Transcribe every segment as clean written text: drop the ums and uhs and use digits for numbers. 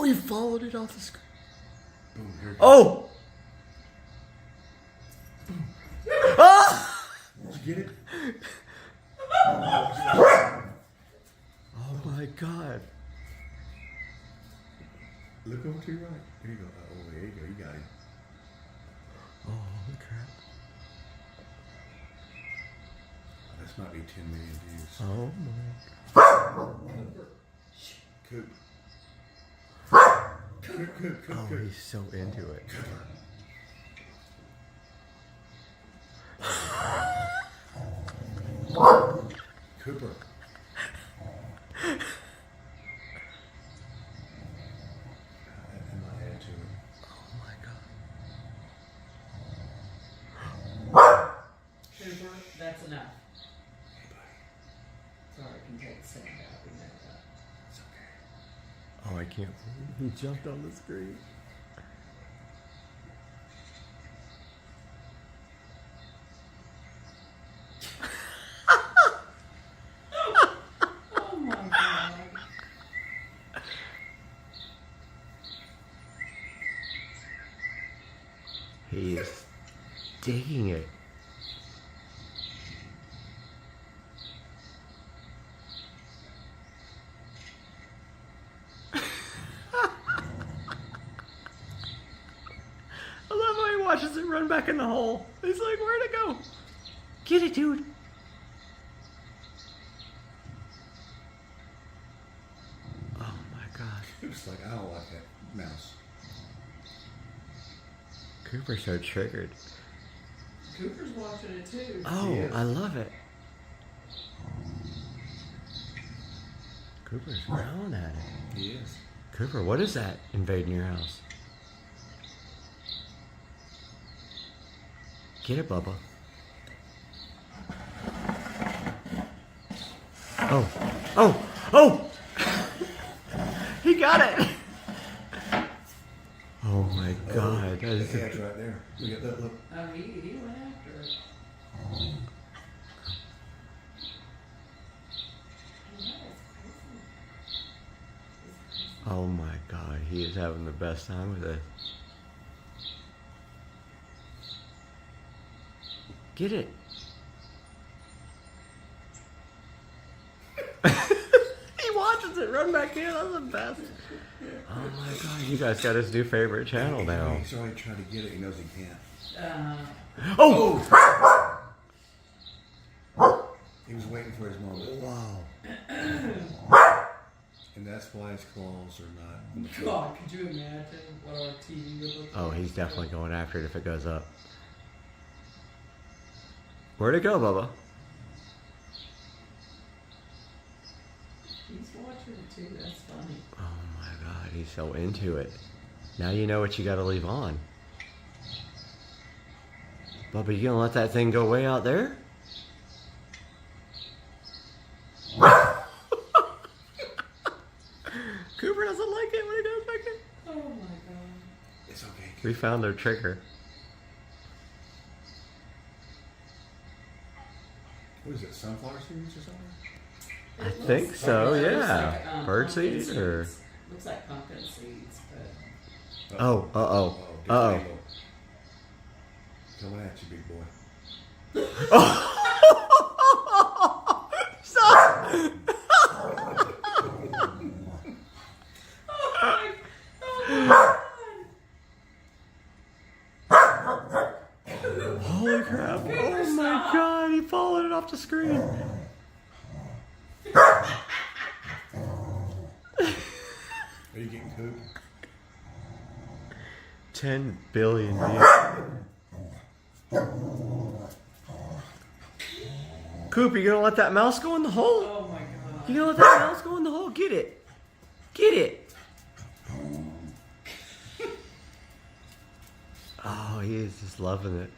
Oh, he followed it off the screen. Boom, here it goes. Oh! Ah! Did you get it? Oh my god. Look over to your right. There you go. Oh, there you go. You got him. Oh, holy crap. Oh, this might be 10 million views. Oh my. Coop. Coop. Oh, he's so into it. Cooper. That might add to it. Oh my god. Cooper, that's enough. Hey, buddy. Sorry, I can take the sand out. We know that. It's okay. Oh, I can't believe he jumped on the screen. Oh my god. He is digging it. I love how he watches it run back in the hole. He's like, where'd it go? Get it, dude. Oh my god. Coop's like, I don't like that mouse. Cooper's so triggered. Cooper's watching it too. Oh, Yes. I love it. Cooper's growling at it. He is. Cooper, what is that invading your house? Get it, Bubba. Oh. Oh. Oh! He got it! Oh my god. That is The head's right there. Look at that. Look. Oh, he went after it. Oh my god. He is having the best time with it. Get it. He watches it run back in. That's the best. Oh my god. You guys got his new favorite channel now. He's already trying to get it. He knows he can't. Oh! He was waiting for his moment. Wow. And that's why his claws are not on the floor. God, could you imagine what our TV would look like? Oh, he's definitely going after it if it goes up. Where'd it go, Bubba? He's watching it too. That's funny. Oh my god, he's so into it. Now you know what you gotta leave on. Bubba, you gonna let that thing go way out there? Cooper doesn't like it when it goes back in. Oh my god. It's okay. We found their trigger. What is it, sunflower seeds or something? I think so, It looks yeah. like, Birdseed pumpkin or... seeds. Looks like pumpkin seeds, but Oh, uh-oh. Different Uh-oh. angle. Coming at you, big boy. Stop! Holy crap. Oh my god, he followed it off the screen. Are you getting Coop? 10 billion views. Coop, you gonna let that mouse go in the hole? oh my god. You gonna let that mouse go in the hole? Get it. Get it. Oh, he is just loving it.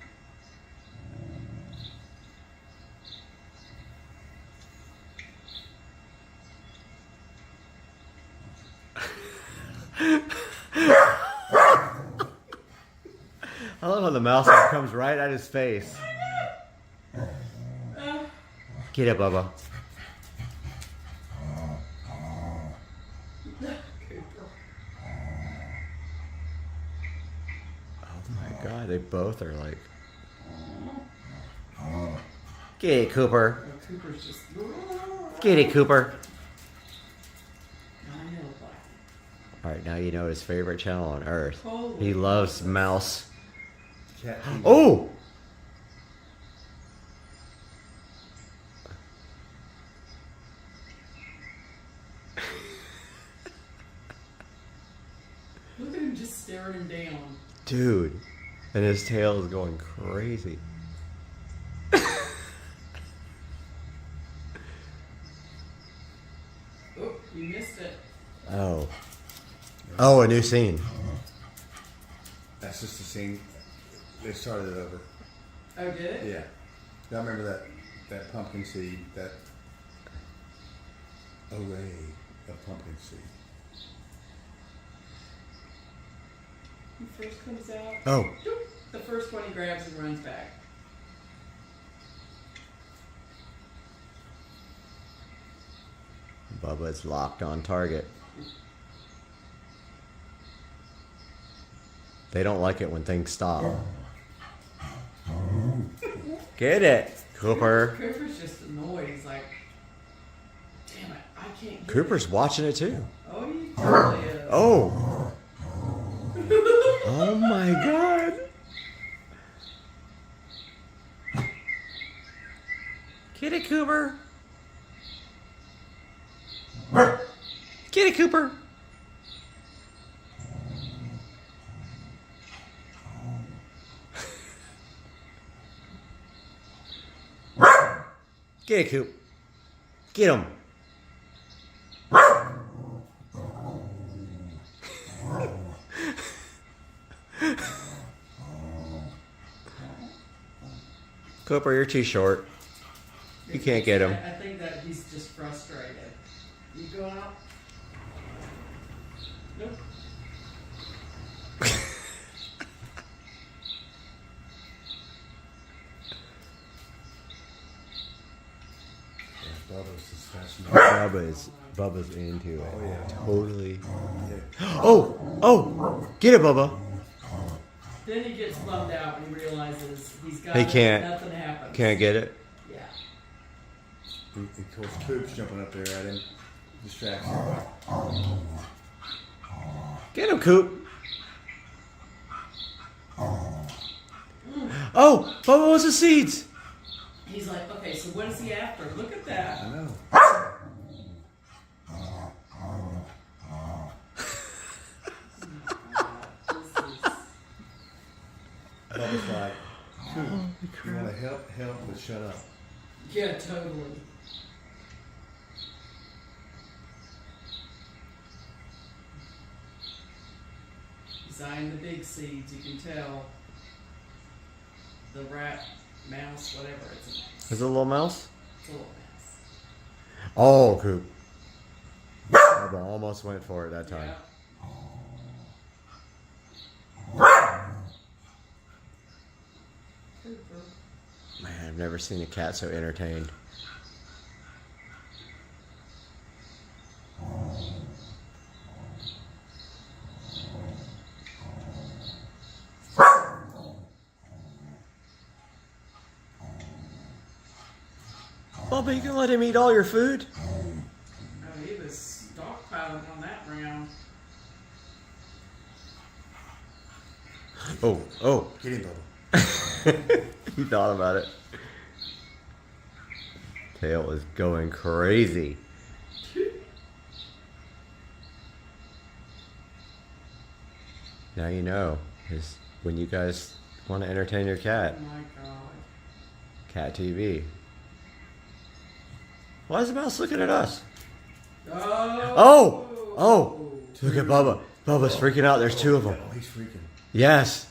I love how the mouse comes right at his face. Get it, Bubba. Yeah, they both are like. Get it, Cooper. Oh, Cooper's just. Get it, Cooper. I know, Black. Alright, now you know his favorite channel on earth. Holy He loves mouse. Cat TV. Oh! Look at him just staring down. Dude. And his tail is going crazy. Oh, you missed it. Oh. Oh, a new scene. That's just the scene. They started it over. Oh, did it? Yeah. I remember that pumpkin seed, that array of pumpkin seed. He first comes out. Oh. Doop. The first one he grabs and runs back. Bubba's locked on target. They don't like it when things stop. Get it, Cooper. Cooper's just annoyed. He's like, damn it, I can't get Cooper's it. watching it too. Oh, he totally is. Oh. Oh my God. Get it, Cooper. Get it, Cooper. Get it, Coop. Get him. Cooper, you're too short. You can't get him. I think that he's just frustrated. You go out? Nope. Bubba's is fascinating. Bubba's into it. Oh, yeah. Totally. Yeah. Oh! Get it, Bubba. Then he gets bummed out when he realizes he's got He it, can't. nothing happens. Can't get it. Yeah. And of course, Coop's jumping up there at him. Distracts him. Get him, Coop. Oh! Bubba wants the seeds. He's like, okay, so what is he after? Look at that. I know. Bubba's like, Coop, you want to help, but shut up. Yeah, totally. He's eyeing the big seeds. You can tell the rat, mouse, whatever. It's a mouse. Is it a little mouse? It's a little mouse. Oh, Coop. Bubba almost went for it that time. Yeah. Cooper. Man, I've never seen a cat so entertained. Bubba, you can let him eat all your food? Oh, he was stockpiling on that round. Oh, oh. Get him, Bubba. He thought about it. Tail is going crazy. Now you know. Is when you guys want to entertain your cat. Oh my god. Cat TV. Why is the mouse looking at us? Oh! Oh! Look at Bubba. Bubba's freaking out. There's two of them. Oh, he's freaking. Yes.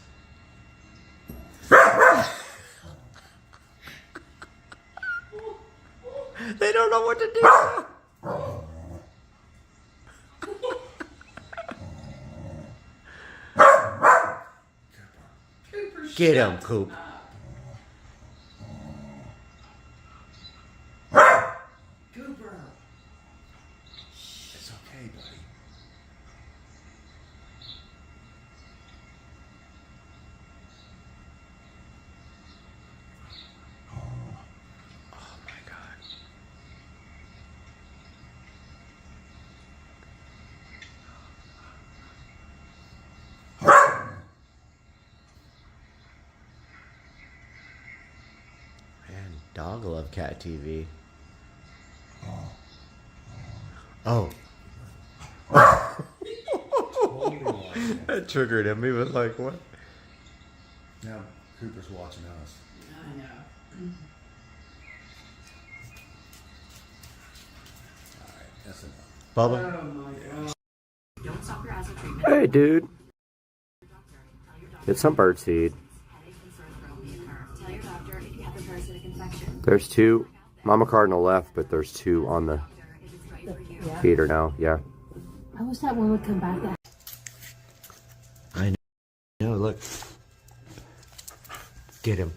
They don't know what to do. Cooper, Get him, shut Coop. up. Cooper. It's okay, buddy. Dog love cat TV. Oh. That triggered him. He was like, what? Now Cooper's watching us. I know. Alright, that's enough. Bubba? Oh my god. Don't stop your asthma treatment. Hey, dude. Get some birdseed. Tell your doctor if you have a parasitic infection. There's 2. Mama Cardinal left, but there's 2 on the feeder now. Yeah. I wish that one would come back. I know. Look. Get him.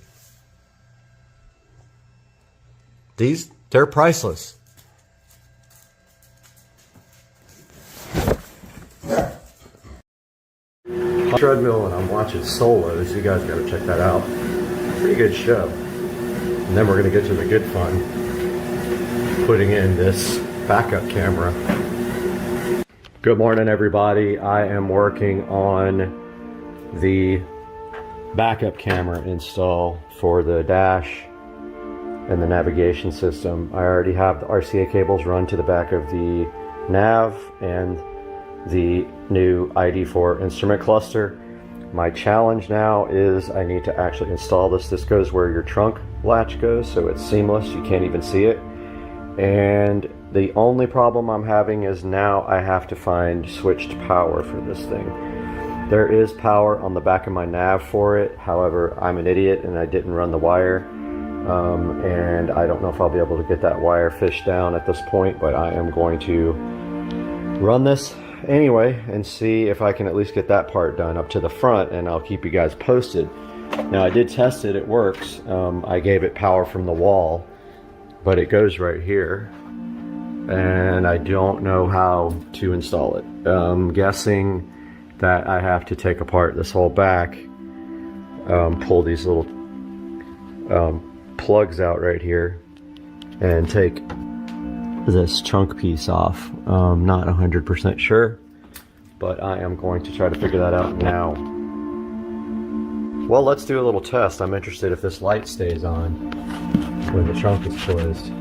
They're priceless. Treadmill, and I'm watching Solos. You guys gotta check that out. Pretty good show. And then we're gonna get to the good fun. Putting in this backup camera. Good morning, everybody. I am working on the backup camera install for the dash and the navigation system. I already have the RCA cables run to the back of the nav and the new ID4 instrument cluster. My challenge now is I need to actually install this. This goes where your trunk latch goes, so it's seamless. You can't even see it. And the only problem I'm having is now I have to find switched power for this thing. There is power on the back of my nav for it. However, I'm an idiot and I didn't run the wire. And I don't know if I'll be able to get that wire fished down at this point, but I am going to run this anyway and see if I can at least get that part done up to the front, and I'll keep you guys posted. Now, I did test it. It works. I gave it power from the wall, but it goes right here. And I don't know how to install it. I'm guessing that I have to take apart this whole back, pull these little plugs out right here, and take this chunk piece off. Not 100% sure, but I am going to try to figure that out now. Well, let's do a little test. I'm interested if this light stays on when the trunk is closed.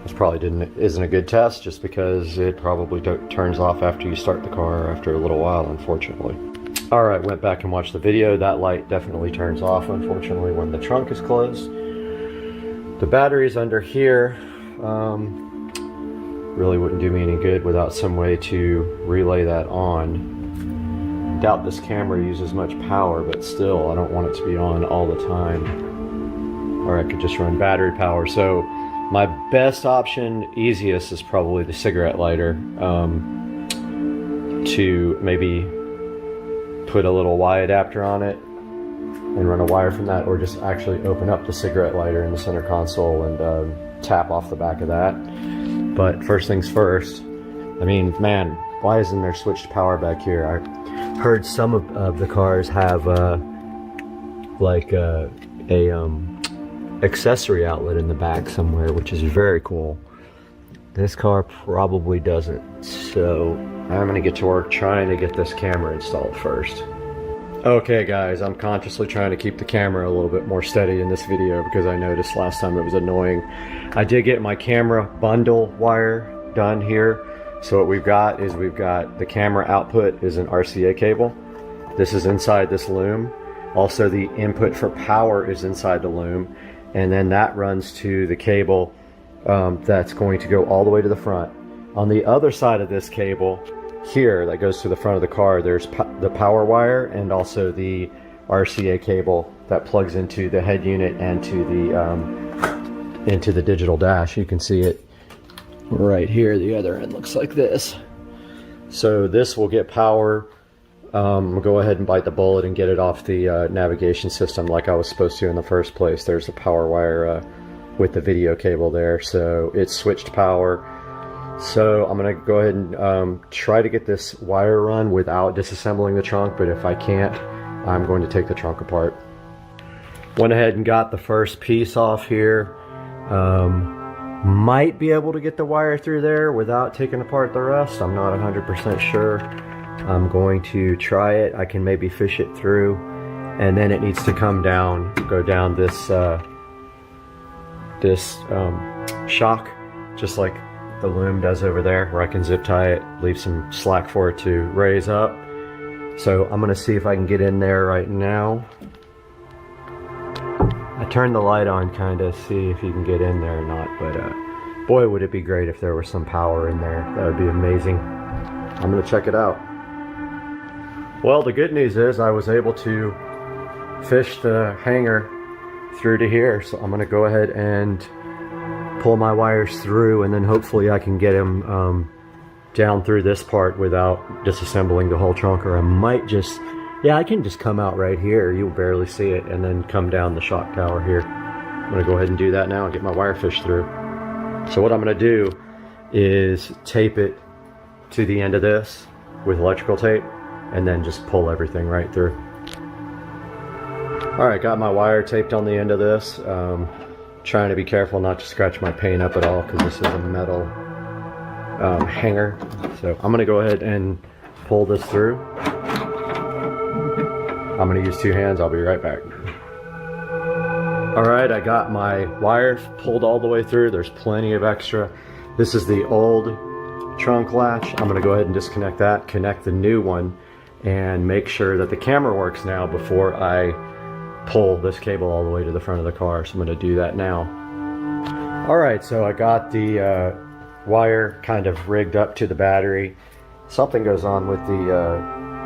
This probably isn't a good test, just because it probably turns off after you start the car after a little while, unfortunately. Alright, went back and watched the video. That light definitely turns off, unfortunately, when the trunk is closed. The batteries under here really wouldn't do me any good without some way to relay that on. Doubt this camera uses much power, but still, I don't want it to be on all the time. Or I could just run battery power. So my best option, easiest, is probably the cigarette lighter. To maybe put a little Y adapter on it and run a wire from that, or just actually open up the cigarette lighter in the center console and tap off the back of that. But first things first, I mean, man, why isn't there switched power back here? I heard some of the cars have like a accessory outlet in the back somewhere, which is very cool. This car probably doesn't, so I'm gonna get to work trying to get this camera installed first. Okay guys, I'm consciously trying to keep the camera a little bit more steady in this video because I noticed last time it was annoying. I did get my camera bundle wire done here. So what we've got is the camera output is an RCA cable. This is inside this loom. Also, the input for power is inside the loom. And then that runs to the cable that's going to go all the way to the front. On the other side of this cable here that goes to the front of the car, there's the power wire and also the RCA cable that plugs into the head unit and into the digital dash. You can see it right here. The other end looks like this. So this will get power. We'll go ahead and bite the bullet and get it off the navigation system like I was supposed to in the first place. There's the power wire with the video cable there, so it's switched power. So I'm gonna go ahead and try to get this wire run without disassembling the trunk, but if I can't, I'm going to take the trunk apart. Went ahead and got the first piece off here. Might be able to get the wire through there without taking apart the rest. I'm not 100% sure. I'm going to try it. I can maybe fish it through, and then it needs to come down, go down this shock, just like the loom does over there, where I can zip tie it, leave some slack for it to raise up. So I'm gonna see if I can get in there right now. I turned the light on kind of see if you can get in there or not, but boy would it be great if there was some power in there. That would be amazing. I'm gonna check it out. Well, the good news is I was able to fish the hanger through to here, so I'm gonna go ahead and pull my wires through, and then hopefully I can get them down through this part without disassembling the whole trunk, or I might just, yeah, I can just come out right here, you'll barely see it, and then come down the shock tower here. I'm gonna go ahead and do that now and get my wire fish through. So what I'm gonna do is tape it to the end of this with electrical tape, and then just pull everything right through. All right, got my wire taped on the end of this. Trying to be careful not to scratch my paint up at all, because this is a metal hanger. So I'm gonna go ahead and pull this through. I'm gonna use 2 hands, I'll be right back. All right, I got my wire pulled all the way through. There's plenty of extra. This is the old trunk latch. I'm gonna go ahead and disconnect that, connect the new one, and make sure that the camera works now before I pull this cable all the way to the front of the car. So I'm going to do that now. All right, so I got the wire kind of rigged up to the battery. Something goes on with the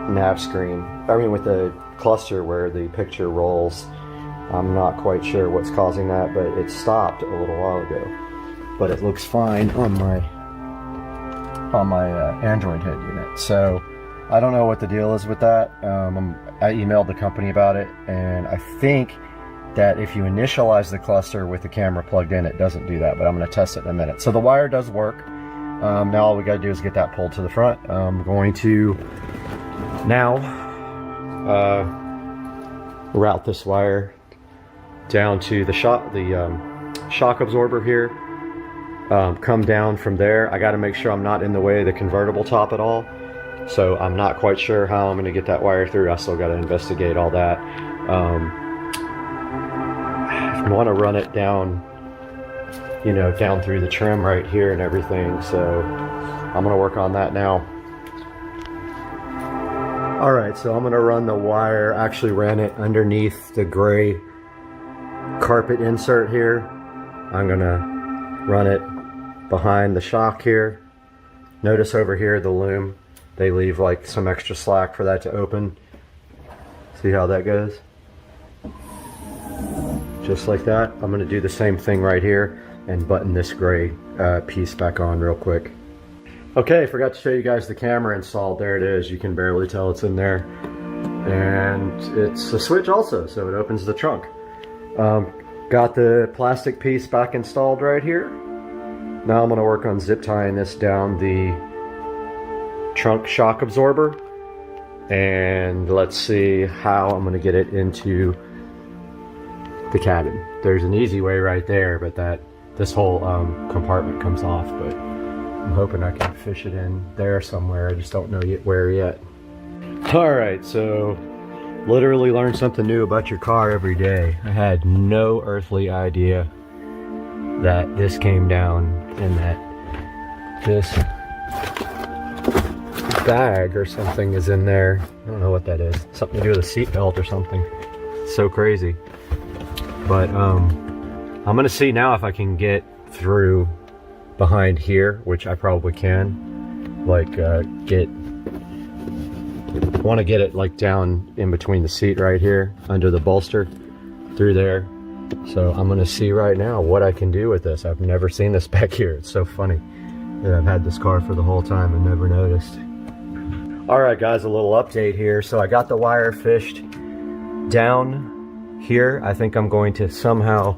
nav screen, with the cluster where the picture rolls. I'm not quite sure what's causing that, but it stopped a little while ago. But it looks fine on my Android head unit. So I don't know what the deal is with that. I emailed the company about it, and I think that if you initialize the cluster with the camera plugged in, it doesn't do that, but I'm going to test it in a minute. So the wire does work. Now all we got to do is get that pulled to the front. I'm going to now route this wire down to the shock absorber here. Come down from there. I got to make sure I'm not in the way of the convertible top at all. So I'm not quite sure how I'm going to get that wire through. I still got to investigate all that. I want to run it down, down through the trim right here and everything. So I'm going to work on that now. All right, so I'm going to run the wire. Actually ran it underneath the gray carpet insert here. I'm going to run it behind the shock here. Notice over here the loom. They leave like some extra slack for that to open. See how that goes? Just like that. I'm gonna do the same thing right here and button this gray piece back on real quick. Okay, forgot to show you guys the camera installed. There it is. You can barely tell it's in there. And it's a switch also, so it opens the trunk. Got the plastic piece back installed right here. Now I'm gonna work on zip tying this down the trunk shock absorber, and let's see how I'm going to get it into the cabin. There's an easy way right there, but this whole compartment comes off, but I'm hoping I can fish it in there somewhere. I just don't know where yet. All right, so literally learn something new about your car every day. I had no earthly idea that this came down and that this bag or something is in there. I don't know what that is. Something to do with a seat belt or something. It's so crazy. But I'm gonna see now if I can get through behind here, which I probably can. Like I want to get it like down in between the seat right here, under the bolster, through there. So I'm gonna see right now what I can do with this. I've never seen this back here. It's so funny that I've had this car for the whole time and never noticed. All right, guys, a little update here. So I got the wire fished down here. I think I'm going to somehow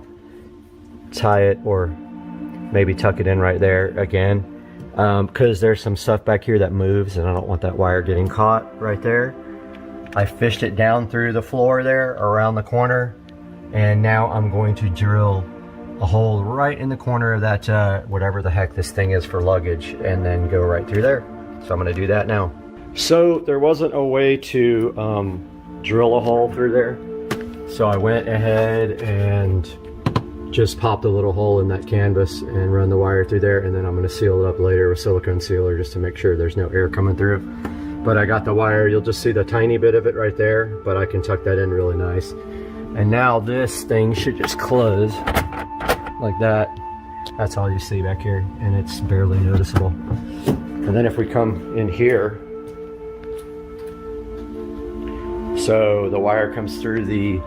tie it or maybe tuck it in right there again, because there's some stuff back here that moves and I don't want that wire getting caught right there. I fished it down through the floor there around the corner, and now I'm going to drill a hole right in the corner of that, whatever the heck this thing is for luggage, and then go right through there. So I'm gonna do that now. So there wasn't a way to drill a hole through there. So I went ahead and just popped a little hole in that canvas and run the wire through there, and then I'm gonna seal it up later with silicone sealer just to make sure there's no air coming through. But I got the wire, you'll just see the tiny bit of it right there, but I can tuck that in really nice. And now this thing should just close like that. That's all you see back here, and it's barely noticeable. And then if we come in here, so the wire comes through the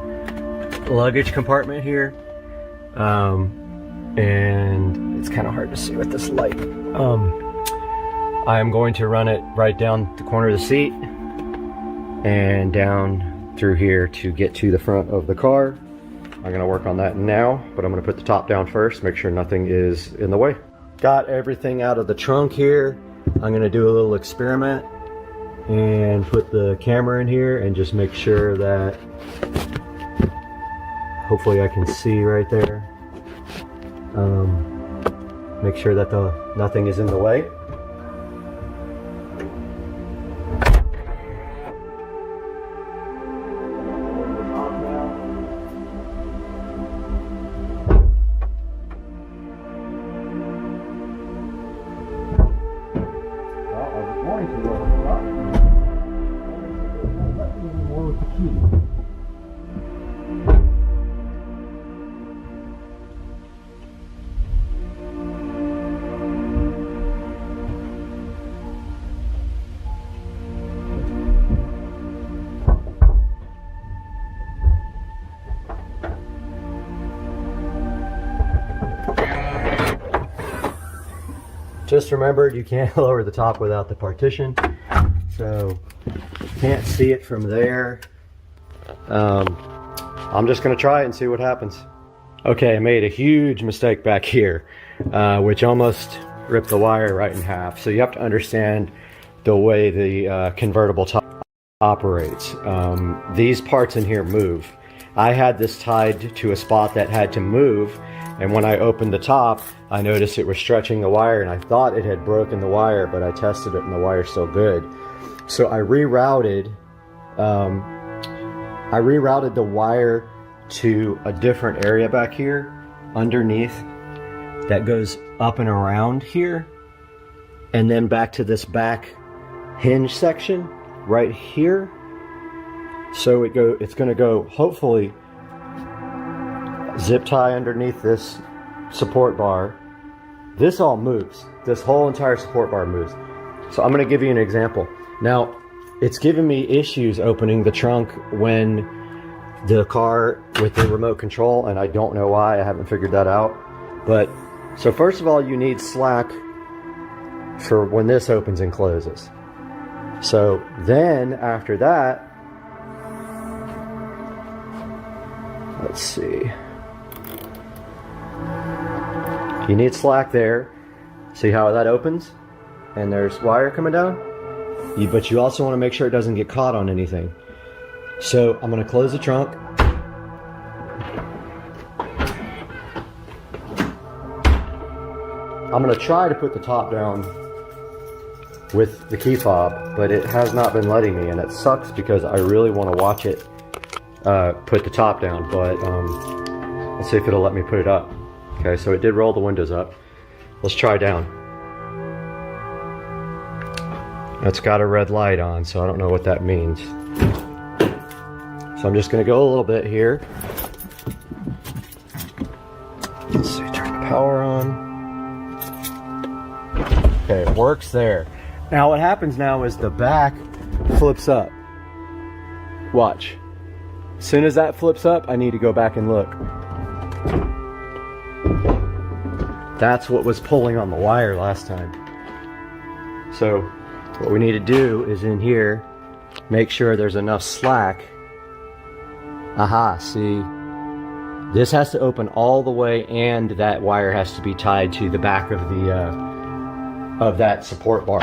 luggage compartment here, and it's kind of hard to see with this light. I am going to run it right down the corner of the seat and down through here to get to the front of the car. I'm gonna work on that now, but I'm gonna put the top down first, make sure nothing is in the way. Got everything out of the trunk here. I'm gonna do a little experiment and put the camera in here and just make sure that, hopefully I can see right there. Make sure that nothing is in the way. Just remembered you can't lower the top without the partition, so you can't see it from there. I'm just gonna try it and see what happens. Okay, I made a huge mistake back here, which almost ripped the wire right in half. So you have to understand the way the convertible top operates. These parts in here move. I had this tied to a spot that had to move, and when I opened the top, I noticed it was stretching the wire, and I thought it had broken the wire, but I tested it and the wire's still good. So I rerouted the wire to a different area back here underneath that goes up and around here, and then back to this back hinge section right here. So it's going to go, hopefully, zip tie underneath this support bar. This all moves. This whole entire support bar moves. So I'm going to give you an example. Now, it's giving me issues opening the trunk when the car with the remote control, and I don't know why. I haven't figured that out. But so first of all, you need slack for when this opens and closes. So then after that, let's see. You need slack there. See how that opens? And there's wire coming down. But you also want to make sure it doesn't get caught on anything. So I'm going to close the trunk. I'm going to try to put the top down with the key fob, but it has not been letting me, and it sucks because I really want to watch it put the top down, but let's see if it'll let me put it up. Okay, so it did roll the windows up. Let's try down. It's got a red light on, so I don't know what that means. So I'm just going to go a little bit here. Let's see, turn the power on. Okay, it works there. Now what happens now is the back flips up. Watch. As soon as that flips up, I need to go back and look. That's what was pulling on the wire last time. So what we need to do is in here, make sure there's enough slack. Aha, see, this has to open all the way, and that wire has to be tied to the back of the of that support bar.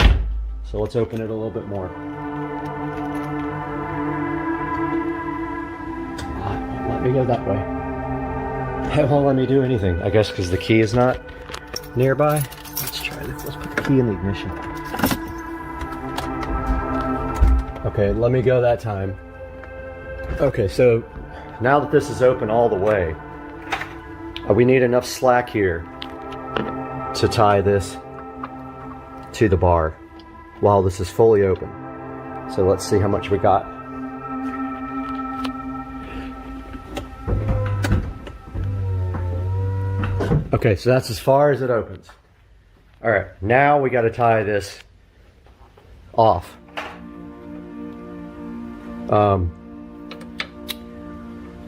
So let's open it a little bit more. Let me go that way. It won't let me do anything. I guess because the key is not nearby. Let's try this. Let's put the key in the ignition. Okay, let me go that time. Okay, so now that this is open all the way, we need enough slack here to tie this to the bar while this is fully open. So let's see how much we got. Okay, so that's as far as it opens. All right, now we got to tie this off.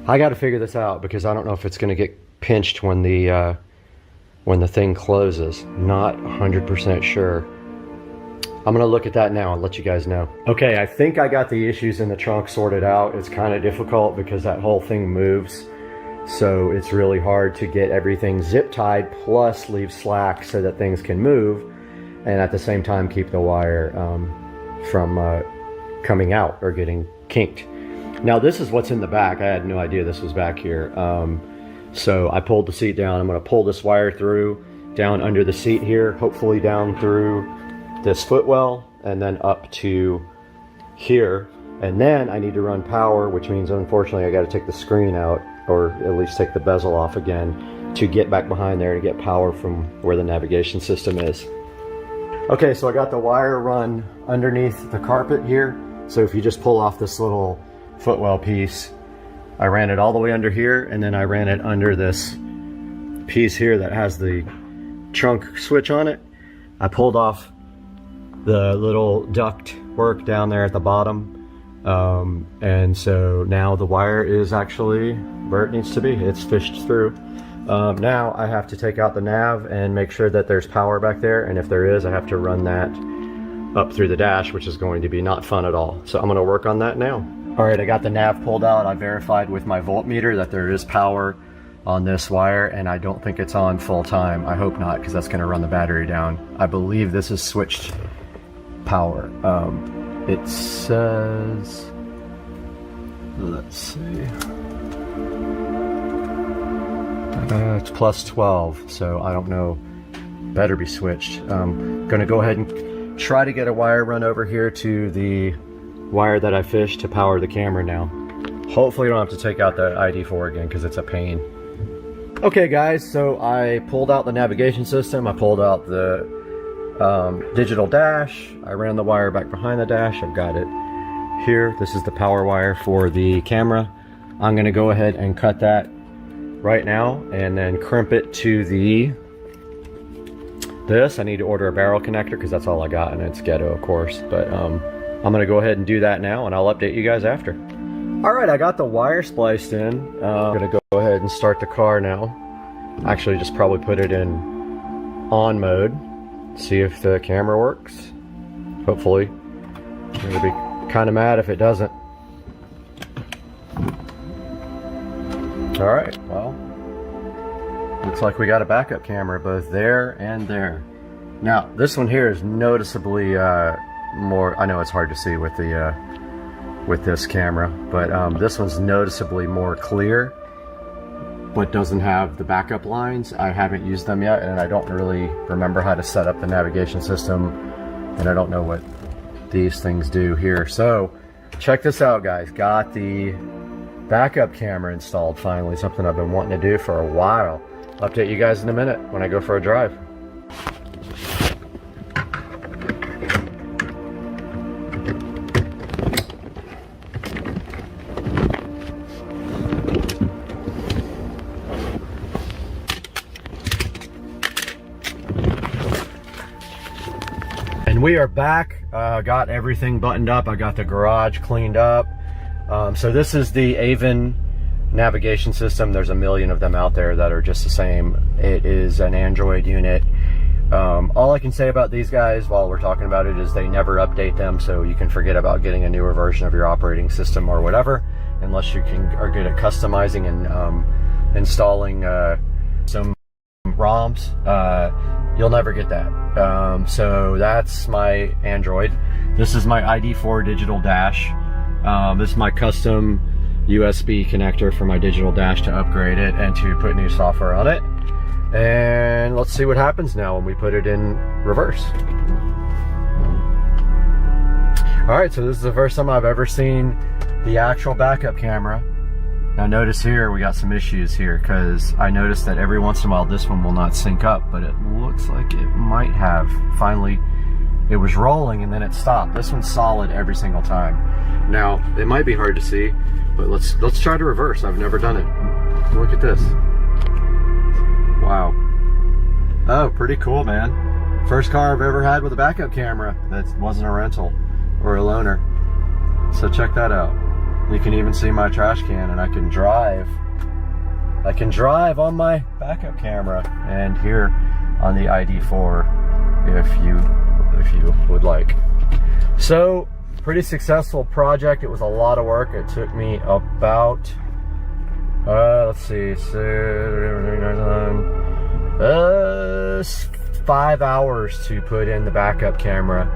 I got to figure this out because I don't know if it's going to get pinched when the thing closes. Not 100% sure. I'm going to look at that now and let you guys know. Okay, I think I got the issues in the trunk sorted out. It's kind of difficult because that whole thing moves. So it's really hard to get everything zip tied plus leave slack so that things can move and at the same time keep the wire from coming out or getting kinked. Now this is what's in the back. I had no idea this was back here. So I pulled the seat down. I'm going to pull this wire through down under the seat here, hopefully down through this footwell and then up to here. And then I need to run power, which means unfortunately I got to take the screen out, or at least take the bezel off again to get back behind there to get power from where the navigation system is. Okay, so I got the wire run underneath the carpet here. So if you just pull off this little footwell piece, I ran it all the way under here, and then I ran it under this piece here that has the trunk switch on it. I pulled off the little duct work down there at the bottom. And so now the wire is actually where it needs to be. It's fished through. Now I have to take out the nav and make sure that there's power back there, and if there is, I have to run that up through the dash, which is going to be not fun at all. So I'm going to work on that now. All right, I got the nav pulled out. I verified with my voltmeter that there is power on this wire, and I don't think it's on full time. I hope not, because that's going to run the battery down. I believe this is switched power. It says, let's see, it's plus 12, so I don't know, better be switched. I'm gonna go ahead and try to get a wire run over here to the wire that I fished to power the camera now. Hopefully I don't have to take out the ID4 again because it's a pain. Okay guys, so I pulled out the navigation system, I pulled out the digital dash, I ran the wire back behind the dash, I've got it here. This is the power wire for the camera. I'm gonna go ahead and cut that right now and then crimp it to this. I need to order a barrel connector because that's all I got, and it's ghetto of course, but I'm gonna go ahead and do that now and I'll update you guys after. All right, I got the wire spliced in. I'm gonna go ahead and start the car now. Actually just probably put it in on mode. See if the camera works. Hopefully. I'm gonna be kind of mad if it doesn't. Alright, well, looks like we got a backup camera both there and there. Now, this one here is noticeably more, I know it's hard to see with the with this camera, but this one's noticeably more clear, but doesn't have the backup lines. I haven't used them yet, and I don't really remember how to set up the navigation system, and I don't know what these things do here. So check this out guys, got the backup camera installed finally, something I've been wanting to do for a while. Update you guys in a minute when I go for a drive. We are back, got everything buttoned up. I got the garage cleaned up. So this is the Avon navigation system. There's a million of them out there that are just the same. It is an Android unit. All I can say about these guys while we're talking about it is they never update them, so you can forget about getting a newer version of your operating system or whatever, unless you are good at customizing and installing some ROMs. You'll never get that. So that's my Android. This is my ID4 digital dash. This is my custom USB connector for my digital dash to upgrade it and to put new software on it. And let's see what happens now when we put it in reverse. All right, so this is the first time I've ever seen the actual backup camera. Now notice here, we got some issues here because I noticed that every once in a while this one will not sync up, but it looks like it might have. Finally, it was rolling and then it stopped. This one's solid every single time. Now, it might be hard to see, but let's try to reverse. I've never done it. Look at this. Wow. Oh, pretty cool, man. First car I've ever had with a backup camera that wasn't a rental or a loaner. So check that out. You can even see my trash can, and I can drive on my backup camera and here on the ID4 if you would like. So pretty successful project. It was a lot of work. It took me about let's see, 5 hours to put in the backup camera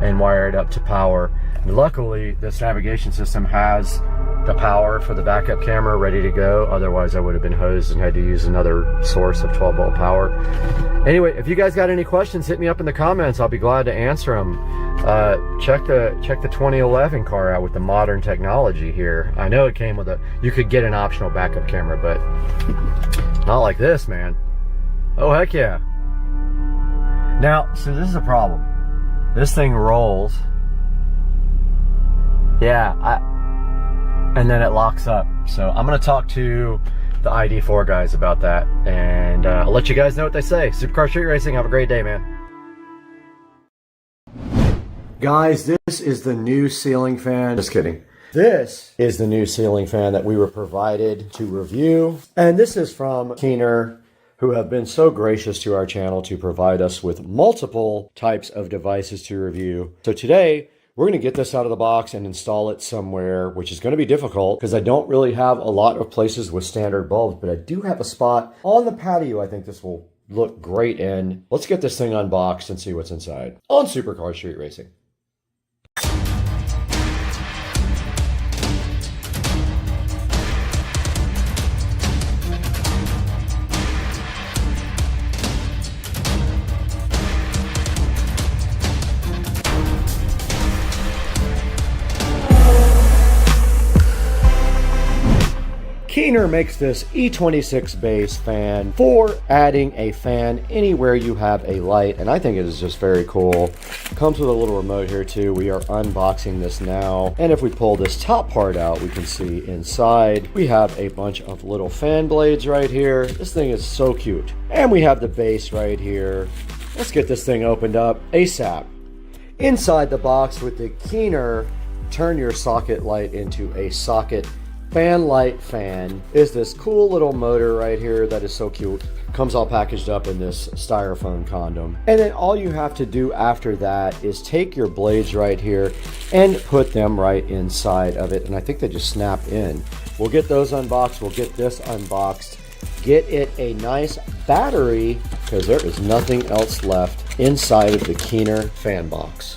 and wire it up to power. And luckily, this navigation system has the power for the backup camera ready to go. Otherwise, I would have been hosed and had to use another source of 12-volt power. Anyway, if you guys got any questions, hit me up in the comments. I'll be glad to answer them. Check the 2011 car out with the modern technology here. I know it came with you could get an optional backup camera, but not like this, man. Oh, heck yeah. Now, so this is a problem. This thing rolls. Yeah, and then it locks up. So I'm going to talk to the ID4 guys about that, and I'll let you guys know what they say. Supercar Street Racing, have a great day, man. Guys, this is the new ceiling fan. Just kidding. This is the new ceiling fan that we were provided to review. And this is from Keener, who have been so gracious to our channel to provide us with multiple types of devices to review. So today, we're going to get this out of the box and install it somewhere, which is going to be difficult because I don't really have a lot of places with standard bulbs, but I do have a spot on the patio I think this will look great in. Let's get this thing unboxed and see what's inside on Supercar Street Racing. Keener makes this E26 base fan for adding a fan anywhere you have a light, and I think it is just very cool. Comes with a little remote here too. We are unboxing this now, and if we pull this top part out, we can see inside we have a bunch of little fan blades right here. This thing is so cute. And we have the base right here. Let's get this thing opened up ASAP. Inside the box with the Keener turn your socket light into a socket fan light fan is this cool little motor right here that is so cute. Comes all packaged up in this styrofoam condom. And then all you have to do after that is take your blades right here and put them right inside of it. And I think they just snap in. We'll get those unboxed. We'll get this unboxed. Get it a nice battery because there is nothing else left inside of the Keener fan box.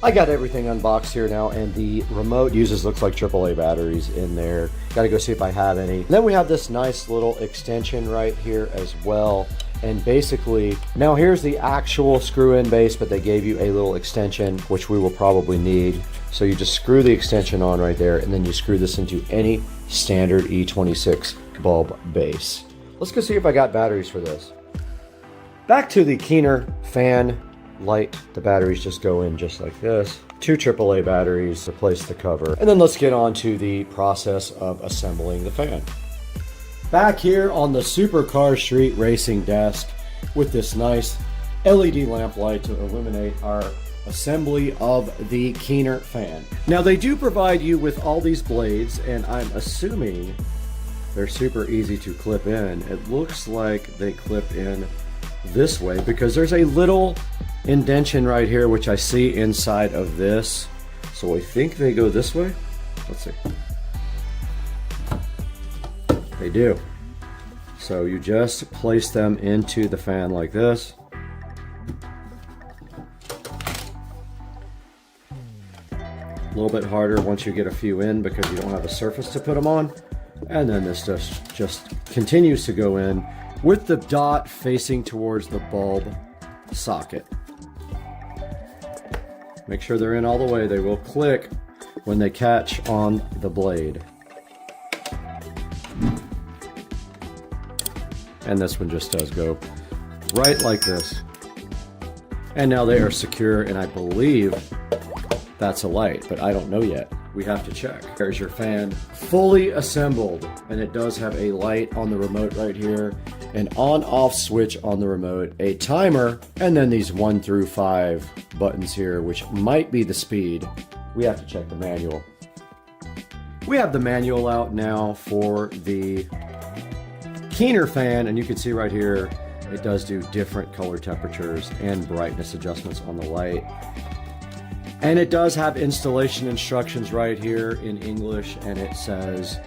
I got everything unboxed here now, and the remote looks like AAA batteries in there. Got to go see if I have any. Then we have this nice little extension right here as well. And basically, now here's the actual screw-in base, but they gave you a little extension, which we will probably need. So you just screw the extension on right there, and then you screw this into any standard E26 bulb base. Let's go see if I got batteries for this. Back to the Keener fan light. The batteries just go in just like this. 2 AAA batteries replace the cover. And then let's get on to the process of assembling the fan. Back here on the Supercar Street Racing desk with this nice LED lamp light to illuminate our assembly of the Keener fan. Now they do provide you with all these blades, and I'm assuming they're super easy to clip in. It looks like they clip in this way because there's a little indentation right here which I see inside of this, so I think they go this way. Let's see. They do. So you just place them into the fan like this. little bit harder once you get a few in because you don't have a surface to put them on. And then this just continues to go in with the dot facing towards the bulb socket. Make sure they're in all the way. They will click when they catch on the blade. And this one just does go right like this. And now they are secure, and I believe that's a light, but I don't know yet. We have to check. There's your fan fully assembled, and it does have a light on the remote right here, an on-off switch on the remote, a timer, and then these 1 through 5 buttons here, which might be the speed. We have to check the manual. We have the manual out now for the Keener fan, and you can see right here, it does do different color temperatures and brightness adjustments on the light. And it does have installation instructions right here in English, and it says,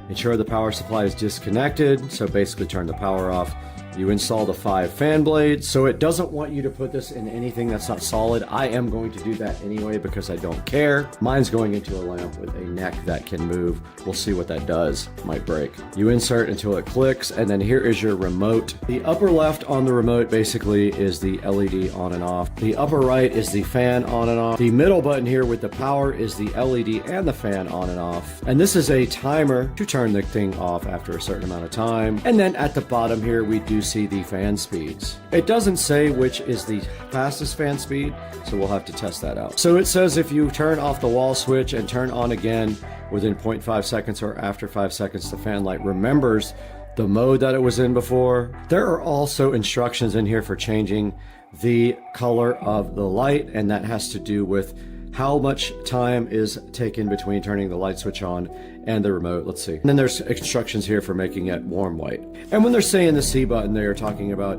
ensure the power supply is disconnected. So basically turn the power off. You install the 5 fan blades. So it doesn't want you to put this in anything that's not solid. I am going to do that anyway because I don't care. Mine's going into a lamp with a neck that can move. We'll see what that does. Might break. You insert until it clicks, and then here is your remote. The upper left on the remote basically is the LED on and off. The upper right is the fan on and off. The middle button here with the power is the LED and the fan on and off. And this is a timer to turn the thing off after a certain amount of time. And then at the bottom here, we do see the fan speeds. It doesn't say which is the fastest fan speed, so we'll have to test that out. So it says if you turn off the wall switch and turn on again within 0.5 seconds or after 5 seconds, the fan light remembers the mode that it was in before. There are also instructions in here for changing the color of the light, and that has to do with how much time is taken between turning the light switch on and the remote. Let's see. And then there's instructions here for making it warm white. And when they're saying the C button, they are talking about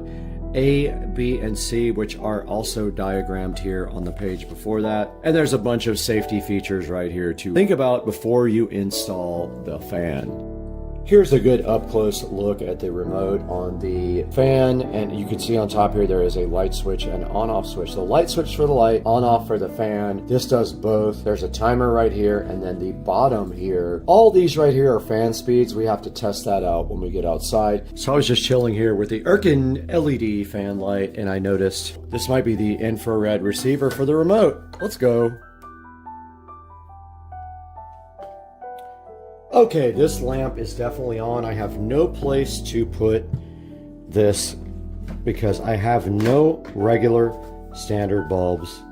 A, B, and C, which are also diagrammed here on the page before that. And there's a bunch of safety features right here to think about before you install the fan. Here's a good up-close look at the remote on the fan, and you can see on top here there is a light switch and on-off switch. The light switch for the light, on-off for the fan. This does both. There's a timer right here, and then the bottom here. All these right here are fan speeds. We have to test that out when we get outside. So I was just chilling here with the Elecan LED fan light, and I noticed this might be the infrared receiver for the remote. Let's go. Okay, this lamp is definitely on. I have no place to put this because I have no regular standard bulbs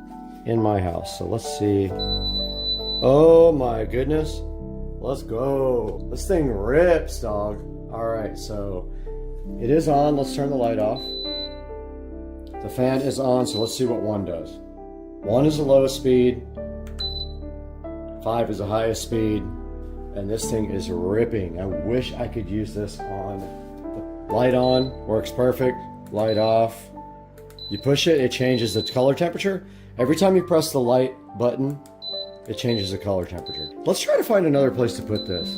in my house. So let's see. Oh my goodness. Let's go. This thing rips, dog. All right, so it is on. Let's turn the light off. The fan is on, so let's see what 1 does. 1 is the lowest speed. 5 is the highest speed. And this thing is ripping. I wish I could use this on. Light on, works perfect. Light off. You push it, it changes the color temperature. Every time you press the light button, it changes the color temperature. Let's try to find another place to put this.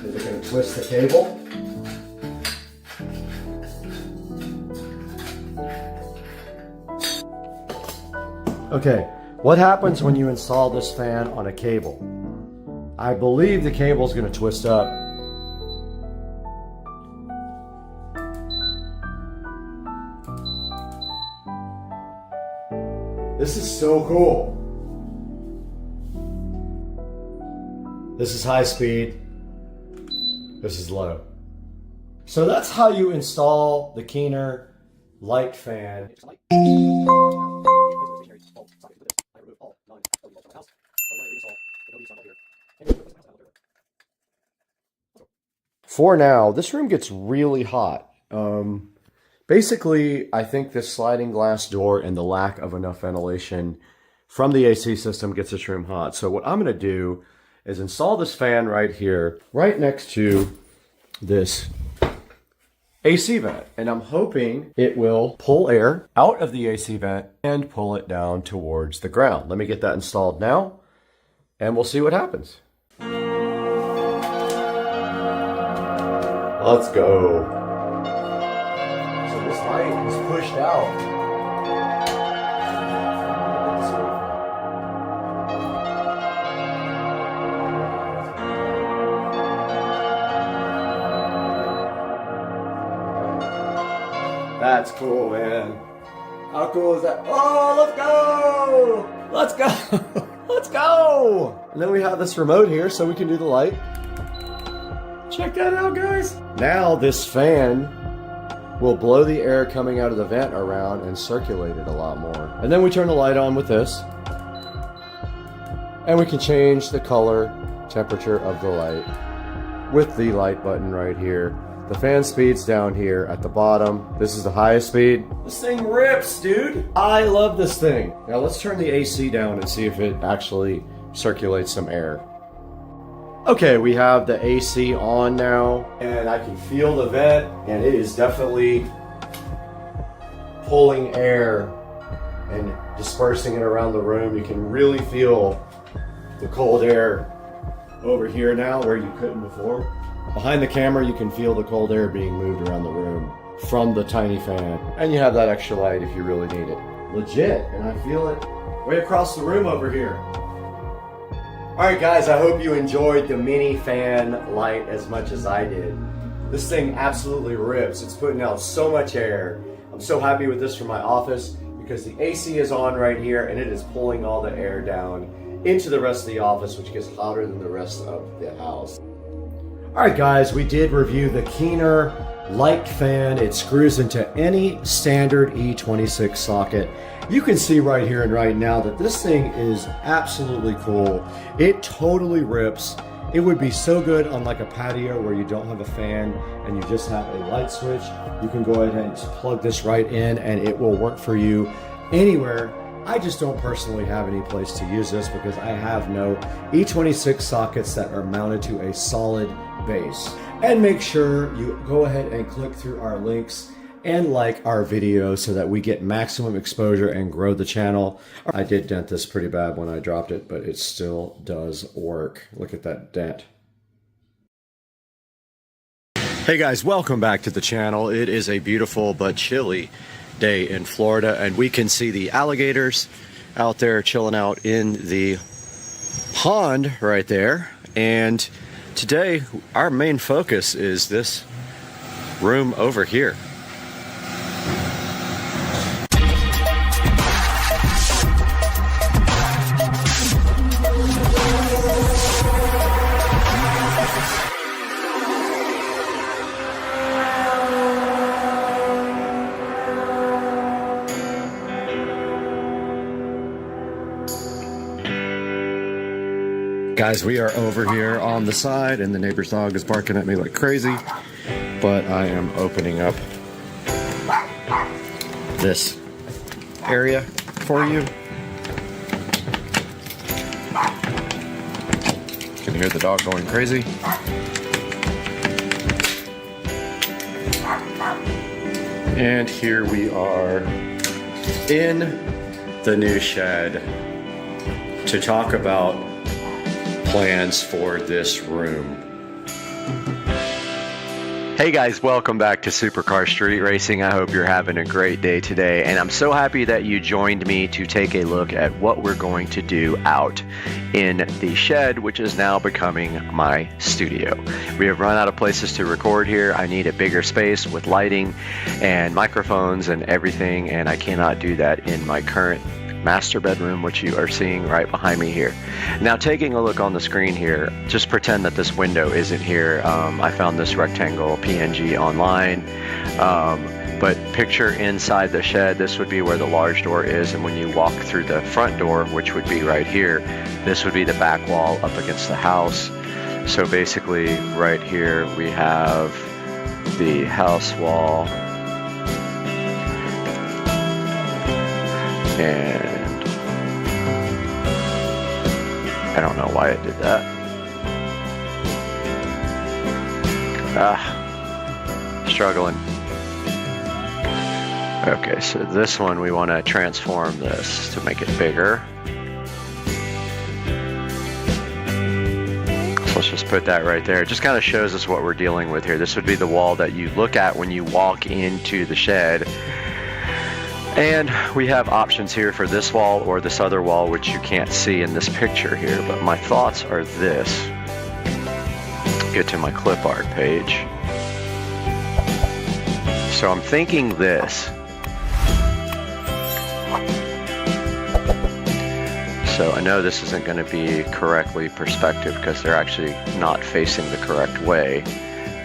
Is it going to twist the cable? Okay, what happens when you install this fan on a cable? I believe the cable is going to twist up. This is so cool. This is high speed. This is low. So that's how you install the Keener light fan. For now, this room gets really hot. Basically, I think this sliding glass door and the lack of enough ventilation from the AC system gets this room hot. So what I'm going to do is install this fan right here, right next to this AC vent. And I'm hoping it will pull air out of the AC vent and pull it down towards the ground. Let me get that installed now, and we'll see what happens. Let's go. So this light is pushed out. That's cool, man. How cool is that? Oh, let's go! Let's go! Let's go! And then we have this remote here so we can do the light. Check that out, guys. Now this fan will blow the air coming out of the vent around and circulate it a lot more. And then we turn the light on with this. And we can change the color, temperature of the light with the light button right here. The fan speed's down here at the bottom. This is the highest speed. This thing rips, dude. I love this thing. Now let's turn the AC down and see if it actually circulates some air. Okay, we have the AC on now, and I can feel the vent, and it is definitely pulling air and dispersing it around the room. You can really feel the cold air over here now where you couldn't before. Behind the camera, you can feel the cold air being moved around the room from the tiny fan. And you have that extra light if you really need it. Legit, and I feel it way across the room over here. Alright guys, I hope you enjoyed the mini fan light as much as I did. This thing absolutely rips. It's putting out so much air. I'm so happy with this for my office because the AC is on right here and it is pulling all the air down into the rest of the office, which gets hotter than the rest of the house. Alright guys, we did review the Keener light fan. It screws into any standard E26 socket. You can see right here and right now that this thing is absolutely cool. It totally rips. It would be so good on like a patio where you don't have a fan and you just have a light switch. You can go ahead and plug this right in and it will work for you anywhere. I just don't personally have any place to use this because I have no E26 sockets that are mounted to a solid base. And make sure you go ahead and click through our links and like our video so that we get maximum exposure and grow the channel. I did dent this pretty bad when I dropped it, but it still does work. Look at that dent. Hey guys, welcome back to the channel. It is a beautiful but chilly day in Florida, and we can see the alligators out there chilling out in the pond right there. And today our main focus is this room over here. Guys, we are over here on the side and the neighbor's dog is barking at me like crazy, but I am opening up this area for you. You can hear the dog going crazy. And here we are in the new shed to talk about plans for this room. Hey guys, welcome back to Supercar Street Racing. I hope you're having a great day today, and I'm so happy that you joined me to take a look at what we're going to do out in the shed, which is now becoming my studio. We have run out of places to record here. I need a bigger space with lighting and microphones and everything, and I cannot do that in my current master bedroom, which you are seeing right behind me here. Now, taking a look on the screen here, just pretend that this window isn't here. I found this rectangle PNG online, but picture inside the shed. This would be where the large door is, and when you walk through the front door, which would be right here, this would be the back wall up against the house. So basically right here we have the house wall, and I don't know why it did that. Struggling. Okay, so this one we want to transform this to make it bigger. So let's just put that right there. It just kind of shows us what we're dealing with here. This would be the wall that you look at when you walk into the shed. And we have options here for this wall or this other wall, which you can't see in this picture here, but my thoughts are this. Get to my clip art page. So I'm thinking this. So I know this isn't going to be correctly perspective because they're actually not facing the correct way.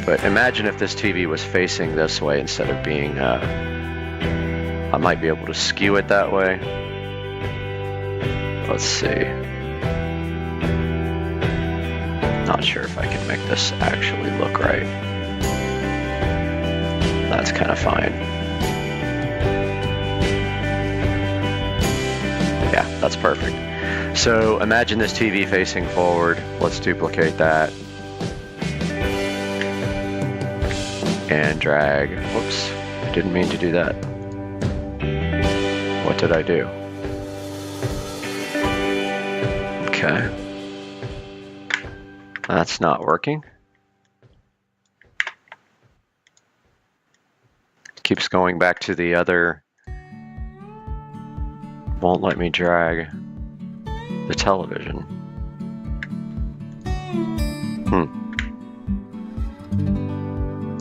But imagine if this TV was facing this way instead of being, I might be able to skew it that way. Let's see. Not sure if I can make this actually look right. That's kind of fine. Yeah, that's perfect. So imagine this TV facing forward. Let's duplicate that. And drag. Whoops, I didn't mean to do that. What did I do? Okay. That's not working. Keeps going back to the other. Won't let me drag the television.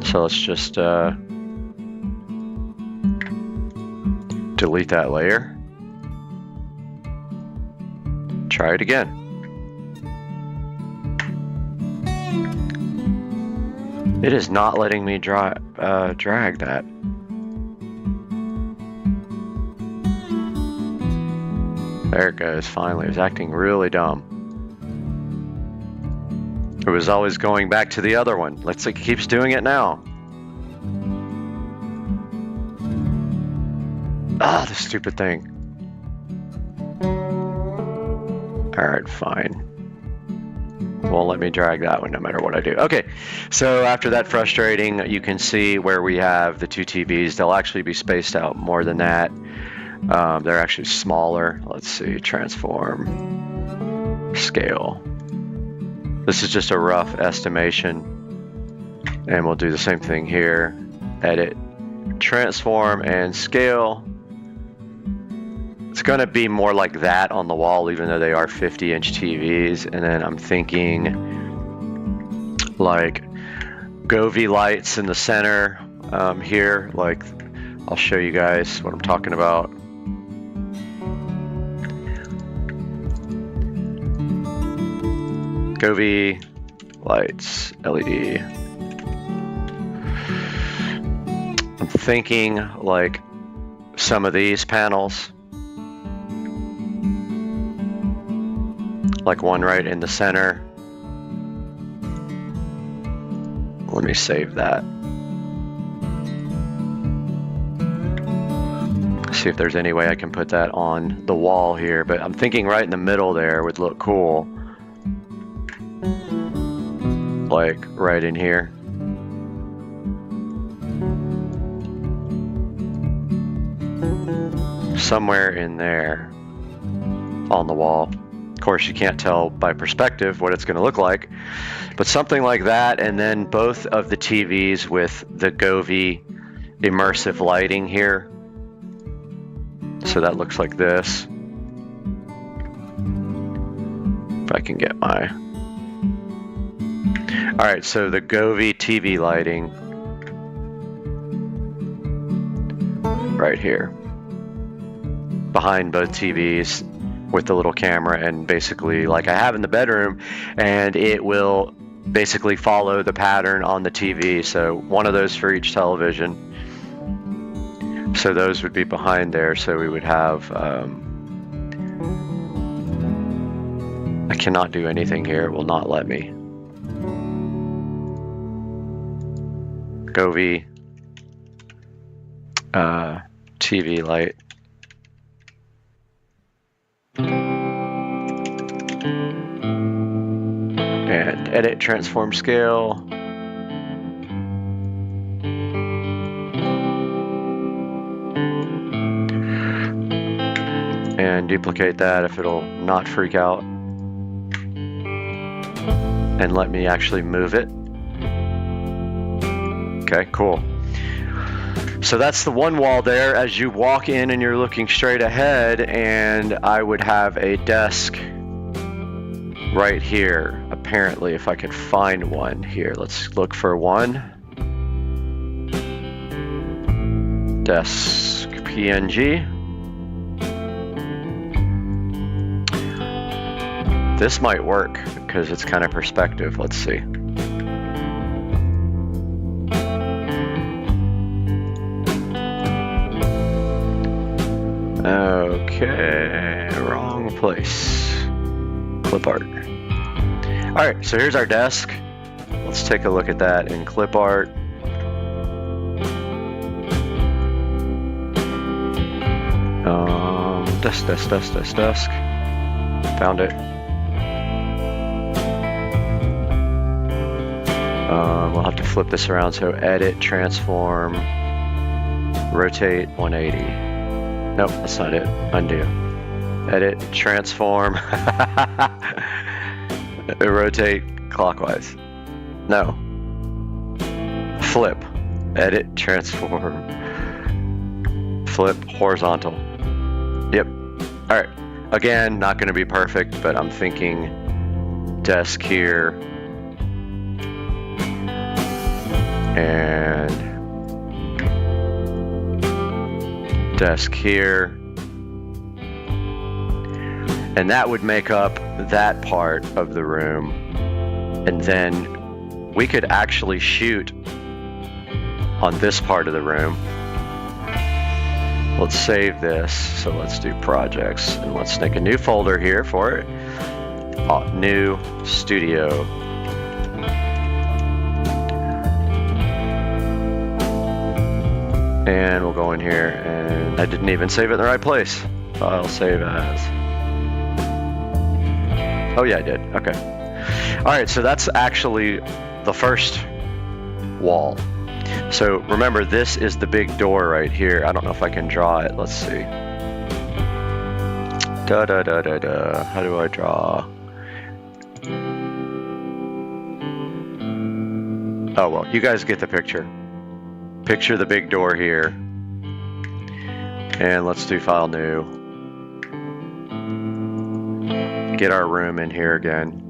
So let's just delete that layer. Try it again. It is not letting me drag that. There it goes, finally. It was acting really dumb. It was always going back to the other one. Let's see, it keeps doing it now. Ah, the stupid thing. Alright, fine. Won't let me drag that one no matter what I do. Okay, so after that frustrating, you can see where we have the two TVs. They'll actually be spaced out more than that. They're actually smaller. Let's see, transform, scale. This is just a rough estimation. And we'll do the same thing here. Edit, transform, and scale. It's going to be more like that on the wall, even though they are 50-inch TVs. And then I'm thinking like Govee lights in the center here. Like, I'll show you guys what I'm talking about. Govee lights, LED. I'm thinking like some of these panels. Like one right in the center. Let me save that. See if there's any way I can put that on the wall here, but I'm thinking right in the middle there would look cool. Like right in here. Somewhere in there on the wall. Of course, you can't tell by perspective what it's going to look like, but something like that, and then both of the TVs with the Govee immersive lighting here. So that looks like this. If I can get my... Alright, so the Govee TV lighting right here. Behind both TVs with the little camera, and basically like I have in the bedroom, and it will basically follow the pattern on the TV. So one of those for each television. So those would be behind there. So we would have, I cannot do anything here. It will not let me. Govee TV light. And edit, transform, scale. And duplicate that if it'll not freak out. and let me actually move it. Okay, cool. So that's the one wall there as you walk in and you're looking straight ahead, and I would have a desk right here, apparently, if I could find one here. Let's look for one. Desk PNG. This might work because it's kind of perspective. Let's see. Okay, wrong place. Clip art. All right, so here's our desk. Let's take a look at that in clip art. Desk. Found it. We'll have to flip this around. So edit, transform, rotate 180. Nope, that's not it. Undo. Edit, transform, rotate clockwise. No. Flip. Edit, transform, flip horizontal. Yep. All right. Again, not going to be perfect, but I'm thinking desk here. And desk here. And that would make up that part of the room. And then we could actually shoot on this part of the room. Let's save this. So let's do projects, and let's make a new folder here for it. New studio. And we'll go in here, and I didn't even save it in the right place. File, save as. Oh yeah, I did. Okay. All right, so that's actually the first wall. So remember, this is the big door right here. I don't know if I can draw it. Let's see. How do I draw? Oh, well, you guys get the picture. Picture the big door here. And let's do file new. Get our room in here again.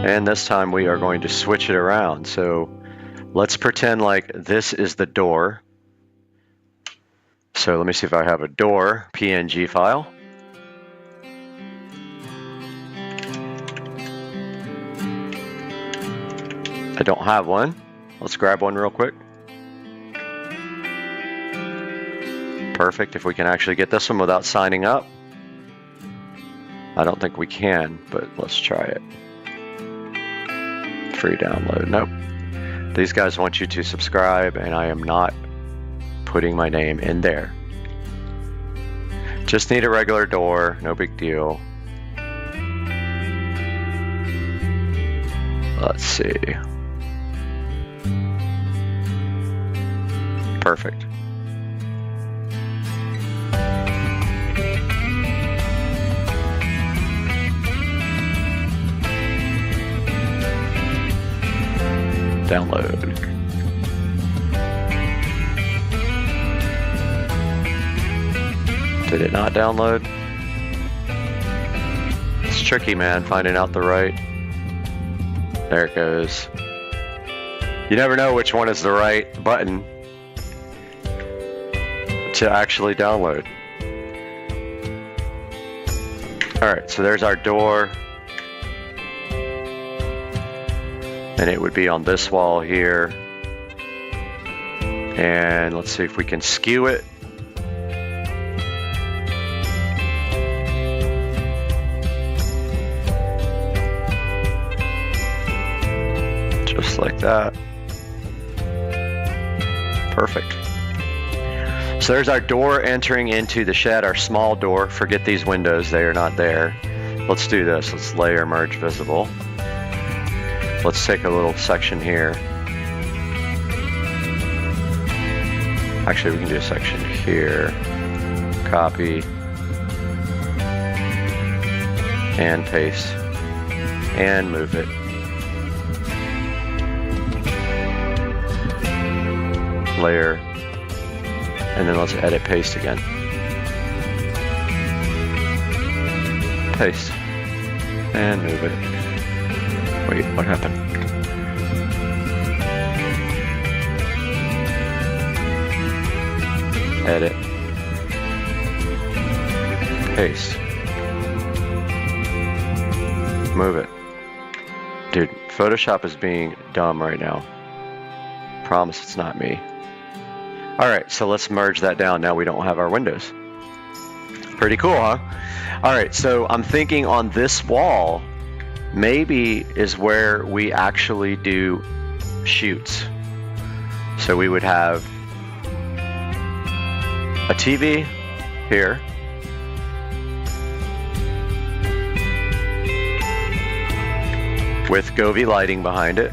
And this time we are going to switch it around. So let's pretend like this is the door. So let me see if I have a door PNG file. I don't have one. Let's grab one real quick. Perfect. If we can actually get this one without signing up. I don't think we can, but let's try it. Free download. Nope. These guys want you to subscribe, and I am not putting my name in there. Just need a regular door. No big deal. Let's see. Perfect. Download. Did it not download? It's tricky, man, finding out the right. There it goes. You never know which one is the right button to actually download. All right, so there's our door. And it would be on this wall here. And let's see if we can skew it. Just like that. Perfect. So there's our door entering into the shed, our small door. Forget these windows, they are not there. Let's do this. Let's layer merge visible. Let's take a little section here. Actually, we can do a section here. Copy. And paste. and move it. Layer, and then let's edit paste again. Paste, and move it. Wait, what happened? Edit, paste, move it. Dude, Photoshop is being dumb right now. Promise it's not me. Alright, so let's merge that down. Now we don't have our windows. Pretty cool, huh? Alright, so I'm thinking on this wall, maybe is where we actually do shoots. So we would have a TV here. With Govee lighting behind it.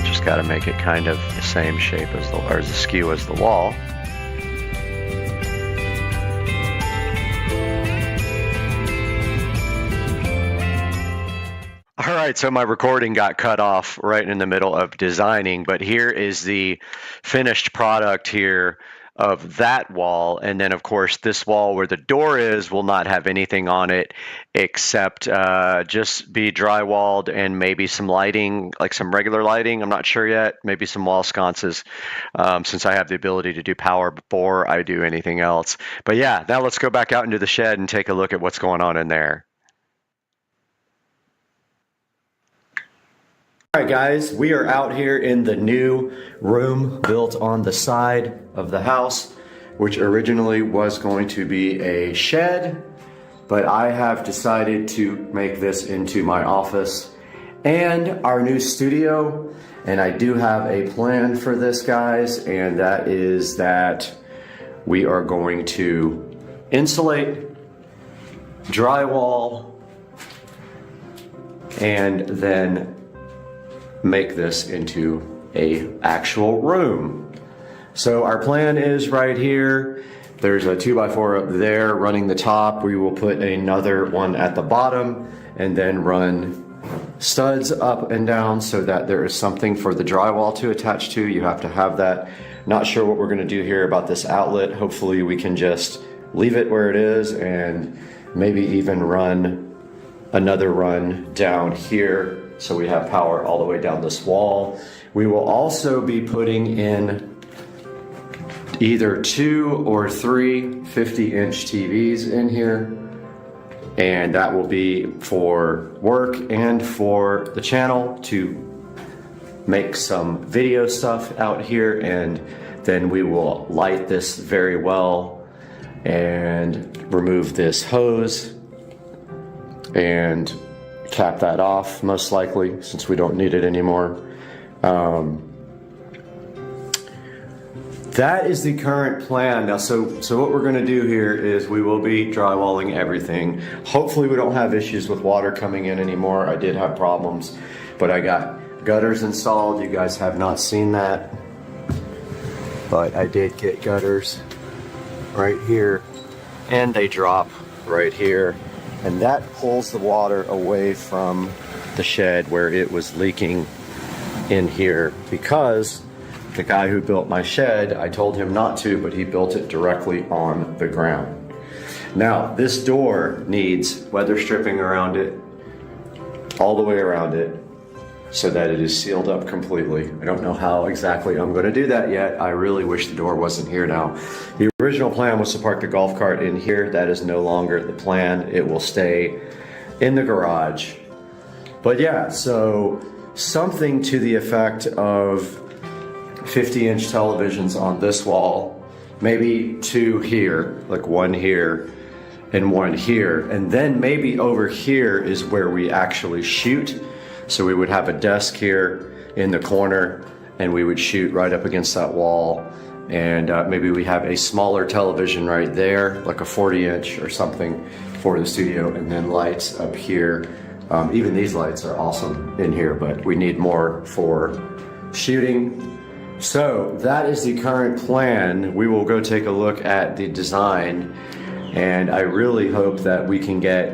Just got to make it kind of the same shape as the, or the skew as the wall. Alright, so my recording got cut off right in the middle of designing, but here is the finished product here of that wall. And then of course this wall where the door is will not have anything on it except just be drywalled and maybe some lighting, like some regular lighting. I'm not sure yet. Maybe some wall sconces since I have the ability to do power before I do anything else. But yeah, now let's go back out into the shed and take a look at what's going on in there. Alright guys, we are out here in the new room built on the side of the house, which originally was going to be a shed, but I have decided to make this into my office and our new studio. And I do have a plan for this, guys, and that is that we are going to insulate, drywall, and then make this into a actual room. So our plan is right here. There's a 2x4 up there running the top. We will put another one at the bottom and then run studs up and down so that there is something for the drywall to attach to. You have to have that. Not sure what we're gonna do here about this outlet. Hopefully we can just leave it where it is and maybe even run another run down here so we have power all the way down this wall. We will also be putting in either 2 or 3 50-inch TVs in here, and that will be for work and for the channel to make some video stuff out here. And then we will light this very well and remove this hose and cap that off, most likely, since we don't need it anymore. That is the current plan. Now, so what we're gonna do here is we will be drywalling everything. Hopefully we don't have issues with water coming in anymore. I did have problems, but I got gutters installed. You guys have not seen that, but I did get gutters right here, and they drop right here. And that pulls the water away from the shed where it was leaking in here, because the guy who built my shed, I told him not to, but he built it directly on the ground. Now, this door needs weather stripping around it, all the way around it, so that it is sealed up completely. I don't know how exactly I'm gonna do that yet. I really wish the door wasn't here now. The original plan was to park the golf cart in here. That is no longer the plan. It will stay in the garage. But yeah, so something to the effect of 50-inch televisions on this wall, maybe 2 here, like 1 here and 1 here. And then maybe over here is where we actually shoot. So we would have a desk here in the corner and we would shoot right up against that wall. And maybe we have a smaller television right there, like a 40-inch or something for the studio, and then lights up here. Even these lights are awesome in here, but we need more for shooting. So that is the current plan. We will go take a look at the design, and I really hope that we can get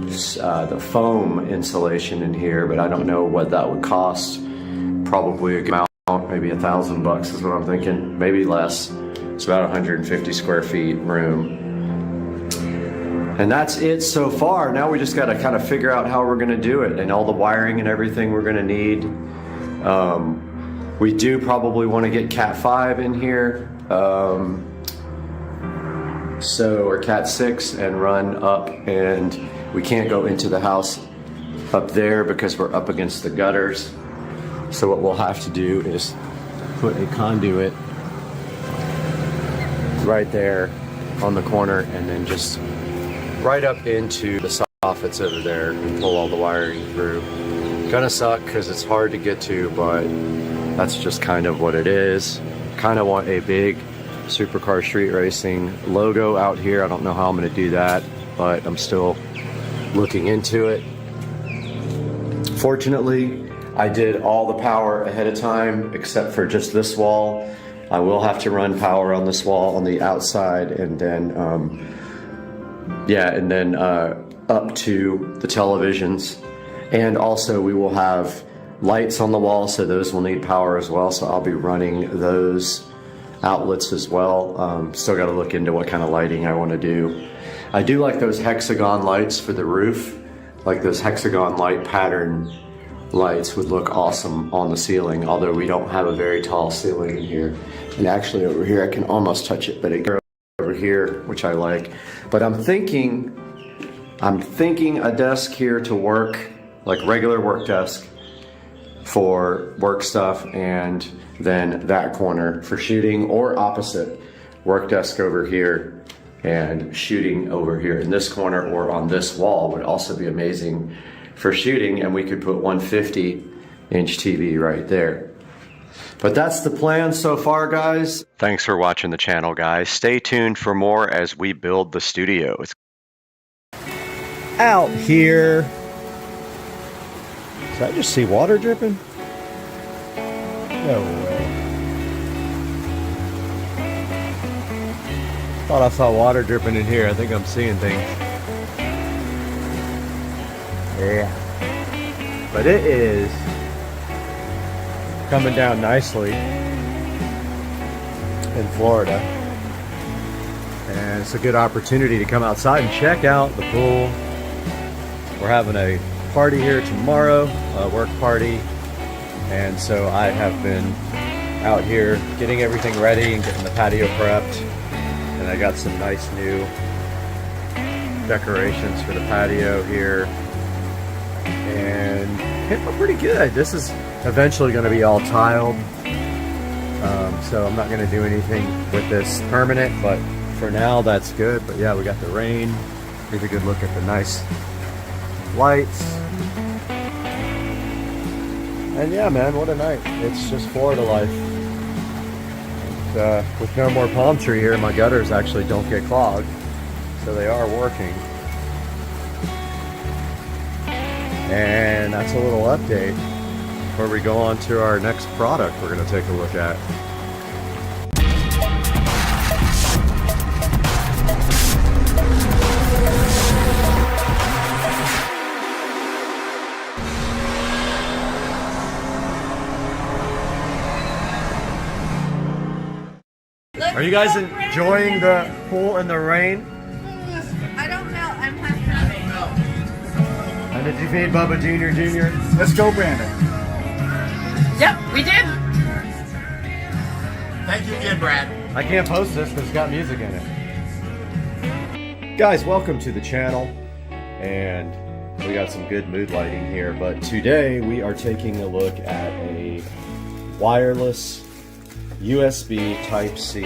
the foam insulation in here, but I don't know what that would cost. Probably a good amount, maybe $1,000 is what I'm thinking, maybe less. It's about 150 square feet room. And that's it so far. Now we just got to kind of figure out how we're going to do it and all the wiring and everything we're going to need. We do probably want to get Cat 5 in here, or Cat 6, and run up, and we can't go into the house up there because we're up against the gutters. So what we'll have to do is put a conduit right there on the corner and then just right up into the soffits over there and pull all the wiring through. Gonna suck because it's hard to get to, but that's just kind of what it is. Kind of want a big Supercar Street Racing logo out here. I don't know how I'm gonna do that, but I'm still looking into it. Fortunately, I did all the power ahead of time except for just this wall. I will have to run power on this wall on the outside, and then up to the televisions. And also we will have lights on the wall, so those will need power as well, so I'll be running those outlets as well. Still got to look into what kind of lighting I want to do. I do like those hexagon lights for the roof. Like those hexagon light pattern lights would look awesome on the ceiling, although we don't have a very tall ceiling in here. And actually over here I can almost touch it, but it goes over here, which I like. But I'm thinking a desk here to work, like regular work desk for work stuff, and then that corner for shooting, or opposite, work desk over here and shooting over here in this corner, or on this wall would also be amazing for shooting, and we could put 150-inch TV right there. But that's the plan so far, guys. Thanks for watching the channel, guys. Stay tuned for more as we build the studio. Out here. Did I just see water dripping? No way. Thought I saw water dripping in here. I think I'm seeing things. Yeah. But it is coming down nicely in Florida. And it's a good opportunity to come outside and check out the pool. We're having a party here tomorrow, a work party. And so I have been out here getting everything ready and getting the patio prepped. And I got some nice new decorations for the patio here. And it looked pretty good. This is eventually going to be all tiled. So I'm not going to do anything with this permanent, but for now that's good. But yeah, we got the rain. Here's a good look at the nice lights. And yeah, man, what a night. It's just Florida life. And, with no more palm tree here, my gutters actually don't get clogged. So they are working. And that's a little update before we go on to our next product we're going to take a look at. Are you guys enjoying the pool in the rain? I don't know. I'm happy. And did you feed Bubba Jr.? Let's go, Brandon. Yep, we did. Thank you again, Brad. I can't post this because it's got music in it. Guys, welcome to the channel. And we got some good mood lighting here. But today we are taking a look at a wireless USB Type-C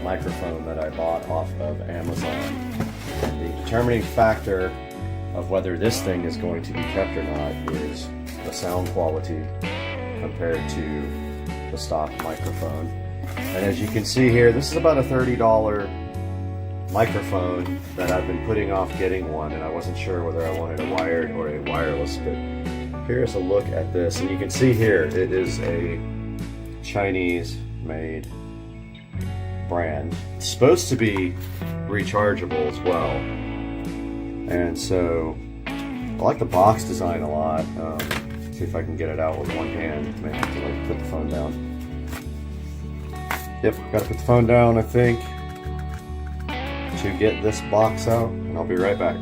microphone that I bought off of Amazon. And the determining factor of whether this thing is going to be kept or not is the sound quality compared to the stock microphone. And as you can see here, this is about a $30 microphone that I've been putting off getting one, and I wasn't sure whether I wanted a wired or a wireless, but Here's a look at this, and you can see here it is a Chinese-made brand. It's supposed to be rechargeable as well, and so I like the box design a lot. See if I can get it out with one hand. May have to like put the phone down. Yep, gotta put the phone down, I think, to get this box out, and I'll be right back.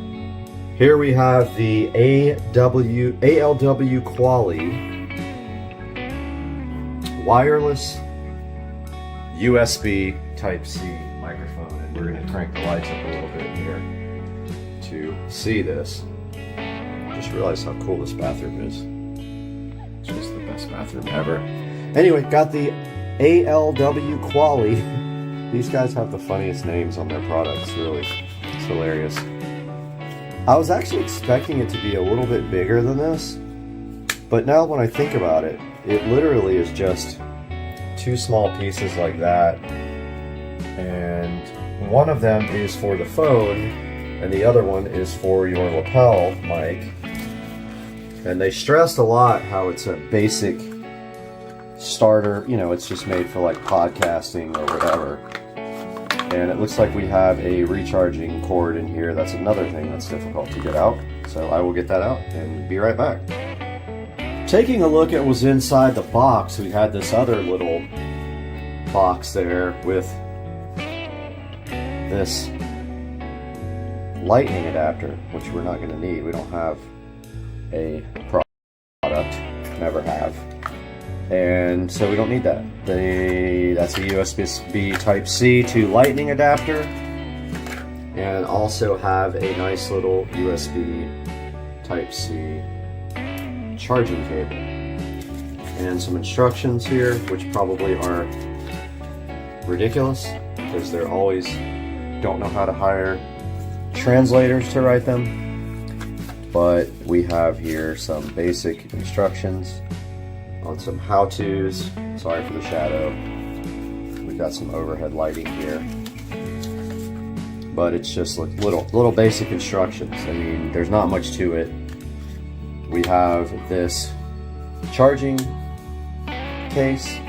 Here we have the ALW Quali wireless USB Type-C microphone, and we're gonna crank the lights up a little bit here to see this. Just realized how cool this bathroom is. It's just the best bathroom ever. Anyway, got the ALW Quali. These guys have the funniest names on their products, really. It's hilarious. I was actually expecting it to be a little bit bigger than this, but now when I think about it, it literally is just two small pieces like that, and one of them is for the phone, and the other one is for your lapel mic. And they stressed a lot how it's a basic starter, you know, it's just made for like podcasting or whatever. And it looks like we have a recharging cord in here. That's another thing that's difficult to get out. So I will get that out and be right back. Taking a look at what's inside the box, we had this other little box there with this lightning adapter, which we're not going to need. We don't have a product, never have. And so we don't need that. That's a USB Type-C to Lightning adapter, and also have a nice little USB Type-C charging cable, and some instructions here, which probably are ridiculous because they're always don't know how to hire translators to write them. But we have here some basic instructions on some how-tos. Sorry for the shadow. We've got some overhead lighting here, but it's just like little basic instructions. I mean, there's not much to it. We have this charging case,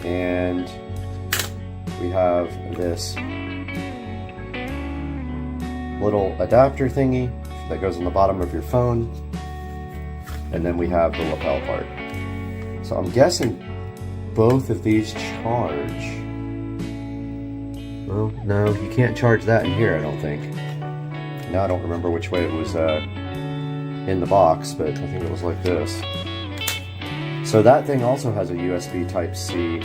and we have this little adapter thingy that goes on the bottom of your phone. And then we have the lapel part. So I'm guessing both of these charge. Well, no, you can't charge that in here, I don't think. Now I don't remember which way it was in the box, but I think it was like this. So that thing also has a USB Type-C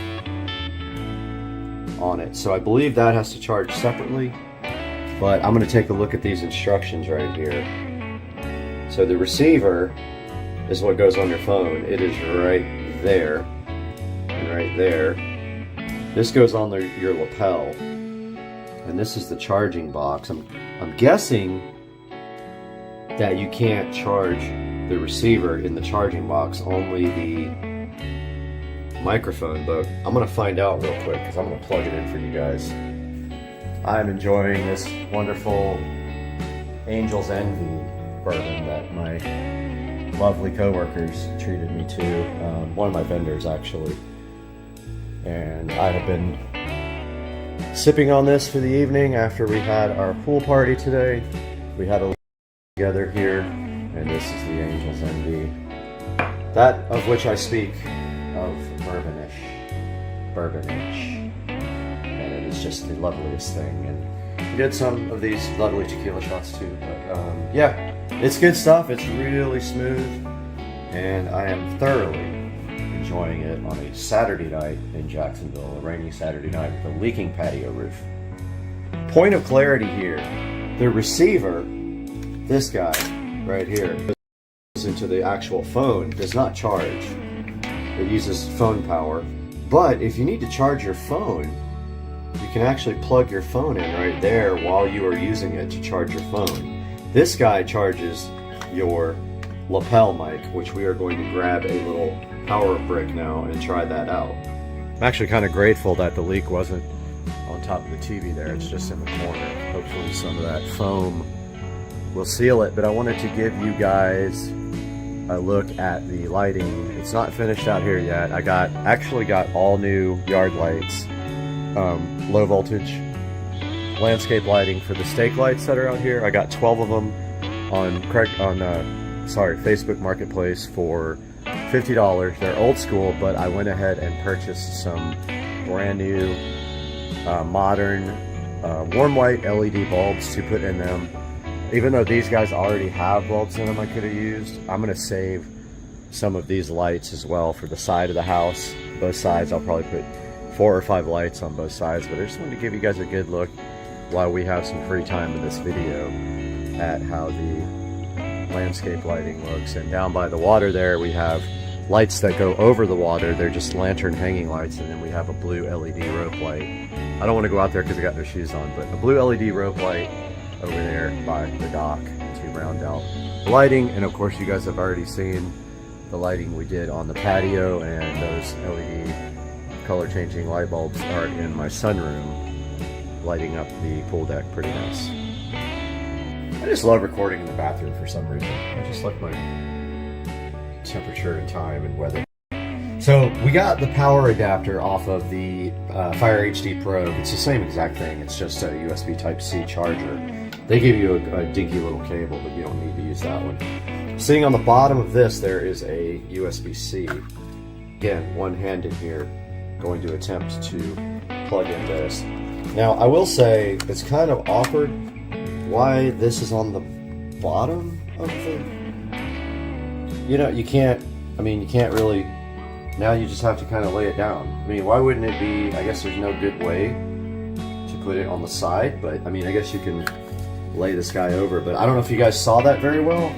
on it. So I believe that has to charge separately, but I'm gonna take a look at these instructions right here. So the receiver is what goes on your phone. It is right there and right there. This goes on your lapel, and this is the charging box. I'm guessing that you can't charge the receiver in the charging box, only the microphone, but I'm gonna find out real quick because I'm gonna plug it in for you guys. I'm enjoying this wonderful Angel's Envy bourbon that my lovely co-workers treated me to, one of my vendors actually, and I have been sipping on this for the evening after we had our pool party today. We had a together here, and this is the Angel's Envy, that of which I speak of bourbonish, and it is just the loveliest thing. And we did some of these lovely tequila shots too, but yeah, it's good stuff. It's really smooth, and I am thoroughly enjoying it on a Saturday night in Jacksonville, a rainy Saturday night with a leaking patio roof. Point of clarity here, the receiver, this guy right here, goes into the actual phone, does not charge. It uses phone power, but if you need to charge your phone, you can actually plug your phone in right there while you are using it to charge your phone. This guy charges your lapel mic, which we are going to grab a little power brick now and try that out. I'm actually kind of grateful that the leak wasn't on top of the TV there. It's just in the corner. Hopefully some of that foam we'll seal it, but I wanted to give you guys a look at the lighting. It's not finished out here yet. I actually got all new yard lights, low voltage landscape lighting for the stake lights that are out here. I got 12 of them on Facebook Marketplace for $50. They're old school, but I went ahead and purchased some brand new modern warm white LED bulbs to put in them. Even though these guys already have bulbs in them I could have used, I'm going to save some of these lights as well for the side of the house. Both sides, I'll probably put 4 or 5 lights on both sides, but I just wanted to give you guys a good look while we have some free time in this video at how the landscape lighting looks. And down by the water there, we have lights that go over the water. They're just lantern hanging lights, and then we have a blue LED rope light. I don't want to go out there because I got no shoes on, but a blue LED rope light over there by the dock to round out the lighting. And of course, you guys have already seen the lighting we did on the patio, and those LED color changing light bulbs are in my sunroom, lighting up the pool deck. Pretty nice. I just love recording in the bathroom for some reason. I just like my temperature and time and weather. So we got the power adapter off of the Fire HD Pro. It's the same exact thing. It's just a USB Type-C charger. They give you a dinky little cable, but you don't need to use that one. Sitting on the bottom of this, there is a USB-C. Again, one-handed here, going to attempt to plug in this. Now, I will say it's kind of awkward why this is on the bottom of the... You know, you can't really... Now you just have to kind of lay it down. I mean, why wouldn't it be... I guess there's no good way to put it on the side, but I mean, I guess you can lay this guy over. But I don't know if you guys saw that very well,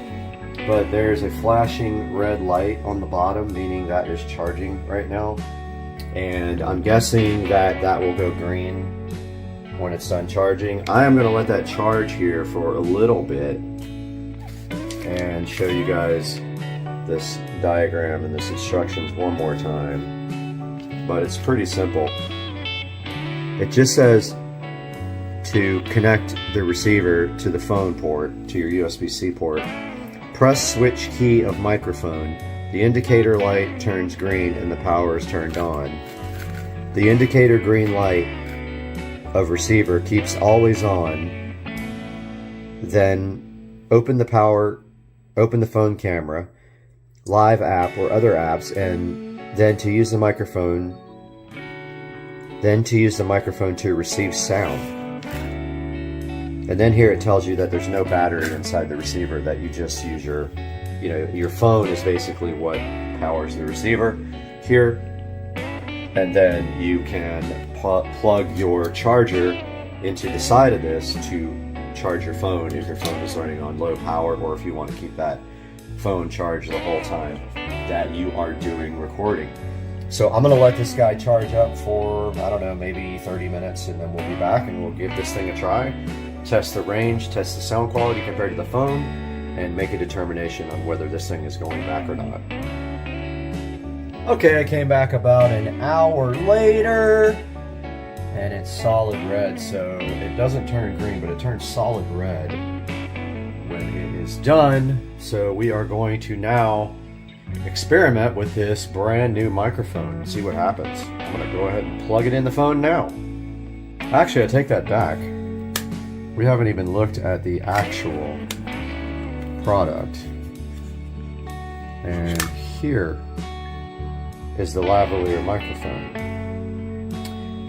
but there's a flashing red light on the bottom, meaning that is charging right now. And I'm guessing that that will go green when it's done charging. I am going to let that charge here for a little bit and show you guys this diagram and this instructions one more time. But it's pretty simple. It just says to connect the receiver to the phone port, to your USB-C port. Press switch key of microphone. The indicator light turns green and the power is turned on. The indicator green light of receiver keeps always on. Then open the phone camera, live app or other apps, and then to use the microphone to receive sound. And then here it tells you that there's no battery inside the receiver, that you just use your phone is basically what powers the receiver here. And then you can plug your charger into the side of this to charge your phone if your phone is running on low power, or if you want to keep that phone charged the whole time that you are doing recording. So I'm going to let this guy charge up for, I don't know, maybe 30 minutes, and then we'll be back and we'll give this thing a try. Test the range, test the sound quality compared to the phone, and make a determination on whether this thing is going back or not. Okay, I came back about an hour later, and it's solid red, so it doesn't turn green, but it turns solid red when it is done. So we are going to now experiment with this brand new microphone and see what happens. I'm going to go ahead and plug it in the phone now. Actually, I take that back. We haven't even looked at the actual product. And here is the lavalier microphone.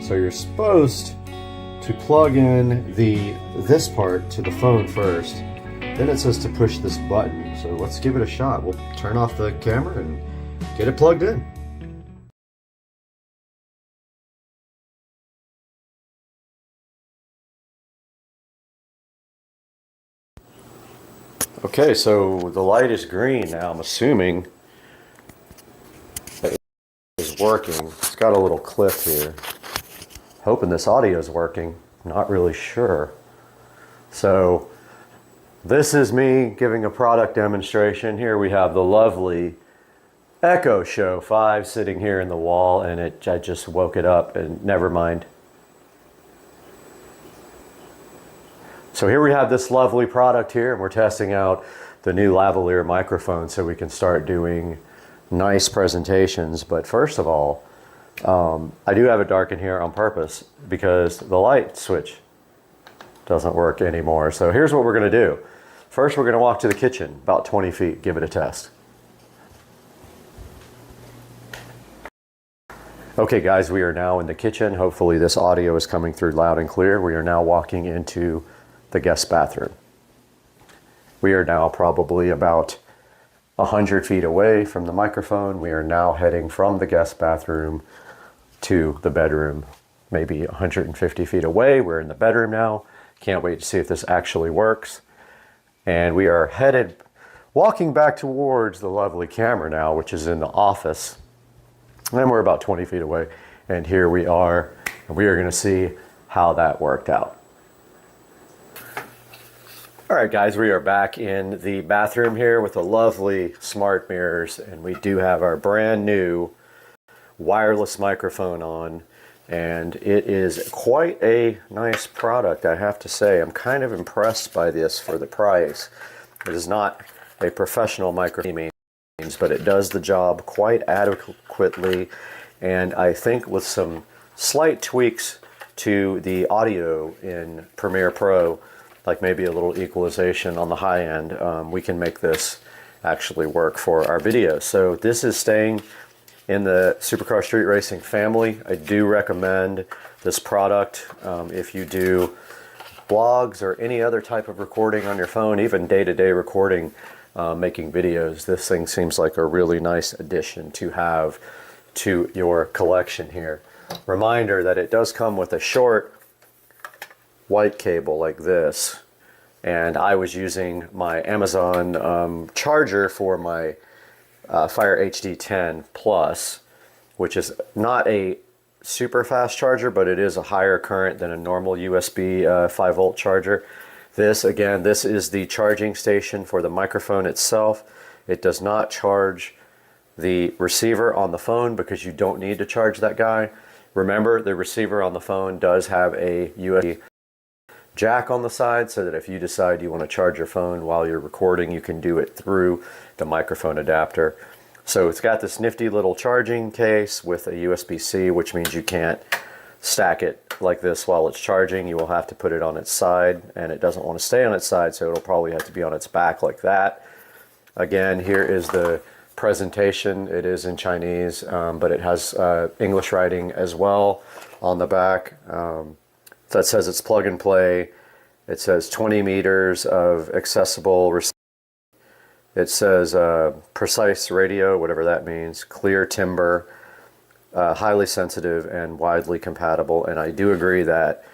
So you're supposed to plug in this part to the phone first. Then it says to push this button. So let's give it a shot. We'll turn off the camera and get it plugged in. Okay, so the light is green now. I'm assuming that it is working. It's got a little clip here. Hoping this audio is working. Not really sure. So this is me giving a product demonstration. Here we have the lovely Echo Show 5 sitting here in the wall, and I just woke it up, and never mind. So here we have this lovely product here, and we're testing out the new lavalier microphone so we can start doing nice presentations. But first of all, I do have it dark in here on purpose because the light switch doesn't work anymore. So here's what we're gonna do. First, we're gonna walk to the kitchen, about 20 feet, give it a test. Okay guys, we are now in the kitchen. Hopefully this audio is coming through loud and clear. We are now walking into the guest bathroom. We are now probably about 100 feet away from the microphone. We are now heading from the guest bathroom to the bedroom, maybe 150 feet away. We're in the bedroom now. Can't wait to see if this actually works. And we are walking back towards the lovely camera now, which is in the office. And we're about 20 feet away. And here we are, and we are gonna see how that worked out. All right, guys, we are back in the bathroom here with the lovely smart mirrors, and we do have our brand new wireless microphone on, and it is quite a nice product, I have to say. I'm kind of impressed by this for the price. It is not a professional microphone, but it does the job quite adequately, and I think with some slight tweaks to the audio in Premiere Pro, like maybe a little equalization on the high end, we can make this actually work for our video. So this is staying in the Supercar Street Racing family. I do recommend this product if you do blogs or any other type of recording on your phone, even day-to-day recording, making videos. This thing seems like a really nice addition to have to your collection here. Reminder that it does come with a short white cable like this, and I was using my Amazon charger for my Fire HD 10 Plus, which is not a super fast charger, but it is a higher current than a normal USB 5-volt charger. This is the charging station for the microphone itself. It does not charge the receiver on the phone because you don't need to charge that guy. Remember, the receiver on the phone does have a USB jack on the side, so that if you decide you want to charge your phone while you're recording, you can do it through the microphone adapter. So it's got this nifty little charging case with a USB-C, which means you can't stack it like this while it's charging. You will have to put it on its side, and it doesn't want to stay on its side, so it'll probably have to be on its back like that. Again, here is the presentation. It is in Chinese, but it has English writing as well on the back. That says it's plug and play. It says 20 meters of accessible. It says precise radio, whatever that means, clear timbre, highly sensitive and widely compatible. And I do agree that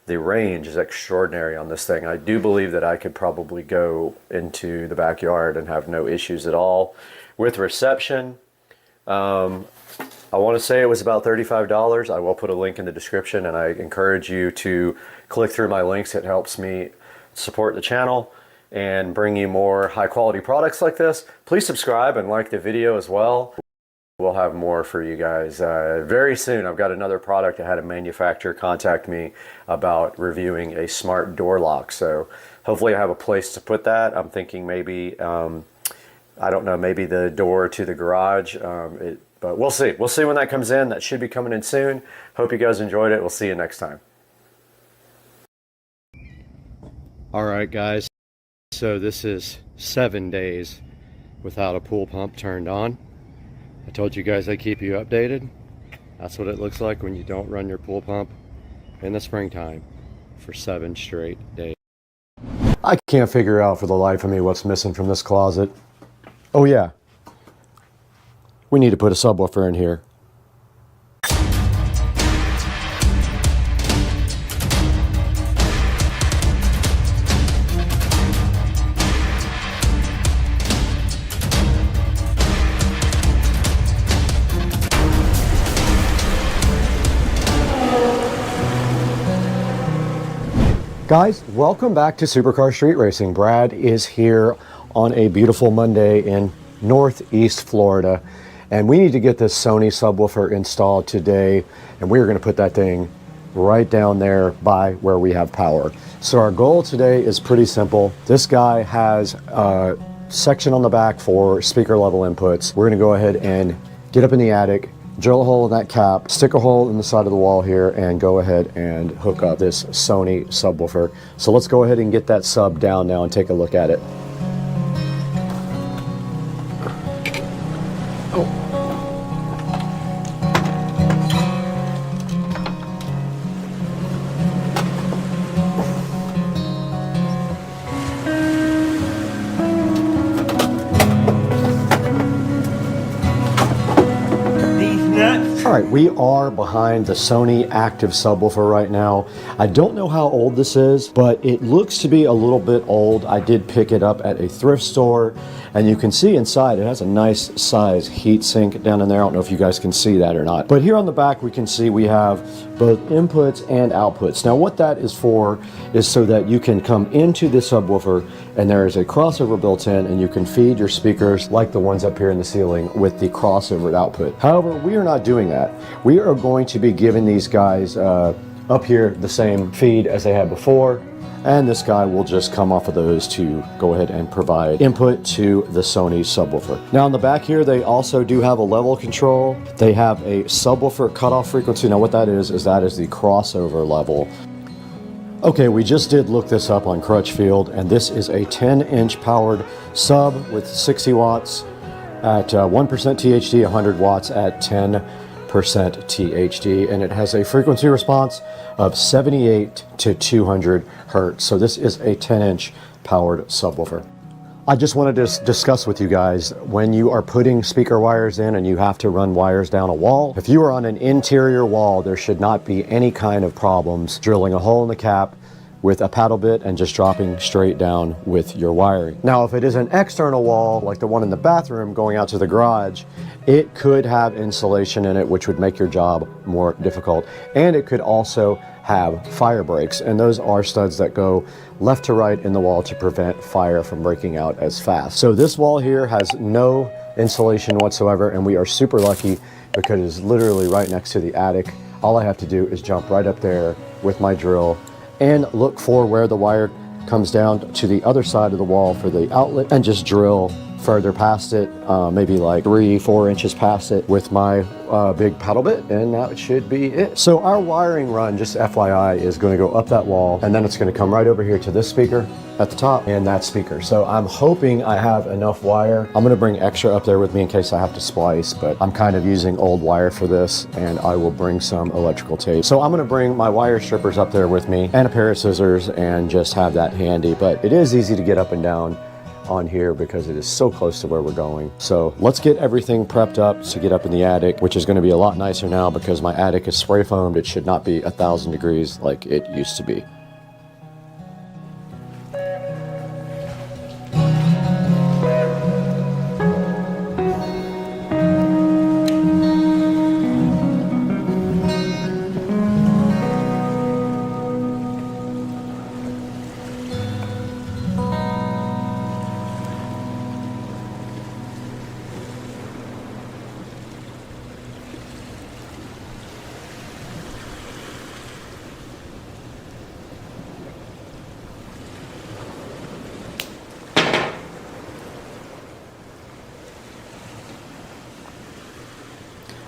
the range is extraordinary on this thing. I do believe that I could probably go into the backyard and have no issues at all. With reception, I want to say it was about $35. I will put a link in the description, and I encourage you to click through my links. It helps me support the channel and bring you more high quality products like this. Please subscribe and like the video as well. We'll have more for you guys very soon. I've got another product. I had a manufacturer contact me about reviewing a smart door lock. So hopefully I have a place to put that. I'm thinking maybe, I don't know, maybe the door to the garage. But we'll see. We'll see when that comes in. That should be coming in soon. Hope you guys enjoyed it. We'll see you next time. All right, guys. So this is 7 days without a pool pump turned on. I told you guys I'd keep you updated. That's what it looks like when you don't run your pool pump in the springtime for 7 straight days. I can't figure out for the life of me what's missing from this closet. Oh yeah. We need to put a subwoofer in here. Guys, welcome back to Supercar Street Racing. Brad is here on a beautiful Monday in Northeast Florida, and we need to get this Sony subwoofer installed today, and we're going to put that thing right down there by where we have power. So our goal today is pretty simple. This guy has a section on the back for speaker level inputs. We're gonna go ahead and get up in the attic, drill a hole in that cap, stick a hole in the side of the wall here, and go ahead and hook up this Sony subwoofer. So let's go ahead and get that sub down now and take a look at it. All right, we are behind the Sony active subwoofer right now. I don't know how old this is, but it looks to be a little bit old. I did pick it up at a thrift store, and you can see inside it has a nice size heat sink down in there. I don't know if you guys can see that or not. But here on the back, we can see we have both inputs and outputs. Now what that is for is so that you can come into the subwoofer and there is a crossover built in, and you can feed your speakers like the ones up here in the ceiling with the crossover output. However, we are not doing that. We are going to be giving these guys up here the same feed as they had before, and this guy will just come off of those to go ahead and provide input to the Sony subwoofer. Now on the back here, they also do have a level control. They have a subwoofer cutoff frequency. Now what that is that is the crossover level. Okay, we just did look this up on Crutchfield, and this is a 10-inch powered sub with 60 watts at 1% THD, 100 watts at 10% THD, and it has a frequency response of 78 to 200 hertz. So this is a 10-inch powered subwoofer. I just wanted to discuss with you guys, when you are putting speaker wires in and you have to run wires down a wall, if you are on an interior wall, there should not be any kind of problems drilling a hole in the cap with a paddle bit and just dropping straight down with your wiring. Now, if it is an external wall, like the one in the bathroom going out to the garage, it could have insulation in it, which would make your job more difficult. And it could also have fire breaks, and those are studs that go left to right in the wall to prevent fire from breaking out as fast. So this wall here has no insulation whatsoever, and we are super lucky because it is literally right next to the attic. All I have to do is jump right up there with my drill and look for where the wire comes down to the other side of the wall for the outlet, and just drill further past it, maybe like 3-4 inches past it with my big paddle bit, and that should be it. So our wiring run, just FYI, is going to go up that wall, and then it's going to come right over here to this speaker at the top and that speaker. So I'm hoping I have enough wire. I'm going to bring extra up there with me in case I have to splice, but I'm kind of using old wire for this, and I will bring some electrical tape. So I'm going to bring my wire strippers up there with me and a pair of scissors and just have that handy. But it is easy to get up and down on here because it is so close to where we're going. So let's get everything prepped up to get up in the attic, which is going to be a lot nicer now because my attic is spray foamed. It should not be 1,000 degrees like it used to be.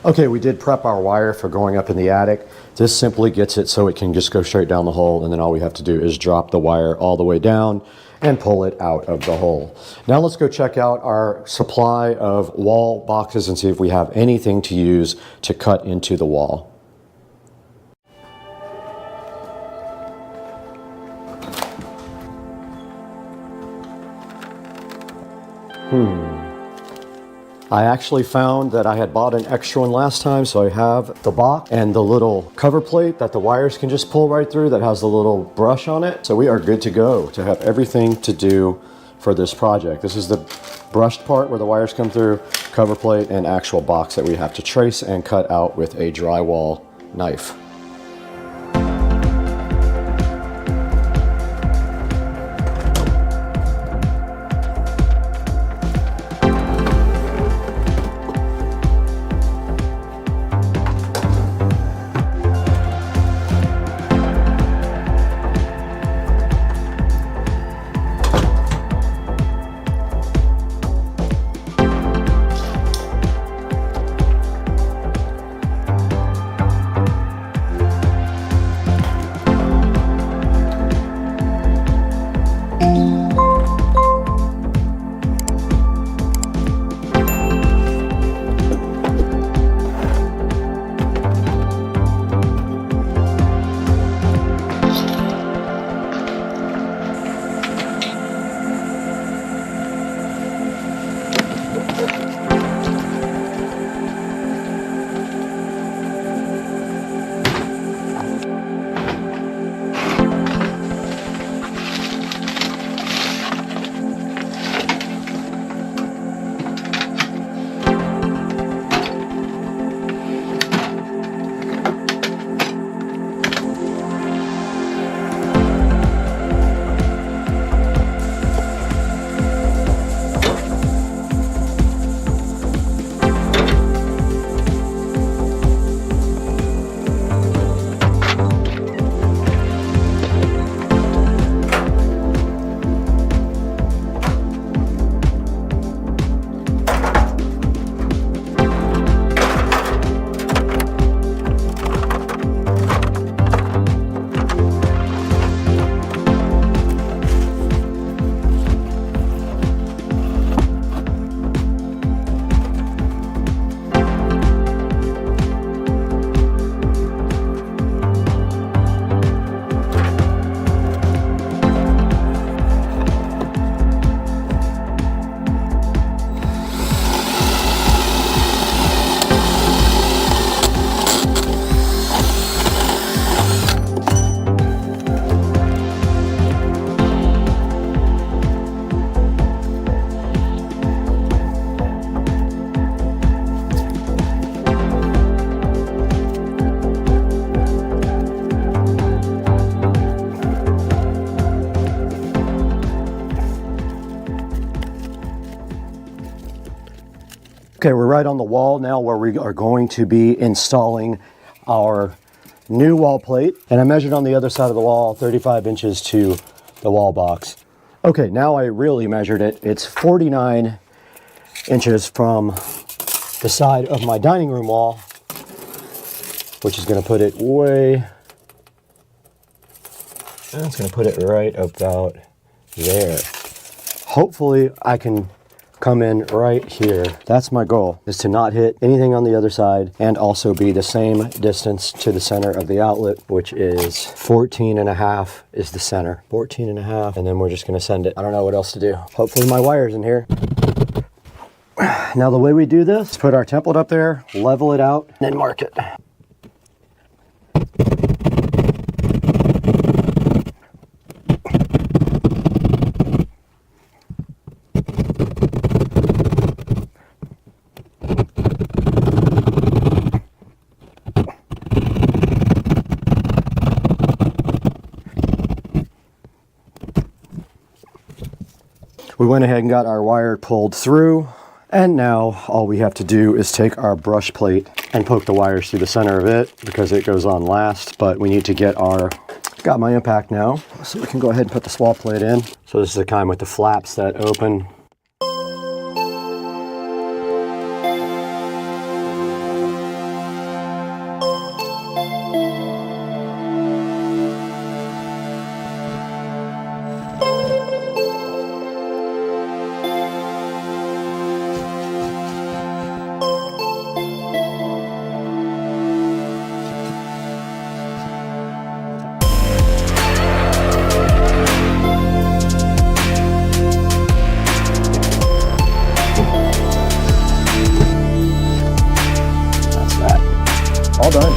Okay, we did prep our wire for going up in the attic. This simply gets it so it can just go straight down the hole, and then all we have to do is drop the wire all the way down and pull it out of the hole. Now let's go check out our supply of wall boxes and see if we have anything to use to cut into the wall. I actually found that I had bought an extra one last time, so I have the box and the little cover plate that the wires can just pull right through that has the little brush on it. So we are good to go to have everything to do for this project. This is the brushed part where the wires come through, cover plate, and actual box that we have to trace and cut out with a drywall knife. Okay, we're right on the wall now where we are going to be installing our new wall plate. And I measured on the other side of the wall, 35 inches to the wall box. Okay, now I really measured it. It's 49 inches from the side of my dining room wall, which is going to put it way, it's going to put it right about there. Hopefully I can come in right here. That's my goal, is to not hit anything on the other side and also be the same distance to the center of the outlet, which is 14.5 is the center. 14.5, and then we're just gonna send it. I don't know what else to do. Hopefully my wire's in here. Now the way we do this is put our template up there, level it out, and then mark it. We went ahead and got our wire pulled through, and now all we have to do is take our brush plate and poke the wires through the center of it because it goes on last. But we need to get got my impact now, so we can go ahead and put the swall plate in. So this is the kind with the flaps that open. All done.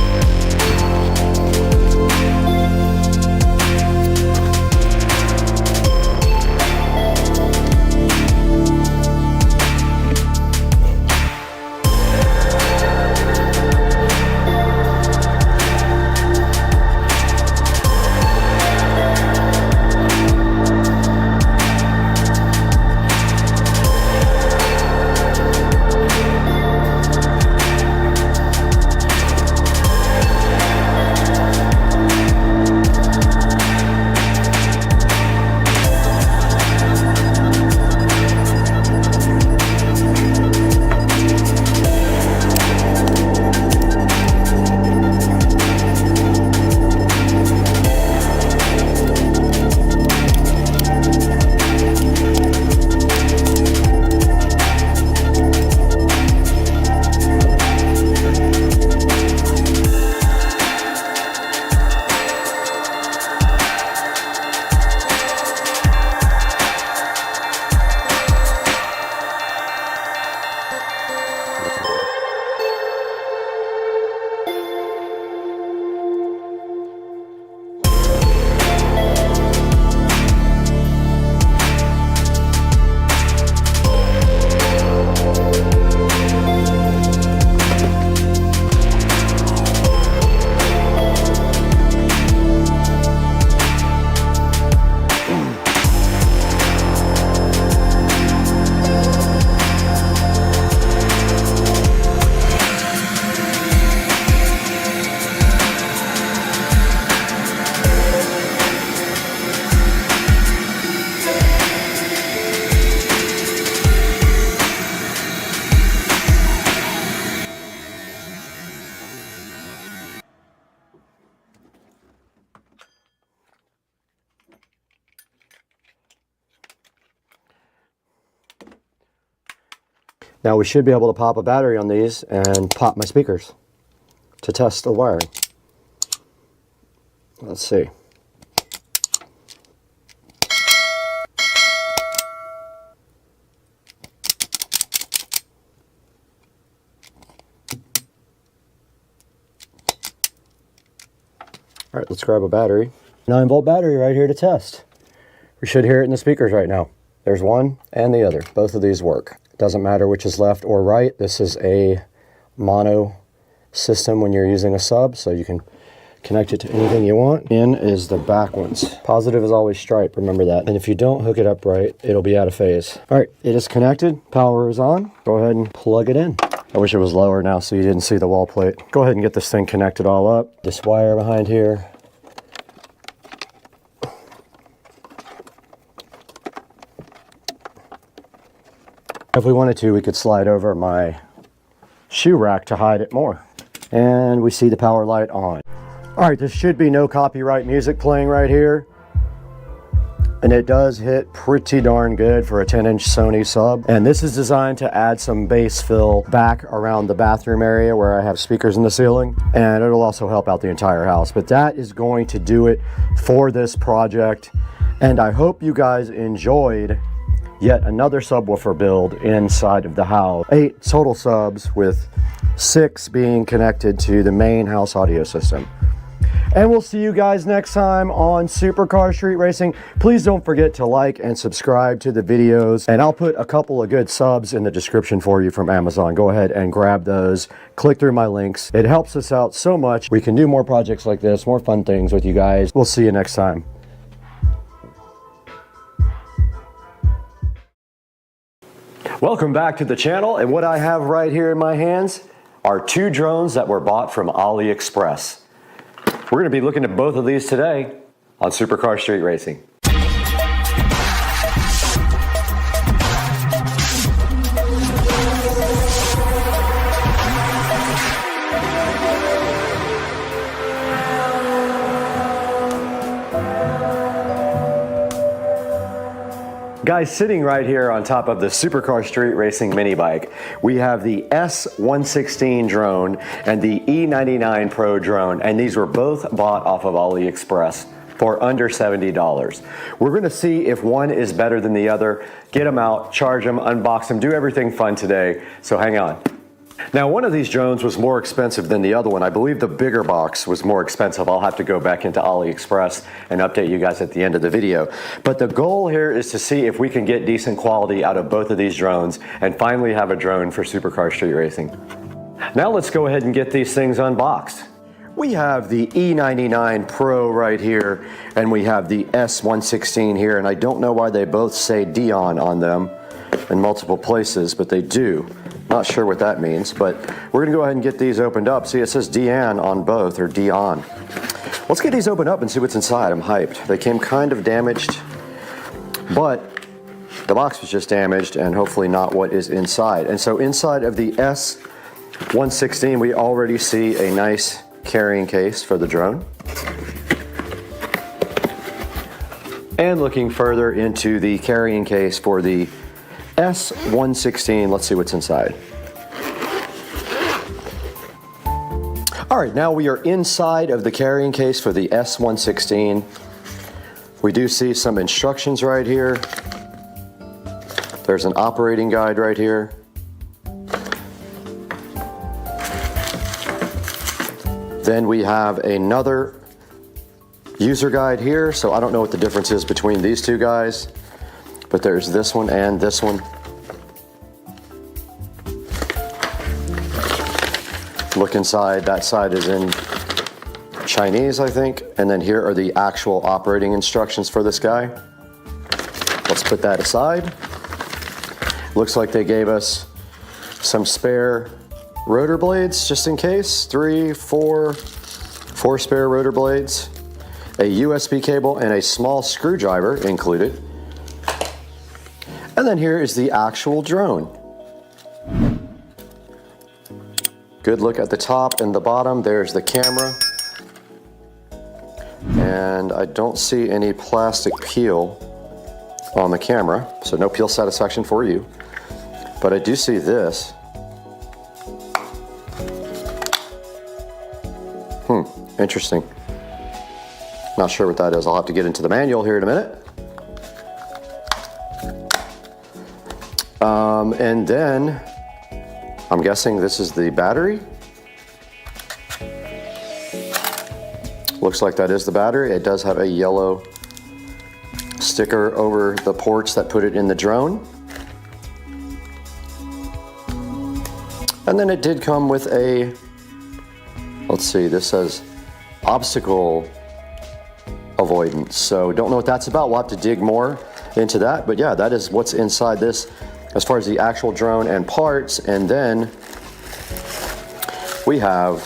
Now we should be able to pop a battery on these and pop my speakers to test the wiring. Let's see. All right, let's grab a battery. 9-volt battery right here to test. We should hear it in the speakers right now. There's one and the other. Both of these work. Doesn't matter which is left or right. This is a mono system when you're using a sub, so you can Connect it to anything you want. In is the back ones. Positive is always stripe, remember that. And if you don't hook it up right, it'll be out of phase. All right, it is connected. Power is on. Go ahead and plug it in. I wish it was lower now so you didn't see the wall plate. Go ahead and get this thing connected all up. This wire behind here. If we wanted to, we could slide over my shoe rack to hide it more. And we see the power light on. All right, there should be no copyright music playing right here. And it does hit pretty darn good for a 10-inch Sony sub. And this is designed to add some bass fill back around the bathroom area where I have speakers in the ceiling. And it'll also help out the entire house. But that is going to do it for this project. And I hope you guys enjoyed yet another subwoofer build inside of the house. 8 total subs with 6 being connected to the main house audio system. And we'll see you guys next time on Supercar Street Racing. Please don't forget to like and subscribe to the videos. And I'll put a couple of good subs in the description for you from Amazon. Go ahead and grab those. Click through my links. It helps us out so much. We can do more projects like this, more fun things with you guys. We'll see you next time. Welcome back to the channel, and what I have right here in my hands are 2 drones that were bought from AliExpress. We're going to be looking at both of these today on Supercar Street Racing. Guys, sitting right here on top of the Supercar Street Racing mini bike, we have the S116 drone and the E99 Pro drone, and these were both bought off of AliExpress for under $70. We're gonna see if one is better than the other, get them out, charge them, unbox them, do everything fun today, so hang on. Now, one of these drones was more expensive than the other one. I believe the bigger box was more expensive. I'll have to go back into AliExpress and update you guys at the end of the video. But the goal here is to see if we can get decent quality out of both of these drones and finally have a drone for Supercar Street Racing. Now let's go ahead and get these things unboxed. We have the E99 Pro right here, and we have the S116 here, and I don't know why they both say Dion on them in multiple places, but they do. Not sure what that means, but we're gonna go ahead and get these opened up. See, it says Dion on both, or Dion. Let's get these opened up and see what's inside. I'm hyped. They came kind of damaged, but the box was just damaged and hopefully not what is inside. And so inside of the S116, we already see a nice carrying case for the drone. And looking further into the carrying case for the S116, let's see what's inside. All right, now we are inside of the carrying case for the S116. We do see some instructions right here. There's an operating guide right here. Then we have another user guide here, so I don't know what the difference is between these two guys. But there's this one and this one. Look inside, that side is in Chinese, I think. And then here are the actual operating instructions for this guy. Let's put that aside. Looks like they gave us some spare rotor blades just in case. 4 spare rotor blades, a USB cable, and a small screwdriver included. And then here is the actual drone. Good look at the top and the bottom. There's the camera. And I don't see any plastic peel on the camera, so no peel satisfaction for you. But I do see this. Interesting. Not sure what that is. I'll have to get into the manual here in a minute. And then I'm guessing this is the battery. Looks like that is the battery. It does have a yellow sticker over the ports that put it in the drone. And then it did come with a, let's see, this says obstacle avoidance. So don't know what that's about. We'll have to dig more into that. But yeah, that is what's inside this as far as the actual drone and parts. And then we have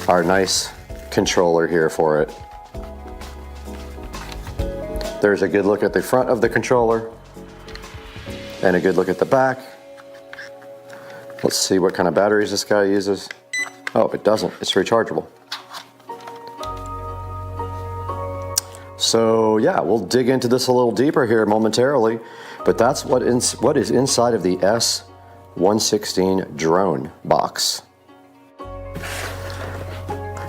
our nice controller here for it. There's a good look at the front of the controller and a good look at the back. Let's see what kind of batteries this guy uses. Oh, it doesn't. It's rechargeable. So yeah, we'll dig into this a little deeper here momentarily, but that's what is inside of the S116 drone box.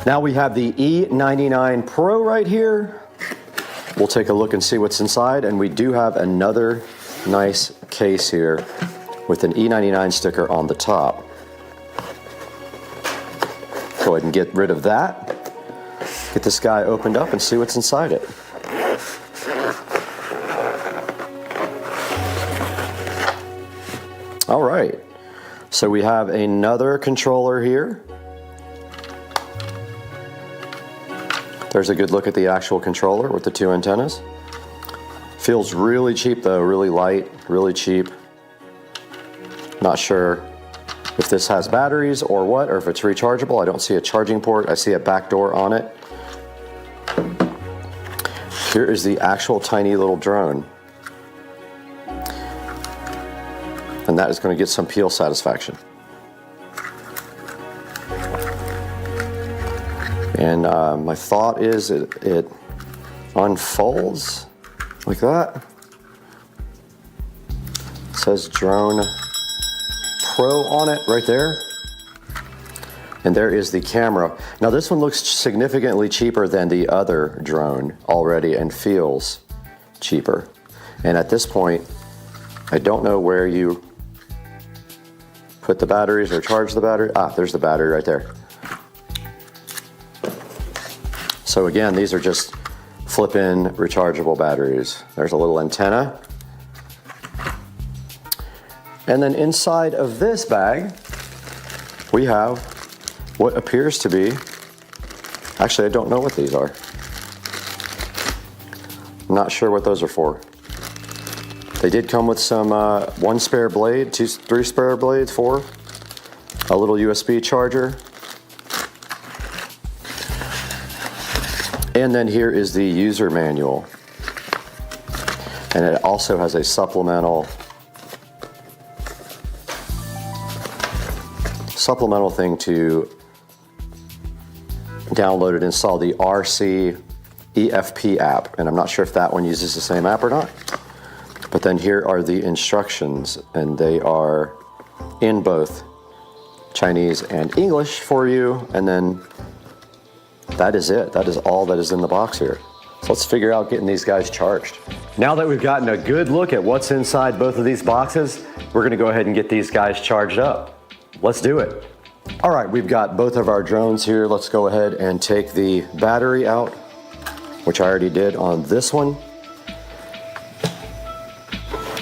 Now we have the E99 Pro right here. We'll take a look and see what's inside, and we do have another nice case here with an E99 sticker on the top. Go ahead and get rid of that. Get this guy opened up and see what's inside it. All right, so we have another controller here. There's a good look at the actual controller with the two antennas. Feels really cheap though, really light, really cheap. Not sure if this has batteries or what, or if it's rechargeable. I don't see a charging port. I see a back door on it. Here is the actual tiny little drone. And that is going to get some peel satisfaction. And my thought is it unfolds like that. It says Drone Pro on it right there. And there is the camera. Now this one looks significantly cheaper than the other drone already and feels cheaper. And at this point, I don't know where you put the batteries or charge the battery. Ah, there's the battery right there. So again, these are just flip-in rechargeable batteries. There's a little antenna. And then inside of this bag, we have what appears to be, actually I don't know what these are. I'm not sure what those are for. They did come with some one spare blade, three spare blades, four, a little USB charger. And then here is the user manual. And it also has a supplemental thing to download and install the RC EFP app. And I'm not sure if that one uses the same app or not. But then here are the instructions, and they are in both Chinese and English for you. And then that is it. That is all that is in the box here. So let's figure out getting these guys charged. Now that we've gotten a good look at what's inside both of these boxes, we're gonna go ahead and get these guys charged up. Let's do it. All right, we've got both of our drones here. Let's go ahead and take the battery out, which I already did on this one.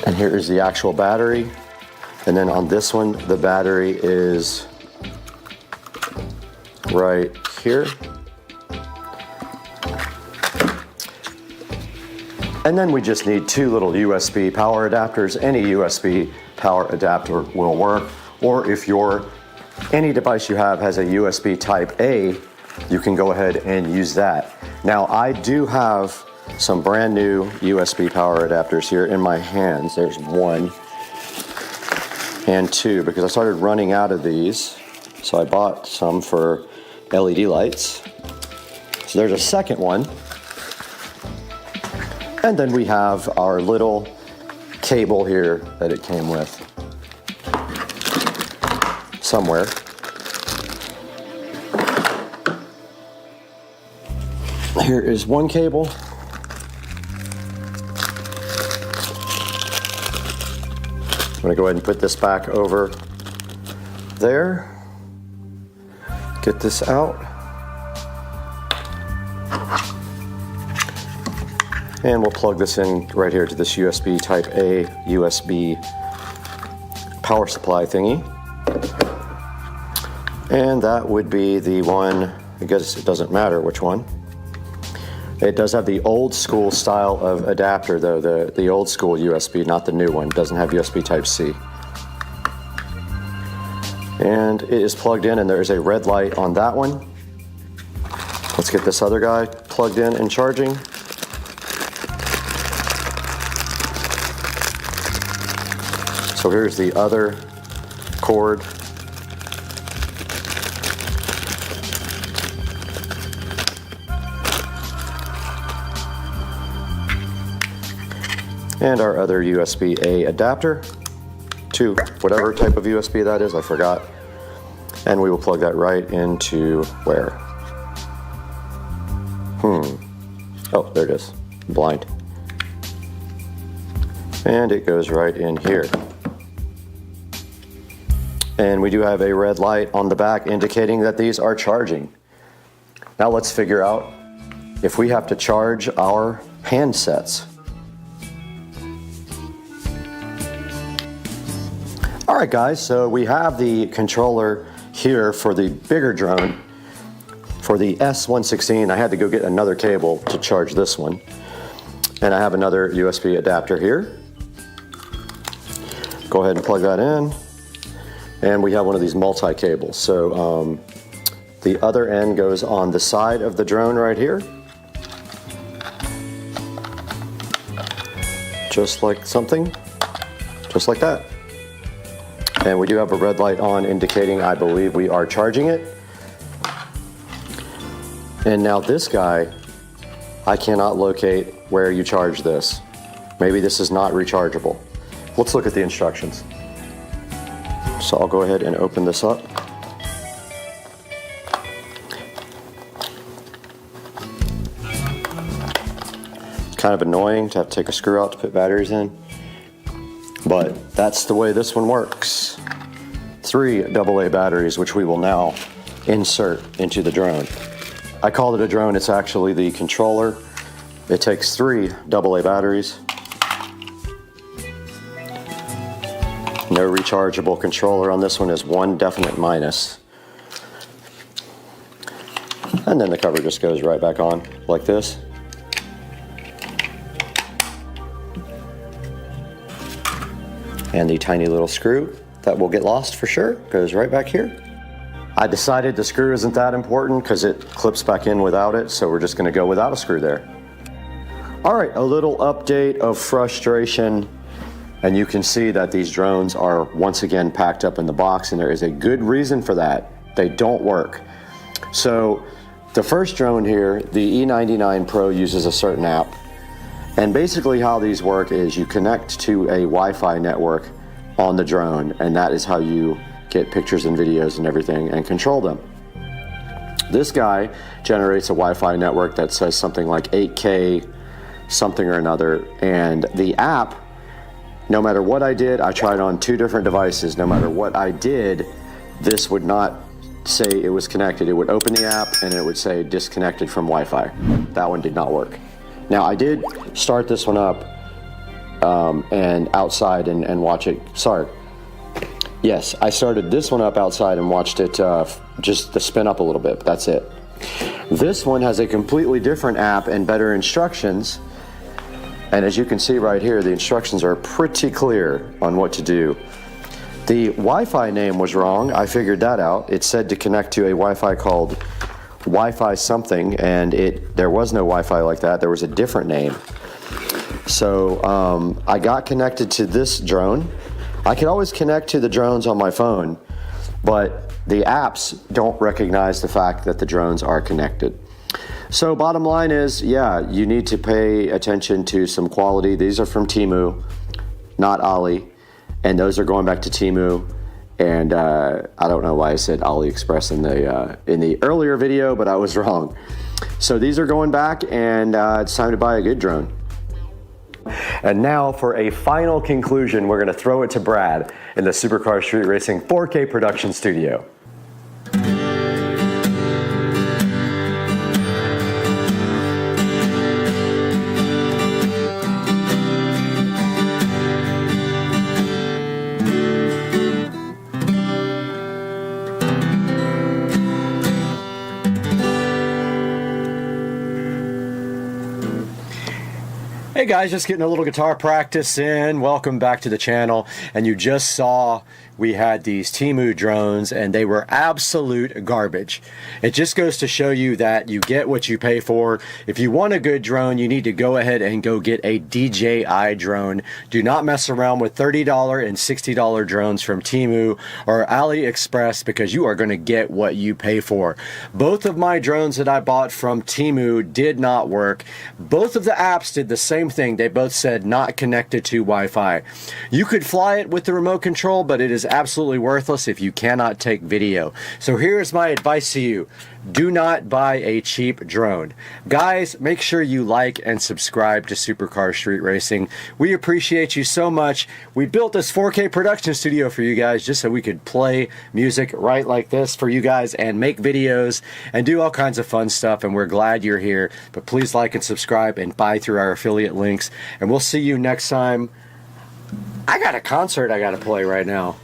And here is the actual battery. And then on this one, the battery is right here. And then we just need two little USB power adapters. Any USB power adapter will work. Or if any device you have has a USB type A, you can go ahead and use that. Now I do have some brand new USB power adapters here in my hands. There's one and two, because I started running out of these. So I bought some for LED lights. So there's a second one. And then we have our little cable here that it came with somewhere. Here is one cable. I'm going to go ahead and put this back over there. Get this out. And we'll plug this in right here to this USB type A USB power supply thingy. And that would be the one I guess it doesn't matter which one. It does have the old school style of adapter though, the old school USB, not the new one. It doesn't have USB Type-C. And it is plugged in and there is a red light on that one. Let's get this other guy plugged in and charging. So here's the other cord. And our other USB-A adapter to whatever type of USB that is, I forgot. And we will plug that right into where? Oh, there it is. I'm blind. And it goes right in here. And we do have a red light on the back indicating that these are charging. Now let's figure out if we have to charge our handsets. Alright guys, so we have the controller here for the bigger drone. For the S116, I had to go get another cable to charge this one. And I have another USB adapter here. Go ahead and plug that in. And we have one of these multi-cables. So the other end goes on the side of the drone right here. Just like something, just like that. And we do have a red light on indicating I believe we are charging it. And now this guy, I cannot locate where you charge this. Maybe this is not rechargeable. Let's look at the instructions. So I'll go ahead and open this up. It's kind of annoying to have to take a screw out to put batteries in, but that's the way this one works. 3 AA batteries, which we will now insert into the drone. I called it a drone, it's actually the controller. It takes 3 AA batteries. No rechargeable controller on this one, is 1 definite minus. And then the cover just goes right back on like this. And the tiny little screw that will get lost for sure goes right back here. I decided the screw isn't that important because it clips back in without it, so we're just going to go without a screw there. Alright, a little update of frustration, and you can see that these drones are once again packed up in the box, and there is a good reason for that. They don't work. So the first drone here, the E99 Pro, uses a certain app, and basically how these work is you connect to a Wi-Fi network on the drone, and that is how you get pictures and videos and everything and control them. This guy generates a Wi-Fi network that says something like 8K something or another, and the app, no matter what I did, I tried on 2 different devices, no matter what I did, this would not say it was connected. It would open the app and it would say disconnected from Wi-Fi. That one did not work. Now I did start this one up and outside and watch it. Sorry. Yes, I started this one up outside and watched it just to spin up a little bit, but that's it. This one has a completely different app and better instructions. And as you can see right here, the instructions are pretty clear on what to do. The Wi-Fi name was wrong. I figured that out. It said to connect to a Wi-Fi called Wi-Fi something, and there was no Wi-Fi like that. There was a different name. So I got connected to this drone. I could always connect to the drones on my phone, but the apps don't recognize the fact that the drones are connected. So bottom line is, yeah, you need to pay attention to some quality. These are from Temu, not Ali, and those are going back to Temu. And I don't know why I said AliExpress in the earlier video, but I was wrong. So these are going back, and it's time to buy a good drone. And now for a final conclusion, we're going to throw it to Brad in the Supercar Street Racing 4K production studio. Hey guys, just getting a little guitar practice in. Welcome back to the channel. And you just saw we had these Temu drones and they were absolute garbage. It just goes to show you that you get what you pay for. If you want a good drone, you need to go ahead and go get a DJI drone. Do not mess around with $30 and $60 drones from Temu or AliExpress, because you are going to get what you pay for. Both of my drones that I bought from Temu did not work. Both of the apps did the same thing. They both said not connected to Wi-Fi. You could fly it with the remote control, but it is absolutely worthless if you cannot take video. So here's my advice to you. Do not buy a cheap drone. Guys, make sure you like and subscribe to Supercar Street Racing. We appreciate you so much. We built this 4K production studio for you guys just so we could play music right like this for you guys and make videos and do all kinds of fun stuff, and we're glad you're here. But please like and subscribe and buy through our affiliate links, and we'll see you next time. I got a concert I got to play right now.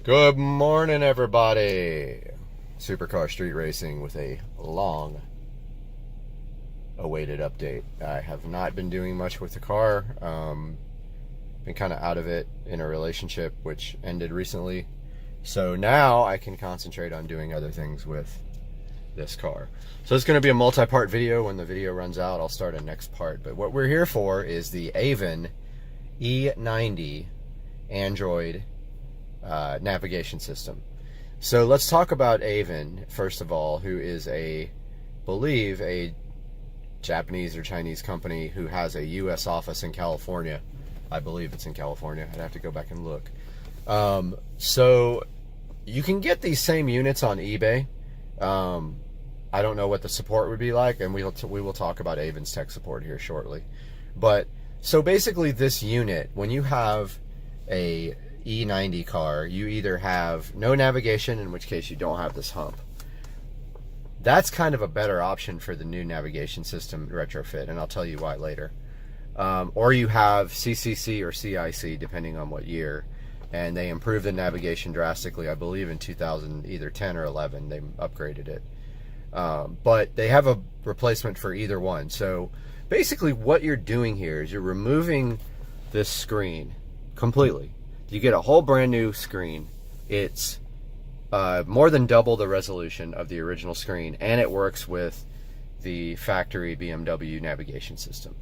Good morning, everybody. Supercar Street Racing with a long awaited update. I have not been doing much with the car. Been kind of out of it in a relationship which ended recently. So now I can concentrate on doing other things with this car. So it's going to be a multi-part video. When the video runs out, I'll start a next part. But what we're here for is the AVEN E90 Android navigation system. So let's talk about AVEN first of all, who is believe a Japanese or Chinese company who has a US office in California. I believe it's in California. I'd have to go back and look. So you can get these same units on eBay. I don't know what the support would be like, and we will talk about AVEN's tech support here shortly. But so basically this unit, when you have a E90 car, you either have no navigation, in which case you don't have this hump. That's kind of a better option for the new navigation system retrofit, and I'll tell you why later. Or you have CCC or CIC, depending on what year, and they improved the navigation drastically. I believe in 2000, either 10 or 11, they upgraded it. But they have a replacement for either one. So basically what you're doing here is you're removing this screen completely. You get a whole brand new screen. It's more than double the resolution of the original screen, and it works with the factory BMW navigation system.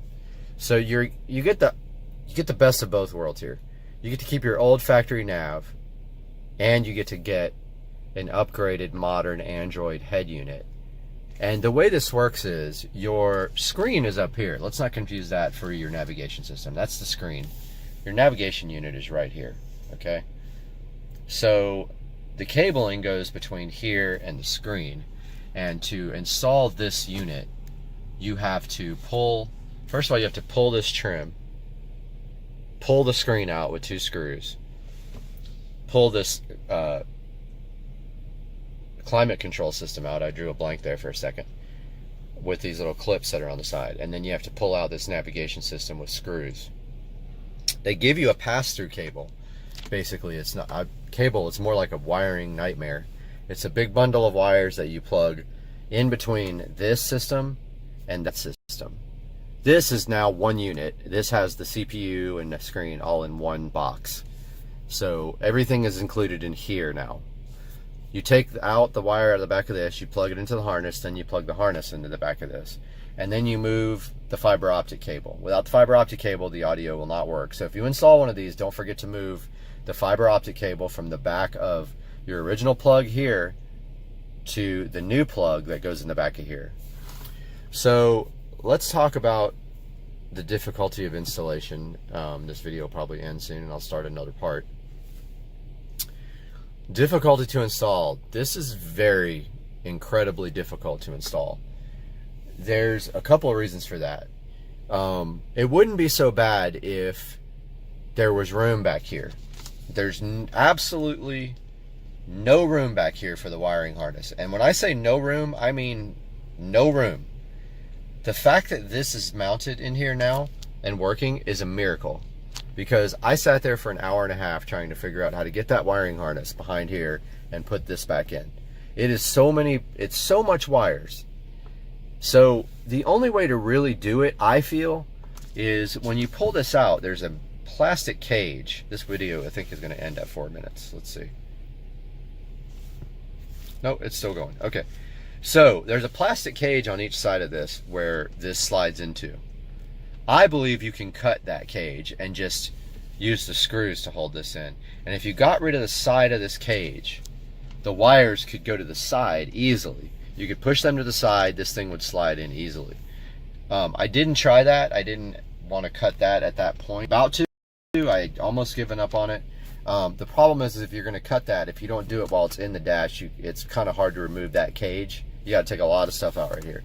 So you get the best of both worlds here. You get to keep your old factory nav, and you get to get an upgraded modern Android head unit. And the way this works is your screen is up here. Let's not confuse that for your navigation system. That's the screen. Your navigation unit is right here, okay? So the cabling goes between here and the screen, and to install this unit, you have to first of all, you have to pull this trim, pull the screen out with 2 screws, pull this climate control system out. I drew a blank there for a second, with these little clips that are on the side, and then you have to pull out this navigation system with screws. They give you a pass-through cable. Basically, it's not a cable, it's more like a wiring nightmare. It's a big bundle of wires that you plug in between this system and that system. This is now one unit. This has the CPU and the screen all in one box. So everything is included in here now. You take out the wire out of the back of this, you plug it into the harness, then you plug the harness into the back of this. And then you move the fiber optic cable. Without the fiber optic cable, the audio will not work. So if you install one of these, don't forget to move the fiber optic cable from the back of your original plug here to the new plug that goes in the back of here. So let's talk about the difficulty of installation. This video will probably end soon, and I'll start another part. Difficulty to install. This is very incredibly difficult to install. There's a couple of reasons for that. It wouldn't be so bad if there was room back here. There's absolutely no room back here for the wiring harness. And when I say no room, I mean no room. The fact that this is mounted in here now and working is a miracle, because I sat there for an hour and a half trying to figure out how to get that wiring harness behind here and put this back in. It's so much wires. So the only way to really do it, I feel, is when you pull this out, there's a plastic cage. This video, I think, is going to end at 4 minutes. Let's see. No, it's still going. Okay. So there's a plastic cage on each side of this where this slides into. I believe you can cut that cage and just use the screws to hold this in. And if you got rid of the side of this cage, the wires could go to the side easily. You could push them to the side, this thing would slide in easily. I didn't try that. I didn't want to cut that at that point. About to, I almost given up on it. The problem is if you're going to cut that, if you don't do it while it's in the dash, it's kind of hard to remove that cage. You got to take a lot of stuff out right here.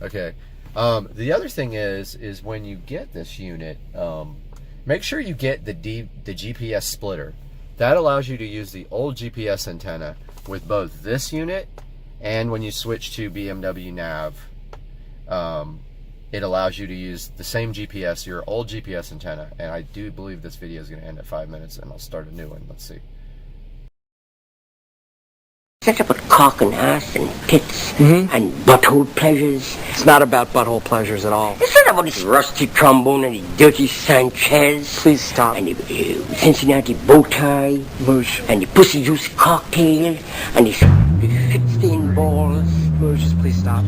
Okay. The other thing is when you get this unit, make sure you get the GPS splitter. That allows you to use the old GPS antenna with both this unit and when you switch to BMW nav, it allows you to use the same GPS, your old GPS antenna. And I do believe this video is going to end at 5 minutes, and I'll start a new one. Let's see. It's about cock and ass and tits and butthole pleasures. It's not about butthole pleasures at all. It's not about this rusty trombone and the dirty Sanchez. Please stop. And the Cincinnati bow tie. Moosh. And the pussy juice cocktail. And the shit-stained balls. Moosh, just please stop.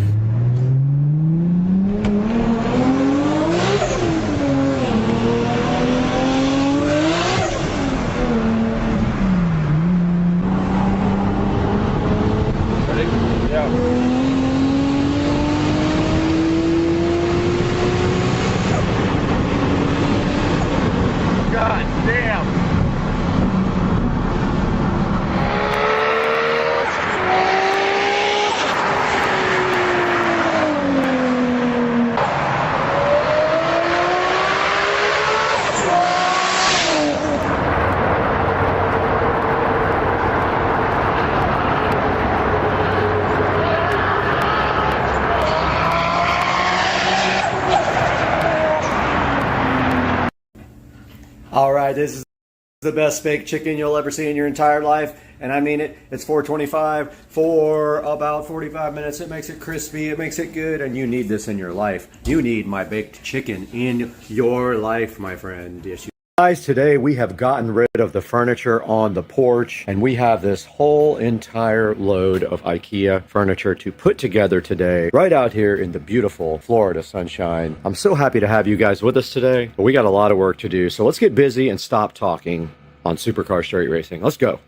All right, this is the best baked chicken you'll ever see in your entire life, and I mean it. It's $4.25 for about 45 minutes. It makes it crispy, it makes it good, and you need this in your life. You need my baked chicken in your life, my friend. Yes, you guys, today we have gotten rid of the furniture on the porch, and we have this whole entire load of IKEA furniture to put together today, right out here in the beautiful Florida sunshine. I'm so happy to have you guys with us today, but we got a lot of work to do, so let's get busy and stop talking on Supercar Straight Racing. Let's go.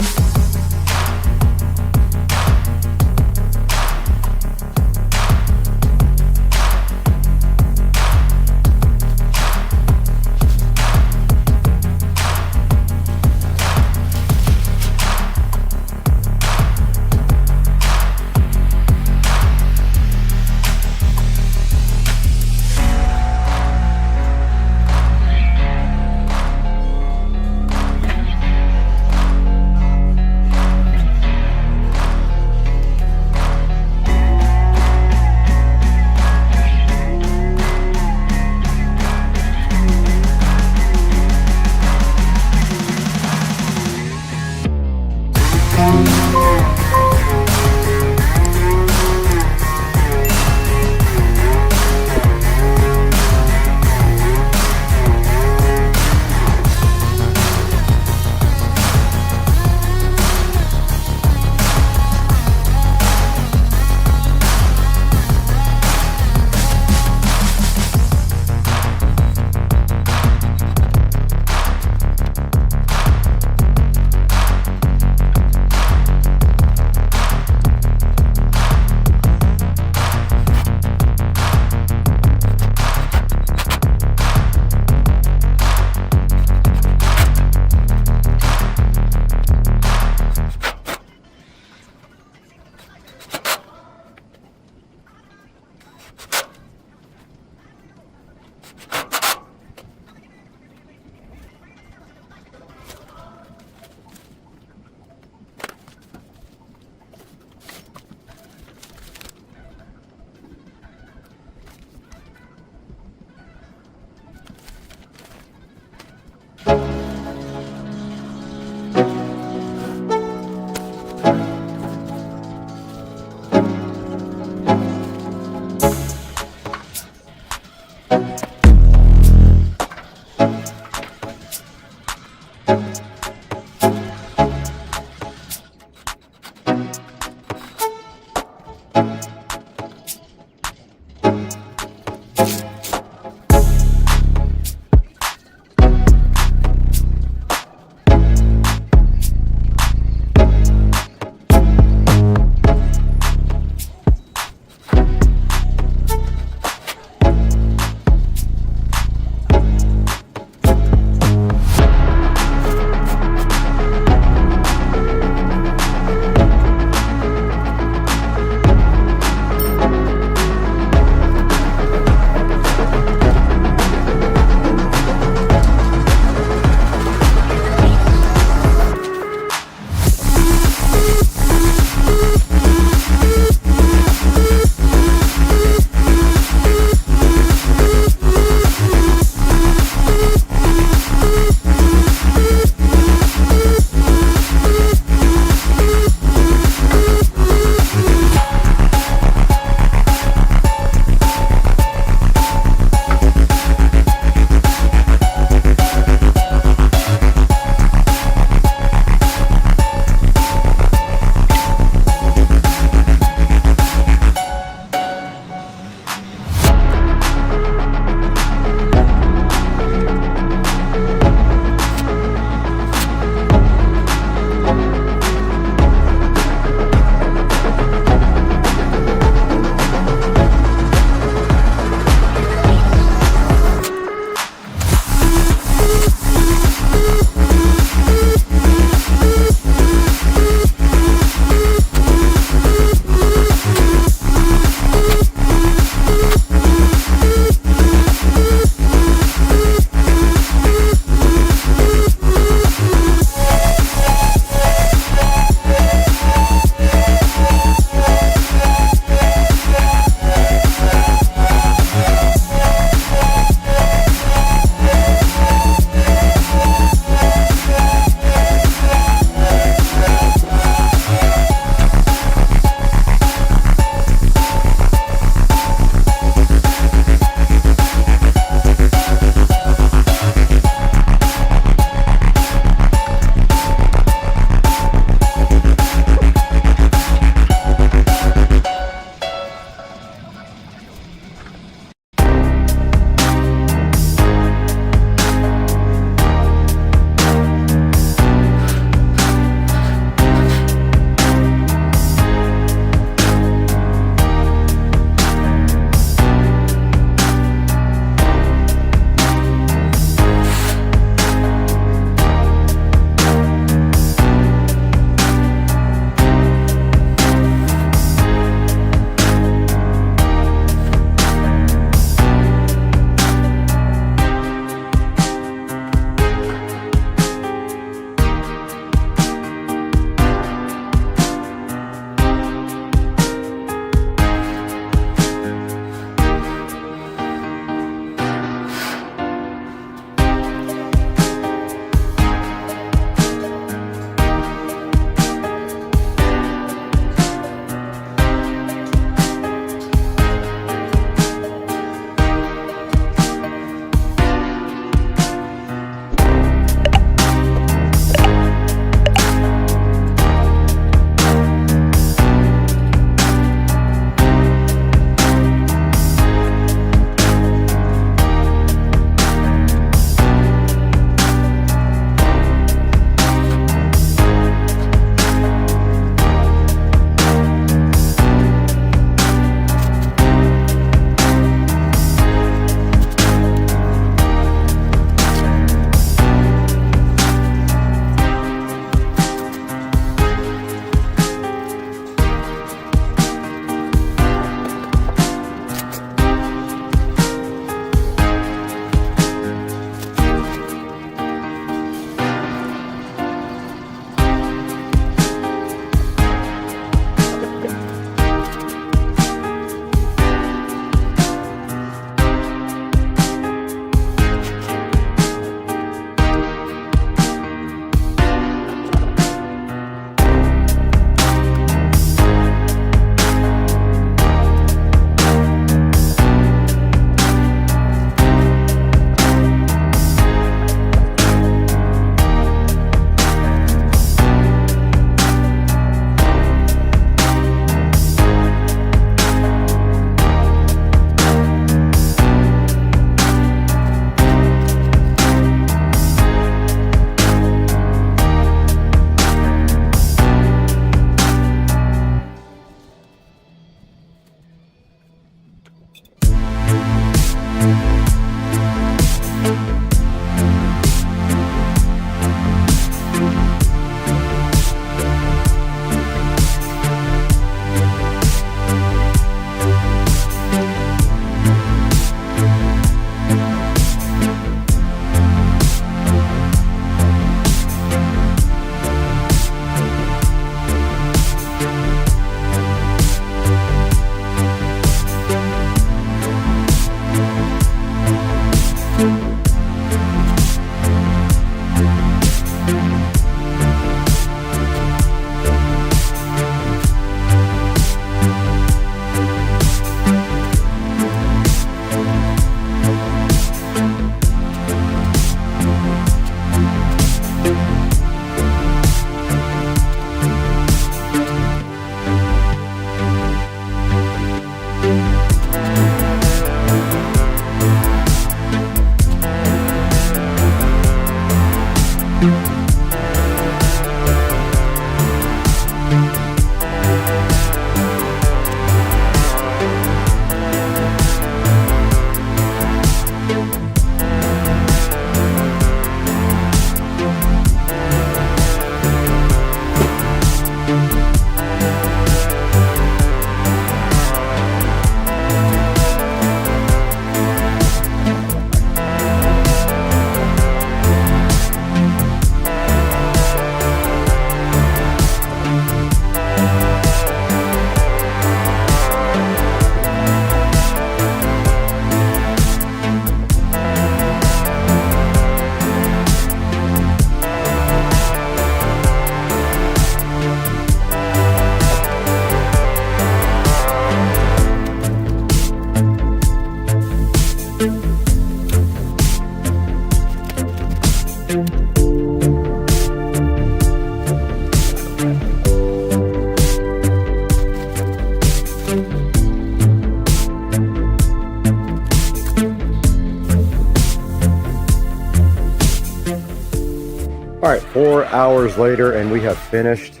4 hours later, and we have finished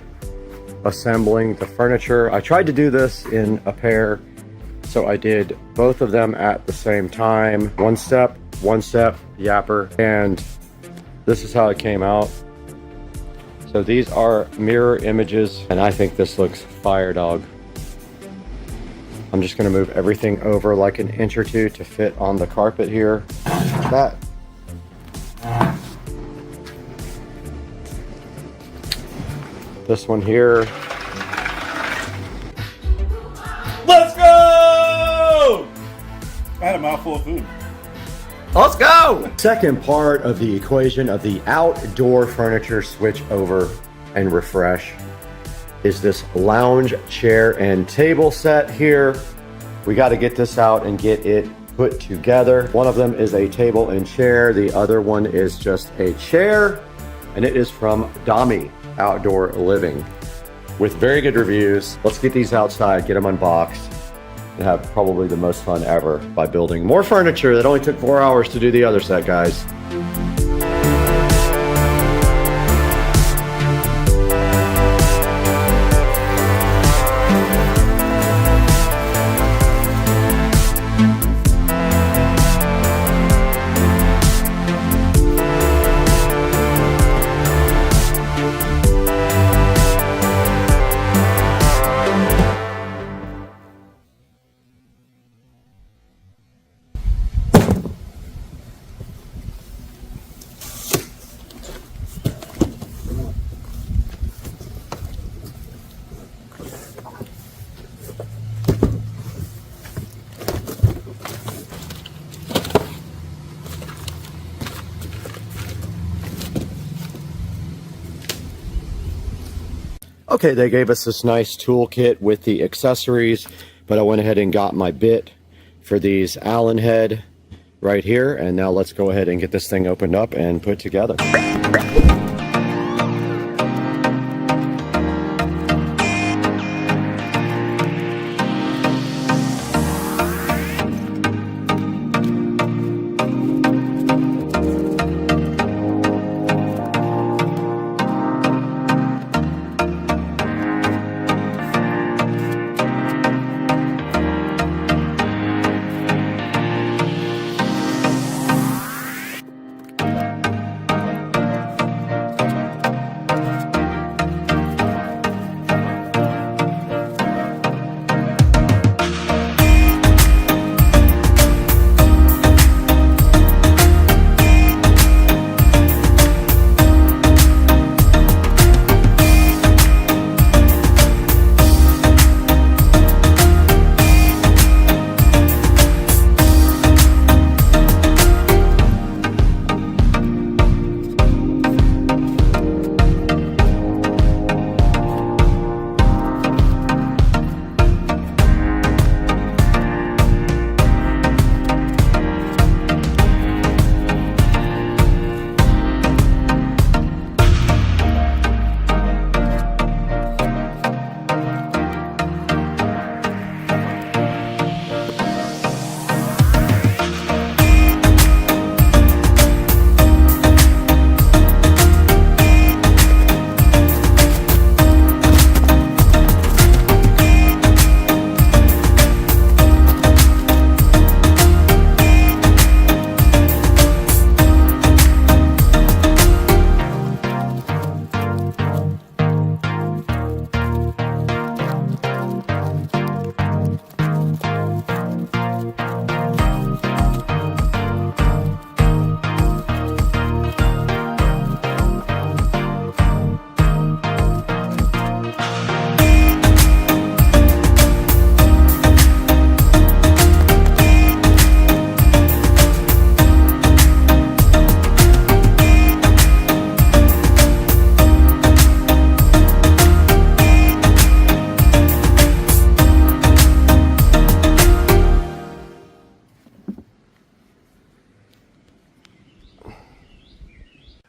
assembling the furniture. I tried to do this in a pair, so I did both of them at the same time. One step, yapper, and this is how it came out. So these are mirror images, and I think this looks fire, dog. I'm just gonna move everything over like an inch or two to fit on the carpet here. That. This one here. Let's go! I had a mouthful of food. Let's go! Second part of the equation of the outdoor furniture switch over and refresh is this lounge chair and table set here. We got to get this out and get it put together. One of them is a table and chair. The other one is just a chair, and it is from Hdmi Outdoor Living with very good reviews. Let's get these outside, get them unboxed, and have probably the most fun ever by building more furniture that only took 4 hours to do the other set, guys. Okay, they gave us this nice toolkit with the accessories, but I went ahead and got my bit for these Allen head right here, and now let's go ahead and get this thing opened up and put together.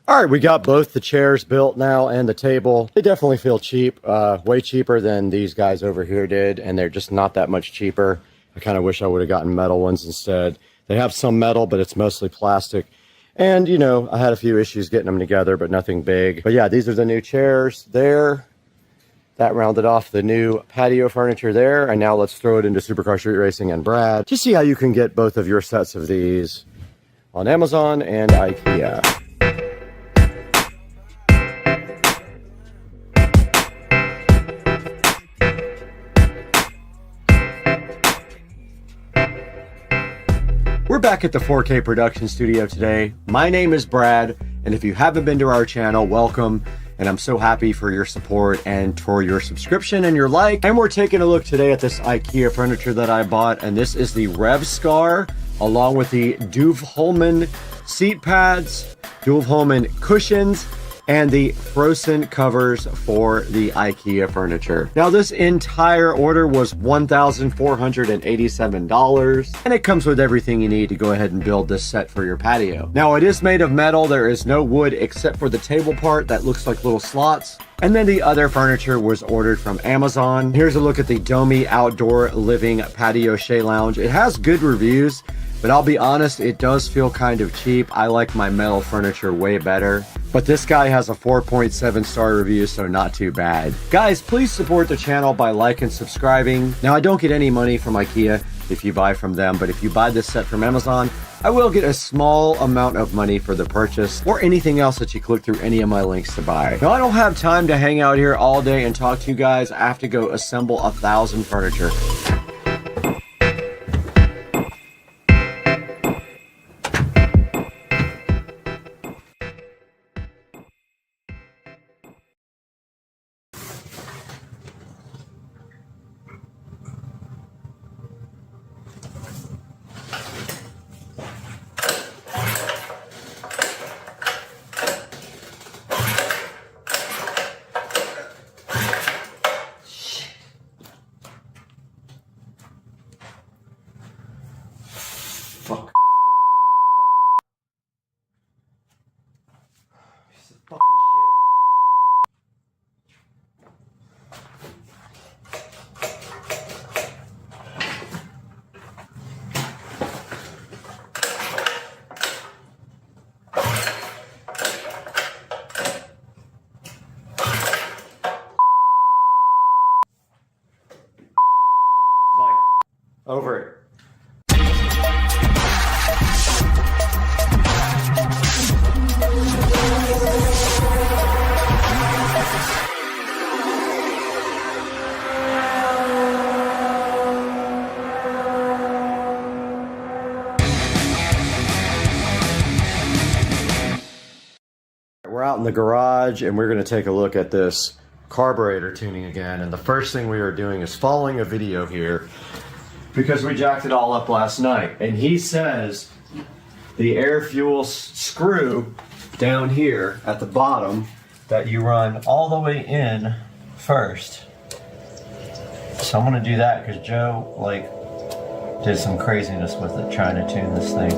All right, we got both the chairs built now and the table. They definitely feel cheap, way cheaper than these guys over here did, and they're just not that much cheaper. I kind of wish I would have gotten metal ones instead. They have some metal, but it's mostly plastic. And, you know, I had a few issues getting them together, but nothing big. But yeah, these are the new chairs there. That rounded off the new patio furniture there. And now let's throw it into Supercar Street Racing and Brad to see how you can get both of your sets of these on Amazon and IKEA. We're back at the 4K production studio today. My name is Brad, and if you haven't been to our channel, welcome. And I'm so happy for your support and for your subscription and your like. And we're taking a look today at this IKEA furniture that I bought, and this is the Revscar, along with the Duveholmen seat pads, Duveholmen cushions, and the Frozen covers for the IKEA furniture. Now this entire order was $1,487, and it comes with everything you need to go ahead and build this set for your patio. Now it is made of metal, there is no wood except for the table part that looks like little slots. And then the other furniture was ordered from Amazon. Here's a look at the Hdmi Outdoor Living Patio Shea Lounge. It has good reviews, but I'll be honest, it does feel kind of cheap. I like my metal furniture way better. But this guy has a 4.7 star review, so not too bad. Guys, please support the channel by liking and subscribing. Now, I don't get any money from IKEA if you buy from them, but if you buy this set from Amazon, I will get a small amount of money for the purchase or anything else that you click through any of my links to buy. Now, I don't have time to hang out here all day and talk to you guys. I have to go assemble 1,000 furniture. Fuck. Piece of fucking shit. Over it. We're out in the garage and we're going to take a look at this carburetor tuning again. And the first thing we are doing is following a video here because we jacked it all up last night. And he says the air fuel screw down here at the bottom that you run all the way in first. So I'm going to do that because Joe did some craziness with it trying to tune this thing.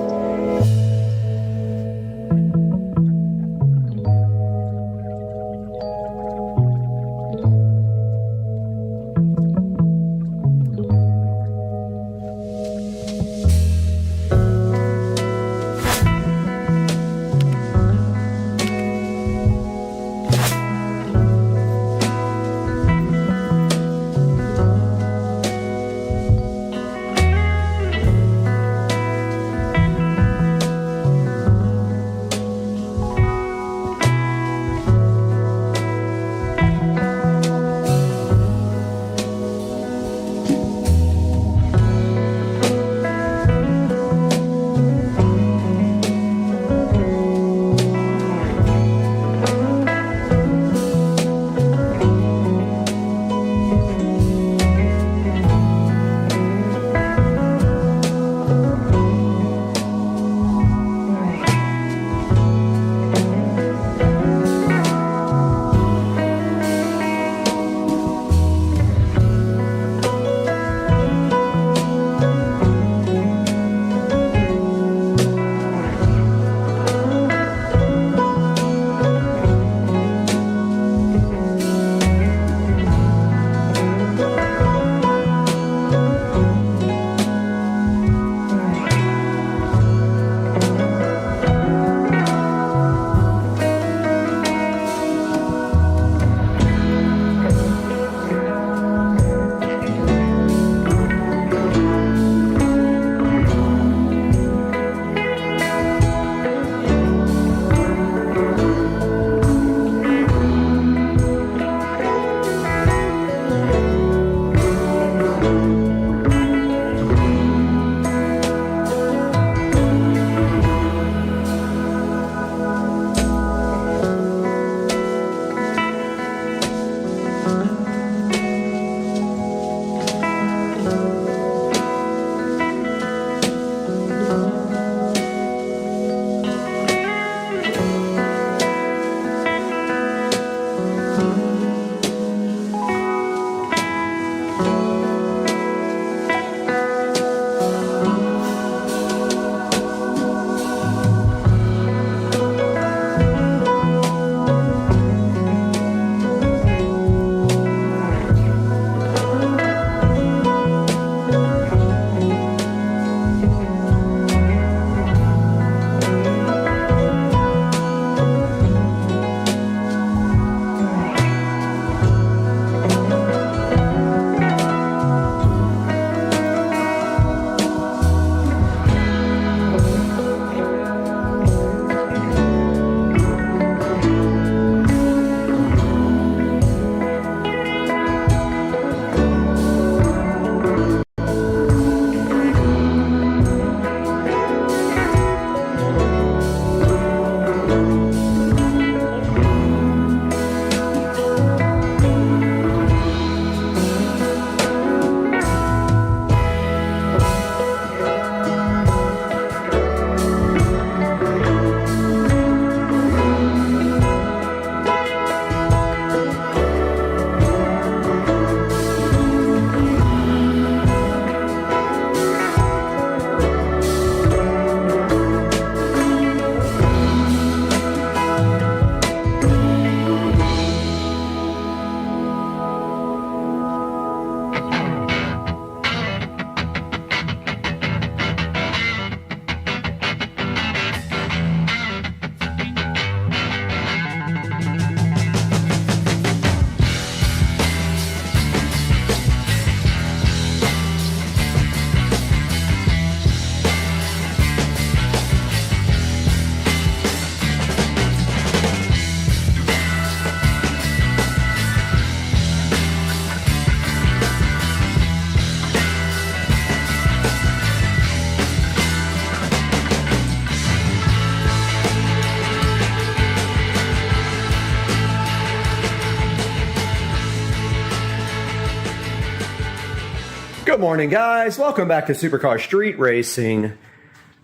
Good morning, guys. Welcome back to Supercar Street Racing.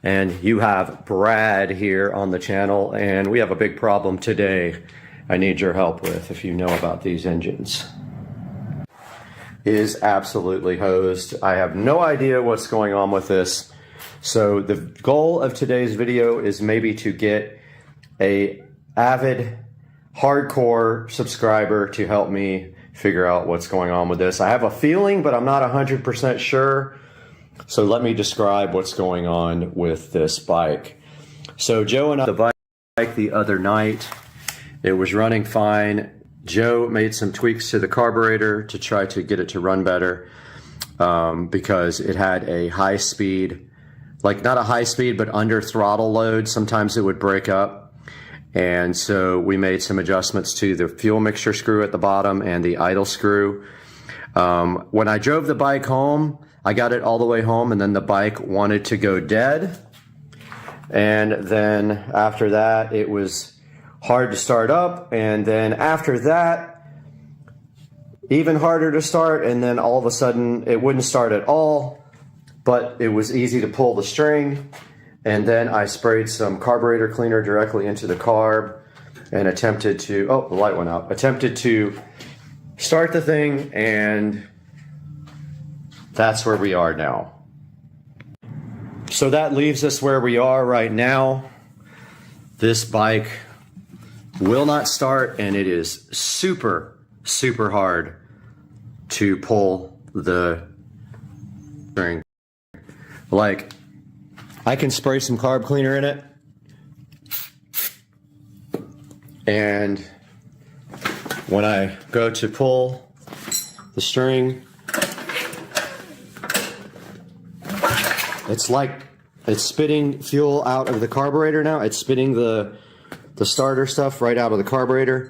And you have Brad here on the channel, and we have a big problem today I need your help with if you know about these engines. It is absolutely hosed. I have no idea what's going on with this. So the goal of today's video is maybe to get a avid hardcore subscriber to help me figure out what's going on with this. I have a feeling, but I'm not 100% sure. So let me describe what's going on with this bike. So Joe and I the bike the other night. It was running fine. Joe made some tweaks to the carburetor to try to get it to run better because it had a high speed, like not a high speed, but under throttle load. Sometimes it would break up. And so we made some adjustments to the fuel mixture screw at the bottom and the idle screw. When I drove the bike home, I got it all the way home, and then the bike wanted to go dead. And then after that, it was hard to start up. And then after that, even harder to start. And then all of a sudden, it wouldn't start at all, but it was easy to pull the string. And then I sprayed some carburetor cleaner directly into the carb and attempted to, oh, the light went out, attempted to start the thing, and that's where we are now. So that leaves us where we are right now. This bike will not start, and it is super, super hard to pull the string. Like, I can spray some carb cleaner in it, and when I go to pull the string, it's like it's spitting fuel out of the carburetor now. It's spitting the starter stuff right out of the carburetor.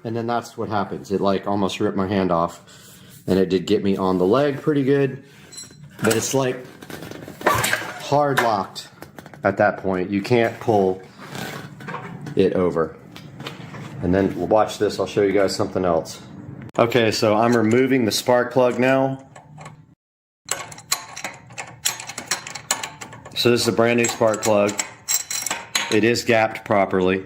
And then that's what happens. It like almost ripped my hand off. And it did get me on the leg pretty good. But it's like hard locked at that point. You can't pull it over. And then watch this. I'll show you guys something else. Okay, so I'm removing the spark plug now. So this is a brand new spark plug. It is gapped properly.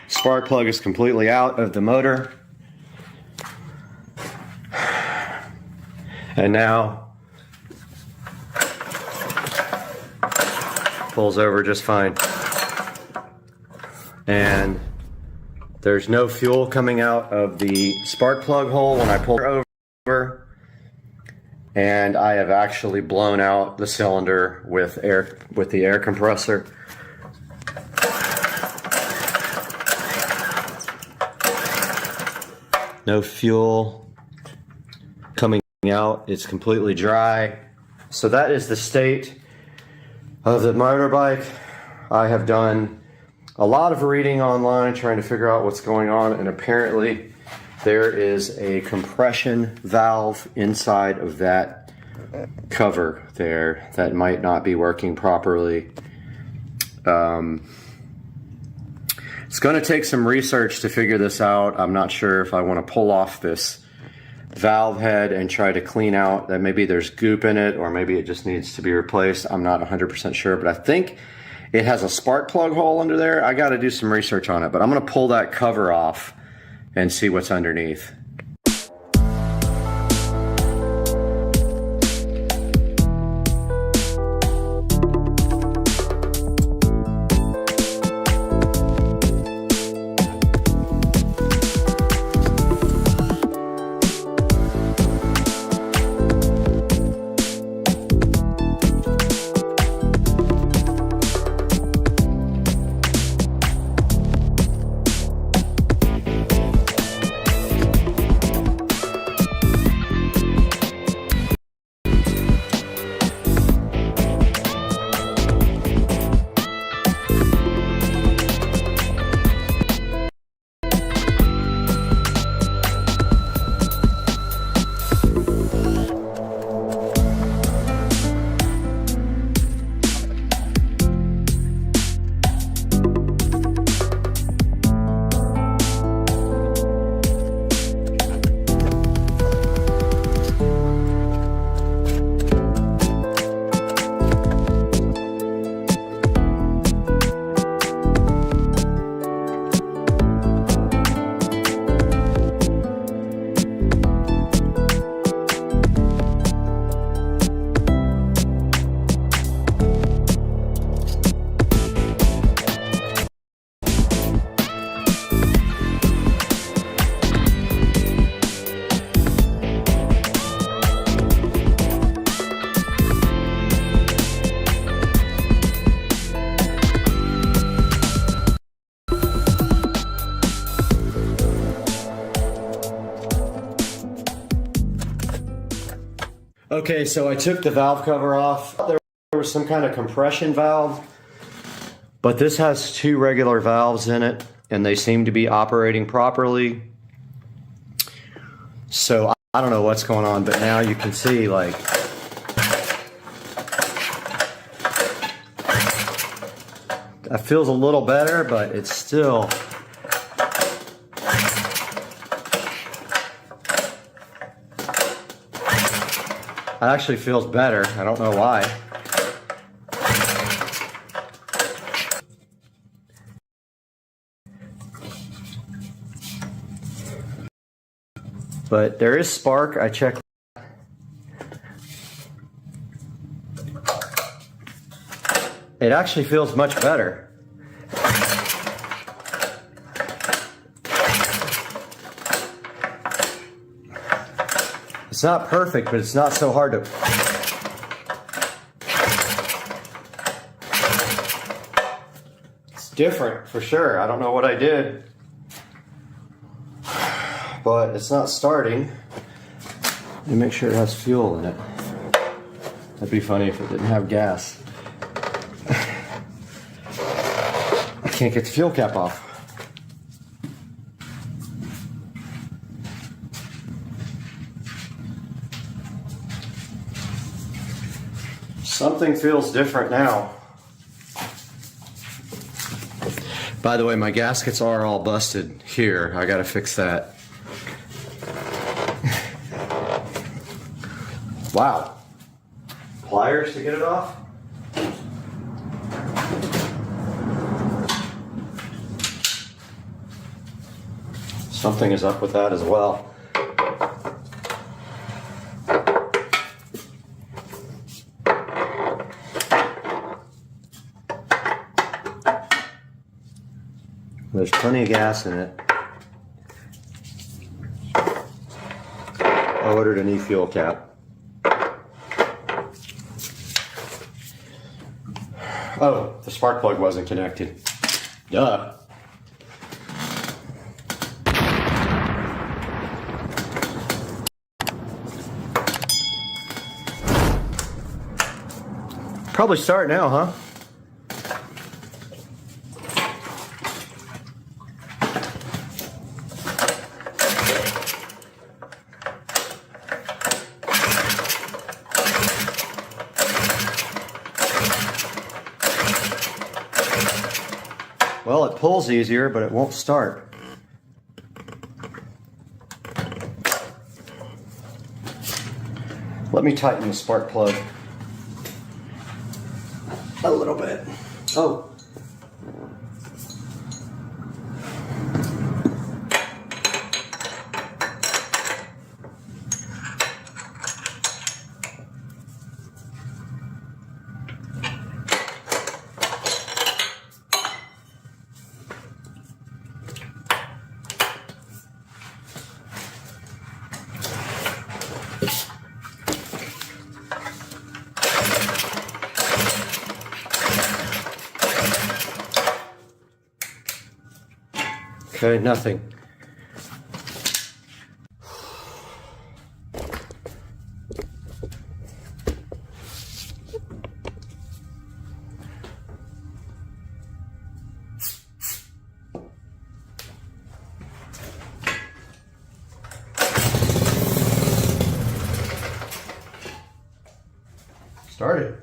Spark plug is completely out of the motor. And now pulls over just fine. And there's no fuel coming out of the spark plug hole when I pull it over. And I have actually blown out the cylinder with the air compressor. No fuel coming out. It's completely dry. So that is the state of the motorbike. I have done a lot of reading online trying to figure out what's going on, and apparently there is a compression valve inside of that cover there that might not be working properly. It's going to take some research to figure this out. I'm not sure if I want to pull off this valve head and try to clean out that maybe there's goop in it, or maybe it just needs to be replaced. I'm not 100% sure, but I think it has a spark plug hole under there. I got to do some research on it, but I'm going to pull that cover off and see what's underneath. Okay, so I took the valve cover off. There was some kind of compression valve, but this has 2 regular valves in it, and they seem to be operating properly. So I don't know what's going on, but now you can see, like, that feels a little better, but it's still... It actually feels better. I don't know why. But there is spark. I checked. It actually feels much better. It's not perfect, but it's not so hard to... It's different, for sure. I don't know what I did, but it's not starting. Let me make sure it has fuel in it. That'd be funny if it didn't have gas. I can't get the fuel cap off. Something feels different now. By the way, my gaskets are all busted here. I gotta fix that. Wow. Pliers to get it off? Something is up with that as well. There's plenty of gas in it. I ordered an e-fuel cap. Oh, the spark plug wasn't connected. Duh. Probably start now, huh? Well, it pulls easier, but it won't start. Let me tighten the spark plug a little bit. Oh. Okay, nothing. Started.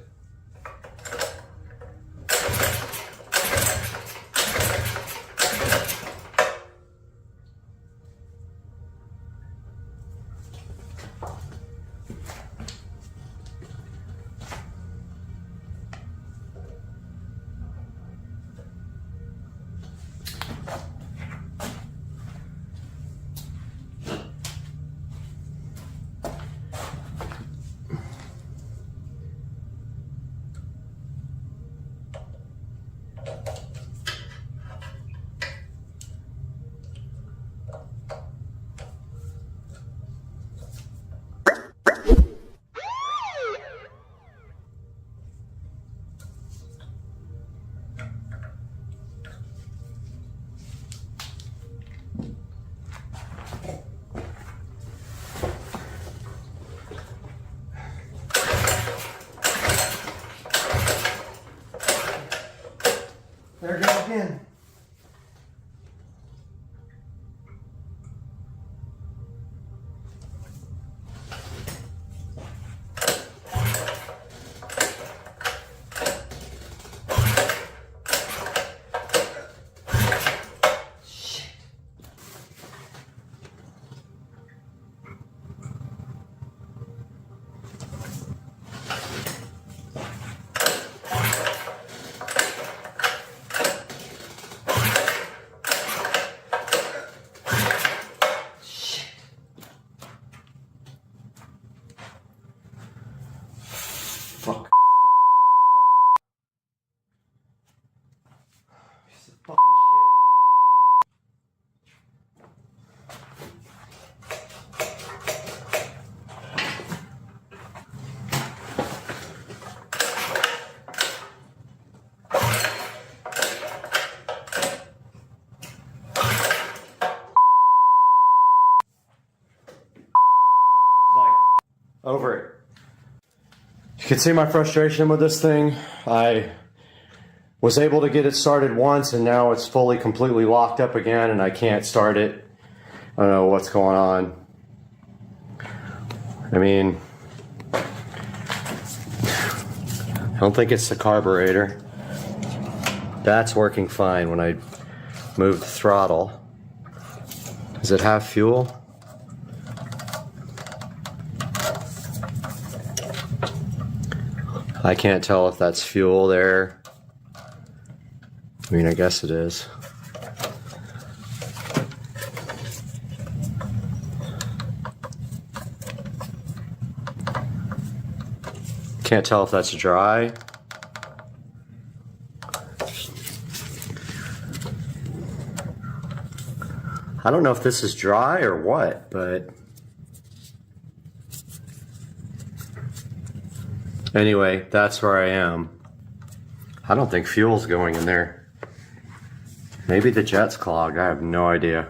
back in. Fuck. Piece of fucking shit. Over it. You can see my frustration with this thing. I was able to get it started once and now it's fully completely locked up again and I can't start it. I don't know what's going on. I mean, I don't think it's the carburetor. That's working fine when I move the throttle. Does it have fuel? I can't tell if that's fuel there. I mean, I guess it is. Can't tell if that's dry. I don't know if this is dry or what, but anyway, that's where I am. I don't think fuel's going in there. Maybe the jet's clogged. I have no idea.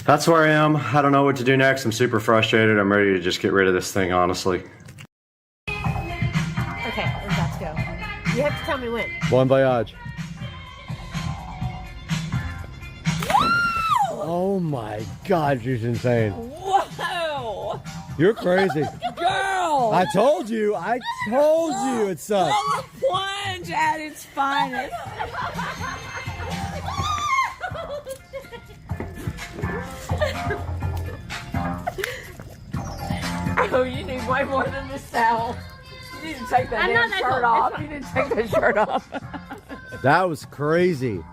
That's where I am. I don't know what to do next. I'm super frustrated. I'm ready to just get rid of this thing, honestly. Okay, we're about to go. You have to tell me when. Bon voyage. Oh my God, she's insane. Whoa! You're crazy. Girl! I told you it sucks. Full plunge at its finest. Oh, you need way more than this towel. You need to take that damn shirt off. You need to take that shirt off. That was crazy.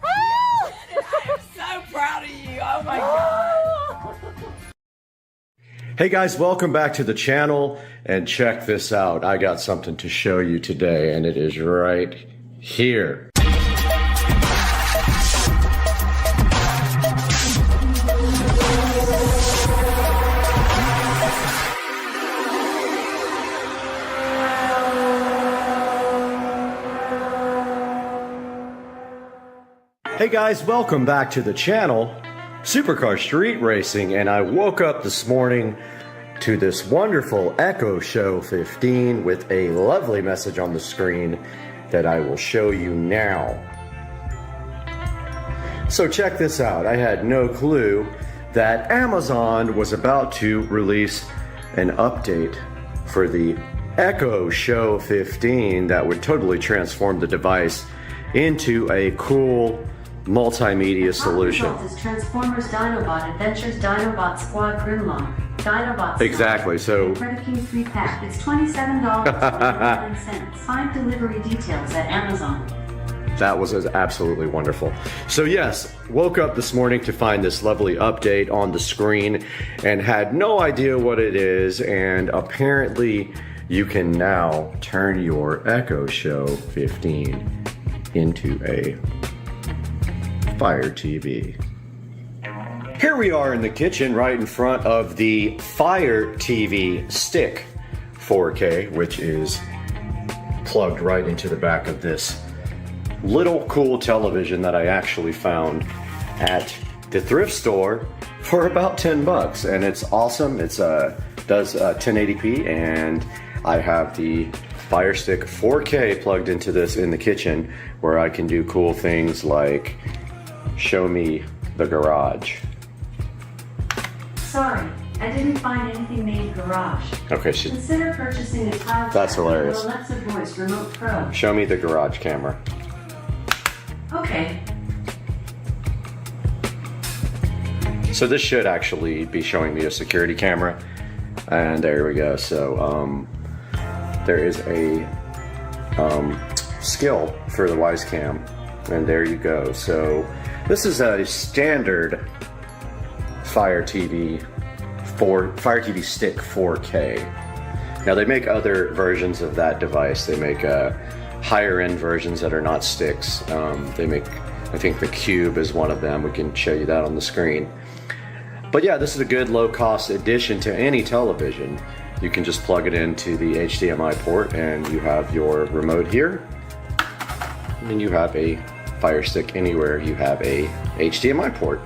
I'm so proud of you. Oh my God. Hey guys, welcome back to the channel and check this out. I got something to show you today and it is right here. Hey guys, welcome back to the channel, Supercar Street Racing, and I woke up this morning to this wonderful Echo Show 15 with a lovely message on the screen that I will show you now. So check this out. I had no clue that Amazon was about to release an update for the Echo Show 15 that would totally transform the device into a cool multimedia solution. Is Transformers Dinobot Adventures Dinobot Squad Grimlock. Dinobot Exactly, so Credit King 3-pack is $27.99. Find delivery details at Amazon. that was absolutely wonderful. So yes, woke up this morning to find this lovely update on the screen and had no idea what it is, and apparently you can now turn your Echo Show 15 into a Fire TV. Here we are in the kitchen right in front of the Fire TV Stick 4K, which is plugged right into the back of this little cool television that I actually found at the thrift store for about 10 bucks, and it's awesome. It's does 1080p, and I have the Fire Stick 4K plugged into this in the kitchen, where I can do cool things like show me the garage. Sorry, I didn't find anything named garage. Okay, Consider purchasing a tile That's set hilarious. with Alexa Voice Remote Pro. show me the garage camera. Okay. So this should actually be showing me a security camera. And there we go. So there is a skill for the Wisecam. And there you go. So this is a standard Fire TV Stick 4K. Now they make other versions of that device. They make higher end versions that are not sticks. They make, I think the Cube is one of them. We can show you that on the screen. But yeah, this is a good low-cost addition to any television. You can just plug it into the HDMI port and you have your remote here. And you have a Fire Stick anywhere you have a HDMI port.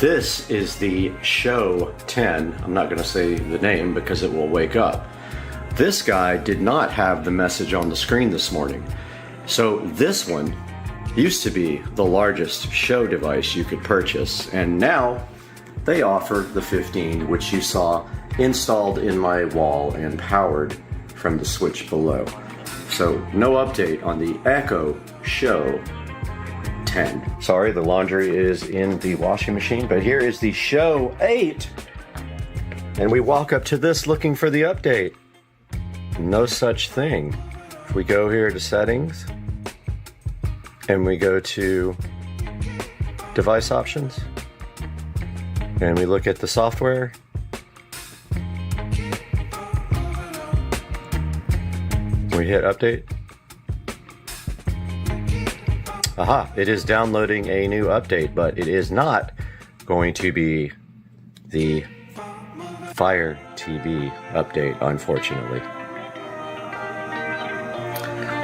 This is the Show 10. I'm not gonna say the name because it will wake up. This guy did not have the message on the screen this morning. So this one used to be the largest show device you could purchase, and now they offer the 15, which you saw installed in my wall and powered from the switch below. So no update on the Echo Show 10. Sorry, the laundry is in the washing machine, but here is the Show 8. And we walk up to this looking for the update. No such thing. If we go here to settings, and we go to device options, and we look at the software, we hit update. Aha, it is downloading a new update, but it is not going to be the Fire TV update, unfortunately.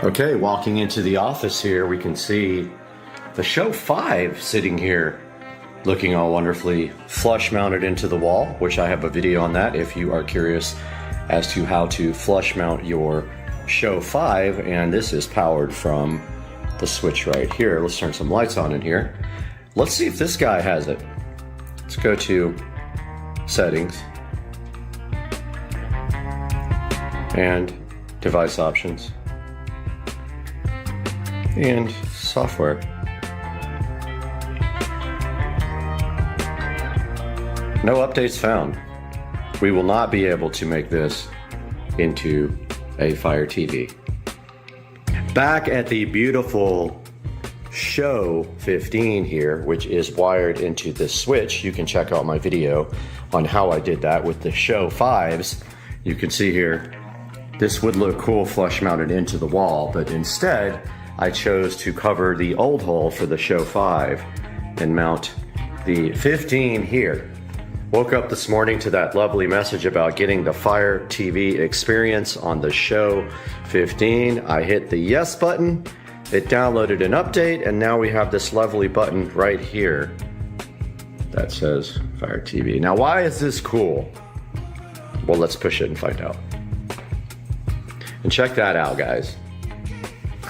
Okay, walking into the office here, we can see the Show 5 sitting here looking all wonderfully flush mounted into the wall, which I have a video on that if you are curious as to how to flush mount your Show 5. And this is powered from the switch right here. Let's turn some lights on in here. Let's see if this guy has it. Let's go to settings and device options and software. No updates found. We will not be able to make this into a Fire TV. Back at the beautiful Show 15 here, which is wired into this switch, you can check out my video on how I did that with the Show 5s. You can see here, this would look cool flush mounted into the wall, but instead I chose to cover the old hole for the Show 5 and mount the 15 here. Woke up this morning to that lovely message about getting the Fire TV experience on the Show 15. I hit the yes button, it downloaded an update, and now we have this lovely button right here that says Fire TV. Now, why is this cool? Well, let's push it and find out. And check that out, guys.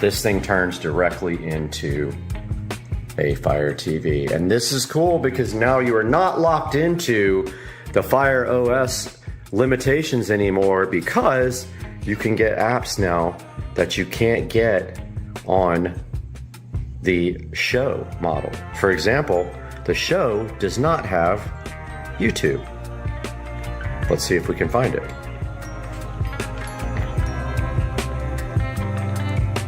This thing turns directly into a Fire TV. And this is cool because now you are not locked into the Fire OS limitations anymore, because you can get apps now that you can't get on the Show model. For example, the Show does not have YouTube. Let's see if we can find it.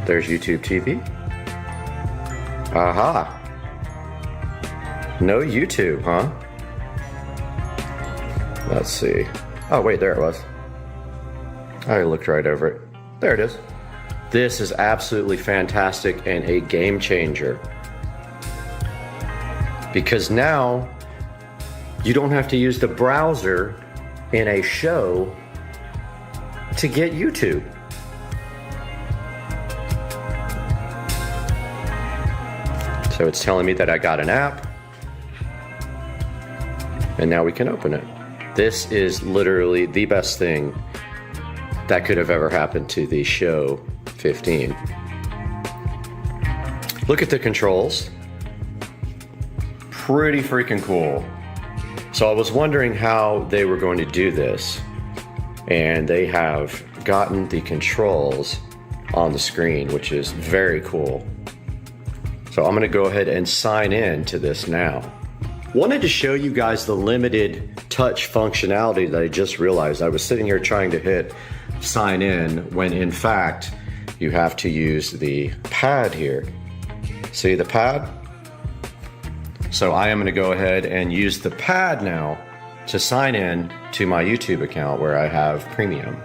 There's YouTube TV. Aha. No YouTube, huh? Let's see. Oh, wait, there it was. I looked right over it. There it is. This is absolutely fantastic and a game changer. Because now you don't have to use the browser in a Show to get YouTube. So it's telling me that I got an app, and now we can open it. This is literally the best thing that could have ever happened to the Show 15. Look at the controls. Pretty freaking cool. So I was wondering how they were going to do this, and they have gotten the controls on the screen, which is very cool. So I'm gonna go ahead and sign in to this now. Wanted to show you guys the limited touch functionality that I just realized. I was sitting here trying to hit sign in when in fact you have to use the pad here. See the pad? So I am gonna go ahead and use the pad now to sign in to my YouTube account where I have premium.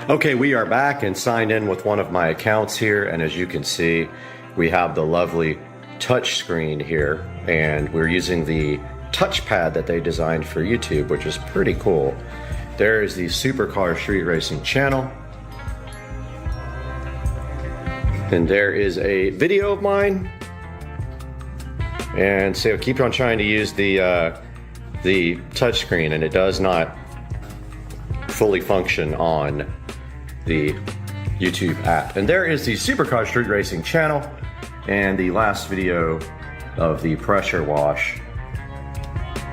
Okay, we are back and signed in with one of my accounts here, and as you can see, we have the lovely touch screen here, and we're using the touchpad that they designed for YouTube, which is pretty cool. There is the Supercar Street Racing channel. And there is a video of mine. And so keep on trying to use the touch screen, and it does not fully function on the YouTube app. And there is the Supercar Street Racing channel and the last video of the pressure wash.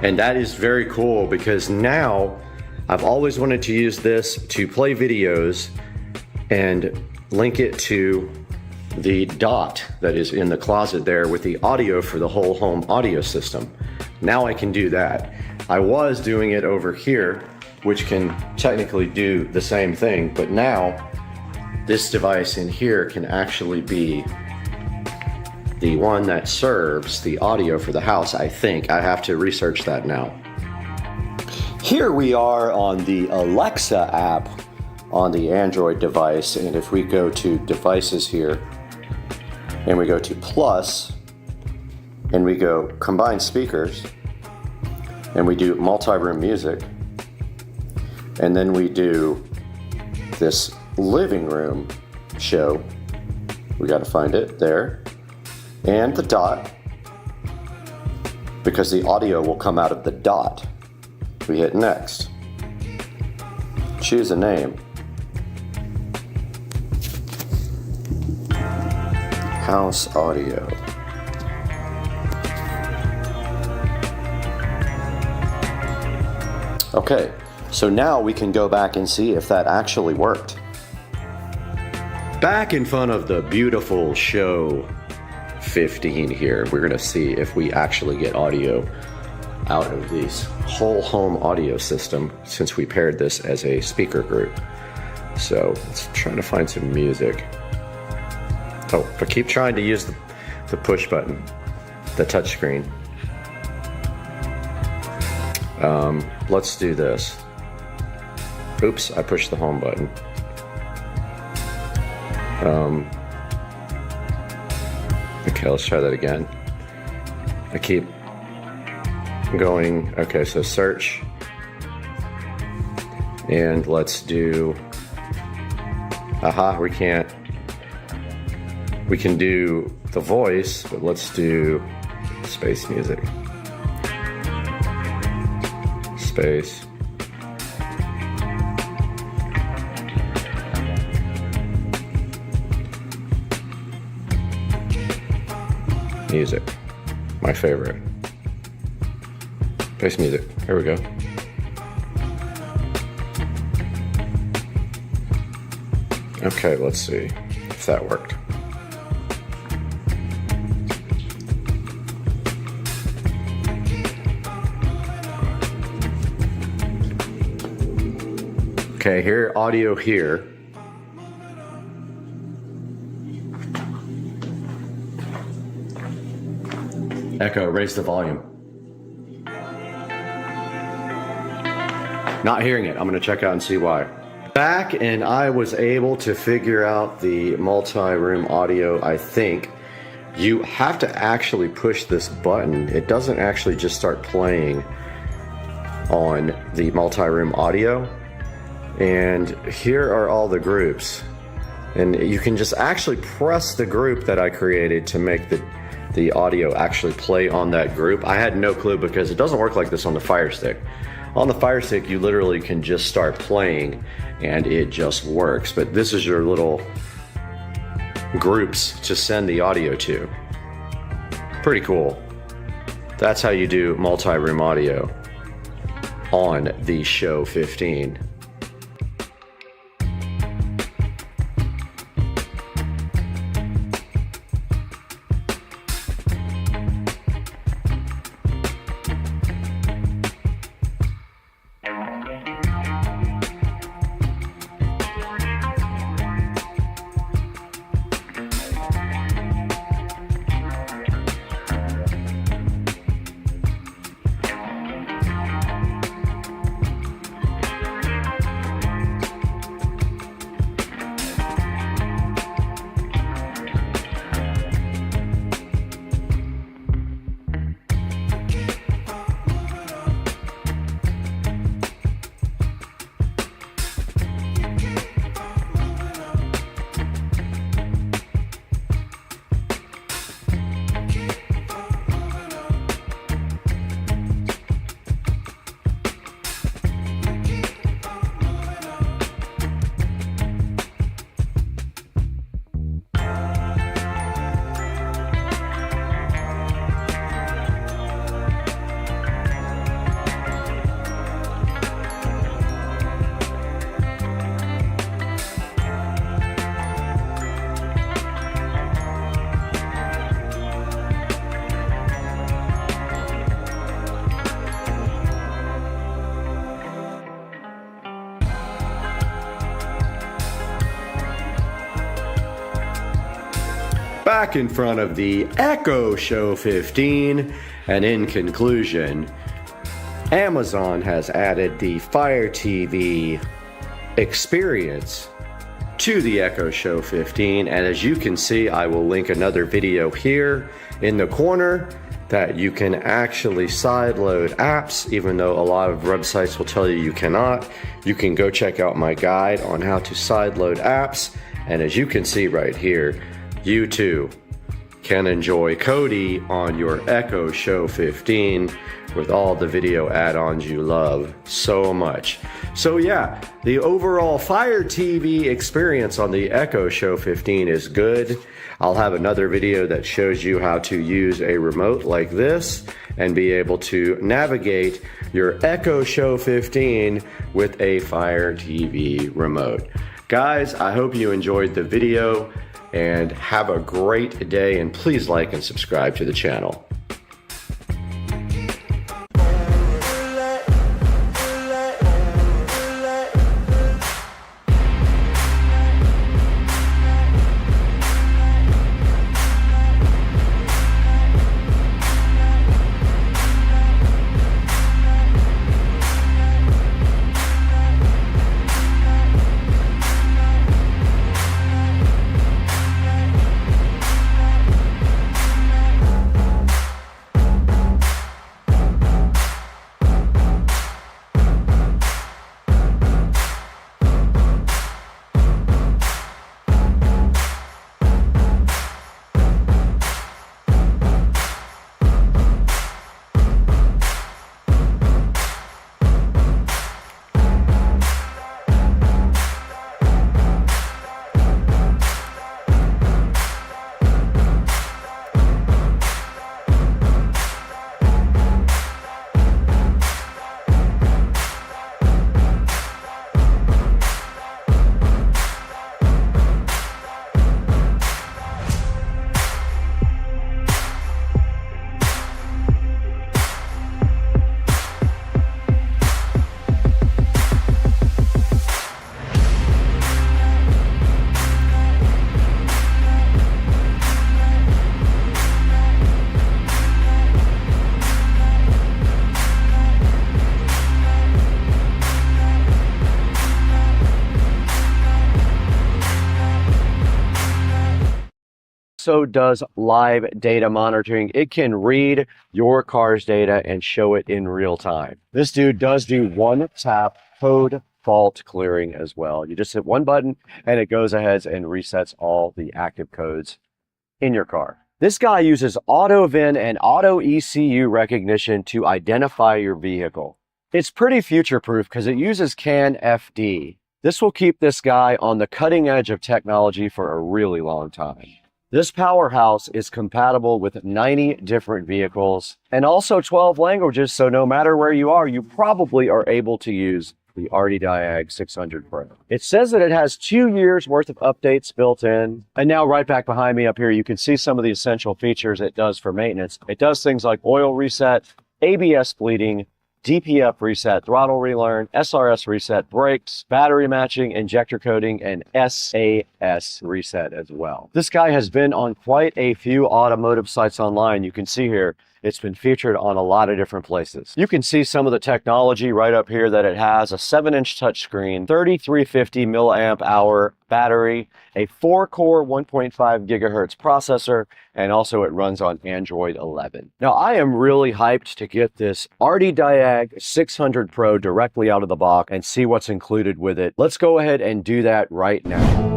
And that is very cool because now I've always wanted to use this to play videos and link it to the dot that is in the closet there with the audio for the whole home audio system. Now I can do that. I was doing it over here, which can technically do the same thing, but now this device in here can actually be the one that serves the audio for the house, I think. I have to research that now. Here we are on the Alexa app on the Android device, and if we go to devices here, and we go to plus, and we go combine speakers, and we do multi-room music, and then we do this living room show. We got to find it there, and the dot, because the audio will come out of the dot. We hit next. Choose a name. House audio. Okay, so now we can go back and see if that actually worked. Back in front of the beautiful Show 15 here, we're gonna see if we actually get audio out of this whole home audio system since we paired this as a speaker group. So let's try to find some music. Oh, but keep trying to use the push button, the touch screen. Let's do this. Oops, I pushed the home button. Okay, let's try that again. I keep going. Okay, so search. And let's do, we can't. We can do the voice, but let's do space music. Space. Music. My favorite. Space music. Here we go. Okay, let's see if that worked. Okay, here, audio here. Echo, raise the volume. Not hearing it. I'm gonna check out and see why. Back, and I was able to figure out the multi-room audio, I think. You have to actually push this button. It doesn't actually just start playing on the multi-room audio. And here are all the groups. And you can just actually press the group that I created to make the audio actually play on that group. I had no clue because it doesn't work like this on the Fire Stick. On the Fire Stick, you literally can just start playing and it just works. But this is your little groups to send the audio to. Pretty cool. That's how you do multi-room audio on the Show 15. Back in front of the Echo Show 15, and in conclusion, Amazon has added the Fire TV experience to the Echo Show 15, and as you can see, I will link another video here in the corner that you can actually sideload apps, even though a lot of websites will tell you you cannot. You can go check out my guide on how to sideload apps, and as you can see right here, you too can enjoy Kodi on your Echo Show 15 with all the video add-ons you love so much. So yeah, the overall Fire TV experience on the Echo Show 15 is good. I'll have another video that shows you how to use a remote like this and be able to navigate your Echo Show 15 with a Fire TV remote. Guys, I hope you enjoyed the video and have a great day, and please like and subscribe to the channel. Also does live data monitoring. It can read your car's data and show it in real time. This dude does do one-tap code fault clearing as well. You just hit one button and it goes ahead and resets all the active codes in your car. This guy uses auto VIN and auto ECU recognition to identify your vehicle. It's pretty future-proof because it uses CAN FD. This will keep this guy on the cutting edge of technology for a really long time. This powerhouse is compatible with 90 different vehicles and also 12 languages, so no matter where you are, you probably are able to use the Diag 600 Pro. It says that it has 2 years worth of updates built in. And now right back behind me up here, you can see some of the essential features it does for maintenance. It does things like oil reset, ABS bleeding, DPF reset, throttle relearn, SRS reset, brakes, battery matching, injector coating, and SAS reset as well. This guy has been on quite a few automotive sites online. You can see here, it's been featured on a lot of different places. You can see some of the technology right up here that it has: a 7-inch touchscreen, 3350 milliamp hour battery, a 4-core 1.5 gigahertz processor, and also it runs on Android 11. Now, I am really hyped to get this Diag 600 Pro directly out of the box and see what's included with it. Let's go ahead and do that right now.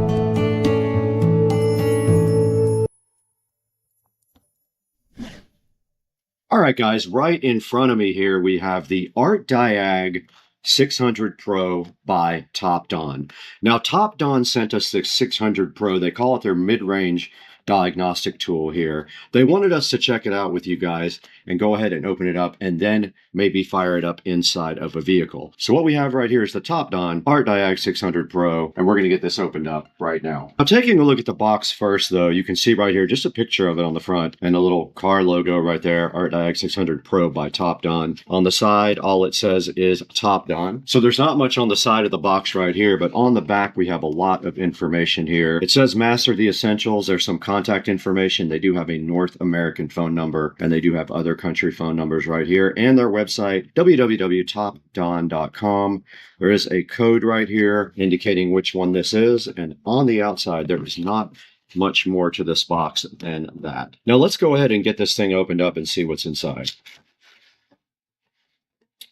All right, guys, right in front of me here, we have the Diag 600 Pro by Topdon. Now, Topdon sent us the 600 Pro. They call it their mid-range diagnostic tool here. They wanted us to check it out with you guys and go ahead and open it up and then maybe fire it up inside of a vehicle. So what we have right here is the Topdon Diag 600 Pro, and we're going to get this opened up right now. Now, taking a look at the box first, though, you can see right here just a picture of it on the front and a little car logo right there, Diag 600 Pro by Topdon. On the side, all it says is Topdon. So there's not much on the side of the box right here, but on the back, we have a lot of information here. It says master the essentials. There's some contact information. They do have a North American phone number, and they do have other country phone numbers right here, and their website, www.topdon.com. There is a code right here indicating which one this is, and on the outside, there is not much more to this box than that. Now, let's go ahead and get this thing opened up and see what's inside.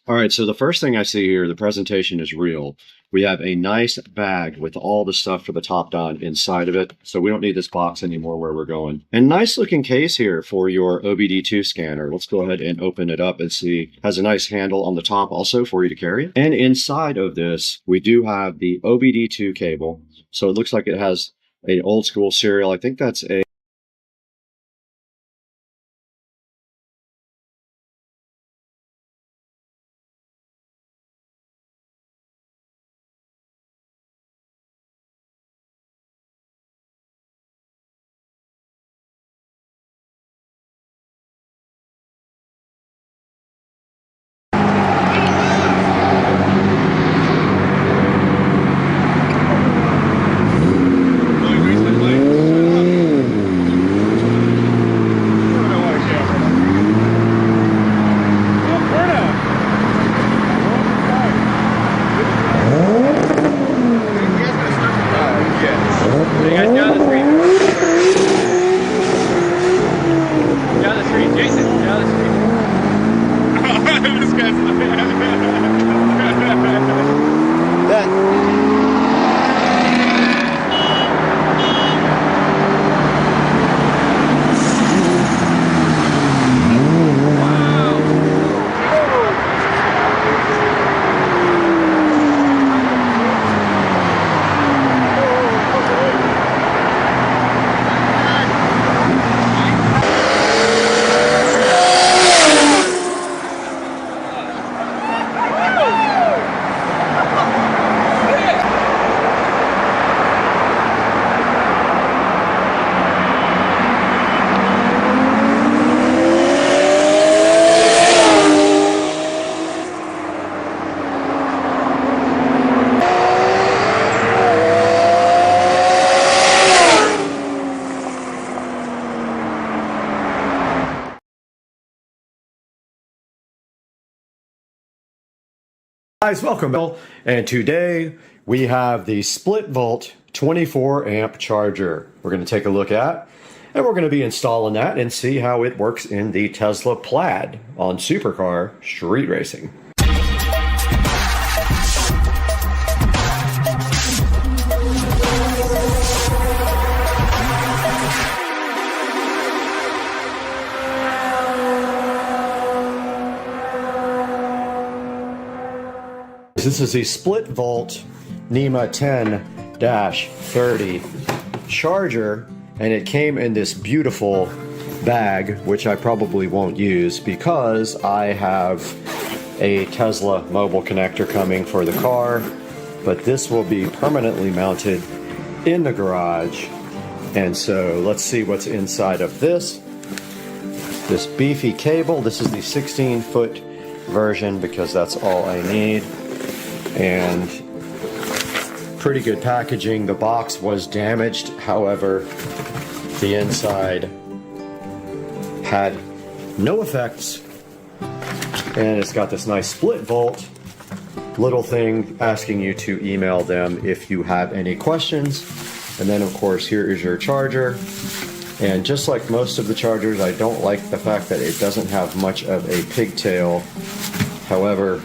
All right, so the first thing I see here, the presentation is real. We have a nice bag with all the stuff for the Topdon inside of it, so we don't need this box anymore where we're going. And nice looking case here for your OBD2 scanner. Let's go ahead and open it up and see. It has a nice handle on the top also for you to carry it. And inside of this, we do have the OBD2 cable. So it looks like it has an old school serial. I think that's a Guys, welcome. And today we have the split volt 24 amp charger we're going to take a look at, and we're going to be installing that and see how it works in the Tesla Plaid on supercar street racing. This is the split volt NEMA 10-30 charger, and it came in this beautiful bag, which I probably won't use because I have a Tesla mobile connector coming for the car, but this will be permanently mounted in the garage. And so let's see what's inside of this beefy cable. This is the 16-foot version because that's all I need, and pretty good packaging. The box was damaged, however the inside had no effects, and it's got this nice split volt little thing asking you to email them if you have any questions. And then of course here is your charger, and just like most of the chargers, I don't like the fact that it doesn't have much of a pigtail. However,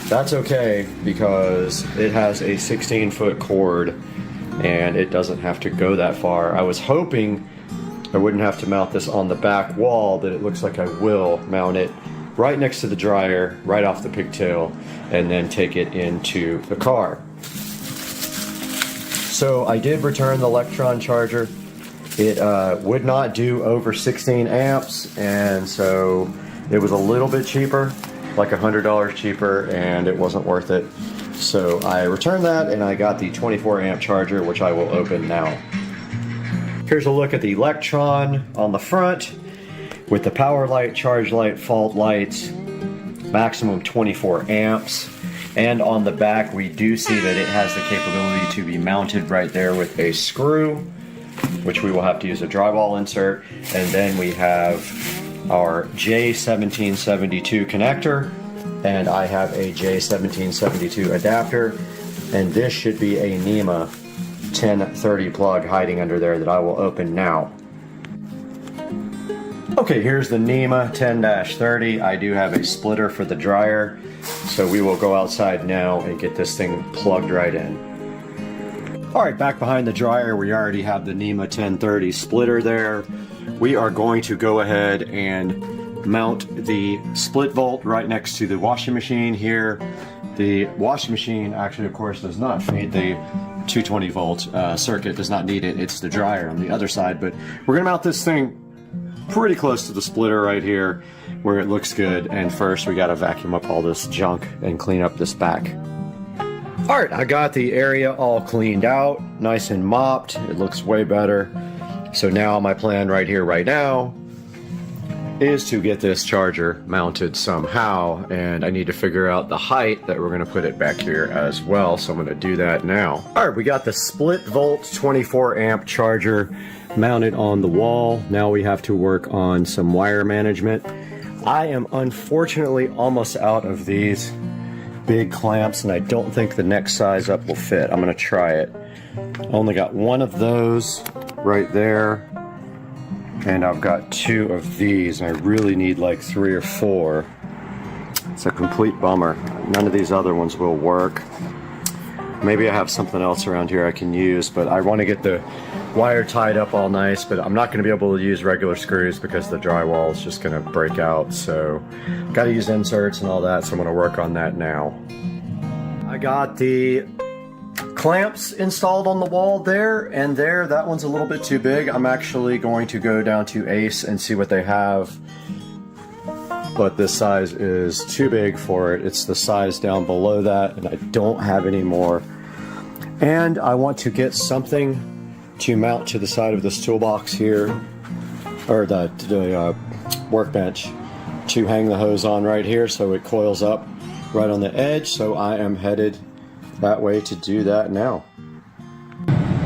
that's okay because it has a 16-foot cord and it doesn't have to go that far. I was hoping I wouldn't have to mount this on the back wall, but it looks like I will mount it right next to the dryer, right off the pigtail, and then take it into the car. So I did return the Electron charger. It would not do over 16 amps, and so it was a little bit cheaper, like $100 cheaper, and it wasn't worth it. So I returned that, and I got the 24 amp charger, which I will open now. Here's a look at the Electron on the front with the power light, charge light, fault lights, maximum 24 amps. And on the back, we do see that it has the capability to be mounted right there with a screw, which we will have to use a drywall insert. And then we have our J1772 connector, and I have a J1772 adapter, and this should be a NEMA 1030 plug hiding under there that I will open now. Okay, here's the NEMA 10-30. I do have a splitter for the dryer, so we will go outside now and get this thing plugged right in. Alright, back behind the dryer, we already have the NEMA 1030 splitter there. We are going to go ahead and mount the split volt right next to the washing machine here. The washing machine actually, of course, does not feed the 220 volt circuit, does not need it. It's the dryer on the other side, but we're going to mount this thing pretty close to the splitter right here where it looks good. And first we got to vacuum up all this junk and clean up this back. Alright, I got the area all cleaned out, nice and mopped. It looks way better. So now my plan right here, right now, is to get this charger mounted somehow, and I need to figure out the height that we're going to put it back here as well, so I'm going to do that now. Alright, we got the split volt 24 amp charger mounted on the wall. Now we have to work on some wire management. I am unfortunately almost out of these big clamps, and I don't think the next size up will fit. I'm going to try it. I only got one of those right there, and I've got two of these, and I really need like 3 or 4. It's a complete bummer. None of these other ones will work. Maybe I have something else around here I can use, but I want to get the wire tied up all nice, but I'm not going to be able to use regular screws because the drywall is just going to break out. So got to use inserts and all that, so I'm going to work on that now. I got the clamps installed on the wall there and there. That one's a little bit too big. I'm actually going to go down to Ace and see what they have, but this size is too big for it. It's the size down below that, and I don't have any more. And I want to get something to mount to the side of this toolbox here, or the workbench, to hang the hose on right here so it coils up right on the edge. So I am headed that way to do that now.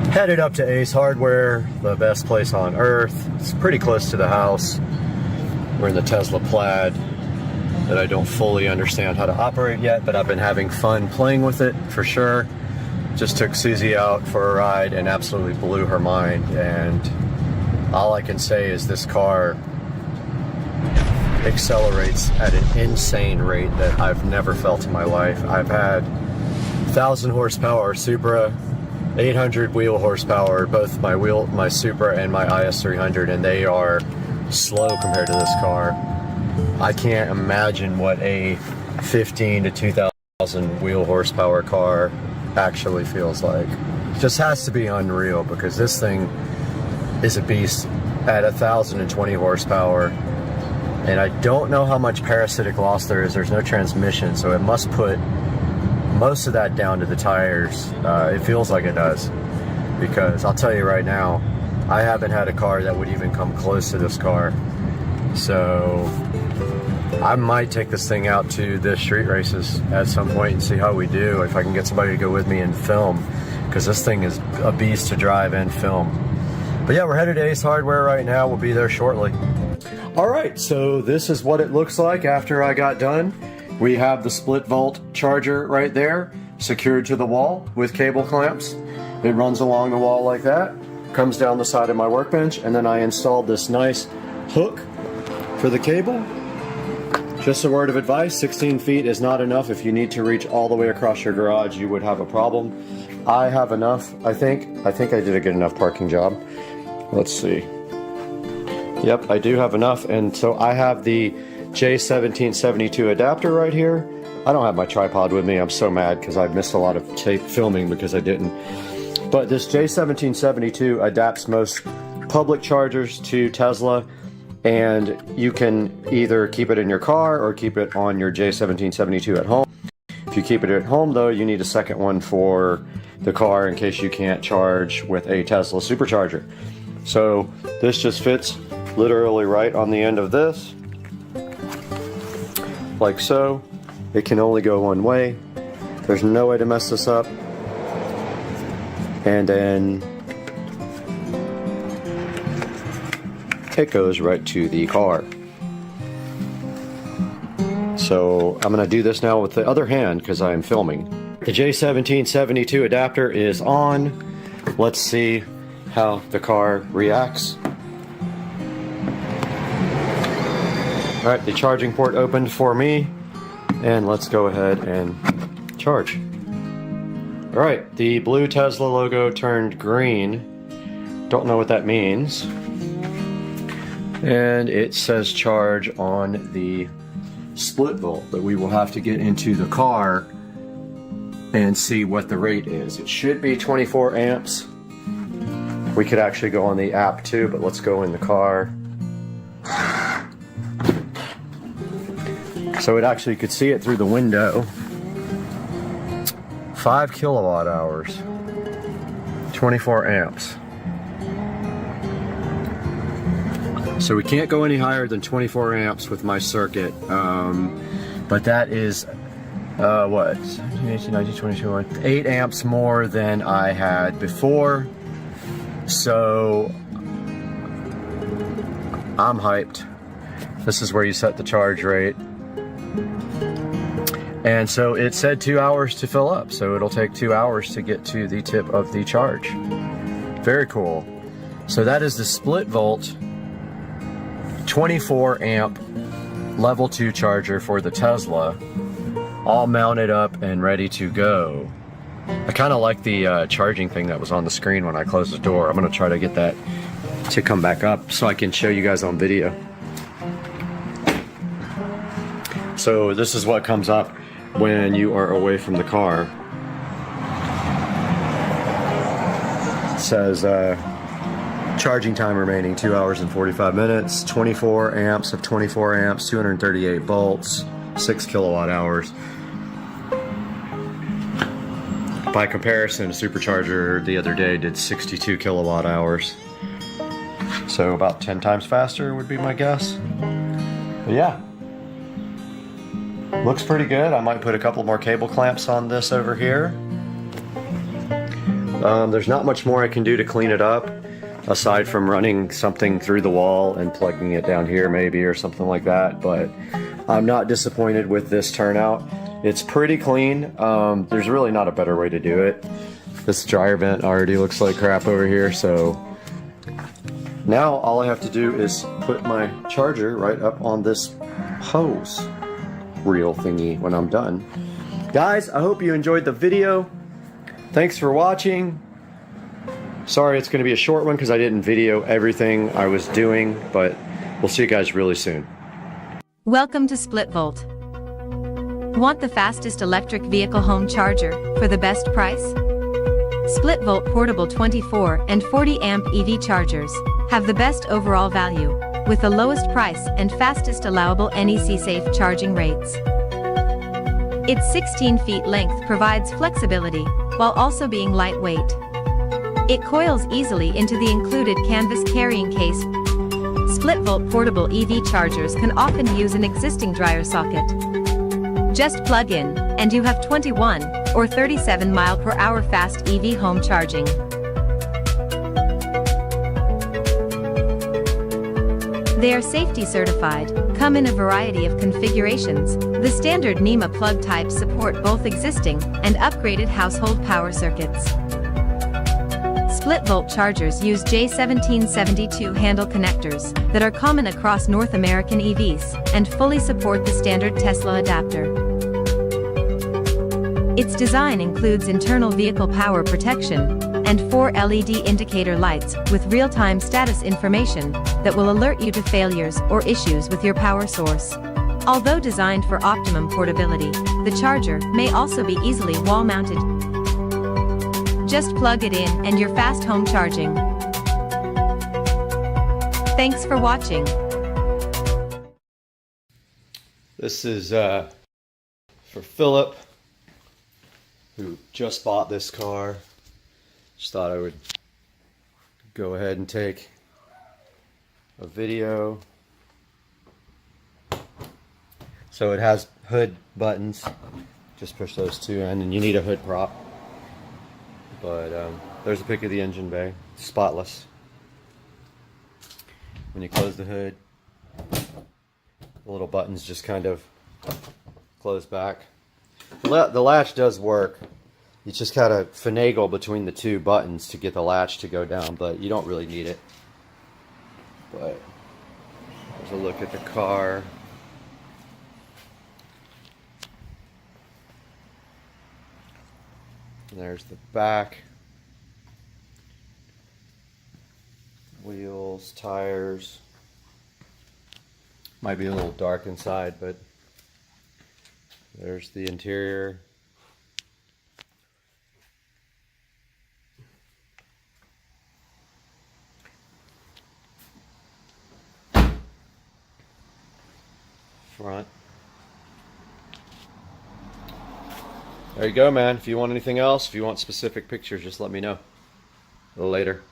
Headed up to Ace Hardware, the best place on earth. It's pretty close to the house. We're in the Tesla Plaid that I don't fully understand how to operate yet, but I've been having fun playing with it for sure. Just took Susie out for a ride and absolutely blew her mind, and all I can say is this car accelerates at an insane rate that I've never felt in my life. I've had 1,000 horsepower Supra, 800 wheel horsepower, both my Supra and my IS300, and they are slow compared to this car. I can't imagine what a 15 to 2000 1,000 wheel horsepower car actually feels like. It just has to be unreal, because this thing is a beast at 1,020 horsepower. And I don't know how much parasitic loss there is. There's no transmission, so it must put most of that down to the tires. It feels like it does, because I'll tell you right now, I haven't had a car that would even come close to this car. So I might take this thing out to the street races at some point and see how we do, if I can get somebody to go with me and film, because this thing is a beast to drive and film. But yeah, we're headed to Ace Hardware right now. We'll be there shortly. All right, so this is what it looks like after I got done. We have the split volt charger right there, secured to the wall with cable clamps. It runs along the wall like that, comes down the side of my workbench, and then I installed this nice hook for the cable. Just a word of advice, 16 feet is not enough. If you need to reach all the way across your garage, you would have a problem. I have enough, I think. I did a good enough parking job. Let's see. Yep, I do have enough, and so I have the J1772 adapter right here. I don't have my tripod with me. I'm so mad because I've missed a lot of tape filming because I didn't. But this J1772 adapts most public chargers to Tesla, and you can either keep it in your car or keep it on your J1772 at home. If you keep it at home though, you need a second one for the car in case you can't charge with a Tesla supercharger. So this just fits literally right on the end of this, like so. It can only go one way. There's no way to mess this up. And then it goes right to the car. So I'm gonna do this now with the other hand because I'm filming. The J1772 adapter is on. Let's see how the car reacts. All right, the charging port opened for me, and let's go ahead and charge. All right, the blue Tesla logo turned green. Don't know what that means. And it says charge on the split volt, but we will have to get into the car and see what the rate is. It should be 24 amps. We could actually go on the app too, but let's go in the car. So it actually could see it through the window. 5 kilowatt hours, 24 amps. So we can't go any higher than 24 amps with my circuit, but that is, what, 17, 18, 19, 20, 21, 8 amps more than I had before. So I'm hyped. This is where you set the charge rate. And so it said 2 hours to fill up, so it'll take 2 hours to get to the tip of the charge. Very cool. So that is the split volt 24 amp level 2 charger for the Tesla, all mounted up and ready to go. I kind of like the charging thing that was on the screen when I closed the door. I'm going to try to get that to come back up so I can show you guys on video. So this is what comes up when you are away from the car. It says charging time remaining 2 hours and 45 minutes, 24 amps of 24 amps, 238 volts, 6 kilowatt hours. By comparison, a supercharger the other day did 62 kilowatt hours. So about 10 times faster would be my guess. But yeah. Looks pretty good. I might put a couple more cable clamps on this over here. There's not much more I can do to clean it up, aside from running something through the wall and plugging it down here maybe or something like that, but I'm not disappointed with this turnout. It's pretty clean. There's really not a better way to do it. This dryer vent already looks like crap over here, so now all I have to do is put my charger right up on this hose reel thingy when I'm done. Guys, I hope you enjoyed the video. Thanks for watching. Sorry it's going to be a short one because I didn't video everything I was doing, but we'll see you guys really soon. Welcome to Split Volt. Want the fastest electric vehicle home charger for the best price? Split volt portable 24 and 40 amp EV chargers have the best overall value, with the lowest price and fastest allowable NEC safe charging rates. Its 16 feet length provides flexibility, while also being lightweight. It coils easily into the included canvas carrying case. Split volt portable EV chargers can often use an existing dryer socket. Just plug in, and you have 21 or 37 mph fast EV home charging. They are safety certified, come in a variety of configurations. The standard NEMA plug types support both existing and upgraded household power circuits. Split volt chargers use J1772 handle connectors that are common across North American EVs and fully support the standard Tesla adapter. Its design includes internal vehicle power protection and 4 LED indicator lights with real-time status information that will alert you to failures or issues with your power source. Although designed for optimum portability, the charger may also be easily wall-mounted. Just plug it in and you're fast home charging. Thanks for watching. This is for Philip, who just bought this car. Just thought I would go ahead and take a video. So it has hood buttons. Just push those two in, and you need a hood prop. But there's a pic of the engine bay, spotless. When you close the hood, the little buttons just kind of close back. The latch does work. You just gotta finagle between the two buttons to get the latch to go down, but you don't really need it. But there's a look at the car. And there's the back. Wheels, tires. Might be a little dark inside, but there's the interior. Front. There you go, man. If you want anything else, if you want specific pictures, just let me know. A little later.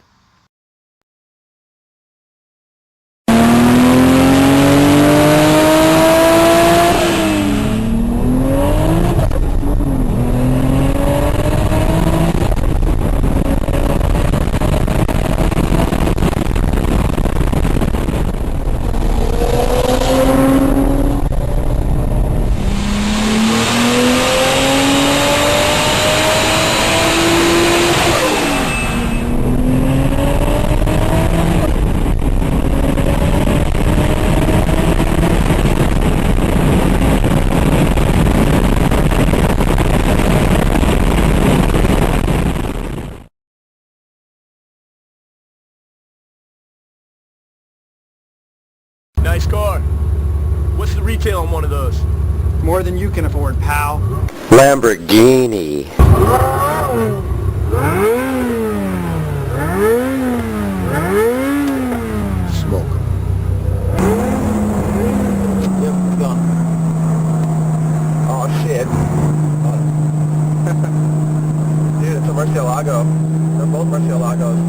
Nice car. What's the retail on one of those? More than you can afford, pal. Lamborghini. Smoke. Yep, done. Oh shit. Dude, it's a Murcielago. They're both Murcielagos.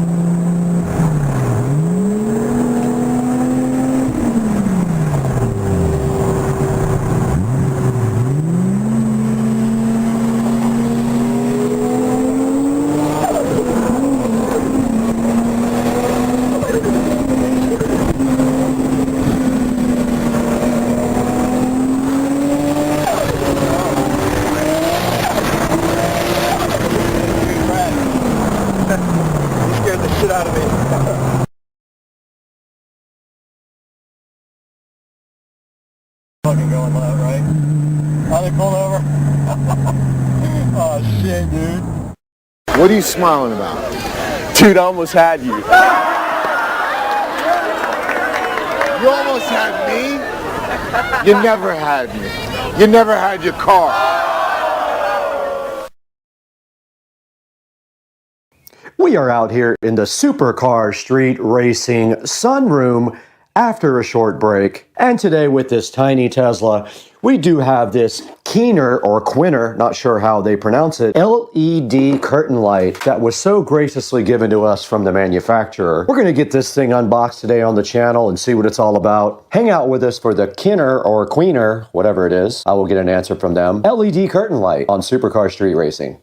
Fucking going left, right? Oh, they pulled over? Oh shit, dude. What are you smiling about? Dude, I almost had you. You almost had me? You never had me. You never had your car. We are out here in the supercar street racing sunroom after a short break. And today with this tiny Tesla, we do have this Keener or Quinner, not sure how they pronounce it, LED curtain light that was so graciously given to us from the manufacturer. We're going to get this thing unboxed today on the channel and see what it's all about. Hang out with us for the Keener or Queener, whatever it is. I will get an answer from them. LED curtain light on supercar street racing.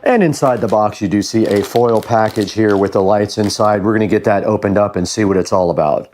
And inside the box, you do see a foil package here with the lights inside. We're going to get that opened up and see what it's all about.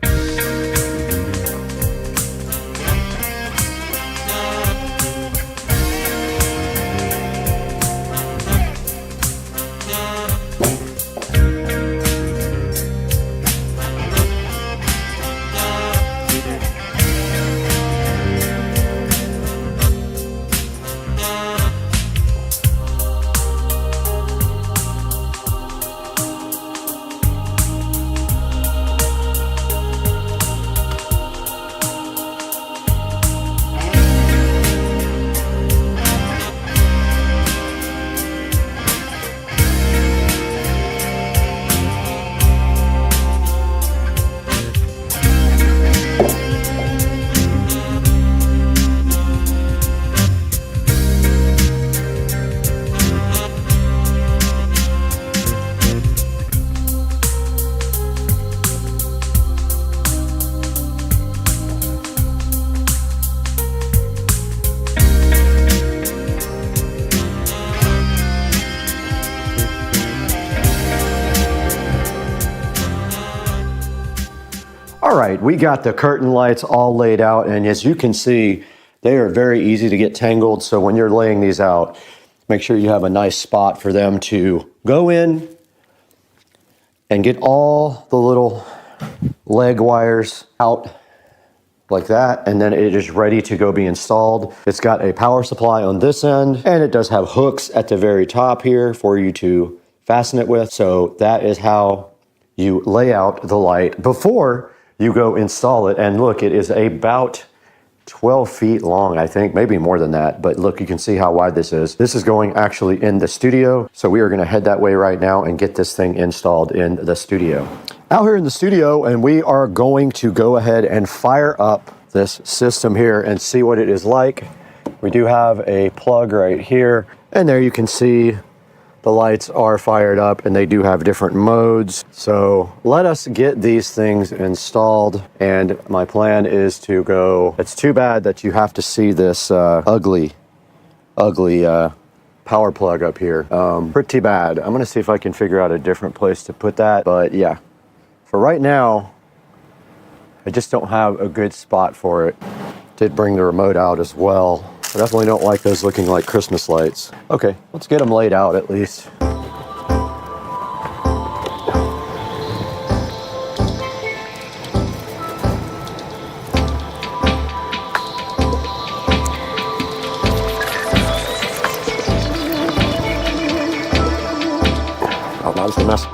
All right, we got the curtain lights all laid out, and as you can see, they are very easy to get tangled. So when you're laying these out, make sure you have a nice spot for them to go in and get all the little leg wires out like that, and then it is ready to go be installed. It's got a power supply on this end, and it does have hooks at the very top here for you to fasten it with. So that is how you lay out the light before you go install it. And look, it is about 12 feet long, I think, maybe more than that. But look, you can see how wide this is. This is going actually in the studio. So we are gonna head that way right now and get this thing installed in the studio. Out here in the studio, and we are going to go ahead and fire up this system here and see what it is like. We do have a plug right here, and there you can see the lights are fired up, and they do have different modes. So let us get these things installed, and my plan is to go. It's too bad that you have to see this ugly power plug up here. Pretty bad. I'm gonna see if I can figure out a different place to put that, but yeah, for right now I just don't have a good spot for it. Did bring the remote out as well. I definitely don't like those looking like Christmas lights. Okay, let's get them laid out at least. Oh, now it's a mess.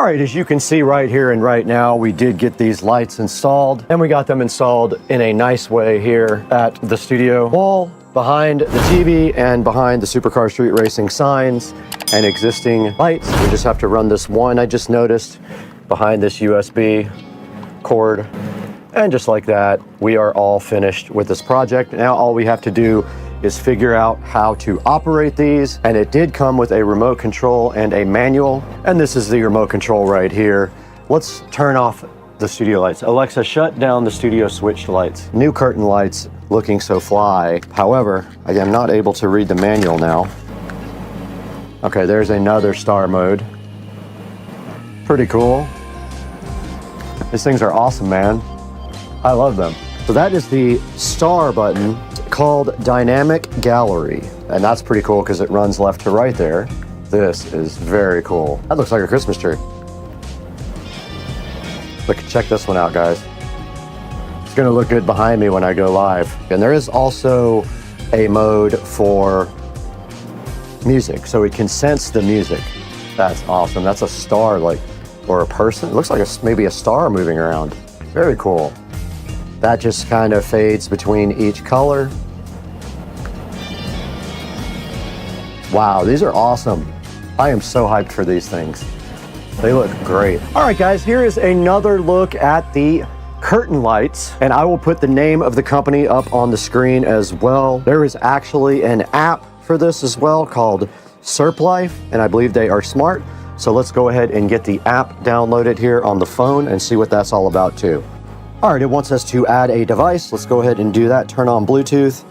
right, as you can see right here and right now, we did get these lights installed, and we got them installed in a nice way here at the studio wall, behind the TV and behind the Supercar Street Racing signs and existing lights. We just have to run this one, I just noticed, behind this USB cord. And just like that, we are all finished with this project. Now all we have to do is figure out how to operate these. And it did come with a remote control and a manual. And this is the remote control right here. Let's turn off the studio lights. Alexa, shut down the studio switched lights. New curtain lights looking so fly. However, I am not able to read the manual now. Okay, there's another star mode. Pretty cool. These things are awesome, man. I love them. So that is the star button called Dynamic Gallery. And that's pretty cool because it runs left to right there. This is very cool. That looks like a Christmas tree. Look, check this one out, guys. It's gonna look good behind me when I go live. And there is also a mode for music, so it can sense the music. That's awesome. That's a star, like, or a person. It looks like maybe a star moving around. Very cool. That just kind of fades between each color. Wow, these are awesome. I am so hyped for these things. They look great. All right, guys, here is another look at the curtain lights, and I will put the name of the company up on the screen as well. There is actually an app for this as well called SerpLife, and I believe they are smart. So let's go ahead and get the app downloaded here on the phone and see what that's all about too. All right, it wants us to add a device. Let's go ahead and do that. Turn on Bluetooth.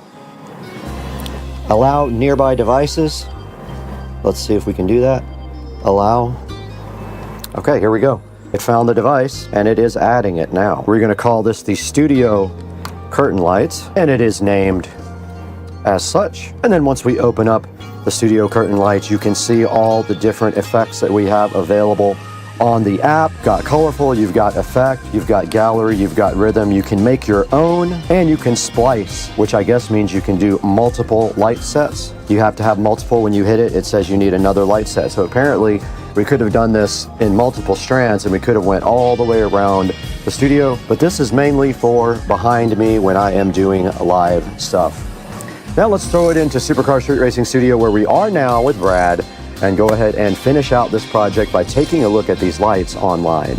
Allow nearby devices. Let's see if we can do that. Allow. Okay, here we go. It found the device and it is adding it now. We're gonna call this the Studio Curtain Lights, and it is named as such. And then once we open up the Studio Curtain Lights, you can see all the different effects that we have available on the app. Got colorful, you've got effect, you've got gallery, you've got rhythm. You can make your own, and you can splice, which I guess means you can do multiple light sets. You have to have multiple. When you hit it, it says you need another light set. So apparently we could have done this in multiple strands, and we could have went all the way around the studio, but this is mainly for behind me when I am doing live stuff. Now let's throw it into Supercar Street Racing Studio, where we are now with Brad, and go ahead and finish out this project by taking a look at these lights online.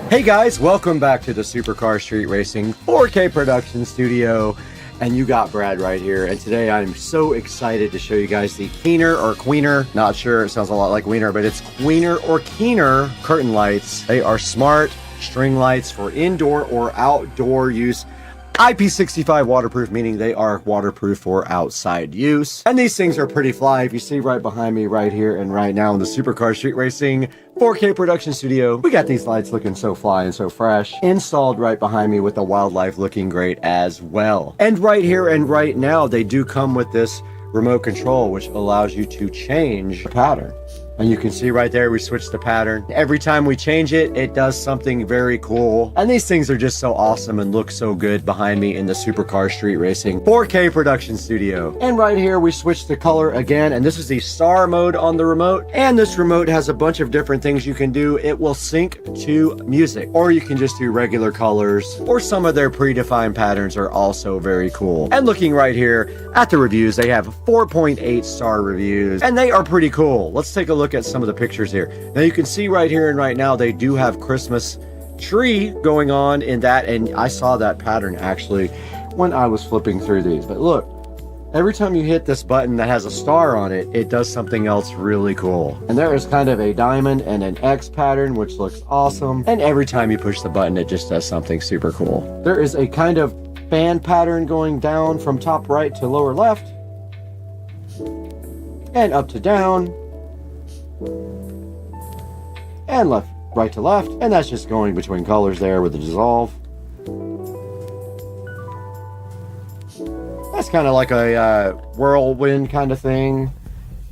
Hey guys, welcome back to the Supercar Street Racing 4K production studio. And you got Brad right here. And today I'm so excited to show you guys the Keener or Queener. Not sure, it sounds a lot like Wiener, but it's Queener or Keener curtain lights. They are smart string lights for indoor or outdoor use. IP65 waterproof, meaning they are waterproof for outside use. And these things are pretty fly. If you see right behind me right here and right now in the Supercar Street Racing 4K production studio, we got these lights looking so fly and so fresh, installed right behind me with the wildlife looking great as well. And right here and right now, they do come with this remote control, which allows you to change the pattern. And you can see right there, we switched the pattern. Every time we change it, it does something very cool. And these things are just so awesome and look so good behind me in the Supercar Street Racing 4K production studio. And right here, we switched the color again. And this is the star mode on the remote. And this remote has a bunch of different things you can do. It will sync to music, or you can just do regular colors, or some of their predefined patterns are also very cool. And looking right here at the reviews, they have 4.8 star reviews, and they are pretty cool. Let's take a look at some of the pictures here. Now you can see right here and right now, they do have Christmas tree going on in that, and I saw that pattern actually when I was flipping through these. But look, every time you hit this button that has a star on it, it does something else really cool. And there is kind of a diamond and an X pattern, which looks awesome. And every time you push the button, it just does something super cool. There is a kind of fan pattern going down from top right to lower left, and up to down, and left, right to left, and that's just going between colors there with the dissolve. That's kind of like a whirlwind kind of thing,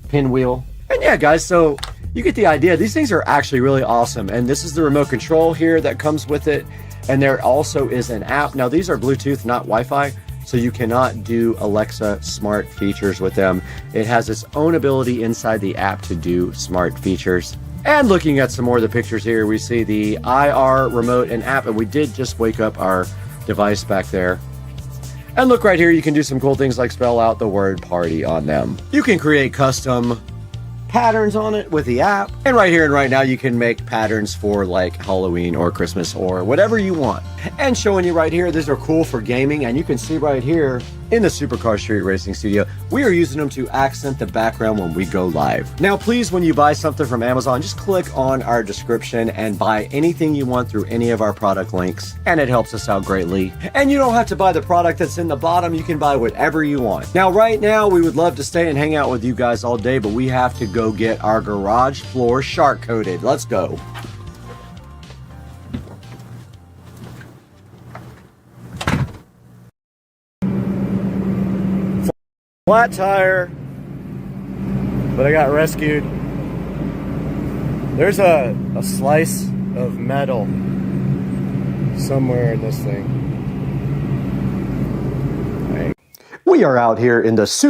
pinwheel. And yeah, guys, so you get the idea. These things are actually really awesome, and this is the remote control here that comes with it, and there also is an app. Now these are Bluetooth, not Wi-Fi, so you cannot do Alexa smart features with them. It has its own ability inside the app to do smart features. And looking at some more of the pictures here, we see the IR remote and app, and we did just wake up our device back there. And look right here, you can do some cool things like spell out the word party on them. You can create custom patterns on it with the app. And right here and right now, you can make patterns for like Halloween or Christmas or whatever you want. And showing you right here, these are cool for gaming. And you can see right here in the Supercar Street Racing Studio, we are using them to accent the background when we go live. Now, please, when you buy something from Amazon, just click on our description and buy anything you want through any of our product links. And it helps us out greatly. And you don't have to buy the product that's in the bottom. You can buy whatever you want. Now, right now, we would love to stay and hang out with you guys all day, but we have to go get our garage floor shark coated. Let's go. Flat tire, but I got rescued. There's a slice of metal somewhere in this thing. We are out here in the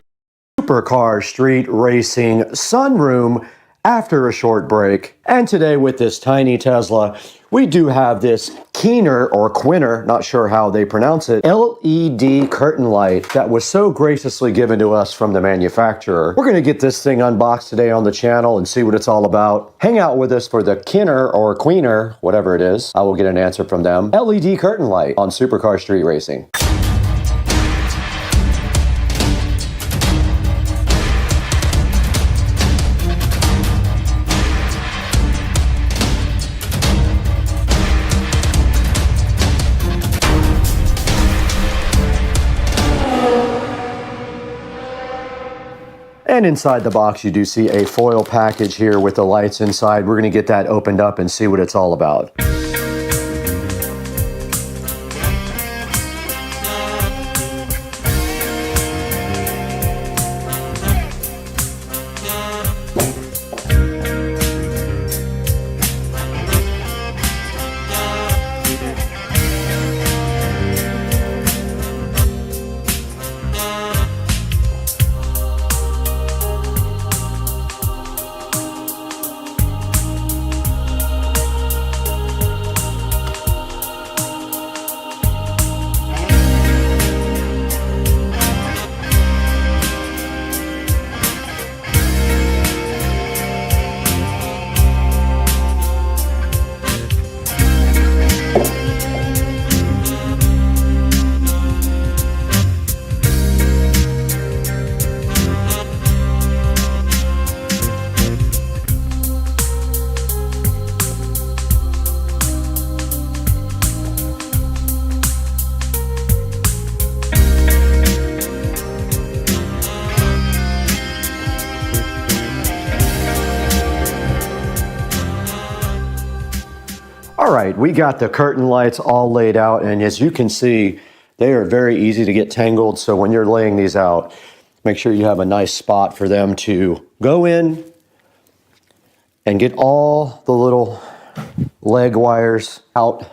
Supercar Street Racing sunroom after a short break. And today with this tiny Tesla, we do have this Keener or Quinner, not sure how they pronounce it, LED curtain light that was so graciously given to us from the manufacturer. We're going to get this thing unboxed today on the channel and see what it's all about. Hang out with us for the Keener or Queener, whatever it is. I will get an answer from them. LED curtain light on Supercar Street Racing. And inside the box, you do see a foil package here with the lights inside. We're going to get that opened up and see what it's all about. All right, we got the curtain lights all laid out, and as you can see, they are very easy to get tangled. So when you're laying these out, make sure you have a nice spot for them to go in and get all the little leg wires out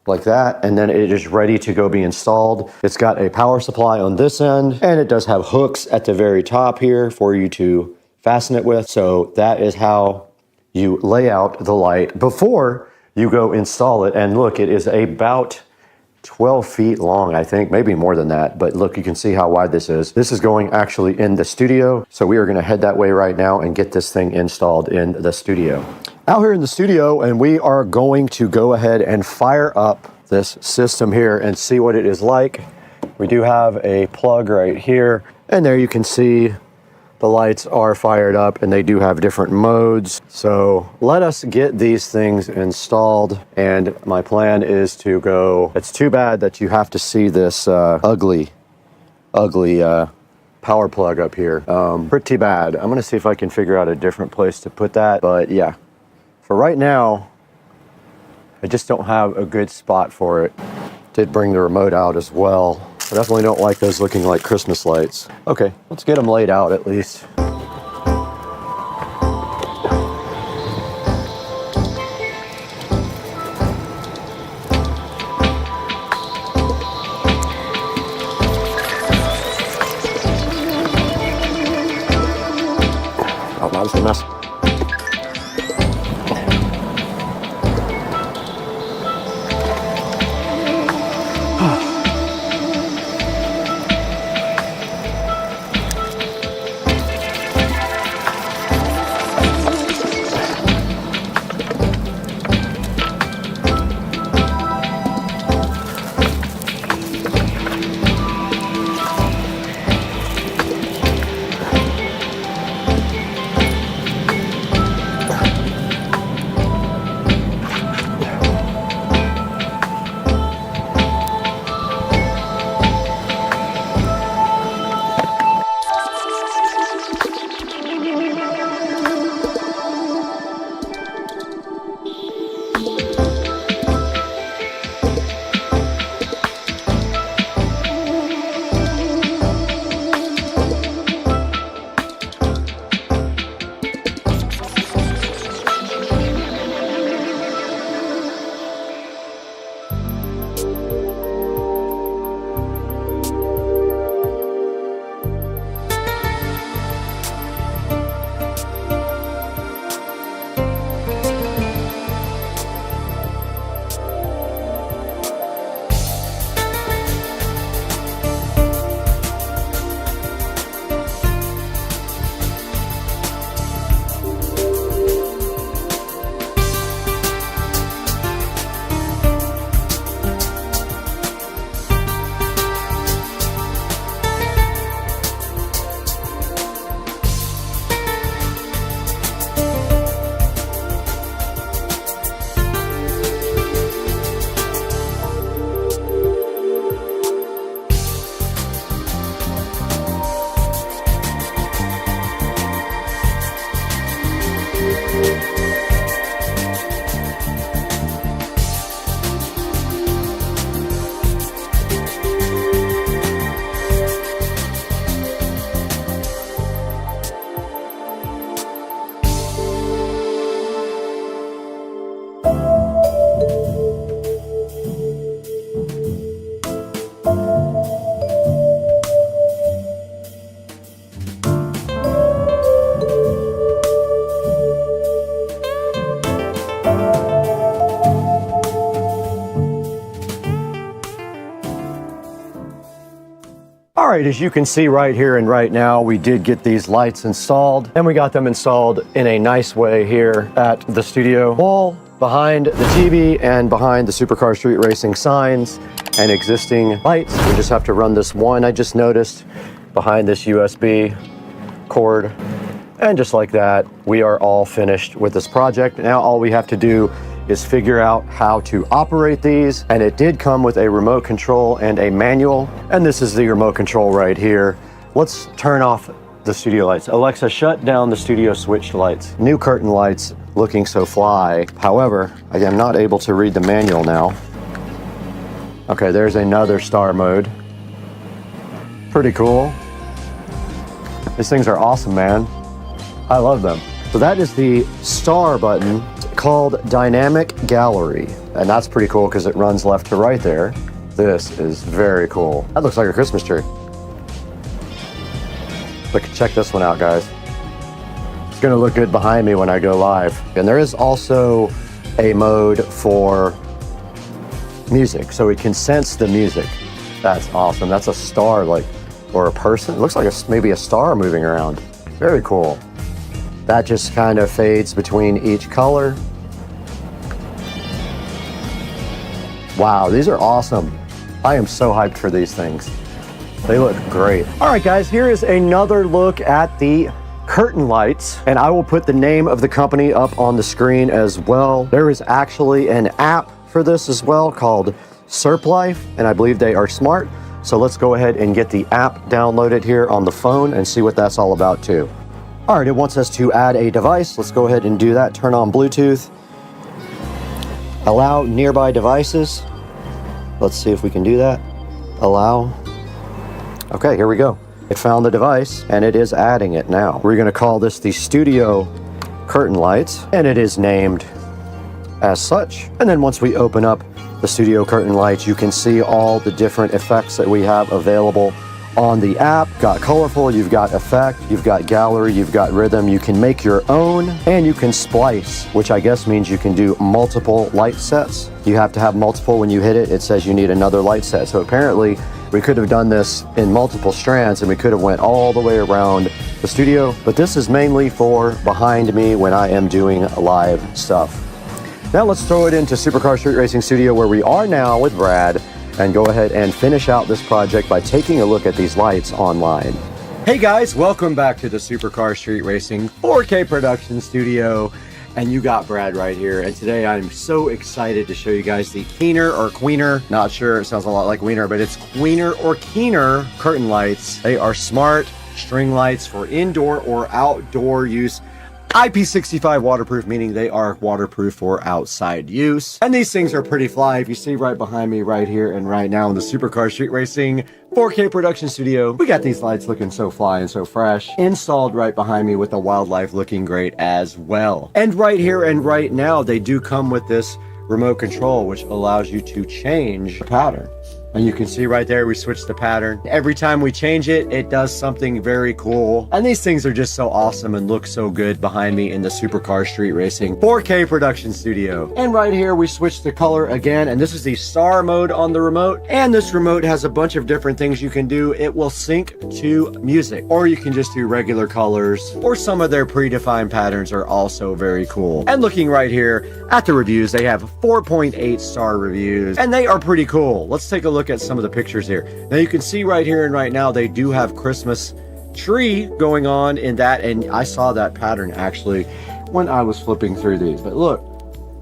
like that, and then it is ready to go be installed. It's got a power supply on this end, and it does have hooks at the very top here for you to fasten it with. So that is how you lay out the light before you go install it. And look, it is about 12 feet long, I think, maybe more than that. But look, you can see how wide this is. This is going actually in the studio. So we are gonna head that way right now and get this thing installed in the studio. Out here in the studio, and we are going to go ahead and fire up this system here and see what it is like. We do have a plug right here, and there you can see the lights are fired up and they do have different modes. So let us get these things installed, and my plan is to go. It's too bad that you have to see this ugly power plug up here. Pretty bad. I'm gonna see if I can figure out a different place to put that, but yeah, for right now I just don't have a good spot for it. Did bring the remote out as well. I definitely don't like those looking like Christmas lights. Okay, let's get them laid out at least. Oh, that was a mess. right, as you can see right here and right now, we did get these lights installed, and we got them installed in a nice way here at the studio wall, behind the TV and behind the Supercar Street Racing signs and existing lights. We just have to run this one, I just noticed, behind this USB cord. And just like that, we are all finished with this project. Now all we have to do is figure out how to operate these, and it did come with a remote control and a manual, and this is the remote control right here. Let's turn off the studio lights. Alexa, shut down the studio switch lights. New curtain lights, looking so fly. However, I am not able to read the manual now. Okay, there's another star mode. Pretty cool. These things are awesome, man. I love them. So that is the star button, called Dynamic Gallery, and that's pretty cool because it runs left to right there. This is very cool. That looks like a Christmas tree. Look, check this one out, guys. It's gonna look good behind me when I go live. And there is also a mode for music, so it can sense the music. That's awesome. That's a star, like, or a person. It looks like maybe a star moving around. Very cool. That just kind of fades between each color. Wow, these are awesome. I am so hyped for these things. They look great. All right, guys, here is another look at the curtain lights, and I will put the name of the company up on the screen as well. There is actually an app for this as well called SerpLife, and I believe they are smart. So let's go ahead and get the app downloaded here on the phone and see what that's all about too. All right, it wants us to add a device. Let's go ahead and do that. Turn on Bluetooth. Allow nearby devices. Let's see if we can do that. Allow. Okay, here we go. It found the device and it is adding it now. We're gonna call this the Studio Curtain Lights, and it is named as such. And then once we open up the Studio Curtain Lights, you can see all the different effects that we have available on the app. Got colorful, you've got effect, you've got gallery, you've got rhythm. You can make your own, and you can splice, which I guess means you can do multiple light sets. You have to have multiple. When you hit it, it says you need another light set. So apparently we could have done this in multiple strands, and we could have went all the way around the studio, but this is mainly for behind me when I am doing live stuff. Now let's throw it into Supercar Street Racing Studio, where we are now with Brad, and go ahead and finish out this project by taking a look at these lights online. Hey guys, welcome back to the Supercar Street Racing 4K production studio. And you got Brad right here. And today I'm so excited to show you guys the Keener or Queener. Not sure, it sounds a lot like Wiener, but it's Queener or Keener curtain lights. They are smart string lights for indoor or outdoor use. IP65 waterproof, meaning they are waterproof for outside use. And these things are pretty fly. If you see right behind me right here and right now in the Supercar Street Racing 4K production studio, we got these lights looking so fly and so fresh, installed right behind me with the wildlife looking great as well. And right here and right now, they do come with this remote control, which allows you to change the pattern. And you can see right there, we switched the pattern. Every time we change it, it does something very cool. And these things are just so awesome and look so good behind me in the Supercar Street Racing 4K production studio. And right here, we switched the color again. And this is the star mode on the remote. And this remote has a bunch of different things you can do. It will sync to music, or you can just do regular colors, or some of their predefined patterns are also very cool. And looking right here at the reviews, they have 4.8 star reviews, and they are pretty cool. Let's take a look at some of the pictures here. Now you can see right here and right now, they do have Christmas tree going on in that, and I saw that pattern actually when I was flipping through these. But look,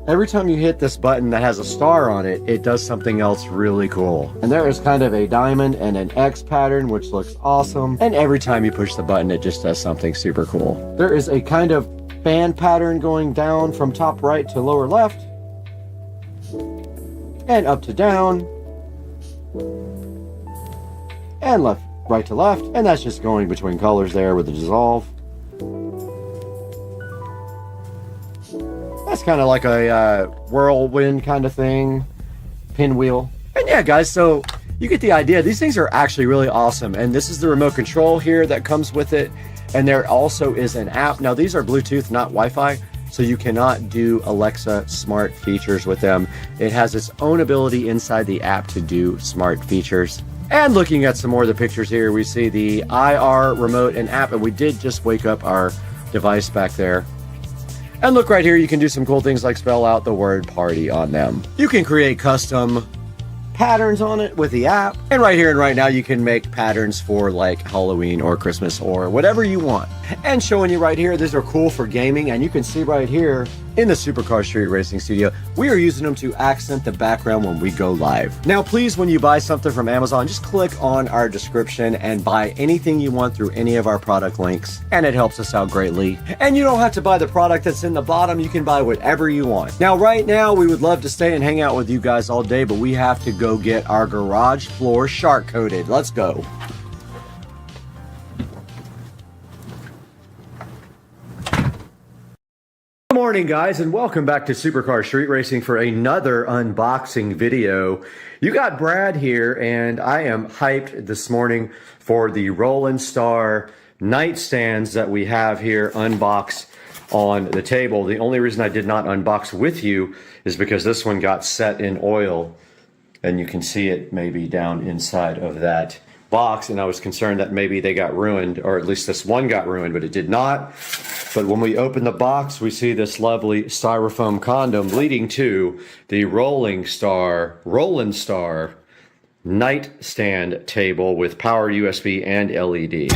every time you hit this button that has a star on it, it does something else really cool. And there is kind of a diamond and an X pattern, which looks awesome. And every time you push the button, it just does something super cool. There is a kind of band pattern going down from top right to lower left, and up to down, and left, right to left, and that's just going between colors there with the dissolve. That's kind of like a whirlwind kind of thing, pinwheel. And yeah, guys, so you get the idea. These things are actually really awesome, and this is the remote control here that comes with it, and there also is an app. Now these are Bluetooth, not Wi-Fi, so you cannot do Alexa smart features with them. It has its own ability inside the app to do smart features. And looking at some more of the pictures here, we see the IR remote and app, and we did just wake up our device back there. And look right here, you can do some cool things like spell out the word party on them. You can create custom patterns on it with the app. And right here and right now, you can make patterns for like Halloween or Christmas or whatever you want. And showing you right here, these are cool for gaming. And you can see right here in the Supercar Street Racing Studio, we are using them to accent the background when we go live. Now, please, when you buy something from Amazon, just click on our description and buy anything you want through any of our product links. And it helps us out greatly. And you don't have to buy the product that's in the bottom. You can buy whatever you want. Now, right now, we would love to stay and hang out with you guys all day, but we have to go get our garage floor shark coated. Let's go. Good morning, guys, and welcome back to Supercar Street Racing for another unboxing video. You got Brad here, and I am hyped this morning for the Roland Star nightstands that we have here unboxed on the table. The only reason I did not unbox with you is because this one got set in oil, and you can see it maybe down inside of that box, and I was concerned that maybe they got ruined, or at least this one got ruined, but it did not. But when we open the box, we see this lovely styrofoam condom leading to the Roland Star nightstand table with power USB and LED.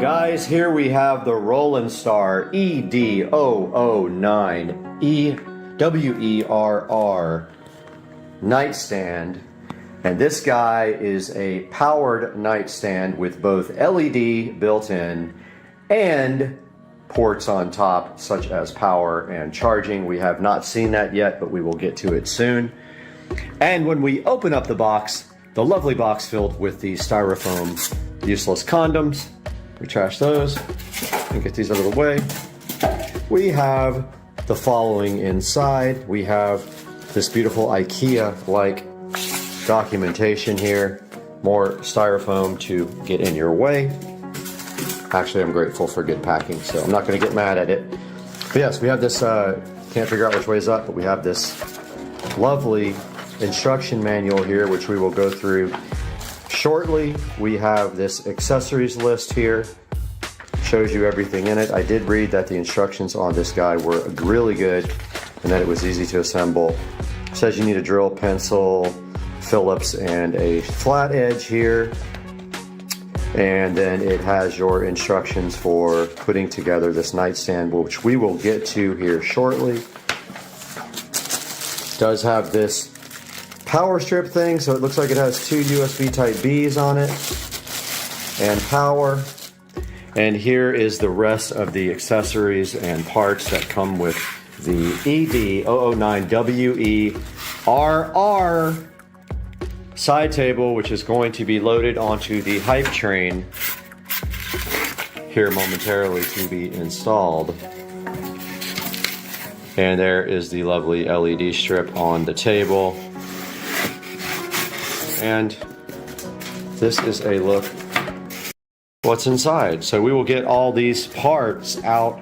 Guys, here we have the Roland Star ED009 EWERR nightstand, and this guy is a powered nightstand with both LED built in and ports on top such as power and charging. We have not seen that yet, but we will get to it soon. And when we open up the box, the lovely box filled with the styrofoam useless condoms, we trash those and get these out of the way. We have the following inside. We have this beautiful IKEA-like documentation here. More styrofoam to get in your way. Actually, I'm grateful for good packing, so I'm not going to get mad at it. But yes, we have this, can't figure out which way is up, but we have this lovely instruction manual here, which we will go through shortly. We have this accessories list here, shows you everything in it. I did read that the instructions on this guy were really good and that it was easy to assemble. It says you need a drill, pencil, Phillips, and a flat edge here. And then it has your instructions for putting together this nightstand, which we will get to here shortly. It does have this power strip thing, so it looks like it has two USB type B's on it and power. And here is the rest of the accessories and parts that come with the ED009WERR side table, which is going to be loaded onto the hype train here momentarily to be installed. And there is the lovely LED strip on the table. And this is a look what's inside. So we will get all these parts out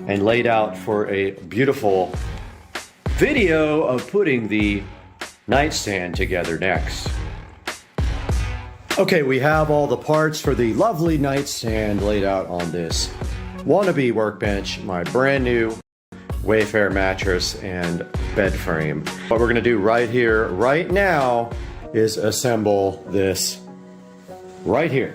and laid out for a beautiful video of putting the nightstand together next. Okay, we have all the parts for the lovely nightstand laid out on this wannabe workbench, my brand new Wayfair mattress and bed frame. What we're gonna do right here, right now, is assemble this right here.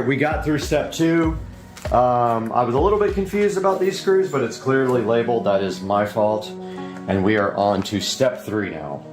right, we got through step 2. I was a little bit confused about these screws, but it's clearly labeled. That is my fault. And we are on to step 3 now.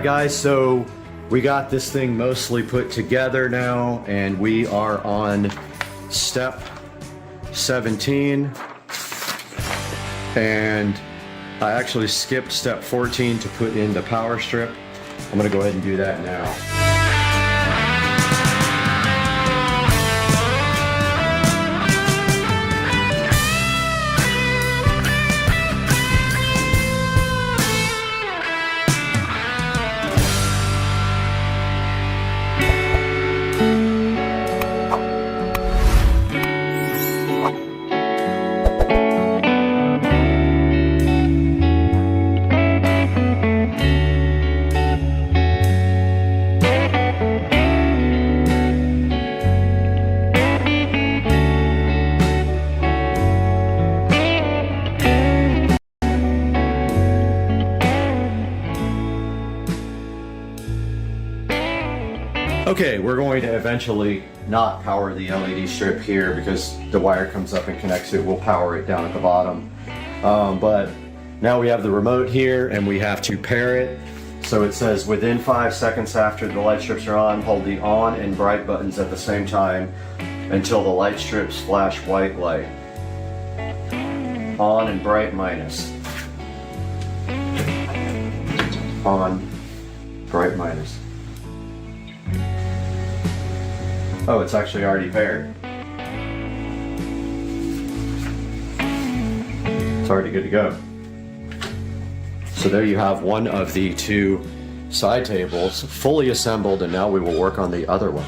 right, guys, so we got this thing mostly put together now, and we are on step 17. And I actually skipped step 14 to put in the power strip. I'm gonna go ahead and do that now. Okay, we're going to eventually not power the LED strip here because the wire comes up and connects it. We'll power it down at the bottom. But now we have the remote here and we have to pair it. So it says within 5 seconds after the light strips are on, hold the on and bright buttons at the same time until the light strips flash white light. On and bright minus. On, bright minus. Oh, it's actually already paired. It's already good to go. So there you have one of the two side tables fully assembled, and now we will work on the other one.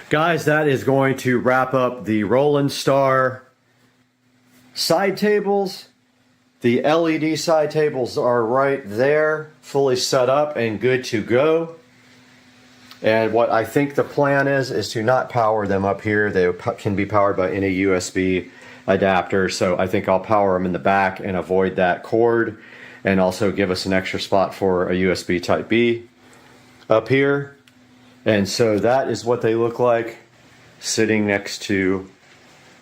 Guys, that is going to wrap up the Roland Star side tables. The LED side tables are right there, fully set up and good to go. And what I think the plan is to not power them up here. They can be powered by any USB adapter. So I think I'll power them in the back and avoid that cord, and also give us an extra spot for a USB Type B up here. And so that is what they look like sitting next to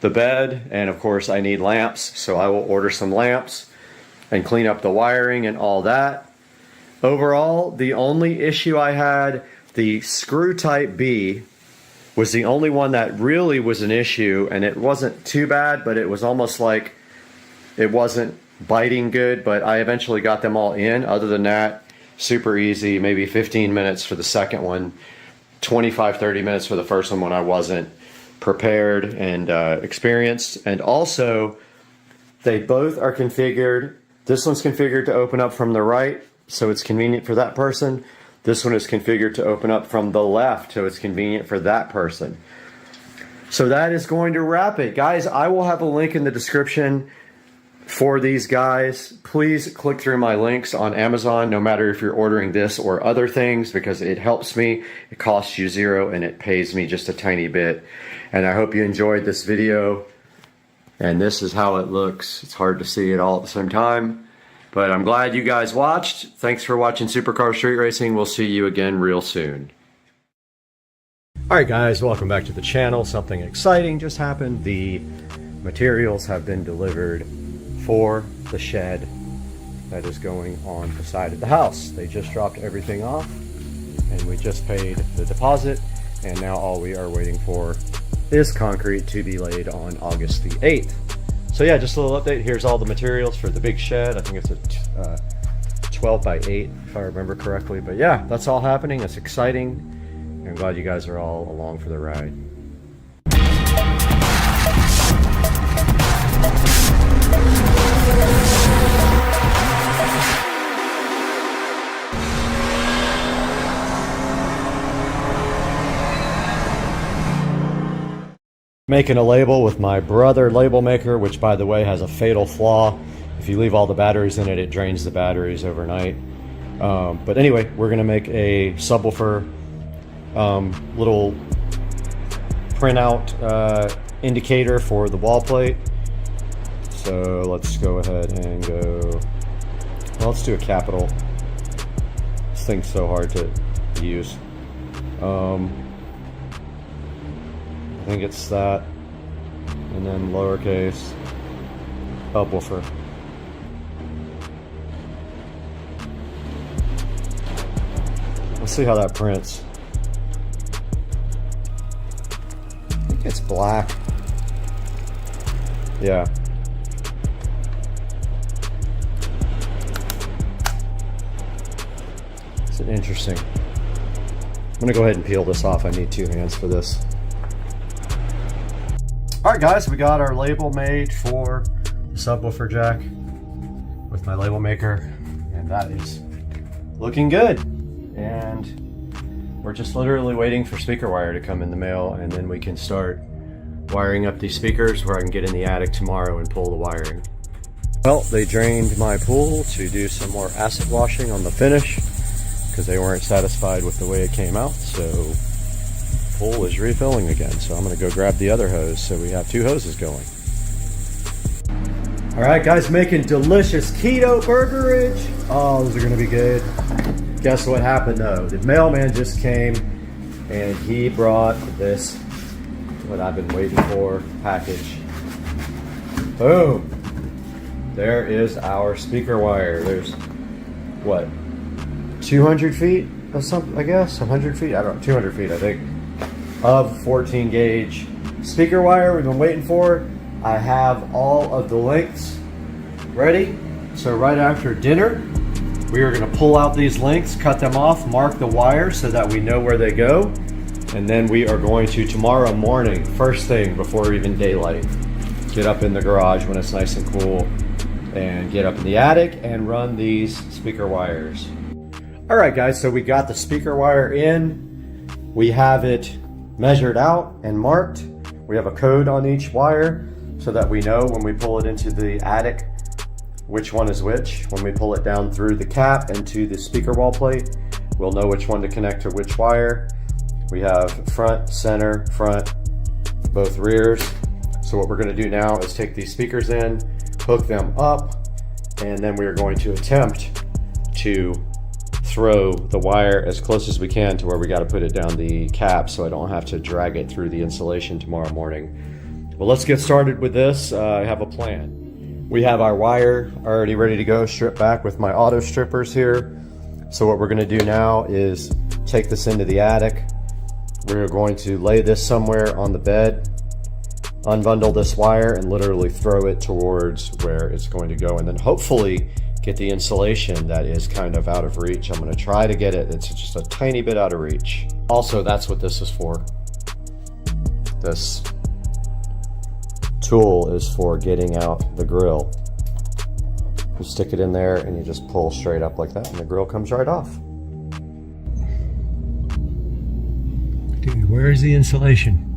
the bed. And of course I need lamps, so I will order some lamps and clean up the wiring and all that. Overall, the only issue I had, the screw Type B was the only one that really was an issue, and it wasn't too bad, but it was almost like it wasn't biting good, but I eventually got them all in. Other than that, super easy, maybe 15 minutes for the second one, 25-30 minutes for the first one when I wasn't prepared and experienced. And also, they both are configured. This one's configured to open up from the right, so it's convenient for that person. This one is configured to open up from the left, so it's convenient for that person. So that is going to wrap it. Guys, I will have a link in the description for these guys. Please click through my links on Amazon, no matter if you're ordering this or other things, because it helps me. It costs you $0 and it pays me just a tiny bit. And I hope you enjoyed this video. And this is how it looks. It's hard to see it all at the same time, but I'm glad you guys watched. Thanks for watching Supercar Street Racing. We'll see you again real soon. Alright guys, welcome back to the channel. Something exciting just happened. The materials have been delivered for the shed that is going on the side of the house. They just dropped everything off and we just paid the deposit, and now all we are waiting for is concrete to be laid on August the 8th. So yeah, just a little update. Here's all the materials for the big shed. I think it's a 12 by 8 if I remember correctly. But yeah, that's all happening. It's exciting. I'm glad you guys are all along for the ride. Making a label with my brother label maker, which by the way has a fatal flaw. If you leave all the batteries in it, it drains the batteries overnight. But anyway, we're gonna make a subwoofer little printout indicator for the wall plate. So let's go ahead and go, well, let's do a capital. This thing's so hard to use. I think it's that, and then lowercase subwoofer. Let's see how that prints. I think it's black. Yeah. It's interesting. I'm gonna go ahead and peel this off. I need 2 hands for this. Alright guys, we got our label made for the subwoofer jack with my label maker, and that is looking good. And we're just literally waiting for speaker wire to come in the mail, and then we can start wiring up these speakers where I can get in the attic tomorrow and pull the wiring. Well, they drained my pool to do some more acid washing on the finish because they weren't satisfied with the way it came out, so pool is refilling again. So I'm gonna go grab the other hose so we have 2 hoses going. All right guys, making delicious keto burgerage. Oh, those are gonna be good. Guess what happened though? The mailman just came and he brought this, what I've been waiting for, package. Boom. There is our speaker wire. There's what, 200 feet or something, I guess, 100 feet, I don't know, 200 feet I think, of 14 gauge speaker wire we've been waiting for. I have all of the lengths ready. So right after dinner, we are gonna pull out these lengths, cut them off, mark the wire so that we know where they go. And then we are going to, tomorrow morning, first thing before even daylight, get up in the garage when it's nice and cool and get up in the attic and run these speaker wires. All right guys, so we got the speaker wire in. We have it measured out and marked. We have a code on each wire so that we know when we pull it into the attic which one is which. When we pull it down through the cap into the speaker wall plate, we'll know which one to connect to which wire. We have front, center, front, both rears. So what we're going to do now is take these speakers in, hook them up, and then we are going to attempt to throw the wire as close as we can to where we got to put it down the cap so I don't have to drag it through the insulation tomorrow morning. Well, let's get started with this. I have a plan. We have our wire already ready to go, stripped back with my auto strippers here. So what we're going to do now is take this into the attic. We're going to lay this somewhere on the bed, unbundle this wire, and literally throw it towards where it's going to go, and then hopefully get the insulation that is kind of out of reach. I'm going to try to get it, it's just a tiny bit out of reach. Also, that's what this is for. This tool is for getting out the grill. You stick it in there and you just pull straight up like that and the grill comes right off. Dude, where is the insulation?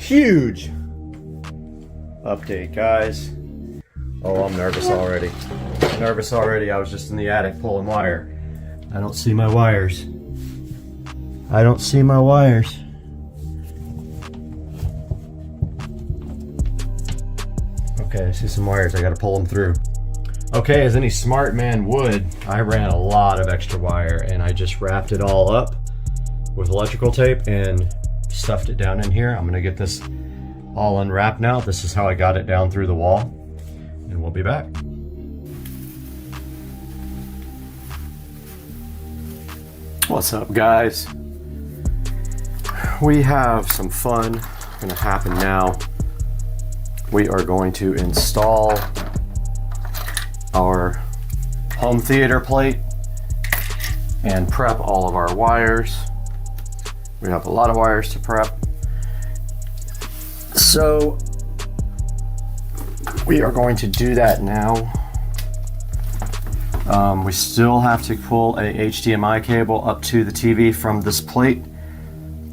huge update, guys. Oh, I'm nervous already. Nervous already. I was just in the attic pulling wire. I don't see my wires. I don't see my wires. Okay, I see some wires. I gotta pull them through. Okay, as any smart man would, I ran a lot of extra wire and I just wrapped it all up with electrical tape and stuffed it down in here. I'm gonna get this all unwrapped now. This is how I got it down through the wall, and we'll be back. What's up, guys? We have some fun gonna happen now. We are going to install our home theater plate and prep all of our wires. We have a lot of wires to prep. So we are going to do that now. We still have to pull a HDMI cable up to the TV from this plate.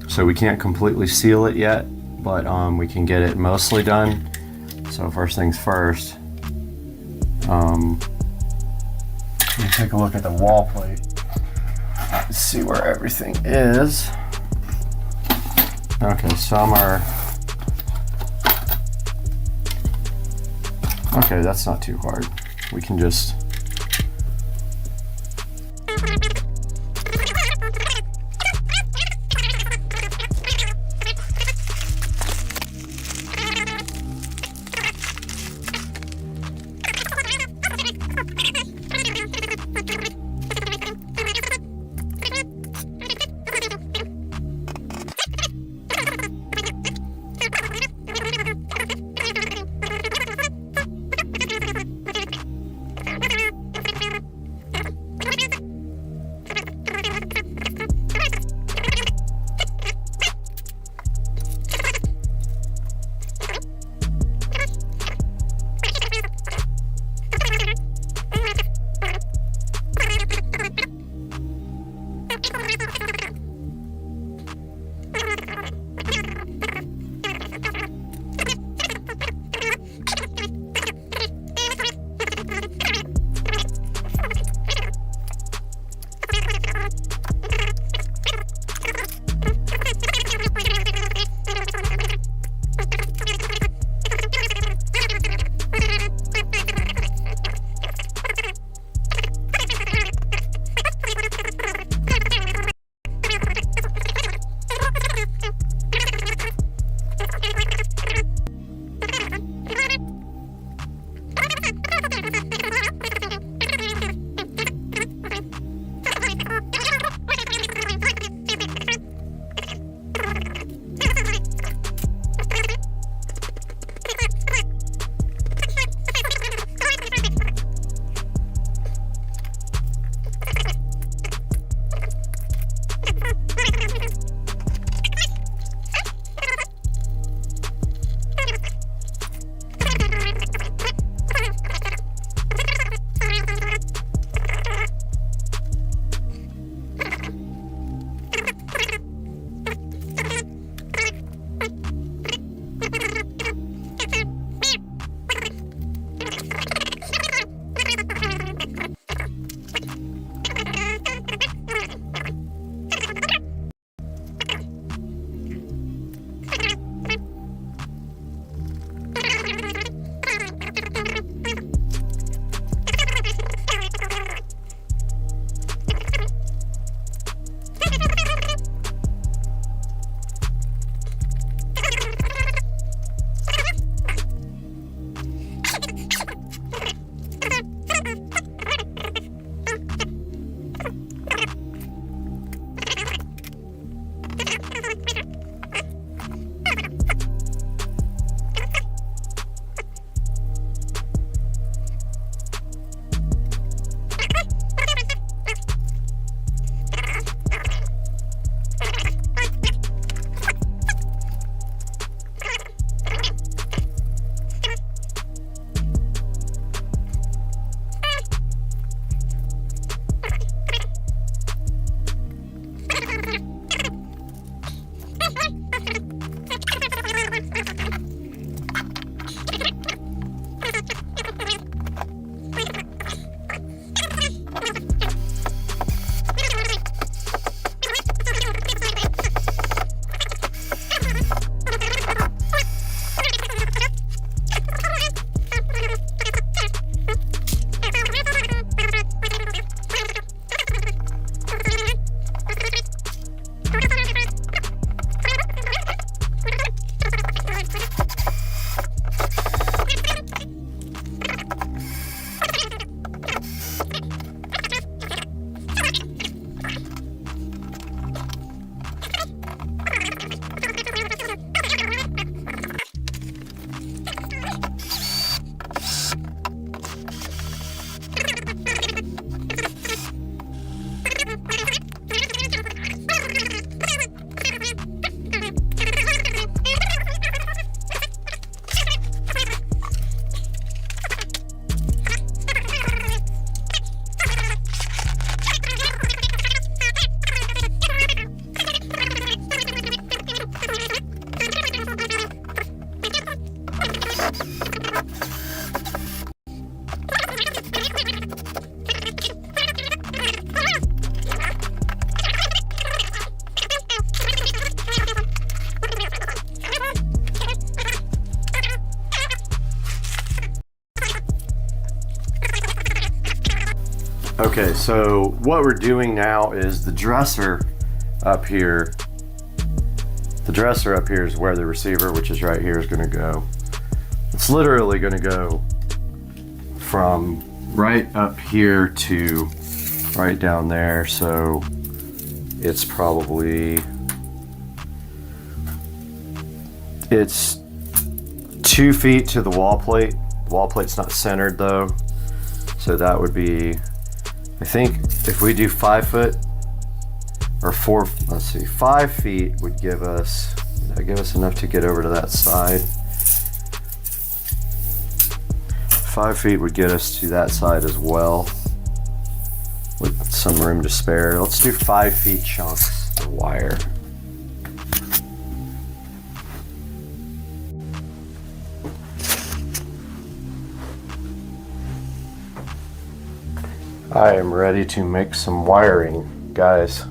So we can't completely seal it yet, but we can get it mostly done. So first things first, let me take a look at the wall plate, see where everything is. Okay, some are, okay, that's not too hard. We can just, Okay, so what we're doing now is the dresser up here. The dresser up here is where the receiver, which is right here, is going to go. It's literally going to go from right up here to right down there. So it's probably, it's 2 feet to the wall plate. The wall plate's not centered though. So that would be, I think if we do 5 foot or 4, let's see, 5 feet would give us, that'd give us enough to get over to that side. 5 feet would get us to that side as well, with some room to spare. Let's do 5 feet chunks of wire. I am ready to make some wiring, guys.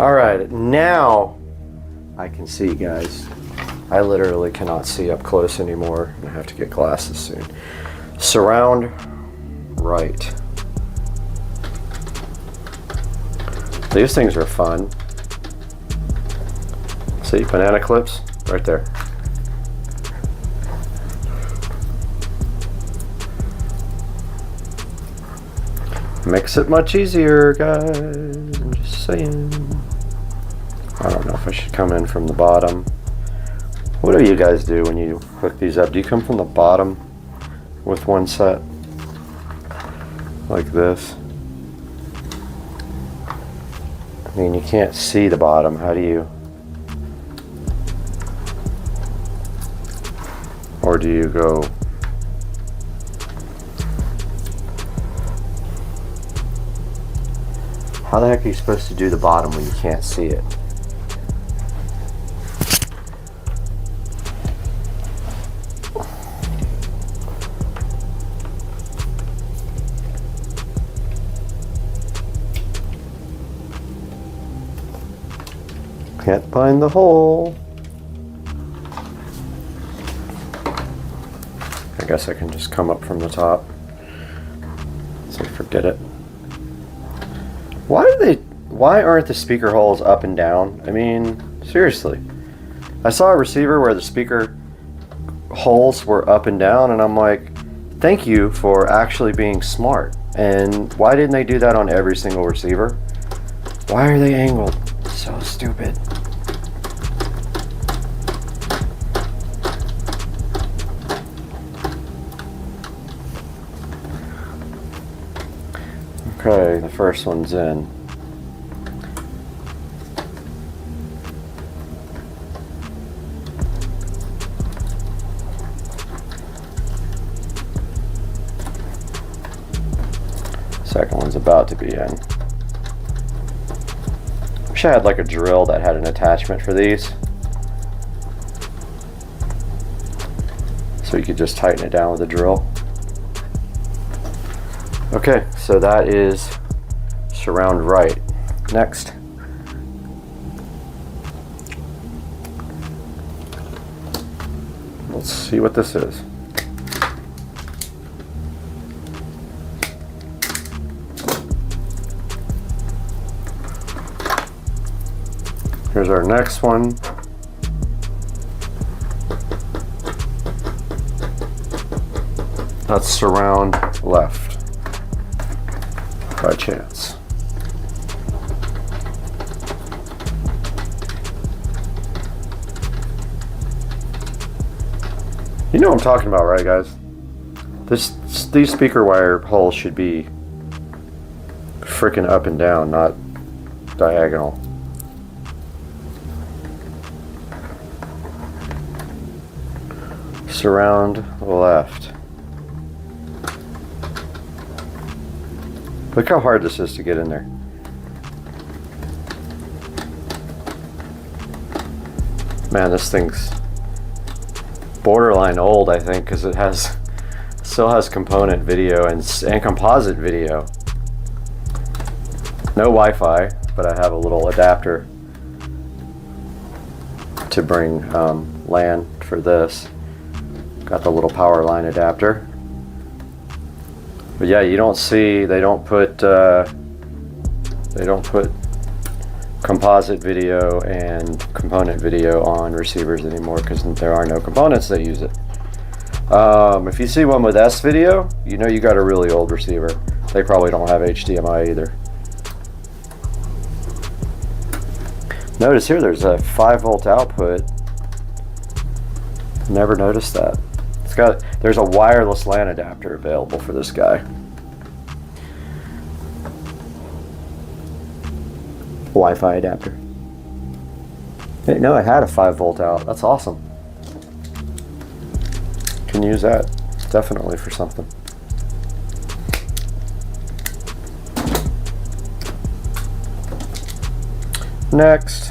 All right, now I can see, guys. I literally cannot see up close anymore. I have to get glasses soon. Surround right. These things are fun. See, banana clips right there. Makes it much easier, guys. I'm just saying. I don't know if I should come in from the bottom. What do you guys do when you hook these up? Do you come from the bottom with one set? Like this? I mean, you can't see the bottom. How do you? Or do you go? How the heck are you supposed to do the bottom when you can't see it? Can't find the hole. I guess I can just come up from the top. So forget it. Why aren't the speaker holes up and down? I mean, seriously. I saw a receiver where the speaker holes were up and down, and I'm like, thank you for actually being smart. And why didn't they do that on every single receiver? Why are they angled? So stupid. Okay, the first one's in. Second one's about to be in. Wish I had like a drill that had an attachment for these, so you could just tighten it down with a drill. Okay, so that is surround right. Next. Let's see what this is. Here's our next one. That's surround left. By chance. You know what I'm talking about, right, guys? These speaker wire holes should be freaking up and down, not diagonal. Surround left. Look how hard this is to get in there. Man, this thing's borderline old, I think, because it still has component video and composite video. No Wi-Fi, but I have a little adapter to bring LAN for this. Got the little power line adapter. But yeah, you don't see, they don't put composite video and component video on receivers anymore because there are no components that use it. If you see one with S video, you know you got a really old receiver. They probably don't have HDMI either. Notice here there's a 5-volt output. Never noticed that. There's a wireless LAN adapter available for this guy. Wi-Fi adapter. No, it had a 5-volt out. That's awesome. Can use that definitely for something. Next.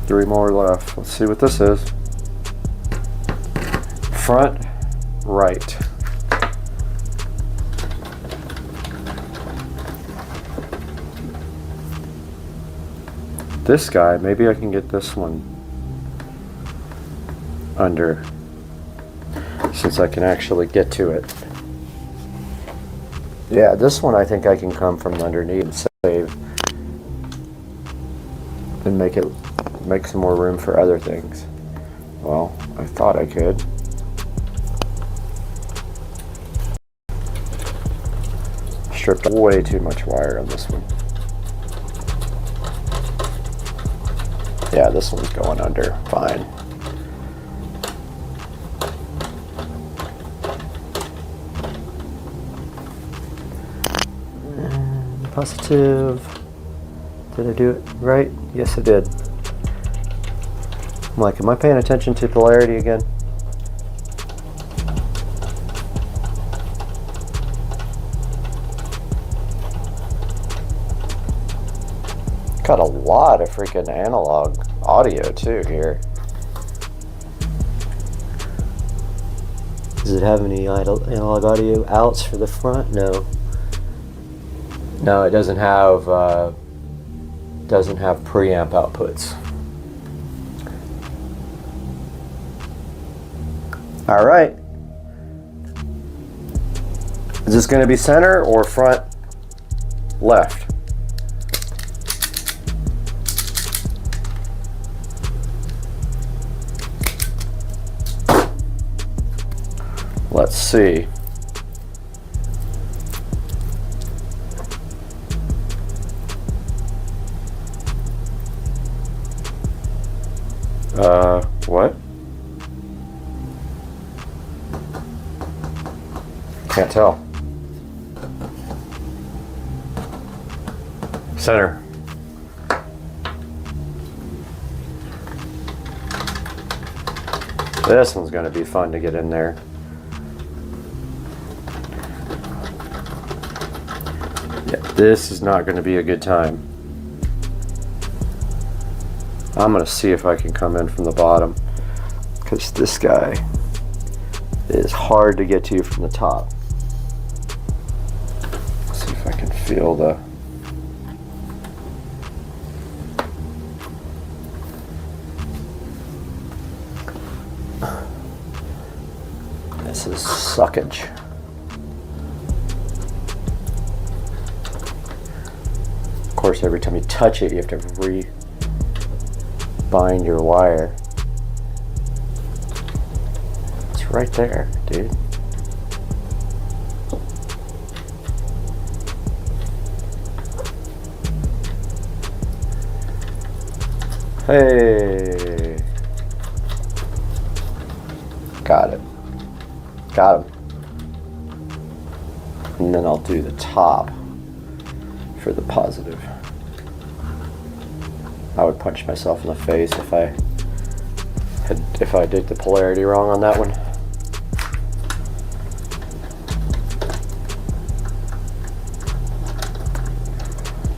Three more left. Let's see what this is. this guy, maybe I can get this one under, since I can actually get to it. Yeah, this one I think I can come from underneath and save and make some more room for other things. Well, I thought I could. Stripped way too much wire on this one. Yeah, this one's going under, fine. And positive. Did I do it right? Yes, I did. I'm like, am I paying attention to polarity again? Got a lot of freaking analog audio too here. Does it have any analog audio outs for the front? No. No, it doesn't have preamp outputs. All right. Is this going to be center or front left? Let's see. What? Can't tell. Center. This one's going to be fun to get in there. Yeah, this is not going to be a good time. I'm going to see if I can come in from the bottom, because this guy is hard to get to from the top. Let's see if I can feel the... This is suckage. Of course, every time you touch it, you have to bind your wire. It's right there, dude. Hey. Got it. Got him. And then I'll do the top for the positive. I would punch myself in the face if I did the polarity wrong on that one.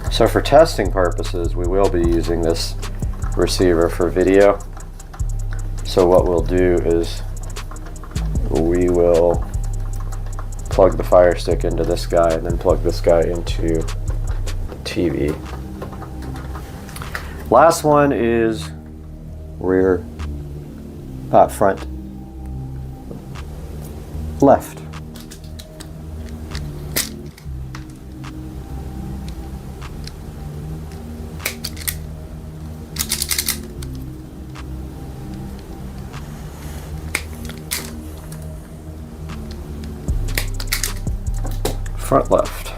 So for testing purposes, we will be using this receiver for video. So what we'll do is we will plug the Fire Stick into this guy and then plug this guy into the TV. Last one is front left. Front left.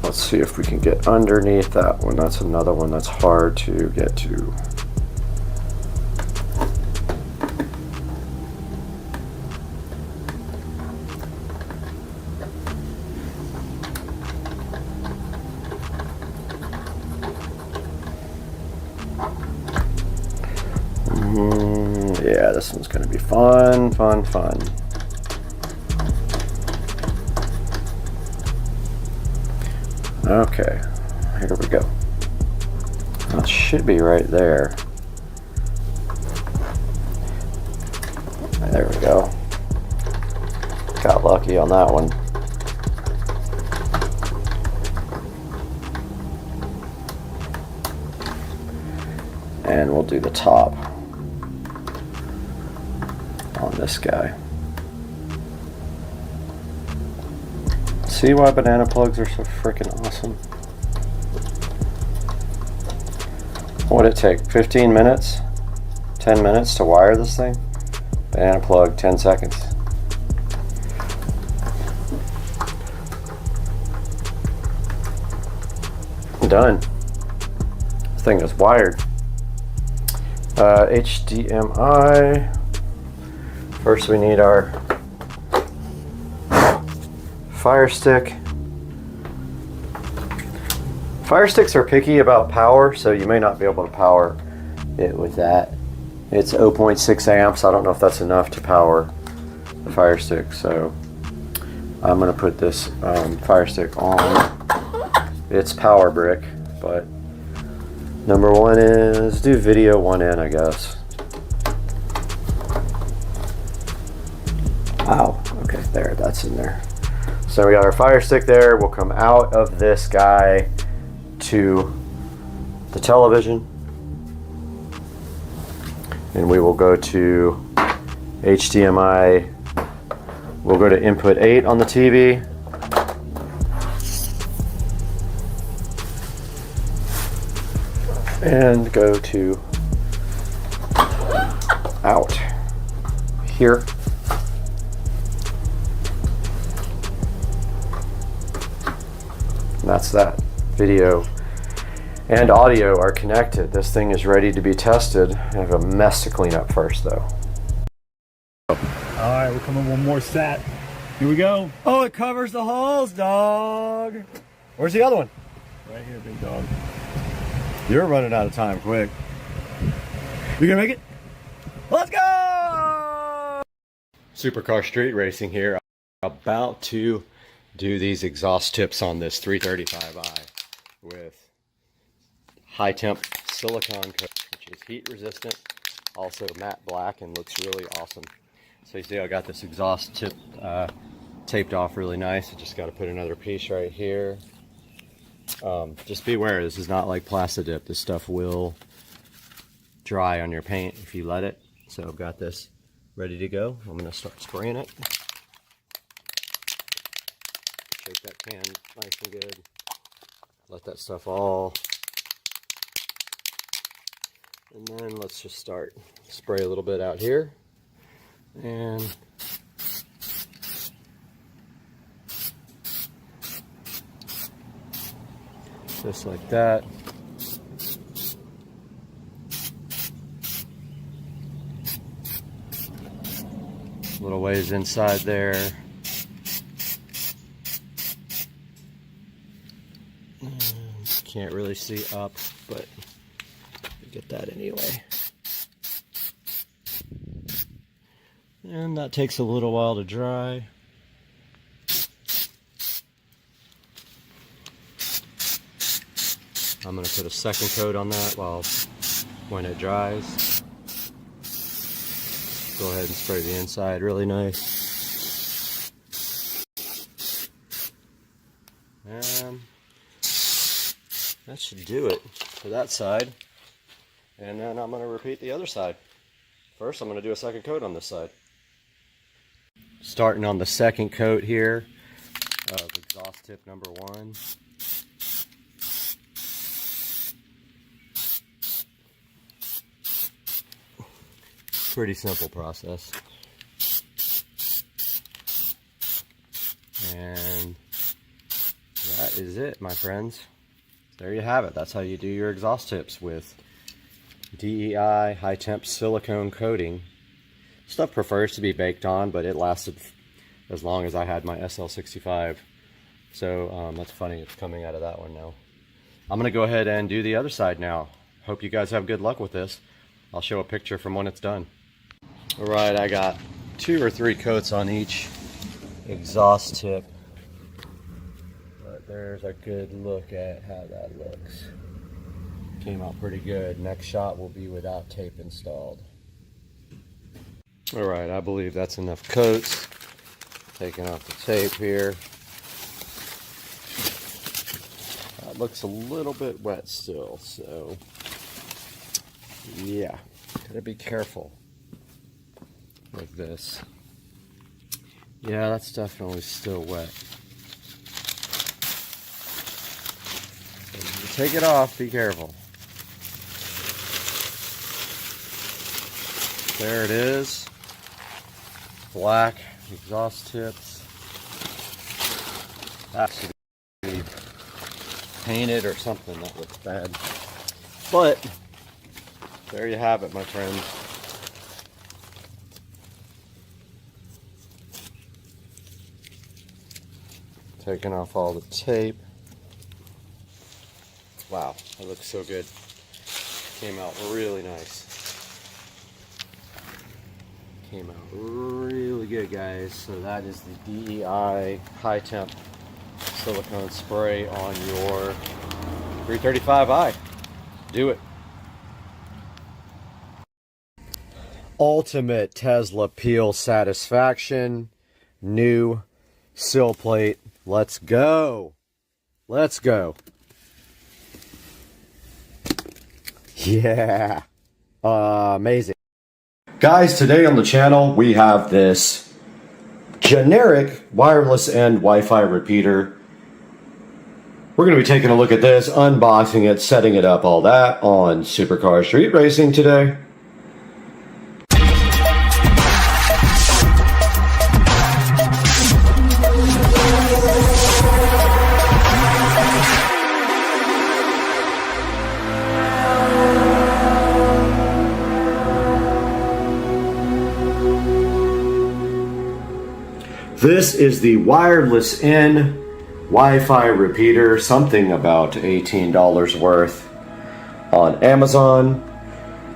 Let's see if we can get underneath that one. That's another one that's hard to get to. Yeah, this one's going to be fun. Okay, here we go. That should be right there. There we go. Got lucky on that one. And we'll do the top on this guy. See why banana plugs are so freaking awesome? What would it take? 15 minutes? 10 minutes to wire this thing? Banana plug, 10 seconds. Done. This thing is wired. HDMI. First we need our Fire Stick. Fire Sticks are picky about power, so you may not be able to power it with that. It's 0.6 amps. I don't know if that's enough to power the Fire Stick, so I'm going to put this Fire Stick on its power brick, but number one is do video one in, I guess. Wow, okay, there, that's in there. So we got our Fire Stick there. We'll come out of this guy to the television, and we will go to HDMI. We'll go to input 8 on the TV. And go to out here. And that's that. Video and audio are connected. This thing is ready to be tested. I have a mess to clean up first though. Alright, we're coming one more set. Here we go. Oh, it covers the holes, dog. Where's the other one? Right here, big dog. You're running out of time quick. You gonna make it? Let's go! Supercar street racing here. About to do these exhaust tips on this 335i with high temp silicone coat, which is heat resistant, also matte black, and looks really awesome. So you see I got this exhaust tip taped off really nice. I just got to put another piece right here. Just beware, this is not like Plastidip. This stuff will dry on your paint if you let it. So I've got this ready to go. I'm going to start spraying it. Shake that can nice and good. Let that stuff all. And then let's just start. Spray a little bit out here. And just like that. Little ways inside there. Can't really see up, but get that anyway. And that takes a little while to dry. I'm going to put a second coat on that when it dries. Go ahead and spray the inside really nice. And that should do it for that side. And then I'm going to repeat the other side. First, I'm going to do a second coat on this side. Starting on the second coat here of exhaust tip number 1. Pretty simple process. And that is it, my friends. There you have it. That's how you do your exhaust tips with DEI high temp silicone coating. Stuff prefers to be baked on, but it lasted as long as I had my SL65. So that's funny, it's coming out of that one now. I'm going to go ahead and do the other side now. Hope you guys have good luck with this. I'll show a picture from when it's done. Alright, I got 2 or 3 coats on each exhaust tip. But there's a good look at how that looks. Came out pretty good. Next shot will be without tape installed. Alright, I believe that's enough coats. Taking off the tape here. That looks a little bit wet still, so Yeah, gotta be careful with this. Yeah, that's definitely still wet. So when you take it off, be careful. There it is. Black exhaust tips. That should be painted or something. That looks bad. But there you have it, my friends. Taking off all the tape. Wow, that looks so good. Came out really nice. Came out really good, guys. So that is the DEI high temp silicone spray on your 335i. Do it. Ultimate Tesla peel satisfaction. New sill plate. Let's go. Let's go. Yeah. Amazing. Guys, today on the channel we have this generic wireless and Wi-Fi repeater. We're going to be taking a look at this, unboxing it, setting it up, all that on Supercar Street Racing today. This is the wireless in Wi-Fi repeater, something about $18 worth on Amazon.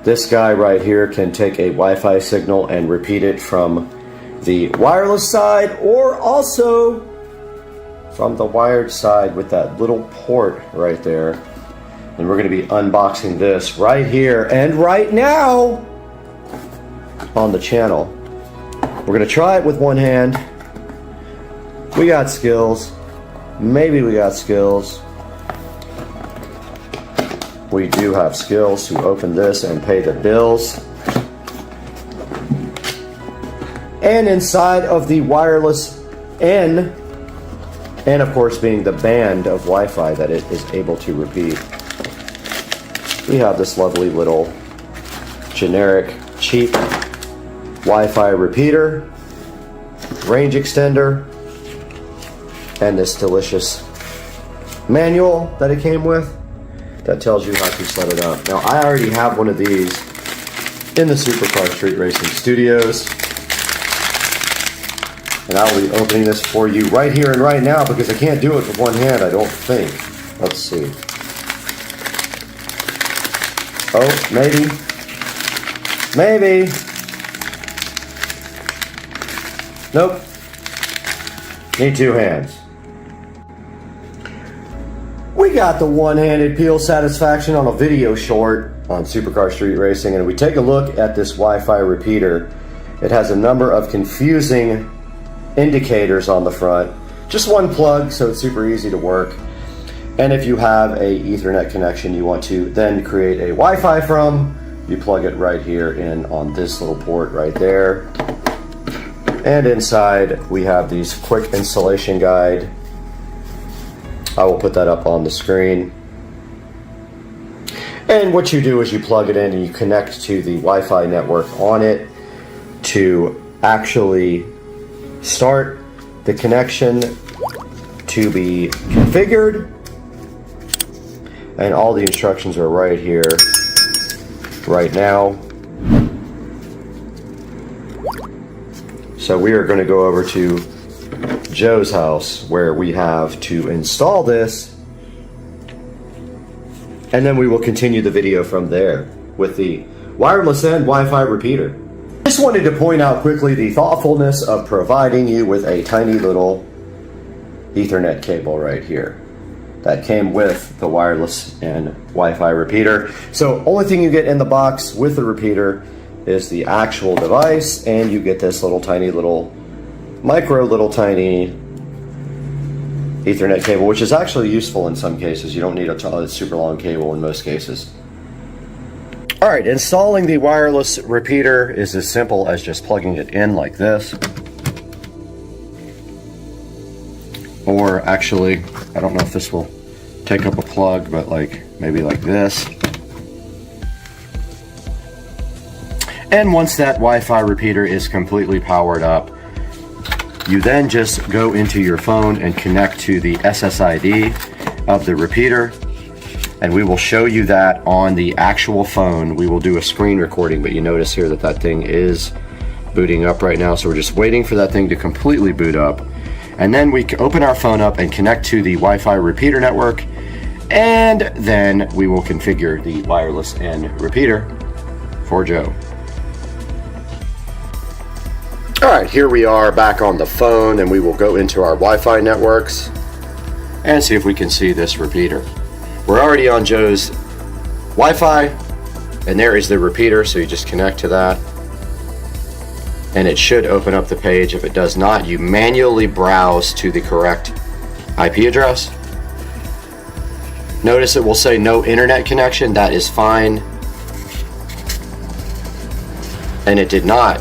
This guy right here can take a Wi-Fi signal and repeat it from the wireless side or also from the wired side with that little port right there. And we're going to be unboxing this right here and right now on the channel. We're going to try it with one hand. We got skills. Maybe we got skills. We do have skills to open this and pay the bills. And inside of the wireless N, and of course being the band of Wi-Fi that it is able to repeat, we have this lovely little generic cheap Wi-Fi repeater, range extender, and this delicious manual that it came with that tells you how to set it up. Now, I already have one of these in the Supercar Street Racing Studios, and I'll be opening this for you right here and right now because I can't do it with one hand, I don't think. Let's see. Oh, maybe. Maybe. Nope. Need two hands. We got the one-handed peel satisfaction on a video short on Supercar Street Racing, and we take a look at this Wi-Fi repeater. It has a number of confusing indicators on the front. Just one plug, so it's super easy to work. And if you have a Ethernet connection you want to then create a Wi-Fi from, you plug it right here in on this little port right there. And inside we have these quick installation guide. I will put that up on the screen. And what you do is you plug it in and you connect to the Wi-Fi network on it to actually start the connection to be configured. And all the instructions are right here, right now. So we are going to go over to Joe's house where we have to install this, and then we will continue the video from there with the wireless and Wi-Fi repeater. Just wanted to point out quickly the thoughtfulness of providing you with a tiny little Ethernet cable right here that came with the wireless and Wi-Fi repeater. So only thing you get in the box with the repeater is the actual device, and you get this little tiny little little tiny Ethernet cable, which is actually useful in some cases. You don't need a super long cable in most cases. Alright, installing the wireless repeater is as simple as just plugging it in like this. Or actually, I don't know if this will take up a plug, but like maybe like this. And once that Wi-Fi repeater is completely powered up, you then just go into your phone and connect to the SSID of the repeater. And we will show you that on the actual phone. We will do a screen recording, but you notice here that that thing is booting up right now. So we're just waiting for that thing to completely boot up. And then we open our phone up and connect to the Wi-Fi repeater network. And then we will configure the wireless and repeater for Joe. All right, here we are back on the phone, and we will go into our Wi-Fi networks and see if we can see this repeater. We're already on Joe's Wi-Fi, and there is the repeater, so you just connect to that. And it should open up the page. If it does not, you manually browse to the correct IP address. Notice it will say no internet connection. That is fine. And it did not.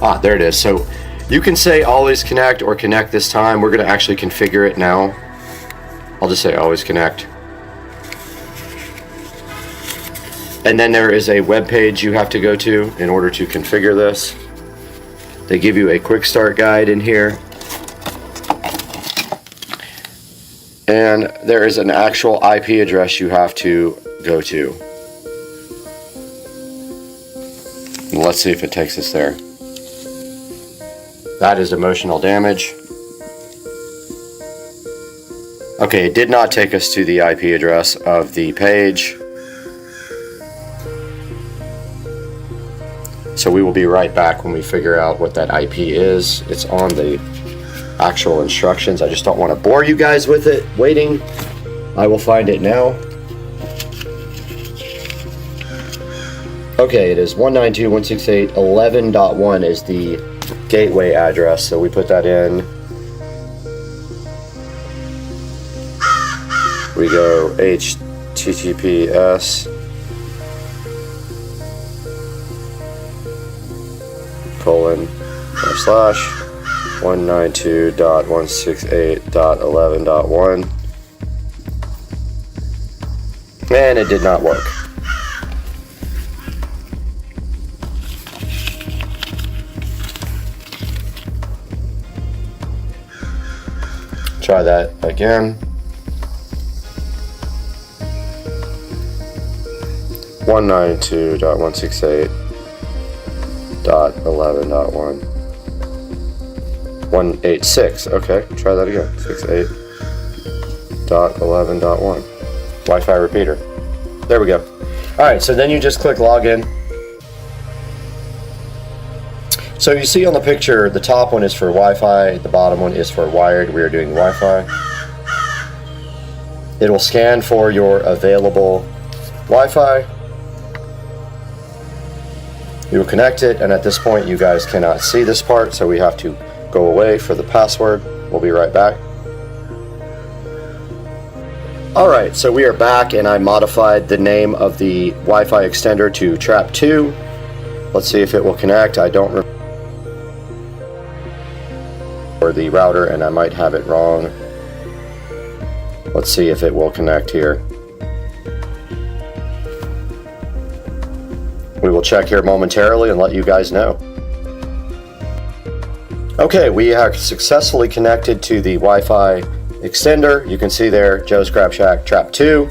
Ah, there it is. So you can say always connect or connect this time. We're going to actually configure it now. I'll just say always connect. And then there is a web page you have to go to in order to configure this. They give you a quick start guide in here. And there is an actual IP address you have to go to. And let's see if it takes us there. That is emotional damage. Okay, it did not take us to the IP address of the page. So we will be right back when we figure out what that IP is. It's on the actual instructions. I just don't want to bore you guys with it waiting. I will find it now. Okay, it is 192.168.11.1 is the gateway address. So we put that in. We go HTTPS /192.168.11.1, and it did not work. Try that again. 192.168.11.1. 186. Okay, try that again. 68.11.1. Wi-Fi repeater. There we go. Alright, so then you just click login. So you see on the picture, the top one is for Wi-Fi, the bottom one is for wired. We are doing Wi-Fi. It will scan for your available Wi-Fi. You will connect it, and at this point you guys cannot see this part, so we have to go away for the password. We'll be right back. Alright, so we are back, and I modified the name of the Wi-Fi extender to Trap2. Let's see if it will connect. I don't remember the router, and I might have it wrong. Let's see if it will connect here. We will check here momentarily and let you guys know. Okay, we have successfully connected to the Wi-Fi extender. You can see there, Joe's Crab Shack Trap2.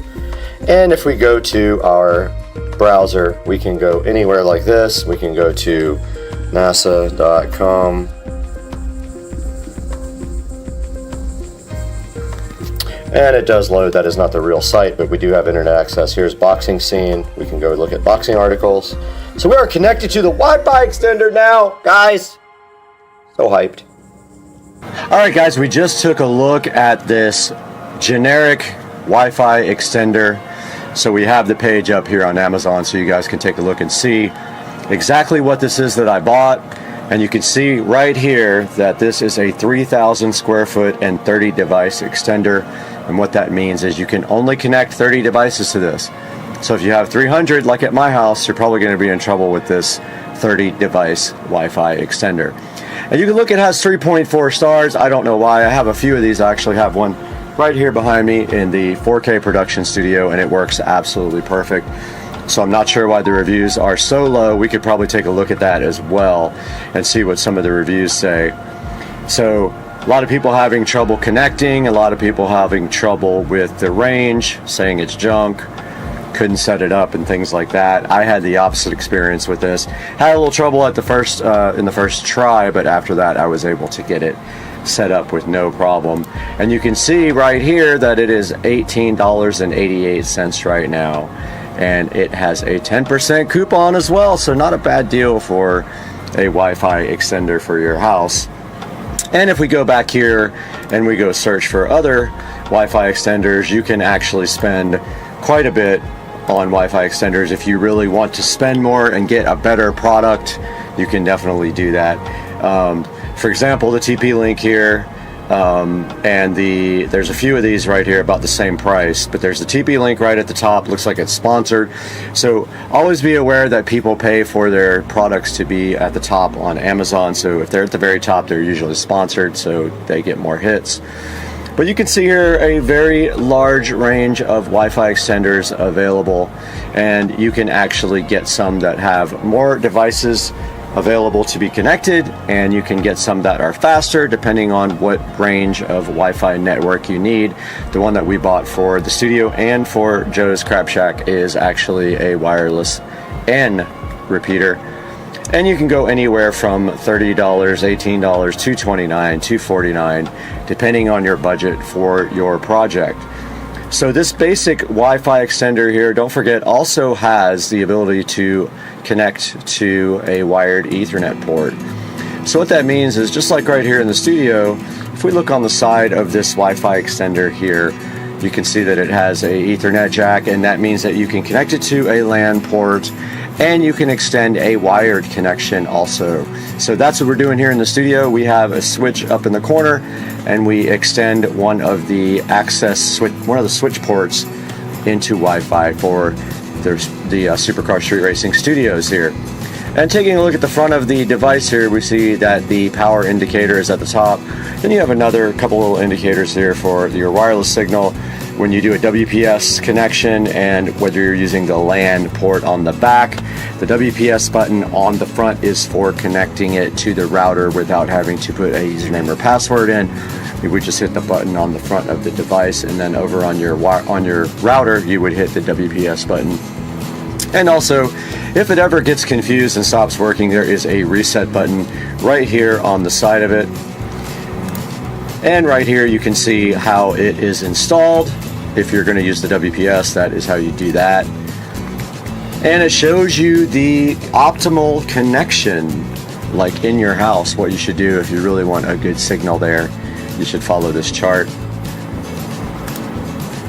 And if we go to our browser, we can go anywhere like this. We can go to nasa.com. And it does load. That is not the real site, but we do have internet access. Here's boxing scene. We can go look at boxing articles. So we are connected to the Wi-Fi extender now, guys. So hyped. Alright guys, we just took a look at this generic Wi-Fi extender. So we have the page up here on Amazon so you guys can take a look and see exactly what this is that I bought. And you can see right here that this is a 3,000 square foot and 30 device extender. And what that means is you can only connect 30 devices to this. So if you have 300 like at my house, you're probably going to be in trouble with this 30 device Wi-Fi extender. And you can look, it has 3.4 stars. I don't know why. I have a few of these. I actually have one right here behind me in the 4K production studio, and it works absolutely perfect. So I'm not sure why the reviews are so low. We could probably take a look at that as well and see what some of the reviews say. So a lot of people having trouble connecting, a lot of people having trouble with the range, saying it's junk, couldn't set it up and things like that. I had the opposite experience with this. Had a little trouble at the first in the first try, but after that I was able to get it set up with no problem. And you can see right here that it is $18.88 right now, and it has a 10% coupon as well, so not a bad deal for a Wi-Fi extender for your house. And if we go back here and we go search for other Wi-Fi extenders, you can actually spend quite a bit on Wi-Fi extenders. If you really want to spend more and get a better product, you can definitely do that. For example, the TP-Link here, and there's a few of these right here about the same price, but there's the TP-Link right at the top. Looks like it's sponsored. So always be aware that people pay for their products to be at the top on Amazon. So if they're at the very top, they're usually sponsored, so they get more hits. But you can see here a very large range of Wi-Fi extenders available, and you can actually get some that have more devices available to be connected, and you can get some that are faster depending on what range of Wi-Fi network you need. The one that we bought for the studio and for Joe's Crab Shack is actually a wireless N repeater, and you can go anywhere from $30, $18, $229, $249, depending on your budget for your project. So this basic Wi-Fi extender here, don't forget, also has the ability to connect to a wired Ethernet port. So what that means is, just like right here in the studio, if we look on the side of this Wi-Fi extender here, you can see that it has a Ethernet jack, and that means that you can connect it to a LAN port, and you can extend a wired connection also. So that's what we're doing here in the studio. We have a switch up in the corner, and we extend one of the switch ports into Wi-Fi for the Supercar Street Racing studios here. And taking a look at the front of the device here, we see that the power indicator is at the top. Then you have another couple little indicators here for your wireless signal when you do a WPS connection, and whether you're using the LAN port on the back. The WPS button on the front is for connecting it to the router without having to put a username or password in. You would just hit the button on the front of the device, and then over on your router you would hit the WPS button. And also, if it ever gets confused and stops working, there is a reset button right here on the side of it. And right here you can see how it is installed. If you're going to use the WPS, that is how you do that. And it shows you the optimal connection, like in your house, what you should do if you really want a good signal there. You should follow this chart.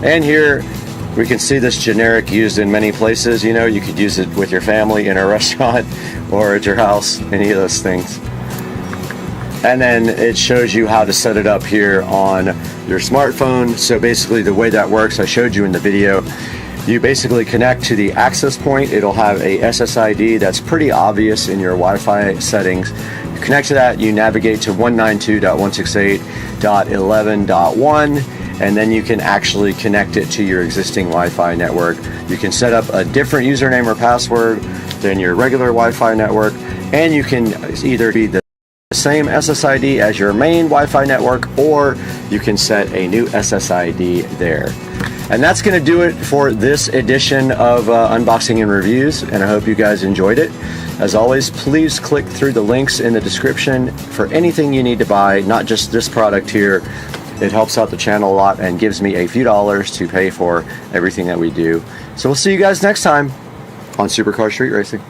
And here we can see this generic used in many places. You know, you could use it with your family in a restaurant or at your house, any of those things. And then it shows you how to set it up here on your smartphone. So basically the way that works, I showed you in the video, you basically connect to the access point. It'll have a SSID that's pretty obvious in your Wi-Fi settings. You connect to that, you navigate to 192.168.11.1, and then you can actually connect it to your existing Wi-Fi network. You can set up a different username or password than your regular Wi-Fi network, and you can either be the same SSID as your main Wi-Fi network, or you can set a new SSID there. And that's going to do it for this edition of Unboxing and Reviews, and I hope you guys enjoyed it. As always, please click through the links in the description for anything you need to buy, not just this product here. It helps out the channel a lot and gives me a few dollars to pay for everything that we do. So we'll see you guys next time on Supercar Street Racing.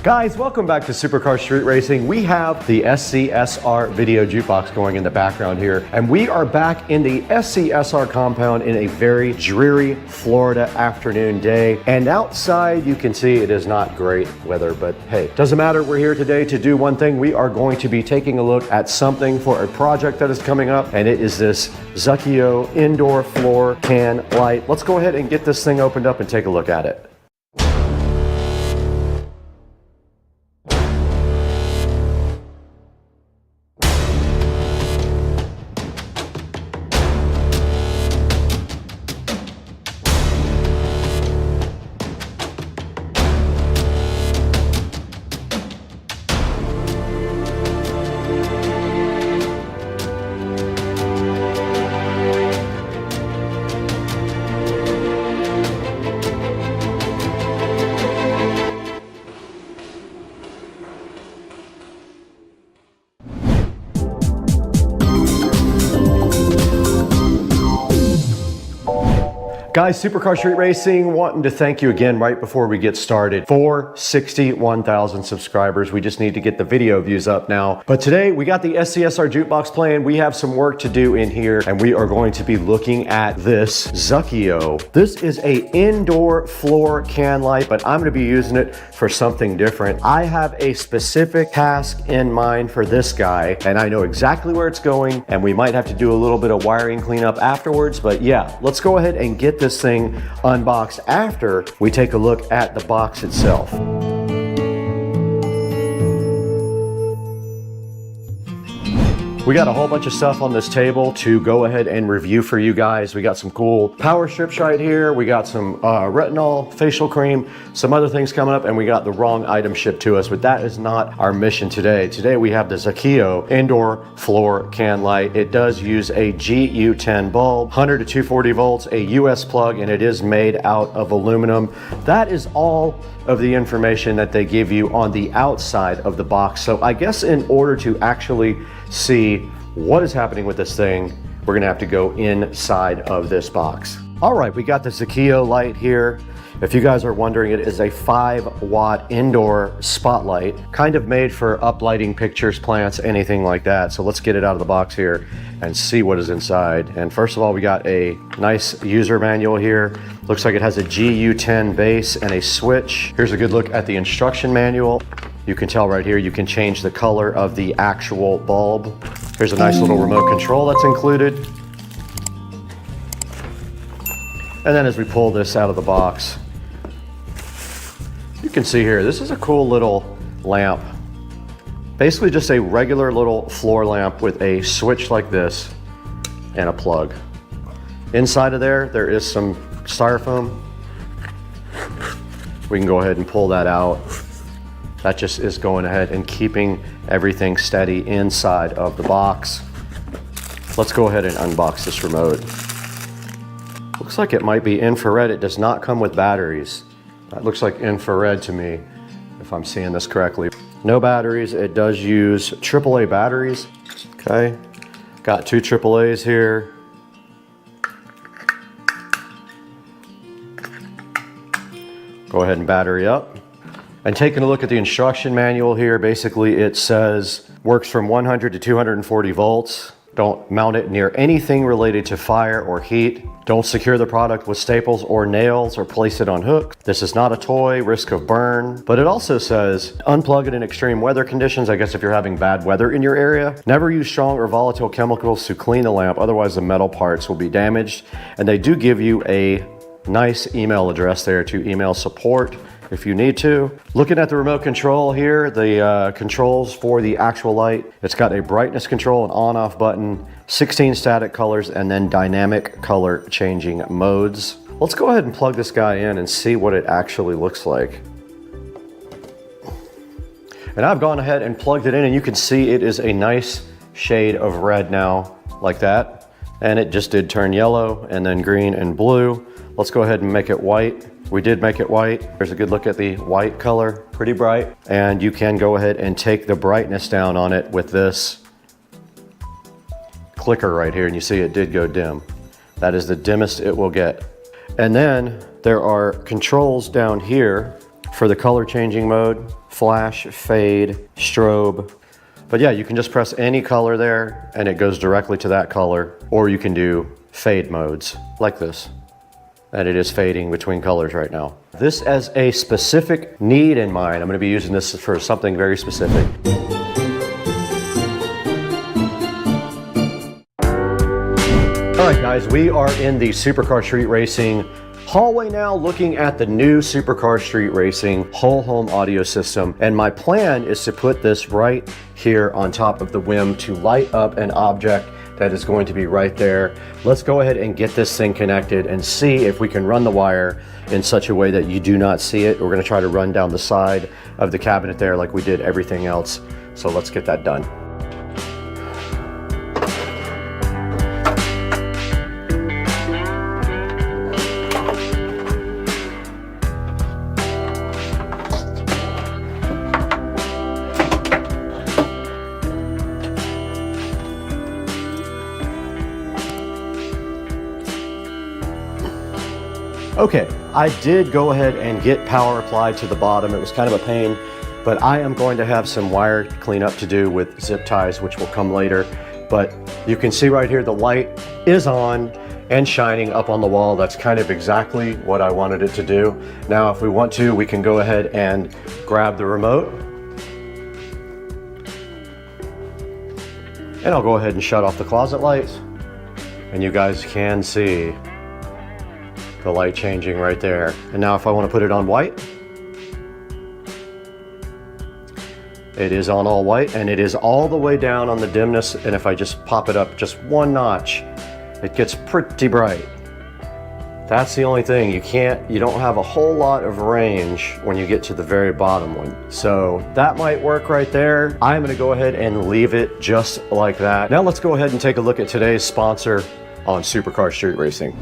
Guys, welcome back to Supercar Street Racing. We have the SCSR video jukebox going in the background here, and we are back in the SCSR compound in a very dreary Florida afternoon day. And outside, you can see it is not great weather, but hey, doesn't matter. We're here today to do one thing. We are going to be taking a look at something for a project that is coming up, and it is this Zucchio indoor floor can light. Let's go ahead and get this thing opened up and take a look at it. Guys, Supercar Street Racing wanting to thank you again right before we get started for 61,000 subscribers. We just need to get the video views up now. But today we got the SCSR jukebox playing. We have some work to do in here, and we are going to be looking at this Zucchio. This is a indoor floor can light, but I'm going to be using it for something different. I have a specific task in mind for this guy, and I know exactly where it's going, and we might have to do a little bit of wiring cleanup afterwards. But yeah, let's go ahead and get this thing unboxed after we take a look at the box itself. We got a whole bunch of stuff on this table to go ahead and review for you guys. We got some cool power strips right here. We got some retinol facial cream, some other things coming up, and we got the wrong item shipped to us, but that is not our mission today. Today we have the Zucchio indoor floor can light. It does use a GU10 bulb, 100 to 240 volts, a US plug, and it is made out of aluminum. That is all of the information that they give you on the outside of the box. So I guess in order to actually see what is happening with this thing, we're gonna have to go inside of this box. All right, we got the Zucchio light here. If you guys are wondering, it is a 5-watt indoor spotlight, kind of made for uplighting pictures, plants, anything like that. So let's get it out of the box here and see what is inside. And first of all, we got a nice user manual here. Looks like it has a GU10 base and a switch. Here's a good look at the instruction manual. You can tell right here, you can change the color of the actual bulb. Here's a nice little remote control that's included. And then as we pull this out of the box, you can see here, this is a cool little lamp. Basically just a regular little floor lamp with a switch like this and a plug. Inside of there is some styrofoam. We can go ahead and pull that out. That just is going ahead and keeping everything steady inside of the box. Let's go ahead and unbox this remote. Looks like it might be infrared. It does not come with batteries. That looks like infrared to me, if I'm seeing this correctly. No batteries. It does use AAA batteries. Okay, got 2 AAAs here. Go ahead and battery up. And taking a look at the instruction manual here, basically it says works from 100 to 240 volts. Don't mount it near anything related to fire or heat. Don't secure the product with staples or nails or place it on hooks. This is not a toy, risk of burn. But it also says unplug it in extreme weather conditions. I guess if you're having bad weather in your area. Never use strong or volatile chemicals to clean the lamp, otherwise the metal parts will be damaged. And they do give you a nice email address there to email support if you need to. Looking at the remote control here, the controls for the actual light, it's got a brightness control, an on-off button, 16 static colors, and then dynamic color changing modes. Let's go ahead and plug this guy in and see what it actually looks like. And I've gone ahead and plugged it in, and you can see it is a nice shade of red now, like that. And it just did turn yellow, and then green and blue. Let's go ahead and make it white. We did make it white. There's a good look at the white color, pretty bright. And you can go ahead and take the brightness down on it with this clicker right here, and you see it did go dim. That is the dimmest it will get. And then there are controls down here for the color changing mode, flash, fade, strobe. But yeah, you can just press any color there and it goes directly to that color, or you can do fade modes like this. And it is fading between colors right now. This as a specific need in mind. I'm going to be using this for something very specific. All right, guys, we are in the Supercar Street Racing hallway now, looking at the new Supercar Street Racing whole home audio system. And my plan is to put this right here on top of the WIM to light up an object that is going to be right there. Let's go ahead and get this thing connected and see if we can run the wire in such a way that you do not see it. We're going to try to run down the side of the cabinet there like we did everything else. So let's get that done. Okay, I did go ahead and get power applied to the bottom. It was kind of a pain, but I am going to have some wire cleanup to do with zip ties, which will come later. But you can see right here, the light is on and shining up on the wall. That's kind of exactly what I wanted it to do. Now, if we want to, we can go ahead and grab the remote. And I'll go ahead and shut off the closet lights. And you guys can see the light changing right there. And now if I want to put it on white, it is on all white, and it is all the way down on the dimness. And if I just pop it up just one notch, it gets pretty bright. That's the only thing. You don't have a whole lot of range when you get to the very bottom one. So that might work right there. I'm going to go ahead and leave it just like that. Now let's go ahead and take a look at today's sponsor on Supercar Street Racing.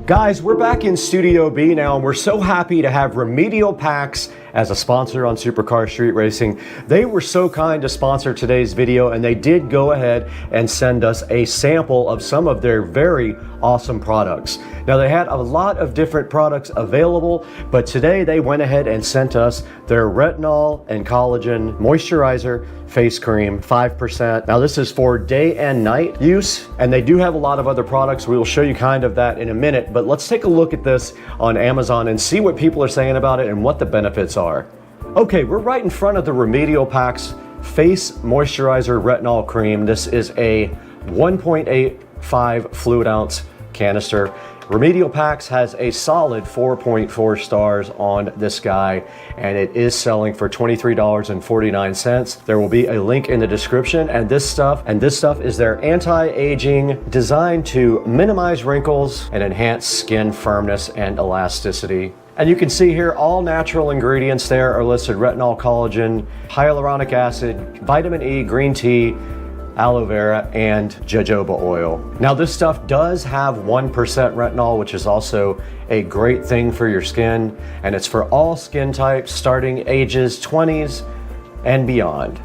Guys, we're back in Studio B now, and we're so happy to have Remedial Packs as a sponsor on Supercar Street Racing. They were so kind to sponsor today's video, and they did go ahead and send us a sample of some of their very awesome products. Now, they had a lot of different products available, but today they went ahead and sent us their retinol and collagen moisturizer face cream, 5%. Now, this is for day and night use, and they do have a lot of other products. We will show you kind of that in a minute, but let's take a look at this on Amazon and see what people are saying about it and what the benefits are. Okay, we're right in front of the Remedial Packs Face Moisturizer Retinol Cream. This is a 1.85 fluid ounce canister. Remedial Packs has a solid 4.4 stars on this guy, and it is selling for $23.49. There will be a link in the description, and this stuff is their anti-aging, designed to minimize wrinkles and enhance skin firmness and elasticity. And you can see here all natural ingredients there are listed: retinol, collagen, hyaluronic acid, vitamin E, green tea, aloe vera, and jojoba oil. Now, this stuff does have 1% retinol, which is also a great thing for your skin, and it's for all skin types starting ages 20s and beyond.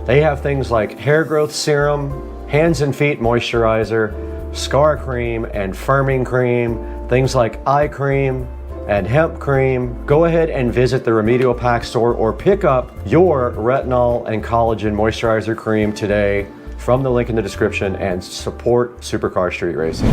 They have things like hair growth serum, hands and feet moisturizer, scar cream and firming cream, things like eye cream and hemp cream. Go ahead and visit the Remedial Pack store or pick up your retinol and collagen moisturizer cream today from the link in the description and support Supercar Street Racing.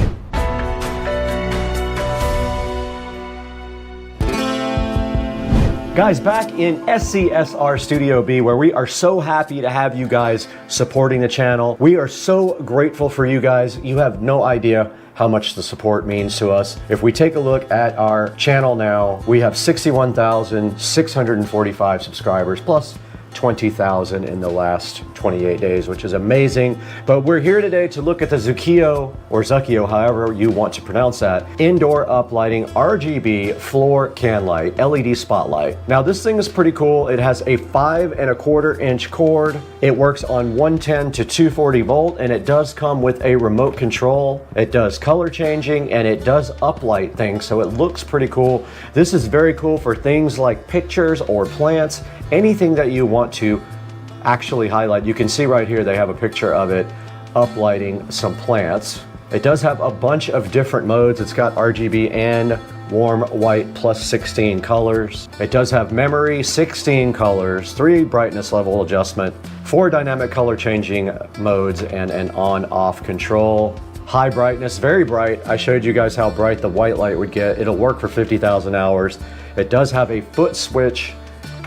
Guys, back in SCSR Studio B, where we are so happy to have you guys supporting the channel. We are so grateful for you guys. You have no idea how much the support means to us. If we take a look at our channel now, we have 61,645 subscribers, plus 20,000 in the last 28 days, which is amazing. But we're here today to look at the Zucchio, or Zucchio, however you want to pronounce that, indoor uplighting RGB floor can light, LED spotlight. Now, this thing is pretty cool. It has a 5¼ inch cord. It works on 110 to 240 volt, and it does come with a remote control. It does color changing, and it does uplight things, so it looks pretty cool. This is very cool for things like pictures or plants, anything that you want to actually highlight. You can see right here they have a picture of it uplighting some plants. It does have a bunch of different modes. It's got RGB and warm white plus 16 colors. It does have memory, 16 colors, 3 brightness level adjustment, 4 dynamic color changing modes, and an on-off control. High brightness, very bright. I showed you guys how bright the white light would get. It'll work for 50,000 hours. It does have a foot switch,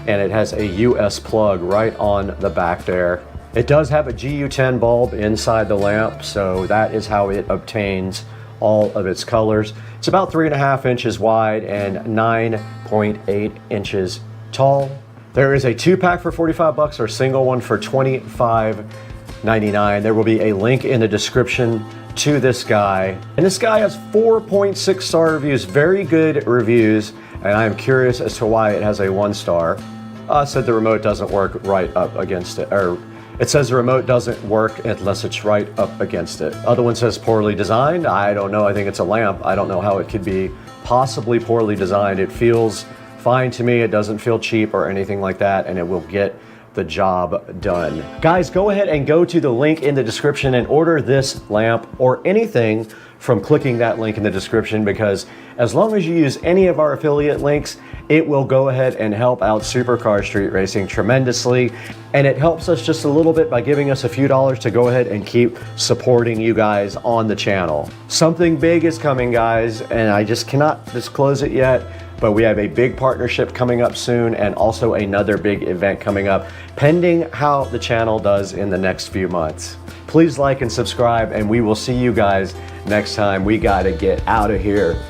and it has a US plug right on the back there. It does have a GU10 bulb inside the lamp, so that is how it obtains all of its colors. It's about 3.5 inches wide and 9.8 inches tall. There is a 2-pack for 45 bucks or a single one for $25.99. There will be a link in the description to this guy. And this guy has 4.6 star reviews, very good reviews, and I'm curious as to why it has a 1 star. Said the remote doesn't work right up against it, or it says the remote doesn't work unless it's right up against it. Other one says poorly designed. I don't know. I think it's a lamp. I don't know how it could be possibly poorly designed. It feels fine to me. It doesn't feel cheap or anything like that, and it will get the job done. Guys, go ahead and go to the link in the description and order this lamp or anything from clicking that link in the description, because as long as you use any of our affiliate links, it will go ahead and help out Supercar Street Racing tremendously. And it helps us just a little bit by giving us a few dollars to go ahead and keep supporting you guys on the channel. Something big is coming, guys, and I just cannot disclose it yet, but we have a big partnership coming up soon and also another big event coming up, pending how the channel does in the next few months. Please like and subscribe, and we will see you guys next time. We gotta get out of here.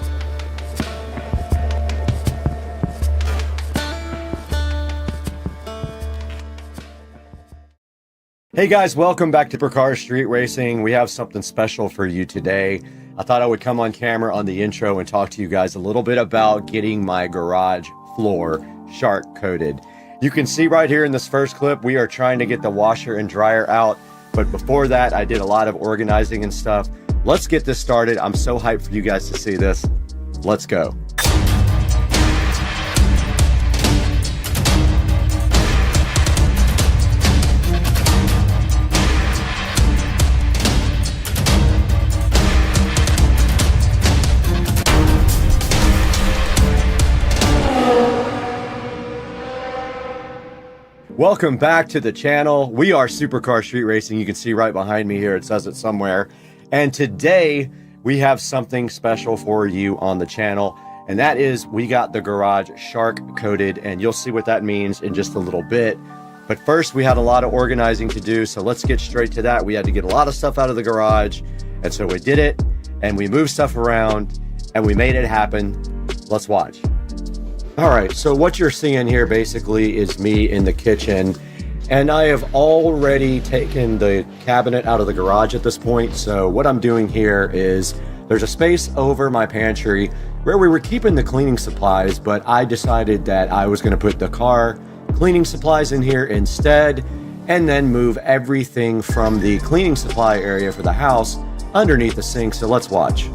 Hey guys, welcome back to Supercar Street Racing. We have something special for you today. I thought I would come on camera on the intro and talk to you guys a little bit about getting my garage floor shark coated. You can see right here in this first clip, we are trying to get the washer and dryer out. But before that, I did a lot of organizing and stuff. Let's get this started. I'm so hyped for you guys to see this. Let's go. Welcome back to the channel. We are Supercar Street Racing. You can see right behind me here, it says it somewhere. And today we have something special for you on the channel. And that is, we got the garage shark coated, and you'll see what that means in just a little bit. But first, we had a lot of organizing to do, so let's get straight to that. We had to get a lot of stuff out of the garage, and so we did it, and we moved stuff around, and we made it happen. Let's watch. All right, so what you're seeing here basically is me in the kitchen, and I have already taken the cabinet out of the garage at this point. So what I'm doing here is there's a space over my pantry where we were keeping the cleaning supplies, but I decided that I was going to put the car cleaning supplies in here instead, and then move everything from the cleaning supply area for the house underneath the sink. So let's watch.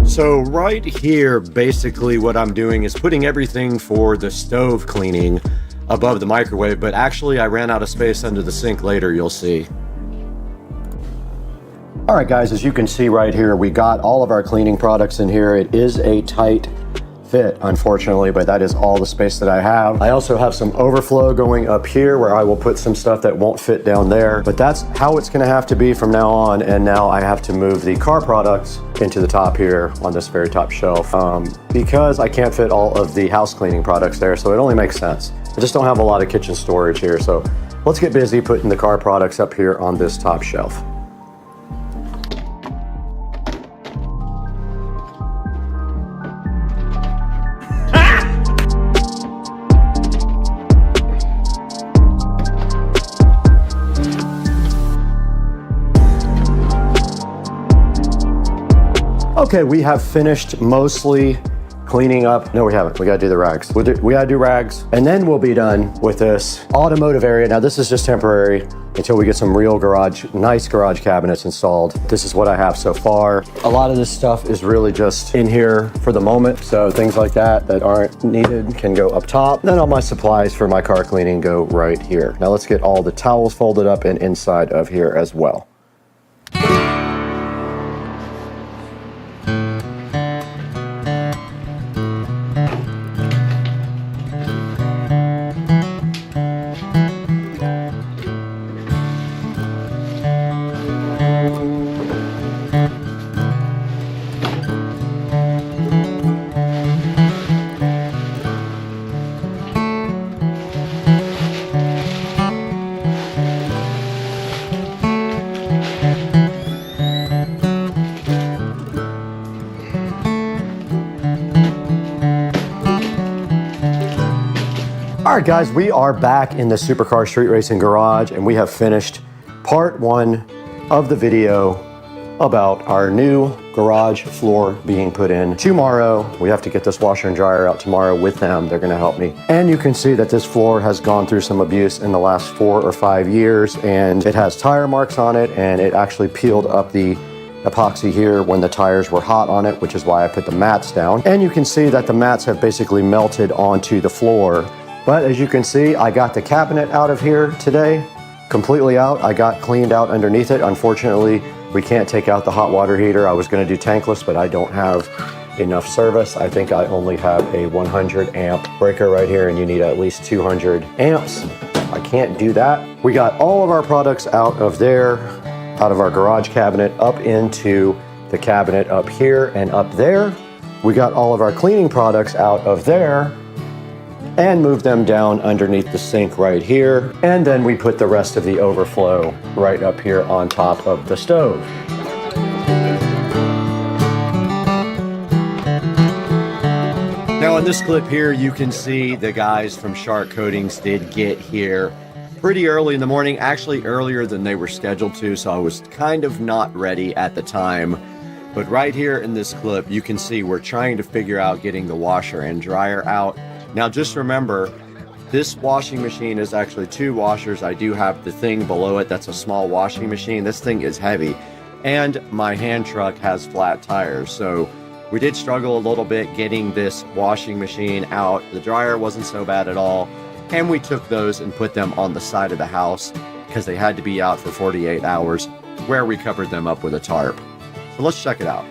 So right here, basically what I'm doing is putting everything for the stove cleaning above the microwave, but actually I ran out of space under the sink later, you'll see. All right guys, as you can see right here, we got all of our cleaning products in here. It is a tight fit, unfortunately, but that is all the space that I have. I also have some overflow going up here where I will put some stuff that won't fit down there, but that's how it's gonna have to be from now on. And now I have to move the car products into the top here on this very top shelf because I can't fit all of the house cleaning products there, so it only makes sense. I just don't have a lot of kitchen storage here, so let's get busy putting the car products up here on this top shelf. Okay, we have finished mostly cleaning up. No, we haven't. We gotta do the rags. We gotta do rags, and then we'll be done with this automotive area. Now this is just temporary until we get some real nice garage cabinets installed. This is what I have so far. A lot of this stuff is really just in here for the moment. So things like that aren't needed can go up top. Then all my supplies for my car cleaning go right here. Now let's get all the towels folded up and inside of here as well. All right, guys, we are back in the Supercar Street Racing Garage, and we have finished part 1 of the video about our new garage floor being put in. Tomorrow, we have to get this washer and dryer out tomorrow with them. They're gonna help me. And you can see that this floor has gone through some abuse in the last 4 or 5 years, and it has tire marks on it, and it actually peeled up the epoxy here when the tires were hot on it, which is why I put the mats down. And you can see that the mats have basically melted onto the floor. But as you can see, I got the cabinet out of here today, completely out. I got cleaned out underneath it. Unfortunately, we can't take out the hot water heater. I was gonna do tankless, but I don't have enough service. I think I only have a 100 amp breaker right here, and you need at least 200 amps. I can't do that. We got all of our products out of there, out of our garage cabinet, up into the cabinet up here and up there. We got all of our cleaning products out of there and move them down underneath the sink right here. And then we put the rest of the overflow right up here on top of the stove. Now in this clip here, you can see the guys from Shark Coatings did get here pretty early in the morning, actually earlier than they were scheduled to, so I was kind of not ready at the time. But right here in this clip, you can see we're trying to figure out getting the washer and dryer out. Now just remember, this washing machine is actually 2 washers. I do have the thing below it that's a small washing machine. This thing is heavy, and my hand truck has flat tires, so we did struggle a little bit getting this washing machine out. The dryer wasn't so bad at all, and we took those and put them on the side of the house because they had to be out for 48 hours, where we covered them up with a tarp. So let's check it out.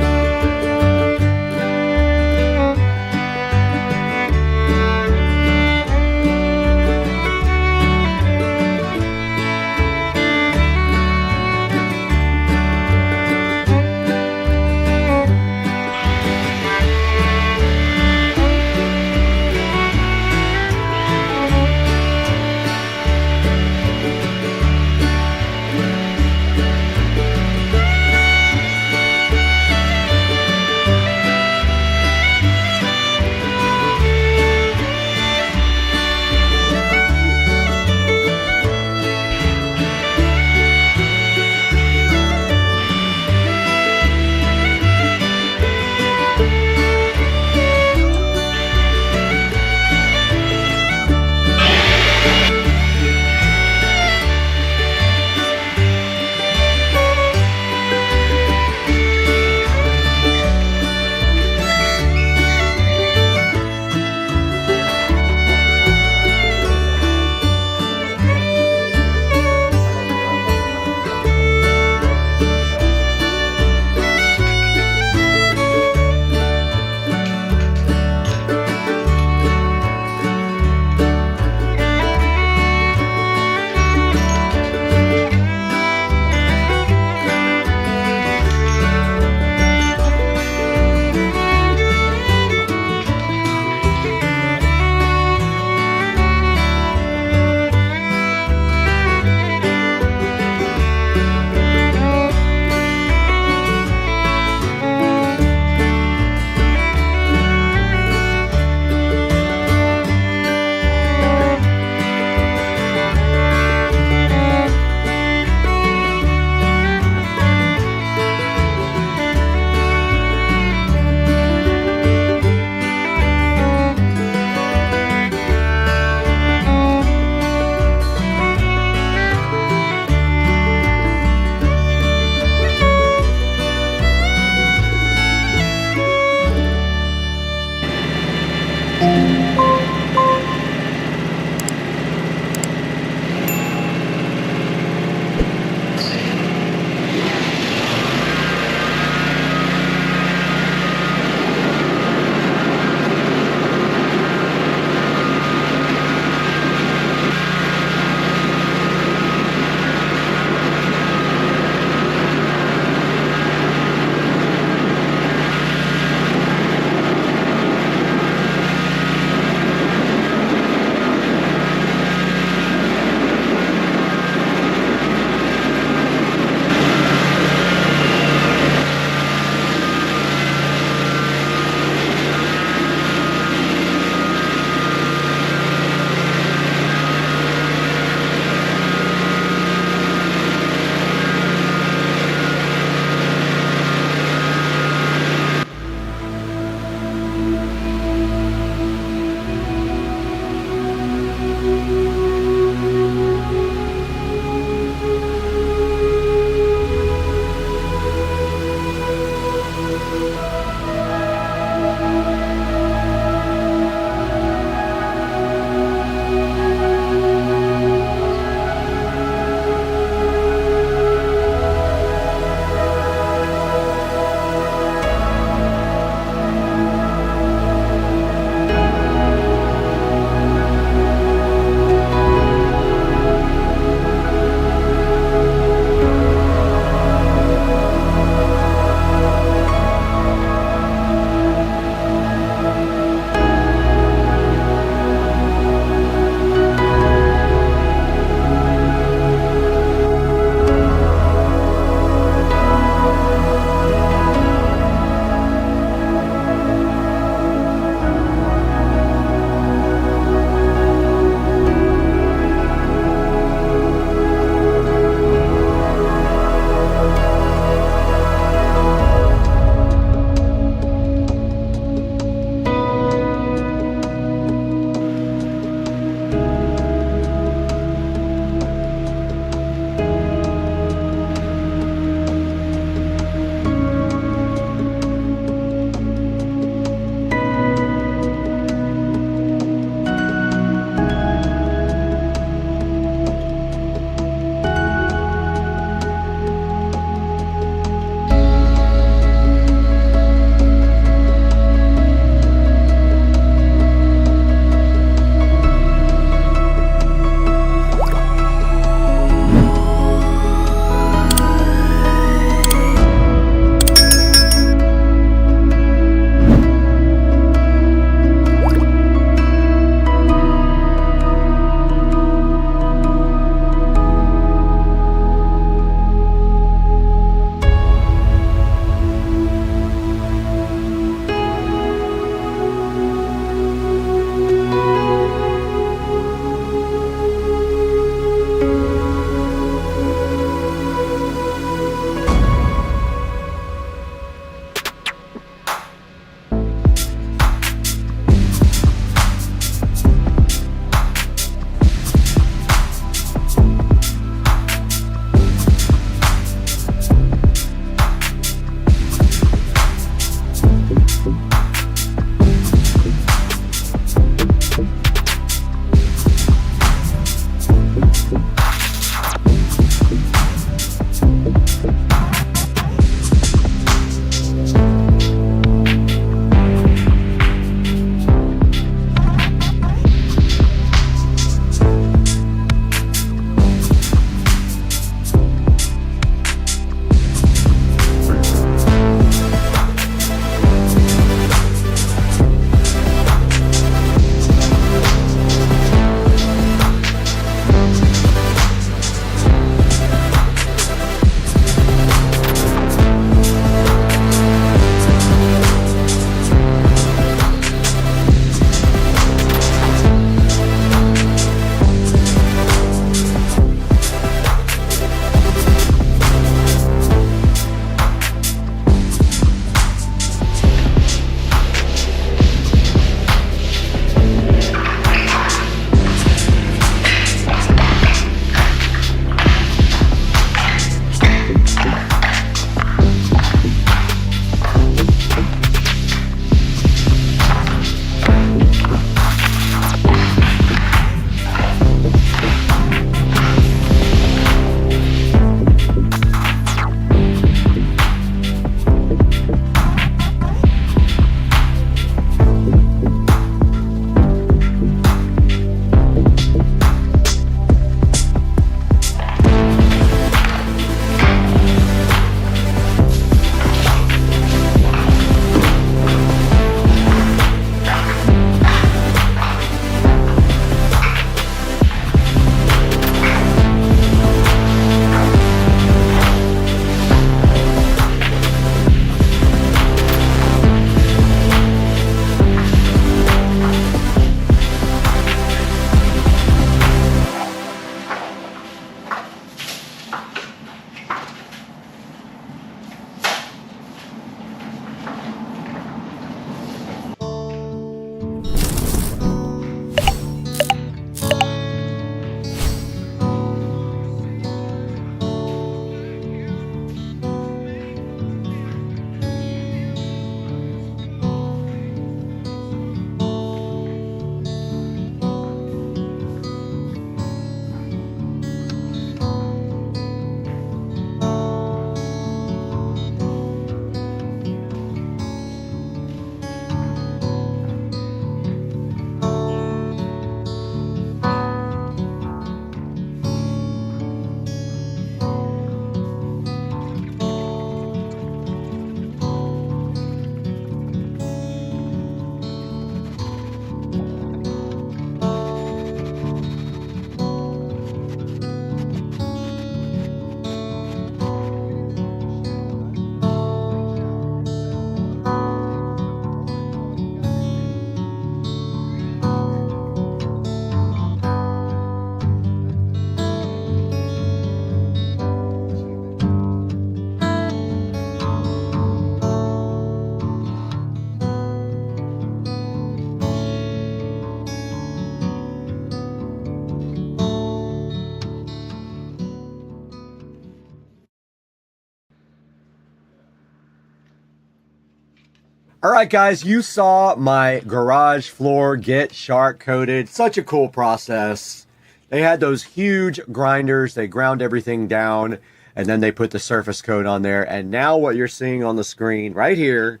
All right, guys, you saw my garage floor get shark coated. Such a cool process. They had those huge grinders. They ground everything down, and then they put the surface coat on there. And now what you're seeing on the screen right here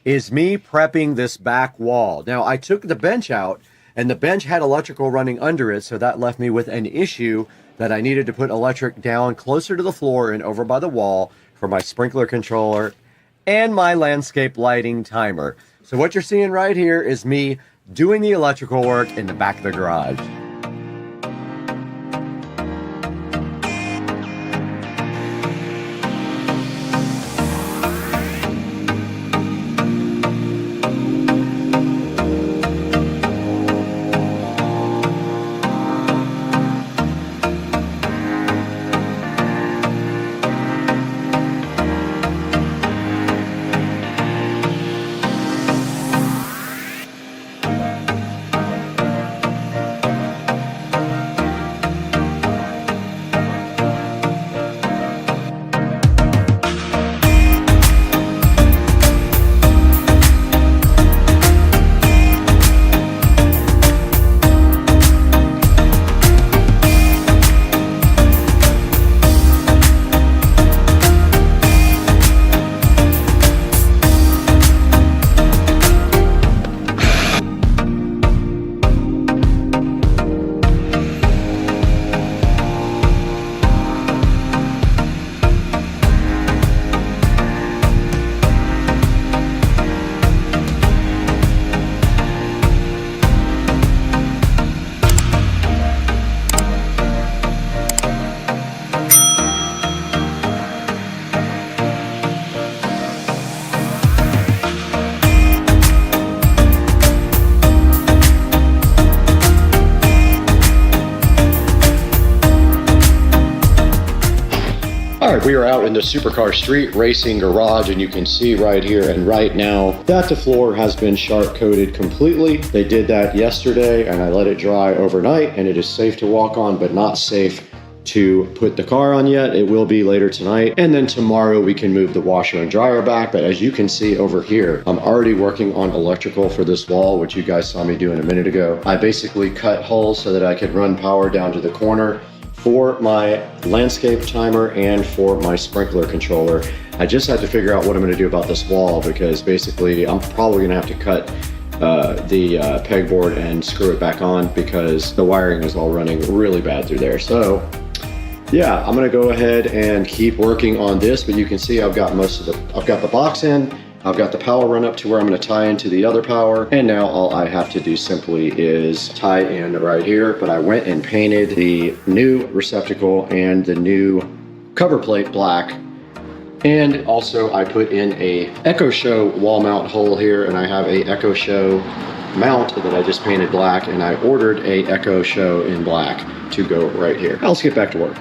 is me prepping this back wall. Now, I took the bench out, and the bench had electrical running under it, so that left me with an issue that I needed to put electric down closer to the floor and over by the wall for my sprinkler controller and my landscape lighting timer. So what you're seeing right here is me doing the electrical work in the back of the garage. We are out in the supercar street racing garage, and you can see right here and right now that the floor has been shark coated completely. They did that yesterday, and I let it dry overnight, and it is safe to walk on, but not safe to put the car on yet. It will be later tonight, and then tomorrow we can move the washer and dryer back. But as you can see over here, I'm already working on electrical for this wall, which you guys saw me doing a minute ago. I basically cut holes so that I could run power down to the corner for my landscape timer and for my sprinkler controller. I just had to figure out what I'm going to do about this wall, because basically I'm probably going to have to cut the pegboard and screw it back on, because the wiring is all running really bad through there. So yeah, I'm going to go ahead and keep working on this, but you can see I've got the box in. I've got the power run up to where I'm going to tie into the other power, and now all I have to do simply is tie in right here. But I went and painted the new receptacle and the new cover plate black, and also I put in a Echo Show wall mount hole here, and I have a Echo Show mount that I just painted black, and I ordered a Echo Show in black to go right here. Now let's get back to work.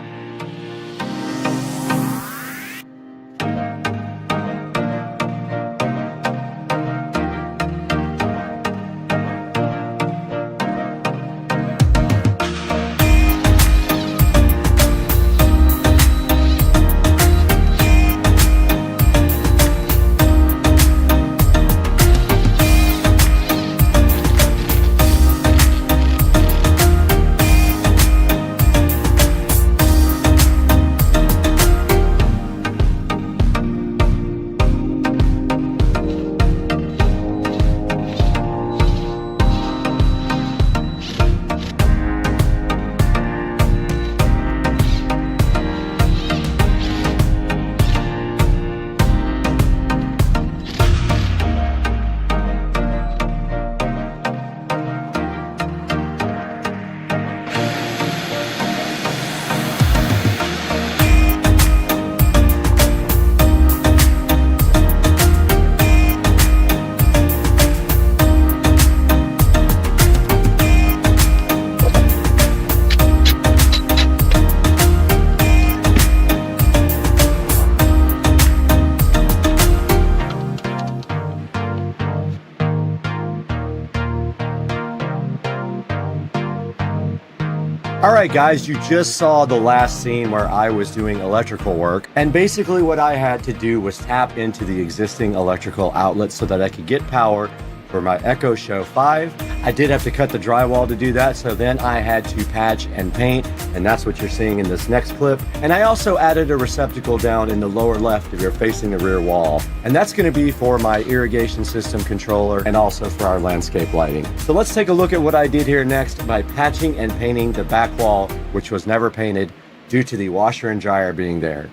Alright guys, you just saw the last scene where I was doing electrical work, and basically what I had to do was tap into the existing electrical outlet so that I could get power for my Echo Show 5. I did have to cut the drywall to do that, so then I had to patch and paint, and that's what you're seeing in this next clip. And I also added a receptacle down in the lower left if you're facing the rear wall. And that's gonna be for my irrigation system controller and also for our landscape lighting. So let's take a look at what I did here next by patching and painting the back wall, which was never painted due to the washer and dryer being there.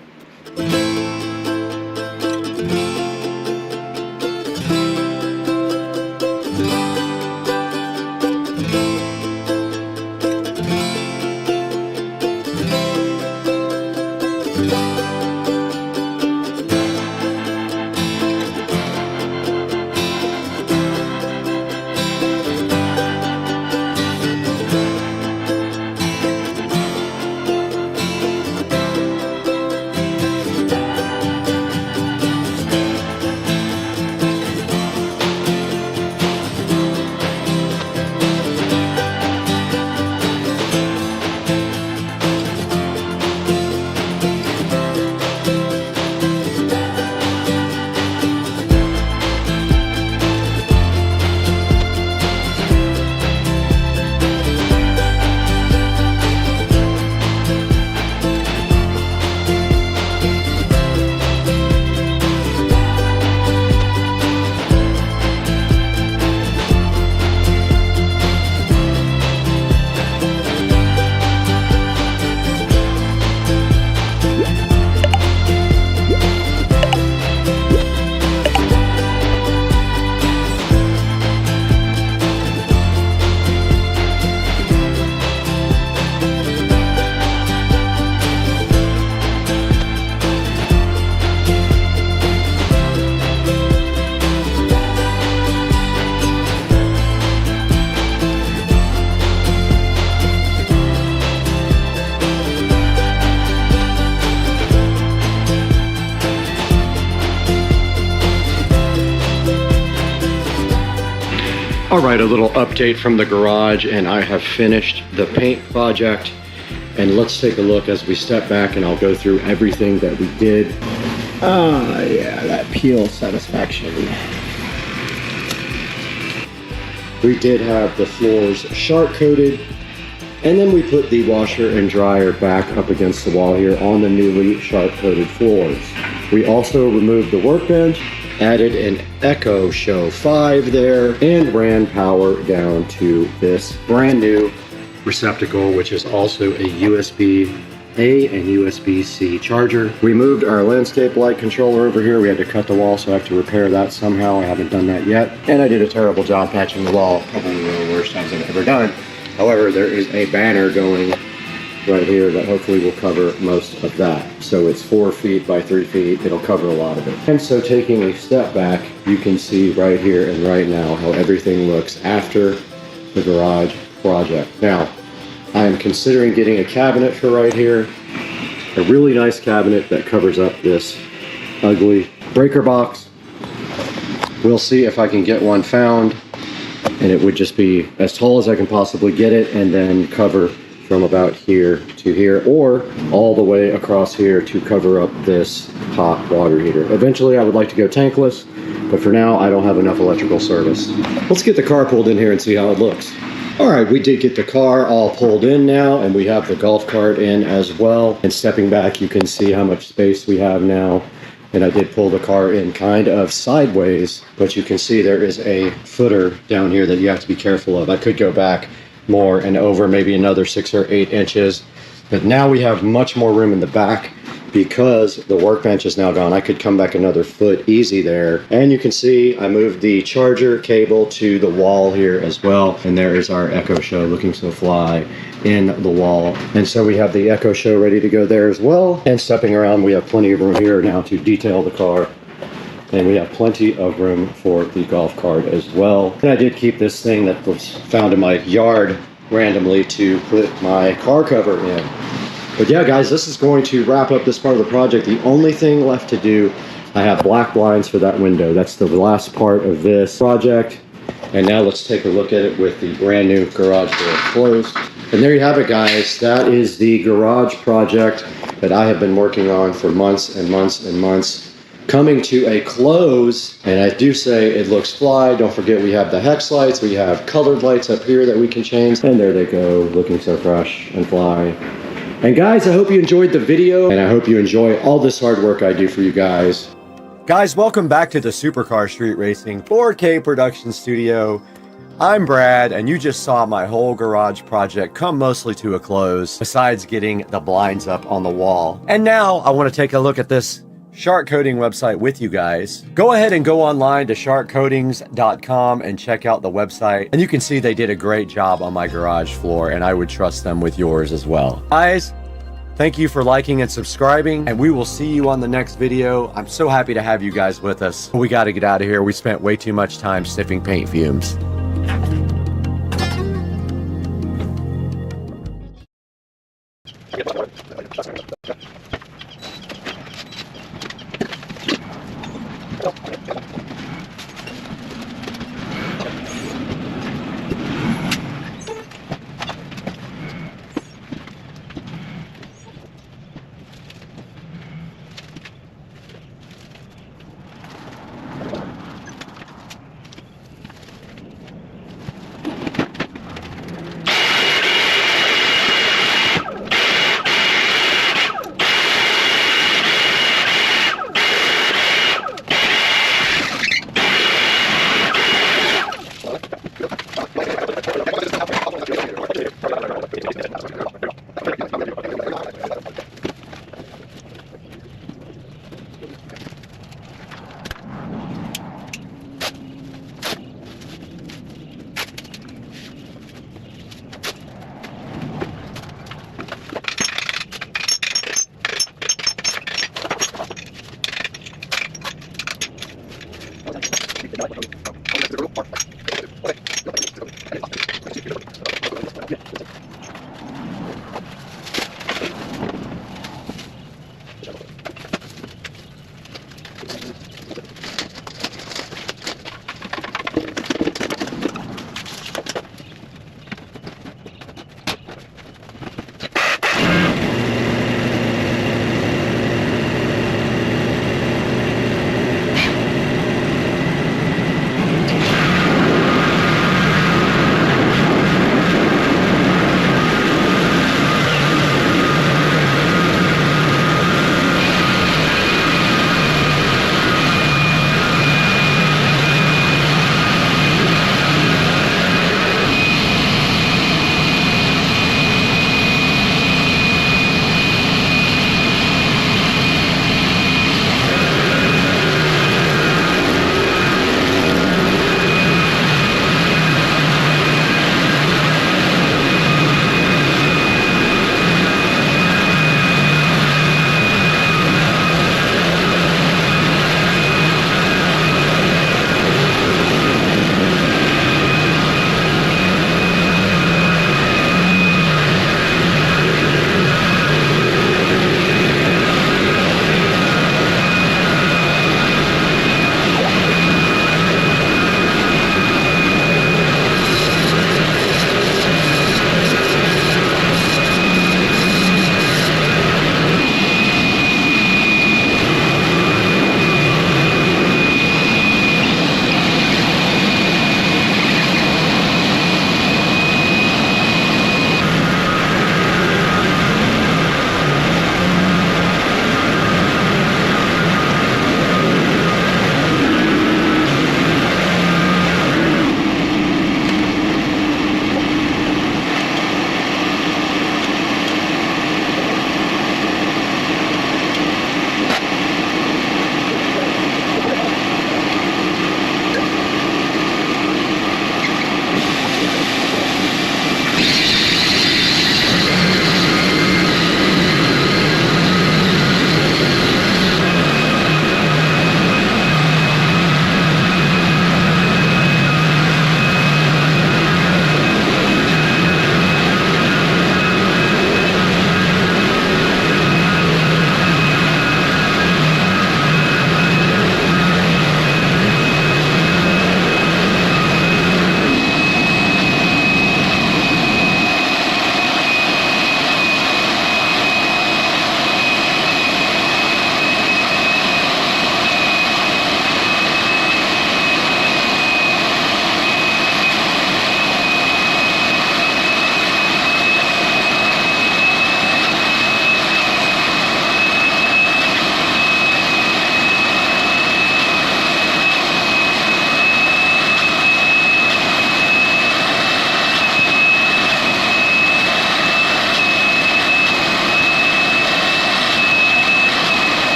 Alright, a little update from the garage, and I have finished the paint project. And let's take a look as we step back and I'll go through everything that we did. Ah, yeah, that peel satisfaction. We did have the floors sharp coated, and then we put the washer and dryer back up against the wall here on the newly sharp coated floors. We also removed the workbench, added an Echo Show 5 there, and ran power down to this brand new receptacle, which is also a USB-A and USB-C charger. We moved our landscape light controller over here. We had to cut the wall, so I have to repair that somehow. I haven't done that yet. And I did a terrible job patching the wall, probably one of the worst times I've ever done. However, there is a banner going right here that hopefully will cover most of that. So it's 4 feet by 3 feet. It'll cover a lot of it. And so taking a step back, you can see right here and right now how everything looks after the garage project. Now, I am considering getting a cabinet for right here. A really nice cabinet that covers up this ugly breaker box. We'll see if I can get one found, and it would just be as tall as I can possibly get it, and then cover from about here to here, or all the way across here to cover up this hot water heater. Eventually I would like to go tankless, but for now I don't have enough electrical service. Let's get the car pulled in here and see how it looks. All right, we did get the car all pulled in now, and we have the golf cart in as well. And stepping back, you can see how much space we have now. And I did pull the car in kind of sideways, but you can see there is a footer down here that you have to be careful of. I could go back more and over maybe another 6 or 8 inches, but now we have much more room in the back because the workbench is now gone. I could come back another foot easy there. And you can see I moved the charger cable to the wall here as well, and there is our Echo Show looking so fly in the wall. And so we have the Echo Show ready to go there as well. And stepping around, we have plenty of room here now to detail the car. And we have plenty of room for the golf cart as well. And I did keep this thing that was found in my yard randomly to put my car cover in. But yeah, guys, this is going to wrap up this part of the project. The only thing left to do, I have black blinds for that window. That's the last part of this project. And now let's take a look at it with the brand new garage door closed. And there you have it, guys. That is the garage project that I have been working on for months and months and months, coming to a close. And I do say it looks fly. Don't forget we have the hex lights. We have colored lights up here that we can change. And there they go, looking so fresh and fly. And guys, I hope you enjoyed the video, and I hope you enjoy all this hard work I do for you guys. Guys, welcome back to the Supercar Street Racing 4K production studio. I'm Brad, and you just saw my whole garage project come mostly to a close, besides getting the blinds up on the wall. And now I want to take a look at this shark coating website with you guys. Go ahead and go online to sharkcoatings.com and check out the website. And you can see they did a great job on my garage floor, and I would trust them with yours as well. Guys, thank you for liking and subscribing, and we will see you on the next video. I'm so happy to have you guys with us. We got to get out of here. We spent way too much time sniffing paint fumes.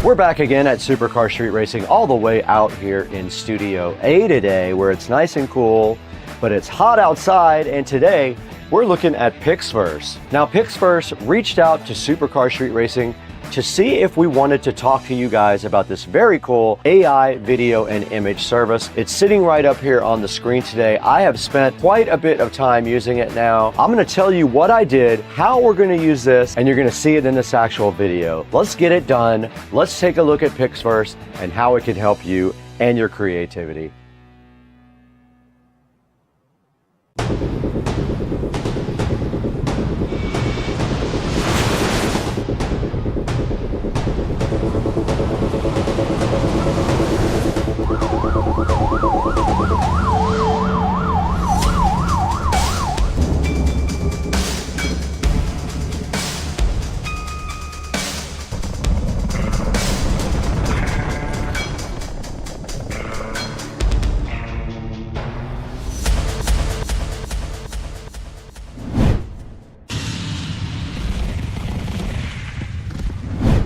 We're back again at Supercar Street Racing, all the way out here in Studio A today, where it's nice and cool, but it's hot outside, and today we're looking at Pixverse. Now, Pixverse reached out to Supercar Street Racing to see if we wanted to talk to you guys about this very cool AI video and image service. It's sitting right up here on the screen today. I have spent quite a bit of time using it now. I'm going to tell you what I did, how we're going to use this, and you're going to see it in this actual video. Let's get it done. Let's take a look at Pixverse and how it can help you and your creativity.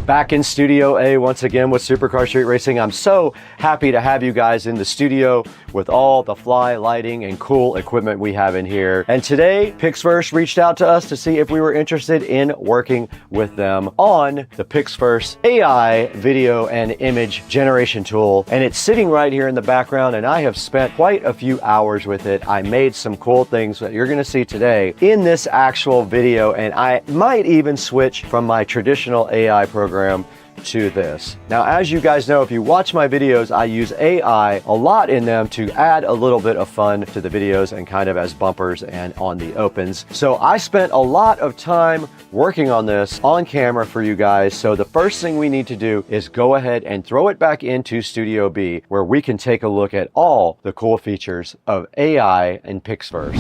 Back in Studio A once again with Supercar Street Racing. I'm so happy to have you guys in the studio with all the fly lighting and cool equipment we have in here. And today, Pixverse reached out to us to see if we were interested in working with them on the Pixverse AI video and image generation tool. And it's sitting right here in the background, and I have spent quite a few hours with it. I made some cool things that you're gonna see today in this actual video, and I might even switch from my traditional AI program to this. Now, as you guys know, if you watch my videos, I use AI a lot in them to add a little bit of fun to the videos and kind of as bumpers and on the opens. So I spent a lot of time working on this on camera for you guys. So the first thing we need to do is go ahead and throw it back into Studio B, where we can take a look at all the cool features of AI in Pixverse.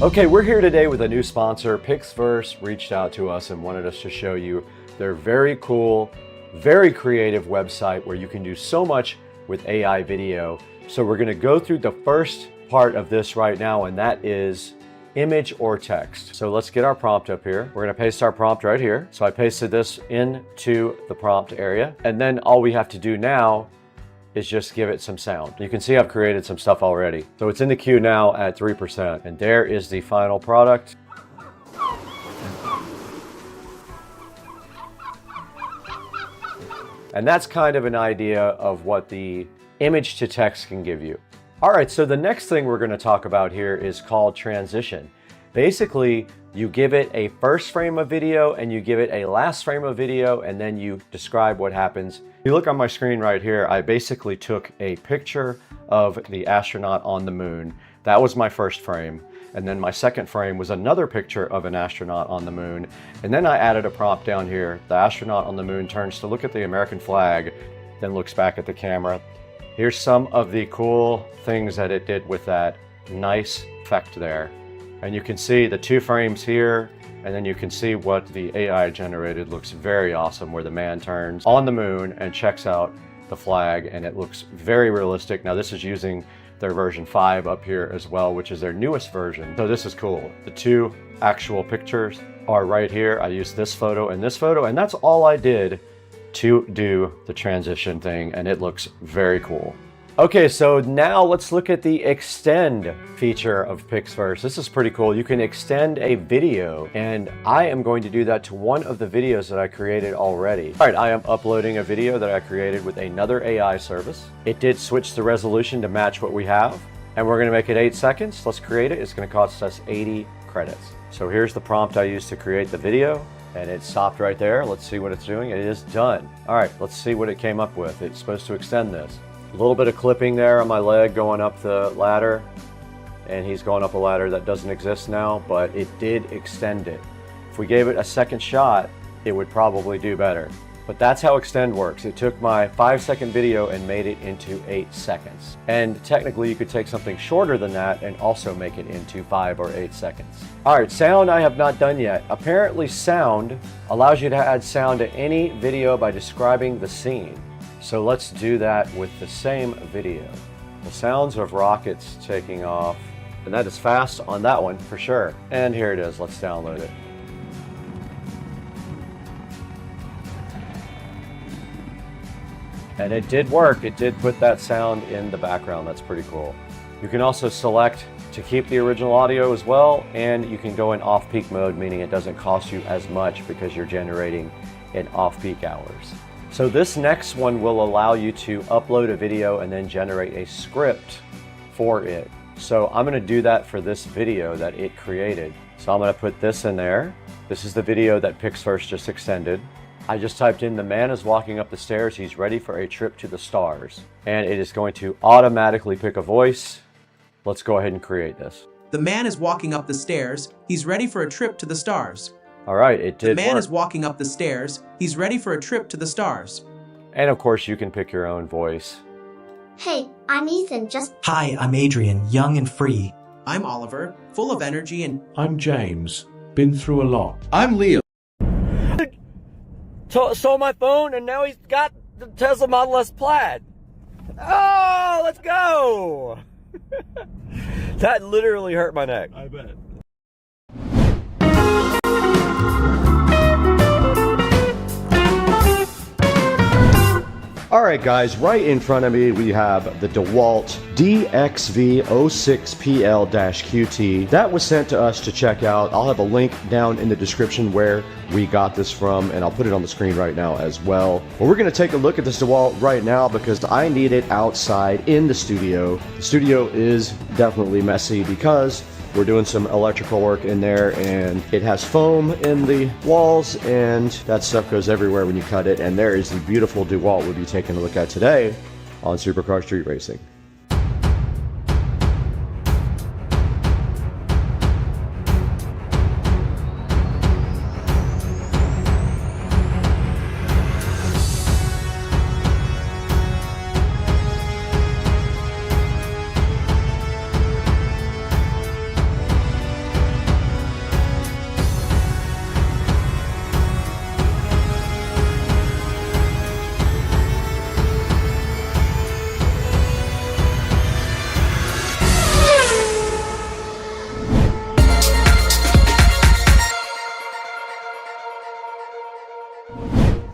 Okay, we're here today with a new sponsor. Pixverse reached out to us and wanted us to show you their very cool, very creative website where you can do so much with AI video. So we're gonna go through the first part of this right now, and that is image or text. So let's get our prompt up here. We're gonna paste our prompt right here. So I pasted this into the prompt area, and then all we have to do now is just give it some sound. You can see I've created some stuff already. So it's in the queue now at 3%, and there is the final product. And that's kind of an idea of what the image to text can give you. All right, so the next thing we're gonna talk about here is called transition. Basically, you give it a first frame of video and you give it a last frame of video, and then you describe what happens. You look on my screen right here, I basically took a picture of the astronaut on the moon. That was my first frame. And then my second frame was another picture of an astronaut on the moon. And then I added a prompt down here. The astronaut on the moon turns to look at the American flag, then looks back at the camera. Here's some of the cool things that it did with that nice effect there. And you can see the 2 frames here, and then you can see what the AI generated looks very awesome, where the man turns on the moon and checks out the flag, and it looks very realistic. Now this is using their version 5 up here as well, which is their newest version. So this is cool. The 2 actual pictures are right here. I used this photo and this photo, and that's all I did to do the transition thing, and it looks very cool. Okay, so now let's look at the extend feature of PixFirst. This is pretty cool. You can extend a video, and I am going to do that to one of the videos that I created already. All right, I am uploading a video that I created with another AI service. It did switch the resolution to match what we have, and we're gonna make it 8 seconds. Let's create it. It's gonna cost us 80 credits. So here's the prompt I used to create the video, and it stopped right there. Let's see what it's doing. It is done. All right, let's see what it came up with. It's supposed to extend this. A little bit of clipping there on my leg going up the ladder, and he's going up a ladder that doesn't exist now, but it did extend it. If we gave it a second shot, it would probably do better. But that's how extend works. It took my 5-second video and made it into 8 seconds. And technically you could take something shorter than that and also make it into 5 or 8 seconds. All right, sound I have not done yet. Apparently sound allows you to add sound to any video by describing the scene. So let's do that with the same video. The sounds of rockets taking off, and that is fast on that one for sure. And here it is, let's download it. And it did work, it did put that sound in the background, that's pretty cool. You can also select to keep the original audio as well, and you can go in off-peak mode, meaning it doesn't cost you as much because you're generating in off-peak hours. So this next one will allow you to upload a video and then generate a script for it. So I'm gonna do that for this video that it created. So I'm gonna put this in there. This is the video that PixFirst just extended. I just typed in, the man is walking up the stairs, he's ready for a trip to the stars. And it is going to automatically pick a voice. Let's go ahead and create this. The man is walking up the stairs, he's ready for a trip to the stars. All right, it did The man work. is walking up the stairs, he's ready for a trip to the stars. And of course you can pick your own voice. Hey, I'm Ethan, just... Hi, I'm Adrian, young and free. I'm Oliver, full of energy and... I'm James, been through a lot. I'm Leo. Stole my phone, and now he's got the Tesla Model S Plaid. Oh, let's go! That literally hurt my neck. I bet. All right, guys, right in front of me, we have the DeWalt DXV06PL-QT. That was sent to us to check out. I'll have a link down in the description where we got this from, and I'll put it on the screen right now as well. But we're gonna take a look at this DeWalt right now because I need it outside in the studio. The studio is definitely messy because we're doing some electrical work in there, and it has foam in the walls, and that stuff goes everywhere when you cut it. And there is the beautiful DeWalt we'll be taking a look at today on Supercar Street Racing.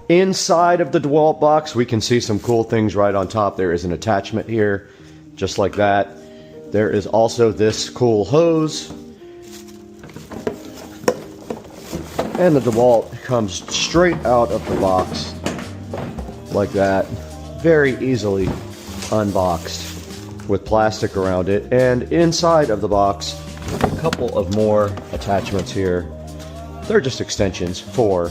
Inside of the DeWalt box, we can see some cool things right on top. There is an attachment here, just like that. There is also this cool hose. And the DeWalt comes straight out of the box, like that. Very easily unboxed with plastic around it. And inside of the box, a couple of more attachments here. They're just extensions for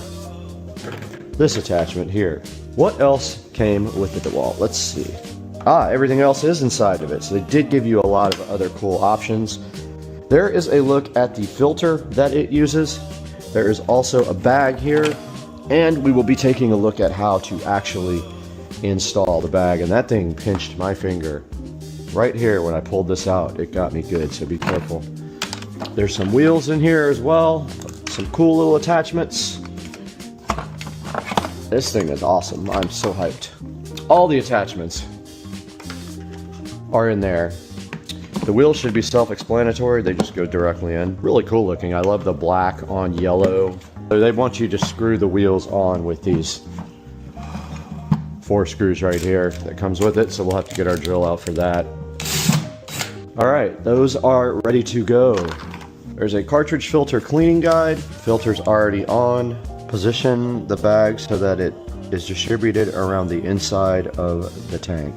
this attachment here. What else came with the DeWalt? Let's see. Everything else is inside of it. So they did give you a lot of other cool options. There is a look at the filter that it uses. There is also a bag here, and we will be taking a look at how to actually install the bag. And that thing pinched my finger right here when I pulled this out. It got me good, so be careful. There's some wheels in here as well. Some cool little attachments. This thing is awesome. I'm so hyped. All the attachments are in there. The wheels should be self-explanatory. They just go directly in. Really cool looking. I love the black on yellow. They want you to screw the wheels on with these 4 screws right here that comes with it, so we'll have to get our drill out for that. All right, those are ready to go. There's a cartridge filter cleaning guide. Filter's already on. Position the bag so that it is distributed around the inside of the tank.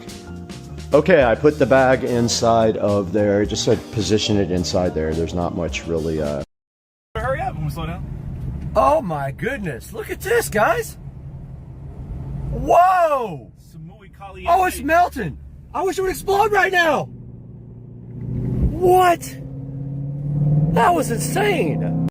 Okay, I put the bag inside of there. Just said position it inside there. There's not much really. Hurry up, I'm gonna slow down. Oh my goodness! Look at this, guys! Whoa! Oh, it's melting! I wish it would explode right now! What? That was insane!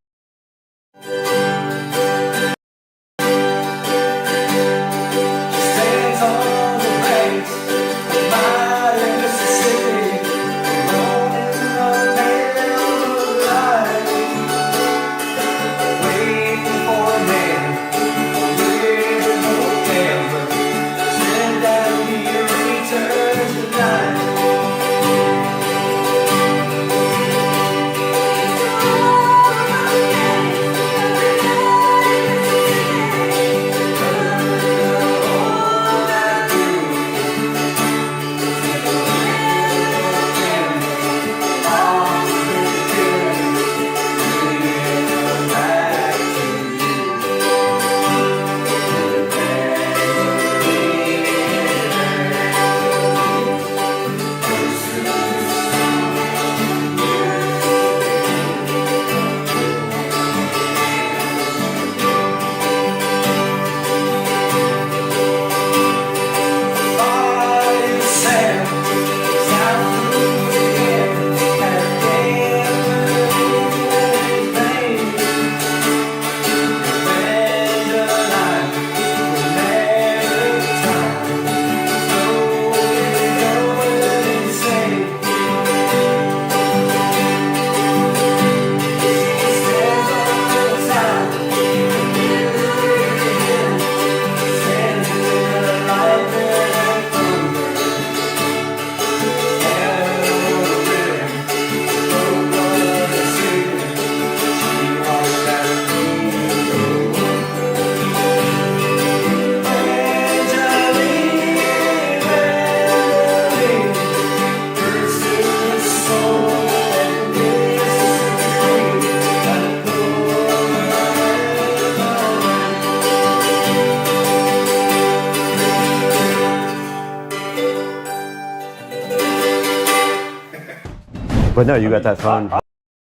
But no, you got that phone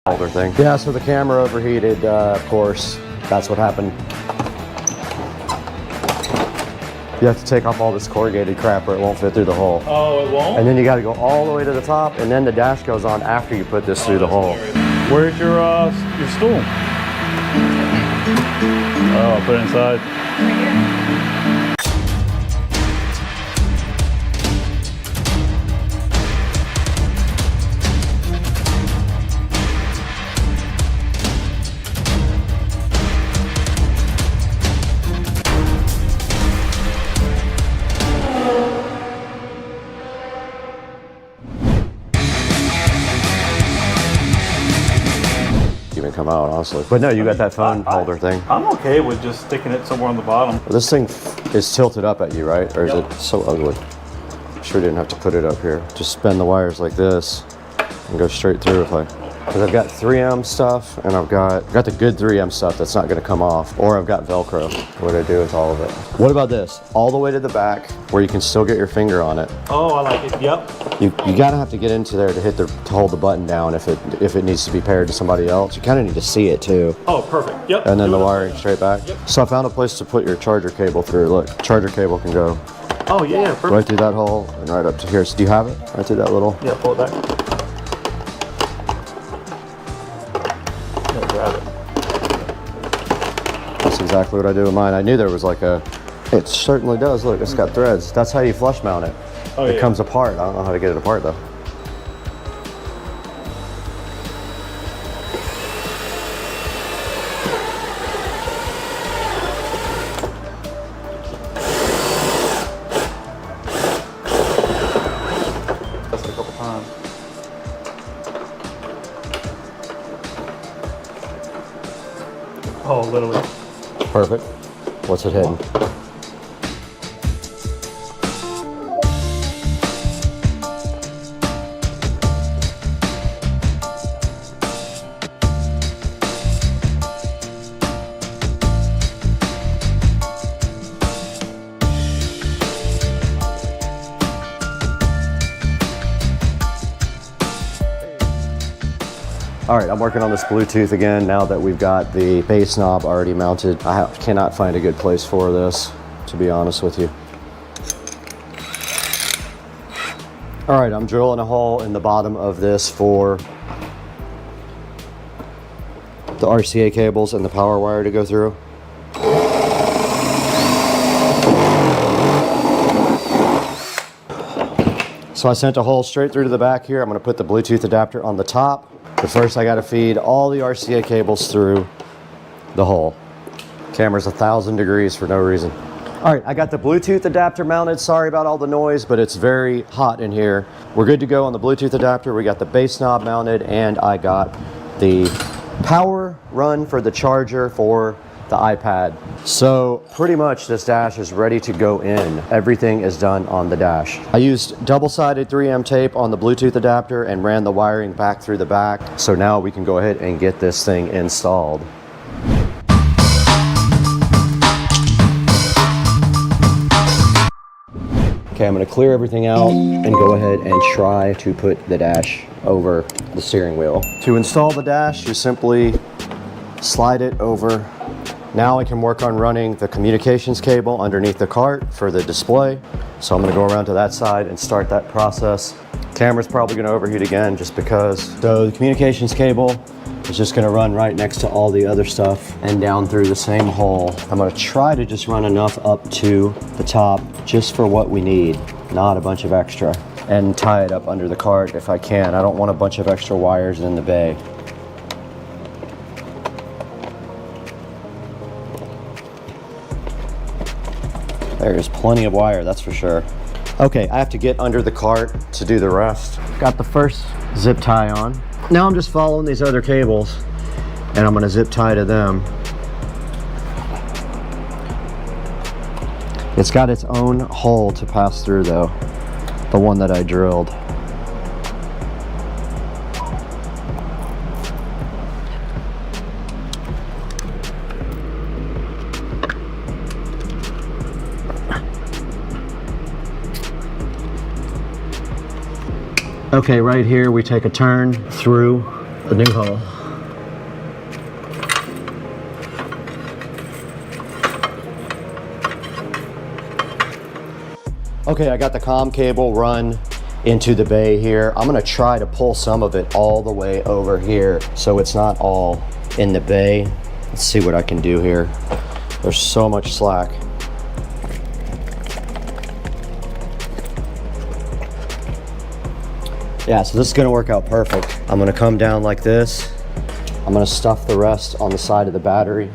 holder thing. Yeah, so the camera overheated, of course. That's what happened. You have to take off all this corrugated crap or it won't fit through the hole. Oh, it won't? And then you got to go all the way to the top, and then the dash goes on after you put this through the hole. Where's your stool? Oh, put it inside. Come out, honestly. But no, you got that phone holder thing. I'm okay with just sticking it somewhere on the bottom. This thing is tilted up at you, right? Or is it so ugly? Sure didn't have to put it up here. Just bend the wires like this and go straight through if I... Because I've got 3M stuff and I've got the good 3M stuff that's not going to come off. Or I've got Velcro. What do I do with all of it? What about this? All the way to the back where you can still get your finger on it. Oh, I like it. Yep. You gotta have to get into there to hold the button down if it needs to be paired to somebody else. You kind of need to see it too. Oh, perfect. Yep. And then the wiring straight back. Yep. So I found a place to put your charger cable through. Look, charger cable can go. Oh yeah, perfect. Right through that hole and right up to here. So do you have it? Right through that little. Yeah, pull it back. Yeah, grab it. That's exactly what I do with mine. I knew there was like a. It certainly does. Look, it's got threads. That's how you flush mount it. Oh, it comes apart. I don't know how to get it apart though. That's a couple times. Oh, literally. Perfect. What's it hitting? All right, I'm working on this Bluetooth again now that we've got the bass knob already mounted. I cannot find a good place for this, to be honest with you. All right, I'm drilling a hole in the bottom of this for the RCA cables and the power wire to go through. So I sent a hole straight through to the back here. I'm gonna put the Bluetooth adapter on the top. But first I gotta feed all the RCA cables through the hole. Camera's 1,000 degrees for no reason. All right, I got the Bluetooth adapter mounted. Sorry about all the noise, but it's very hot in here. We're good to go on the Bluetooth adapter. We got the bass knob mounted, and I got the power run for the charger for the iPad. So pretty much this dash is ready to go in. Everything is done on the dash. I used double-sided 3M tape on the Bluetooth adapter and ran the wiring back through the back. So now we can go ahead and get this thing installed. Okay, I'm gonna clear everything out and go ahead and try to put the dash over the steering wheel. To install the dash, you simply slide it over. Now I can work on running the communications cable underneath the cart for the display. So I'm gonna go around to that side and start that process. Camera's probably gonna overheat again just because. So the communications cable is just gonna run right next to all the other stuff and down through the same hole. I'm gonna try to just run enough up to the top just for what we need, not a bunch of extra. And tie it up under the cart if I can. I don't want a bunch of extra wires in the bay. There's plenty of wire, that's for sure. Okay, I have to get under the cart to do the rest. Got the first zip tie on. Now I'm just following these other cables and I'm gonna zip tie to them. It's got its own hole to pass through though, the one that I drilled. Okay, right here we take a turn through the new hole. Okay, I got the comm cable run into the bay here. I'm gonna try to pull some of it all the way over here so it's not all in the bay. Let's see what I can do here. There's so much slack. Yeah, so this is gonna work out perfect. I'm gonna come down like this. I'm gonna stuff the rest on the side of the battery,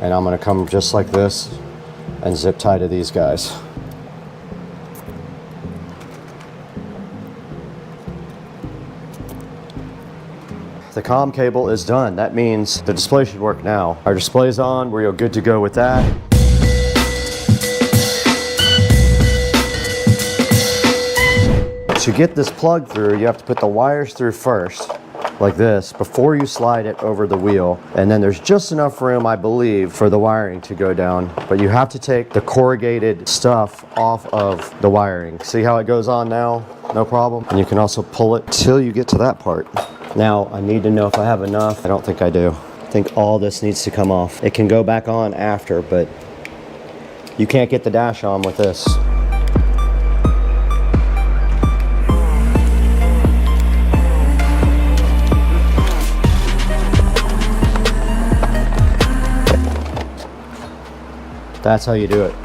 and I'm gonna come just like this and zip tie to these guys. The comm cable is done. That means the display should work now. Our display's on, we're good to go with that. To get this plug through, you have to put the wires through first, like this, before you slide it over the wheel. And then there's just enough room, I believe, for the wiring to go down. But you have to take the corrugated stuff off of the wiring. See how it goes on now? No problem. And you can also pull it till you get to that part. Now, I need to know if I have enough. I don't think I do. I think all this needs to come off. It can go back on after, but you can't get the dash on with this. That's how you do it.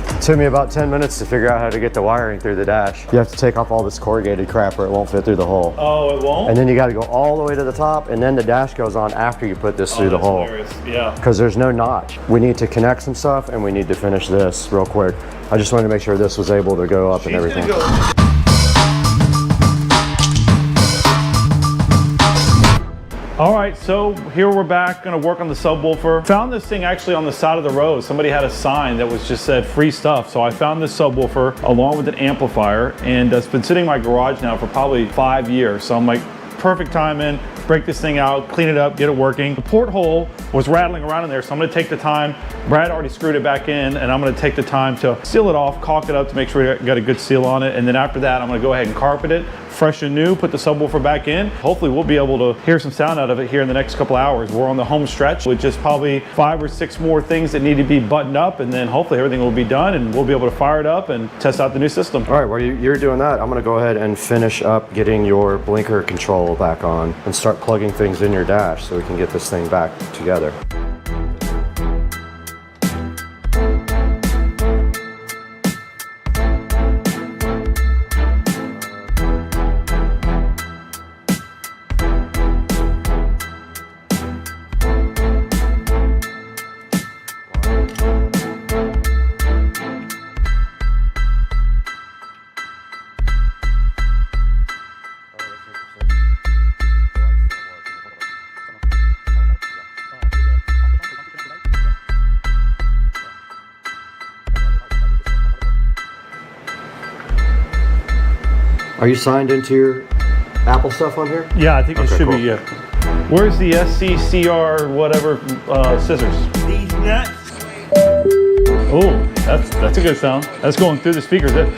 It took me about 10 minutes to figure out how to get the wiring through the dash. You have to take off all this corrugated crap or it won't fit through the hole. Oh, it won't? And then you got to go all the way to the top, and then the dash goes on after you put this through the hole. Hilarious. Yeah. Because there's no notch. We need to connect some stuff and we need to finish this real quick. I just wanted to make sure this was able to go up and everything. All right, so here we're back, gonna work on the subwoofer. Found this thing actually on the side of the road. Somebody had a sign that was just said free stuff. So I found this subwoofer along with an amplifier, and it's been sitting in my garage now for probably 5 years. So I'm like, perfect timing. break this thing out, clean it up, get it working. The porthole was rattling around in there, so I'm gonna take the time. Brad already screwed it back in, and I'm gonna take the time to seal it off, caulk it up to make sure we got a good seal on it. And then after that, I'm gonna go ahead and carpet it, fresh and new, put the subwoofer back in. Hopefully we'll be able to hear some sound out of it here in the next couple hours. We're on the home stretch with just probably 5 or 6 more things that need to be buttoned up, and then hopefully everything will be done and we'll be able to fire it up and test out the new system. All right, while you're doing that, I'm gonna go ahead and finish up getting your blinker control back on and start plugging things in your dash so we can get this thing back together. Are you signed into your Apple stuff on here? Yeah, I think it should cool. be, yeah. Where's the SCSR whatever scissors? These nuts. Oh, that's a good sound. That's going through the speakers, isn't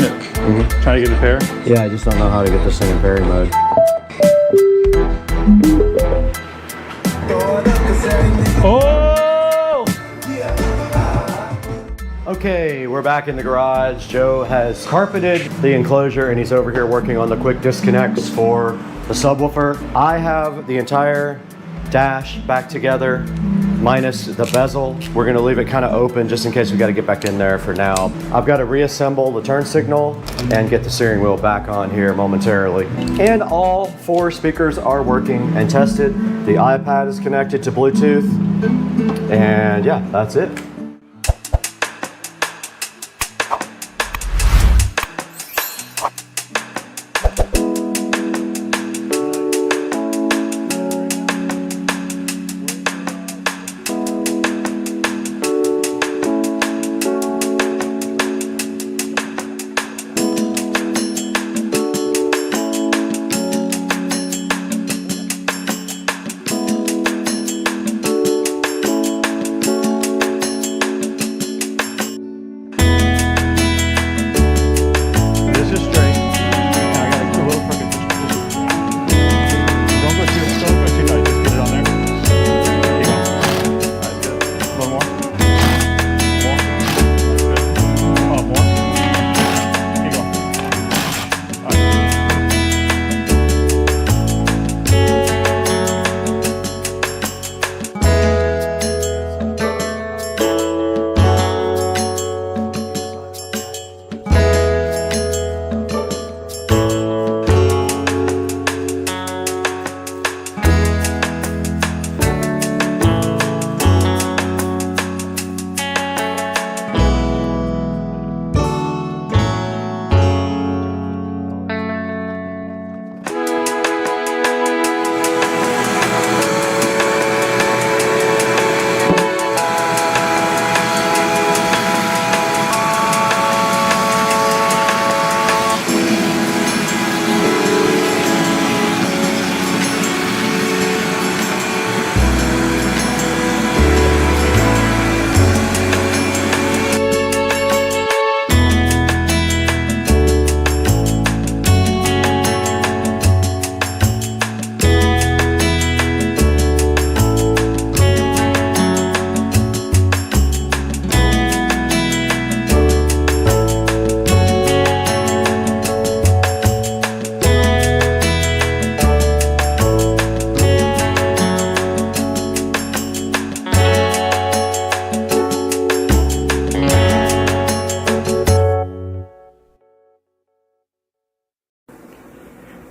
it? Mm-hmm. Trying to get the pair. Yeah, I just don't know how to get this thing in Barry mode. Oh! Okay, we're back in the garage. Joe has carpeted the enclosure and he's over here working on the quick disconnects for the subwoofer. I have the entire dash back together, minus the bezel. We're gonna leave it kind of open just in case we gotta get back in there for now. I've got to reassemble the turn signal and get the steering wheel back on here momentarily. And all 4 speakers are working and tested. The iPad is connected to Bluetooth. And yeah, that's it.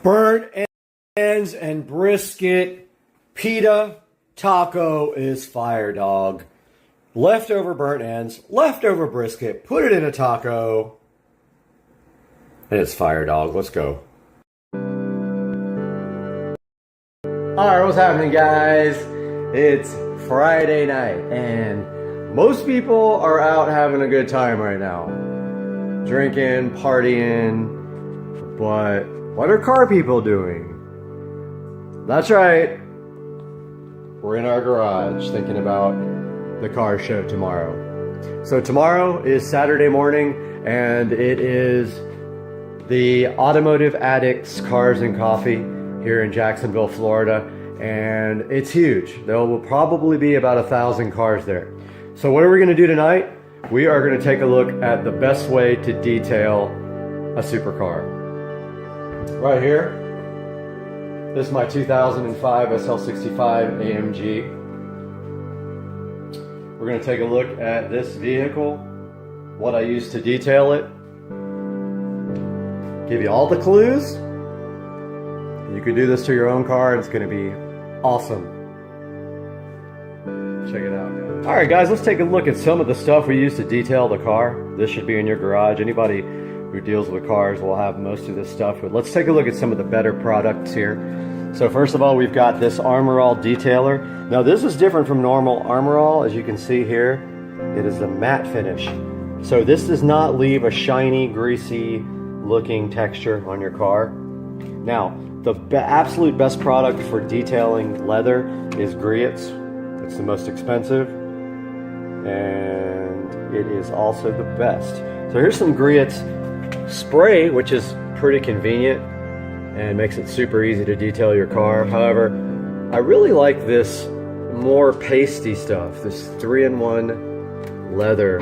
Burnt ends and brisket pita taco is fire, dog. Leftover burnt ends, leftover brisket, put it in a taco, and it's fire, dog. Let's go. Alright, what's happening, guys? It's Friday night, and most people are out having a good time right now. Drinking, partying, but what are car people doing? That's right. We're in our garage thinking about the car show tomorrow. So tomorrow is Saturday morning, and it is the Automotive Addicts Cars and Coffee here in Jacksonville, Florida, and it's huge. There will probably be about 1,000 cars there. So what are we going to do tonight? We are going to take a look at the best way to detail a supercar. Right here, this is my 2005 SL65 AMG. We're going to take a look at this vehicle, what I used to detail it, give you all the clues. You can do this to your own car, and it's going to be awesome. Check it out, guys. Alright guys, let's take a look at some of the stuff we use to detail the car. This should be in your garage. Anybody who deals with cars will have most of this stuff, but let's take a look at some of the better products here. So first of all, we've got this Armor All detailer. Now this is different from normal Armor All. As you can see here, it is a matte finish. So this does not leave a shiny, greasy looking texture on your car. Now, the absolute best product for detailing leather is Griot's. It's the most expensive, and it is also the best. So here's some Griot's spray, which is pretty convenient and makes it super easy to detail your car. However, I really like this more pasty stuff, this 3-in-1 leather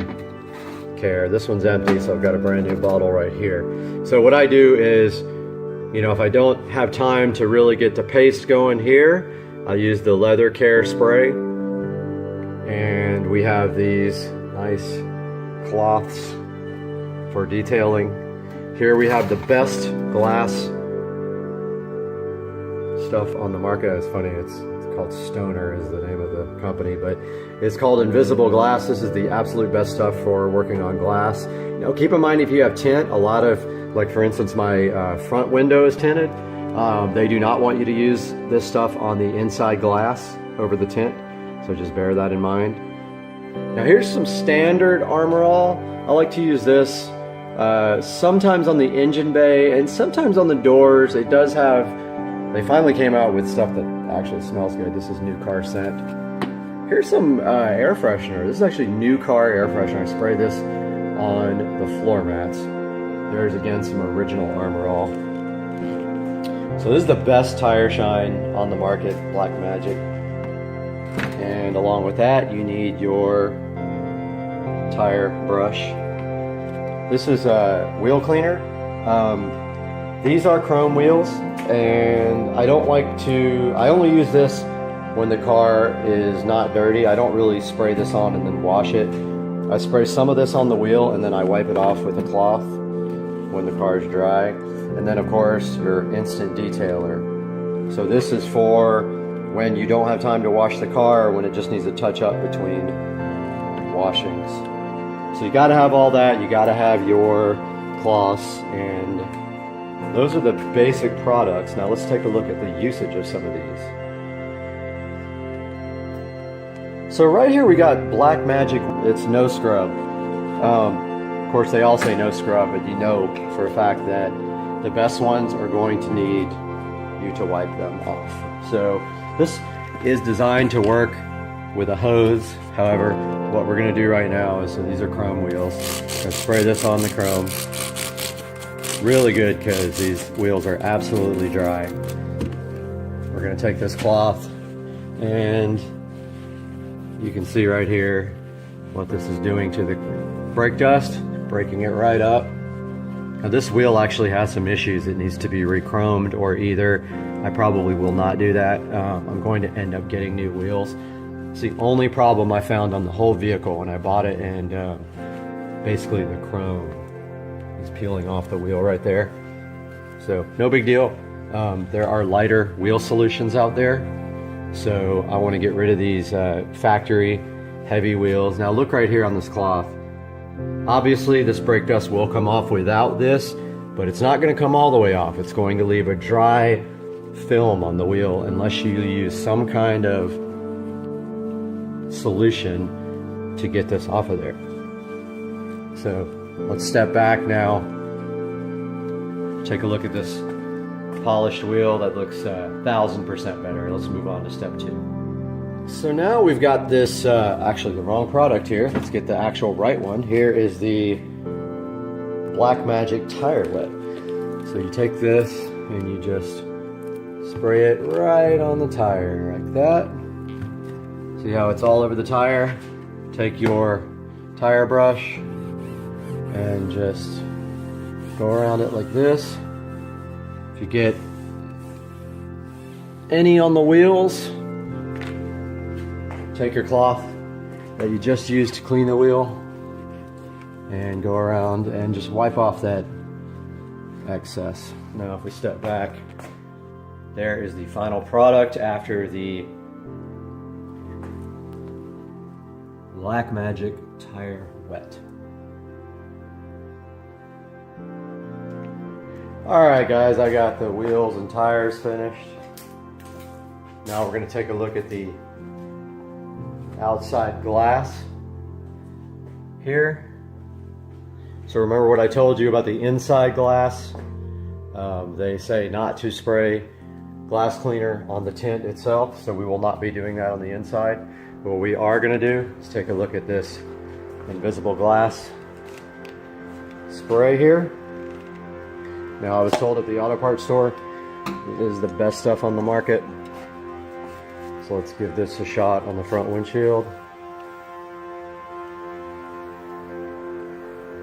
care. This one's empty, so I've got a brand new bottle right here. So what I do is, you know, if I don't have time to really get the paste going here, I'll use the leather care spray. And we have these nice cloths for detailing. Here we have the best glass stuff on the market. It's funny, it's called Stoner is the name of the company, but it's called Invisible Glass. This is the absolute best stuff for working on glass. You know, keep in mind if you have tint, a lot of, like for instance, my front window is tinted. They do not want you to use this stuff on the inside glass over the tint, so just bear that in mind. Now here's some standard Armor All. I like to use this sometimes on the engine bay and sometimes on the doors. It does have, they finally came out with stuff that actually smells good. This is New Car Scent. Here's some air freshener. This is actually New Car air freshener. I spray this on the floor mats. There's again some original Armor All. So this is the best tire shine on the market, Black Magic. And along with that, you need your tire brush. This is a wheel cleaner. These are chrome wheels, and I only use this when the car is not dirty. I don't really spray this on and then wash it. I spray some of this on the wheel, and then I wipe it off with a cloth when the car is dry. And then of course your instant detailer. So this is for when you don't have time to wash the car, or when it just needs a touch up between washings. So you got to have all that. You got to have your cloths, and those are the basic products. Now let's take a look at the usage of some of these. So right here we got Black Magic. It's no scrub. Of course they all say no scrub, but you know for a fact that the best ones are going to need you to wipe them off. So this is designed to work with a hose. However, what we're going to do right now is, so these are chrome wheels. I'm going to spray this on the chrome. Really good because these wheels are absolutely dry. We're going to take this cloth, and you can see right here what this is doing to the brake dust, breaking it right up. Now this wheel actually has some issues. It needs to be re-chromed, or either I probably will not do that. I'm going to end up getting new wheels. It's the only problem I found on the whole vehicle when I bought it, and basically the chrome is peeling off the wheel right there. So no big deal. There are lighter wheel solutions out there. So I want to get rid of these factory heavy wheels. Now look right here on this cloth. Obviously this brake dust will come off without this, but it's not going to come all the way off. It's going to leave a dry film on the wheel unless you use some kind of solution to get this off of there. So let's step back now, take a look at this polished wheel that looks 1000% better. Let's move on to step 2. So now we've got this, actually the wrong product here. Let's get the actual right one. Here is the Blackmagic tire lip. So you take this and you just spray it right on the tire like that. See how it's all over the tire? Take your tire brush and just go around it like this. If you get any on the wheels, take your cloth that you just used to clean the wheel and go around and just wipe off that excess. Now if we step back, there is the final product after the Blackmagic tire wet. Alright guys, I got the wheels and tires finished. Now we're going to take a look at the outside glass here. So remember what I told you about the inside glass? They say not to spray glass cleaner on the tint itself, so we will not be doing that on the inside. But what we are going to do is take a look at this invisible glass spray here. Now I was told at the auto parts store it is the best stuff on the market. So let's give this a shot on the front windshield.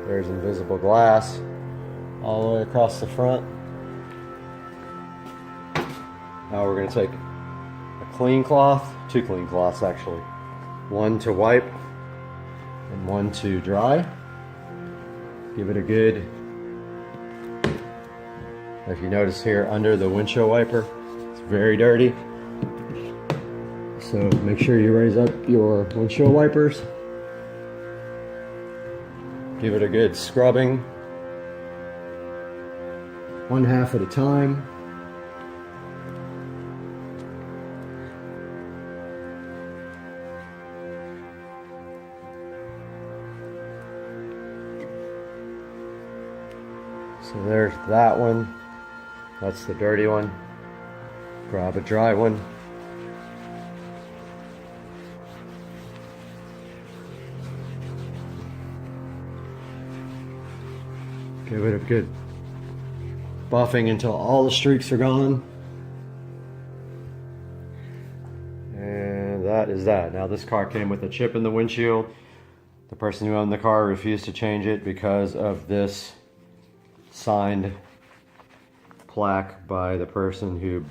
There's invisible glass all the way across the front. Now we're going to take a clean cloth, 2 clean cloths actually. One to wipe and one to dry. Give it a good, if you notice here under the windshield wiper, it's very dirty. So make sure you raise up your windshield wipers. Give it a good scrubbing, 1/2 at a time. So there's that one. That's the dirty one. Grab a dry one. Give it a good buffing until all the streaks are gone. And that is that. Now this car came with a chip in the windshield. The person who owned the car refused to change it because of this signed plaque by the person who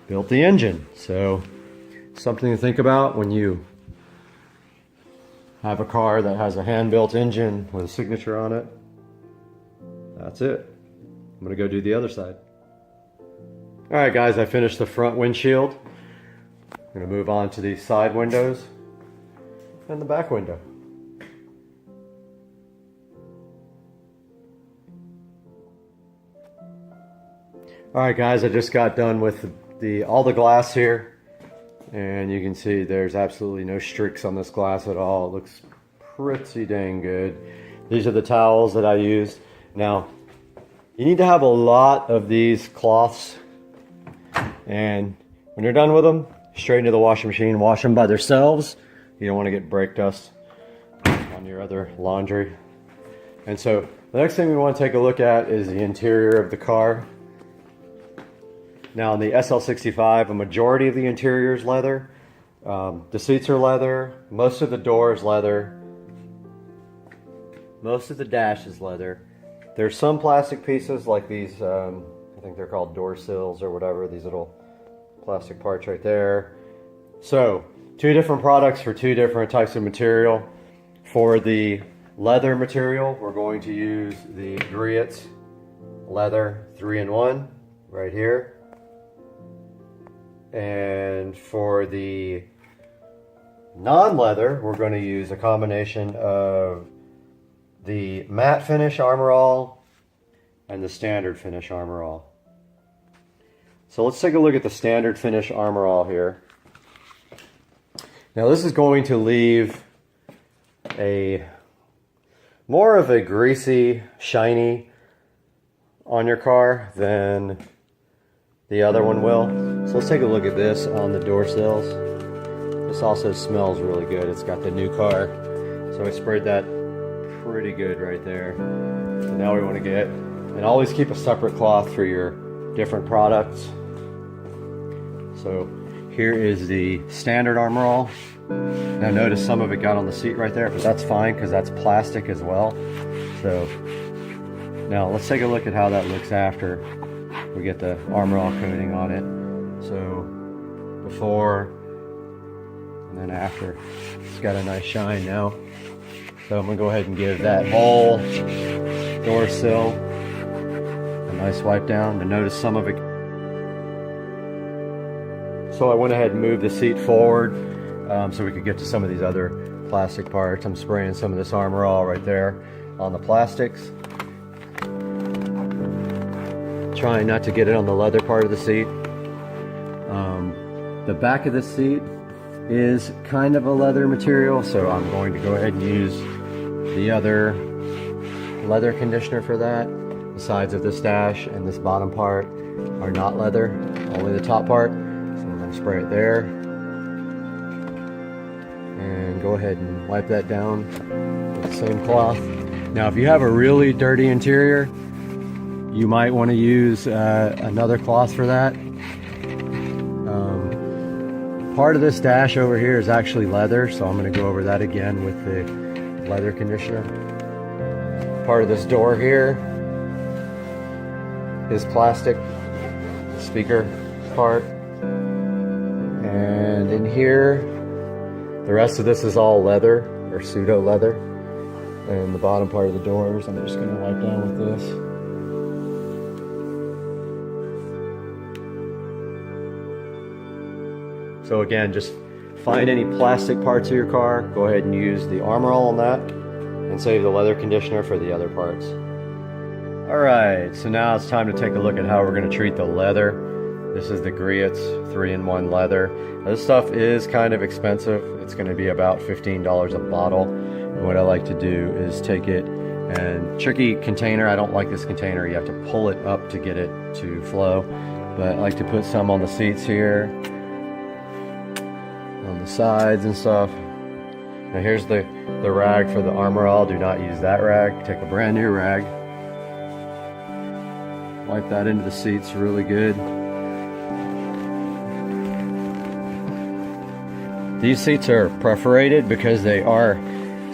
built the engine. So something to think about when you have a car that has a hand-built engine with a signature on it. That's it. I'm gonna go do the other side. All right guys, I finished the front windshield. I'm gonna move on to the side windows and the back window. All right guys, I just got done with all the glass here, and you can see there's absolutely no streaks on this glass at all. It looks pretty dang good. These are the towels that I used. Now, you need to have a lot of these cloths, and when you're done with them, straight into the washing machine, wash them by themselves. You don't want to get brake dust on your other laundry. And so the next thing we want to take a look at is the interior of the car. Now in the SL65, a majority of the interior is leather. The seats are leather, most of the door is leather, most of the dash is leather. There's some plastic pieces like these, I think they're called door sills or whatever, these little plastic parts right there. So, 2 different products for 2 different types of material. For the leather material, we're going to use the Griot leather 3-in-1 right here. And for the non-leather, we're going to use a combination of the matte finish Armor All and the standard finish Armor All. So let's take a look at the standard finish Armor All here. Now this is going to leave more of a greasy, shiny on your car than the other one will. So let's take a look at this on the door sills. This also smells really good. It's got the new car. So I sprayed that pretty good right there. So now we want to get, and always keep a separate cloth for your different products. So here is the standard Armor All. Now notice some of it got on the seat right there, but that's fine because that's plastic as well. So now let's take a look at how that looks after we get the Armor All coating on it. So before and then after, it's got a nice shine now. So I'm gonna go ahead and give that whole door sill a nice wipe down. And notice some of it. So I went ahead and moved the seat forward so we could get to some of these other plastic parts. I'm spraying some of this Armor All right there on the plastics. Trying not to get it on the leather part of the seat. The back of the seat is kind of a leather material, so I'm going to go ahead and use the other leather conditioner for that. The sides of this dash and this bottom part are not leather, only the top part. So I'm going to spray it there and go ahead and wipe that down with the same cloth. Now if you have a really dirty interior, you might want to use another cloth for that. Part of this dash over here is actually leather, so I'm going to go over that again with the leather conditioner. Part of this door here is plastic, speaker part. And in here, the rest of this is all leather, or pseudo leather. And the bottom part of the doors, I'm just going to wipe down with this. So again, just find any plastic parts of your car, go ahead and use the Armor All on that, and save the leather conditioner for the other parts. Alright, so now it's time to take a look at how we're going to treat the leather. This is the Griot's 3-in-1 leather. Now, this stuff is kind of expensive. It's going to be about $15 a bottle. And what I like to do is take it and tricky container. I don't like this container. You have to pull it up to get it to flow. But I like to put some on the seats here, on the sides and stuff. Now here's the rag for the Armor All. Do not use that rag. Take a brand new rag. Wipe that into the seats really good. These seats are perforated because they are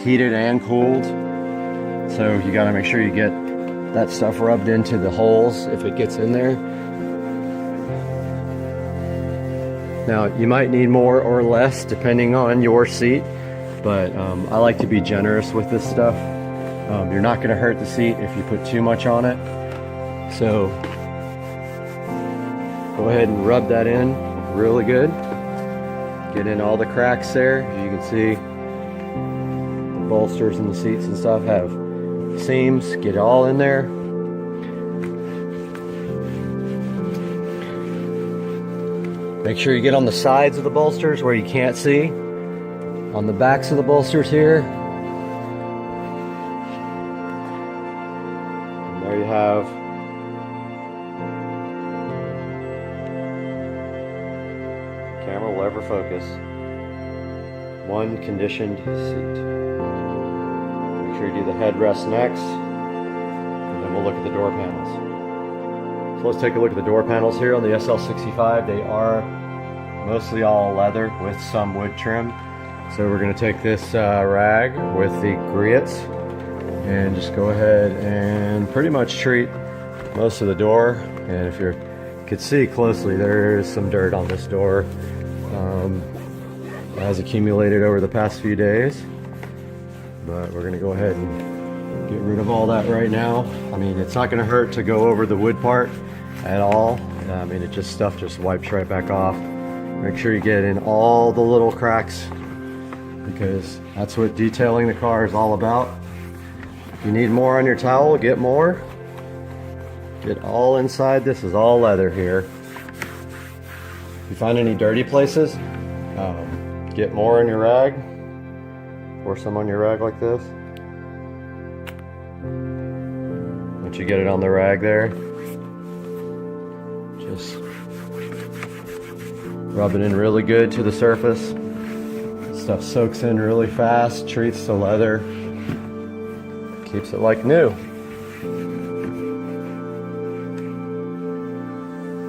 heated and cooled. So you gotta make sure you get that stuff rubbed into the holes if it gets in there. Now you might need more or less depending on your seat, but I like to be generous with this stuff. You're not gonna hurt the seat if you put too much on it. So go ahead and rub that in really good. Get in all the cracks there. As you can see, the bolsters and the seats and stuff have seams. Get it all in there. Make sure you get on the sides of the bolsters where you can't see. On the backs of the bolsters here. And there you have camera will ever focus. One conditioned seat. Make sure you do the headrest next, and then we'll look at the door panels. So let's take a look at the door panels here on the SL65. They are mostly all leather with some wood trim. So we're going to take this rag with the Griot's and just go ahead and pretty much treat most of the door. And if you could see closely, there is some dirt on this door. It has accumulated over the past few days, but we're going to go ahead and get rid of all that right now. I mean, it's not going to hurt to go over the wood part at all. I mean, stuff just wipes right back off. Make sure you get in all the little cracks, because that's what detailing the car is all about. If you need more on your towel, get more. Get all inside. This is all leather here. If you find any dirty places, get more on your rag. Pour some on your rag like this. Once you get it on the rag there, just rub it in really good to the surface. Stuff soaks in really fast, treats the leather, keeps it like new.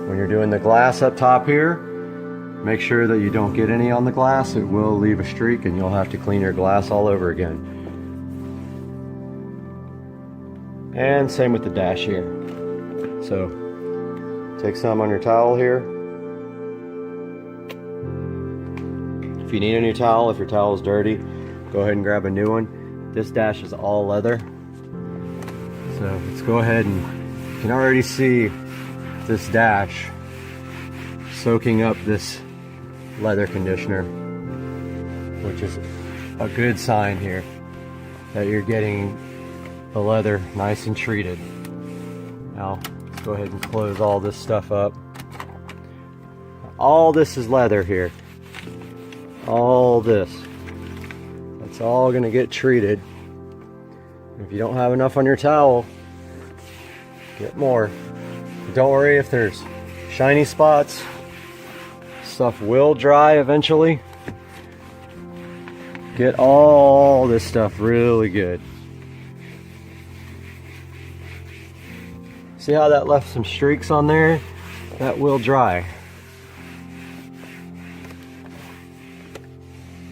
When you're doing the glass up top here, make sure that you don't get any on the glass. It will leave a streak and you'll have to clean your glass all over again. And same with the dash here. So take some on your towel here. If you need a new towel, if your towel is dirty, go ahead and grab a new one. This dash is all leather. So let's go ahead and you can already see this dash soaking up this leather conditioner, which is a good sign here that you're getting the leather nice and treated. Now let's go ahead and close all this stuff up. All this is leather here. All this. That's all going to get treated. If you don't have enough on your towel, get more. But don't worry if there's shiny spots. Stuff will dry eventually. Get all this stuff really good. See how that left some streaks on there? That will dry.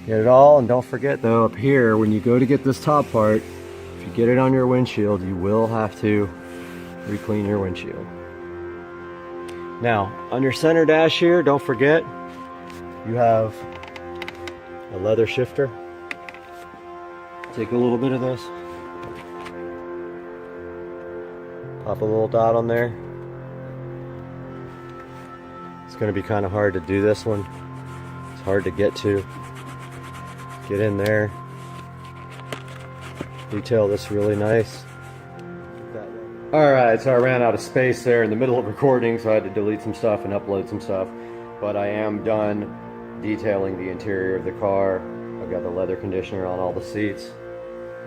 Get it all, and don't forget though, up here, when you go to get this top part, if you get it on your windshield, you will have to re-clean your windshield. Now, on your center dash here, don't forget, you have a leather shifter. Take a little bit of this. Pop a little dot on there. It's going to be kind of hard to do this one. It's hard to get to. Get in there. Detail this really nice. Alright, so I ran out of space there in the middle of recording, so I had to delete some stuff and upload some stuff. But I am done detailing the interior of the car. I've got the leather conditioner on all the seats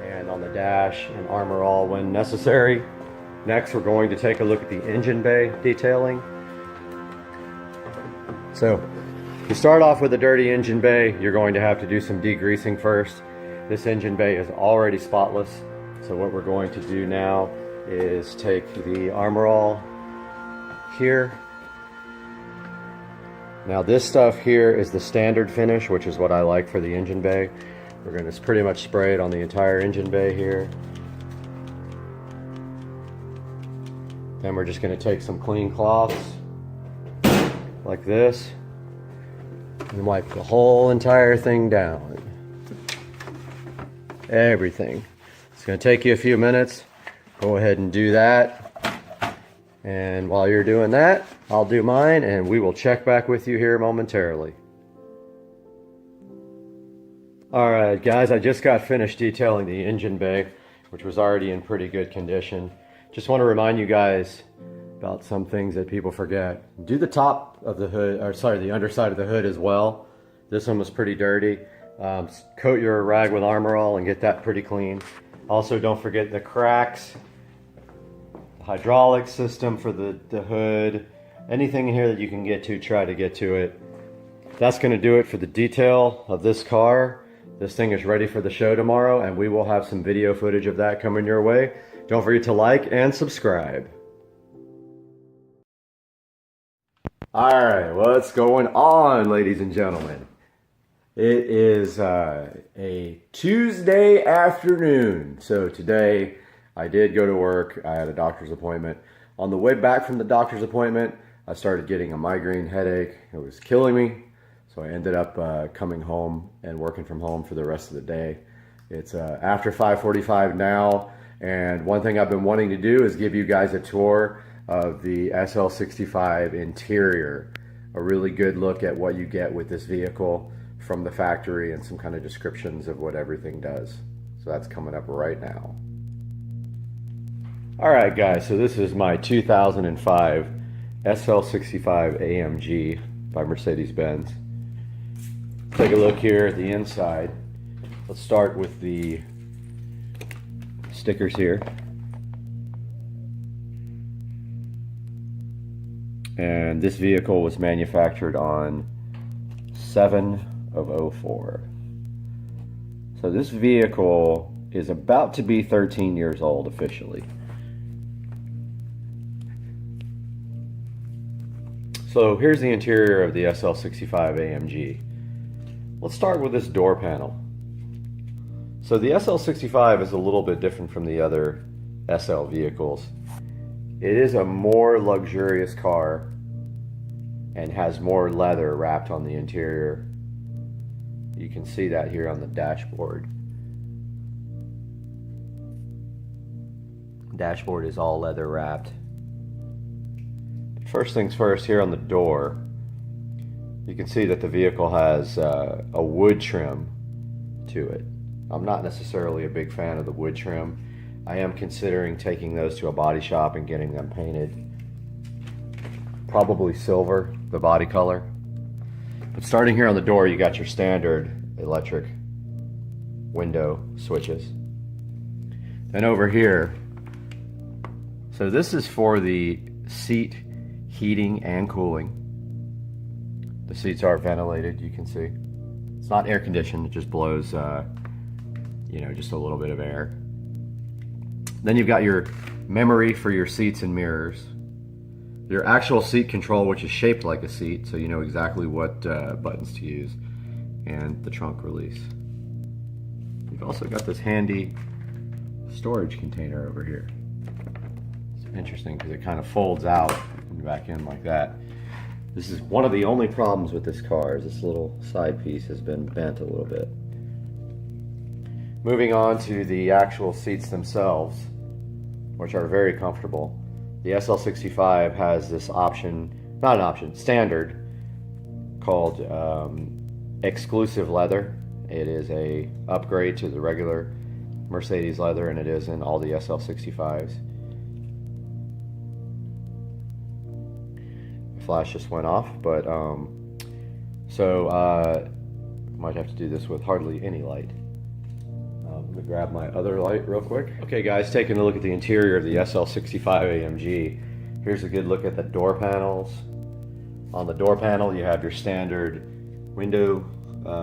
and on the dash, and armor all when necessary. Next, we're going to take a look at the engine bay detailing. So, to start off with a dirty engine bay, you're going to have to do some degreasing first. This engine bay is already spotless, so what we're going to do now is take the armor all here. Now this stuff here is the standard finish, which is what I like for the engine bay. We're going to pretty much spray it on the entire engine bay here. Then we're just going to take some clean cloths like this and wipe the whole entire thing down. Everything. It's going to take you a few minutes. Go ahead and do that. And while you're doing that, I'll do mine and we will check back with you here momentarily. Alright guys, I just got finished detailing the engine bay, which was already in pretty good condition. Just want to remind you guys about some things that people forget. Do the top of the hood, or sorry, the underside of the hood as well. This one was pretty dirty. Coat your rag with armor all and get that pretty clean. Also, don't forget the cracks, the hydraulic system for the hood, anything in here that you can get to, try to get to it. That's going to do it for the detail of this car. This thing is ready for the show tomorrow, and we will have some video footage of that coming your way. Don't forget to like and subscribe. Alright, what's going on, ladies and gentlemen? It is a Tuesday afternoon. So today I did go to work. I had a doctor's appointment. On the way back from the doctor's appointment, I started getting a migraine headache. It was killing me. So I ended up coming home and working from home for the rest of the day. It's after 5:45 now. And one thing I've been wanting to do is give you guys a tour of the SL65 interior. A really good look at what you get with this vehicle from the factory and some kind of descriptions of what everything does. So that's coming up right now. Alright guys, so this is my 2005 SL65 AMG by Mercedes-Benz. Take a look here at the inside. Let's start with the stickers here. And this vehicle was manufactured on 7/04. So this vehicle is about to be 13 years old officially. So here's the interior of the SL65 AMG. Let's start with this door panel. So the SL65 is a little bit different from the other SL vehicles. It is a more luxurious car and has more leather wrapped on the interior. You can see that here on the dashboard. Dashboard is all leather wrapped. First things first, here on the door, you can see that the vehicle has a wood trim to it. I'm not necessarily a big fan of the wood trim. I am considering taking those to a body shop and getting them painted. Probably silver, the body color. But starting here on the door, you got your standard electric window switches. Then over here, so this is for the seat heating and cooling. The seats are ventilated, you can see. It's not air conditioned, it just blows, you know, just a little bit of air. Then you've got your memory for your seats and mirrors. Your actual seat control, which is shaped like a seat, so you know exactly what buttons to use. And the trunk release. You've also got this handy storage container over here. It's interesting because it kind of folds out and back in like that. This is one of the only problems with this car, is this little side piece has been bent a little bit. Moving on to the actual seats themselves, which are very comfortable. The SL65 has this option, not an option, standard, called exclusive leather. It is a upgrade to the regular Mercedes leather, and it is in all the SL65s. The flash just went off, but might have to do this with hardly any light. Let me grab my other light real quick. Okay guys, taking a look at the interior of the SL65 AMG. Here's a good look at the door panels. On the door panel you have your standard window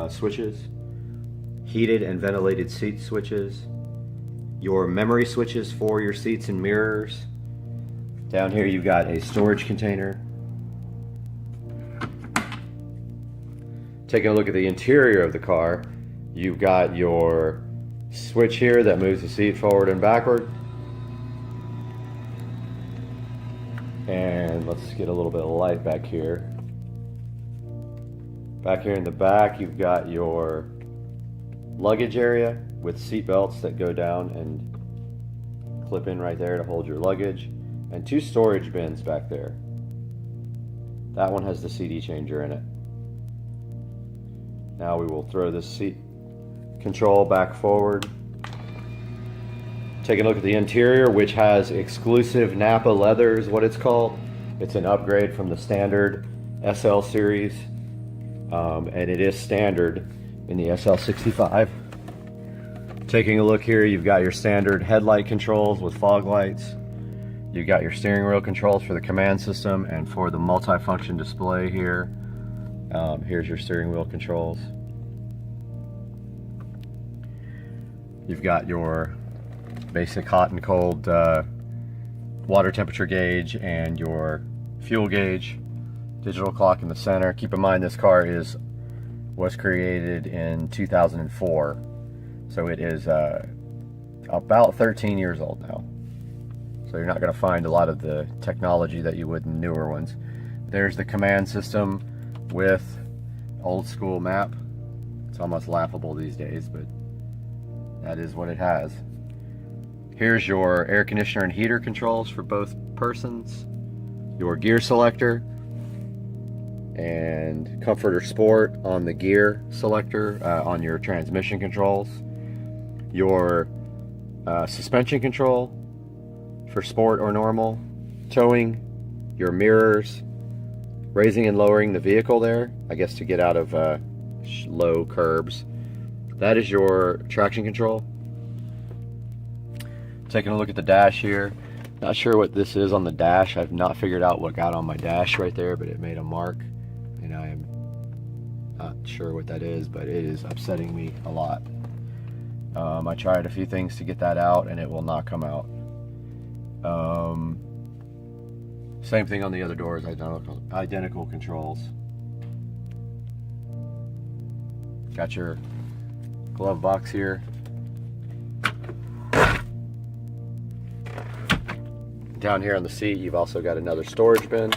switches, heated and ventilated seat switches, your memory switches for your seats and mirrors. Down here you've got a storage container. Taking a look at the interior of the car, you've got your switch here that moves the seat forward and backward. And let's get a little bit of light back here. Back here in the back, you've got your luggage area with seat belts that go down and clip in right there to hold your luggage, and two storage bins back there. That one has the CD changer in it. Now we will throw this seat control back forward. Taking a look at the interior, which has exclusive Napa leather is what it's called. It's an upgrade from the standard SL series, and it is standard in the SL65. Taking a look here, you've got your standard headlight controls with fog lights. You've got your steering wheel controls for the command system and for the multi-function display here. Here's your steering wheel controls. You've got your basic hot and cold water temperature gauge and your fuel gauge. Digital clock in the center. Keep in mind this car was created in 2004, so it is about 13 years old now. So you're not going to find a lot of the technology that you would in newer ones. There's the command system with old school map. It's almost laughable these days, but that is what it has. Here's your air conditioner and heater controls for both persons, your gear selector, and comfort or sport on the gear selector on your transmission controls, your suspension control for sport or normal, towing, your mirrors, raising and lowering the vehicle there, I guess to get out of low curbs. That is your traction control. Taking a look at the dash here, Not sure what this is on the dash. I've not figured out what got on my dash right there, but it made a mark, and I am not sure what that is, but it is upsetting me a lot. I tried a few things to get that out, and it will not come out. Same thing on the other doors, identical controls. Got your glove box here. Down here on the seat, you've also got another storage bin,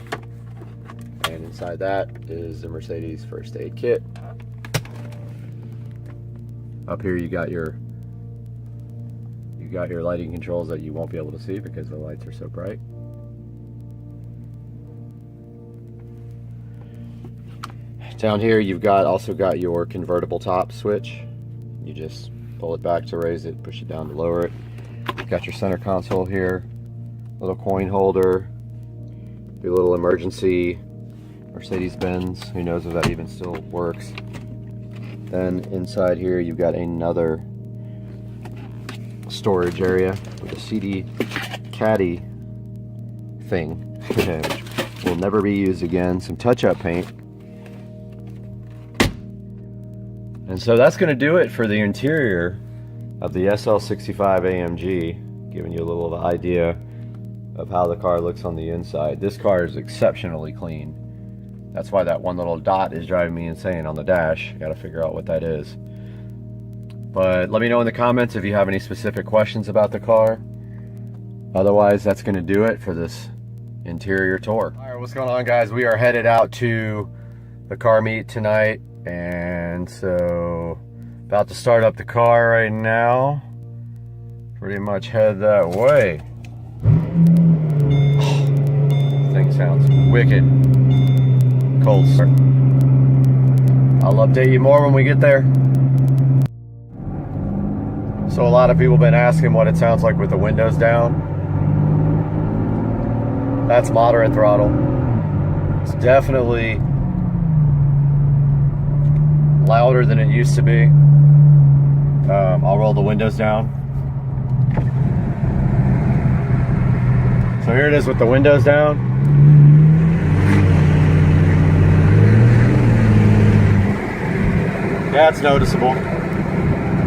and inside that is the Mercedes first aid kit. Up here you got your lighting controls that you won't be able to see because the lights are so bright. Down here you've also got your convertible top switch. You just pull it back to raise it, push it down to lower it. You've got your center console here, little coin holder, your little emergency Mercedes-Benz. Who knows if that even still works. Then inside here you've got another storage area with a CD caddy thing, which will never be used again. Some touch-up paint. And so that's going to do it for the interior of the SL65 AMG, giving you a little idea of how the car looks on the inside. This car is exceptionally clean. That's why that one little dot is driving me insane on the dash. I got to figure out what that is. But let me know in the comments if you have any specific questions about the car. Otherwise, that's going to do it for this interior tour. All right, what's going on, guys? We are headed out to the car meet tonight, and so about to start up the car right now. Pretty much head that way. This thing sounds wicked. Cold start. I'll update you more when we get there. So a lot of people have been asking what it sounds like with the windows down. That's moderate throttle. It's definitely louder than it used to be. I'll roll the windows down. So here it is with the windows down. Yeah, it's noticeable.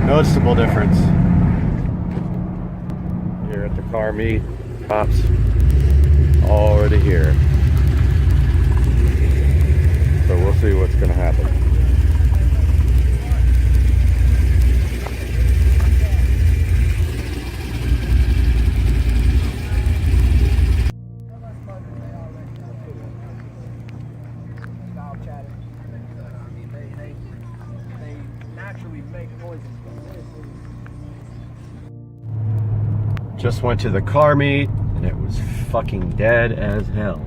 Noticeable difference. Here at the car meet, cops already here. So we'll see what's going to happen. Just went to the car meet and it was fucking dead as hell.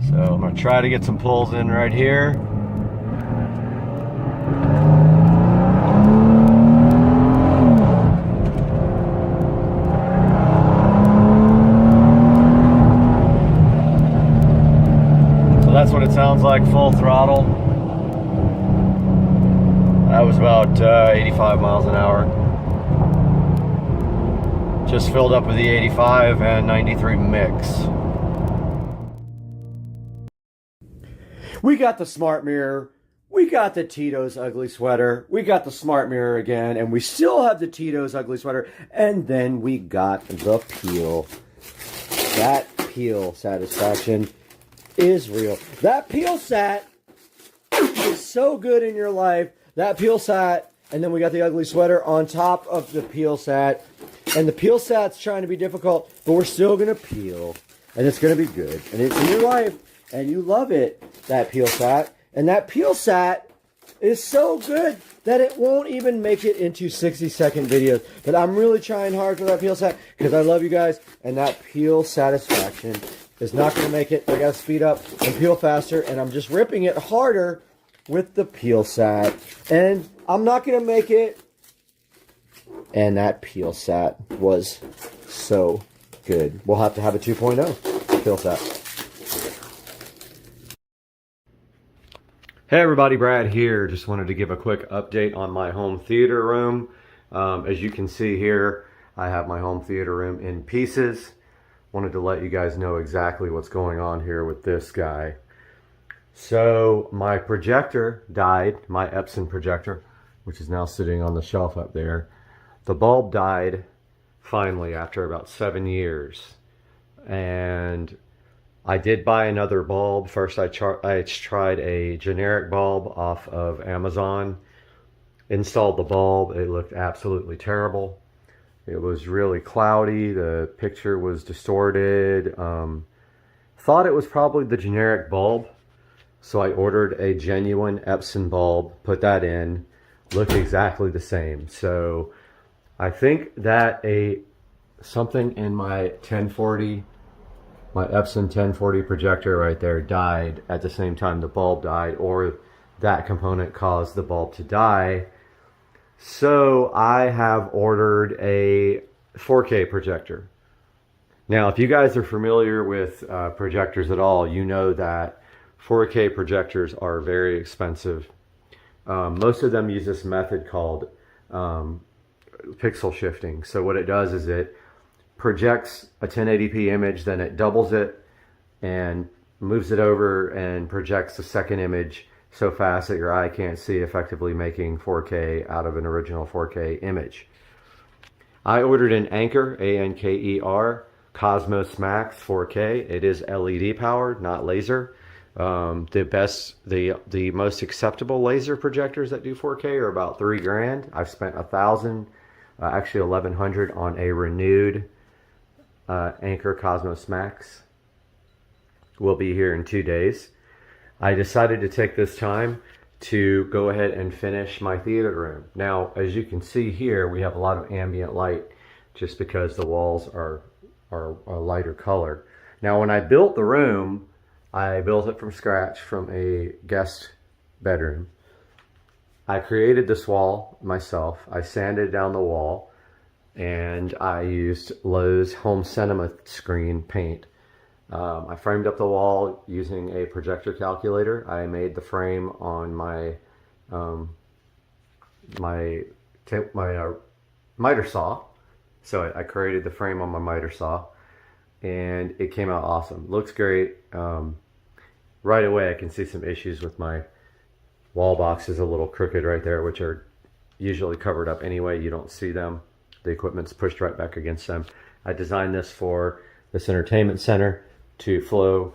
So I'm gonna try to get some pulls in right here. So that's what it sounds like, full throttle. That was about 85 miles an hour. Just filled up with the 85 and 93 mix. We got the smart mirror. We got the Tito's ugly sweater. We got the smart mirror again. And we still have the Tito's ugly sweater. And then we got the peel. That peel satisfaction is real. That peel sat is so good in your life. That peel sat. And then we got the ugly sweater on top of the peel sat. And the peel sat's trying to be difficult, but we're still going to peel. And it's going to be good. And it's in your life. And you love it, that peel sat. And that peel sat is so good that it won't even make it into 60-second videos. But I'm really trying hard for that peel sat because I love you guys. And that peel satisfaction is not going to make it. I got to speed up and peel faster. And I'm just ripping it harder with the peel sat. And I'm not going to make it. And that peel sat was so good. We'll have to have a 2.0 peel sat. Hey everybody, Brad here. Just wanted to give a quick update on my home theater room. As you can see here, I have my home theater room in pieces. Wanted to let you guys know exactly what's going on here with this guy. So my projector died, my Epson projector, which is now sitting on the shelf up there. The bulb died finally after about 7 years. And I did buy another bulb. First I tried a generic bulb off of Amazon. Installed the bulb. It looked absolutely terrible. It was really cloudy. The picture was distorted. Thought it was probably the generic bulb. So I ordered a genuine Epson bulb, put that in, looked exactly the same. So I think that something in my 1040, my Epson 1040 projector right there died at the same time the bulb died, or that component caused the bulb to die. So I have ordered a 4K projector. Now, if you guys are familiar with projectors at all, you know that 4K projectors are very expensive. Most of them use this method called pixel shifting. So what it does is it projects a 1080p image, then it doubles it and moves it over and projects the second image so fast that your eye can't see, effectively making 4K out of an original 4K image. I ordered an Anker, A-N-K-E-R, Cosmos Max 4K. It is LED powered, not laser. The most acceptable laser projectors that do 4K are about $3,000. I've spent $1,000, actually $1,100 on a renewed Anker Cosmos Max. Will be here in 2 days. I decided to take this time to go ahead and finish my theater room. Now, as you can see here, we have a lot of ambient light just because the walls are a lighter color. Now, when I built the room, I built it from scratch from a guest bedroom. I created this wall myself. I sanded down the wall and I used Lowe's Home Cinema screen paint. I framed up the wall using a projector calculator. I made the frame on my miter saw. So I created the frame on my miter saw, and it came out awesome. Looks great. Right away I can see some issues with my wall boxes, a little crooked right there, which are usually covered up anyway. You don't see them. The equipment's pushed right back against them. I designed this for this entertainment center to flow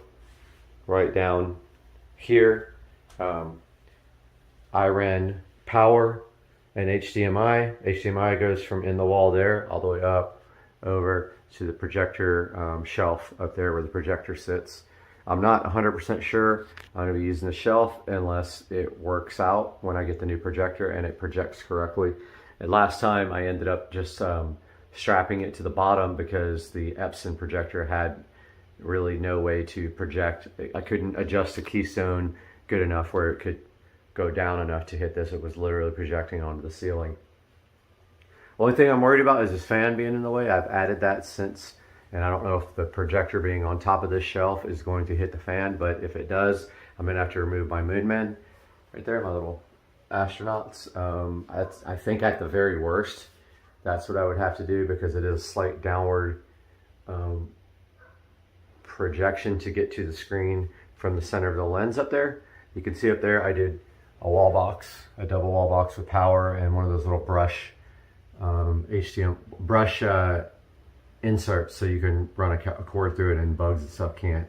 right down here. I ran power and HDMI. HDMI goes from in the wall there all the way up over to the projector shelf up there where the projector sits. I'm not 100% sure I'm going to be using the shelf unless it works out when I get the new projector and it projects correctly. And last time I ended up just strapping it to the bottom because the Epson projector had really no way to project. I couldn't adjust the keystone good enough where it could go down enough to hit this. It was literally projecting onto the ceiling. Only thing I'm worried about is this fan being in the way. I've added that since, and I don't know if the projector being on top of this shelf is going to hit the fan, but if it does, I'm gonna have to remove my moon men. Right there, my little astronauts. I think at the very worst, that's what I would have to do because it is a slight downward projection to get to the screen from the center of the lens up there. You can see up there I did a wall box, a double wall box with power and one of those little brush inserts so you can run a cord through it and bugs and stuff can't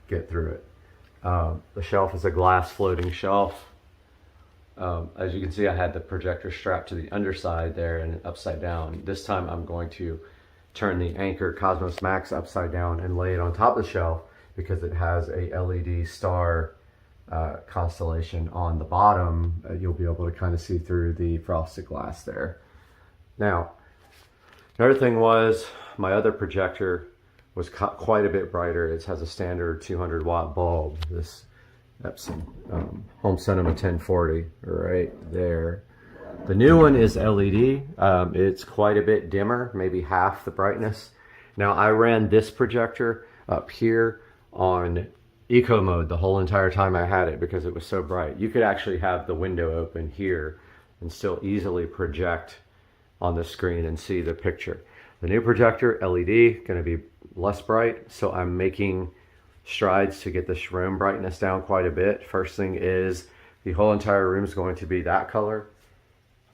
get through it. The shelf is a glass floating shelf. As you can see, I had the projector strapped to the underside there and upside down. This time I'm going to turn the Anker Cosmos Max upside down and lay it on top of the shelf because it has a LED star constellation on the bottom. You'll be able to kind of see through the frosted glass there. Now, another thing was my other projector was quite a bit brighter. It has a standard 200 watt bulb. This Epson Home Cinema 1040 right there. The new one is LED. It's quite a bit dimmer, maybe half the brightness. Now I ran this projector up here on eco mode the whole entire time I had it because it was so bright. You could actually have the window open here and still easily project on the screen and see the picture. The new projector, LED, going to be less bright, so I'm making strides to get this room brightness down quite a bit. First thing is the whole entire room is going to be that color.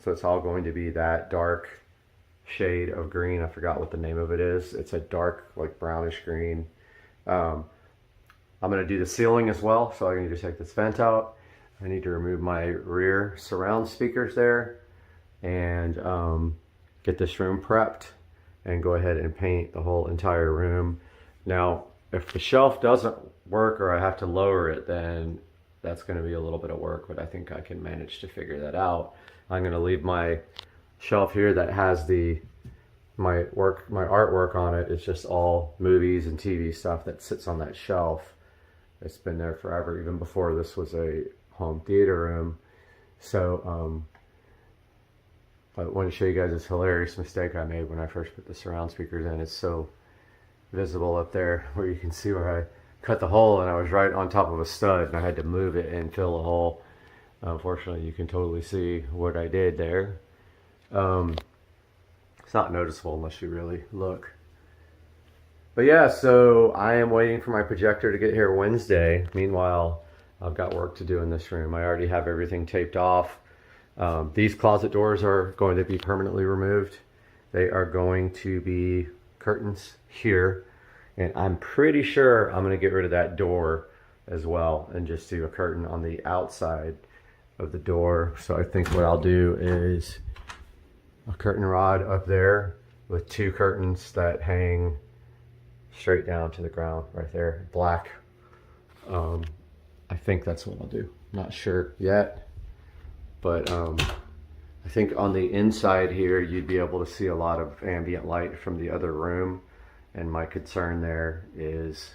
So it's all going to be that dark shade of green. I forgot what the name of it is. It's a dark, like brownish green. I'm going to do the ceiling as well, so I need to take this vent out. I need to remove my rear surround speakers there and get this room prepped and go ahead and paint the whole entire room. Now, if the shelf doesn't work or I have to lower it, then that's going to be a little bit of work, but I think I can manage to figure that out. I'm going to leave my shelf here that has my artwork on it. It's just all movies and TV stuff that sits on that shelf. It's been there forever, even before this was a home theater room. So I want to show you guys this hilarious mistake I made when I first put the surround speakers in. It's so visible up there where you can see where I cut the hole, and I was right on top of a stud and I had to move it and fill the hole. Unfortunately, you can totally see what I did there. It's not noticeable unless you really look. But yeah, so I am waiting for my projector to get here Wednesday. Meanwhile, I've got work to do in this room. I already have everything taped off. These closet doors are going to be permanently removed. They are going to be curtains here. And I'm pretty sure I'm going to get rid of that door as well and just do a curtain on the outside of the door. So I think what I'll do is a curtain rod up there with two curtains that hang straight down to the ground right there, black. I think that's what I'll do. Not sure yet, but I think on the inside here you'd be able to see a lot of ambient light from the other room, and my concern there is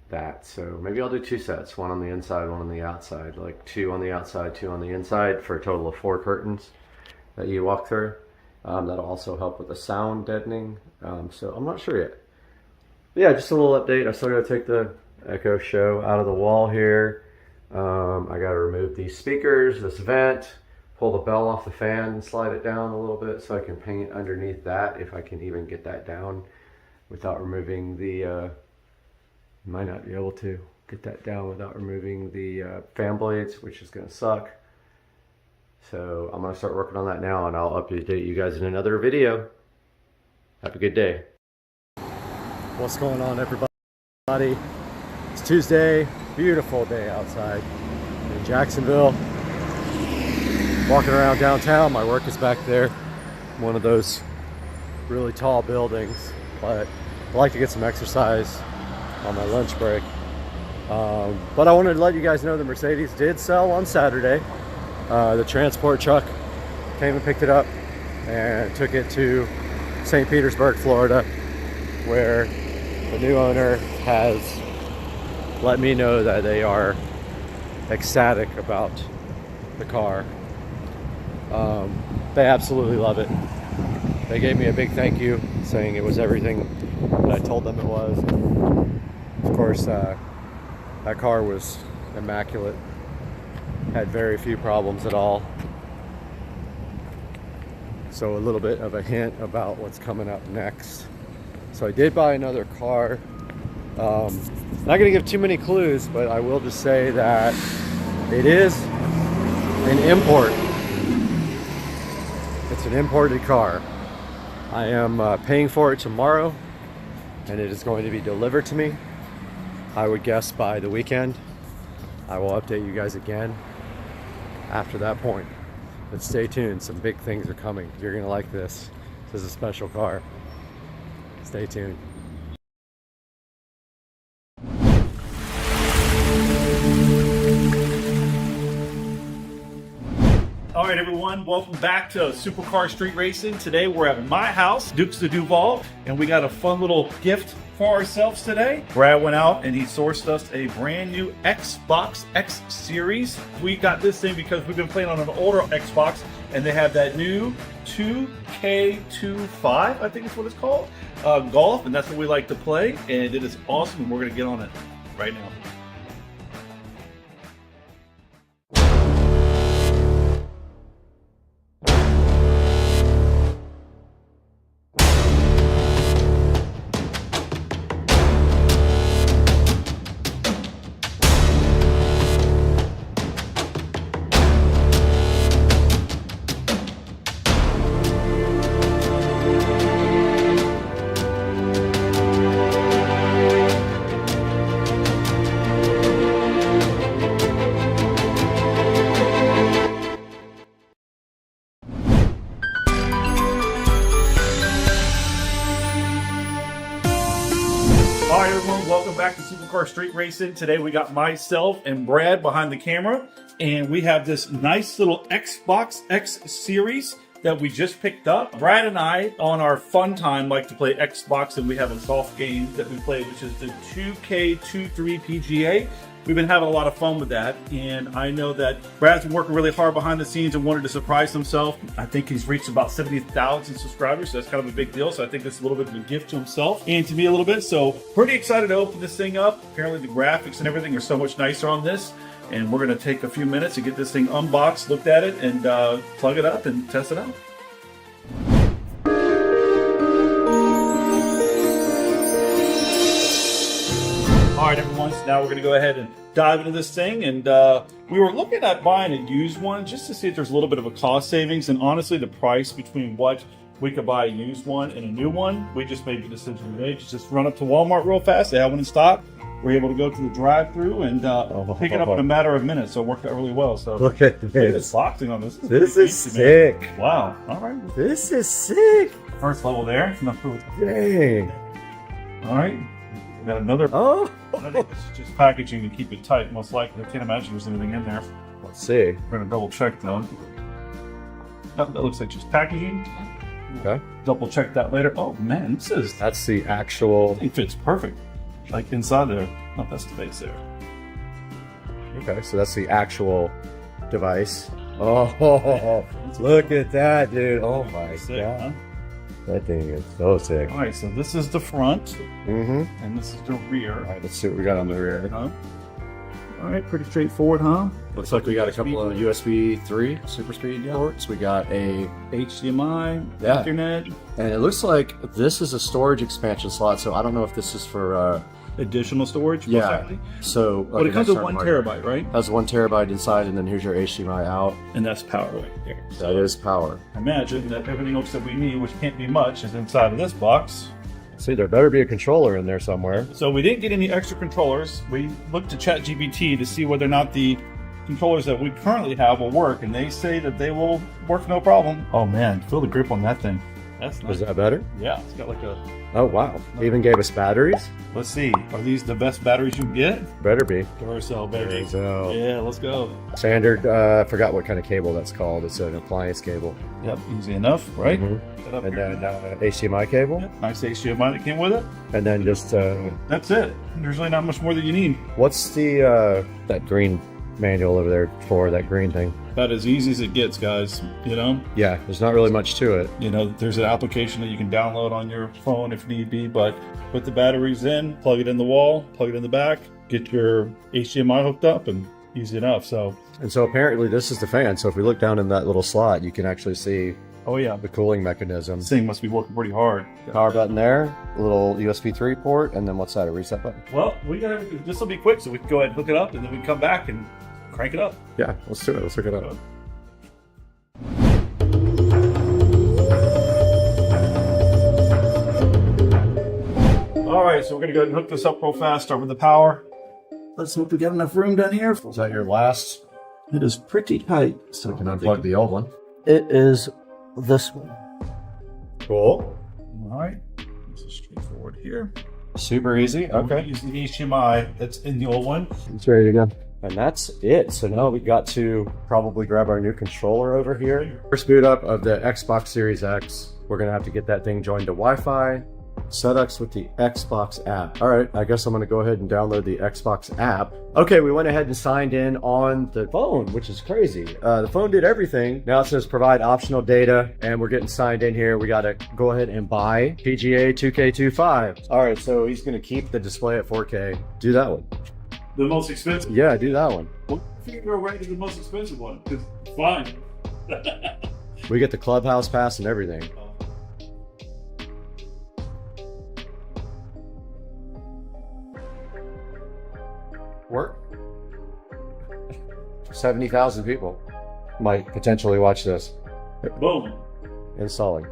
that. So maybe I'll do two sets, one on the inside, one on the outside, like two on the outside, two on the inside, for a total of 4 curtains that you walk through. That'll also help with the sound deadening. So I'm not sure yet. But yeah, just a little update. I still got to take the Echo Show out of the wall here. I got to remove these speakers, this vent, pull the bell off the fan and slide it down a little bit so I can paint underneath that, if I can even get that down without removing the, might not be able to get that down without removing the fan blades, which is going to suck. So I'm going to start working on that now, and I'll update you guys in another video. Have a good day. What's going on, everybody? It's Tuesday, beautiful day outside in Jacksonville. Walking around downtown. My work is back there, one of those really tall buildings, but I like to get some exercise on my lunch break. But I wanted to let you guys know the Mercedes did sell on Saturday. The transport truck came and picked it up and took it to St. Petersburg, Florida, where the new owner has let me know that they are ecstatic about the car. They absolutely love it. They gave me a big thank you, saying it was everything that I told them it was. Of course, that car was immaculate. Had very few problems at all. So a little bit of a hint about what's coming up next. So I did buy another car. Not going to give too many clues, but I will just say that it is an import. It's an imported car. I am paying for it tomorrow, and it is going to be delivered to me. I would guess by the weekend. I will update you guys again after that point. But stay tuned, some big things are coming. You're gonna like this. This is a special car. Stay tuned. All right, everyone, welcome back to Supercar Street Racing. Today we're at my house, Dukes de Duval, and we got a fun little gift for ourselves today. Brad went out and he sourced us a brand new Xbox X Series. We got this thing because we've been playing on an older Xbox, and they have that new 2K25, I think is what it's called, golf, and that's what we like to play, and it is awesome, and we're gonna get on it right now. Car Street Racing. Today we got myself and Brad behind the camera, and we have this nice little Xbox X series that we just picked up. Brad and I, on our fun time, like to play Xbox, and we have a golf game that we play, which is the 2K23 PGA. We've been having a lot of fun with that, and I know that Brad's been working really hard behind the scenes and wanted to surprise himself. I think he's reached about 70,000 subscribers, so that's kind of a big deal. So I think this is a little bit of a gift to himself and to me a little bit. So pretty excited to open this thing up. Apparently the graphics and everything are so much nicer on this, and we're gonna take a few minutes to get this thing unboxed, looked at it, and plug it up and test it out. All right, everyone, so now we're going to go ahead and dive into this thing. And we were looking at buying a used one just to see if there's a little bit of a cost savings. And honestly, the price between what we could buy a used one and a new one, we just made the decision today to just run up to Walmart real fast. They have one in stock. We're able to go to the drive-thru and pick it up in a matter of minutes. So it worked out really well. So look at this. Boxing on this. This is sick. Man. Wow. All right. This is sick. First level there. Dang. All right. We got another. Oh. I think this is just packaging to keep it tight, most likely. I can't imagine there's anything in there. Let's see. We're going to double check though. Oh, that looks like just packaging. Okay. Double check that later. Oh man, this is. That's the actual. It fits perfect. Like inside there. Oh, that's the base there. Okay, so that's the actual device. Oh, look at that, dude. Oh my god. Huh? That thing is so sick. All right, so this is the front, and this is the rear. All right, let's see what we got on the rear. All right, pretty straightforward, huh? Looks like we got a couple of USB 3 super speed ports. We got a HDMI, Ethernet, and it looks like this is a storage expansion slot. So I don't know if this is for additional storage. Yeah. So, but it comes with 1 terabyte, right? Has 1 terabyte inside, and then here's your HDMI out, and that's power right there. So that is power. Imagine that everything else that we need, which can't be much, is inside of this box. See, there better be a controller in there somewhere. So we didn't get any extra controllers. We looked to ChatGPT to see whether or not the controllers that we currently have will work, and they say that they will work no problem. Oh man, feel the grip on that thing. That's nice. Is that better? Yeah, it's got like a... Oh wow, they even gave us batteries. Let's see, are these the best batteries you can get? Better be. Duracell batteries. So, yeah, let's go. Standard, I forgot what kind of cable that's called. It's an appliance cable. Yep, easy enough, right? And then HDMI cable. Yep, nice HDMI that came with it. And then just... that's it. There's really not much more that you need. What's the that green manual over there for, that green thing? About as easy as it gets, guys, you know? Yeah, there's not really much to it. You know, there's an application that you can download on your phone if need be, but put the batteries in, plug it in the wall, plug it in the back, get your HDMI hooked up, and easy enough. So, and so apparently this is the fan. So if we look down in that little slot, you can actually see the cooling mechanism. This thing must be working pretty hard. Power button there, a little USB 3 port, and then what's that, a reset button? Well, this will be quick, so we can go ahead and hook it up, and then we can come back and crank it up. Yeah, let's do it. Let's hook it up. All right, so we're gonna go ahead and hook this up real fast, start with the power. Let's hope we got enough room down here. Is that your last? It is pretty tight. So we can unplug the old one. It is this one. Cool. All right, this is straightforward here. Super easy. Okay. Use the HDMI that's in the old one. It's ready to go. And that's it. So now we got to probably grab our new controller over here. First boot up of the Xbox Series X. We're gonna have to get that thing joined to Wi-Fi. SetX with the Xbox app. All right, I guess I'm gonna go ahead and download the Xbox app. Okay, we went ahead and signed in on the phone, which is crazy. The phone did everything. Now it says provide optional data, and we're getting signed in here. We gotta go ahead and buy PGA 2K25. All right, so he's gonna keep the display at 4K. Do that one. The most expensive? Yeah, do that one. Well, I think we're right to the most expensive one, because fine. We get the clubhouse pass and everything. Work. 70,000 people might potentially watch this. Boom. Installing.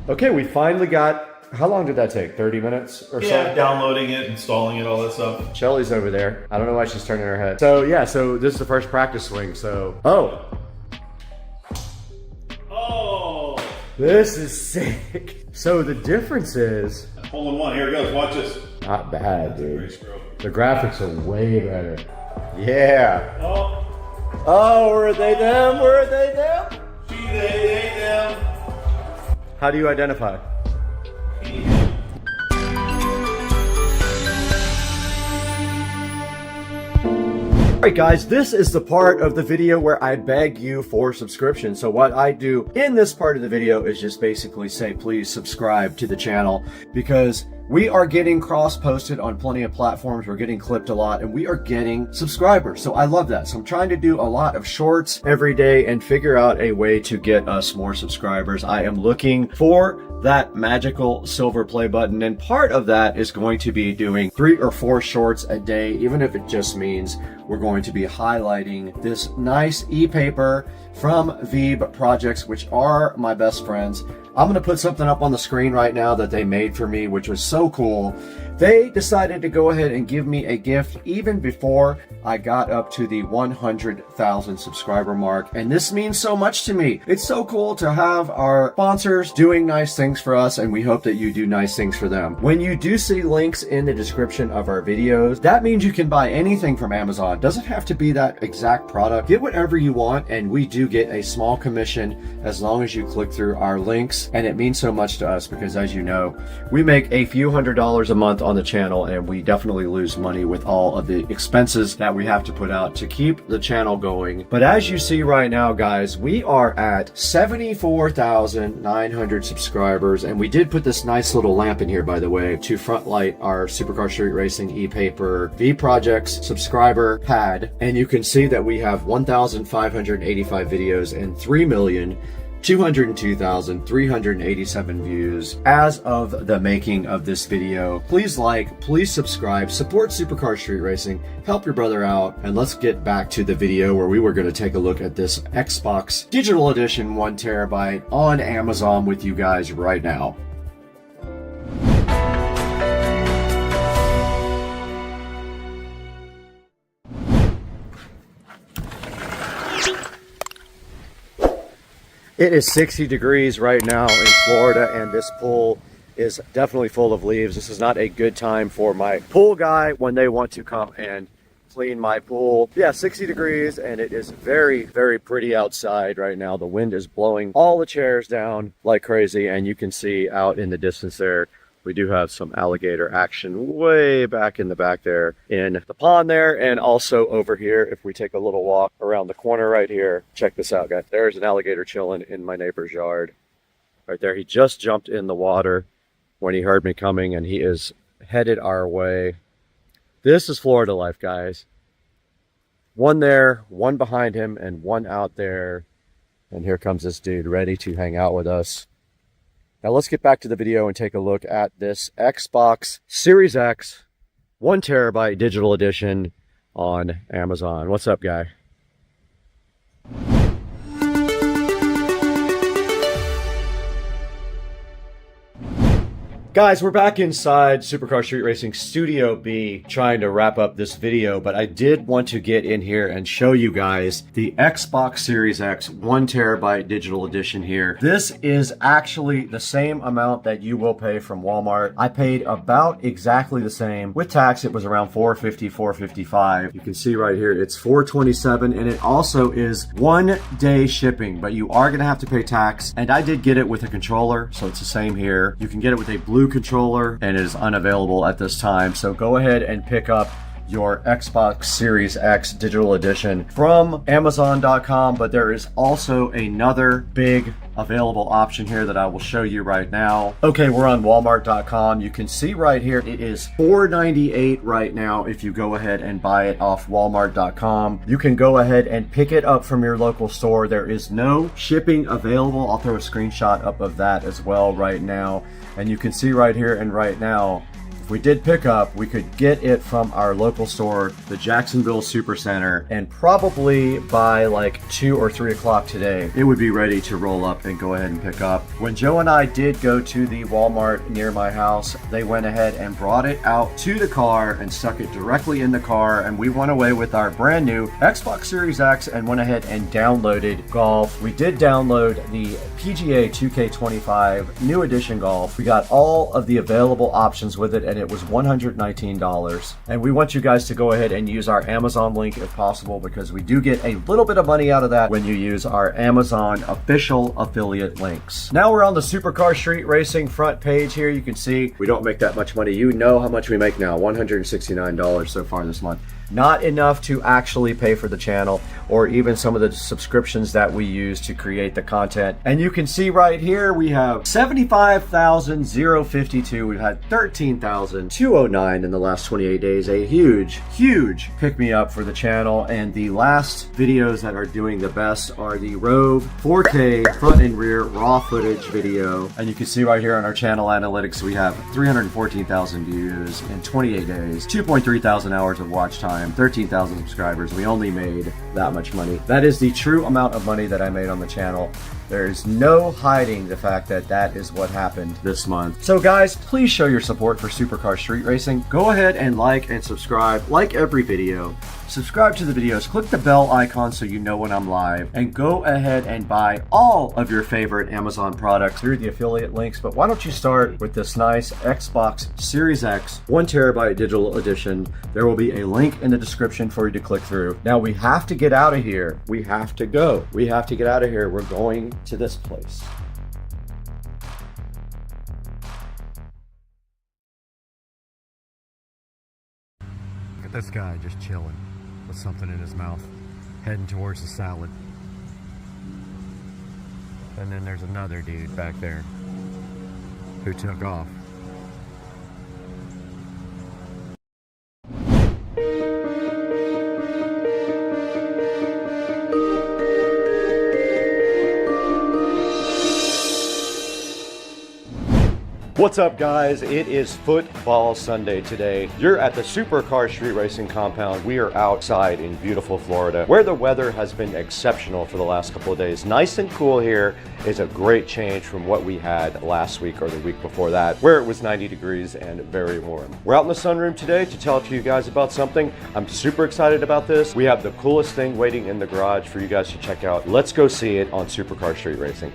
Okay, we finally got, how long did that take? 30 minutes or so? Yeah, downloading it, installing it, all that stuff. Shelly's over there. I don't know why she's turning her head. So yeah, so this is the first practice swing, so. Oh! This is sick. So the difference is... Hole in one, here it goes, watch this. Not bad, dude. The graphics are way better. Yeah. Oh, were they them? Were they them? They them. How do you identify? Alright guys, this is the part of the video where I beg you for subscription. So what I do in this part of the video is just basically say, please subscribe to the channel, because we are getting cross-posted on plenty of platforms. We're getting clipped a lot and we are getting subscribers. So I love that. So I'm trying to do a lot of shorts every day and figure out a way to get us more subscribers. I am looking for that magical silver play button, and part of that is going to be doing 3 or 4 shorts a day, even if it just means we're going to be highlighting this nice e-paper from Veeb Projects, which are my best friends. I'm going to put something up on the screen right now that they made for me, which was so cool. They decided to go ahead and give me a gift even before I got up to the 100,000 subscriber mark. And this means so much to me. It's so cool to have our sponsors doing nice things for us, and we hope that you do nice things for them. When you do see links in the description of our videos, that means you can buy anything from Amazon. It doesn't have to be that exact product. Get whatever you want, and we do get a small commission as long as you click through our links. And it means so much to us because, as you know, we make a few $100s a month on the channel, and we definitely lose money with all of the expenses that we have to put out to keep the channel going. But as you see right now, guys, we are at 74,900 subscribers, and we did put this nice little lamp in here, by the way, to front light our Supercar Street Racing e-paper V Projects subscriber pad. And you can see that we have 1,585 videos and 3,202,387 views as of the making of this video. Please like, please subscribe, support Supercar Street Racing, help your brother out, and let's get back to the video where we were going to take a look at this Xbox Digital Edition 1TB on Amazon with you guys right now. It is 60 degrees right now in Florida, and this pool is definitely full of leaves. This is not a good time for my pool guy when they want to come and clean my pool. Yeah, 60 degrees, and it is very, very pretty outside right now. The wind is blowing all the chairs down like crazy, and you can see out in the distance there, we do have some alligator action way back in the back there in the pond there, and also over here, if we take a little walk around the corner right here, check this out, guys. There's an alligator chilling in my neighbor's yard. Right there, he just jumped in the water when he heard me coming, and he is headed our way. This is Florida life, guys. One there, one behind him, and one out there. And here comes this dude ready to hang out with us. Now let's get back to the video and take a look at this Xbox Series X 1TB digital edition on Amazon. What's up, guy? Guys, we're back inside Supercar Street Racing Studio B trying to wrap up this video, but I did want to get in here and show you guys the Xbox Series X 1TB digital edition here. This is actually the same amount that you will pay from Walmart. I paid about exactly the same. With tax, it was around $450, $455. You can see right here, it's $427, and it also is 1 day shipping, but you are gonna have to pay tax. And I did get it with a controller, so it's the same here. You can get it with a blue controller, and it is unavailable at this time. So go ahead and pick up your Xbox Series X digital edition from Amazon.com, but there is also another big available option here that I will show you right now. Okay, we're on Walmart.com. You can see right here it is $4.98 right now if you go ahead and buy it off Walmart.com. You can go ahead and pick it up from your local store. There is no shipping available. I'll throw a screenshot up of that as well right now. And you can see right here and right now, we did pick up, we could get it from our local store, the Jacksonville Supercenter, and probably by like 2 or 3 o'clock today, it would be ready to roll up and go ahead and pick up. When Joe and I did go to the Walmart near my house, they went ahead and brought it out to the car and stuck it directly in the car, and we went away with our brand new Xbox Series X and went ahead and downloaded Golf. We did download the PGA 2K25 New Edition Golf. We got all of the available options with it, and it was $119. And we want you guys to go ahead and use our Amazon link if possible, because we do get a little bit of money out of that when you use our Amazon official affiliate links. Now we're on the Supercar Street Racing front page here. You can see we don't make that much money. You know how much we make now, $169 so far this month. Not enough to actually pay for the channel or even some of the subscriptions that we use to create the content. And you can see right here, we have 75,052. We've had 13,209 in the last 28 days. A huge pick me up for the channel. And the last videos that are doing the best are the Rove 4K front and rear raw footage video. And you can see right here on our channel analytics, we have 314,000 views in 28 days, 2.3 thousand hours of watch time, 13,000 subscribers. We only made that much money. That is the true amount of money that I made on the channel. There is no hiding the fact that that is what happened this month. So guys, please show your support for Supercar Street Racing. Go ahead and like and subscribe. Like every video. Subscribe to the videos. Click the bell icon so you know when I'm live. And go ahead and buy all of your favorite Amazon products through the affiliate links. But why don't you start with this nice Xbox Series X 1TB digital edition. There will be a link in the description for you to click through. Now we have to get out of here. We have to go. We have to get out of here. We're going to this place. Look at this guy just chilling with something in his mouth, heading towards the salad. And then there's another dude back there who took off. What's up, guys? It is Football Sunday today. You're at the Supercar Street Racing compound. We are outside in beautiful Florida, where the weather has been exceptional for the last couple of days. Nice and cool here is a great change from what we had last week or the week before that, where it was 90 degrees and very warm. We're out in the sunroom today to tell to you guys about something. I'm super excited about this. We have the coolest thing waiting in the garage for you guys to check out. Let's go see it on Supercar Street Racing.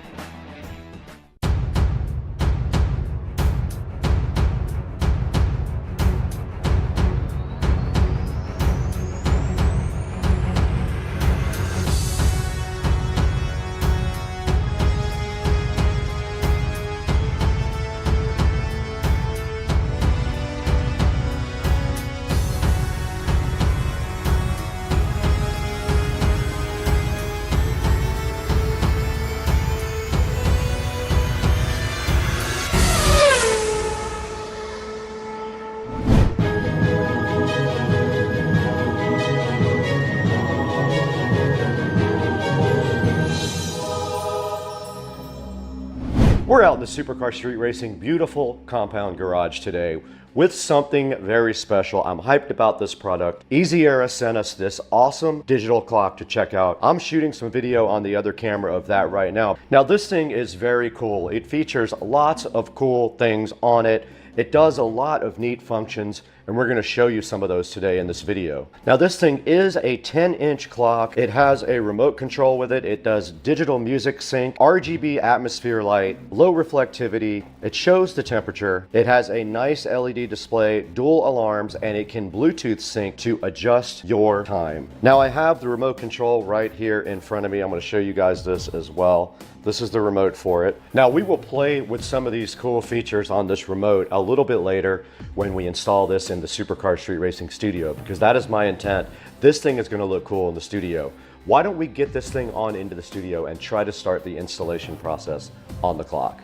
We're out in the Supercar Street Racing beautiful compound garage today with something very special. I'm hyped about this product. Easy Era sent us this awesome digital clock to check out. I'm shooting some video on the other camera of that right now. Now this thing is very cool. It features lots of cool things on it. It does a lot of neat functions, and we're going to show you some of those today in this video. Now this thing is a 10-inch clock. It has a remote control with it. It does digital music sync, RGB atmosphere light, low reflectivity. It shows the temperature. It has a nice LED display, dual alarms, and it can Bluetooth sync to adjust your time. Now I have the remote control right here in front of me. I'm going to show you guys this as well. This is the remote for it. Now we will play with some of these cool features on this remote a little bit later when we install this in the Supercar Street Racing studio, because that is my intent. This thing is going to look cool in the studio. Why don't we get this thing on into the studio and try to start the installation process on the clock?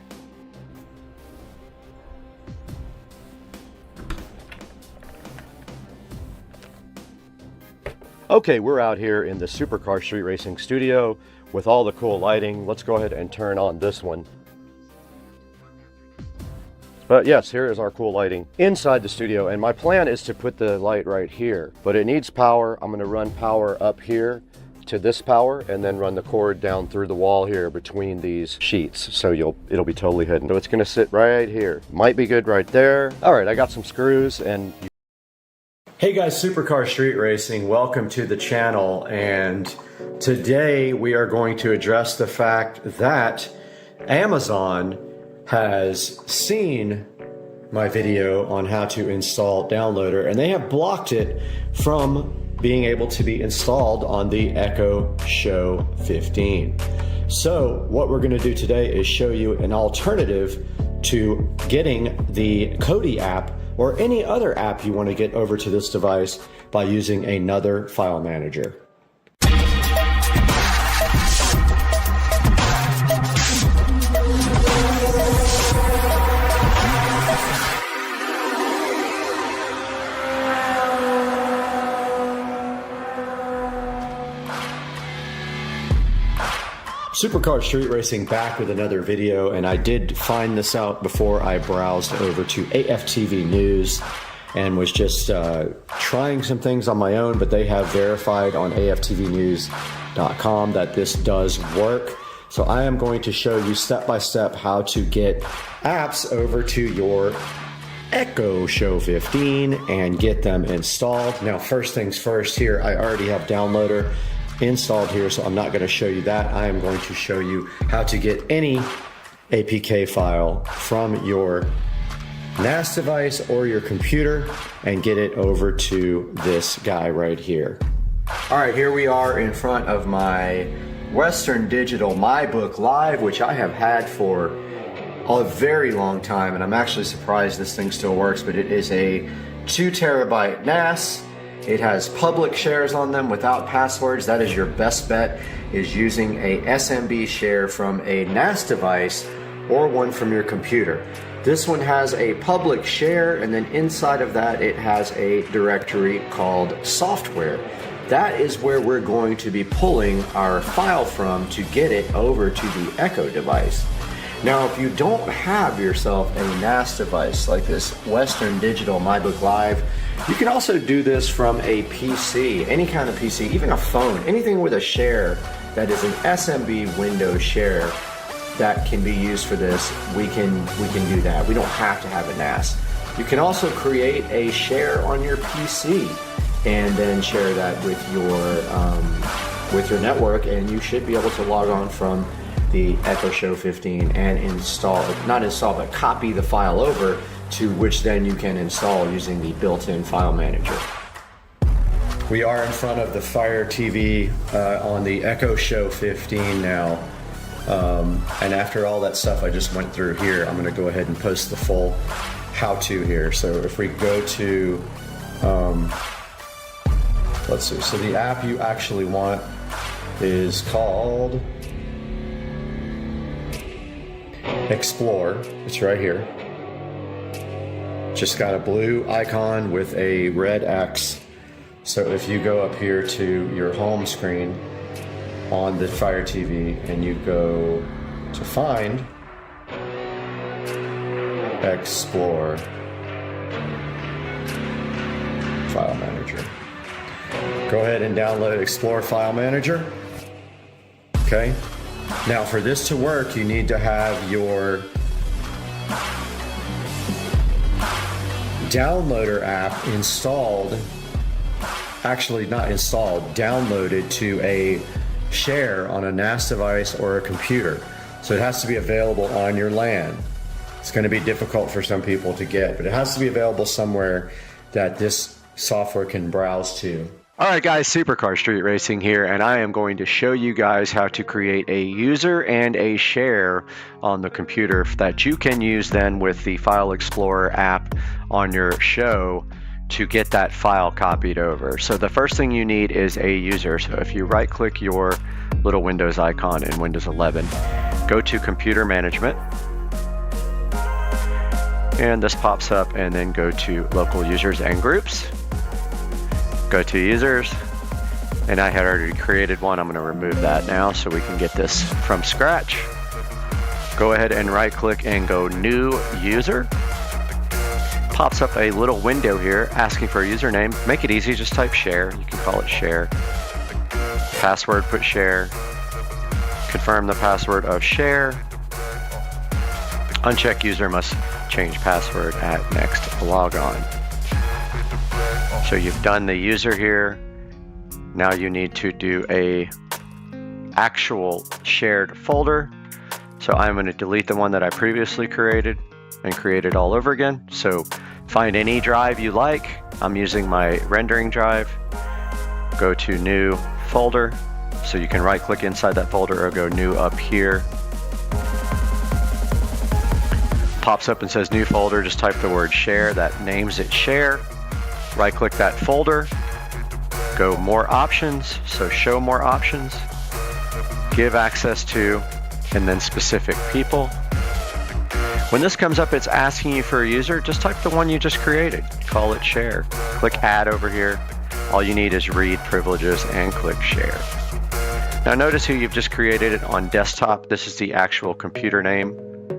Okay, we're out here in the Supercar Street Racing studio with all the cool lighting. Let's go ahead and turn on this one. But yes, here is our cool lighting inside the studio, and my plan is to put the light right here, but it needs power. I'm going to run power up here to this power and then run the cord down through the wall here between these sheets, so it'll be totally hidden. So it's going to sit right here. Might be good right there. All right, I got some screws and hey guys, Supercar Street Racing, welcome to the channel, and today we are going to address the fact that Amazon has seen my video on how to install Downloader, and they have blocked it from being able to be installed on the Echo Show 15. So what we're going to do today is show you an alternative to getting the Kodi app or any other app you want to get over to this device by using another file manager. Supercar Street Racing back with another video, and I did find this out before I browsed over to AFTV News and was just trying some things on my own, but they have verified on AFTVnews.com that this does work. So I am going to show you step by step how to get apps over to your Echo Show 15 and get them installed. Now, first things first, here I already have Downloader installed here, so I'm not going to show you that. I am going to show you how to get any APK file from your NAS device or your computer and get it over to this guy right here. All right, here we are in front of my Western Digital MyBook Live, which I have had for a very long time, and I'm actually surprised this thing still works, but it is a 2 terabyte NAS. It has public shares on them without passwords. That is your best bet, is using a SMB share from a NAS device or one from your computer. This one has a public share, and then inside of that it has a directory called software. That is where we're going to be pulling our file from to get it over to the Echo device. Now, if you don't have yourself a NAS device like this Western Digital MyBook Live, you can also do this from a PC, any kind of PC, even a phone, anything with a share that is an SMB Windows share that can be used for this. We can do that. We don't have to have a NAS. You can also create a share on your PC and then share that with your network, and you should be able to log on from the Echo Show 15 and but copy the file over, to which then you can install using the built-in file manager. We are in front of the Fire TV on the Echo Show 15 now. And after all that stuff I just went through here, I'm going to go ahead and post the full how-to here. So if we go to, let's see, so the app you actually want is called Explore. It's right here. Just got a blue icon with a red X. So if you go up here to your home screen on the Fire TV and you go to Find, Explore, File Manager. Go ahead and download Explore File Manager. Okay. Now for this to work, you need to have your Downloader app installed, actually not installed, downloaded to a share on a NAS device or a computer. So it has to be available on your LAN. It's going to be difficult for some people to get, but it has to be available somewhere that this software can browse to. Alright guys, Supercar Street Racing here, and I am going to show you guys how to create a user and a share on the computer that you can use then with the File Explorer app on your show to get that file copied over. So the first thing you need is a user. So if you right click your little Windows icon in Windows 11, go to Computer Management, and this pops up, and then go to Local Users and Groups. Go to Users, and I had already created one. I'm going to remove that now so we can get this from scratch. Go ahead and right click and go New User. Pops up a little window here asking for a username. Make it easy, just type share. You can call it share. Password, put share. Confirm the password of share. Uncheck user must change password at next log on. So you've done the user here. Now you need to do a actual shared folder. So I'm going to delete the one that I previously created and create it all over again. So find any drive you like. I'm using my rendering drive. Go to new folder. So you can right click inside that folder or go new up here. Pops up and says new folder, just type the word share, that names it share. Right click that folder, go more options, so show more options, give access to, and then specific people. When this comes up, it's asking you for a user, just type the one you just created, call it share. Click add over here. All you need is read privileges and click share. Now notice who you've just created it on desktop. This is the actual computer name,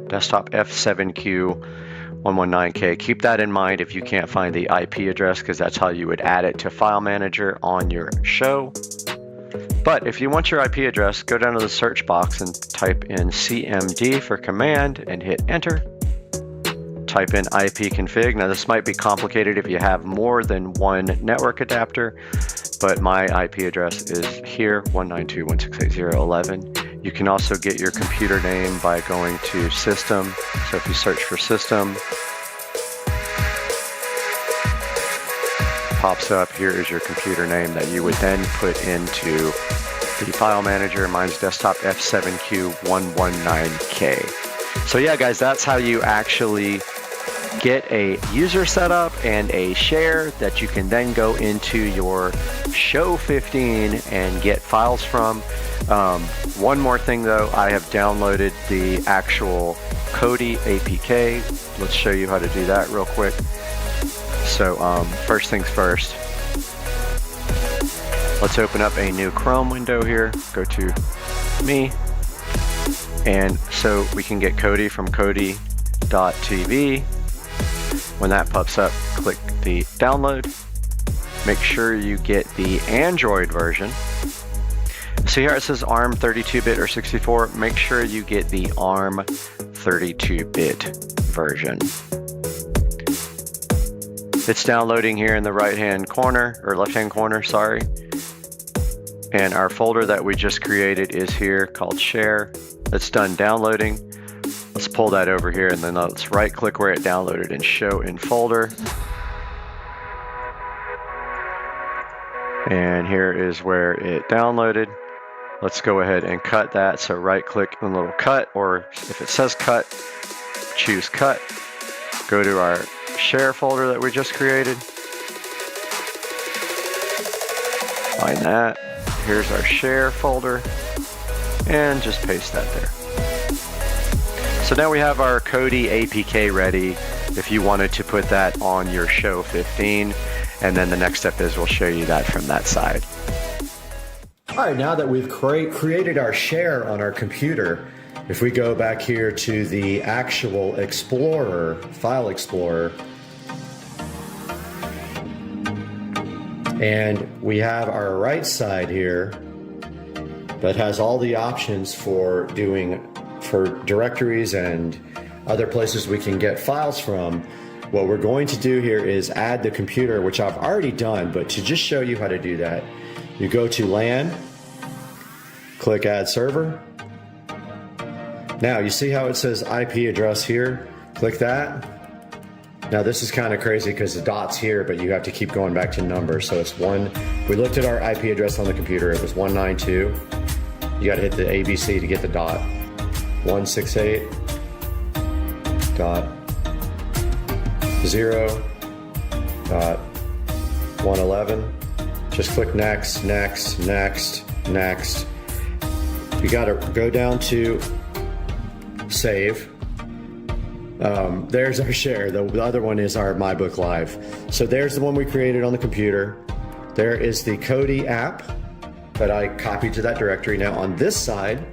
desktop F7Q119K. Keep that in mind if you can't find the IP address, because that's how you would add it to File Manager on your show. But if you want your IP address, go down to the search box and type in CMD for command and hit enter. Type in IP config. Now this might be complicated if you have more than one network adapter, but my IP address is here, 192.168.0.11. You can also get your computer name by going to system. So if you search for system, pops up, here is your computer name that you would then put into the file manager. Mine's desktop F7Q119K. So yeah, guys, that's how you actually get a user setup and a share that you can then go into your Show 15 and get files from. One more thing though, I have downloaded the actual Kodi APK. Let's show you how to do that real quick. So first things first, let's open up a new Chrome window here. Go to me, and so we can get Kodi from Kodi.tv. When that pops up, click the download. Make sure you get the Android version. So here it says ARM 32-bit or 64. Make sure you get the ARM 32-bit version. It's downloading here in the right-hand corner, or left-hand corner, sorry. And our folder that we just created is here called share. It's done downloading. Let's pull that over here and then let's right-click where it downloaded and show in folder. And here is where it downloaded. Let's go ahead and cut that. So right-click on the little cut, or if it says cut, choose cut. Go to our share folder that we just created. Find that. Here's our share folder. And just paste that there. So now we have our Kodi APK ready if you wanted to put that on your Show 15. And then the next step is we'll show you that from that side. All right, now that we've created our share on our computer, if we go back here to the actual Explorer, File Explorer, and we have our right side here that has all the options for directories and other places we can get files from. What we're going to do here is add the computer, which I've already done, but to just show you how to do that, you go to LAN, click add server. Now you see how it says IP address here? Click that. Now this is kind of crazy because the dot's here, but you have to keep going back to numbers. So it's we looked at our IP address on the computer, it was 192. You got to hit the ABC to get the dot. 168.0.111. Just click next, next, next, next. You got to go down to save. There's our share. The other one is our MyBook Live. So there's the one we created on the computer. There is the Kodi app that I copied to that directory. Now on this side,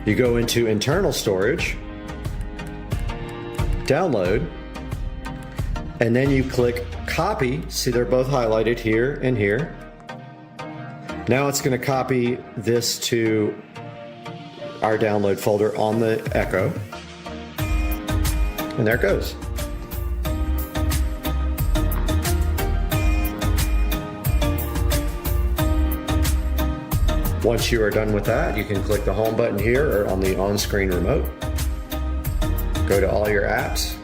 you go into internal storage, download, And then you click copy. See, they're both highlighted here and here. Now it's going to copy this to our download folder on the Echo. And there it goes. Once you are done with that, you can click the home button here or on the on-screen remote. Go to all your apps.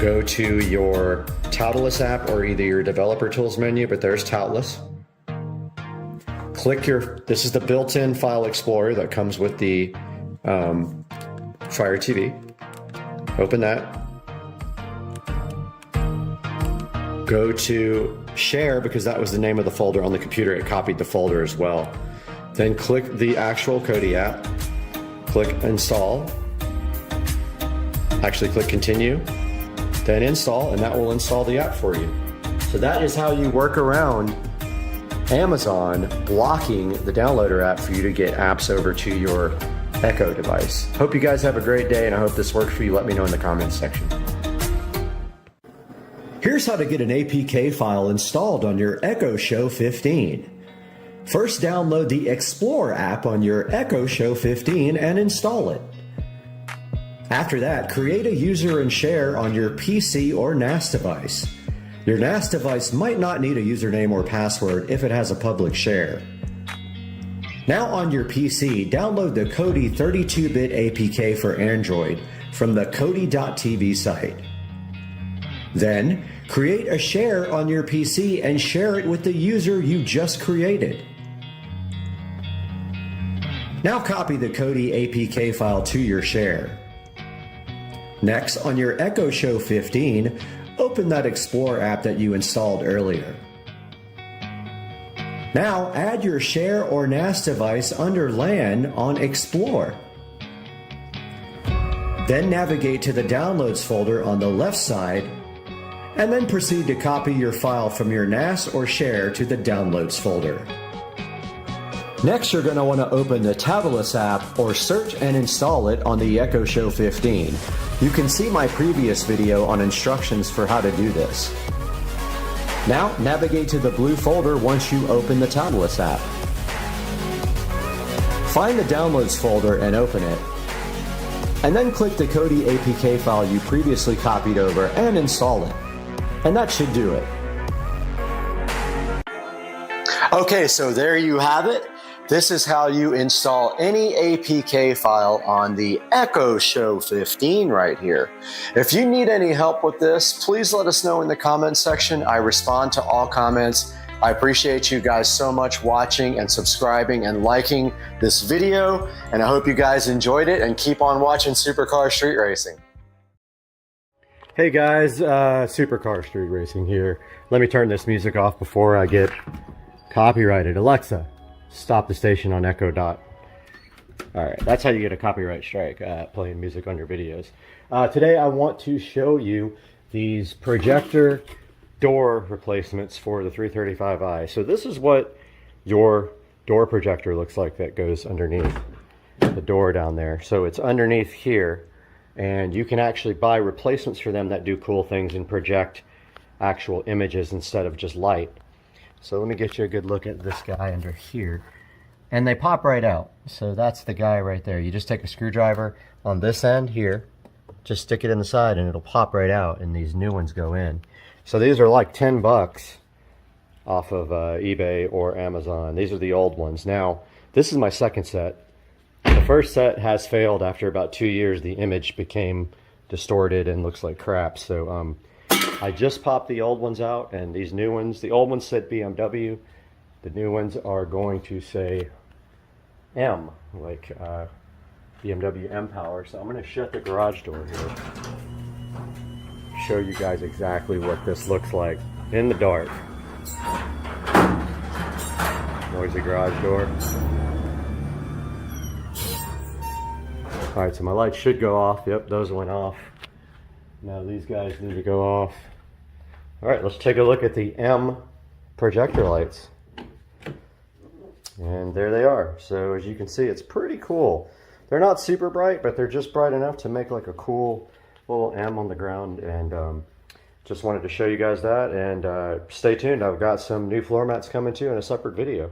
Go to your Toolless app or either your developer tools menu, but there's Toolless. Click this is the built-in file explorer that comes with the Fire TV. Open that. Go to share because that was the name of the folder on the computer. It copied the folder as well. Then click the actual Kodi app. Click install. Actually click continue. Then install, and that will install the app for you. So that is how you work around Amazon blocking the downloader app for you to get apps over to your Echo device. Hope you guys have a great day, and I hope this worked for you. Let me know in the comments section. Here's how to get an APK file installed on your Echo Show 15. First, download the Explore app on your Echo Show 15 and install it. After that, create a user and share on your PC or NAS device. Your NAS device might not need a username or password if it has a public share. Now on your PC, download the Kodi 32-bit APK for Android from the Kodi.tv site. Then, create a share on your PC and share it with the user you just created. Now copy the Kodi APK file to your share. Next, on your Echo Show 15, open that Explore app that you installed earlier. Now, add your share or NAS device under LAN on Explore. Then navigate to the Downloads folder on the left side, and then proceed to copy your file from your NAS or share to the Downloads folder. Next, you're going to want to open the Toolless app or search and install it on the Echo Show 15. You can see my previous video on instructions for how to do this. Now, navigate to the blue folder once you open the Toolless app. Find the Downloads folder and open it. And then click the Kodi APK file you previously copied over and install it. And that should do it. Okay, so there you have it. This is how you install any APK file on the Echo Show 15 right here. If you need any help with this, please let us know in the comments section. I respond to all comments. I appreciate you guys so much watching and subscribing and liking this video, and I hope you guys enjoyed it and keep on watching Supercar Street Racing. Hey guys, Supercar Street Racing here. Let me turn this music off before I get copyrighted. Alexa, stop the station on Echo Dot. Alright, that's how you get a copyright strike, playing music on your videos. Today I want to show you these projector door replacements for the 335i. So this is what your door projector looks like that goes underneath the door down there. So it's underneath here, and you can actually buy replacements for them that do cool things and project actual images instead of just light. So let me get you a good look at this guy under here. And they pop right out. So that's the guy right there. You just take a screwdriver on this end here, just stick it in the side and it'll pop right out, and these new ones go in. So these are like 10 bucks off of eBay or Amazon. These are the old ones. Now, this is my second set. The first set has failed after about 2 years. The image became distorted and looks like crap. So I just popped the old ones out, and these new ones, the old ones said BMW. The new ones are going to say M, like BMW M Power. So I'm going to shut the garage door here. Show you guys exactly what this looks like in the dark. Noisy garage door. Alright, so my lights should go off. Yep, those went off. Now these guys need to go off. Alright, let's take a look at the M projector lights. And there they are. So as you can see, it's pretty cool. They're not super bright, but they're just bright enough to make like a cool little M on the ground, and just wanted to show you guys that, and stay tuned. I've got some new floor mats coming too in a separate video.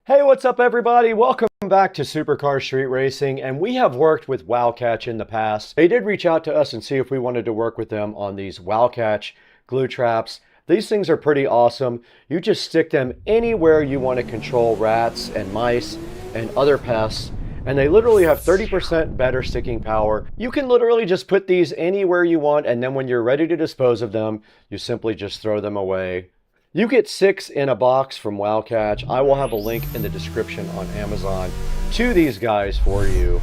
Hey, what's up everybody? Welcome back to Supercar Street Racing, and we have worked with Wildcatch in the past. They did reach out to us and see if we wanted to work with them on these Wildcatch glue traps. These things are pretty awesome. You just stick them anywhere you want to control rats and mice and other pests, and they literally have 30% better sticking power. You can literally just put these anywhere you want, and then when you're ready to dispose of them, you simply just throw them away. You get 6 in a box from Wildcatch. I will have a link in the description on Amazon to these guys for you.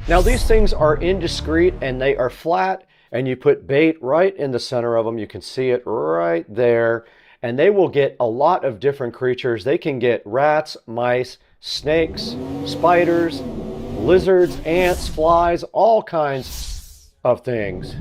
Now these things are indiscreet and they are flat, and you put bait right in the center of them. You can see it right there, and they will get a lot of different creatures. They can get rats, mice, snakes, spiders, lizards, ants, flies, all kinds of things.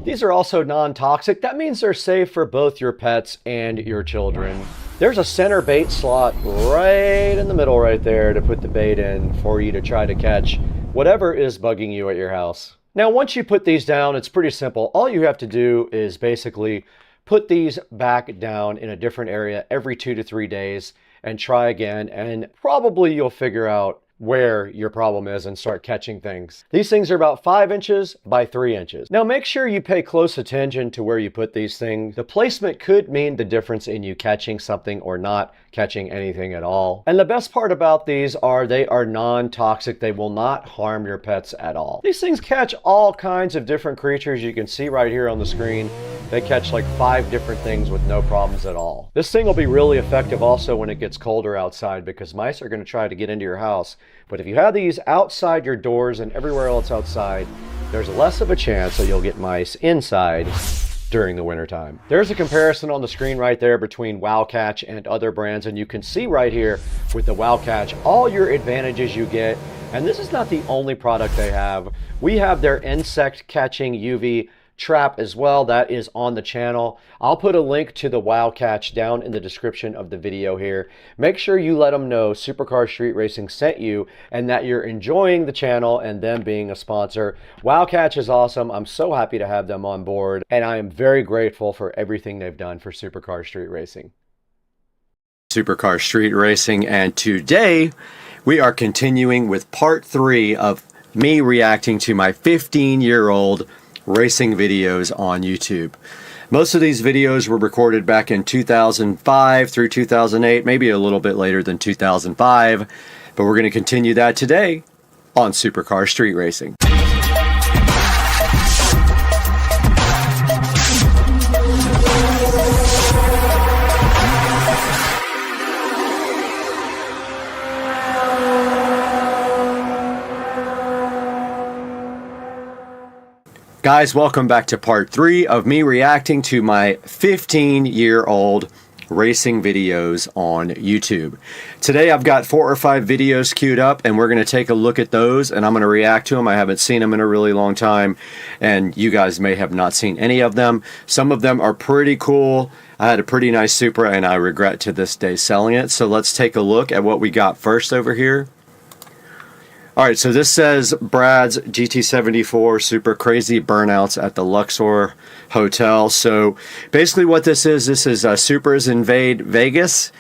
These are also non-toxic. That means they're safe for both your pets and your children. There's a center bait slot right in the middle right there to put the bait in for you to try to catch whatever is bugging you at your house. Now, once you put these down, it's pretty simple. All you have to do is basically put these back down in a different area every 2 to 3 days and try again, and probably you'll figure out where your problem is and start catching things. These things are about 5 inches by 3 inches. Now make sure you pay close attention to where you put these things. The placement could mean the difference in you catching something or not catching anything at all. And the best part about these are they are non-toxic. They will not harm your pets at all. These things catch all kinds of different creatures. You can see right here on the screen, they catch like 5 different things with no problems at all. This thing will be really effective also when it gets colder outside, because mice are going to try to get into your house. But if you have these outside your doors and everywhere else outside, there's less of a chance that you'll get mice inside during the wintertime. There's a comparison on the screen right there between Wildcatch and other brands, and you can see right here with the Wildcatch all your advantages you get. And this is not the only product they have. We have their insect catching UV trap as well. That is on the channel. I'll put a link to the Wildcatch down in the description of the video here. Make sure you let them know Supercar Street Racing sent you and that you're enjoying the channel and them being a sponsor. Wildcatch is awesome. I'm so happy to have them on board, and I am very grateful for everything they've done for Supercar Street Racing. Supercar Street Racing, and today we are continuing with part 3 of me reacting to my 15-year-old racing videos on YouTube. Most of these videos were recorded back in 2005 through 2008, maybe a little bit later than 2005, but we're going to continue that today on Supercar Street Racing. Guys, welcome back to part 3 of me reacting to my 15-year-old racing videos on YouTube. Today I've got 4 or 5 videos queued up, and we're going to take a look at those, and I'm going to react to them. I haven't seen them in a really long time, and you guys may have not seen any of them. Some of them are pretty cool. I had a pretty nice Supra, and I regret to this day selling it. So let's take a look at what we got first over here. Alright, so this says Brad's GT74 Super Crazy Burnouts at the Luxor Hotel. So basically what this is Supras Invade Vegas,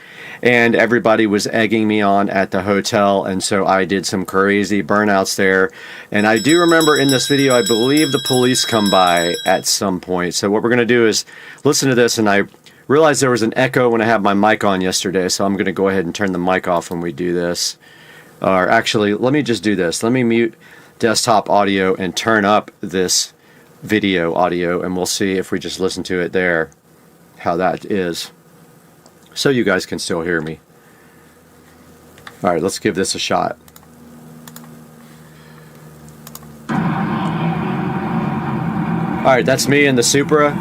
and everybody was egging me on at the hotel, and so I did some crazy burnouts there. And I do remember in this video, I believe the police come by at some point. So what we're going to do is listen to this, and I realized there was an echo when I had my mic on yesterday, so I'm going to go ahead and turn the mic off when we do this. Or actually, let me just do this. Let me mute desktop audio and turn up this video audio, and we'll see if we just listen to it there, how that is. So you guys can still hear me. Alright, let's give this a shot. Alright, that's me in the Supra.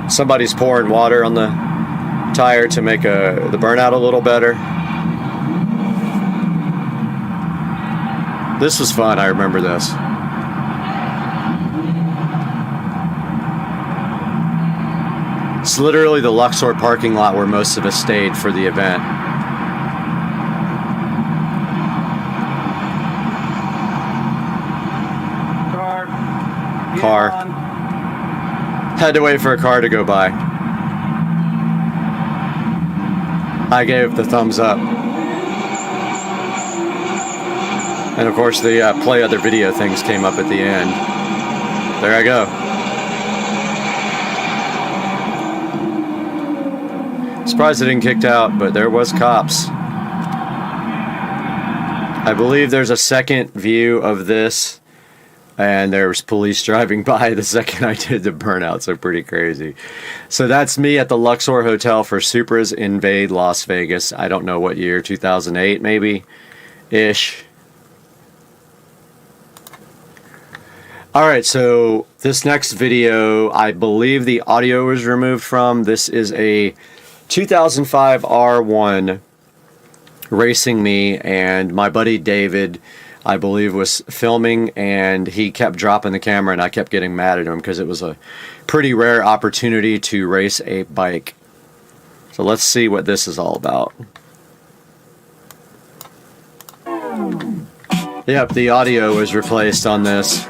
Somebody's pouring water on the tire to make the burnout a little better. This was fun, I remember this. It's literally the Luxor parking lot where most of us stayed for the event. car. Had to wait for a car to go by. I gave the thumbs up. And of course the play other video things came up at the end. There I go. Surprised it didn't kicked out, but there was cops. I believe there's a second view of this, and there was police driving by the second I did the burnout, so pretty crazy. So that's me at the Luxor Hotel for Supras Invade Las Vegas. I don't know what year, 2008 maybe, ish. Alright, so this next video, I believe the audio was removed from. This is a 2005 R1 racing me, and my buddy David, I believe, was filming, and he kept dropping the camera, and I kept getting mad at him because it was a pretty rare opportunity to race a bike. So let's see what this is all about. Yep, the audio was replaced on this.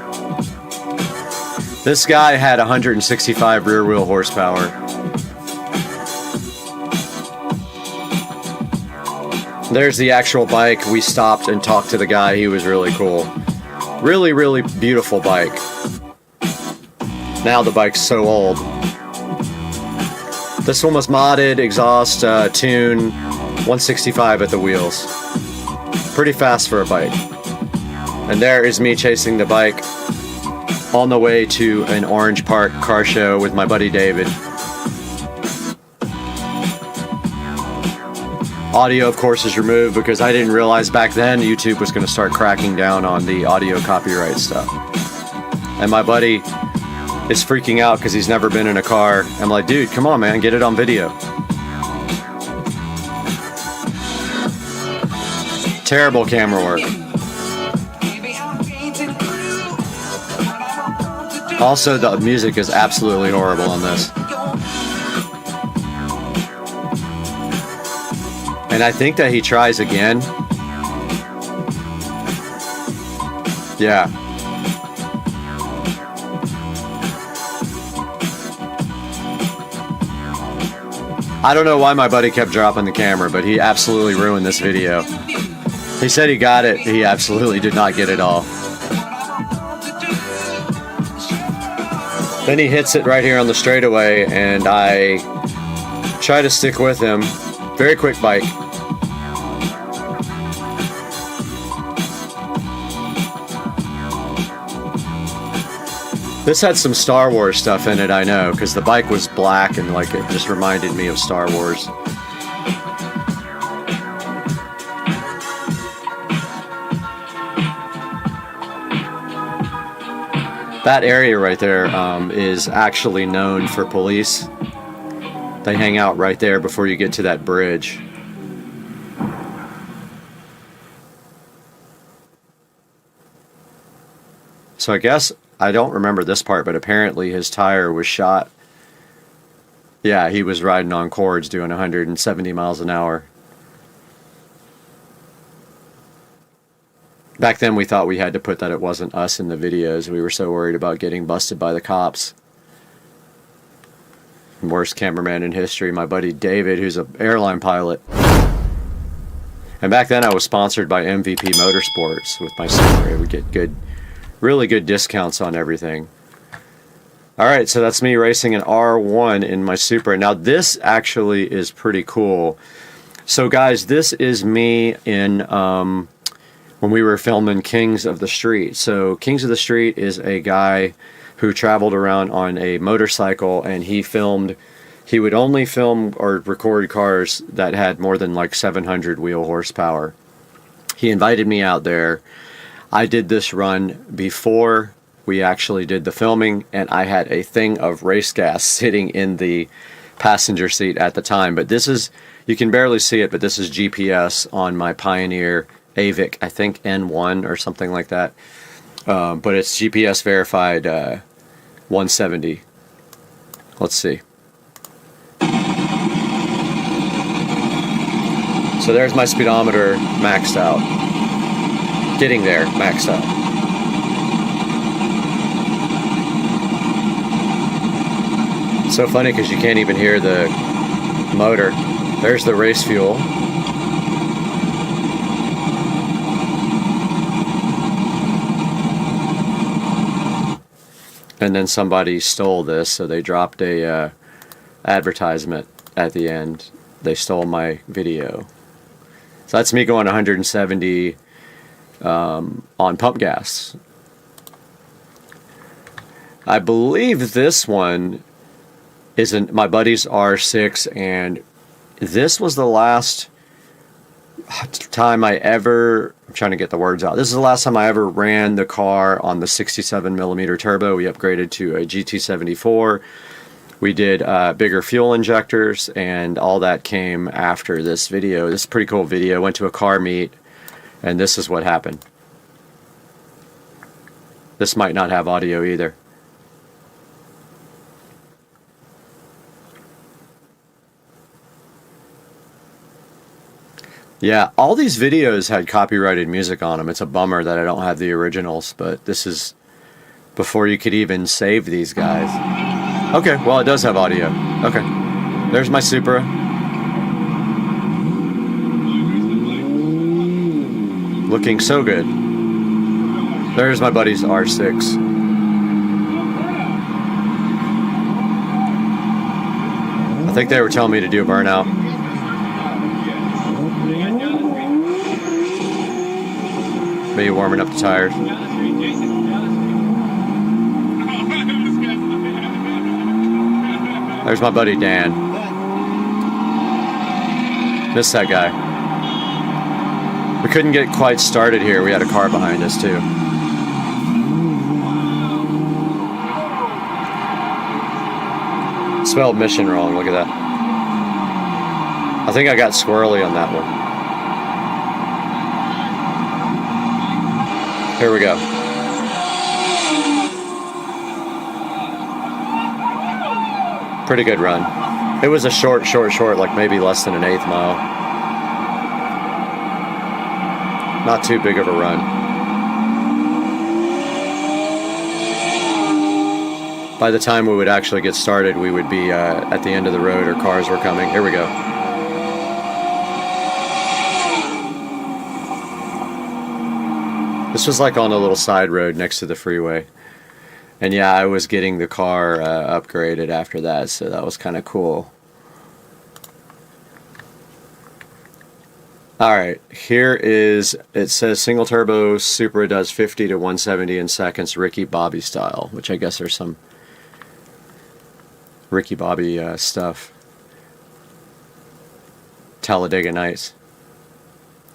This guy had 165 rear wheel horsepower. There's the actual bike. We stopped and talked to the guy. He was really cool. Really, really beautiful bike. Now the bike's so old. This one was modded, exhaust, tune, 165 at the wheels. Pretty fast for a bike. And there is me chasing the bike on the way to an Orange Park car show with my buddy David. Audio, of course, is removed because I didn't realize back then YouTube was going to start cracking down on the audio copyright stuff. And my buddy is freaking out because he's never been in a car. I'm like, dude, come on, man, get it on video. Terrible camera work. Also, the music is absolutely horrible on this. And I think that he tries again. Yeah. I don't know why my buddy kept dropping the camera, but he absolutely ruined this video. He said he got it. He absolutely did not get it all. Then he hits it right here on the straightaway, and I try to stick with him. Very quick bike. This had some Star Wars stuff in it, I know, because the bike was black and like it just reminded me of Star Wars. That area right there is actually known for police. They hang out right there before you get to that bridge. So I guess, I don't remember this part, but apparently his tire was shot. Yeah, he was riding on cords doing 170 miles an hour. Back then we thought we had to put that it wasn't us in the videos. We were so worried about getting busted by the cops. Worst cameraman in history, my buddy David, who's an airline pilot. And back then I was sponsored by MVP Motorsports with my Supra. We get good, really good discounts on everything. Alright, so that's me racing an R1 in my Supra. Now this actually is pretty cool. So guys, this is me in when we were filming Kings of the Street. So Kings of the Street is a guy who traveled around on a motorcycle, and he would only film or record cars that had more than like 700 wheel horsepower. He invited me out there. I did this run before we actually did the filming, and I had a thing of race gas sitting in the passenger seat at the time. But this is, you can barely see it, but this is GPS on my Pioneer AVIC, I think N1 or something like that. But it's GPS verified 170. Let's see. So there's my speedometer maxed out. Getting there, maxed out. So funny because you can't even hear the motor. There's the race fuel. And then somebody stole this, so they dropped a advertisement at the end. They stole my video. So that's me going 170 on pump gas. I believe this one isn't my buddy's R6, and this was the last time I ever, I'm trying to get the words out. This is the last time I ever ran the car on the 67mm turbo. We upgraded to a GT74. We did bigger fuel injectors, and all that came after this video. This is a pretty cool video. Went to a car meet, and this is what happened. This might not have audio either. Yeah, all these videos had copyrighted music on them. It's a bummer that I don't have the originals, but this is before you could even save these guys. Okay, well, it does have audio. Okay, there's my Supra. Looking so good. There's my buddy's R6. I think they were telling me to do a burnout. Maybe warming up the tires. There's my buddy Dan. Missed that guy. We couldn't get quite started here. We had a car behind us too. Spelled mission wrong. Look at that. I think I got squirrely on that one. Here we go. Pretty good run. It was a short, like maybe less than an 1/8 mile. Not too big of a run. By the time we would actually get started, we would be at the end of the road, or cars were coming. Here we go. This was like on a little side road next to the freeway. And yeah, I was getting the car upgraded after that, so that was kind of cool. Alright, here is, it says single turbo Supra does 50 to 170 in seconds, Ricky Bobby style, which I guess there's some Ricky Bobby stuff. Talladega Nights.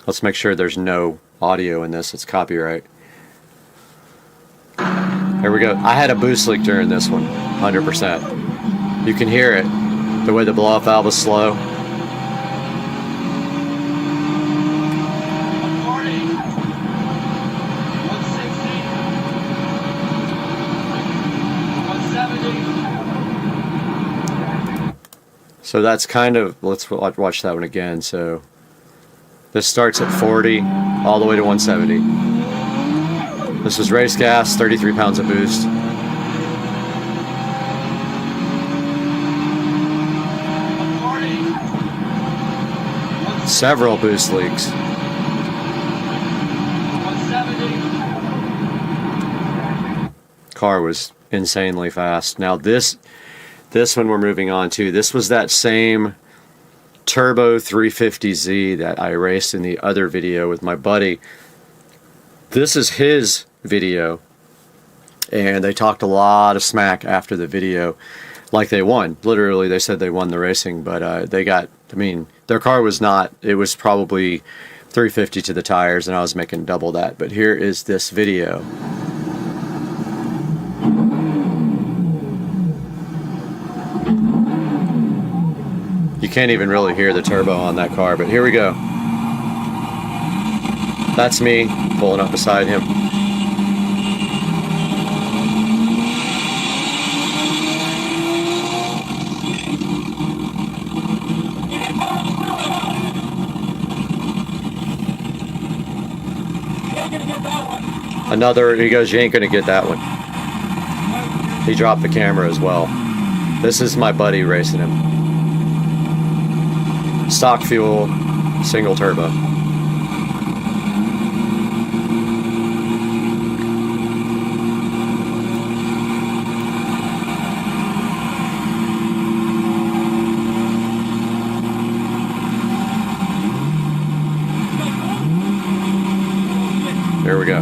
Let's make sure there's no audio in this, it's copyright. Here we go. I had a boost leak during this one, 100%. You can hear it, the way the blow-off valve is slow. So that's kind of, let's watch that one again. So this starts at 40 all the way to 170. This is race gas, 33 pounds of boost. Several boost leaks. Car was insanely fast. Now this one we're moving on to, this was that same Turbo 350Z that I raced in the other video with my buddy. This is his video, and they talked a lot of smack after the video, like they won. Literally, they said they won the racing, but they got, I mean, their car was not, it was probably 350 to the tires, and I was making double that. But here is this video. You can't even really hear the turbo on that car, but here we go. That's me pulling up beside him. Another, he goes, you ain't gonna get that one. He dropped the camera as well. This is my buddy racing him. Stock fuel, single turbo. There we go.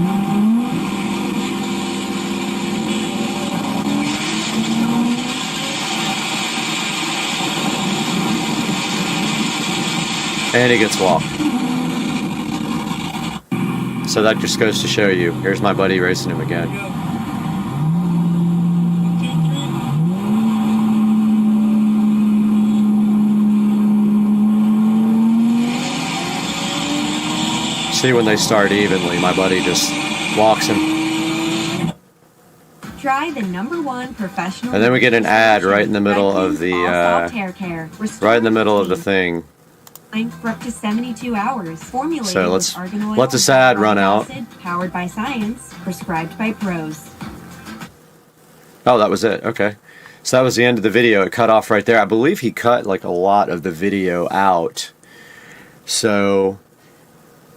And he gets walked. So that just goes to show you. Here's my buddy racing him again. See, when they start evenly, my buddy just walks him. Try the #1 professional. And then we get an ad right in the middle of the right in the middle of the thing. For up to 72 hours. Formulated So let's with argan oil let this ad run out. acid, powered by science, prescribed by pros. Oh, that was it. Okay. So that was the end of the video. It cut off right there. I believe he cut like a lot of the video out. So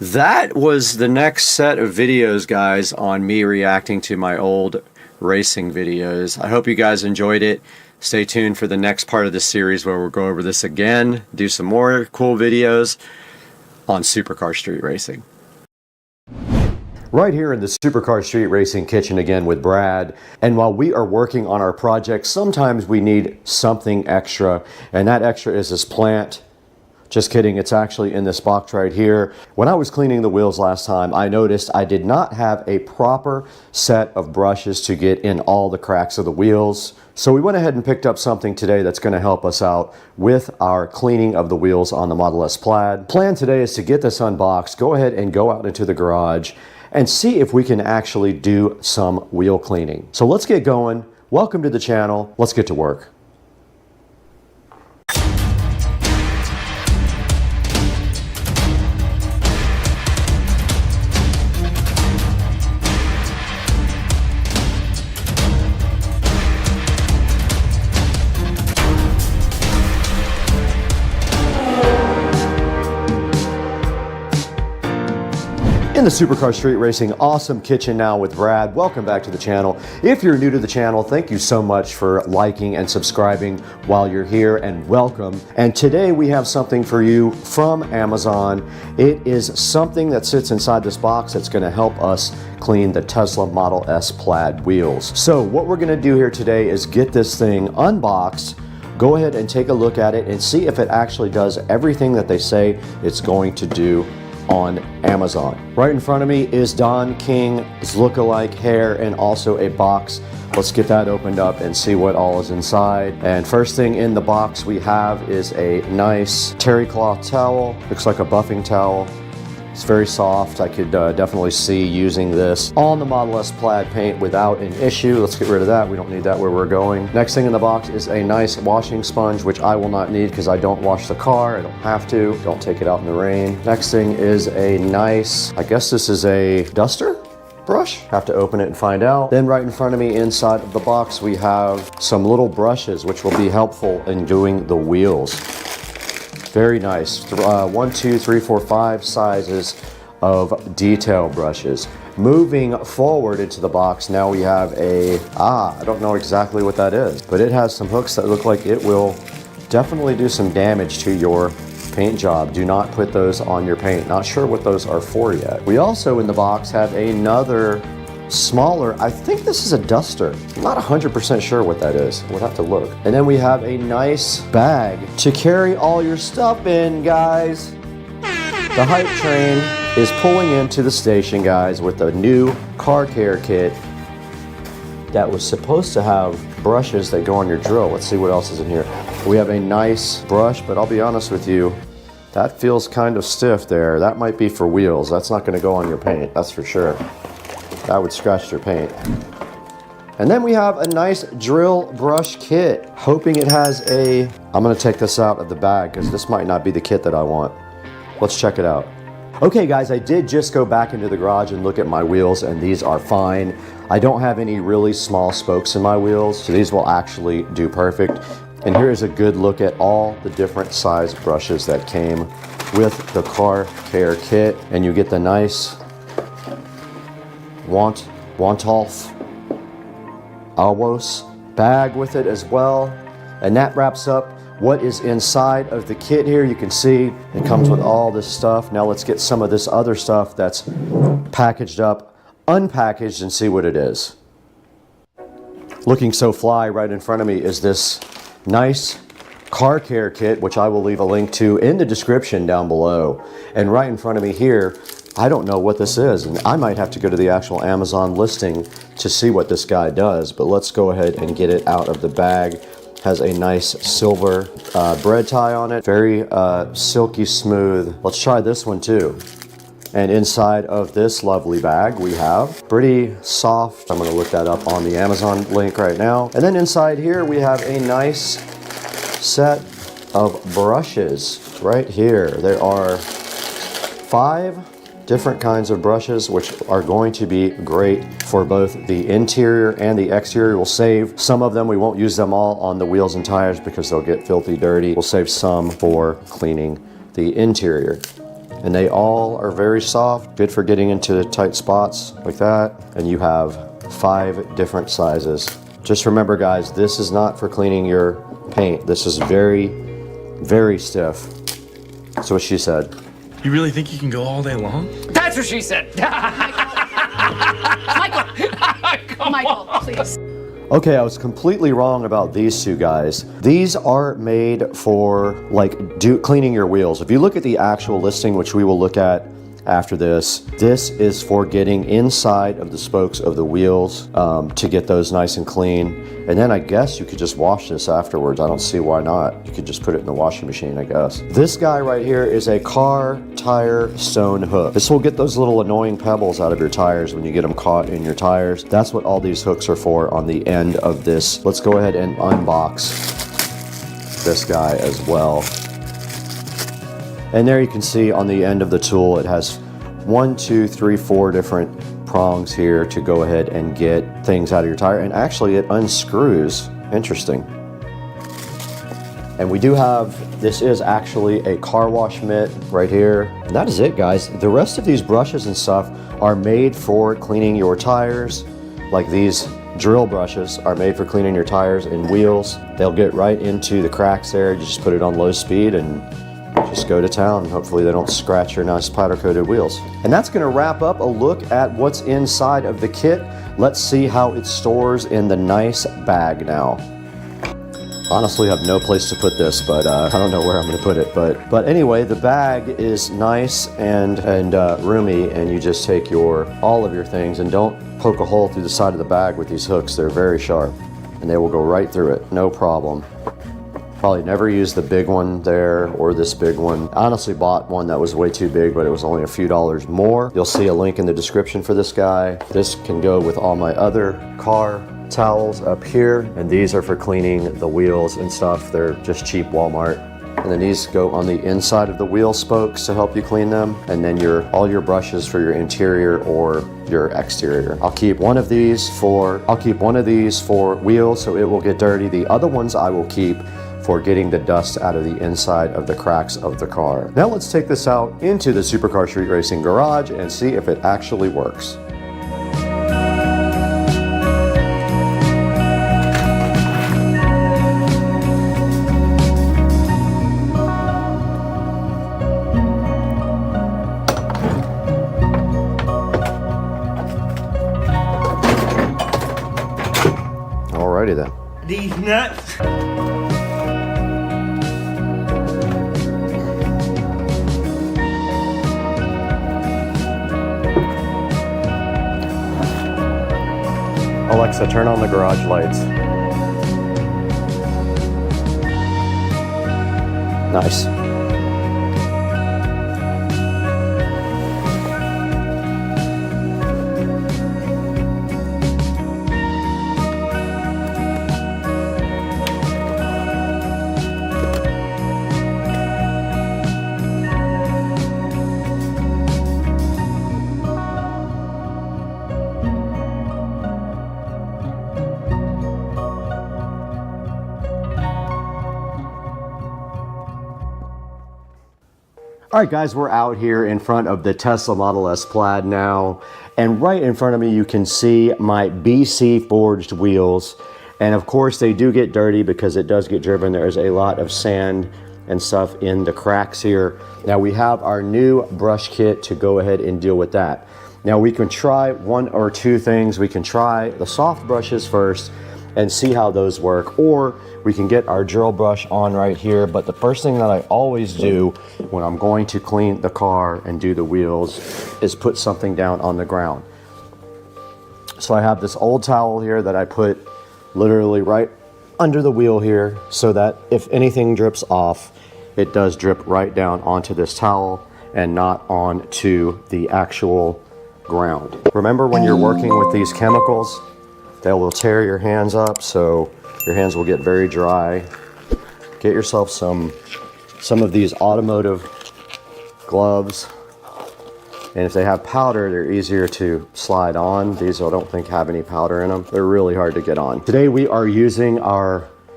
that was the next set of videos, guys, on me reacting to my old racing videos. I hope you guys enjoyed it. Stay tuned for the next part of this series where we'll go over this again, do some more cool videos on Supercar Street Racing. Right here in the Supercar Street Racing kitchen again with Brad. And while we are working on our project, sometimes we need something extra, and that extra is this plant. Just kidding, it's actually in this box right here. When I was cleaning the wheels last time, I noticed I did not have a proper set of brushes to get in all the cracks of the wheels. So we went ahead and picked up something today that's going to help us out with our cleaning of the wheels on the Model S Plaid. Plan today is to get this unboxed, go ahead and go out into the garage and see if we can actually do some wheel cleaning. So let's get going. Welcome to the channel. Let's get to work. In the Supercar Street Racing awesome kitchen now with Brad. Welcome back to the channel. If you're new to the channel, thank you so much for liking and subscribing while you're here, and welcome. And today we have something for you from Amazon. It is something that sits inside this box that's going to help us clean the Tesla Model S Plaid wheels. So what we're going to do here today is get this thing unboxed, go ahead and take a look at it and see if it actually does everything that they say it's going to do on Amazon. Right in front of me is Don King's look-alike hair and also a box. Let's get that opened up and see what all is inside. And first thing in the box we have is a nice terry cloth towel. Looks like a buffing towel. It's very soft. I could definitely see using this on the Model S Plaid paint without an issue. Let's get rid of that. We don't need that where we're going. Next thing in the box is a nice washing sponge, which I will not need because I don't wash the car. I don't have to. Don't take it out in the rain. Next thing is a nice, I guess this is a duster brush. Have to open it and find out. Then right in front of me inside of the box we have some little brushes which will be helpful in doing the wheels. Very nice. 1, 2, 3, 4, 5 sizes of detail brushes. Moving forward into the box, now we have a, I don't know exactly what that is, but it has some hooks that look like it will definitely do some damage to your paint job. Do not put those on your paint. Not sure what those are for yet. We also in the box have another smaller, I think this is a duster. I'm not 100% sure what that is. We'll have to look. And then we have a nice bag to carry all your stuff in, guys. The hype train is pulling into the station, guys, with a new car care kit that was supposed to have brushes that go on your drill. Let's see what else is in here. We have a nice brush, but I'll be honest with you, that feels kind of stiff there. That might be for wheels. That's not going to go on your paint, that's for sure. That would scratch your paint. And then we have a nice drill brush kit. Hoping it has a, I'm gonna take this out of the bag because this might not be the kit that I want. Let's check it out. Okay guys, I did just go back into the garage and look at my wheels and these are fine. I don't have any really small spokes in my wheels, so these will actually do perfect. And here is a good look at all the different size brushes that came with the car care kit. And you get the nice Wantolf Alwos bag with it as well. And that wraps up what is inside of the kit here. You can see it comes with all this stuff. Now let's get some of this other stuff that's packaged up, unpackaged, and see what it is. Looking so fly right in front of me is this nice car care kit, which I will leave a link to in the description down below. And right in front of me here, I don't know what this is, and I might have to go to the actual Amazon listing to see what this guy does, but let's go ahead and get it out of the bag. Has a nice silver bread tie on it, very silky smooth. Let's try this one too. And inside of this lovely bag, we have pretty soft, I'm gonna look that up on the Amazon link right now. And then inside here, we have a nice set of brushes right here. There are 5 different kinds of brushes, which are going to be great for both the interior and the exterior. We'll save some of them. We won't use them all on the wheels and tires because they'll get filthy dirty. We'll save some for cleaning the interior. And they all are very soft, good for getting into tight spots like that. And you have 5 different sizes. Just remember, guys, this is not for cleaning your paint. This is very, very stiff. That's what she said. You really think you can go all day long? That's what she said. Michael, please. Okay, I was completely wrong about these two guys. These are made for like cleaning your wheels. If you look at the actual listing, which we will look at after this is for getting inside of the spokes of the wheels to get those nice and clean. And then I guess you could just wash this afterwards. I don't see why not. You could just put it in the washing machine, I guess. This guy right here is a car tire stone hook. This will get those little annoying pebbles out of your tires when you get them caught in your tires. That's what all these hooks are for on the end of this. Let's go ahead and unbox this guy as well. And there you can see on the end of the tool, it has 1, 2, 3, 4 different prongs here to go ahead and get things out of your tire. And actually it unscrews. Interesting. And we do have, this is actually a car wash mitt right here. And that is it, guys. The rest of these brushes and stuff are made for cleaning your tires. Like these drill brushes are made for cleaning your tires and wheels. They'll get right into the cracks there. You just put it on low speed and just go to town. Hopefully they don't scratch your nice powder coated wheels. And that's going to wrap up a look at what's inside of the kit. Let's see how it stores in the nice bag now. Honestly, I have no place to put this, but I don't know where I'm going to put it. But anyway, the bag is nice and roomy, and you just take all of your things, and don't poke a hole through the side of the bag with these hooks. They're very sharp, and they will go right through it, no problem. Probably never used the big one there or this big one. I honestly bought one that was way too big, but it was only a few dollars more. You'll see a link in the description for this guy. This can go with all my other car towels up here, and these are for cleaning the wheels and stuff. They're just cheap Walmart. And then these go on the inside of the wheel spokes to help you clean them. And then all your brushes for your interior or your exterior. I'll keep one of these for wheels, so it will get dirty. The other ones I will keep for getting the dust out of the inside of the cracks of the car. Now let's take this out into the Supercar Street Racing garage and see if it actually works. Alrighty then. These nuts. Alexa, turn on the garage lights. Nice. All right, guys, we're out here in front of the Tesla Model S Plaid now, and right in front of me you can see my BC forged wheels, and of course they do get dirty because it does get driven. There is a lot of sand and stuff in the cracks here. Now we have our new brush kit to go ahead and deal with that. Now we can try one or two things. We can try the soft brushes first and see how those work, or we can get our drill brush on right here. But the first thing that I always do when I'm going to clean the car and do the wheels is put something down on the ground. So I have this old towel here that I put literally right under the wheel here, so that if anything drips off, it does drip right down onto this towel and not onto the actual ground. Remember, when you're working with these chemicals, they will tear your hands up, so your hands will get very dry. Get yourself some of these automotive gloves, and if they have powder, they're easier to slide on. These I don't think have any powder in them. They're really hard to get on. Today we are using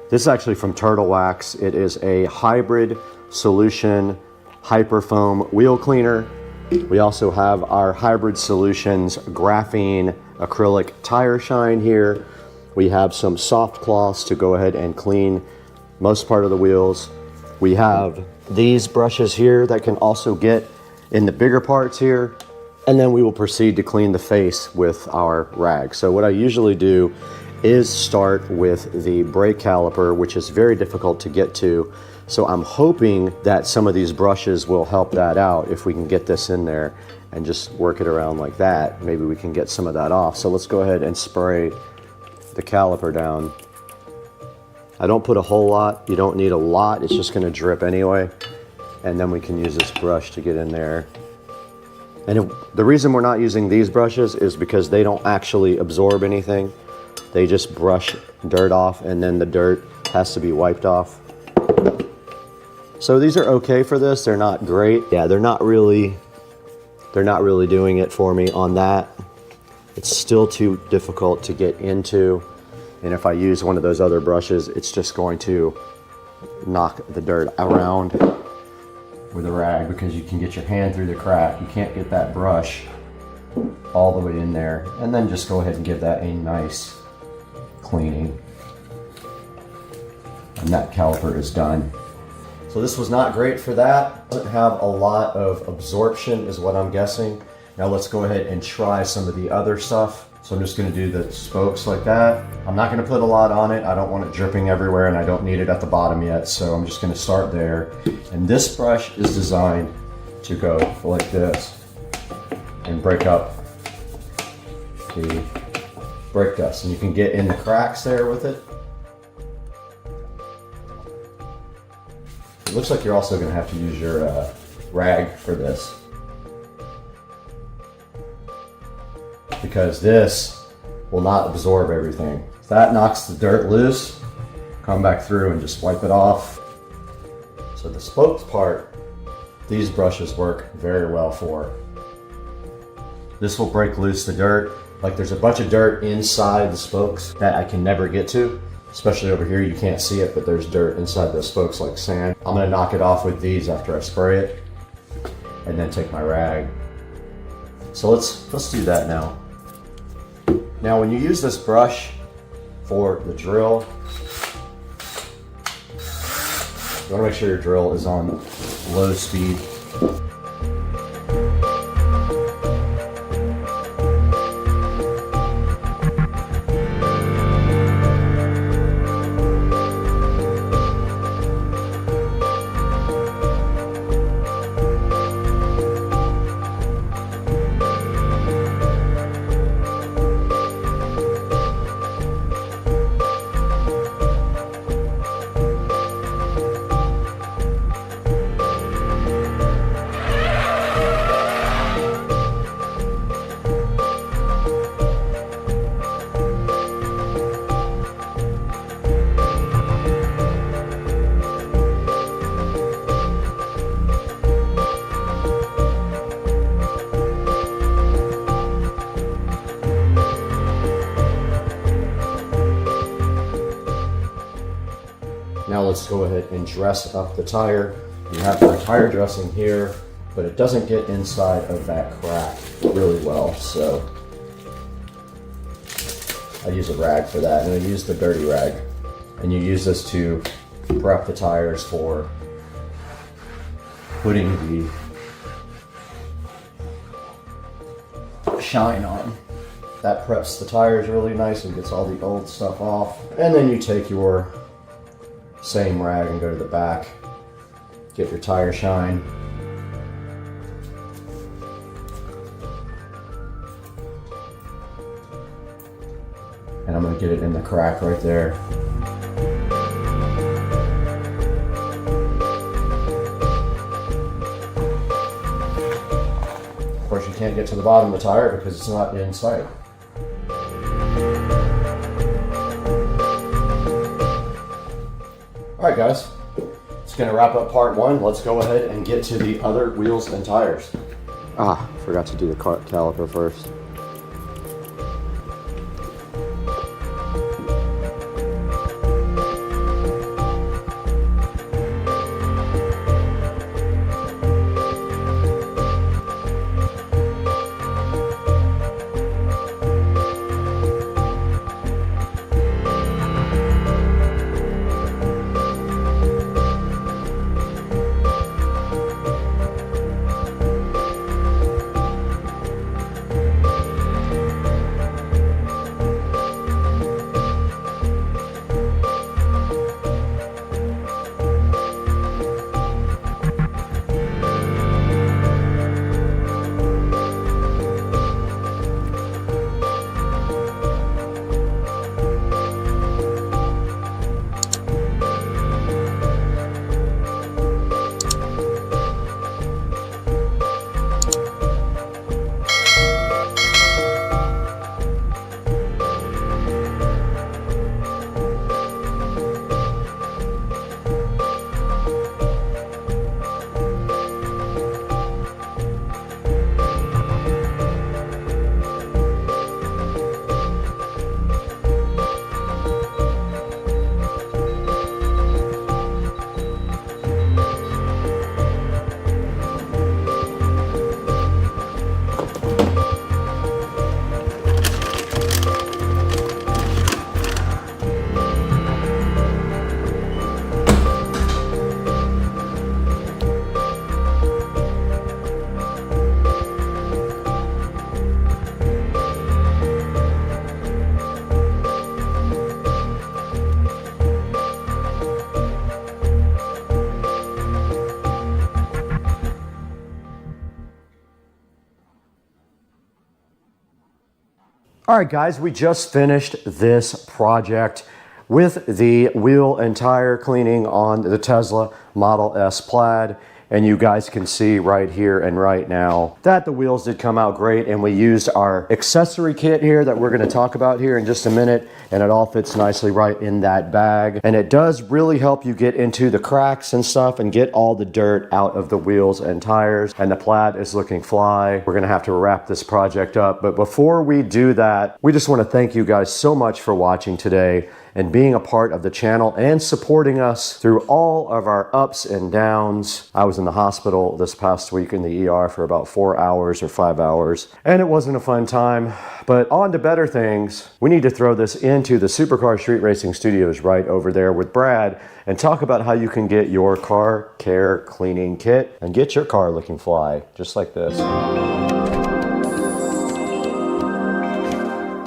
this is actually from Turtle Wax. It is a hybrid solution hyperfoam wheel cleaner. We also have our Hybrid Solutions graphene acrylic tire shine here. We have some soft cloths to go ahead and clean most part of the wheels. We have these brushes here that can also get in the bigger parts here, and then we will proceed to clean the face with our rag. So what I usually do is start with the brake caliper, which is very difficult to get to. So I'm hoping that some of these brushes will help that out. If we can get this in there and just work it around like that, maybe we can get some of that off. So let's go ahead and spray the caliper down. I don't put a whole lot. You don't need a lot. It's just gonna drip anyway. And then we can use this brush to get in there. And the reason we're not using these brushes is because they don't actually absorb anything. They just brush dirt off, and then the dirt has to be wiped off. So these are okay for this. They're not great. Yeah, they're not really doing it for me on that. It's still too difficult to get into. And if I use one of those other brushes, it's just going to knock the dirt around with a rag, because you can get your hand through the crack. You can't get that brush all the way in there. And then just go ahead and give that a nice cleaning. And that caliper is done. So this was not great for that. Doesn't have a lot of absorption is what I'm guessing. Now let's go ahead and try some of the other stuff. So I'm just gonna do the spokes like that. I'm not gonna put a lot on it. I don't want it dripping everywhere, and I don't need it at the bottom yet. So I'm just gonna start there. And this brush is designed to go like this and break up the brake dust. And you can get in the cracks there with it. It looks like you're also going to have to use your rag for this, because this will not absorb everything. If that knocks the dirt loose, come back through and just wipe it off. So the spokes part, these brushes work very well for. This will break loose the dirt. Like, there's a bunch of dirt inside the spokes that I can never get to. Especially over here, you can't see it, but there's dirt inside those spokes like sand. I'm gonna knock it off with these after I spray it, and then take my rag. So let's do that now. Now when you use this brush for the drill, you wanna make sure your drill is on low speed. Now let's go ahead and dress up the tire. We have our tire dressing here. but it doesn't get inside of that crack really well, so I use a rag for that, and I use the dirty rag. And you use this to prep the tires for putting the shine on. That preps the tires really nice and gets all the old stuff off. And then you take your same rag and go to the back, get your tire shine. And I'm gonna get it in the crack right there. Of course, you can't get to the bottom of the tire because it's not in sight. All right, guys, it's gonna wrap up part one. Let's go ahead and get to the other wheels and tires. Forgot to do the caliper first. All right, guys, we just finished this project with the wheel and tire cleaning on the Tesla Model S Plaid. And you guys can see right here and right now that the wheels did come out great, and we used our accessory kit here that we're going to talk about here in just a minute, and it all fits nicely right in that bag. And it does really help you get into the cracks and stuff and get all the dirt out of the wheels and tires. And the Plaid is looking fly. We're going to have to wrap this project up, but before we do that, we just want to thank you guys so much for watching today and being a part of the channel and supporting us through all of our ups and downs. I was in the hospital this past week in the ER for about 4 hours or 5 hours, and it wasn't a fun time, but on to better things. We need to throw this into the Supercar Street Racing Studios right over there with Brad and talk about how you can get your car care cleaning kit and get your car looking fly, just like this.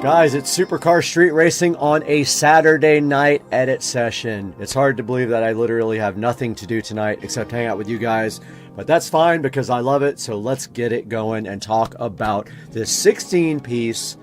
Guys, it's Supercar Street Racing on a Saturday night edit session. It's hard to believe that I literally have nothing to do tonight except hang out with you guys, but that's fine because I love it. So let's get it going and talk about this 16-piece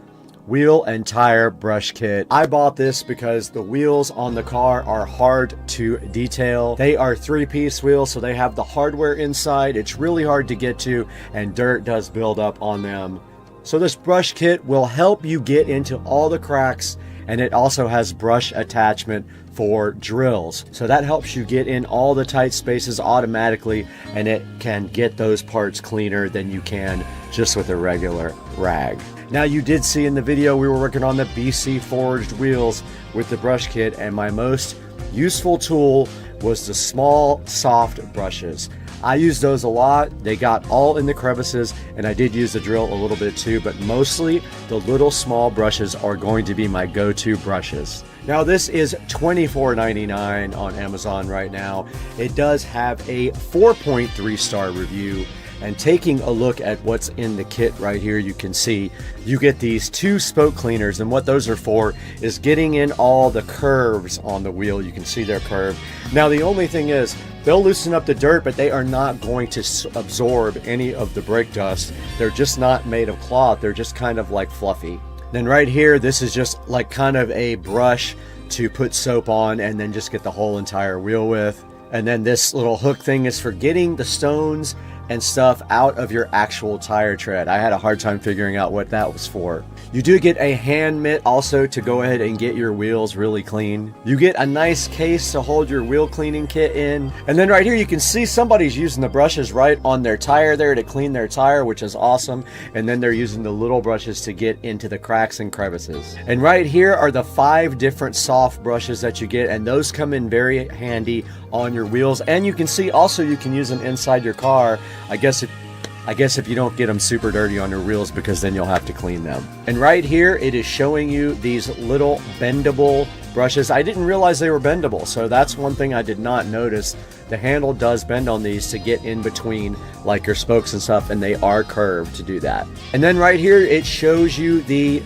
wheel and tire brush kit. I bought this because the wheels on the car are hard to detail. They are 3-piece wheels, so they have the hardware inside. It's really hard to get to, and dirt does build up on them. So this brush kit will help you get into all the cracks, and it also has brush attachment for drills. So that helps you get in all the tight spaces automatically, and it can get those parts cleaner than you can just with a regular rag. Now, you did see in the video we were working on the BC forged wheels with the brush kit, and my most useful tool was the small soft brushes. I use those a lot. They got all in the crevices, and I did use the drill a little bit too, but mostly the little small brushes are going to be my go-to brushes. Now this is $24.99 on Amazon right now. It does have a 4.3 star review. And taking a look at what's in the kit right here, you can see you get these 2 spoke cleaners, and what those are for is getting in all the curves on the wheel. You can see they're curved. Now the only thing is they'll loosen up the dirt, but they are not going to absorb any of the brake dust. They're just not made of cloth. They're just kind of like fluffy. Then right here, this is just like kind of a brush to put soap on and then just get the whole entire wheel with. And then this little hook thing is for getting the stones and stuff out of your actual tire tread. I had a hard time figuring out what that was for. You do get a hand mitt also to go ahead and get your wheels really clean. You get a nice case to hold your wheel cleaning kit in. And then right here you can see somebody's using the brushes right on their tire there to clean their tire, which is awesome. And then they're using the little brushes to get into the cracks and crevices. And right here are the 5 different soft brushes that you get, and those come in very handy on your wheels. And you can see also you can use them inside your car. I guess if you don't get them super dirty on your wheels, because then you'll have to clean them. And right here, it is showing you these little bendable brushes. I didn't realize they were bendable, so that's one thing I did not notice. The handle does bend on these to get in between like your spokes and stuff, and they are curved to do that. And then right here, it shows you the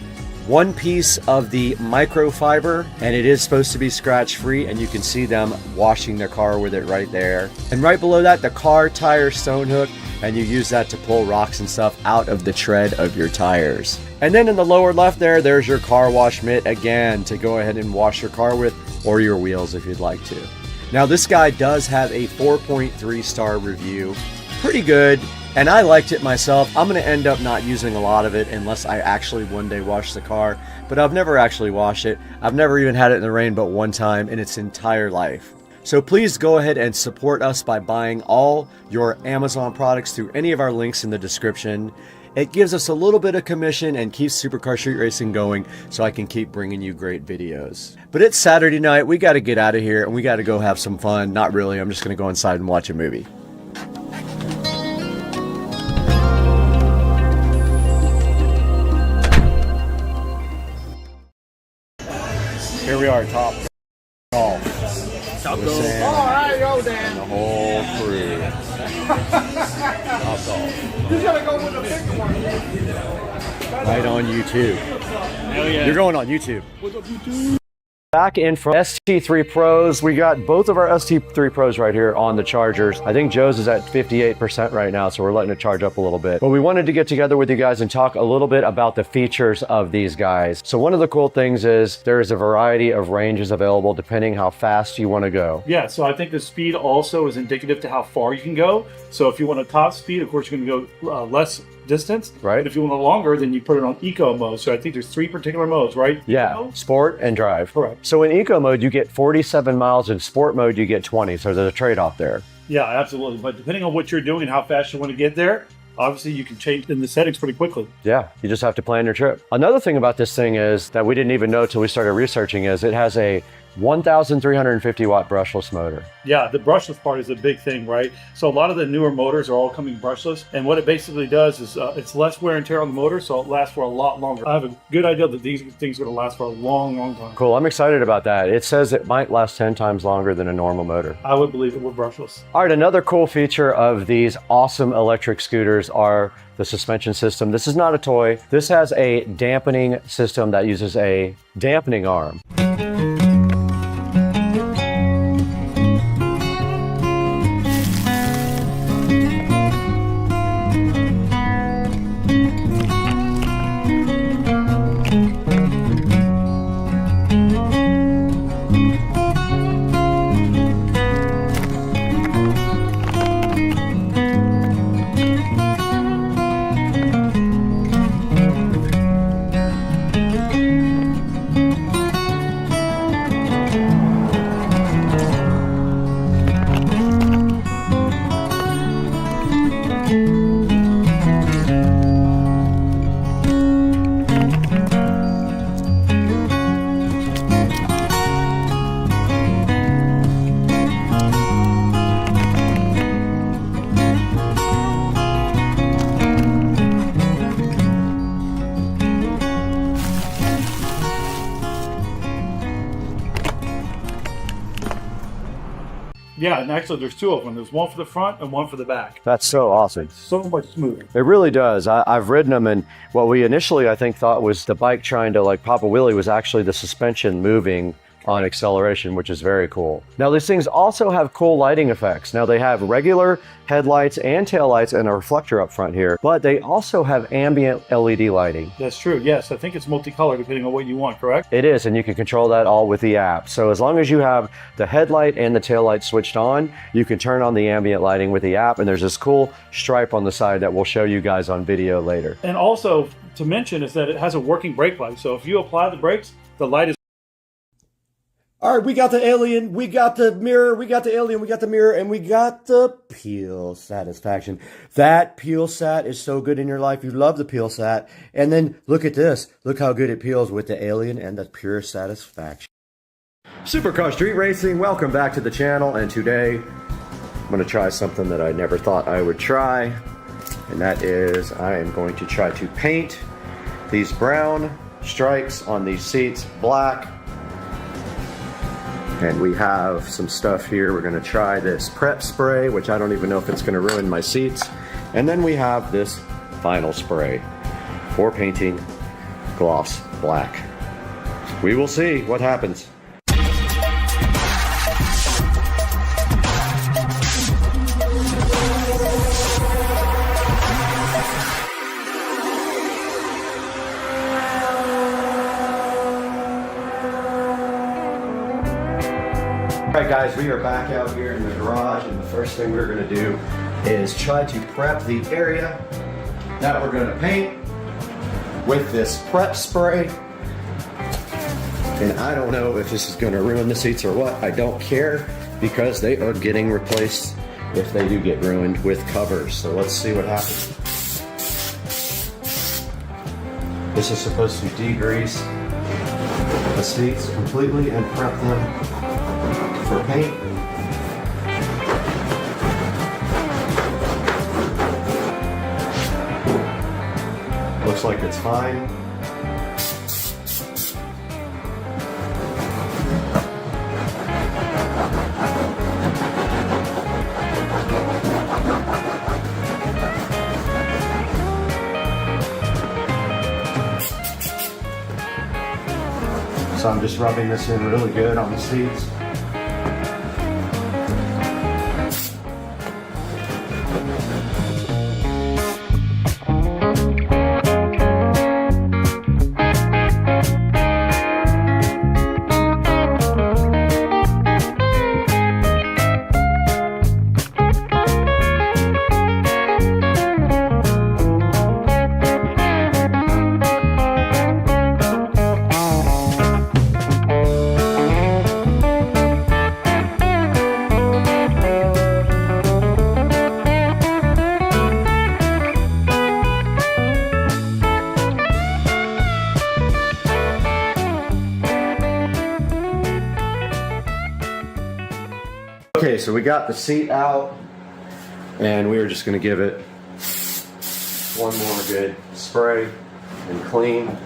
one piece of the microfiber, and it is supposed to be scratch free, and you can see them washing their car with it right there. And right below that, the car tire stone hook, and you use that to pull rocks and stuff out of the tread of your tires. And then in the lower left there's your car wash mitt again to go ahead and wash your car with, or your wheels if you'd like to. Now this guy does have a 4.3 star review. Pretty good. And I liked it myself. I'm going to end up not using a lot of it unless I actually one day wash the car. But I've never actually washed it. I've never even had it in the rain but one time in its entire life. So please go ahead and support us by buying all your Amazon products through any of our links in the description. It gives us a little bit of commission and keeps Supercar Street Racing going, so I can keep bringing you great videos. But it's Saturday night. We got to get out of here and we got to go have some fun. Not really. I'm just going to go inside and watch a movie. Here we are, top golf. Top golf. All right, go, Dan. The whole crew. Top golf. You gotta go with the big one. Right on YouTube. Hell yeah. You're going on YouTube. What's up, YouTube? Back in from ST3 Pros. We got both of our ST3 Pros right here on the chargers. I think Joe's is at 58% right now, so we're letting it charge up a little bit. But we wanted to get together with you guys and talk a little bit about the features of these guys. So one of the cool things is there is a variety of ranges available depending how fast you want to go. Yeah, so I think the speed also is indicative to how far you can go. So if you want a top speed, of course, you're going to go less distance. Right. But if you want a longer, then you put it on eco mode. So I think there's 3 particular modes, right? Yeah, Eco? sport and drive. Correct. So in eco mode, you get 47 miles. In sport mode, you get 20. So there's a trade-off there. Yeah, absolutely. But depending on what you're doing and how fast you want to get there, obviously you can change in the settings pretty quickly. Yeah, you just have to plan your trip. Another thing about this thing is that we didn't even know till we started researching is it has a 1,350 watt brushless motor. Yeah, the brushless part is a big thing, right? So a lot of the newer motors are all coming brushless, and what it basically does is it's less wear and tear on the motor, so it lasts for a lot longer. I have a good idea that these things are going to last for a long, long time. Cool, I'm excited about that. It says it might last 10 times longer than a normal motor. I would believe it with brushless. All right, another cool feature of these awesome electric scooters are the suspension system. This is not a toy. This has a dampening system that uses a dampening arm. Yeah, and actually there's two of them. There's one for the front and one for the back. That's so awesome. So much smoother. It really does. I've ridden them, and what we initially, I think, thought was the bike trying to like pop a wheelie was actually the suspension moving on acceleration, which is very cool. Now these things also have cool lighting effects. Now they have regular headlights and taillights and a reflector up front here, but they also have ambient LED lighting. That's true, yes. I think it's multicolor depending on what you want, correct? It is, and you can control that all with the app. So as long as you have the headlight and the taillight switched on, you can turn on the ambient lighting with the app, and there's this cool stripe on the side that we'll show you guys on video later. And also to mention is that it has a working brake light. So if you apply the brakes, the light is. All right, we got the alien, we got the mirror, we got the alien, we got the mirror, and we got the peel satisfaction. That peel sat is so good in your life. You love the peel sat. And then look at this. Look how good it peels with the alien and the pure satisfaction. Supercar Street Racing, welcome back to the channel. And today, I'm going to try something that I never thought I would try. And that is, I am going to try to paint these brown stripes on these seats black. And we have some stuff here. We're going to try this prep spray, which I don't even know if it's going to ruin my seats. And then we have this final spray for painting gloss black. We will see what happens. Alright guys, we are back out here in the garage, and the first thing we're going to do is try to prep the area that we're going to paint with this prep spray. And I don't know if this is going to ruin the seats or what. I don't care, because they are getting replaced if they do get ruined with covers. So let's see what happens. This is supposed to degrease the seats completely and prep them for paint. Looks like it's fine. So I'm just rubbing this in really good on the seats. Okay, so we got the seat out, and we are just going to give it one more good spray and clean.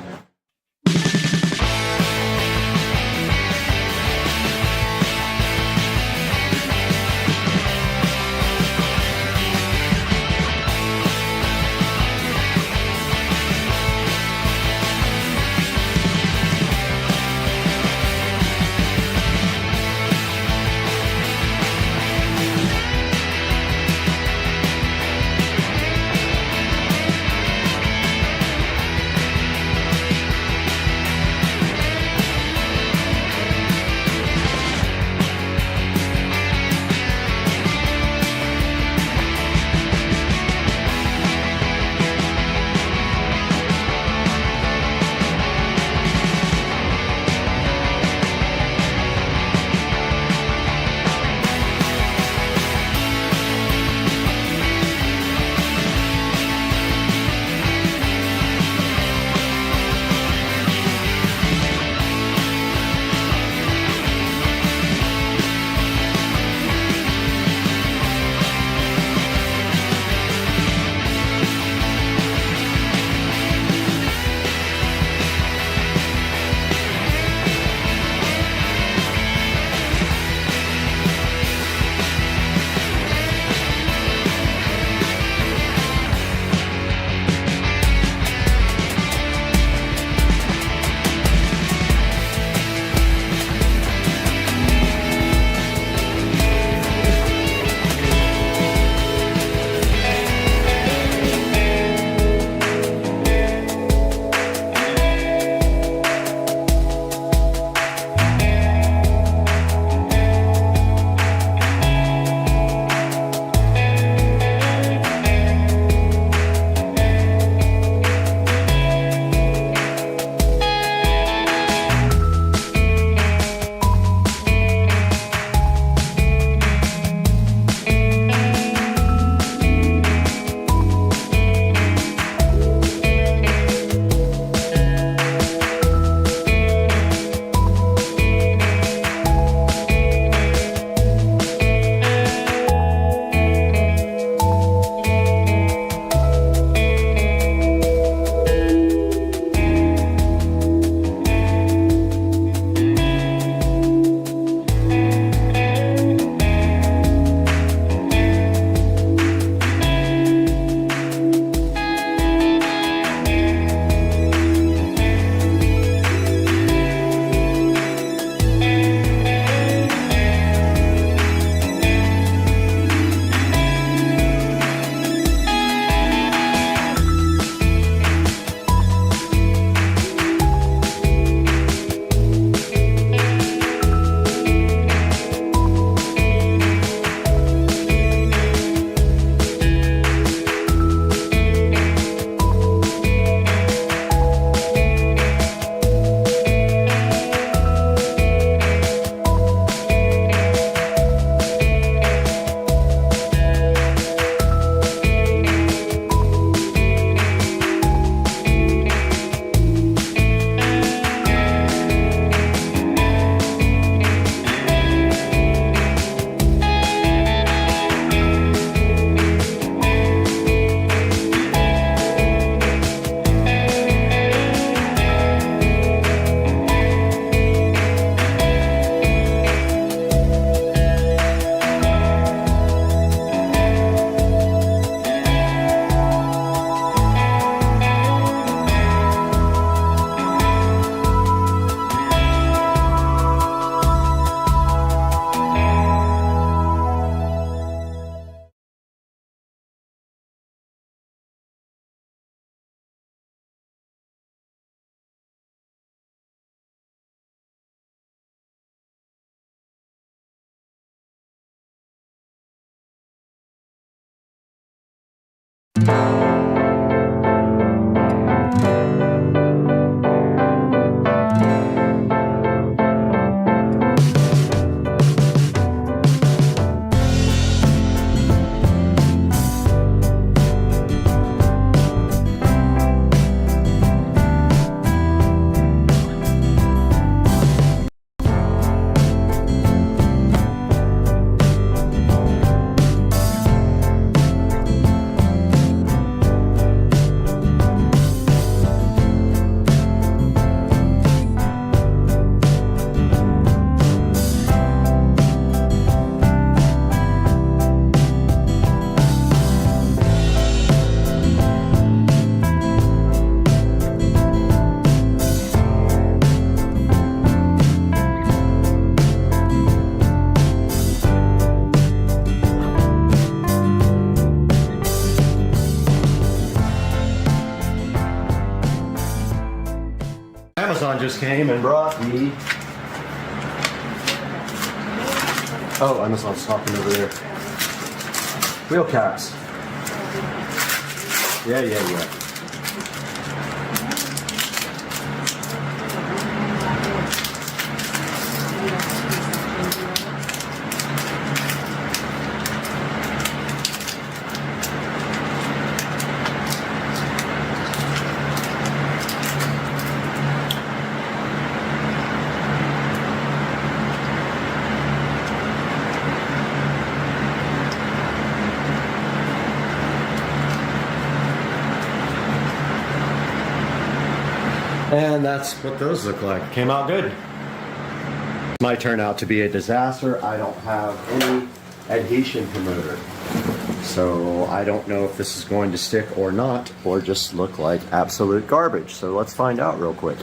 Amazon just came and brought me. Oh, Amazon's talking over there. Wheel caps. Yeah. And that's what those look like. Came out good. Might turn out to be a disaster. I don't have any adhesion promoter. So I don't know if this is going to stick or not, or just look like absolute garbage. So let's find out real quick.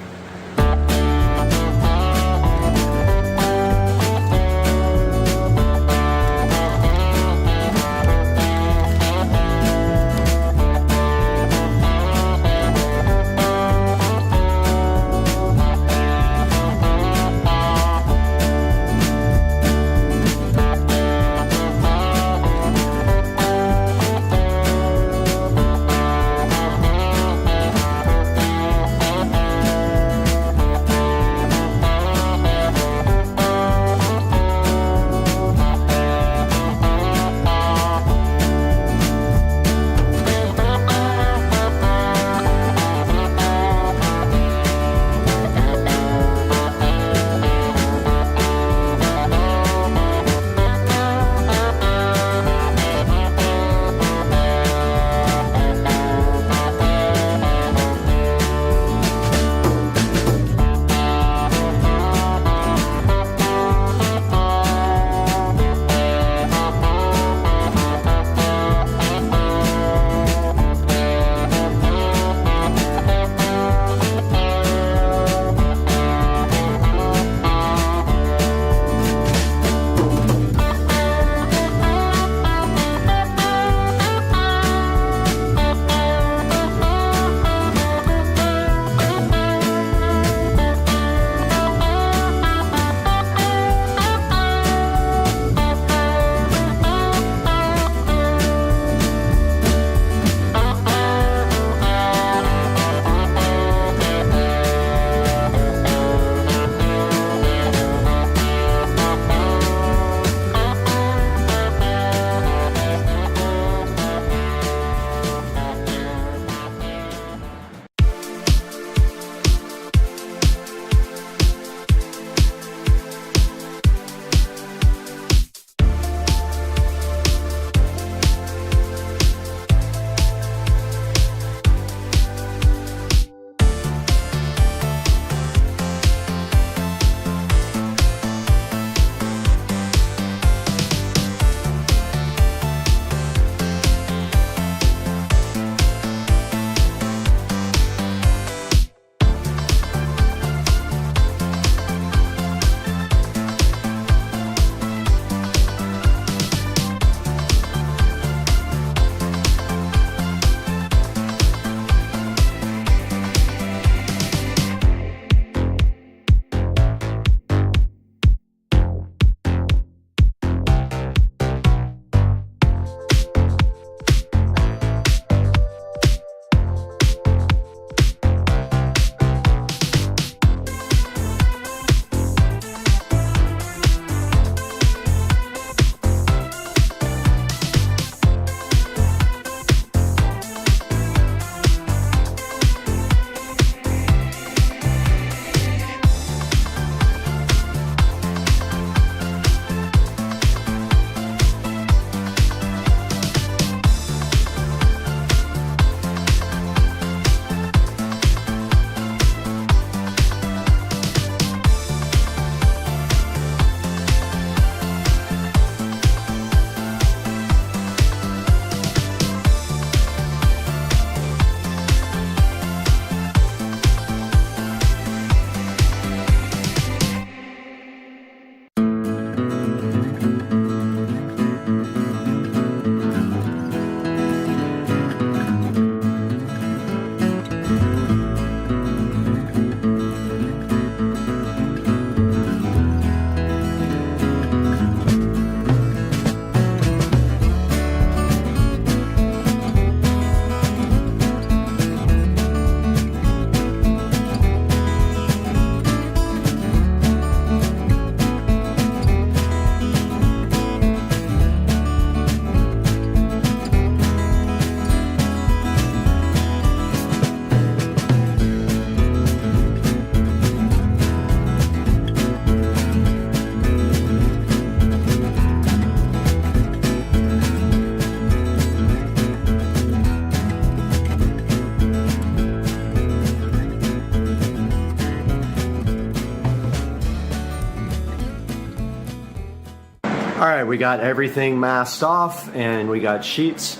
All right, we got everything masked off and we got sheets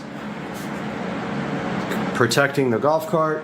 protecting the golf cart.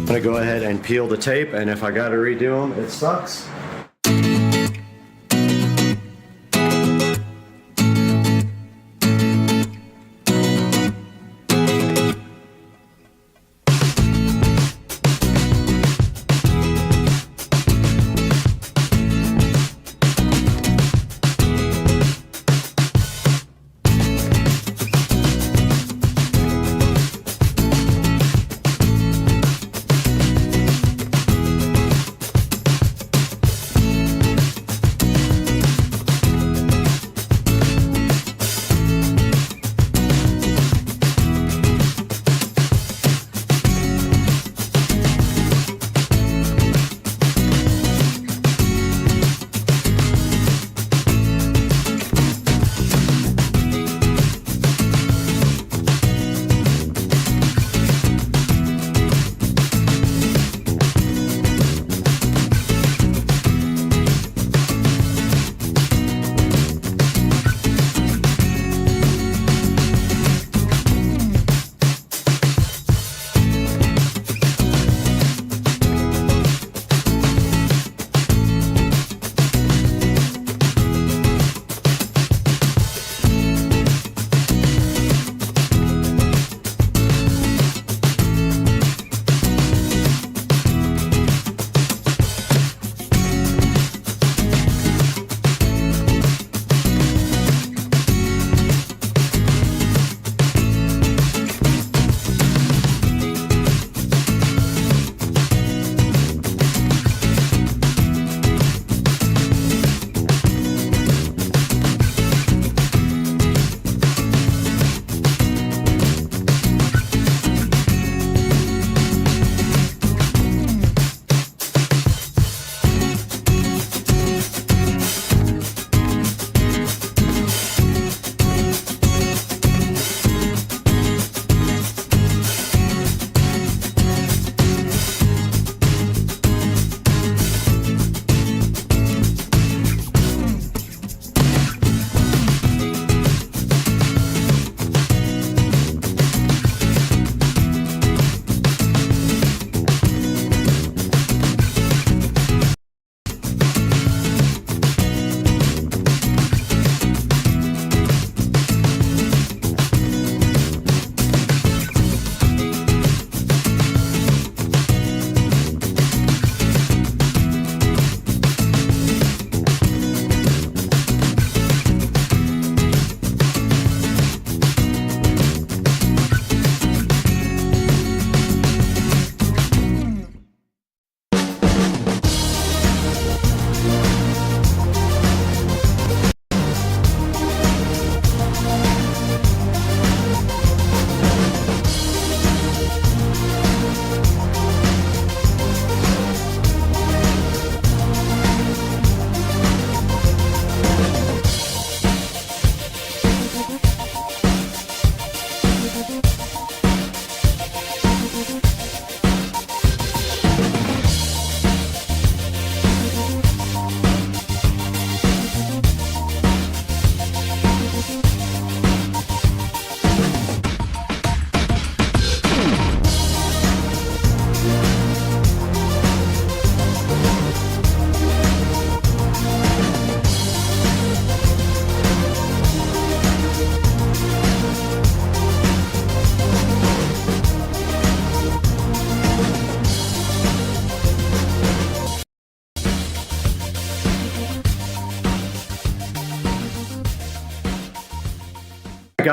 I'm gonna go ahead and peel the tape, and if I gotta redo them, it sucks.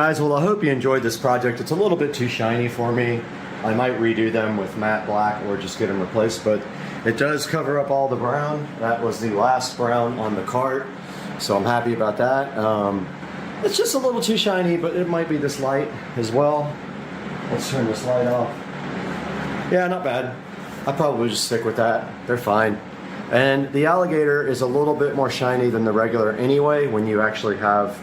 guys, well I hope you enjoyed this project. It's a little bit too shiny for me. I might redo them with matte black or just get them replaced, but it does cover up all the brown. That was the last brown on the cart, so I'm happy about that. It's just a little too shiny, but it might be this light as well. Let's turn this light off. Yeah, not bad. I'll probably just stick with that. They're fine. And the alligator is a little bit more shiny than the regular anyway when you actually have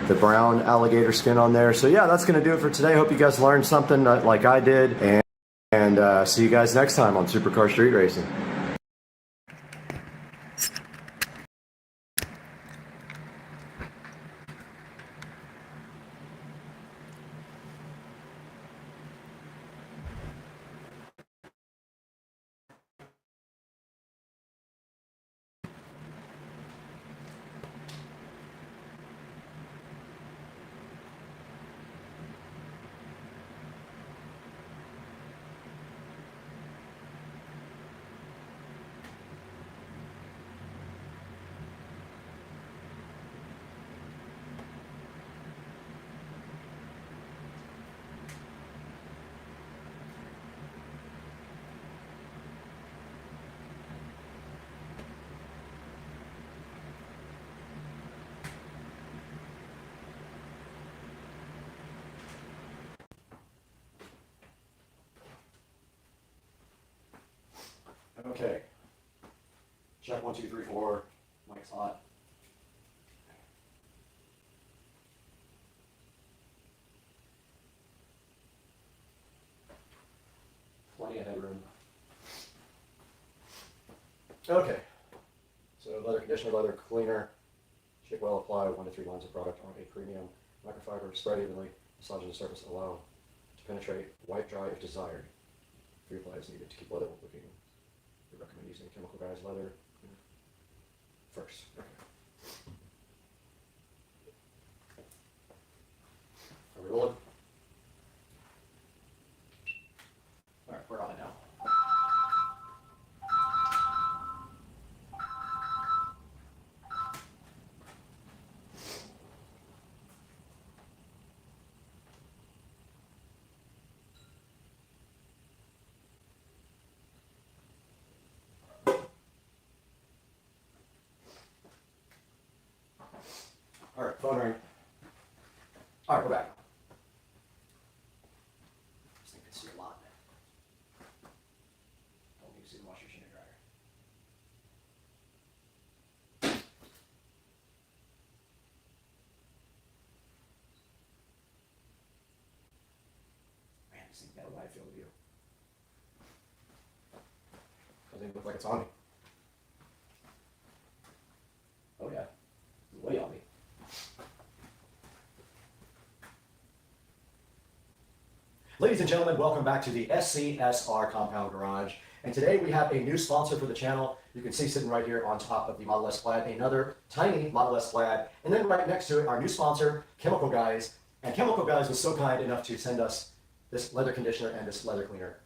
the brown alligator skin on there. So yeah, that's going to do it for today. Hope you guys learned something like I did. And see you guys next time on Supercar Street Racing. Okay. Check 1, 2, 3, 4. Mic's hot. Plenty of headroom. Okay. So leather conditioner, leather cleaner. Shake well, apply 1 to 3 lines of product on a premium microfiber. Spread evenly. Massage the surface. Allow to penetrate. Wipe dry if desired. 3 applies needed to keep leather looking. We recommend using Chemical Guys leather first. Okay. Are we rolling? Alright, we're on it now. Alright, phone ring. Alright, we're back. This thing can see a lot. Don't need to see the washer machine and dryer. Man, this thing's got a wide field of view. Doesn't even look like it's on me. Oh yeah, it's way on me. Ladies and gentlemen, welcome back to the SCSR Compound Garage. And today we have a new sponsor for the channel. You can see sitting right here on top of the Model S Plaid, another tiny Model S Plaid. And then right next to it, our new sponsor, Chemical Guys. And Chemical Guys was so kind enough to send us this leather conditioner and this leather cleaner.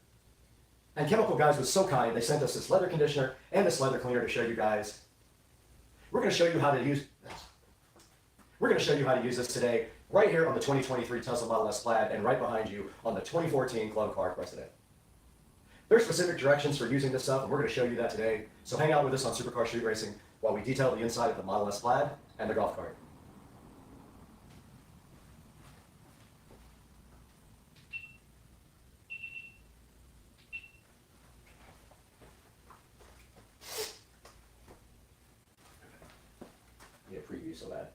And Chemical Guys was so kind, they sent us this leather conditioner and this leather cleaner to show you guys. We're going to show you how to use this today, right here on the 2023 Tesla Model S Plaid, and right behind you on the 2014 Club Car President. There's specific directions for using this stuff, and we're going to show you that today. So hang out with us on Supercar Street Racing while we detail the inside of the Model S Plaid and the golf cart. Need a preview so bad.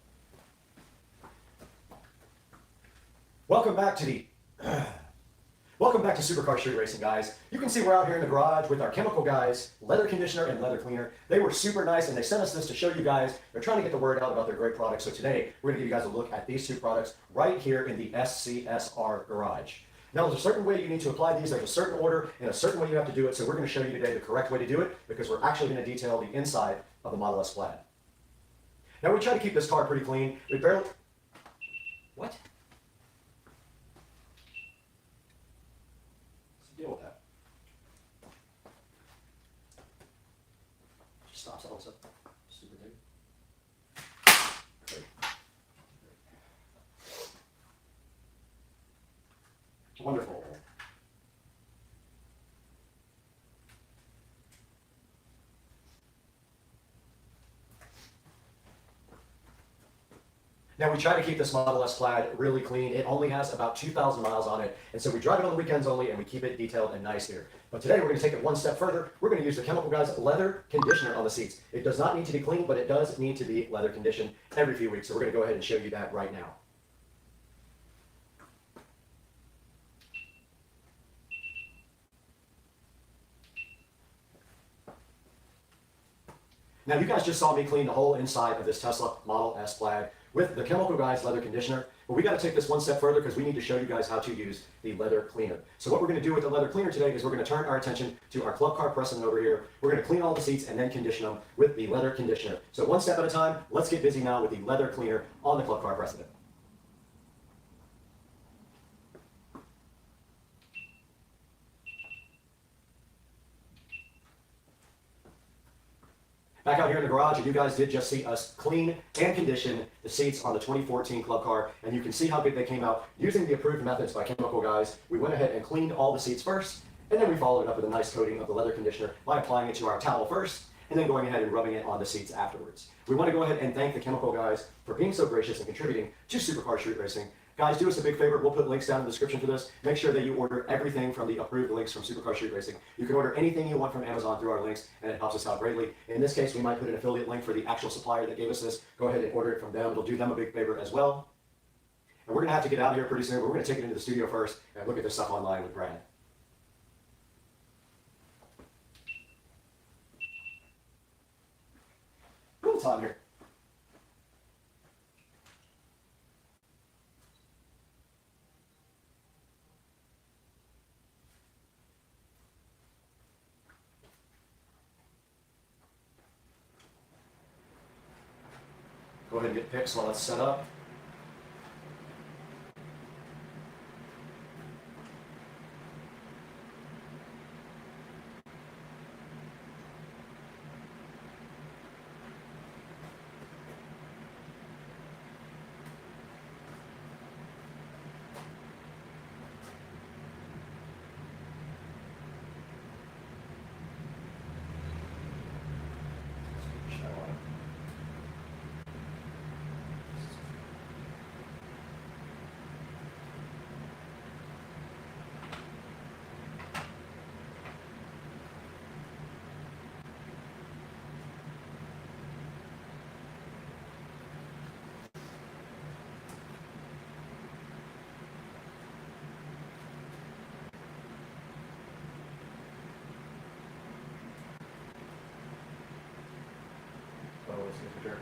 Welcome back to Supercar Street Racing, guys. You can see we're out here in the garage with our Chemical Guys leather conditioner and leather cleaner. They were super nice, and they sent us this to show you guys. They're trying to get the word out about their great products. So today, we're going to give you guys a look at these two products right here in the SCSR garage. Now, there's a certain way you need to apply these. There's a certain order and a certain way you have to do it. So we're going to show you today the correct way to do it, because we're actually going to detail the inside of the Model S Plaid. Now, we try to keep this car pretty clean. We barely... What? Deal with that. Just stops all this up. Stupid thing. Great. Wonderful. Now we try to keep this Model S Plaid really clean. It only has about 2,000 miles on it, and so we drive it on the weekends only, and we keep it detailed and nice here. But today we're going to take it one step further. We're going to use the Chemical Guys leather conditioner on the seats. It does not need to be clean, but it does need to be leather conditioned every few weeks. So we're going to go ahead and show you that right now. Now you guys just saw me clean the whole inside of this Tesla Model S Plaid with the Chemical Guys leather conditioner, but we got to take this one step further because we need to show you guys how to use the leather cleaner. So what we're going to do with the leather cleaner today is we're going to turn our attention to our club car precedent over here. We're going to clean all the seats and then condition them with the leather conditioner. So one step at a time, let's get busy now with the leather cleaner on the club car precedent. Back out here in the garage, and you guys did just see us clean and condition the seats on the 2014 Club Car, and you can see how good they came out using the approved methods by Chemical Guys. We went ahead and cleaned all the seats first, and then we followed it up with a nice coating of the leather conditioner by applying it to our towel first, and then going ahead and rubbing it on the seats afterwards. We want to go ahead and thank the Chemical Guys for being so gracious and contributing to Supercar Street Racing. Guys, do us a big favor. We'll put links down in the description for this. Make sure that you order everything from the approved links from Supercar Street Racing. You can order anything you want from Amazon through our links, and it helps us out greatly. In this case, we might put an affiliate link for the actual supplier that gave us this. Go ahead and order it from them. It'll do them a big favor as well. And we're going to have to get out of here pretty soon, but we're going to take it into the studio first and look at this stuff online with Brad. Ooh, it's hot in here. Go ahead and get pics while it's set up. Signature.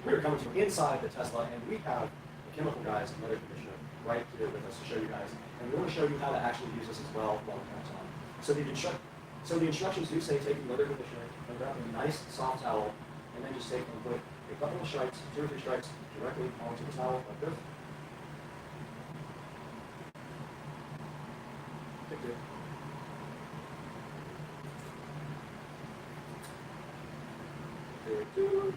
We're coming from inside the Tesla, and we have the chemical guys and leather conditioner right here with us to show you guys. And we want to show you how to actually use this as well while it comes on. So the instructions do say take the leather conditioner and wrap in a nice soft towel, and then just take and put a couple of stripes, 2 or 3 stripes, directly onto the towel like this. Take 2. Take 2.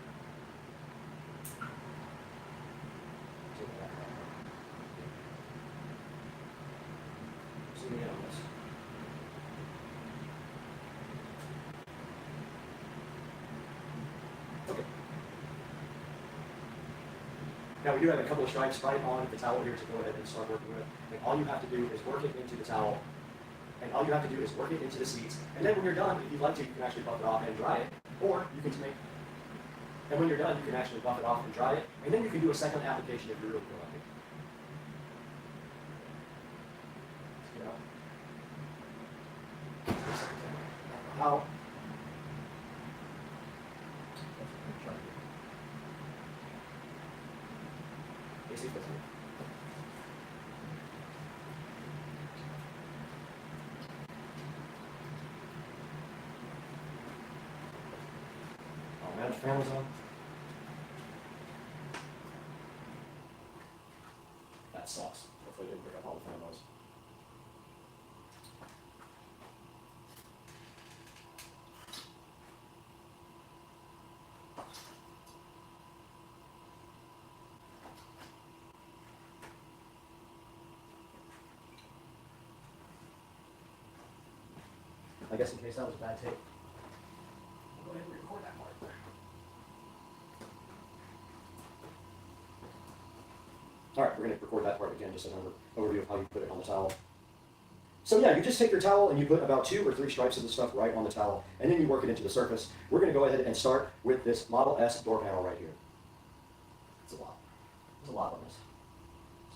Zoom in on this. Okay. Now we do have a couple of stripes right on the towel here to go ahead and start working with. And all you have to do is work it into the towel. And all you have to do is work it into the seats. And then when you're done, if you'd like to, you can actually buff it off and dry it. Or you can make, and when you're done, you can actually buff it off and dry it. And then you can do a second application if you really feel like it. How? Oh, manage fan was on. That sucks. Hopefully I didn't pick up all the fan noise. I guess in case that was a bad tape, I'll go ahead and record that part. All right, we're going to record that part again, just an overview of how you put it on the towel. So yeah, you just take your towel and you put about 2 or 3 stripes of the stuff right on the towel, and then you work it into the surface. We're going to go ahead and start with this Model S door panel right here. It's a lot. There's a lot on this.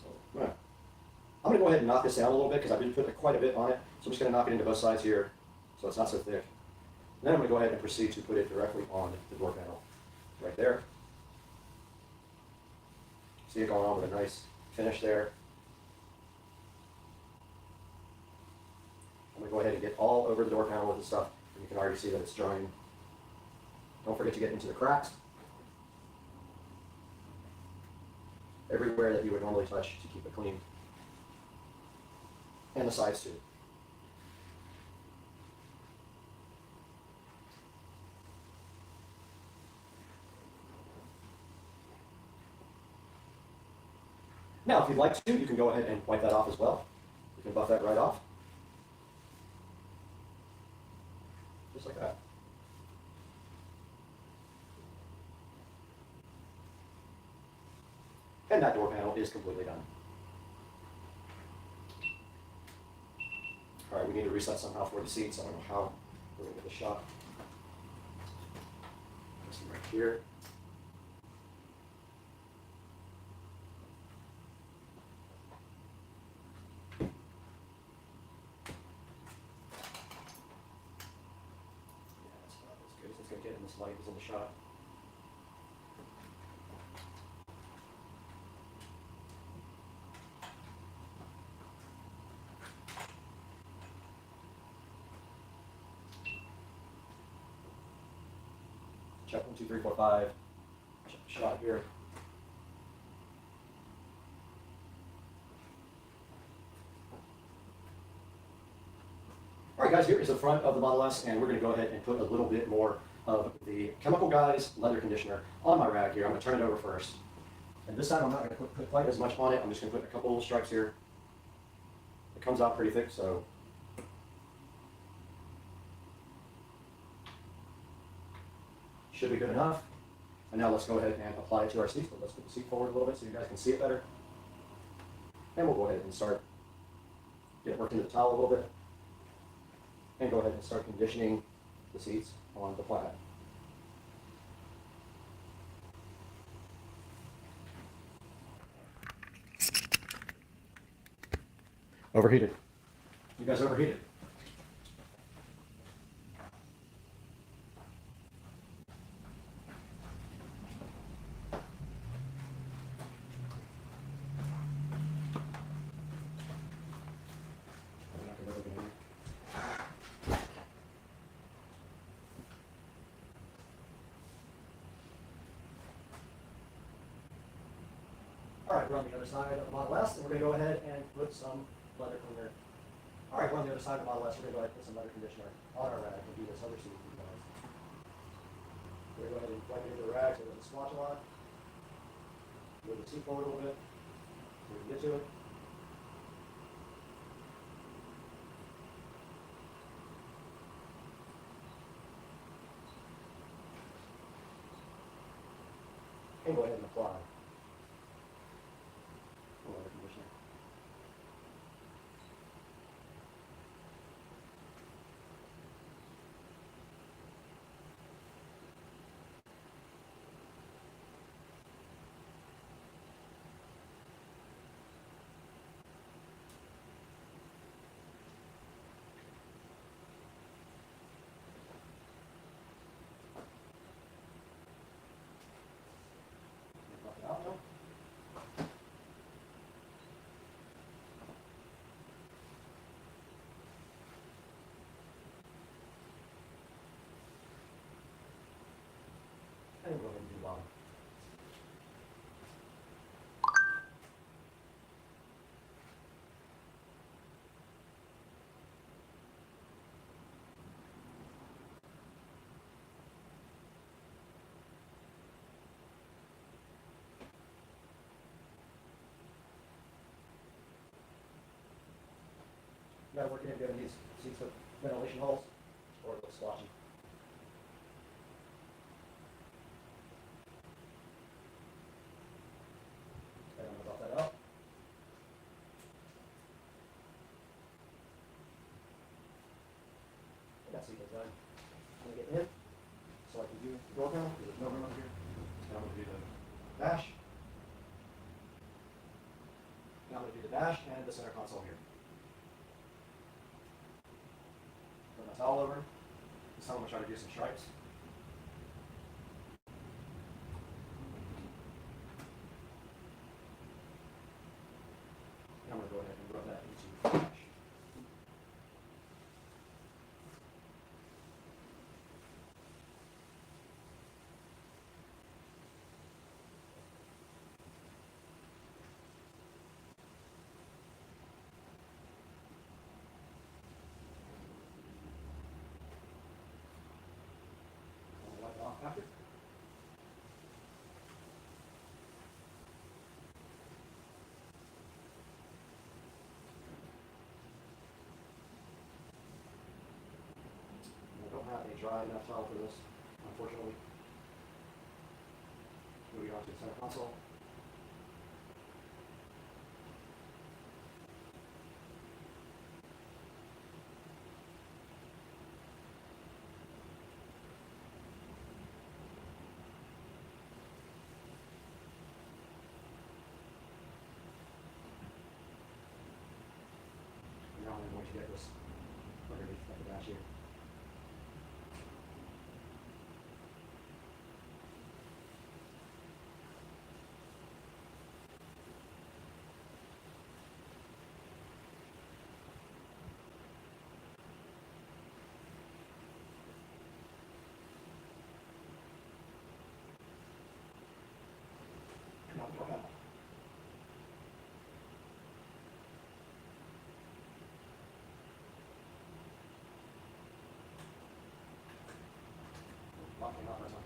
So I'm going to go ahead and knock this down a little bit because I've been putting quite a bit on it. So I'm just going to knock it into both sides here so it's not so thick. And then I'm going to go ahead and proceed to put it directly on the door panel right there. See it going on with a nice finish there. I'm going to go ahead and get all over the door panel with the stuff, and you can already see that it's drying. Don't forget to get into the cracks. Everywhere that you would normally touch to keep it clean. And the sides too. Now, if you'd like to, you can go ahead and wipe that off as well. You can buff that right off. Just like that. And that door panel is completely done. All right, we need to reset somehow for the seats. I don't know how we're going to get the shot. This one right here. Get in this light is in the shot. Check 1, 2, 3, 4, 5. Check the shot here. All right, guys, here is the front of the Model S, and we're going to go ahead and put a little bit more of the Chemical Guys leather conditioner on my rag here. I'm going to turn it over first. And this time I'm not going to put quite as much on it. I'm just going to put a couple little stripes here. It comes out pretty thick, so should be good enough. And now let's go ahead and apply it to our seats. But let's put the seat forward a little bit so you guys can see it better. And we'll go ahead and start getting worked into the towel a little bit. And go ahead and start conditioning the seats on the plaid. Overheated. You guys overheated. Alright, we're on the other side of the Model S, and we're going to go ahead and put some leather cleaner. Alright, we're on the other side of the Model S, we're going to go ahead and put some leather conditioner on our rag and do this other seat for you guys. We're going to go ahead and wipe it into the rag so it doesn't splotch a lot. Move the seat forward a little bit so we can get to it. And go ahead and apply the leather conditioner. Knock it out now. And go ahead and do the bottom. You gotta work in getting these seats with ventilation holes, or it looks splotchy. And I'm gonna buff that out. And that seat is done. I'm gonna get in, so I can do the door panel, because there's no room up here. And I'm gonna do the dash. Now I'm gonna do the dash and the center console here. Put my towel over. This time I'm going to try to do some stripes. And I'm going to go ahead and rub that into the dash. Wipe it off after. I don't have a dry enough towel for this, unfortunately. Moving on to the center console. Now I'm going to get this underneath the dash here. And now the door panel. Locking off my tongue.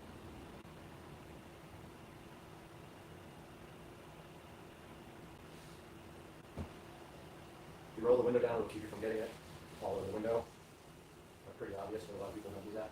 If you roll the window down, it'll keep you from getting it all over the window. That's pretty obvious, but a lot of people don't do that.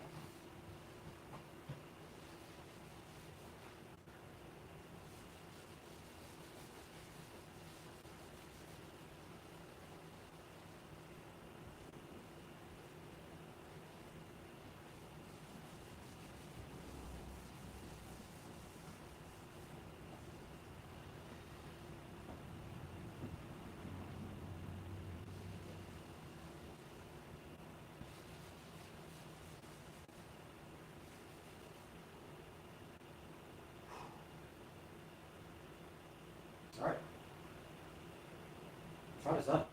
All right. Front is done.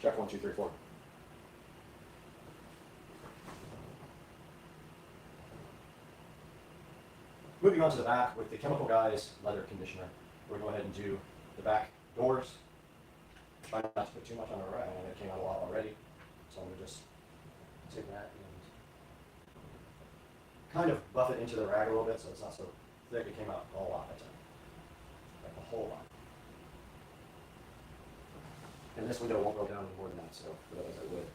Check 1, 2, 3, 4. Moving on to the back with the Chemical Guys leather conditioner. We're going to go ahead and do the back doors. Try not to put too much on the rag, and it came out a lot already. So I'm going to just take that and kind of buff it into the rag a little bit so it's not so thick. It came out a lot that time. Like a whole lot. And this window won't go down any more than that, so otherwise it would.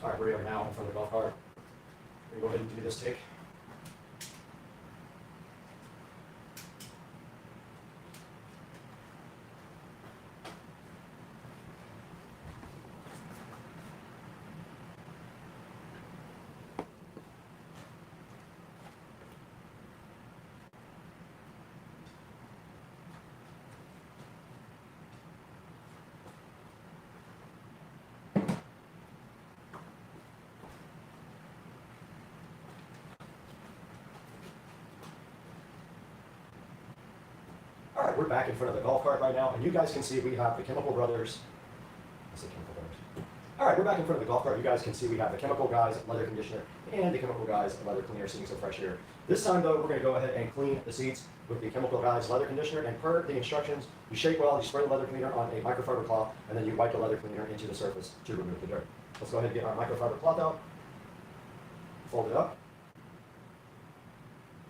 All right, we are now in front of the golf cart. We're going to go ahead and do this take. All right, we're back in front of the golf cart right now, and you guys can see we have the Chemical Brothers. I say Chemical Brothers. All right, we're back in front of the golf cart. You guys can see we have the Chemical Guys leather conditioner and the Chemical Guys leather cleaner, sitting so fresh here. This time, though, we're going to go ahead and clean the seats with the Chemical Guys leather conditioner. And per the instructions, you shake well, you spray the leather cleaner on a microfiber cloth, and then you wipe the leather cleaner into the surface to remove the dirt. Let's go ahead and get our microfiber cloth out. Fold it up.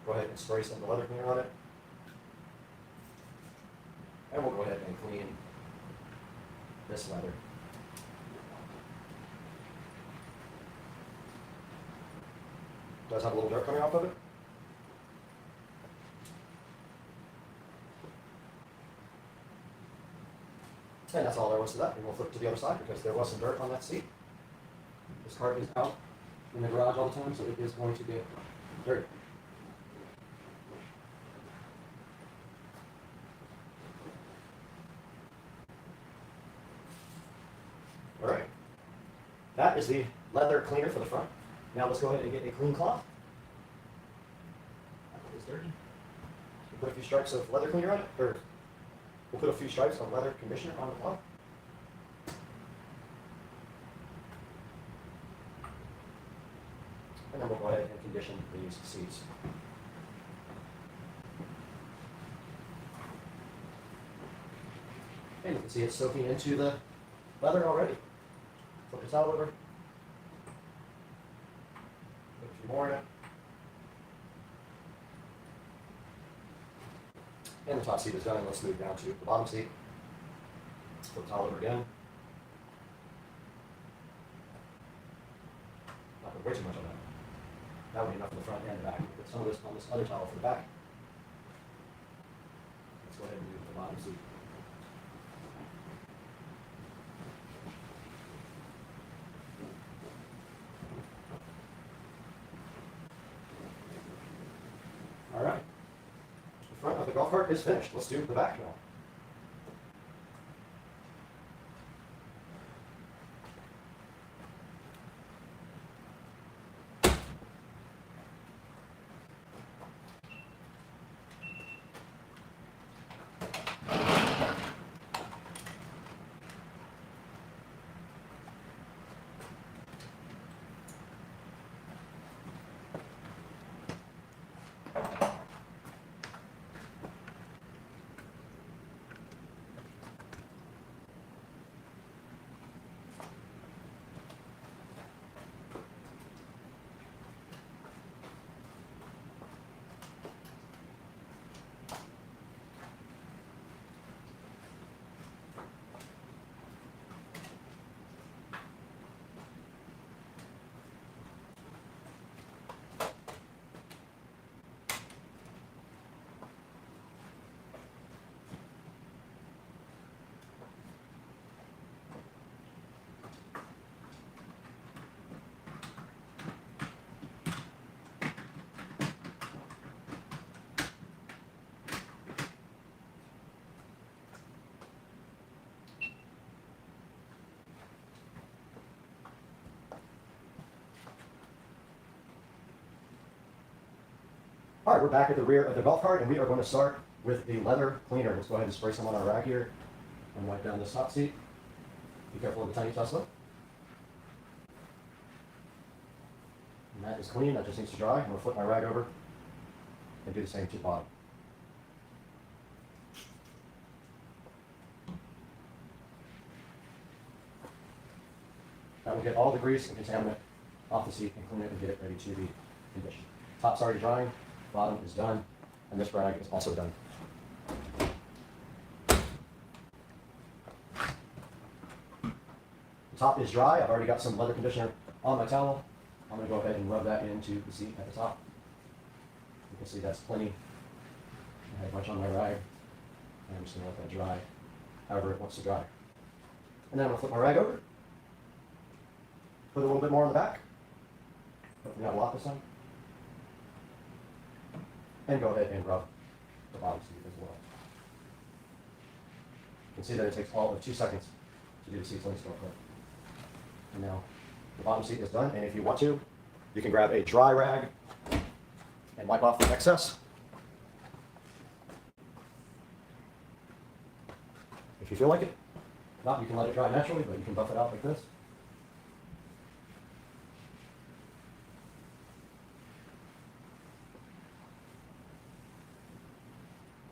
Go ahead and spray some of the leather cleaner on it. And we'll go ahead and clean this leather. Does have a little dirt coming off of it. And that's all there was to that. And we'll flip to the other side because there was some dirt on that seat. This cart is out in the garage all the time, so it is going to get dirty. All right. That is the leather cleaner for the front. Now let's go ahead and get a clean cloth. That is dirty. We'll put a few stripes of leather cleaner on it, or we'll put a few stripes of leather conditioner on the cloth. And then we'll go ahead and condition these seats. And you can see it's soaking into the leather already. Flip the towel over. Put a few more in it. And the top seat is done. Let's move down to the bottom seat. Flip the towel over again. Not put way too much on that. That would be enough for the front and the back. Put some of this on this other towel for the back. Let's go ahead and do the bottom seat. All right. The front of the golf cart is finished. Let's do the back now. All right, we're back at the rear of the golf cart, and we are going to start with the leather cleaner. Let's go ahead and spray some on our rack here and wipe down this top seat. Be careful of the tiny Tesla. And that is clean. That just needs to dry. I'm going to flip my rag over and do the same to the bottom. That will get all the grease and contaminant off the seat and clean it and get it ready to be conditioned. Top's already drying. Bottom is done, and this rag is also done. The top is dry. I've already got some leather conditioner on my towel, I'm going to go ahead and rub that into the seat at the top. You can see that's plenty. I have much on my rag, and I'm just going to let that dry however it wants to dry. And then I'm going to flip my rag over, put a little bit more on the back, hopefully not a lot this time, and go ahead and rub the bottom seat as well. You can see that it takes all of 2 seconds to do the seats links real quick. And now the bottom seat is done, and if you want to, you can grab a dry rag and wipe off the excess. If you feel like it. If not, you can let it dry naturally, but you can buff it out like this.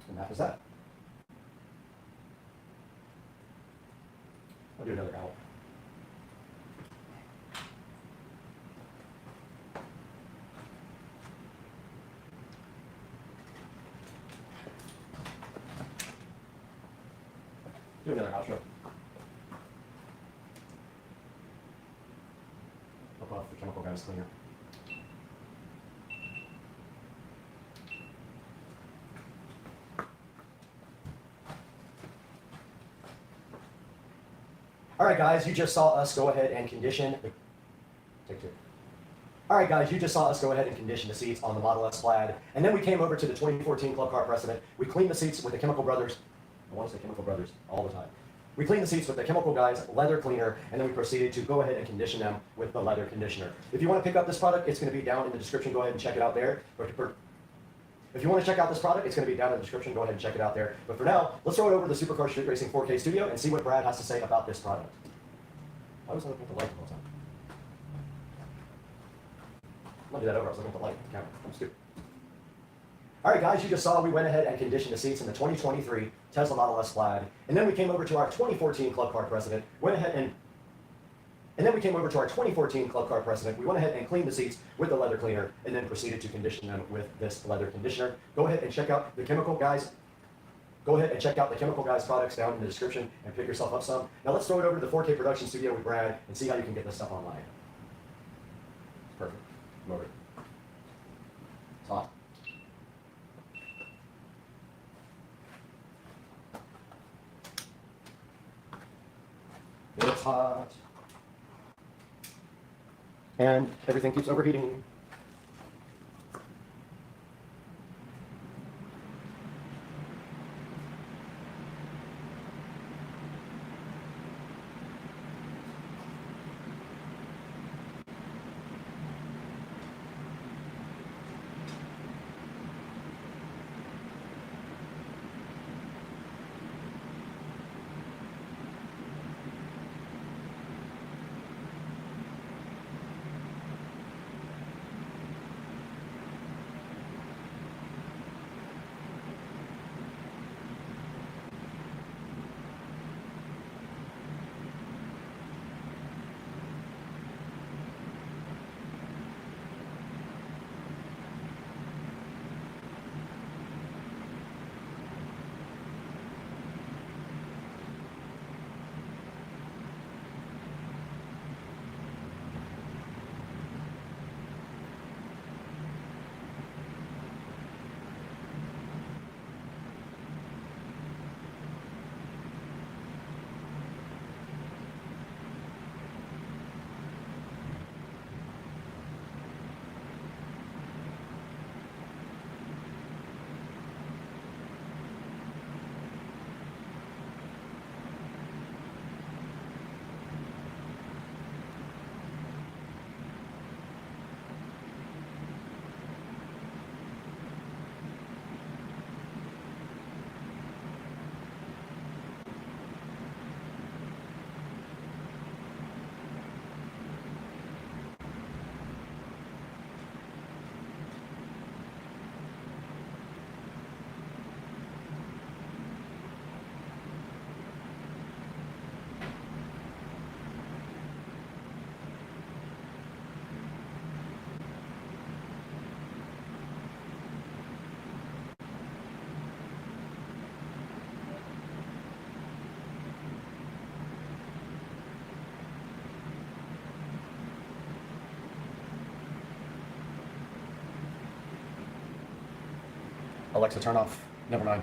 And that is that. I'll do another owl. Do another outro. Up off the chemical guys cleaner. All right, guys, you just saw us go ahead and condition the... Take two. All right, guys, you just saw us go ahead and condition the seats on the Model S Plaid, and then we came over to the 2014 Club Car Precedent. We cleaned the seats with the Chemical Brothers. I want to say Chemical Brothers all the time. We cleaned the seats with the Chemical Guys leather cleaner, and then we proceeded to go ahead and condition them with the leather conditioner. If you want to pick up this product, it's going to be down in the description. Go ahead and check it out there. If you want to check out this product, it's going to be down in the description. Go ahead and check it out there. But for now, let's throw it over to the Supercar Street Racing 4K studio and see what Brad has to say about this product. Why was I looking at the light the whole time? Let me do that over. I was looking at the light, the camera. I'm stupid. All right, guys, you just saw we went ahead and conditioned the seats in the 2023 Tesla Model S Plaid, and then we came over to our 2014 Club Car Precedent, went ahead and then we came over to our 2014 Club Car Precedent. We went ahead and cleaned the seats with the leather cleaner, and then proceeded to condition them with this leather conditioner. Go ahead and check out the Chemical Guys. Go ahead and check out the Chemical Guys products down in the description and pick yourself up some. Now let's throw it over to the 4K production studio with Brad and see how you can get this stuff online. It's perfect. Come over. It's hot. It's hot. And everything keeps overheating. Alexa, turn off. Never mind.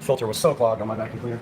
filter was so clogged on my vacuum cleaner.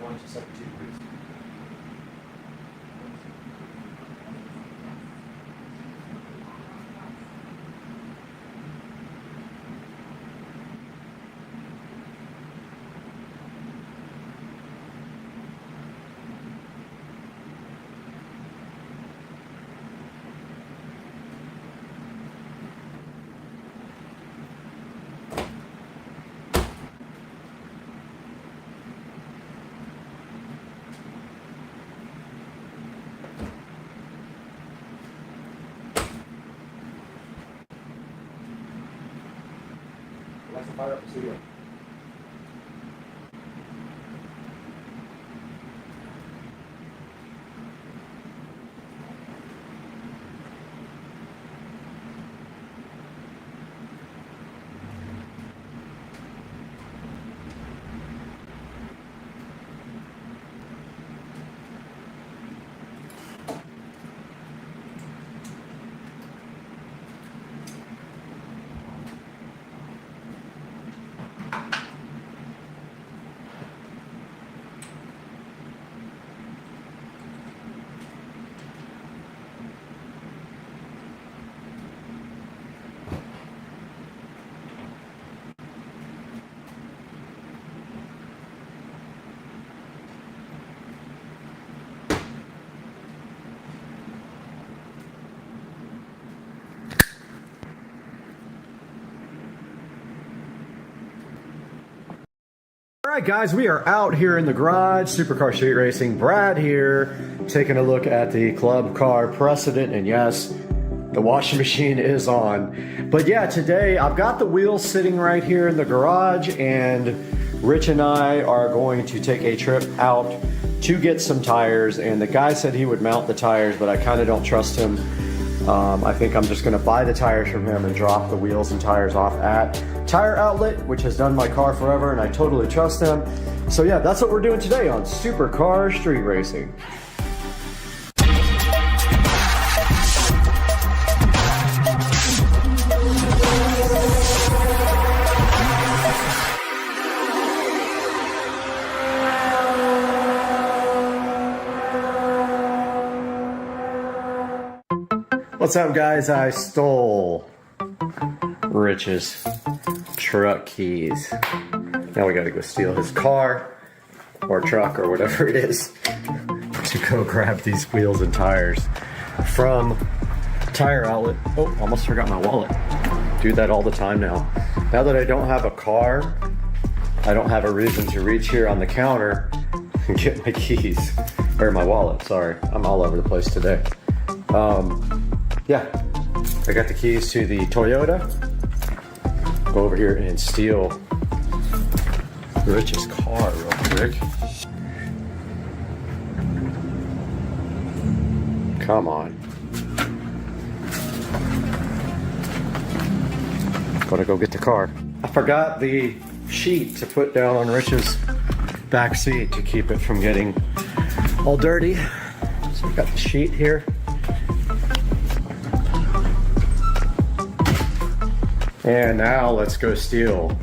71 to 72 degrees. Let's fire up the studio. All right, guys, we are out here in the garage, Supercar Street Racing. Brad here, taking a look at the club car precedent, and yes, the washing machine is on. But yeah, today I've got the wheels sitting right here in the garage, and Rich and I are going to take a trip out to get some tires, and the guy said he would mount the tires, but I kind of don't trust him. I think I'm just going to buy the tires from him and drop the wheels and tires off at Tire Outlet, which has done my car forever, and I totally trust them. So yeah, that's what we're doing today on Supercar Street Racing. What's up, guys? I stole Rich's truck keys. Now we gotta go steal his car or truck or whatever it is to go grab these wheels and tires from Tire Outlet. Oh, almost forgot my wallet. Do that all the time now. Now that I don't have a car, I don't have a reason to reach here on the counter and get my keys, or my wallet, sorry. I'm all over the place today. Yeah, I got the keys to the Toyota. Go over here and steal Rich's car real quick. Come on. Gotta go get the car. I forgot the sheet to put down on Rich's back seat to keep it from getting all dirty. So I've got the sheet here. And now let's go steal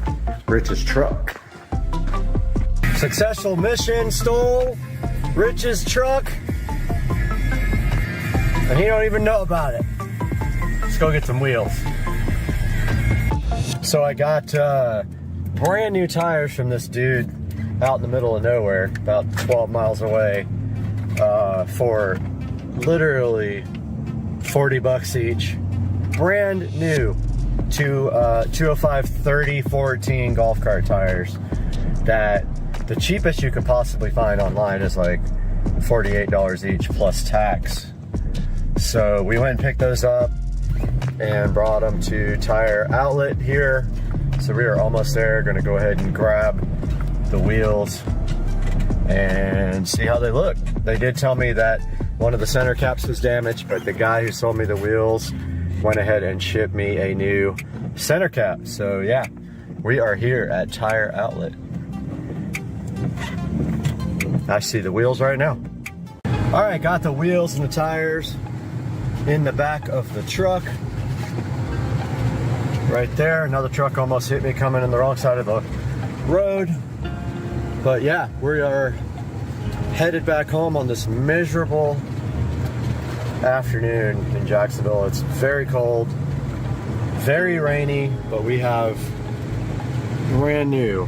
Rich's truck. Successful mission, stole Rich's truck. And he don't even know about it. Let's go get some wheels. So I got brand new tires from this dude out in the middle of nowhere, about 12 miles away, for literally 40 bucks each. Brand new. 205 3014 golf cart tires that the cheapest you could possibly find online is like $48 each plus tax. So we went and picked those up and brought them to Tire Outlet here. So we are almost there. Gonna go ahead and grab the wheels and see how they look. They did tell me that one of the center caps was damaged, but the guy who sold me the wheels went ahead and shipped me a new center cap. So yeah, we are here at Tire Outlet. I see the wheels right now. All right, got the wheels and the tires in the back of the truck. Right there, another truck almost hit me coming in the wrong side of the road. But yeah, we are headed back home on this miserable afternoon in Jacksonville. It's very cold, very rainy, but we have brand new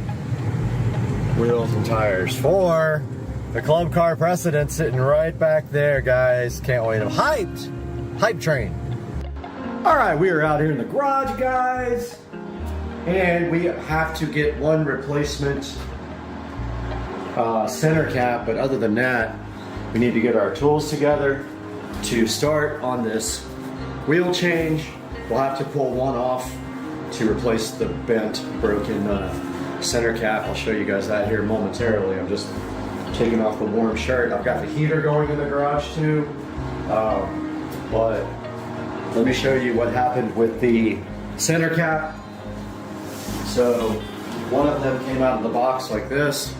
wheels and tires for the club car precedent sitting right back there, guys. Can't wait. I'm hyped. Hype train. All right, we are out here in the garage, guys, and we have to get one replacement center cap, but other than that, we need to get our tools together to start on this wheel change. We'll have to pull one off to replace the bent, broken center cap. I'll show you guys that here momentarily. I'm just taking off the warm shirt. I've got the heater going in the garage too, but let me show you what happened with the center cap. So one of them came out of the box like this.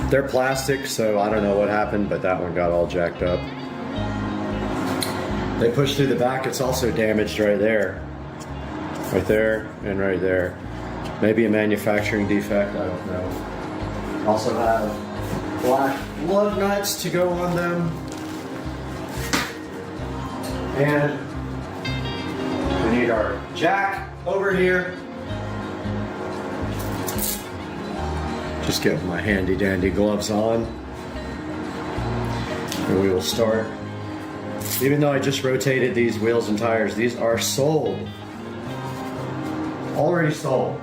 They're plastic, so I don't know what happened, but that one got all jacked up. They pushed through the back. It's also damaged right there. Right there and right there. Maybe a manufacturing defect, I don't know. Also have black lug nuts to go on them. And we need our jack over here. Just get my handy dandy gloves on. And we will start. Even though I just rotated these wheels and tires, these are sold. Already sold.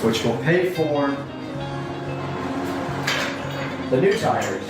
Which will pay for the new tires.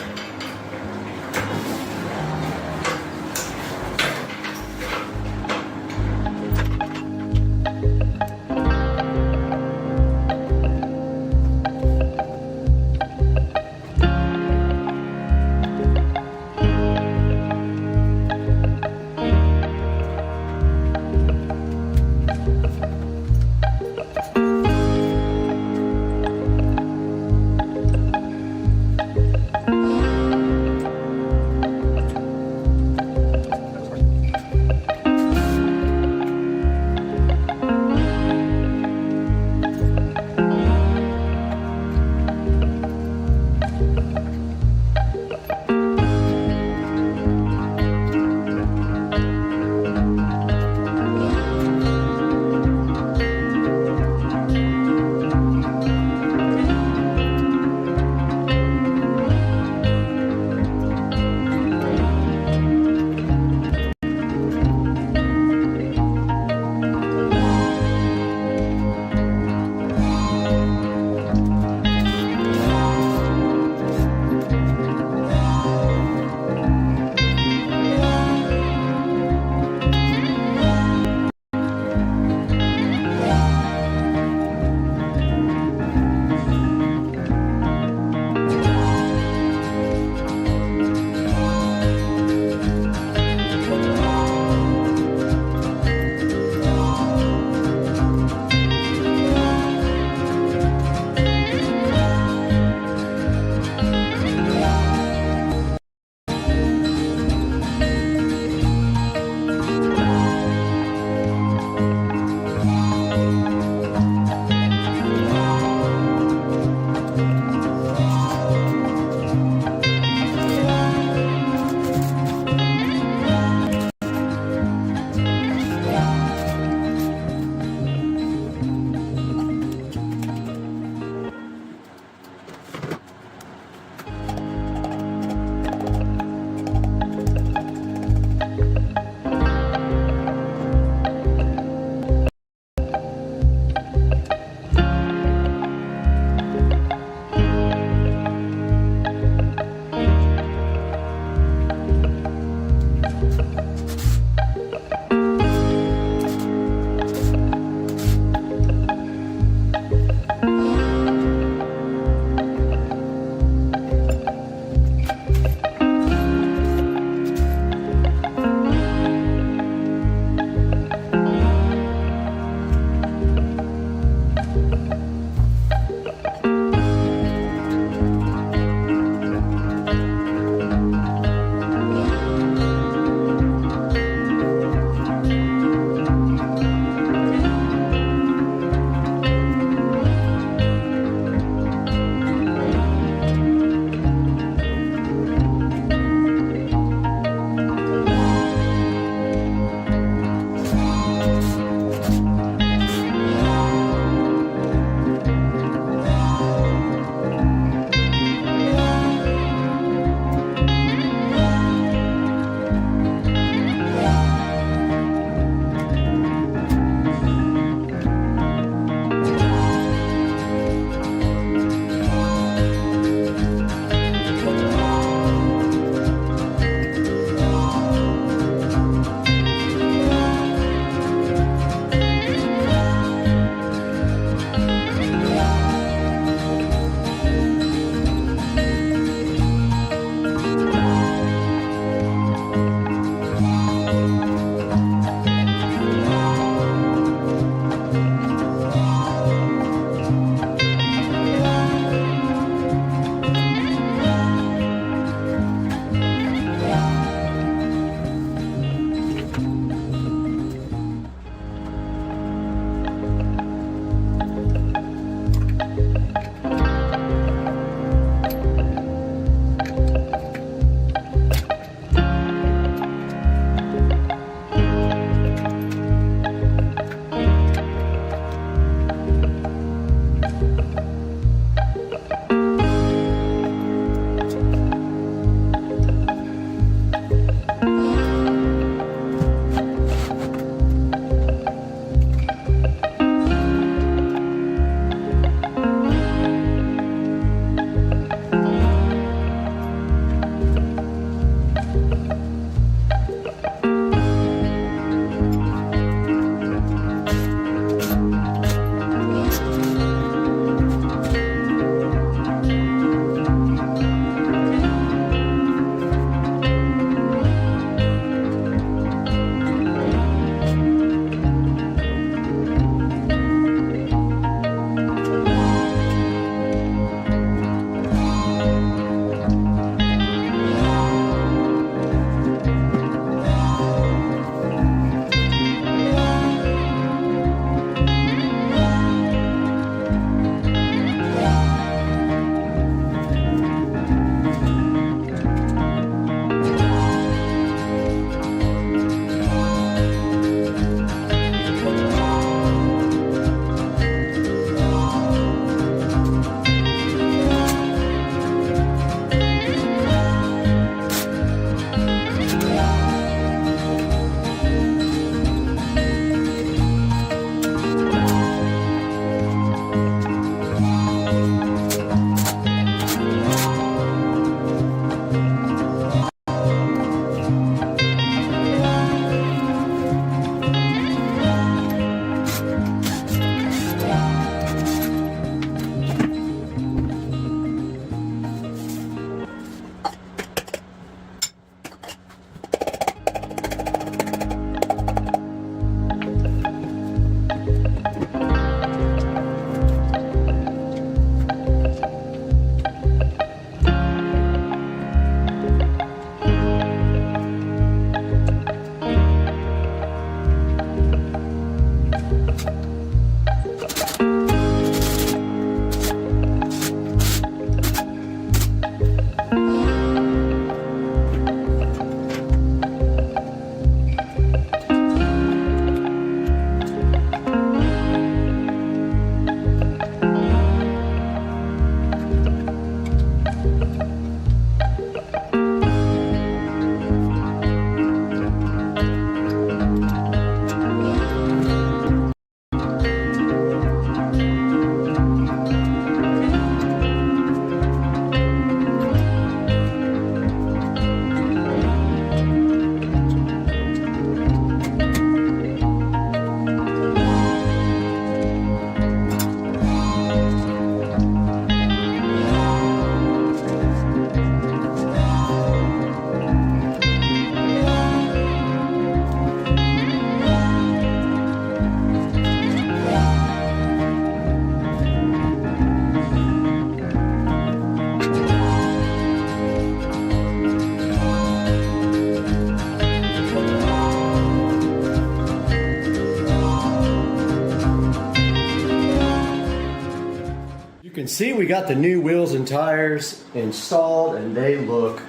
see, we got the new wheels and tires installed and they look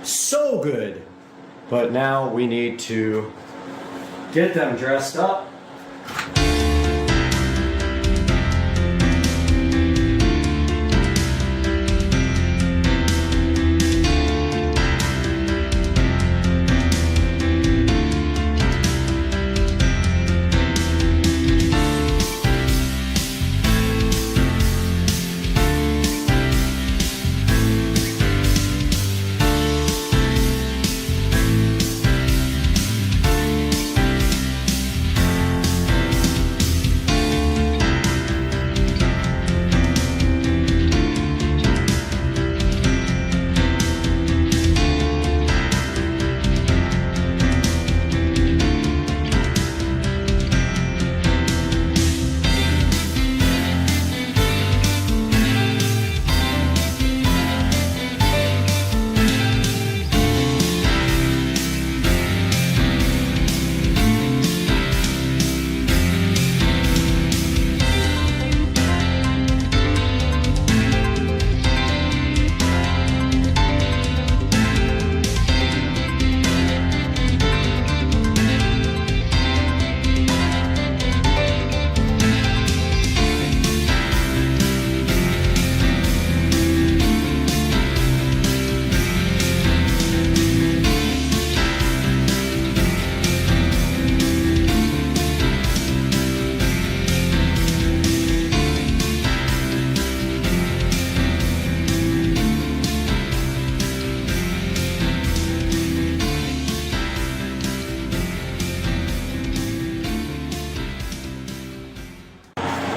so good. But now we need to get them dressed up.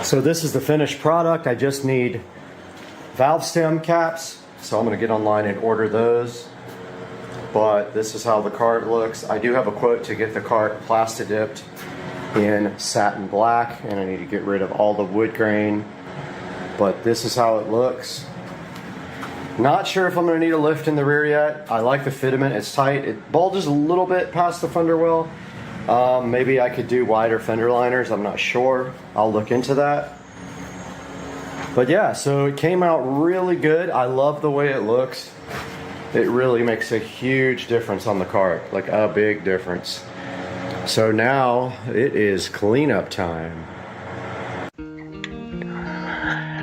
So this is the finished product. I just need valve stem caps. So I'm gonna get online and order those. But this is how the cart looks. I do have a quote to get the cart plastic dipped in satin black, and I need to get rid of all the wood grain. But this is how it looks. Not sure if I'm gonna need a lift in the rear yet. I like the fitment, it's tight. It bulges a little bit past the fender well. Maybe I could do wider fender liners, I'm not sure. I'll look into that. But yeah, so it came out really good. I love the way it looks. It really makes a huge difference on the cart, like a big difference. So now it is cleanup time.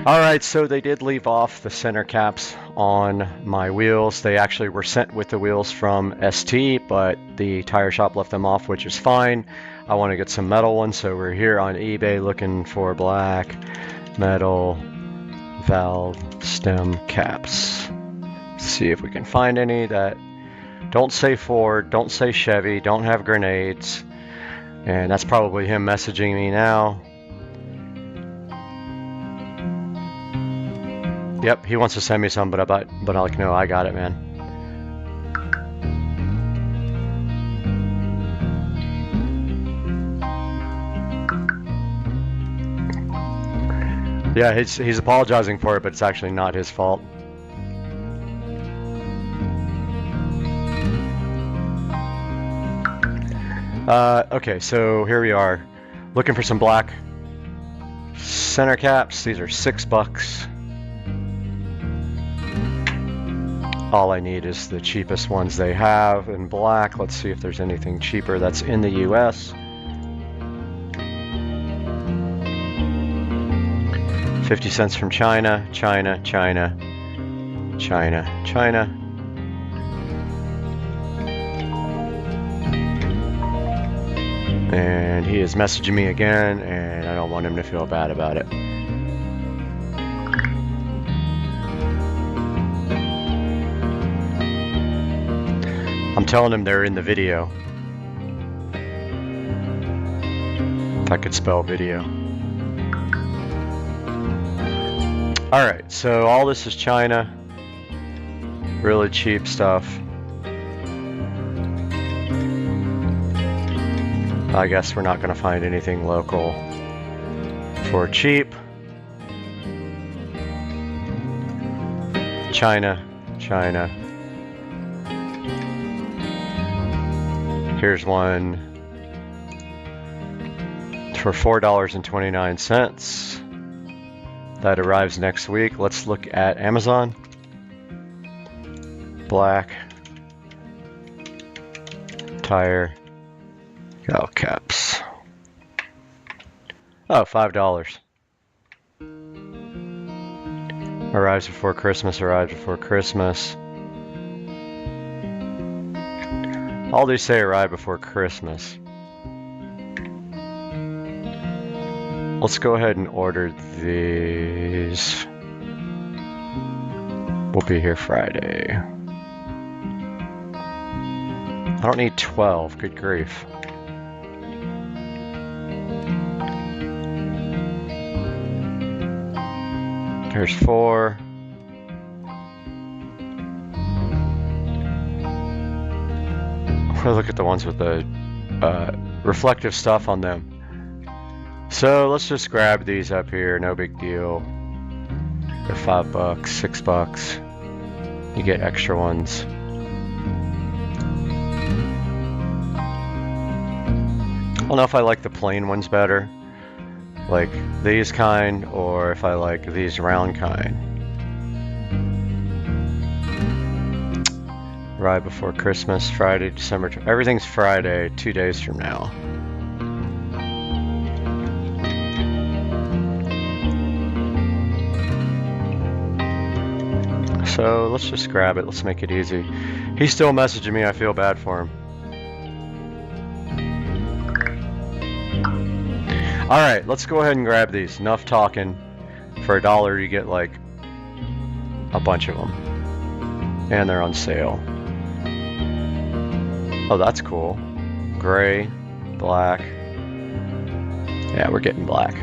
All right, so they did leave off the center caps on my wheels. They actually were sent with the wheels from ST, but the tire shop left them off, which is fine. I want to get some metal ones, so we're here on eBay looking for black metal valve stem caps. See if we can find any that don't say Ford, don't say Chevy, don't have grenades. And that's probably him messaging me now. Yep, he wants to send me some, but I'm like, no, I got it, man. Yeah, he's apologizing for it, but it's actually not his fault. Okay, so here we are, looking for some black center caps. These are $6. All I need is the cheapest ones they have in black. Let's see if there's anything cheaper that's in the US. 50 cents from China, China, China, China, China. And he is messaging me again, and I don't want him to feel bad about it. I'm telling him they're in the video. If I could spell video. Alright, so all this is China. Really cheap stuff. I guess we're not going to find anything local for cheap. China, China. Here's one for $4.29. that arrives next week. Let's look at Amazon. Black. Tire. All caps. Oh, $5. Arrives before Christmas, arrives before Christmas. All these say arrive before Christmas. Let's go ahead and order these. We'll be here Friday. I don't need 12, good grief. Here's 4. Look at the ones with the reflective stuff on them. So let's just grab these up here, no big deal. They're $5, $6. You get extra ones. I don't know if I like the plain ones better, like these kind, or if I like these round kind. Right before Christmas, Friday, December. Everything's Friday, 2 days from now. So let's just grab it. Let's make it easy. He's still messaging me. I feel bad for him. All right, let's go ahead and grab these. Enough talking. For $1, you get like a bunch of them, and they're on sale. Oh, that's cool. Gray, black. Yeah, we're getting black.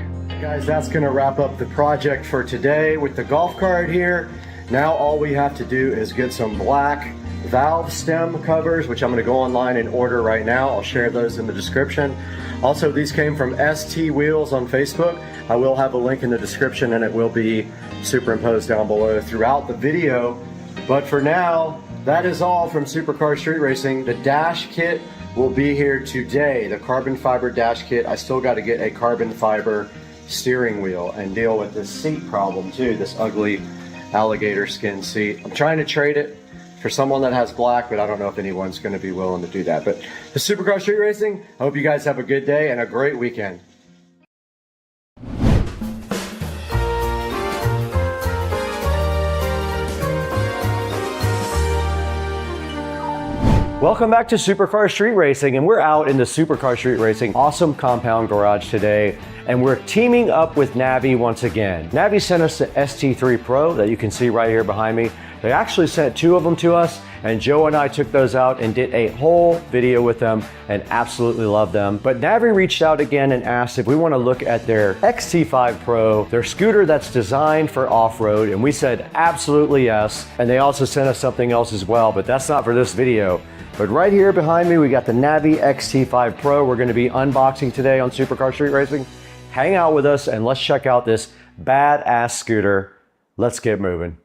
Guys, that's gonna wrap up the project for today with the golf cart here. Now all we have to do is get some black valve stem covers, which I'm gonna go online and order right now. I'll share those in the description. Also, these came from ST Wheels on Facebook. I will have a link in the description, and it will be superimposed down below throughout the video. But for now, that is all from Supercar Street Racing. The dash kit will be here today, the carbon fiber dash kit. I still got to get a carbon fiber steering wheel and deal with this seat problem too, this ugly alligator skin seat. I'm trying to trade it for someone that has black, but I don't know if anyone's going to be willing to do that. But the Supercar Street Racing, I hope you guys have a good day and a great weekend. Welcome back to Supercar Street Racing, and we're out in the Supercar Street Racing awesome compound garage today, and we're teaming up with Navi once again. Navi sent us the ST3 Pro that you can see right here behind me. They actually sent 2 of them to us, and Joe and I took those out and did a whole video with them and absolutely love them. But Navi reached out again and asked if we want to look at their XT5 Pro, their scooter that's designed for off-road, and we said absolutely yes. And they also sent us something else as well, but that's not for this video. But right here behind me, we got the Navi XT5 Pro. We're going to be unboxing today on Supercar Street Racing. Hang out with us and let's check out this badass scooter. Let's get moving.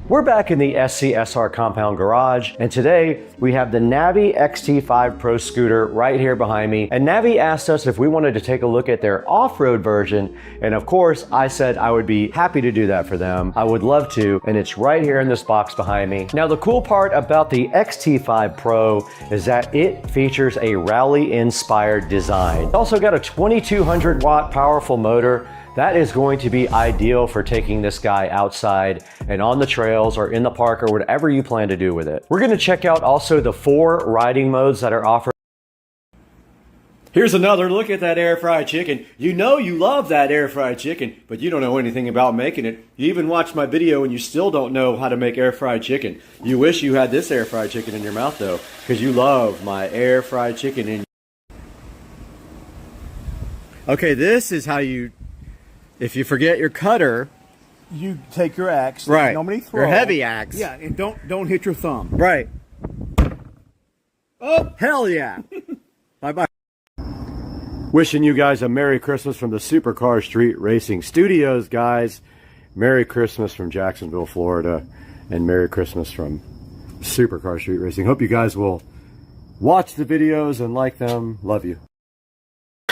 We're back in the SCSR compound garage, and today we have the Navi XT5 Pro scooter right here behind me. And Navi asked us if we wanted to take a look at their off-road version, and of course I said I would be happy to do that for them. I would love to, and it's right here in this box behind me. Now the cool part about the XT5 Pro is that it features a rally-inspired design. It's also got a 2200 watt powerful motor. That is going to be ideal for taking this guy outside and on the trails or in the park or whatever you plan to do with it. We're going to check out also the 4 riding modes that are offered. Here's another look at that air fried chicken. You know you love that air fried chicken, but you don't know anything about making it. You even watched my video and you still don't know how to make air fried chicken. You wish you had this air fried chicken in your mouth though, because you love my air fried chicken in Okay, this is how you, if you forget your cutter, You take your axe, right? normally throw Your heavy axe, Yeah, and don't hit your thumb. right? Oh, hell yeah! Bye bye. Wishing you guys a Merry Christmas from the Supercar Street Racing Studios, guys. Merry Christmas from Jacksonville, Florida, and Merry Christmas from Supercar Street Racing. Hope you guys will watch the videos and like them. Love you.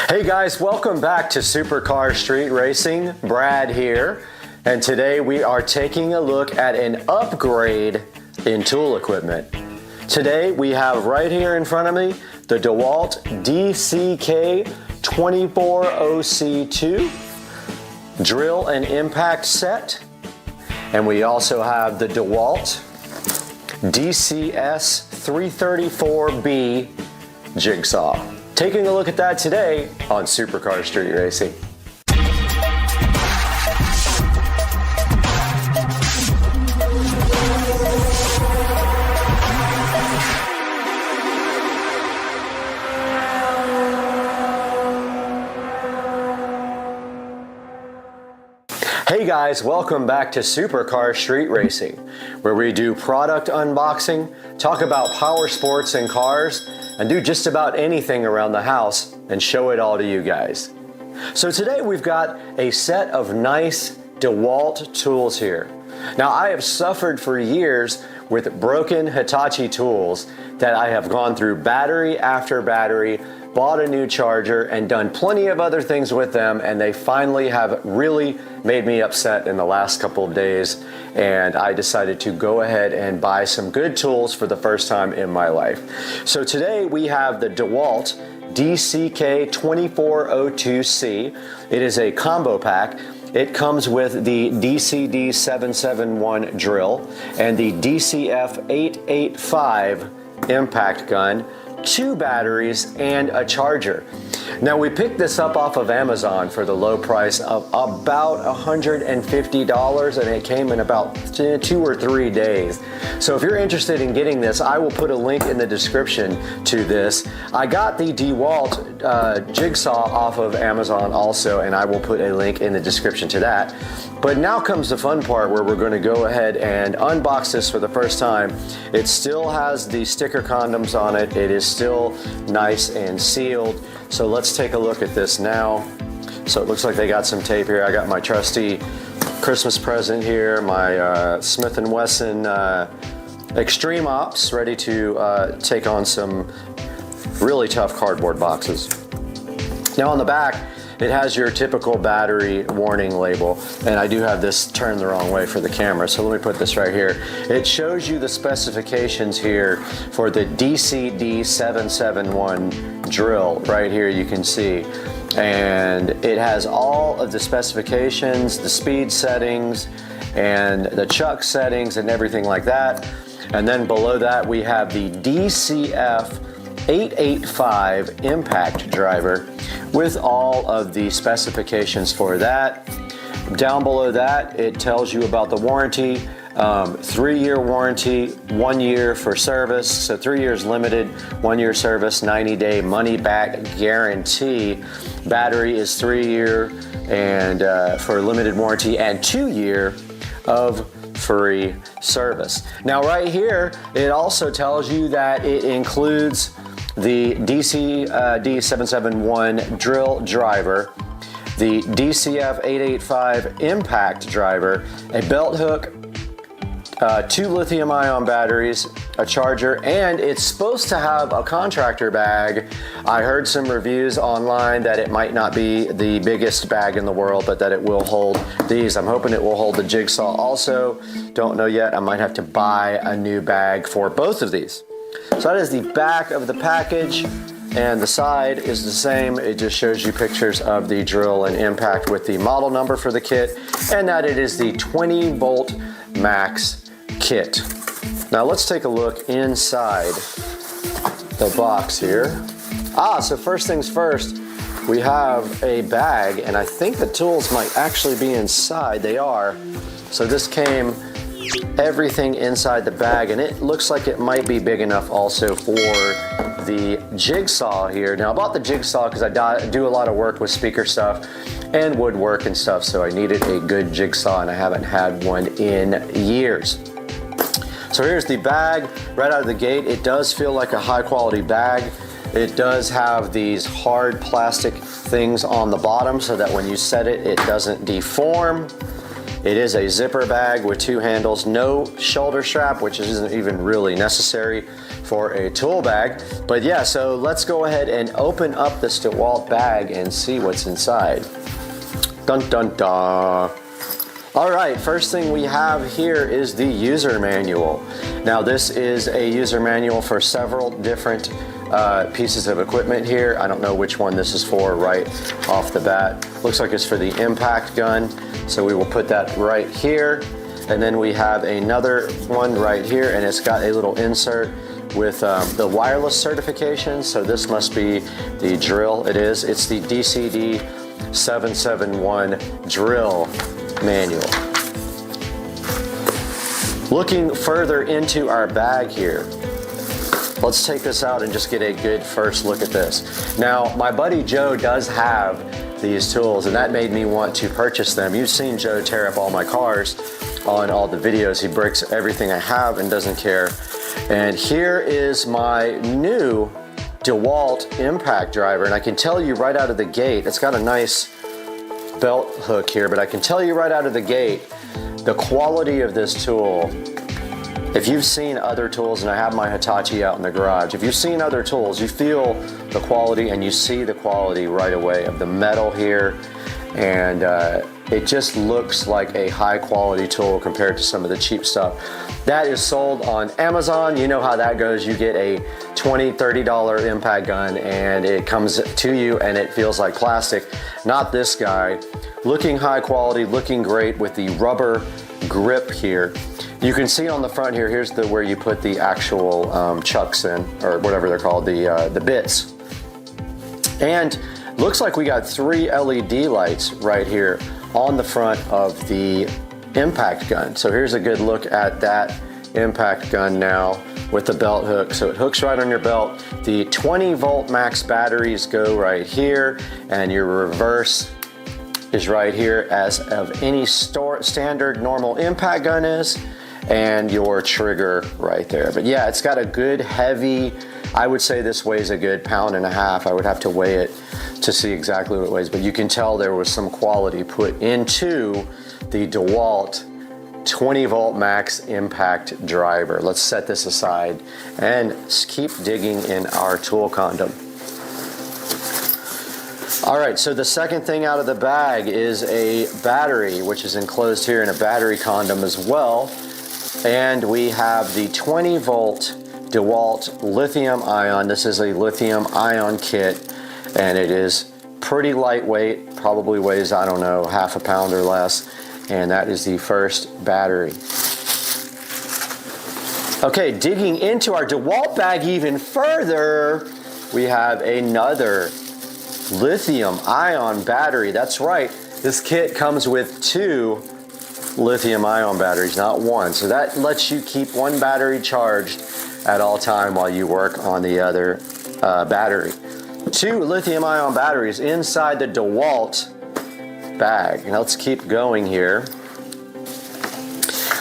Hey guys, welcome back to Supercar Street Racing. Brad here, and today we are taking a look at an upgrade in tool equipment. Today we have right here in front of me the DeWalt DCK24OC2 drill and impact set, and we also have the DeWalt DCS334B jigsaw. Taking a look at that today on Supercar Street Racing. Hey guys, welcome back to Supercar Street Racing, where we do product unboxing, talk about power sports and cars, and do just about anything around the house and show it all to you guys. So today we've got a set of nice DeWalt tools here. Now I have suffered for years with broken Hitachi tools that I have gone through battery after battery, bought a new charger, and done plenty of other things with them, and they finally have really made me upset in the last couple of days, and I decided to go ahead and buy some good tools for the first time in my life. So today we have the DeWalt DCK2402C. It is a combo pack. It comes with the DCD771 drill and the DCF885 impact gun, 2 batteries, and a charger. Now we picked this up off of Amazon for the low price of about $150, and it came in about 2 or 3 days. So if you're interested in getting this, I will put a link in the description to this. I got the DeWalt jigsaw off of Amazon also, and I will put a link in the description to that. But now comes the fun part where we're going to go ahead and unbox this for the first time. It still has the sticker condoms on it. It is still nice and sealed. So let's take a look at this now. So it looks like they got some tape here. I got my trusty Christmas present here, my Smith & Wesson Extreme Ops, ready to take on some really tough cardboard boxes. Now on the back, it has your typical battery warning label, and I do have this turned the wrong way for the camera, so let me put this right here. It shows you the specifications here for the DCD771 drill. Right here you can see, and it has all of the specifications, the speed settings, and the chuck settings and everything like that. And then below that we have the DCF885 impact driver with all of the specifications for that. Down below that, it tells you about the warranty, 3-year warranty, 1 year for service, so 3 years limited, 1 year service, 90-day money-back guarantee. Battery is 3-year and for limited warranty, and 2-year of free service. Now right here, it also tells you that it includes the DCD771 drill driver, the DCF885 impact driver, a belt hook, 2 lithium-ion batteries, a charger, and it's supposed to have a contractor bag. I heard some reviews online that it might not be the biggest bag in the world, but that it will hold these. I'm hoping it will hold the jigsaw also. Don't know yet. I might have to buy a new bag for both of these. So that is the back of the package, and the side is the same. It just shows you pictures of the drill and impact with the model number for the kit, and that it is the 20-volt max kit. Now let's take a look inside the box here. So first things first, we have a bag, and I think the tools might actually be inside. They are. So this came everything inside the bag, and it looks like it might be big enough also for the jigsaw here. Now I bought the jigsaw because I do a lot of work with speaker stuff and woodwork and stuff, so I needed a good jigsaw and I haven't had one in years. So here's the bag right out of the gate. It does feel like a high quality bag. It does have these hard plastic things on the bottom so that when you set it, it doesn't deform. It is a zipper bag with 2 handles, no shoulder strap, which isn't even really necessary for a tool bag. But yeah, so let's go ahead and open up this DeWalt bag and see what's inside. Dun dun dun. All right, first thing we have here is the user manual. Now this is a user manual for several different pieces of equipment here. I don't know which one this is for right off the bat. Looks like it's for the impact gun, so we will put that right here. And then we have another one right here, and it's got a little insert with the wireless certification. So this must be the drill. It is. It's the DCD 771 drill manual. Looking further into our bag here, let's take this out and just get a good first look at this. Now, my buddy Joe does have these tools, and that made me want to purchase them. You've seen Joe tear up all my cars on all the videos. He breaks everything I have and doesn't care. And here is my new DeWalt impact driver, and I can tell you right out of the gate, it's got a nice belt hook here, but I can tell you right out of the gate, the quality of this tool. If you've seen other tools, and I have my Hitachi out in the garage, if you've seen other tools, you feel the quality and you see the quality right away of the metal here, and it just looks like a high quality tool compared to some of the cheap stuff. That is sold on Amazon. You know how that goes. You get a $20, $30 impact gun and it comes to you and it feels like plastic. Not this guy. Looking high quality, looking great with the rubber grip here. You can see on the front here, here's where you put the actual chucks in, or whatever they're called, the bits. And looks like we got 3 LED lights right here on the front of the impact gun. So here's a good look at that impact gun now with the belt hook. So it hooks right on your belt. The 20 volt max batteries go right here, and your reverse is right here, as of any standard normal impact gun is, and your trigger right there. But yeah, it's got a good heavy, I would say this weighs a good 1.5 pounds. I would have to weigh it to see exactly what it weighs, but you can tell there was some quality put into the DeWalt 20 volt max impact driver. Let's set this aside and keep digging in our tool condom. All right, so the second thing out of the bag is a battery, which is enclosed here in a battery condom as well. And we have the 20 volt DeWalt lithium ion. This is a lithium ion kit, and it is pretty lightweight, probably weighs, I don't know, 1/2 pound or less. And that is the first battery. Okay, digging into our DeWalt bag even further, we have another lithium ion battery. That's right, this kit comes with 2 lithium ion batteries, not 1. So that lets you keep 1 battery charged at all time while you work on the other battery. 2 lithium ion batteries inside the DeWalt bag. Now let's keep going here.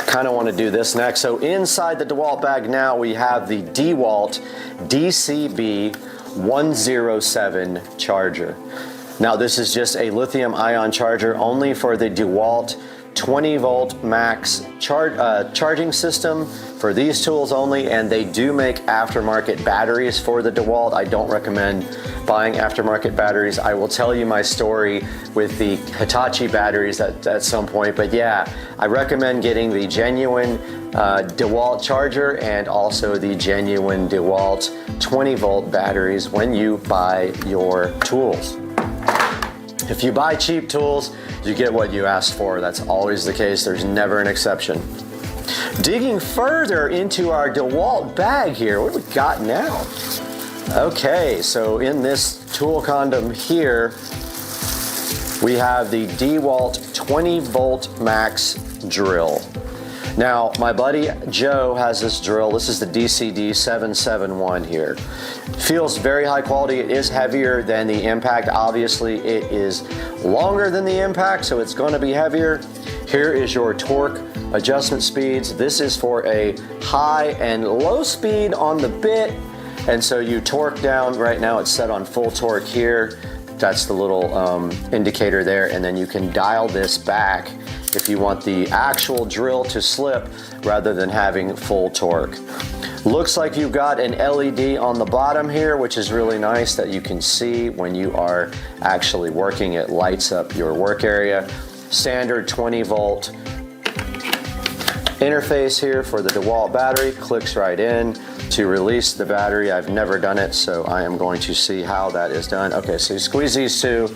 Kind of want to do this next. So inside the DeWalt bag now we have the DeWalt DCB 107 charger. Now this is just a lithium ion charger only for the DeWalt 20 volt max charging system for these tools only, and they do make aftermarket batteries for the DeWalt. I don't recommend buying aftermarket batteries. I will tell you my story with the Hitachi batteries at some point, but yeah, I recommend getting the genuine DeWalt charger and also the genuine DeWalt 20 volt batteries when you buy your tools. If you buy cheap tools, you get what you ask for. That's always the case. There's never an exception. Digging further into our DeWalt bag here, what do we got now? Okay, so in this tool condom here, we have the DeWalt 20 volt max drill. Now, my buddy Joe has this drill. This is the DCD 771 here. Feels very high quality. It is heavier than the Impact. Obviously, it is longer than the Impact, so it's going to be heavier. Here is your torque adjustment speeds. This is for a high and low speed on the bit. And so you torque down. Right now it's set on full torque here. That's the little indicator there. And then you can dial this back if you want the actual drill to slip rather than having full torque. Looks like you've got an LED on the bottom here, which is really nice that you can see when you are actually working. It lights up your work area. Standard 20 volt interface here for the DeWalt battery. Clicks right in to release the battery. I've never done it, so I am going to see how that is done. Okay, so you squeeze these two.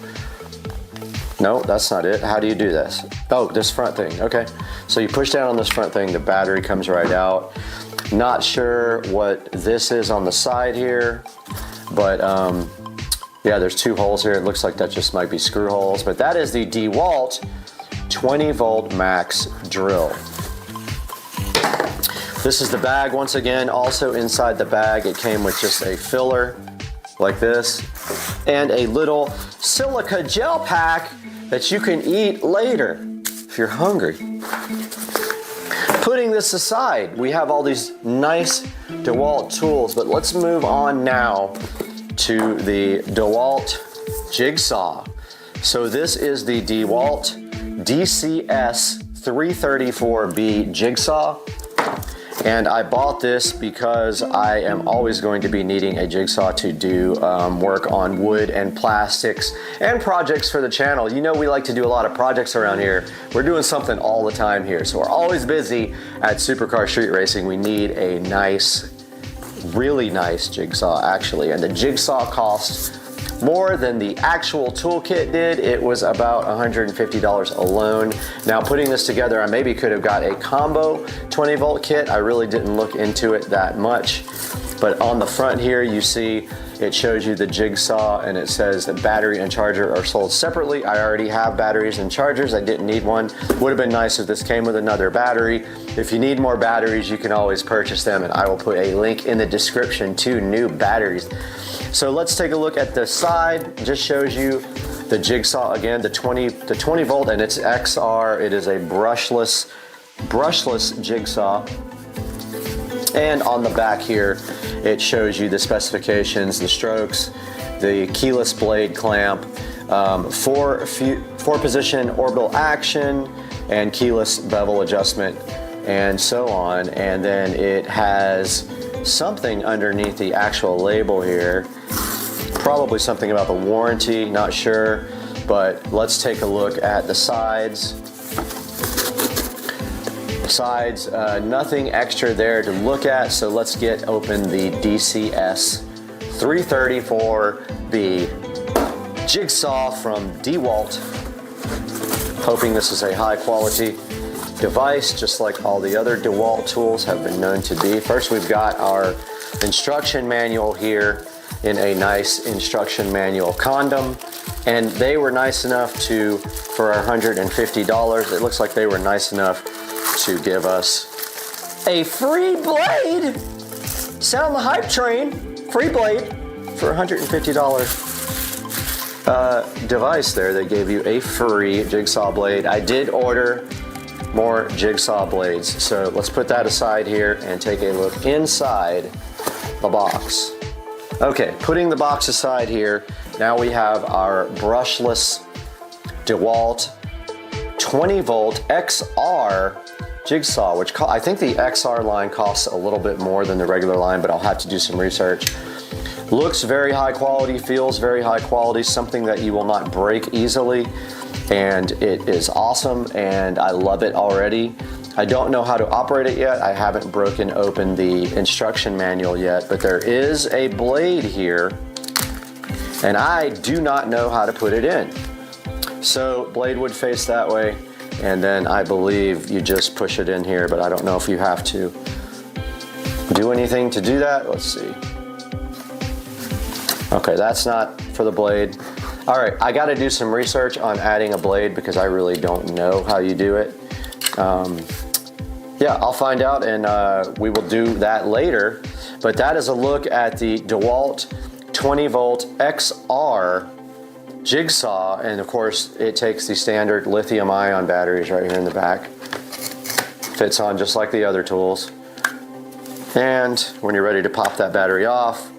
No, that's not it. How do you do this? Oh, this front thing. Okay, so you push down on this front thing, the battery comes right out. Not sure what this is on the side here, but yeah, there's two holes here. It looks like that just might be screw holes, but that is the DeWalt 20 volt max drill. This is the bag once again. Also inside the bag, it came with just a filler like this and a little silica gel pack that you can eat later if you're hungry. Putting this aside, we have all these nice DeWalt tools, but let's move on now to the DeWalt jigsaw. So this is the DeWalt DCS 334B jigsaw. And I bought this because I am always going to be needing a jigsaw to do work on wood and plastics and projects for the channel. You know we like to do a lot of projects around here. We're doing something all the time here. So we're always busy at Supercar Street Racing. We need a nice, really nice jigsaw actually. And the jigsaw costs more than the actual toolkit did. It was about $150 alone. Now putting this together, I maybe could have got a combo 20 volt kit. I really didn't look into it that much. But on the front here, you see it shows you the jigsaw and it says that battery and charger are sold separately. I already have batteries and chargers. I didn't need one. Would have been nice if this came with another battery. If you need more batteries, you can always purchase them, and I will put a link in the description to new batteries. So let's take a look at the side. It just shows you the jigsaw again, the 20 volt, and it's XR. It is a brushless jigsaw. And on the back here, it shows you the specifications, the strokes, the keyless blade clamp, four position orbital action, and keyless bevel adjustment, and so on. And then it has something underneath the actual label here. Probably something about the warranty, not sure, but let's take a look at the sides. Nothing extra there to look at, so let's get open the DCS 334B jigsaw from DeWalt. Hoping this is a high quality device, just like all the other DeWalt tools have been known to be. First, we've got our instruction manual here in a nice instruction manual condom, and they were nice enough to, for our $150, it looks like they were nice enough to give us a free blade. Sound the hype train. Free blade for $150 device there. They gave you a free jigsaw blade. I did order more jigsaw blades, so let's put that aside here and take a look inside the box. Okay, putting the box aside here, now we have our brushless DeWalt 20 volt XR jigsaw, which I think the XR line costs a little bit more than the regular line, but I'll have to do some research. Looks very high quality, feels very high quality, something that you will not break easily, and it is awesome, and I love it already. I don't know how to operate it yet. I haven't broken open the instruction manual yet, but there is a blade here, and I do not know how to put it in. So blade would face that way, and then I believe you just push it in here, but I don't know if you have to do anything to do that. Let's see. Okay, that's not for the blade. All right, I got to do some research on adding a blade because I really don't know how you do it. Yeah, I'll find out, and we will do that later. But that is a look at the DeWalt 20 volt XR jigsaw, and of course it takes the standard lithium ion batteries right here in the back. Fits on just like the other tools. And when you're ready to pop that battery off,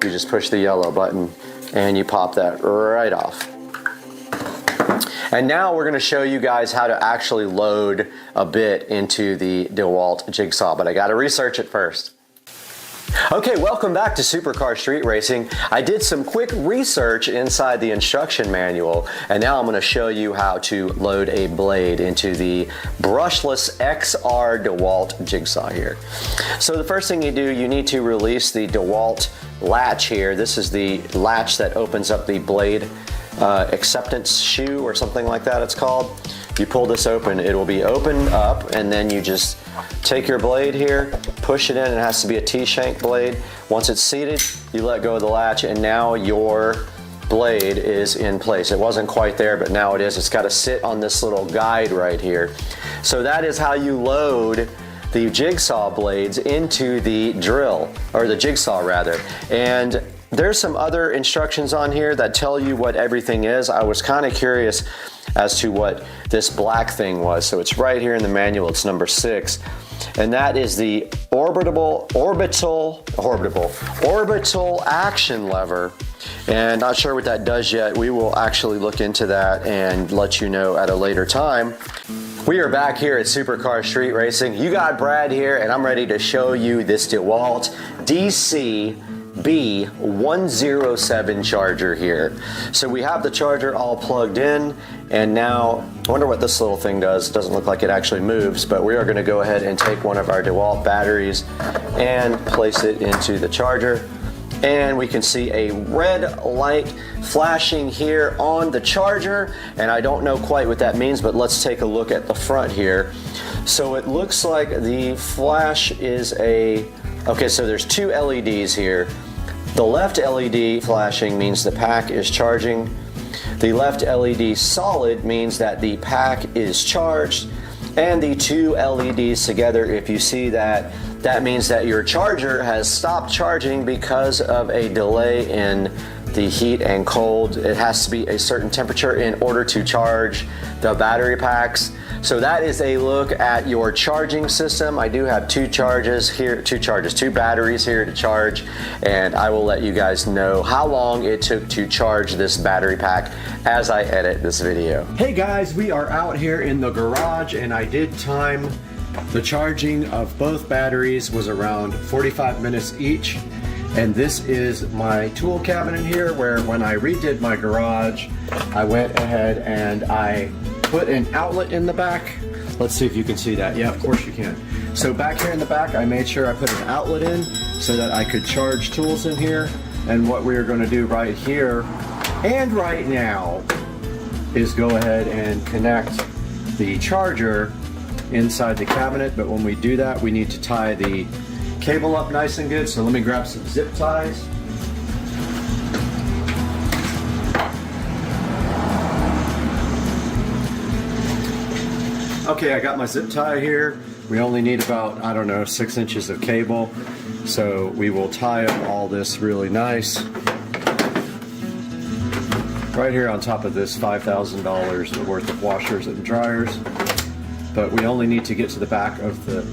you just push the yellow button and you pop that right off. And now we're going to show you guys how to actually load a bit into the DeWalt jigsaw, but I got to research it first. Okay, welcome back to Supercar Street Racing. I did some quick research inside the instruction manual, and now I'm going to show you how to load a blade into the brushless XR DeWalt jigsaw here. So the first thing you do, you need to release the DeWalt latch here. This is the latch that opens up the blade acceptance shoe or something like that it's called. You pull this open, it will be opened up, and then you just take your blade here, push it in. It has to be a T-shank blade. Once it's seated, you let go of the latch, and now your blade is in place. It wasn't quite there, but now it is. It's got to sit on this little guide right here. So that is how you load the jigsaw blades into the drill, or the jigsaw rather. And there's some other instructions on here that tell you what everything is. I was kind of curious as to what this black thing was. So it's right here in the manual, it's number 6. And that is the orbital action lever. And not sure what that does yet. We will actually look into that and let you know at a later time. We are back here at Supercar Street Racing. You got Brad here, and I'm ready to show you this DeWalt DC-B107 charger here. So we have the charger all plugged in, and now I wonder what this little thing does. It doesn't look like it actually moves, but we are going to go ahead and take one of our DeWalt batteries and place it into the charger. And we can see a red light flashing here on the charger, and I don't know quite what that means, but let's take a look at the front here. So it looks like the flash is okay, so there's 2 LEDs here. The left LED flashing means the pack is charging. The left LED solid means that the pack is charged. And the 2 LEDs together, if you see that, that means that your charger has stopped charging because of a delay in the heat and cold. It has to be a certain temperature in order to charge the battery packs. So that is a look at your charging system. I do have 2 batteries here to charge, and I will let you guys know how long it took to charge this battery pack as I edit this video. Hey guys, we are out here in the garage, and I did time the charging of both batteries was around 45 minutes each. And this is my tool cabinet here, where when I redid my garage, I went ahead and I put an outlet in the back. Let's see if you can see that. Yeah, of course you can. So back here in the back, I made sure I put an outlet in so that I could charge tools in here. And what we're going to do right here and right now is go ahead and connect the charger inside the cabinet. But when we do that, we need to tie the cable up nice and good. So let me grab some zip ties. Okay, I got my zip tie here. We only need about, I don't know, 6 inches of cable. So we will tie up all this really nice. Right here on top of this $5,000 worth of washers and dryers. But we only need to get to the back of the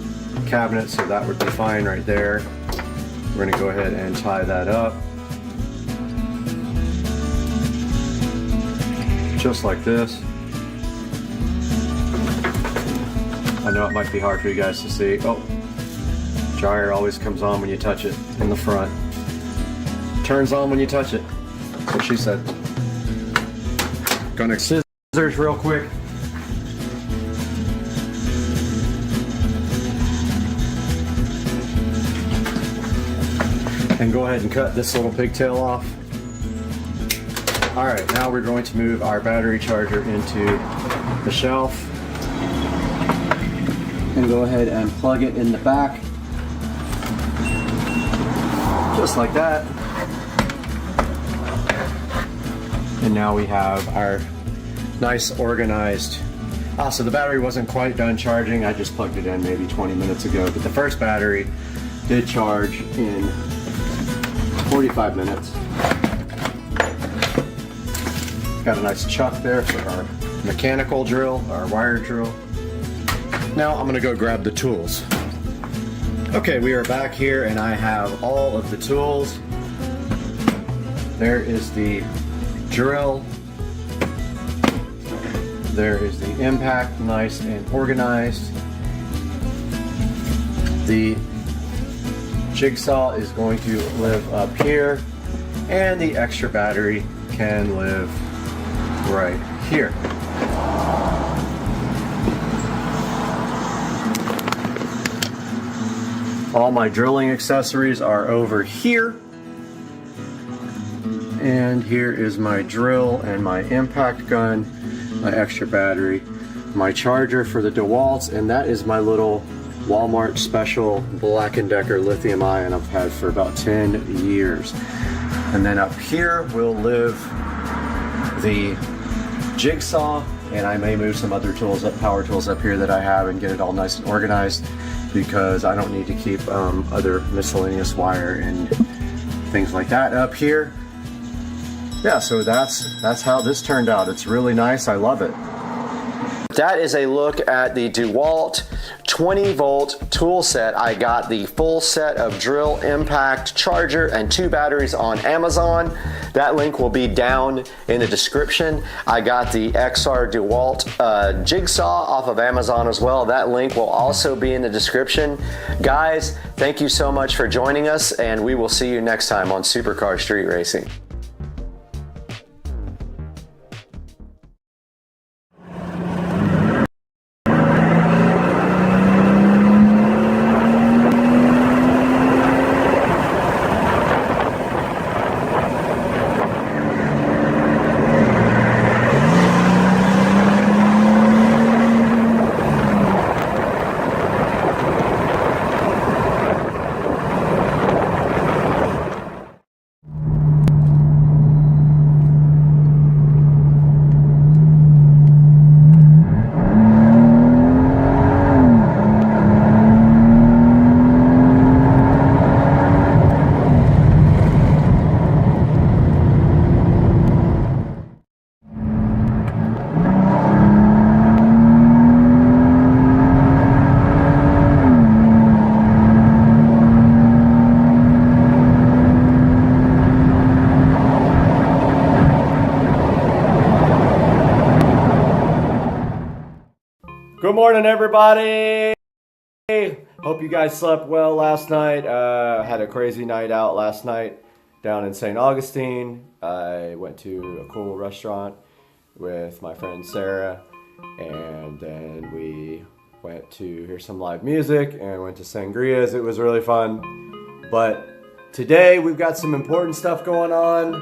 cabinet, so that would be fine right there. We're going to go ahead and tie that up. Just like this. I know it might be hard for you guys to see. Oh, dryer always comes on when you touch it in the front. Turns on when you touch it. That's what she said. Gonna scissors real quick. And go ahead and cut this little pigtail off. Alright, now we're going to move our battery charger into the shelf. And go ahead and plug it in the back. Just like that. And now we have our nice organized So the battery wasn't quite done charging. I just plugged it in maybe 20 minutes ago, but the first battery did charge in 45 minutes. Got a nice chuck there for our mechanical drill, our wire drill. Now I'm gonna go grab the tools. Okay, we are back here and I have all of the tools. There is the drill. There is the impact, nice and organized. The jigsaw is going to live up here, and the extra battery can live right here. All my drilling accessories are over here. And here is my drill and my impact gun, my extra battery, my charger for the DeWalt's, and that is my little Walmart special Black & Decker lithium ion I've had for about 10 years. And then up here will live the jigsaw, and I may move some other tools up, power tools up here that I have, and get it all nice and organized, because I don't need to keep other miscellaneous wire and things like that up here. Yeah, so that's how this turned out. It's really nice. I love it. That is a look at the DeWalt 20-volt tool set. I got the full set of drill, impact, charger, and 2 batteries on Amazon. That link will be down in the description. I got the XR DeWalt jigsaw off of Amazon as well. That link will also be in the description. Guys, thank you so much for joining us, and we will see you next time on Supercar Street Racing. Good morning, everybody. Hope you guys slept well last night. Had a crazy night out last night down in St. Augustine. I went to a cool restaurant with my friend Sarah, and then we went to hear some live music and went to Sangria's. It was really fun. But today we've got some important stuff going on.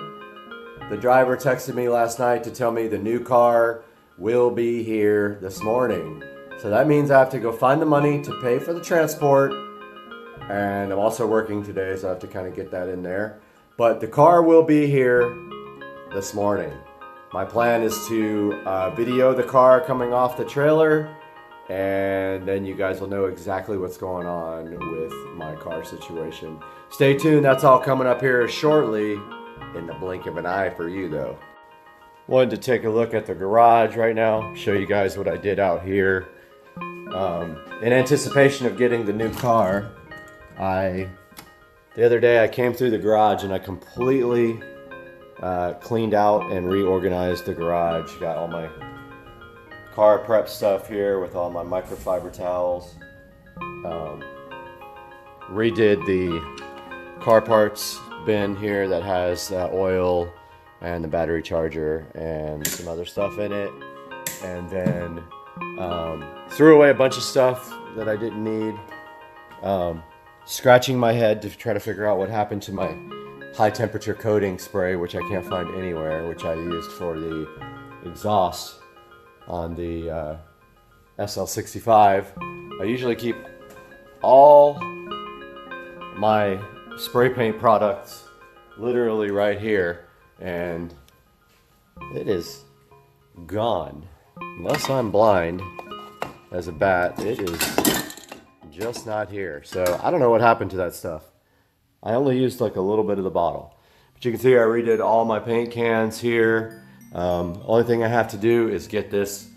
The driver texted me last night to tell me the new car will be here this morning. So that means I have to go find the money to pay for the transport, and I'm also working today, so I have to kind of get that in there. But the car will be here this morning. My plan is to video the car coming off the trailer, and then you guys will know exactly what's going on with my car situation. Stay tuned, that's all coming up here shortly, in the blink of an eye for you though. Wanted to take a look at the garage right now, show you guys what I did out here. In anticipation of getting the new car, the other day I came through the garage and I completely cleaned out and reorganized the garage. Got all my car prep stuff here with all my microfiber towels. Redid the car parts bin here that has oil and the battery charger and some other stuff in it. And then threw away a bunch of stuff that I didn't need. Scratching my head to try to figure out what happened to my high temperature coating spray, which I can't find anywhere, which I used for the exhaust on the SL65. I usually keep all my spray paint products literally right here, and it is gone. unless I'm blind as a bat, it is just not here. So I don't know what happened to that stuff. I only used like a little bit of the bottle. But you can see I redid all my paint cans here. Only thing I have to do is get this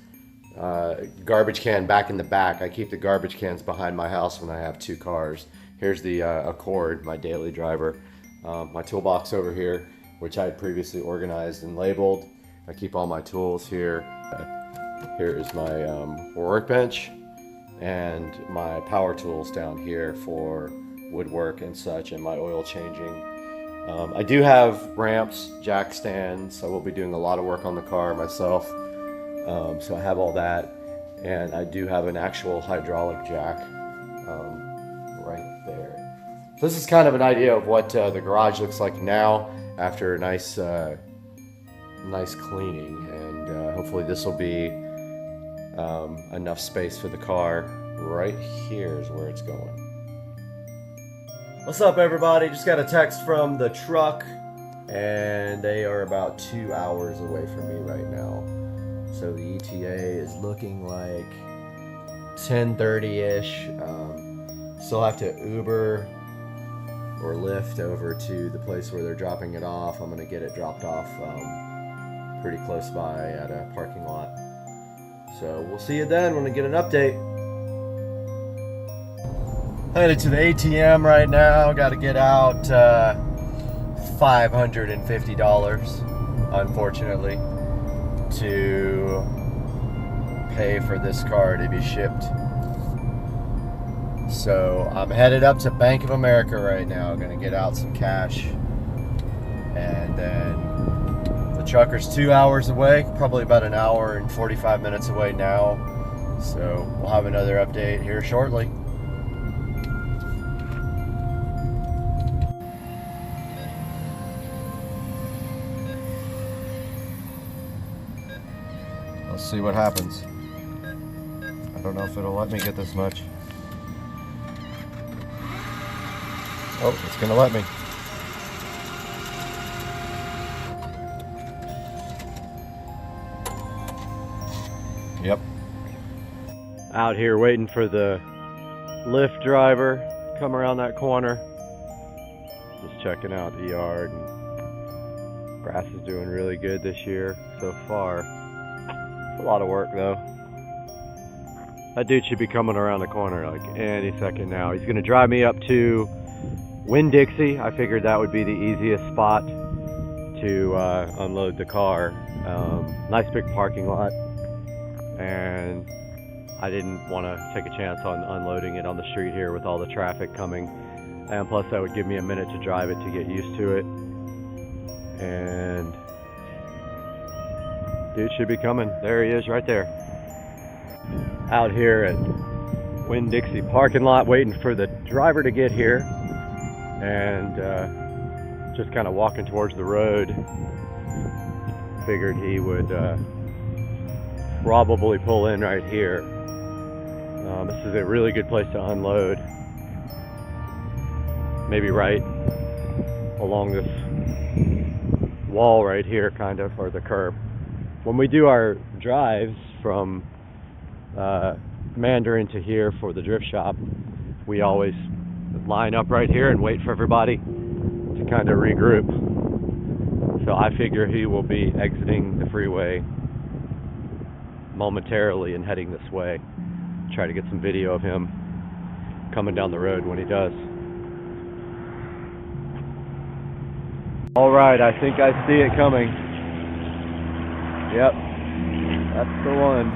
garbage can back in the back. I keep the garbage cans behind my house when I have 2 cars. Here's the Accord, my daily driver. My toolbox over here, which I had previously organized and labeled. I keep all my tools here. Here is my workbench and my power tools down here for woodwork and such, and my oil changing. I do have ramps, jack stands. I will be doing a lot of work on the car myself. So I have all that, and I do have an actual hydraulic jack right there. So this is kind of an idea of what the garage looks like now after a nice cleaning, and hopefully this will be enough space for the car. Right here is where it's going. What's up, everybody? Just got a text from the truck, and they are about 2 hours away from me right now. So the ETA is looking like 10:30-ish. Still have to Uber or Lyft over to the place where they're dropping it off. I'm gonna get it dropped off pretty close by at a parking lot. So we'll see you then when I get an update. Headed to the ATM right now. Got to get out $550, unfortunately, to pay for this car to be shipped. So I'm headed up to Bank of America right now. Gonna get out some cash, and then the trucker's 2 hours away, probably about an hour and 45 minutes away now. So we'll have another update here shortly. Let's see what happens. I don't know if it'll let me get this much. Oh, it's gonna let me. Yep. Out here waiting for the Lyft driver to come around that corner. Just checking out the yard. And grass is doing really good this year so far. A lot of work though. That dude should be coming around the corner like any second now. He's gonna drive me up to Winn-Dixie. I figured that would be the easiest spot to unload the car. Nice big parking lot, and I didn't want to take a chance on unloading it on the street here with all the traffic coming, and plus that would give me a minute to drive it to get used to it. And dude should be coming. There he is right there. Out here at Winn-Dixie parking lot waiting for the driver to get here, and just kind of walking towards the road. Figured he would probably pull in right here. This is a really good place to unload. Maybe right along this wall right here, kind of, or the curb. When we do our drives from Mandarin to here for the drift shop, we always line up right here and wait for everybody to kind of regroup. So I figure he will be exiting the freeway momentarily and heading this way. Try to get some video of him coming down the road when he does. All right, I think I see it coming. Yep, that's the one.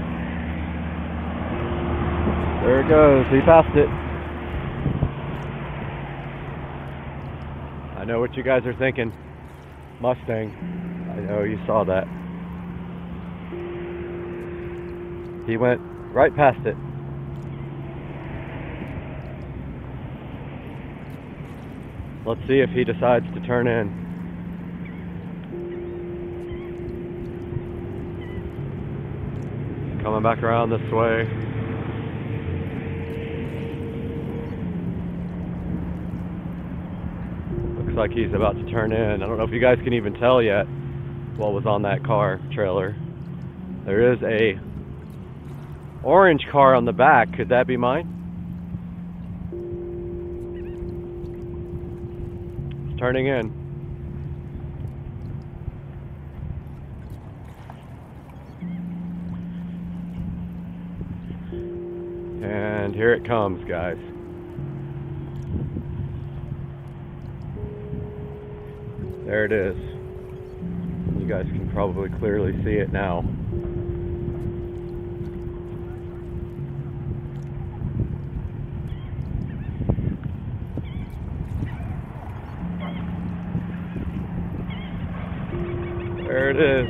There it goes, he passed it. I know what you guys are thinking. Mustang. I know you saw that. He went right past it. Let's see if he decides to turn in. Coming back around this way. Looks like he's about to turn in. I don't know if you guys can even tell yet what was on that car trailer. There is a orange car on the back. Could that be mine? It's turning in. And here it comes, guys. There it is. You guys can probably clearly see it now. There it is.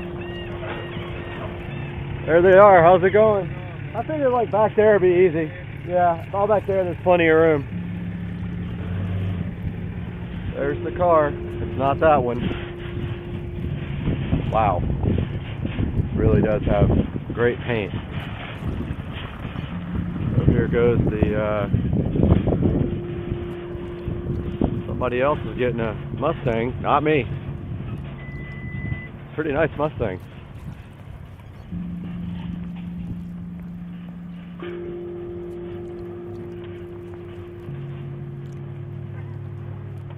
There they are. How's it going? I figured like back there would be easy. Yeah, all back there, there's plenty of room. There's the car. It's not that one. Wow. Really does have great paint. So here goes the, somebody else is getting a Mustang, not me. Pretty nice Mustang.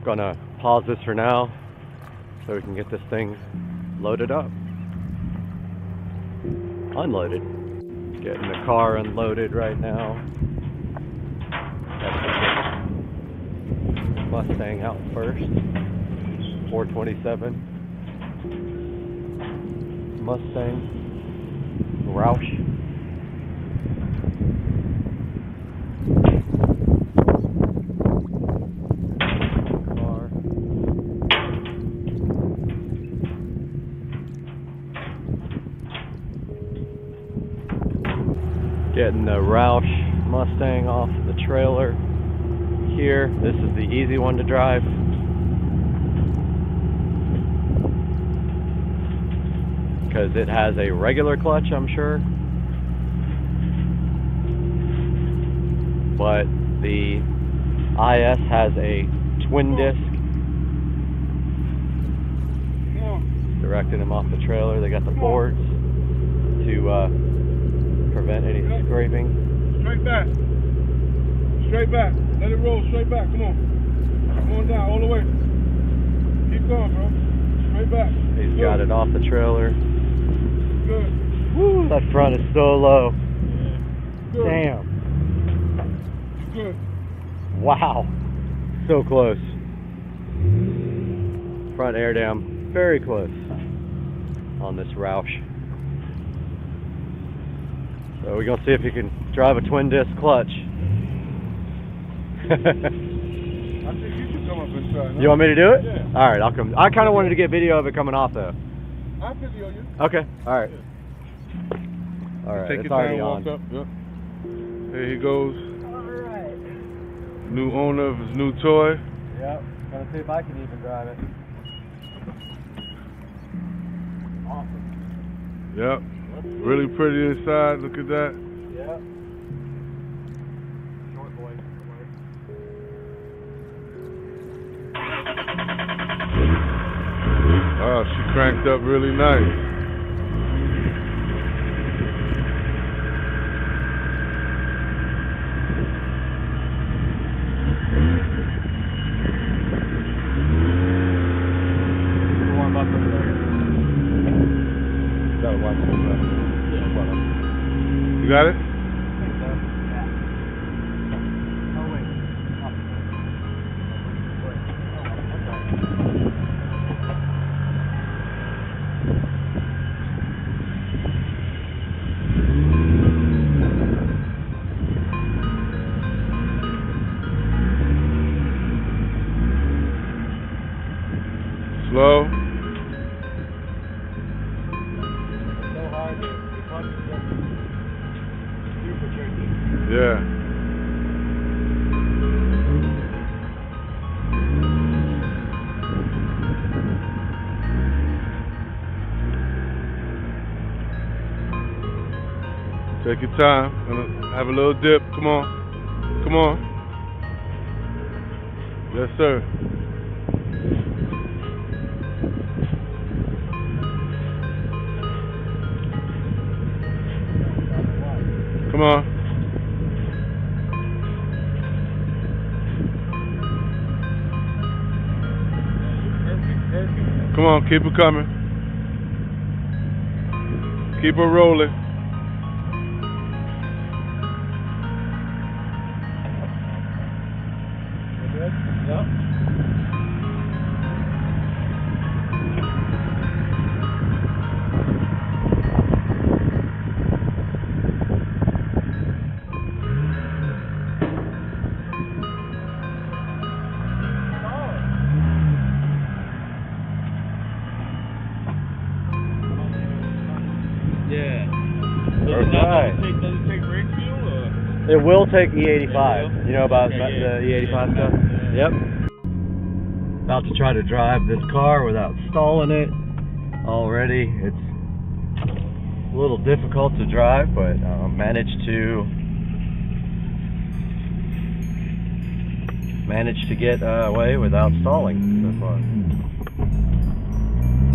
Gonna pause this for now so we can get this thing loaded up. Unloaded. Getting the car unloaded right now. Mustang out first. 427 Mustang Roush. Getting the Roush Mustang off the trailer here. This is the easy one to drive. Because it has a regular clutch, I'm sure. But the IS has a twin disc. Directing them off the trailer. They got the boards to prevent any scraping. Straight back. Straight back. Let it roll straight back. Come on. Come on down all the way. Keep going, bro. Straight back. He's got it off the trailer. Good. Woo, that front is so low. Good. Damn. Good. Wow. So close. Front air dam. Very close on this Roush. So we're gonna see if you can drive a twin disc clutch. I think you should come up and try. You want me to do it? Yeah. All right, I'll come. I kind of wanted to get video of it coming off though. I'll video you. Okay. All right. Yeah. All right. Take It's your already time, on. walk up. Yep. There he goes. All right. New owner of his new toy. Yep. Gonna see if I can even drive it. Awesome. Yep. Really pretty inside. Look at that. Yep. Short boy. Oh, she cranked up really nice. Warm up over there. Gotta watch it. You got it? Slow. So hard to punch it. Super tricky. Yeah. Take your time. Gonna have a little dip. Come on. Come on. Yes, sir. Come on. Come on, keep it coming. Keep it rolling. Yep. Yeah. Does it take brake fuel or? It will take E85. You know about the E85 stuff? Yep. About to try to drive this car without stalling it already. It's a little difficult to drive, but managed to get away without stalling so far.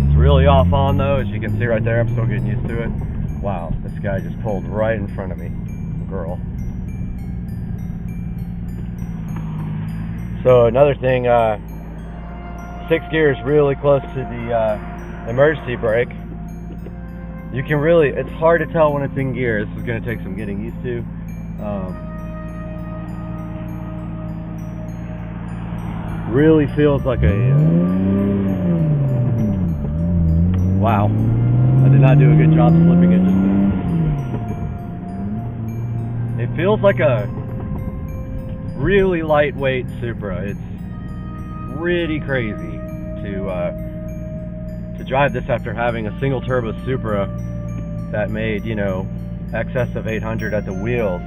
It's really off on though, as you can see right there. I'm still getting used to it. Wow, this guy just pulled right in front of me. Girl. So another thing, 6 gears really close to the emergency brake. You can really, it's hard to tell when it's in gear. This is going to take some getting used to. Really feels like a, wow. I did not do a good job slipping it just then. It feels like a really lightweight Supra. It's pretty crazy to drive this after having a single turbo Supra that made, you know, excess of 800 at the wheels.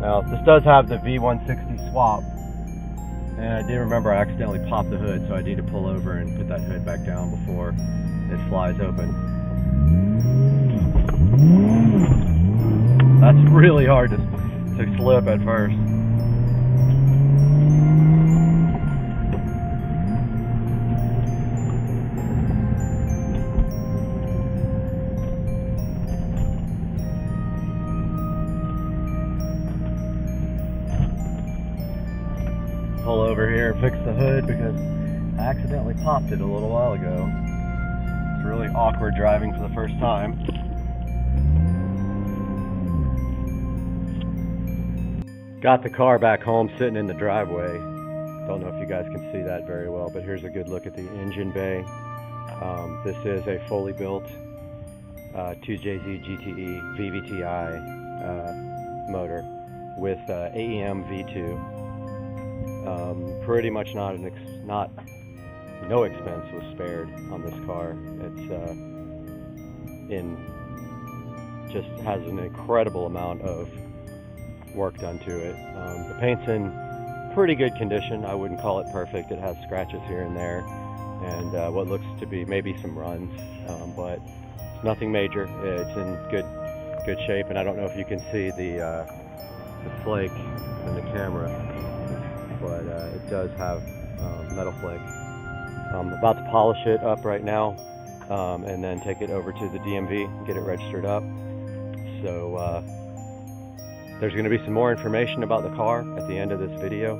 Now this does have the V160 swap, and I did remember I accidentally popped the hood, so I need to pull over and put that hood back down before it flies open. That's really hard to slip at first. Pull over here and fix the hood because I accidentally popped it a little while ago. It's really awkward driving for the first time. Got the car back home sitting in the driveway. Don't know if you guys can see that very well, but here's a good look at the engine bay. This is a fully built 2JZ GTE VVTi motor with AEM V2. Pretty much no expense was spared on this car. It's just has an incredible amount of work done to it. The paint's in pretty good condition. I wouldn't call it perfect. It has scratches here and there, and what looks to be maybe some runs, but it's nothing major. It's in good shape, and I don't know if you can see the flake in the camera, but it does have metal flake. I'm about to polish it up right now, and then take it over to the DMV and get it registered up. So there's going to be some more information about the car at the end of this video,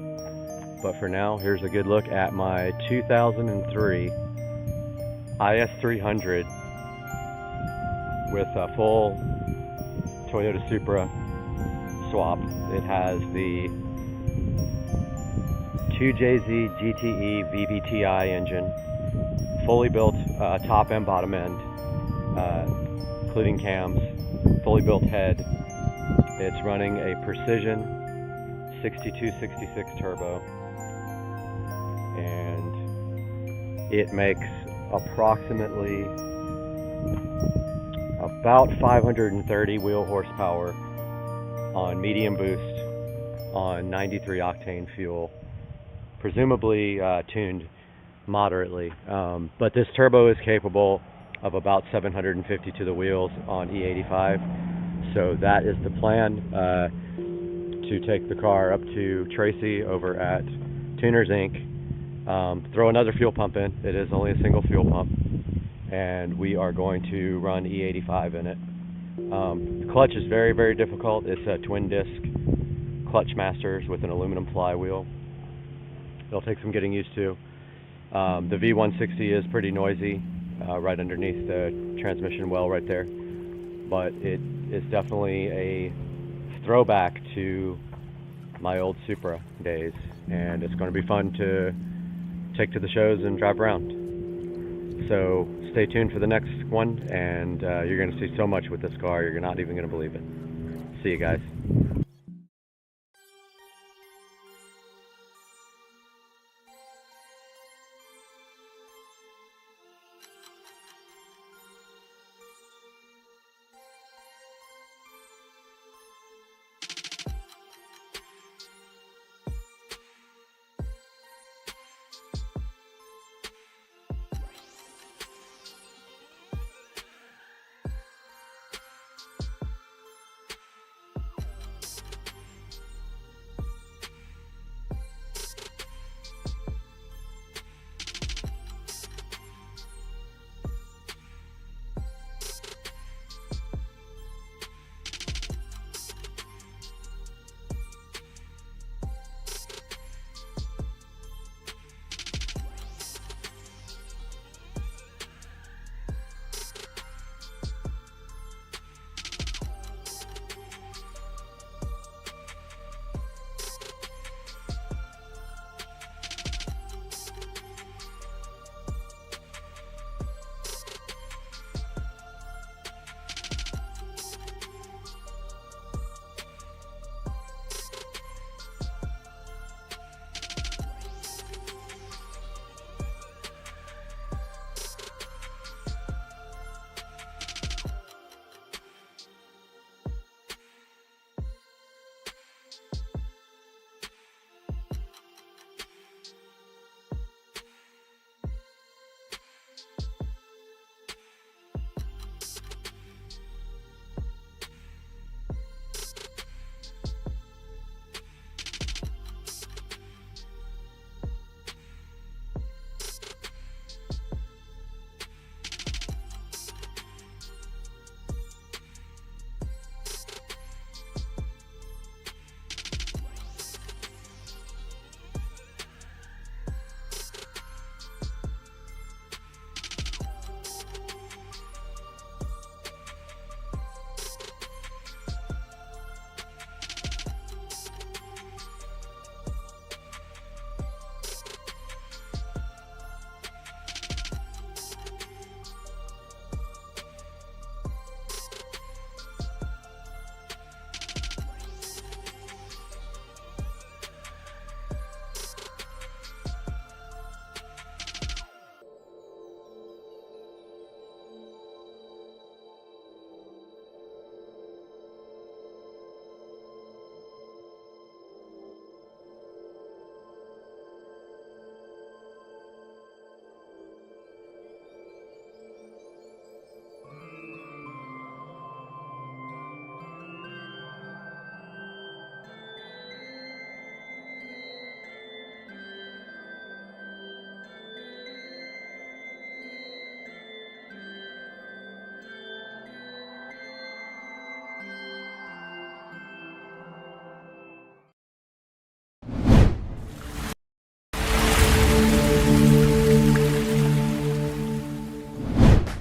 but for now, here's a good look at my 2003 IS300 with a full Toyota Supra swap. It has the 2JZ GTE VVTi engine, fully built top and bottom end, including cams, fully built head. It's running a Precision 6266 turbo, and it makes approximately about 530 wheel horsepower on medium boost on 93 octane fuel, presumably tuned moderately, but this turbo is capable of about 750 to the wheels on E85. So that is the plan, to take the car up to Tracy over at Tuners Inc., throw another fuel pump in. It is only a single fuel pump, and we are going to run E85 in it. The clutch is very, very difficult. It's a twin disc clutch masters with an aluminum flywheel. It'll take some getting used to. The V160 is pretty noisy right underneath the transmission well right there, but it is definitely a throwback to my old Supra days, and it's going to be fun to take to the shows and drive around. So stay tuned for the next one, and you're going to see so much with this car, you're not even going to believe it. See you guys.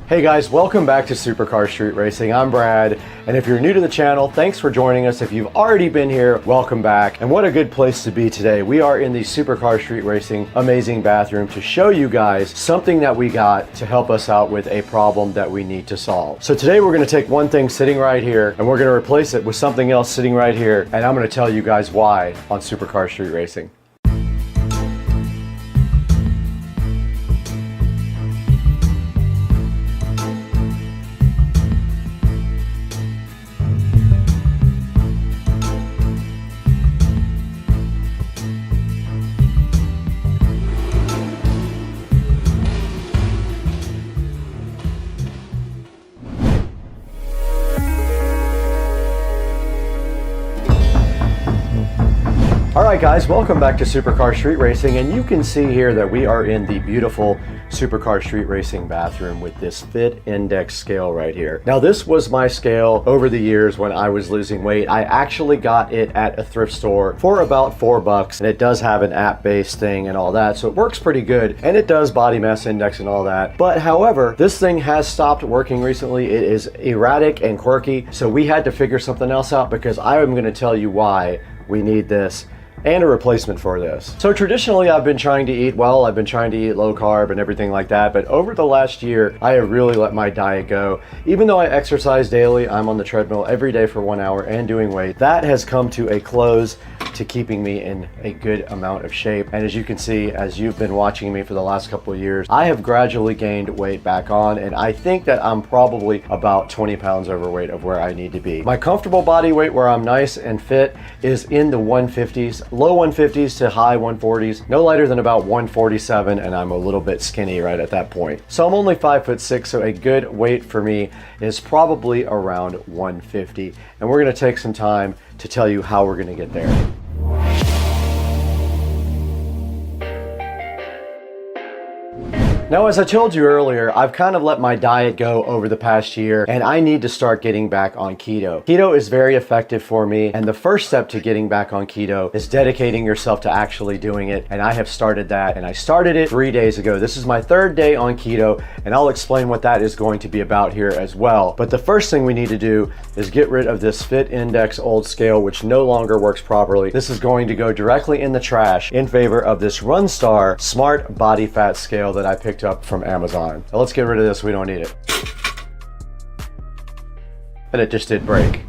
Hey guys, welcome back to Supercar Street Racing. I'm Brad, and if you're new to the channel, thanks for joining us. If you've already been here, welcome back. And what a good place to be today. We are in the Supercar Street Racing amazing bathroom to show you guys something that we got to help us out with a problem that we need to solve. So today we're gonna take one thing sitting right here, and we're gonna replace it with something else sitting right here, and I'm gonna tell you guys why on Supercar Street Racing. Alright guys, welcome back to Supercar Street Racing, and you can see here that we are in the beautiful Supercar Street Racing bathroom with this fit index scale right here. Now this was my scale over the years when I was losing weight. I actually got it at a thrift store for about $4, and it does have an app-based thing and all that, so it works pretty good, and it does body mass index and all that. But however, this thing has stopped working recently. It is erratic and quirky, so we had to figure something else out, because I am going to tell you why we need this and a replacement for this. So traditionally I've been trying to eat well, I've been trying to eat low carb and everything like that, but over the last year I have really let my diet go. Even though I exercise daily, I'm on the treadmill every day for 1 hour and doing weight, that has come to a close to keeping me in a good amount of shape. And as you can see, as you've been watching me for the last couple of years, I have gradually gained weight back on, and I think that I'm probably about 20 pounds overweight of where I need to be. My comfortable body weight where I'm nice and fit is in the 150s, low 150s to high 140s, no lighter than about 147, and I'm a little bit skinny right at that point. So I'm only 5'6", so a good weight for me is probably around 150. And we're gonna take some time to tell you how we're gonna get there. Now, as I told you earlier, I've kind of let my diet go over the past year, and I need to start getting back on keto. Keto is very effective for me, and the first step to getting back on keto is dedicating yourself to actually doing it, and I have started that, and I started it 3 days ago. This is my 3rd day on keto, and I'll explain what that is going to be about here as well. But the first thing we need to do is get rid of this Fit Index old scale, which no longer works properly. This is going to go directly in the trash in favor of this Runstar Smart Body Fat Scale that I picked up from Amazon. Now let's get rid of this, we don't need it. And it just did break.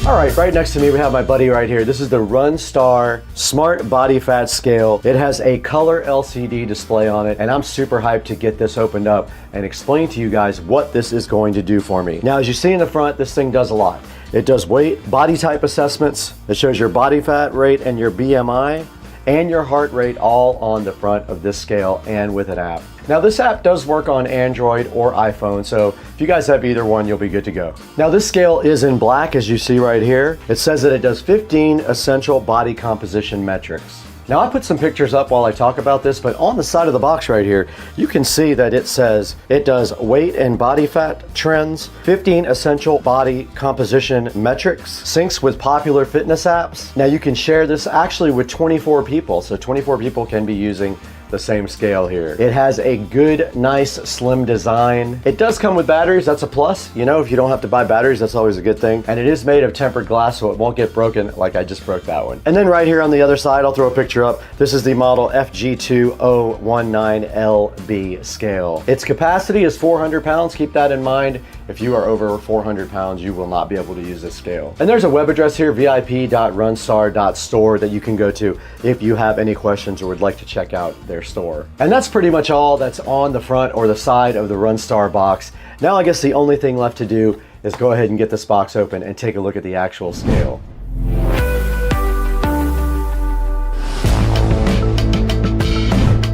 All right, right next to me we have my buddy right here. This is the Runstar Smart Body Fat Scale. It has a color LCD display on it, and I'm super hyped to get this opened up and explain to you guys what this is going to do for me. Now, as you see in the front, this thing does a lot. It does weight, body type assessments. It shows your body fat rate and your BMI and your heart rate all on the front of this scale and with an app. Now this app does work on Android or iPhone, so if you guys have either one, you'll be good to go. Now this scale is in black, as you see right here. It says that it does 15 essential body composition metrics. Now I put some pictures up while I talk about this, but on the side of the box right here, you can see that it says it does weight and body fat trends, 15 essential body composition metrics, syncs with popular fitness apps. Now you can share this actually with 24 people, so 24 people can be using the same scale here. It has a good, nice, slim design. It does come with batteries, that's a plus. You know, if you don't have to buy batteries, that's always a good thing. And it is made of tempered glass, so it won't get broken like I just broke that one. And then right here on the other side, I'll throw a picture up. This is the model FG2019LB scale. Its capacity is 400 pounds, keep that in mind. If you are over 400 pounds, you will not be able to use this scale. And there's a web address here, vip.runstar.store, that you can go to if you have any questions or would like to check out their store. And that's pretty much all that's on the front or the side of the Runstar box. Now I guess the only thing left to do is go ahead and get this box open and take a look at the actual scale.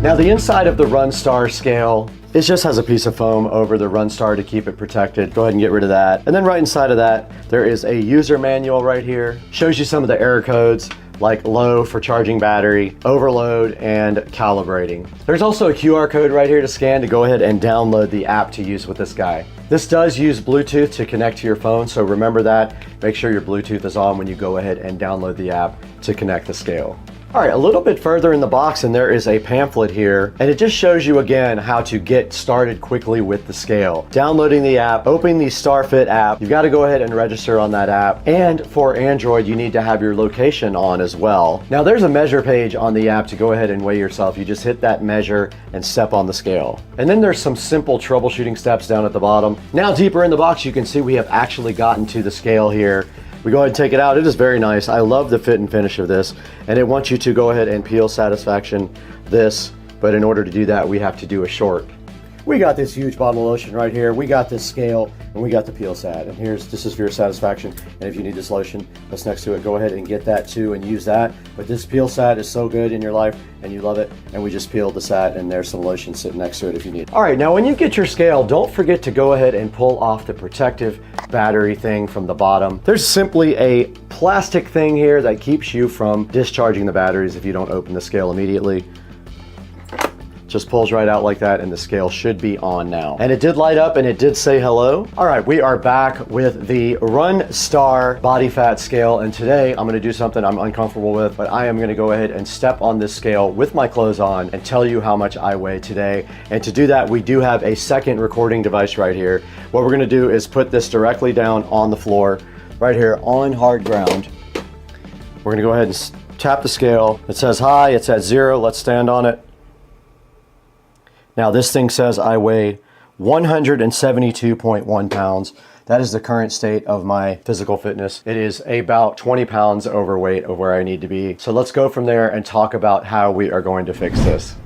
Now the inside of the Runstar scale, it just has a piece of foam over the Runstar to keep it protected. Go ahead and get rid of that. And then right inside of that, there is a user manual right here. Shows you some of the error codes, like low for charging battery, overload, and calibrating. There's also a QR code right here to scan to go ahead and download the app to use with this guy. This does use Bluetooth to connect to your phone, so remember that. Make sure your Bluetooth is on when you go ahead and download the app to connect the scale. All right, a little bit further in the box, and there is a pamphlet here, and it just shows you again how to get started quickly with the scale. Downloading the app, opening the StarFit app, you've got to go ahead and register on that app, and for Android, you need to have your location on as well. Now there's a measure page on the app to go ahead and weigh yourself. You just hit that measure and step on the scale. And then there's some simple troubleshooting steps down at the bottom. Now deeper in the box, you can see we have actually gotten to the scale here. We go ahead and take it out. It is very nice. I love the fit and finish of this, and it wants you to go ahead and peel satisfaction this, but in order to do that, we have to do a short. We got this huge bottle of lotion right here. We got this scale, and we got the peel sat. And this is for your satisfaction. And if you need this lotion that's next to it, go ahead and get that too and use that. But this peel sat is so good in your life, and you love it. And we just peeled the sat, and there's some lotion sitting next to it if you need it. All right, now when you get your scale, don't forget to go ahead and pull off the protective battery thing from the bottom. There's simply a plastic thing here that keeps you from discharging the batteries if you don't open the scale immediately. Just pulls right out like that, and the scale should be on now. And it did light up and it did say hello. All right, we are back with the Runstar body fat scale, and today I'm gonna do something I'm uncomfortable with, but I am gonna go ahead and step on this scale with my clothes on and tell you how much I weigh today. And to do that, we do have a second recording device right here. What we're gonna do is put this directly down on the floor, right here on hard ground. We're gonna go ahead and tap the scale. It says hi, it's at 0, let's stand on it. Now this thing says I weigh 172.1 pounds. That is the current state of my physical fitness. It is about 20 pounds overweight of where I need to be. So let's go from there and talk about how we are going to fix this.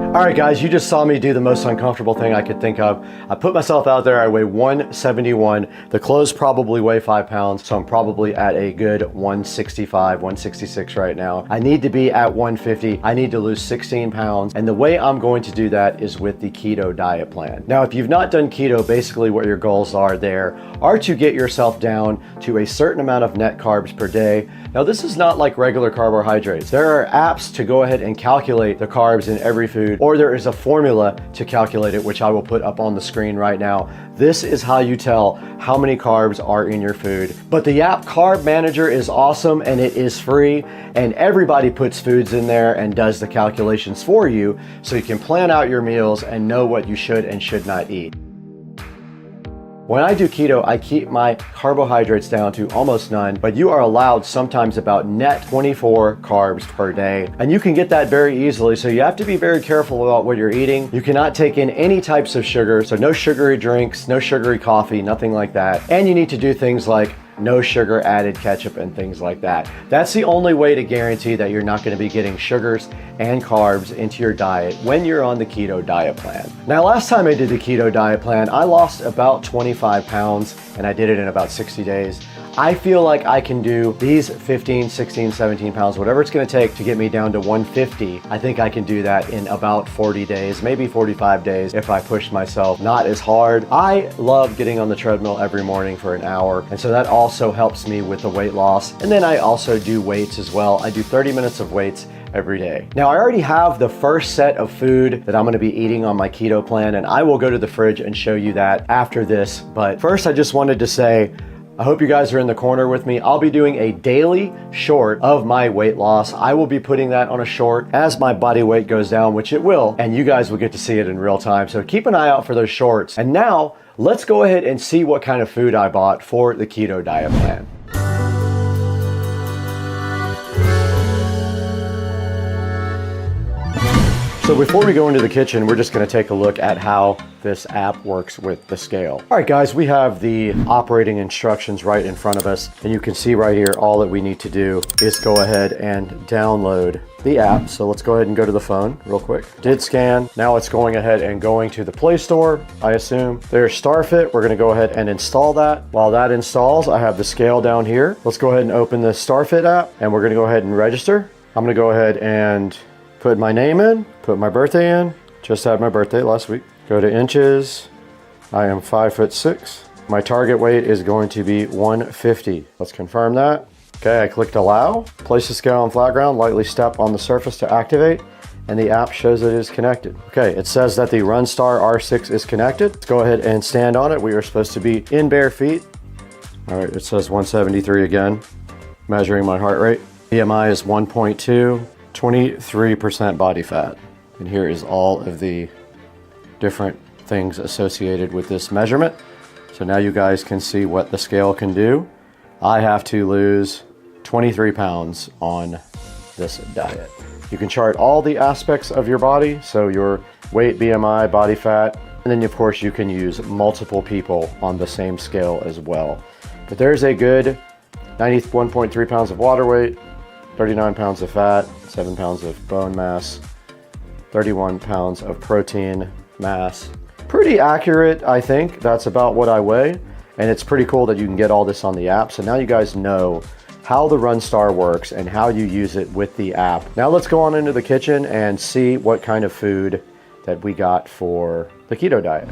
All right, guys, you just saw me do the most uncomfortable thing I could think of. I put myself out there. I weigh 171. The clothes probably weigh 5 pounds, so I'm probably at a good 165, 166 right now. I need to be at 150. I need to lose 16 pounds, and the way I'm going to do that is with the keto diet plan. Now, if you've not done keto, basically what your goals are there are to get yourself down to a certain amount of net carbs per day. Now, this is not like regular carbohydrates. There are apps to go ahead and calculate the carbs in every food, or there is a formula to calculate it, which I will put up on the screen right now. This is how you tell how many carbs are in your food. But the app Carb Manager is awesome, and it is free, and everybody puts foods in there and does the calculations for you, so you can plan out your meals and know what you should and should not eat. When I do keto, I keep my carbohydrates down to almost none, but you are allowed sometimes about net 24 carbs per day. And you can get that very easily, so you have to be very careful about what you're eating. You cannot take in any types of sugar, so no sugary drinks, no sugary coffee, nothing like that. And you need to do things like no sugar added ketchup and things like that. That's the only way to guarantee that you're not going to be getting sugars and carbs into your diet when you're on the keto diet plan. Now, last time I did the keto diet plan, I lost about 25 pounds and I did it in about 60 days. I feel like I can do these 15, 16, 17 pounds, whatever it's going to take to get me down to 150. I think I can do that in about 40 days, maybe 45 days if I push myself not as hard. I love getting on the treadmill every morning for an hour, and so that also helps me with the weight loss. And then I also do weights as well. I do 30 minutes of weights every day. Now, I already have the first set of food that I'm going to be eating on my keto plan, and I will go to the fridge and show you that after this. But first, I just wanted to say, I hope you guys are in the corner with me. I'll be doing a daily short of my weight loss. I will be putting that on a short as my body weight goes down, which it will, and you guys will get to see it in real time. So keep an eye out for those shorts. And now let's go ahead and see what kind of food I bought for the keto diet plan. So before we go into the kitchen, we're just going to take a look at how this app works with the scale. All right, guys, we have the operating instructions right in front of us, and you can see right here, all that we need to do is go ahead and download the app. So let's go ahead and go to the phone real quick. Did scan. Now it's going ahead and going to the Play Store, I assume. There's StarFit. We're going to go ahead and install that. While that installs, I have the scale down here. Let's go ahead and open the StarFit app, and we're going to go ahead and register. I'm going to go ahead and put my name in, put my birthday in. Just had my birthday last week. Go to inches. I am 5'6". My target weight is going to be 150. Let's confirm that. Okay, I clicked allow. Place the scale on flat ground, lightly step on the surface to activate, and the app shows it is connected. Okay, it says that the Runstar R6 is connected. Let's go ahead and stand on it. We are supposed to be in bare feet. All right, it says 173 again. Measuring my heart rate. BMI is 1.2. 23% body fat. And here is all of the different things associated with this measurement. So now you guys can see what the scale can do. I have to lose 23 pounds on this diet. You can chart all the aspects of your body, so your weight, BMI, body fat, and then of course you can use multiple people on the same scale as well. But there's a good 91.3 pounds of water weight, 39 pounds of fat, 7 pounds of bone mass, 31 pounds of protein mass. Pretty accurate, I think. That's about what I weigh. And it's pretty cool that you can get all this on the app. So now you guys know how the Runstar works and how you use it with the app. Now let's go on into the kitchen and see what kind of food that we got for the keto diet.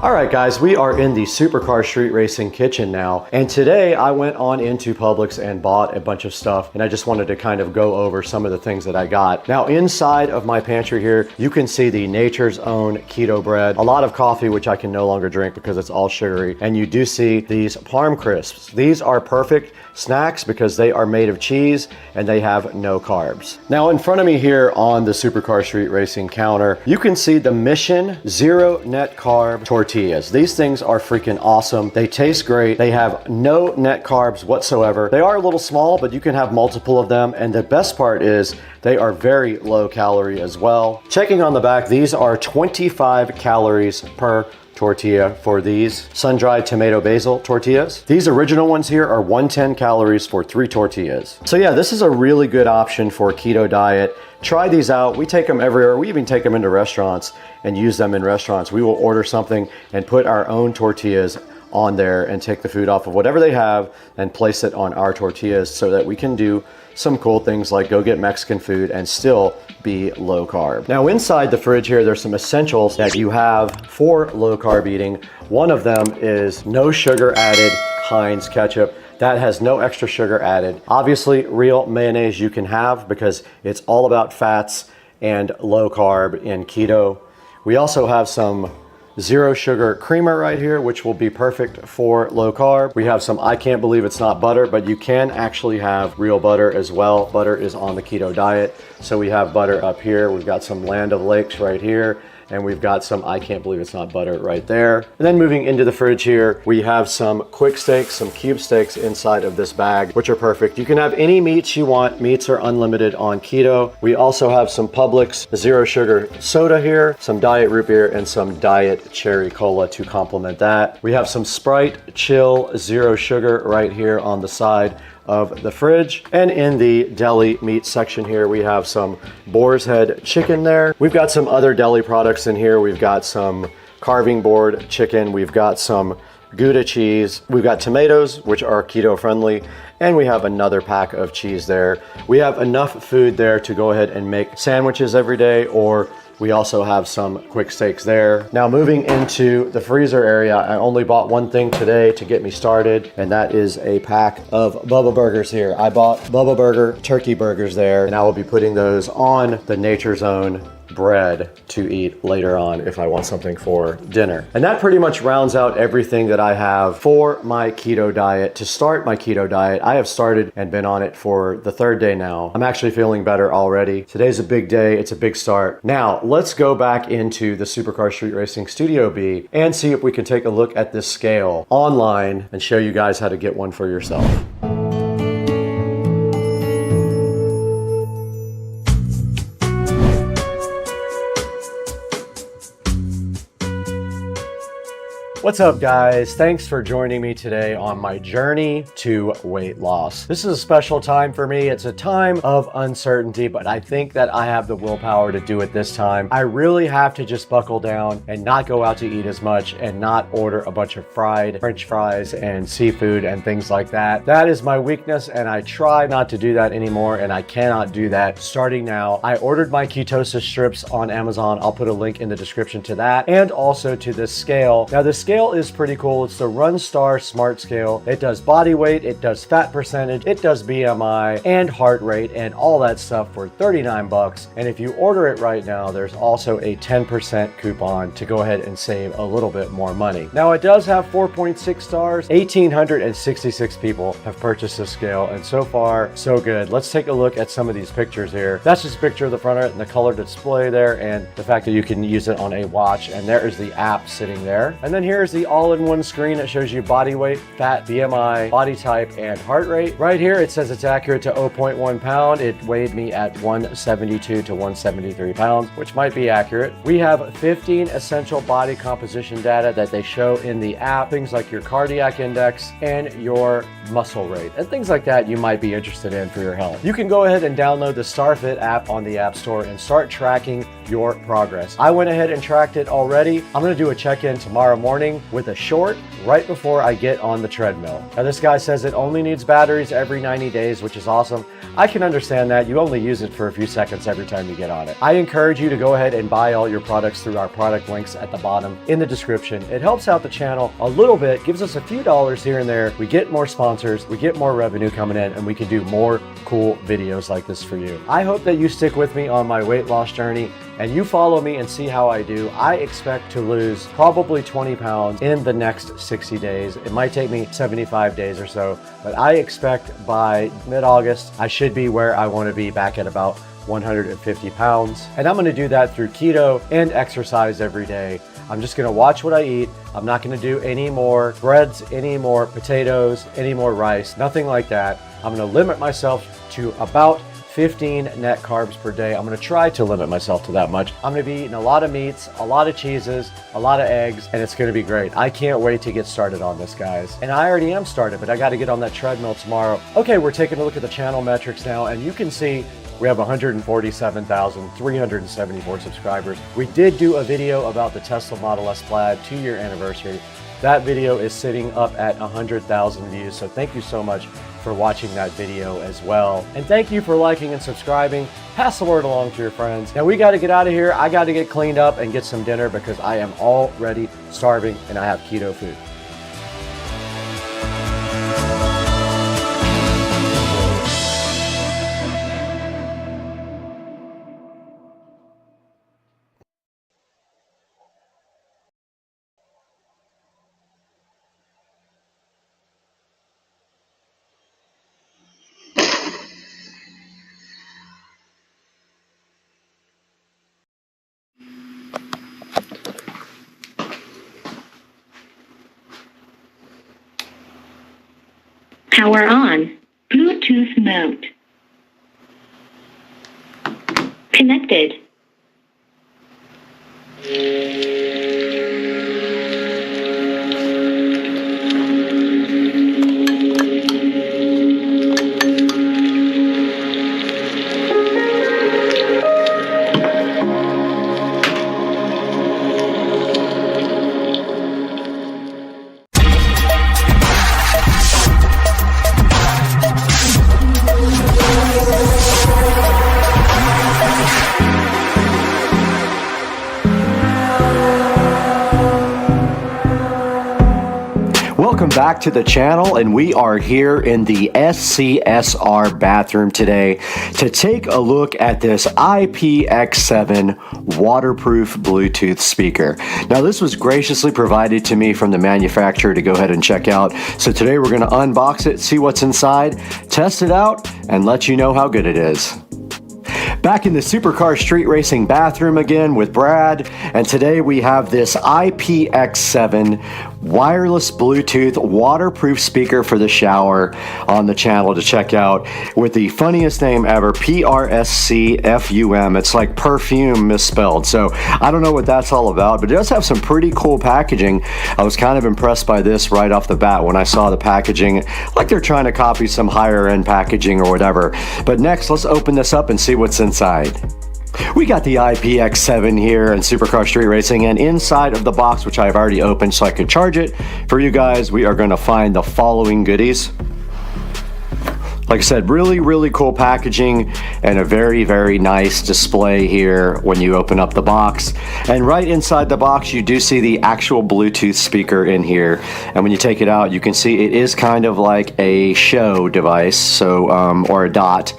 All right, guys, we are in the Supercar Street Racing kitchen now. And today I went on into Publix and bought a bunch of stuff. And I just wanted to kind of go over some of the things that I got. Now, inside of my pantry here, you can see the Nature's Own keto bread, a lot of coffee, which I can no longer drink because it's all sugary. And you do see these Parm Crisps. These are perfect snacks because they are made of cheese and they have no carbs. Now, in front of me here on the Supercar Street Racing counter, you can see the Mission Zero Net Carb Tortillas. These things are freaking awesome. They taste great. They have no net carbs whatsoever. They are a little small, but you can have multiple of them. And the best part is they are very low calorie as well. Checking on the back, these are 25 calories per tortilla for these sun-dried tomato basil tortillas. These original ones here are 110 calories for 3 tortillas. So yeah, this is a really good option for a keto diet. Try these out. We take them everywhere. We even take them into restaurants and use them in restaurants. We will order something and put our own tortillas on there and take the food off of whatever they have and place it on our tortillas so that we can do some cool things like go get Mexican food and still be low carb. Now inside the fridge here, there's some essentials that you have for low carb eating. One of them is no sugar added Heinz ketchup. That has no extra sugar added. Obviously, real mayonnaise you can have because it's all about fats and low carb in keto. We also have some zero sugar creamer right here, which will be perfect for low carb. We have some I can't believe it's not butter, but you can actually have real butter as well. Butter is on the keto diet. So we have butter up here. We've got some Land O'Lakes right here. And we've got some I can't believe it's not butter right there. And then moving into the fridge here, we have some quick steaks, some cube steaks inside of this bag, which are perfect. You can have any meats you want. Meats are unlimited on keto. We also have some Publix zero sugar soda here, some diet root beer, and some diet cherry cola to complement that. We have some Sprite Chill zero sugar right here on the side of the fridge. And in the deli meat section here, we have some boar's head chicken there. We've got some other deli products in here. We've got some carving board chicken. We've got some Gouda cheese. We've got tomatoes, which are keto friendly. And we have another pack of cheese there. We have enough food there to go ahead and make sandwiches every day, or we also have some quick steaks there. Now moving into the freezer area, I only bought one thing today to get me started, and that is a pack of Bubba Burgers here. I bought Bubba Burger turkey burgers there, and I will be putting those on the Nature's Own bread to eat later on if I want something for dinner. And that pretty much rounds out everything that I have for my keto diet. To start my keto diet, I have started and been on it for the 3rd day now. I'm actually feeling better already. Today's a big day. It's a big start. Now, let's go back into the Supercar Street Racing Studio B and see if we can take a look at this scale online and show you guys how to get one for yourself. What's up, guys? Thanks for joining me today on my journey to weight loss. This is a special time for me. It's a time of uncertainty, but I think that I have the willpower to do it this time. I really have to just buckle down and not go out to eat as much and not order a bunch of fried French fries and seafood and things like that. That is my weakness, and I try not to do that anymore, and I cannot do that starting now. I ordered my ketosis strips on Amazon. I'll put a link in the description to that, and also to this scale. Now, this scale is pretty cool. It's the Runstar Smart Scale. It does body weight, it does fat percentage, it does BMI and heart rate and all that stuff for 39 bucks. And if you order it right now, there's also a 10% coupon to go ahead and save a little bit more money. Now, it does have 4.6 stars. 1,866 people have purchased this scale, and so far, so good. Let's take a look at some of these pictures here. That's just a picture of the front of it and the color display there, and the fact that you can use it on a watch, and there is the app sitting there. And then here's the all-in-one screen that shows you body weight, fat, BMI, body type, and heart rate. Right here, it says it's accurate to 0.1 pound. It weighed me at 172 to 173 pounds, which might be accurate. We have 15 essential body composition data that they show in the app, things like your cardiac index and your muscle rate, and things like that you might be interested in for your health. You can go ahead and download the StarFit app on the App Store and start tracking your progress. I went ahead and tracked it already. I'm gonna do a check-in tomorrow morning morning with a short right before I get on the treadmill. Now this guy says it only needs batteries every 90 days, which is awesome. I can understand that. You only use it for a few seconds every time you get on it. I encourage you to go ahead and buy all your products through our product links at the bottom in the description. It helps out the channel a little bit, gives us a few dollars here and there. We get more sponsors, we get more revenue coming in, and we can do more cool videos like this for you. I hope that you stick with me on my weight loss journey and you follow me and see how I do. I expect to lose probably 20 pounds in the next 60 days. It might take me 75 days or so, but I expect by mid-August, I should be where I want to be, back at about 150 pounds. And I'm going to do that through keto and exercise every day. I'm just going to watch what I eat. I'm not going to do any more breads, any more potatoes, any more rice, nothing like that. I'm going to limit myself to about 15 net carbs per day. I'm going to try to limit myself to that much. I'm going to be eating a lot of meats, a lot of cheeses, a lot of eggs, and it's going to be great. I can't wait to get started on this, guys. And I already am started, but I got to get on that treadmill tomorrow. Okay, we're taking a look at the channel metrics now, and you can see we have 147,374 subscribers. We did do a video about the Tesla Model S Plaid 2-year anniversary. That video is sitting up at 100,000 views, so thank you so much for watching that video as well. And thank you for liking and subscribing. Pass the word along to your friends. Now we got to get out of here. I got to get cleaned up and get some dinner because I am already starving and I have keto food. Power on. Bluetooth mode. Connected. Welcome back to the channel, and we are here in the SCSR bathroom today to take a look at this IPX7 waterproof Bluetooth speaker. Now this was graciously provided to me from the manufacturer to go ahead and check out. So today we're going to unbox it, see what's inside, test it out, and let you know how good it is. Back in the supercar street racing bathroom again with Brad, and today we have this IPX7 wireless Bluetooth waterproof speaker for the shower on the channel to check out with the funniest name ever, PRSCFUM. It's like perfume misspelled, so I don't know what that's all about, but it does have some pretty cool packaging. I was kind of impressed by this right off the bat when I saw the packaging, like they're trying to copy some higher end packaging or whatever. But next, let's open this up and see what's inside. We got the IPX7 here in Supercar Street Racing, and inside of the box, which I've already opened so I could charge it for you guys, we are going to find the following goodies. Like I said, really cool packaging and a very nice display here when you open up the box. And right inside the box, you do see the actual Bluetooth speaker in here. And when you take it out, you can see it is kind of like a show device, so or a dot.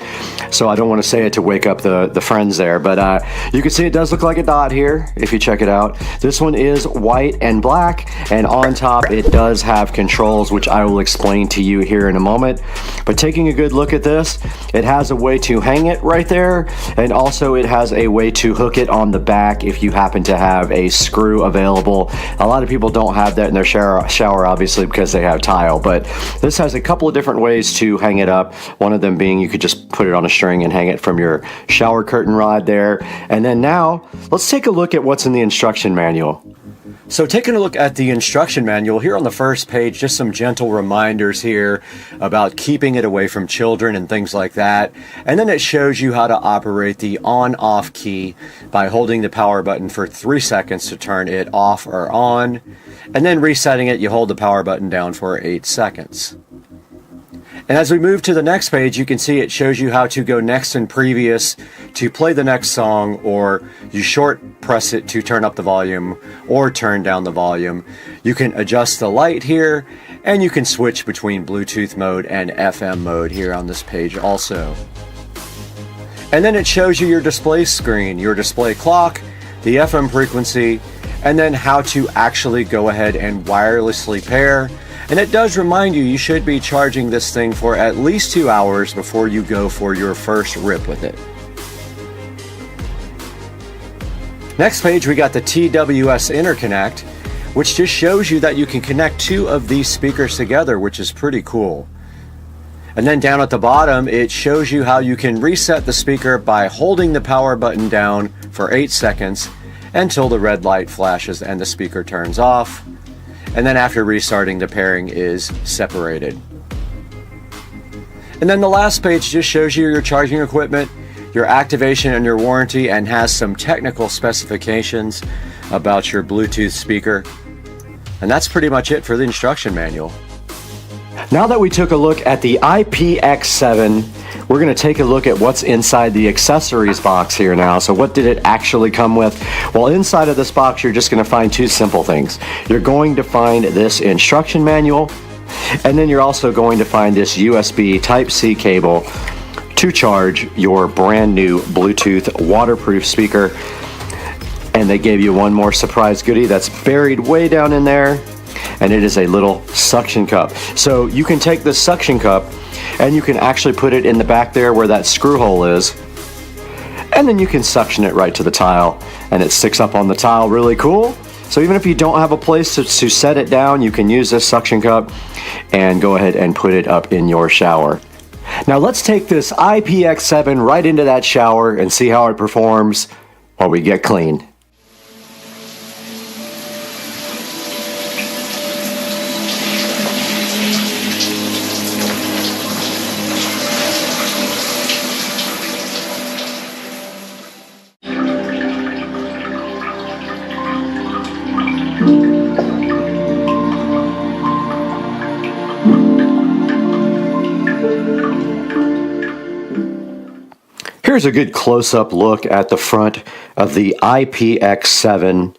So I don't want to say it to wake up the friends there, but you can see it does look like a dot here if you check it out. This one is white and black, and on top it does have controls, which I will explain to you here in a moment. But taking a good look at this, it has a way to hang it right there, and also it has a way to hook it on the back if you happen to have a screw available. A lot of people don't have that in their shower obviously because they have tile, but this has a couple of different ways to hang it up. One of them being you could just put it on a string and hang it from your shower curtain rod there. And then now let's take a look at what's in the instruction manual. So taking a look at the instruction manual, here on the first page, just some gentle reminders here about keeping it away from children and things like that. And then it shows you how to operate the on-off key by holding the power button for 3 seconds to turn it off or on. And then resetting it, you hold the power button down for 8 seconds. And as we move to the next page, you can see it shows you how to go next and previous to play the next song, or you short press it to turn up the volume or turn down the volume. You can adjust the light here, and you can switch between Bluetooth mode and FM mode here on this page also. And then it shows you your display screen, your display clock, the FM frequency, and then how to actually go ahead and wirelessly pair. And it does remind you, you should be charging this thing for at least 2 hours before you go for your first rip with it. Next page, we got the TWS interconnect, which just shows you that you can connect 2 of these speakers together, which is pretty cool. And then down at the bottom, it shows you how you can reset the speaker by holding the power button down for 8 seconds until the red light flashes and the speaker turns off. And then after restarting, the pairing is separated. And then the last page just shows you your charging equipment, your activation and your warranty, and has some technical specifications about your Bluetooth speaker. And that's pretty much it for the instruction manual. Now that we took a look at the IPX7, we're going to take a look at what's inside the accessories box here now. So what did it actually come with? Well, inside of this box, you're just going to find 2 simple things. You're going to find this instruction manual, and then you're also going to find this USB Type-C cable to charge your brand new Bluetooth waterproof speaker. And they gave you one more surprise goodie that's buried way down in there, and it is a little suction cup. So you can take this suction cup and you can actually put it in the back there where that screw hole is, and then you can suction it right to the tile, and it sticks up on the tile really cool. So even if you don't have a place to set it down, you can use this suction cup and go ahead and put it up in your shower. Now let's take this IPX7 right into that shower and see how it performs while we get clean. Here's a good close-up look at the front of the IPX7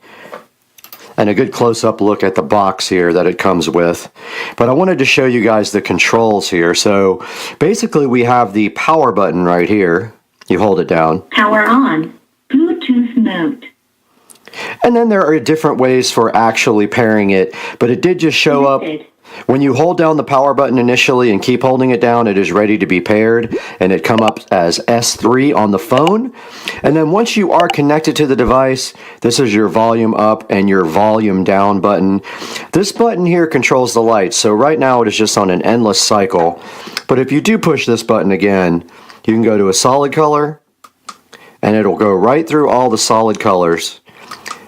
and a good close-up look at the box here that it comes with. But I wanted to show you guys the controls here. So basically we have the power button right here. You hold it down. Power on. Bluetooth mode. And then there are different ways for actually pairing it, but it did just show up. When you hold down the power button initially and keep holding it down, it is ready to be paired, and it come up as S3 on the phone. And then once you are connected to the device, this is your volume up and your volume down button. This button here controls the lights, so right now it is just on an endless cycle. But if you do push this button again, you can go to a solid color, and it'll go right through all the solid colors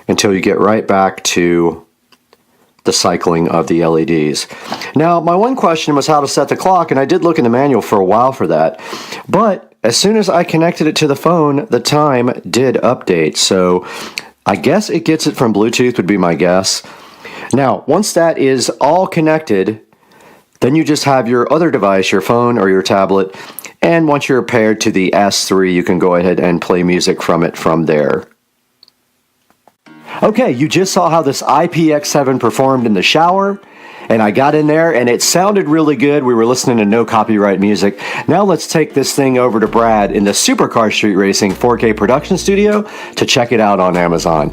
until you get right back to the cycling of the LEDs. Now, my one question was how to set the clock, and I did look in the manual for a while for that. But as soon as I connected it to the phone, the time did update. So I guess it gets it from Bluetooth would be my guess. Now, once that is all connected, then you just have your other device, your phone or your tablet, and once you're paired to the S3, you can go ahead and play music from it from there. Okay, you just saw how this IPX7 performed in the shower, and I got in there and it sounded really good. We were listening to no copyright music. Now let's take this thing over to Brad in the Supercar Street Racing 4K production studio to check it out on Amazon.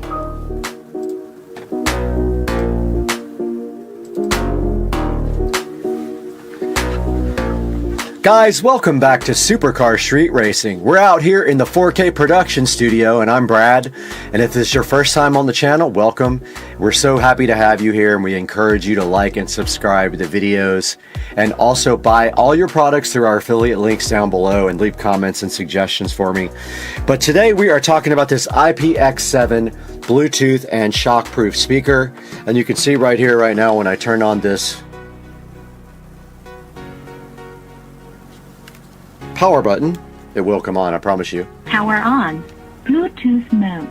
Guys, welcome back to Supercar Street Racing. We're out here in the 4K production studio, and I'm Brad. And if this is your first time on the channel, welcome. We're so happy to have you here, and we encourage you to like and subscribe to the videos. And also buy all your products through our affiliate links down below and leave comments and suggestions for me. But today we are talking about this IPX7 Bluetooth and shockproof speaker. And you can see right here, right now, when I turn on this power button, it will come on, I promise you. Power on. Bluetooth mode.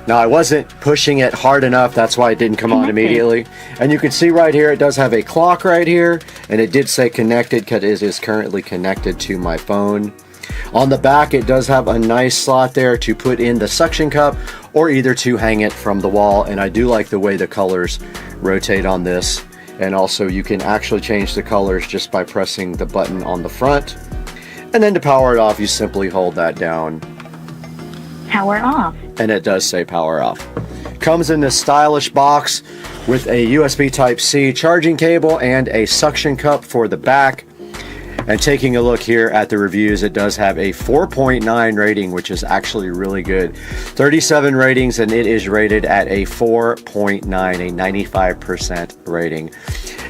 Now I wasn't pushing it hard enough, that's why it didn't come on immediately. And you can see right here, it does have a clock right here, and it did say connected because it is currently connected to my phone. On the back, it does have a nice slot there to put in the suction cup or either to hang it from the wall. And I do like the way the colors rotate on this. And also you can actually change the colors just by pressing the button on the front. And then to power it off, you simply hold that down. Power off. And it does say power off. Comes in this stylish box with a USB Type-C charging cable and a suction cup for the back. And taking a look here at the reviews, it does have a 4.9 rating, which is actually really good. 37 ratings, and it is rated at a 4.9, a 95% rating.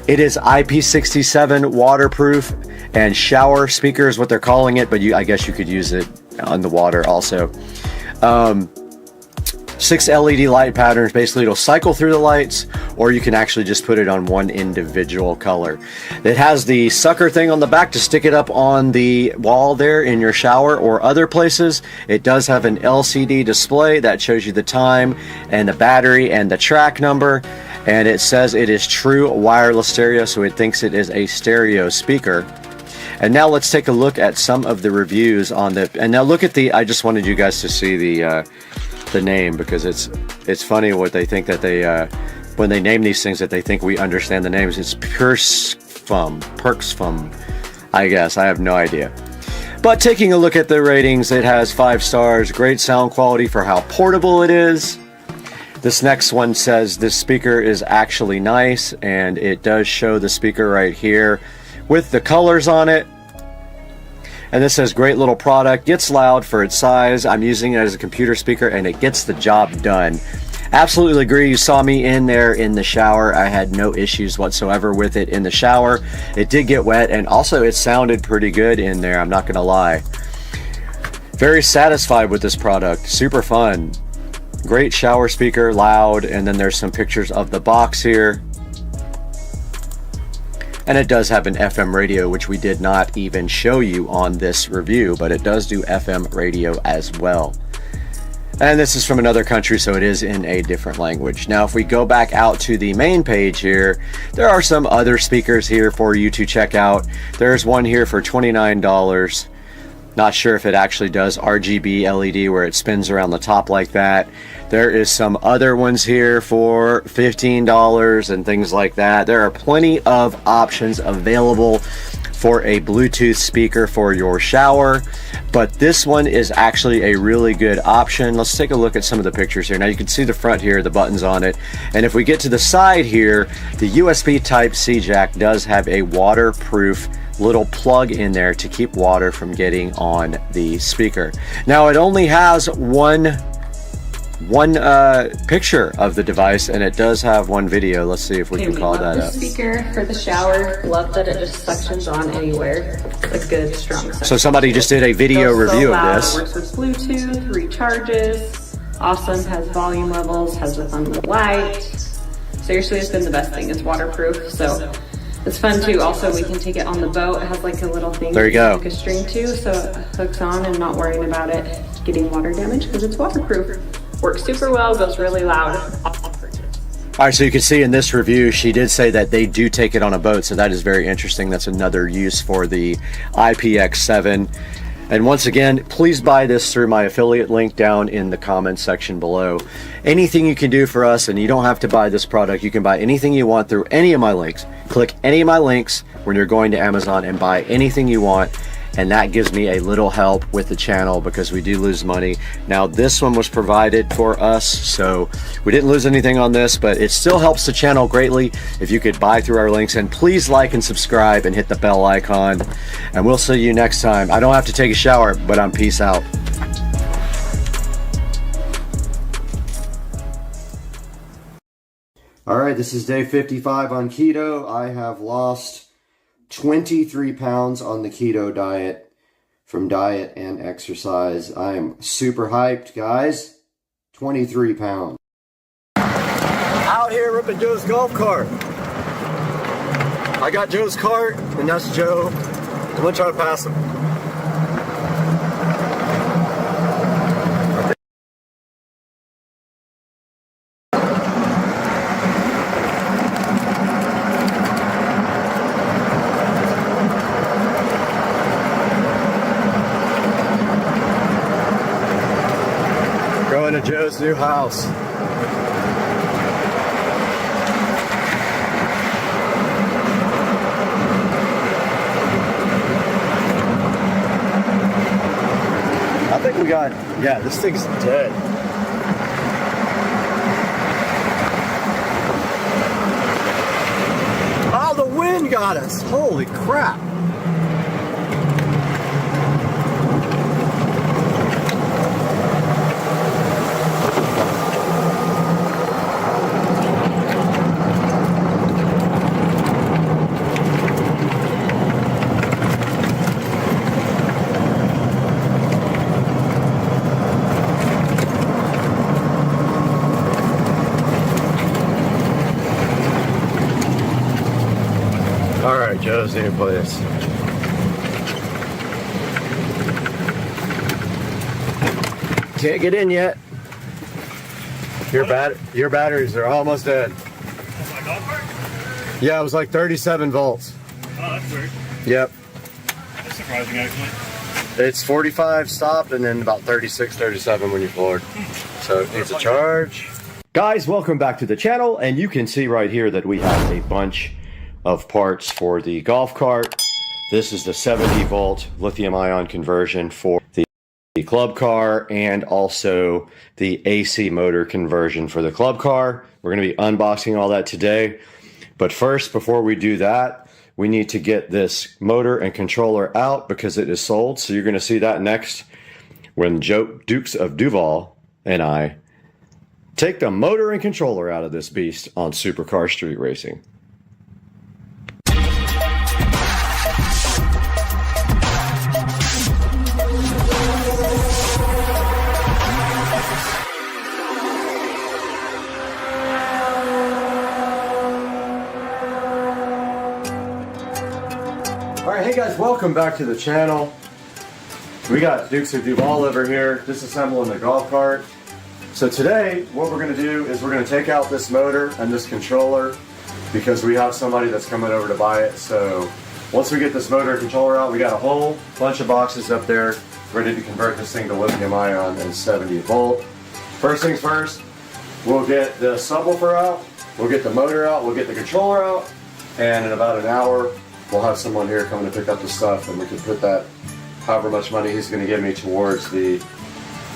It is IP67 waterproof and shower speaker is what they're calling it, but I guess you could use it on the water also. 6 LED light patterns. Basically, it'll cycle through the lights, or you can actually just put it on one individual color. It has the sucker thing on the back to stick it up on the wall there in your shower or other places. It does have an LCD display that shows you the time and the battery and the track number. And it says it is true wireless stereo, so it thinks it is a stereo speaker. And now let's take a look at some of the reviews on the. And now look at the. I just wanted you guys to see the name, because it's funny what they think that they when they name these things that they think we understand the names. It's Perksfum, I guess. I have no idea. But taking a look at the ratings, it has 5 stars. Great sound quality for how portable it is. This next one says this speaker is actually nice, and it does show the speaker right here with the colors on it. And this says great little product, gets loud for its size. I'm using it as a computer speaker and it gets the job done. Absolutely agree. You saw me in there in the shower. I had no issues whatsoever with it in the shower. It did get wet, and also it sounded pretty good in there, I'm not gonna lie. Very satisfied with this product. Super fun. Great shower speaker, loud, and then there's some pictures of the box here. And it does have an FM radio, which we did not even show you on this review, but it does do FM radio as well. And this is from another country, so it is in a different language. Now, if we go back out to the main page here, there are some other speakers here for you to check out. There's one here for $29. Not sure if it actually does RGB LED where it spins around the top like that. There is some other ones here for $15 and things like that. There are plenty of options available for a Bluetooth speaker for your shower, but this one is actually a really good option. Let's take a look at some of the pictures here. Now you can see the front here, the buttons on it, and if we get to the side here, the USB Type-C jack does have a waterproof little plug in there to keep water from getting on the speaker. Now it only has one picture of the device, and it does have one video. Let's see if we can call that up. Speaker for the shower. Love that it just suctions on anywhere. It's a good strong suction. So somebody just did a video review of this. Works with Bluetooth, recharges. Awesome. Has volume levels. Has the Thunderbolt light. Seriously, it's been the best thing. It's waterproof, so it's fun too. Also, we can take it on the boat. It has like a little thing. There you go. Like a string too, so it hooks on and not worrying about it getting water damage because it's waterproof. Works super well, goes really loud. All right, so you can see in this review, she did say that they do take it on a boat, so that is very interesting. That's another use for the IPX7. And once again, please buy this through my affiliate link down in the comments section below. Anything you can do for us, and you don't have to buy this product, you can buy anything you want through any of my links. Click any of my links when you're going to Amazon and buy anything you want. and that gives me a little help with the channel because we do lose money. Now this one was provided for us, so we didn't lose anything on this, but it still helps the channel greatly if you could buy through our links. And please like and subscribe and hit the bell icon, and we'll see you next time. I don't have to take a shower, but I'm peace out. All right, this is day 55 on keto. I have lost 23 pounds on the keto diet from diet and exercise. I am super hyped, guys. 23 pounds. Out here ripping Joe's golf cart. I got Joe's cart, and that's Joe. I'm gonna try to pass him. Going to Joe's new house. I think we got, yeah, this thing's dead. Oh, the wind got us. Holy crap. Alright, Joe's new place. Can't get in yet. Your batteries are almost dead. Yeah, it was like 37 volts. Oh, that's weird. Yep. That's surprising, actually. It's 45 stopped and then about 36, 37 when you're floored. So it needs a charge. Guys, welcome back to the channel, and you can see right here that we have a bunch of parts for the golf cart. This is the 70 volt lithium ion conversion for the club car, and also the AC motor conversion for the club car. We're going to be unboxing all that today. But first, before we do that, we need to get this motor and controller out because it is sold. So you're going to see that next when Joe Dukes of Duval and I take the motor and controller out of this beast on Supercar Street Racing. Alright, hey guys, welcome back to the channel. We got Dukes of Duval over here disassembling the golf cart. So today, what we're going to do is we're going to take out this motor and this controller because we have somebody that's coming over to buy it. So once we get this motor and controller out, we got a whole bunch of boxes up there ready to convert this thing to lithium ion and 70 volt. First things first, we'll get the subwoofer out, we'll get the motor out, we'll get the controller out, and in about an hour, we'll have someone here coming to pick up the stuff, and we can put that, however much money he's going to give me, towards the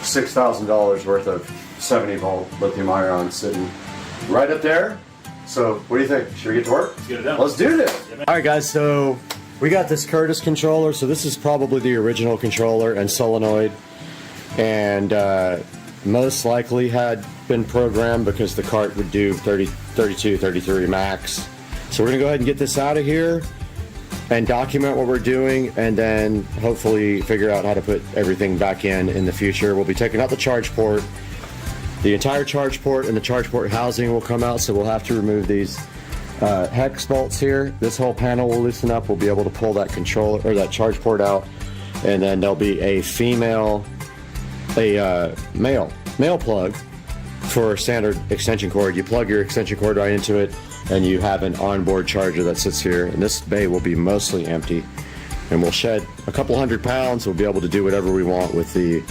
$6,000 worth of 70 volt lithium ion sitting right up there. So what do you think? Should we get to work? Let's get it done. Let's do this. Yeah, all right guys, so we got this Curtis controller. So this is probably the original controller and solenoid, and most likely had been programmed because the cart would do 30, 32, 33 max. So we're gonna go ahead and get this out of here and document what we're doing, and then hopefully figure out how to put everything back in the future. We'll be taking out the charge port. The entire charge port and the charge port housing will come out, so we'll have to remove these hex bolts here. This whole panel will loosen up. We'll be able to pull that controller or that charge port out, and then there'll be a male plug for a standard extension cord. You plug your extension cord right into it, and you have an onboard charger that sits here, and this bay will be mostly empty, and we'll shed a couple 100 pounds. We'll be able to do whatever we want with the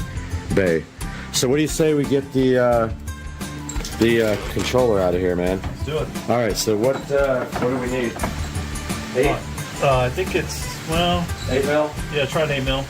bay. So what do you say we get the controller out of here, man? Let's do it. All right, so what do we need? 8? I think it's Well, 8 mil? Yeah, try an 8 mil.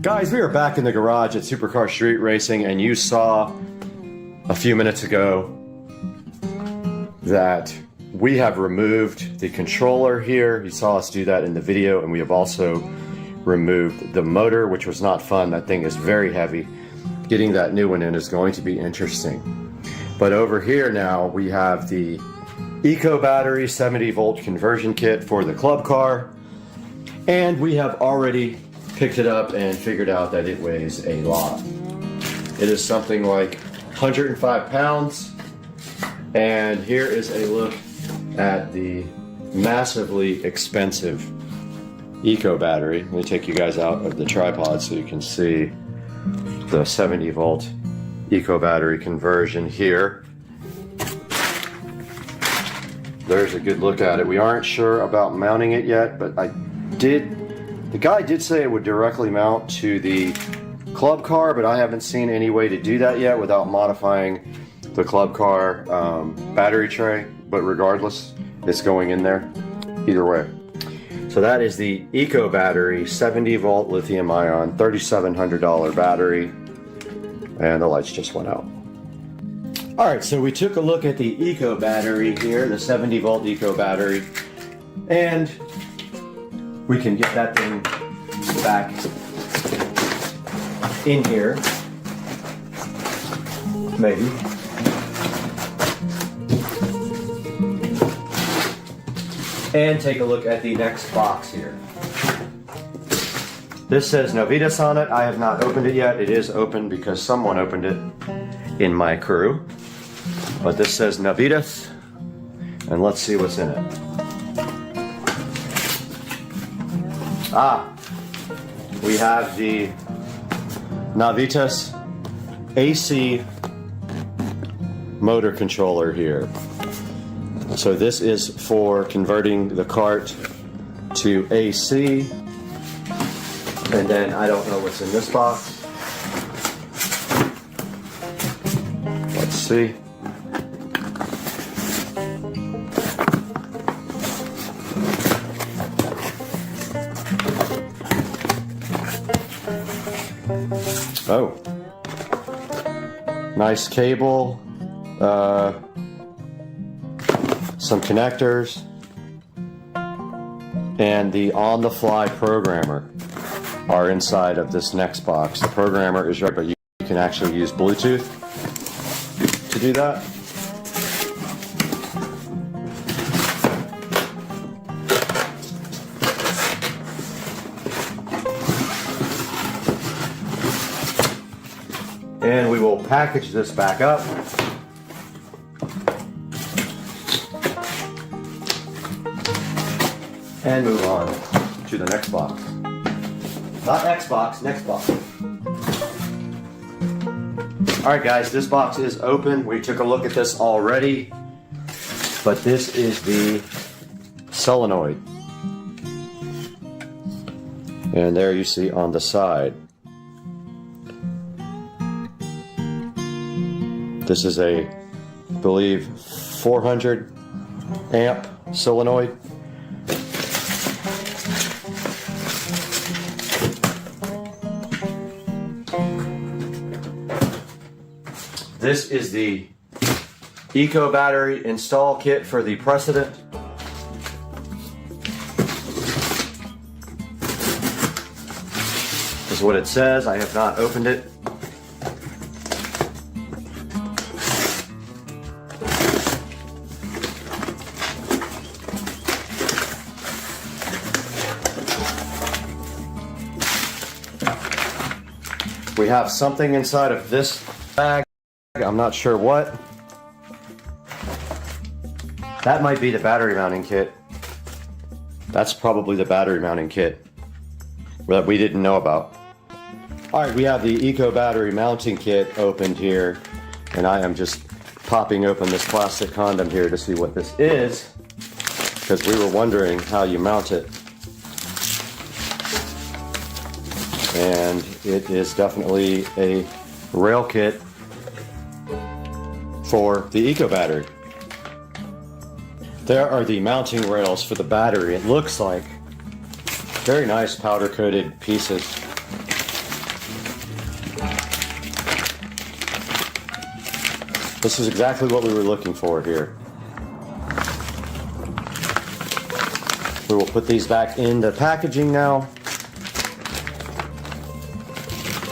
Guys, we are back in the garage at Supercar Street Racing, and you saw a few minutes ago that we have removed the controller here. You saw us do that in the video, and we have also removed the motor, which was not fun. That thing is very heavy. Getting that new one in is going to be interesting. But over here now, we have the Eco Battery 70-volt conversion kit for the club car, and we have already picked it up and figured out that it weighs a lot. It is something like 105 pounds, and here is a look at the massively expensive Eco Battery. Let me take you guys out of the tripod so you can see the 70-volt Eco Battery conversion here. There's a good look at it. We aren't sure about mounting it yet, but the guy did say it would directly mount to the club car, but I haven't seen any way to do that yet without modifying the club car battery tray. But regardless, it's going in there either way. So that is the Eco Battery 70-volt lithium-ion $3,700 battery, and the lights just went out. All right, so we took a look at the Eco Battery here, the 70-volt Eco Battery, and we can get that thing back in here, maybe. And take a look at the next box here. This says Novitas on it. I have not opened it yet. It is open because someone opened it in my crew. But this says Novitas, and let's see what's in it. We have the Novitas AC motor controller here. So this is for converting the cart to AC. And then I don't know what's in this box. Let's see. Oh, nice cable, some connectors, and the on-the-fly programmer are inside of this next box. The programmer is right, but you can actually use Bluetooth to do that. And we will package this back up. And move on to the next box. Not Xbox, next box. Alright guys, this box is open. We took a look at this already. But this is the solenoid. And there you see on the side. This is a, I believe, 400 amp solenoid. This is the Eco Battery install kit for the Precedent. This is what it says. I have not opened it. We have something inside of this bag. I'm not sure what. That might be the battery mounting kit. That's probably the battery mounting kit that we didn't know about. Alright, we have the Eco Battery mounting kit opened here, and I am just popping open this plastic condom here to see what this is, because we were wondering how you mount it. And it is definitely a rail kit for the Eco Battery. There are the mounting rails for the battery. It looks like very nice powder coated pieces. This is exactly what we were looking for here. We will put these back into packaging now.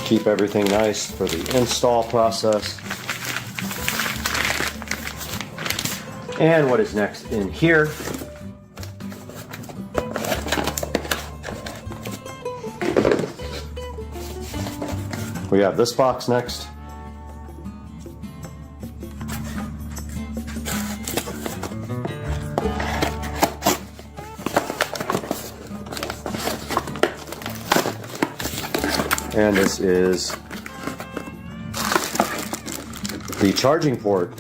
Keep everything nice for the install process. And what is next in here? We have this box next. And this is the charging port.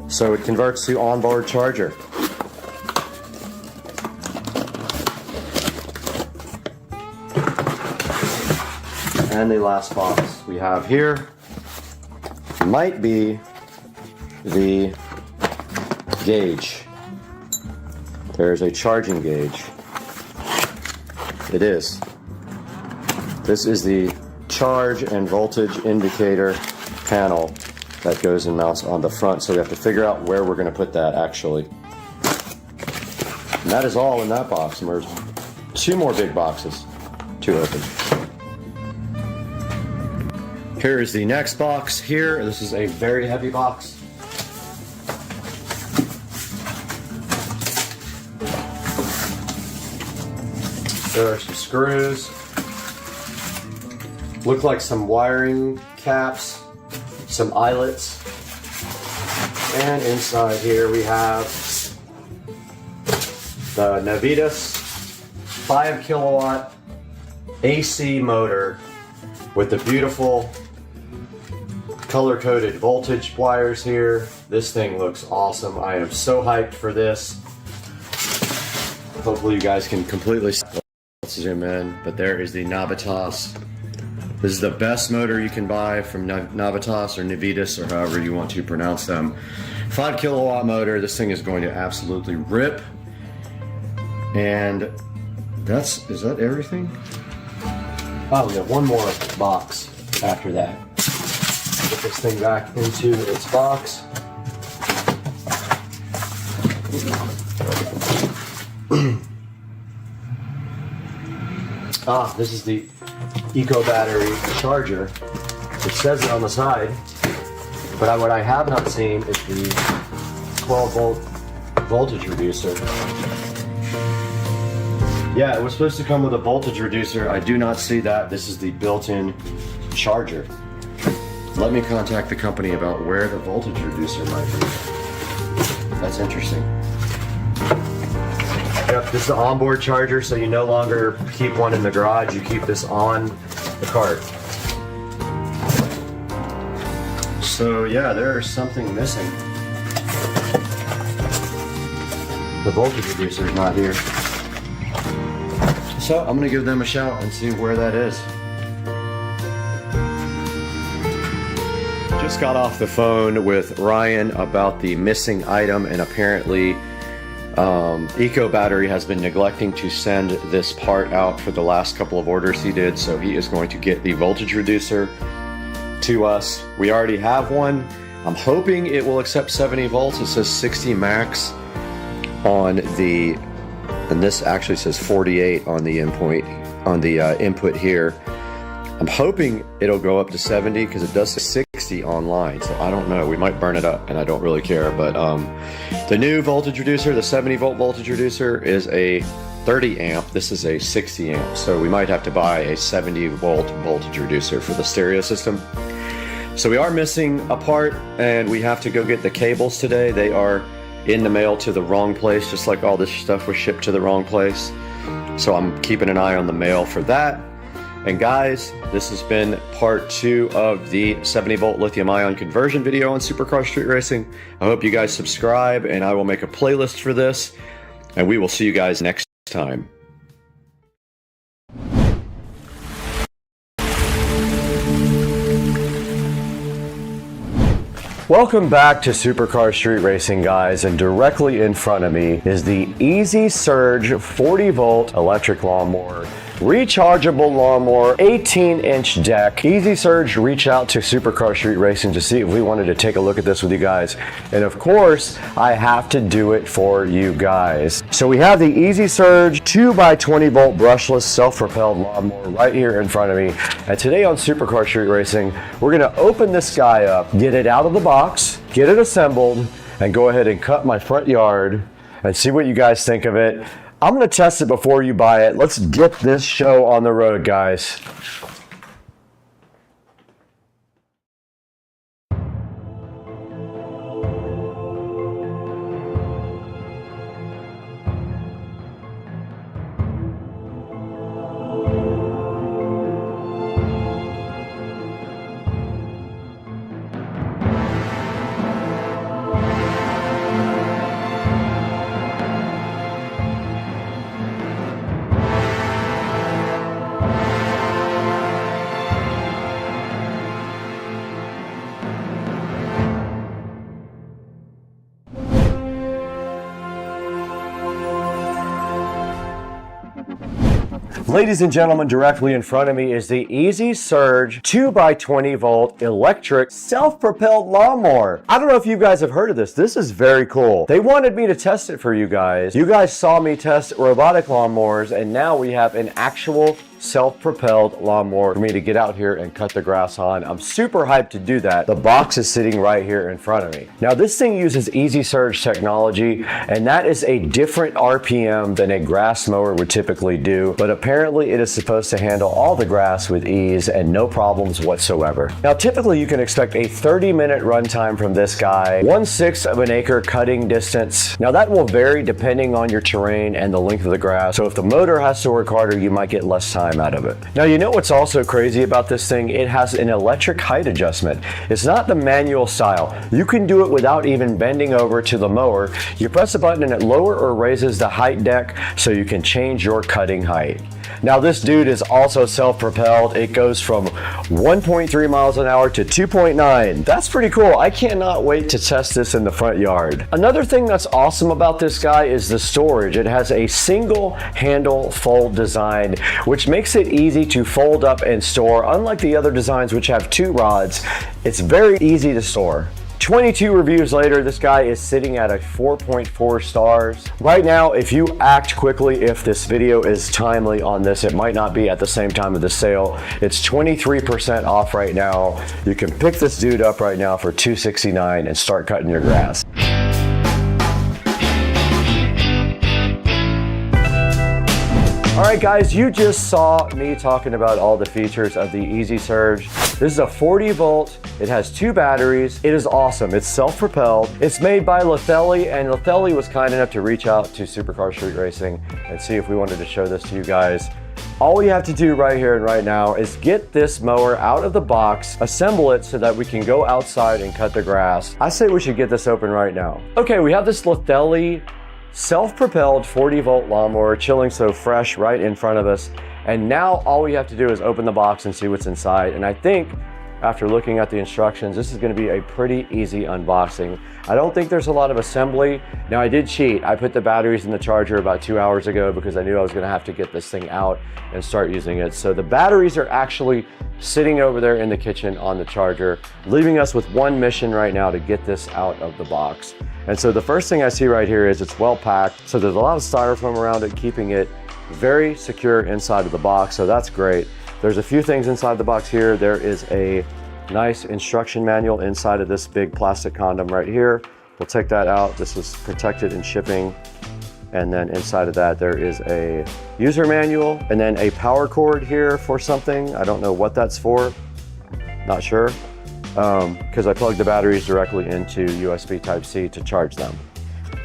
So it converts to onboard charger. And the last box we have here might be the gauge. There's a charging gauge. It is. This is the charge and voltage indicator panel that goes and mounts on the front, so we have to figure out where we're going to put that actually. And that is all in that box, and there's 2 more big boxes to open. Here is the next box here. This is a very heavy box. There are some screws. Look like some wiring caps. Some eyelets, and inside here we have the Navitas 5 kilowatt AC motor with the beautiful color-coded voltage wires here. This thing looks awesome. I am so hyped for this. Hopefully you guys can completely zoom in, but there is the Navitas. This is the best motor you can buy from Navitas or Navitas or however you want to pronounce them. 5 kilowatt motor. This thing is going to absolutely rip. And is that everything? Oh, we have one more box after that. Put this thing back into its box. This is the Eco battery charger. It says it on the side, but what I have not seen is the 12 volt voltage reducer. Yeah, it was supposed to come with a voltage reducer. I do not see that. This is the built-in charger. Let me contact the company about where the voltage reducer might be. That's interesting. Yep, this is the onboard charger, so you no longer keep one in the garage, you keep this on the cart. So yeah, there's something missing. The voltage reducer is not here. So I'm gonna give them a shout and see where that is. Just got off the phone with Ryan about the missing item, and apparently Eco Battery has been neglecting to send this part out for the last couple of orders he did, so he is going to get the voltage reducer to us. We already have one. I'm hoping it will accept 70 volts. It says 60 max on the, and this actually says 48 on the input here. I'm hoping it'll go up to 70 because it does say 60 online, so I don't know. We might burn it up, and I don't really care. But the new voltage reducer, the 70 volt voltage reducer, is a 30 amp. This is a 60 amp, so we might have to buy a 70 volt voltage reducer for the stereo system. So we are missing a part, and we have to go get the cables today. They are in the mail to the wrong place, just like all this stuff was shipped to the wrong place. So I'm keeping an eye on the mail for that. And guys, this has been part 2 of the 70 volt lithium ion conversion video on Supercar Street Racing. I hope you guys subscribe, and I will make a playlist for this, and we will see you guys next time. Welcome back to Supercar Street Racing, guys, and directly in front of me is the Easy Surge 40 volt electric lawnmower. rechargeable lawnmower, 18-inch deck. Easy surge reached out to Supercar Street Racing to see if we wanted to take a look at this with you guys. And of course, I have to do it for you guys. So we have the Easy Surge 2x20 volt brushless self-propelled lawnmower right here in front of me. And today on Supercar Street Racing, we're gonna open this guy up, get it out of the box, get it assembled, and go ahead and cut my front yard and see what you guys think of it. I'm gonna test it before you buy it. Let's get this show on the road, guys. Ladies and gentlemen, directly in front of me is the Easy Surge 2x20 volt electric self-propelled lawnmower. I don't know if you guys have heard of this. This is very cool. They wanted me to test it for you guys. You guys saw me test robotic lawnmowers, and now we have an actual self-propelled lawnmower for me to get out here and cut the grass on. I'm super hyped to do that. The box is sitting right here in front of me. Now this thing uses Easy Surge technology, and that is a different RPM than a grass mower would typically do, but apparently it is supposed to handle all the grass with ease and no problems whatsoever. Now typically you can expect a 30-minute runtime from this guy, 1/6 of an acre cutting distance. Now that will vary depending on your terrain and the length of the grass, so if the motor has to work harder, you might get less time out of it. Now you know what's also crazy about this thing? It has an electric height adjustment. It's not the manual style. You can do it without even bending over to the mower. You press a button and it lower or raises the height deck so you can change your cutting height. Now this dude is also self-propelled. It goes from 1.3 miles an hour to 2.9. That's pretty cool. I cannot wait to test this in the front yard. Another thing that's awesome about this guy is the storage. It has a single handle fold design, which makes it easy to fold up and store. Unlike the other designs which have 2 rods, it's very easy to store. 22 reviews later, this guy is sitting at a 4.4 stars. Right now, if you act quickly, if this video is timely on this, it might not be at the same time of the sale. It's 23% off right now. You can pick this dude up right now for $269 and start cutting your grass. All right, guys, you just saw me talking about all the features of the Easy Surge. This is a 40 volt. It has 2 batteries. It is awesome. It's self-propelled. It's made by Lethelli, and Lethelli was kind enough to reach out to Supercar Street Racing and see if we wanted to show this to you guys. All we have to do right here and right now is get this mower out of the box, assemble it so that we can go outside and cut the grass. I say we should get this open right now. Okay, we have this Lethelli self-propelled 40 volt lawnmower chilling so fresh right in front of us, and now all we have to do is open the box and see what's inside. And I think after looking at the instructions, this is going to be a pretty easy unboxing. I don't think there's a lot of assembly. Now I did cheat. I put the batteries in the charger about 2 hours ago because I knew I was going to have to get this thing out and start using it. So the batteries are actually sitting over there in the kitchen on the charger, leaving us with one mission right now to get this out of the box. And so the first thing I see right here is it's well packed. So there's a lot of styrofoam around it, keeping it very secure inside of the box. So that's great. There's a few things inside the box here. There is a nice instruction manual inside of this big plastic condom right here. We'll take that out. This is protected in shipping. And then inside of that, there is a user manual and then a power cord here for something. I don't know what that's for, not sure. Because I plugged the batteries directly into USB Type-C to charge them.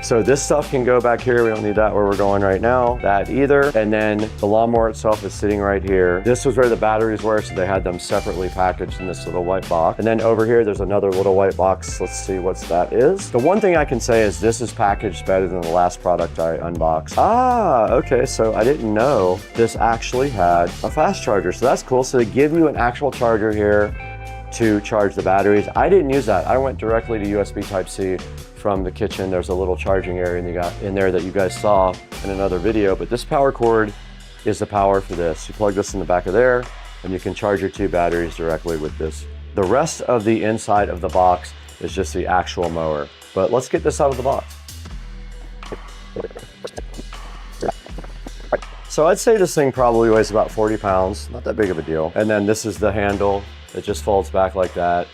So this stuff can go back here. We don't need that where we're going right now, that either. And then the lawnmower itself is sitting right here. This was where the batteries were, so they had them separately packaged in this little white box. And then over here, there's another little white box. Let's see what that is. The one thing I can say is this is packaged better than the last product I unboxed. Ah, okay, so I didn't know this actually had a fast charger. So that's cool. So they give you an actual charger here to charge the batteries. I didn't use that. I went directly to USB Type-C from the kitchen. There's a little charging area in there that you guys saw in another video, but this power cord is the power for this. You plug this in the back of there, and you can charge your 2 batteries directly with this. The rest of the inside of the box is just the actual mower. But let's get this out of the box. So I'd say this thing probably weighs about 40 pounds, not that big of a deal. And then this is the handle. It just folds back like that.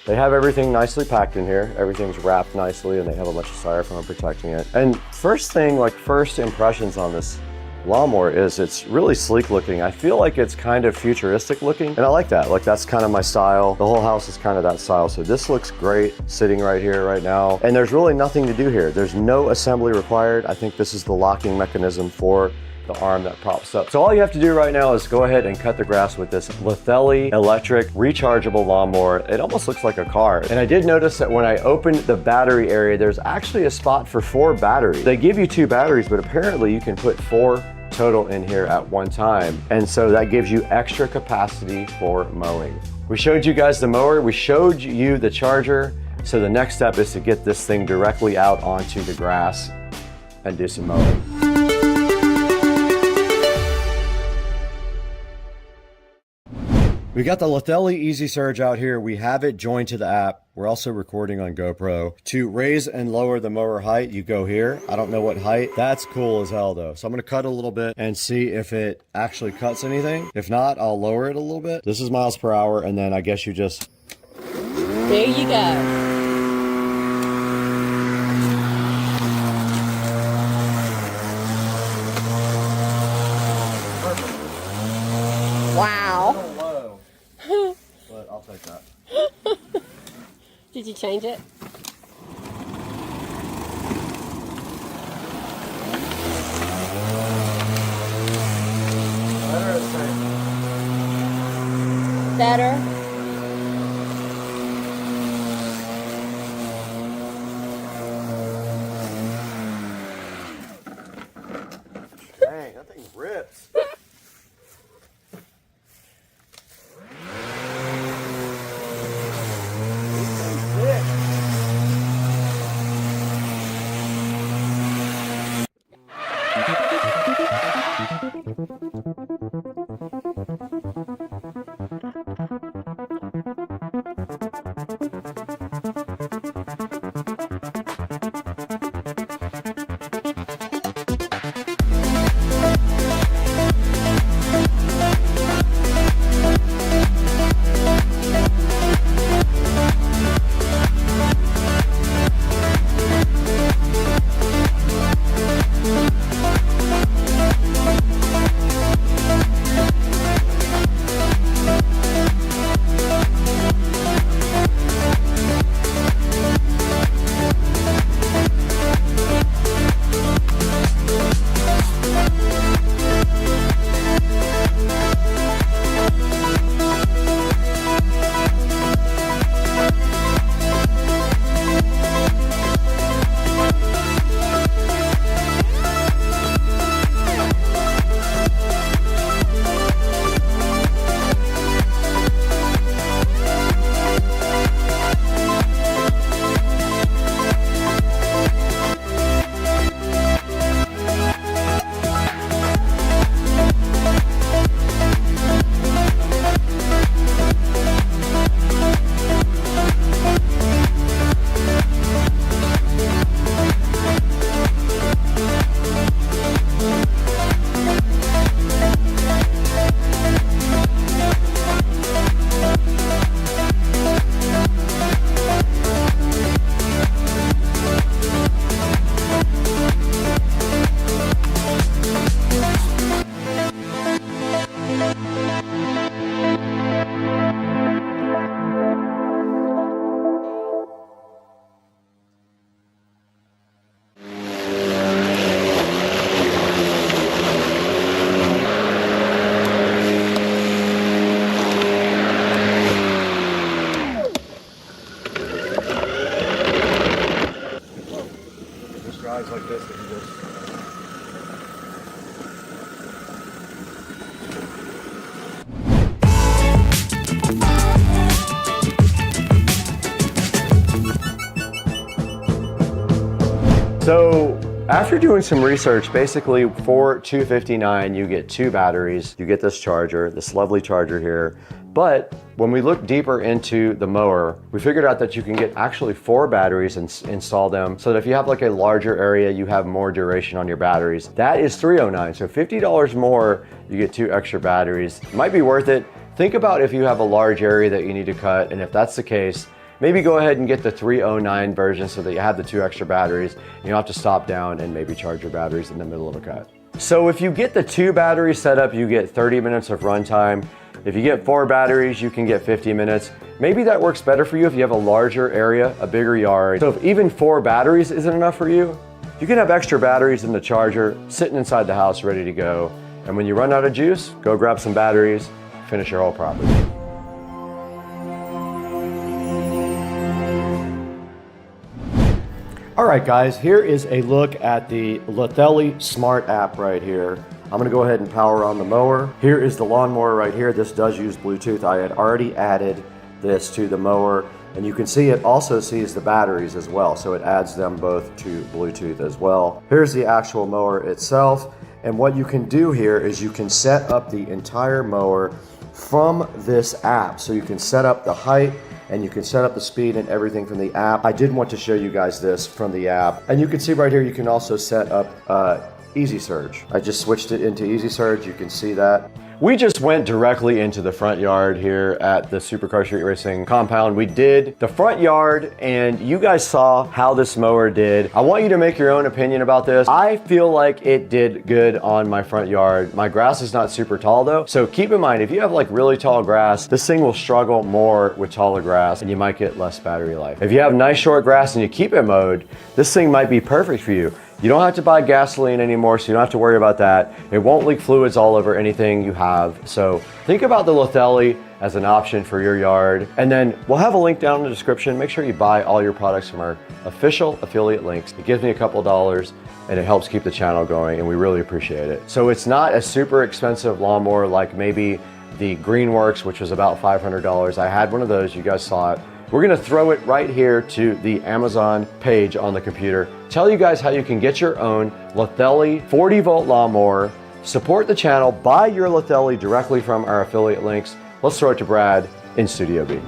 They have everything nicely packed in here. Everything's wrapped nicely, and they have a bunch of styrofoam protecting it. And first impressions on this lawnmower is it's really sleek looking. I feel like it's kind of futuristic looking, and I like that. Like, that's kind of my style. The whole house is kind of that style. So this looks great sitting right here right now. And there's really nothing to do here. There's no assembly required. I think this is the locking mechanism for the arm that props up. So all you have to do right now is go ahead and cut the grass with this Lithelli electric rechargeable lawnmower. It almost looks like a car. And I did notice that when I opened the battery area, there's actually a spot for 4 batteries. They give you 2 batteries, but apparently you can put 4 total in here at one time. And so that gives you extra capacity for mowing. We showed you guys the mower, we showed you the charger. So the next step is to get this thing directly out onto the grass and do some mowing. We got the Lithelli Easy Surge out here. We have it joined to the app. We're also recording on GoPro. To raise and lower the mower height, you go here. I don't know what height. That's cool as hell though. So I'm gonna cut a little bit and see if it actually cuts anything. If not, I'll lower it a little bit. This is miles per hour, and then I guess you just... There you go. Wow. But I'll take that. Did you change it? Better. Dang, that thing rips. So After doing some research, basically for $259, you get 2 batteries, you get this charger, this lovely charger here. But when we look deeper into the mower, we figured out that you can get actually 4 batteries and install them so that if you have like a larger area, you have more duration on your batteries. That is $309, so $50 more, you get 2 extra batteries. Might be worth it. Think about if you have a large area that you need to cut, and if that's the case, maybe go ahead and get the 309 version so that you have the 2 extra batteries. You don't have to stop down and maybe charge your batteries in the middle of a cut. So if you get the 2 battery setup, you get 30 minutes of runtime. If you get 4 batteries, you can get 50 minutes. Maybe that works better for you if you have a larger area, a bigger yard. So if even 4 batteries isn't enough for you, you can have extra batteries in the charger sitting inside the house ready to go. And when you run out of juice, go grab some batteries, finish your whole property. All right, guys, here is a look at the Lithelli Smart app right here. I'm gonna go ahead and power on the mower. Here is the lawnmower right here. This does use Bluetooth. I had already added this to the mower, and you can see it also sees the batteries as well, so it adds them both to Bluetooth as well. Here's the actual mower itself, and what you can do here is you can set up the entire mower from this app. So you can set up the height, and you can set up the speed and everything from the app. I did want to show you guys this from the app. And you can see right here, you can also set up Easy Surge. I just switched it into Easy Surge, you can see that. We just went directly into the front yard here at the Supercar Street Racing compound. We did the front yard, and you guys saw how this mower did. I want you to make your own opinion about this. I feel like it did good on my front yard. My grass is not super tall though, so keep in mind, if you have like really tall grass, this thing will struggle more with taller grass and you might get less battery life. If you have nice short grass and you keep it mowed, this thing might be perfect for you. You don't have to buy gasoline anymore, so you don't have to worry about that. It won't leak fluids all over anything you have. So think about the Lithelli as an option for your yard. And then we'll have a link down in the description. Make sure you buy all your products from our official affiliate links. It gives me a couple dollars and it helps keep the channel going, and we really appreciate it. So it's not a super expensive lawnmower like maybe the Greenworks, which was about $500. I had one of those, you guys saw it. We're gonna throw it right here to the Amazon page on the computer. Tell you guys how you can get your own Lithelli 40-volt lawnmower, support the channel, buy your Lithelli directly from our affiliate links. Let's throw it to Brad in Studio B.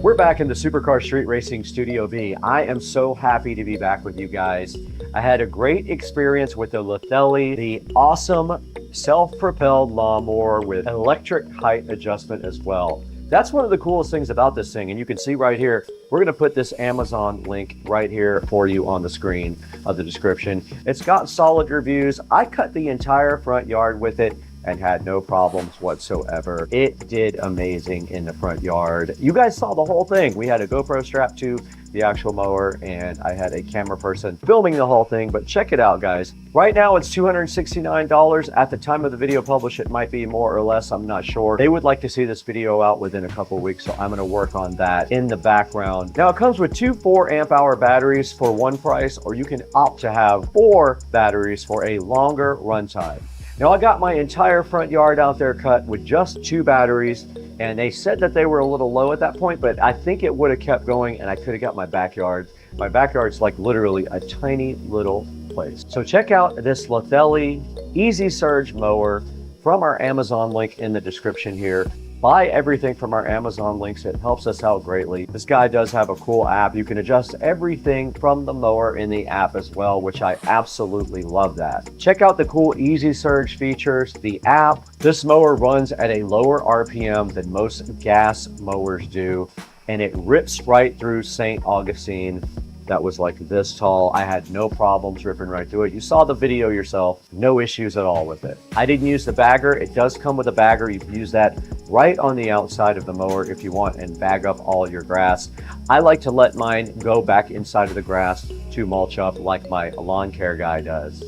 We're back in the Supercar Street Racing Studio B. I am so happy to be back with you guys. I had a great experience with the Lithelli, the awesome self-propelled lawnmower with electric height adjustment as well. That's one of the coolest things about this thing, and you can see right here, we're gonna put this Amazon link right here for you on the screen of the description. It's got solid reviews. I cut the entire front yard with it and had no problems whatsoever. It did amazing in the front yard. You guys saw the whole thing. We had a GoPro strapped to the actual mower, and I had a camera person filming the whole thing, but check it out, guys. Right now it's $269. At the time of the video publish, it might be more or less, I'm not sure. They would like to see this video out within a couple weeks, so I'm gonna work on that in the background. Now it comes with 2 4-amp-hour batteries for one price, or you can opt to have 4 batteries for a longer runtime. Now I got my entire front yard out there cut with just 2 batteries, and they said that they were a little low at that point, but I think it would have kept going and I could have got my backyard. My backyard's like literally a tiny little place. So check out this Lithelli Easy Surge mower from our Amazon link in the description here. Buy everything from our Amazon links. It helps us out greatly. This guy does have a cool app. You can adjust everything from the mower in the app as well, which I absolutely love that. Check out the cool Easy Surge features, the app. This mower runs at a lower RPM than most gas mowers do, and it rips right through St. Augustine. That was like this tall. I had no problems ripping right through it. You saw the video yourself, no issues at all with it. I didn't use the bagger. It does come with a bagger. You can use that right on the outside of the mower if you want and bag up all your grass. I like to let mine go back inside of the grass to mulch up like my lawn care guy does.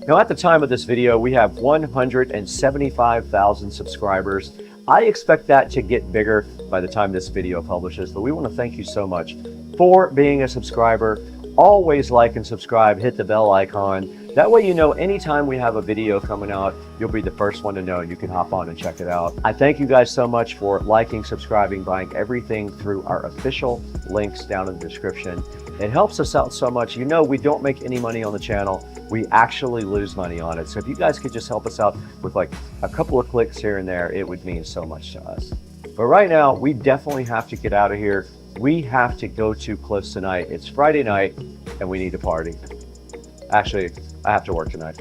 Now at the time of this video, we have 175,000 subscribers. I expect that to get bigger by the time this video publishes, but we want to thank you so much for being a subscriber. Always like and subscribe, hit the bell icon That way you know anytime we have a video coming out, you'll be the first one to know and you can hop on and check it out. I thank you guys so much for liking, subscribing, buying everything through our official links down in the description. It helps us out so much. You know, we don't make any money on the channel. We actually lose money on it. So if you guys could just help us out with like a couple of clicks here and there, it would mean so much to us. But right now, we definitely have to get out of here. We have to go to Cliffs tonight. It's Friday night and we need to party. Actually, I have to work tonight.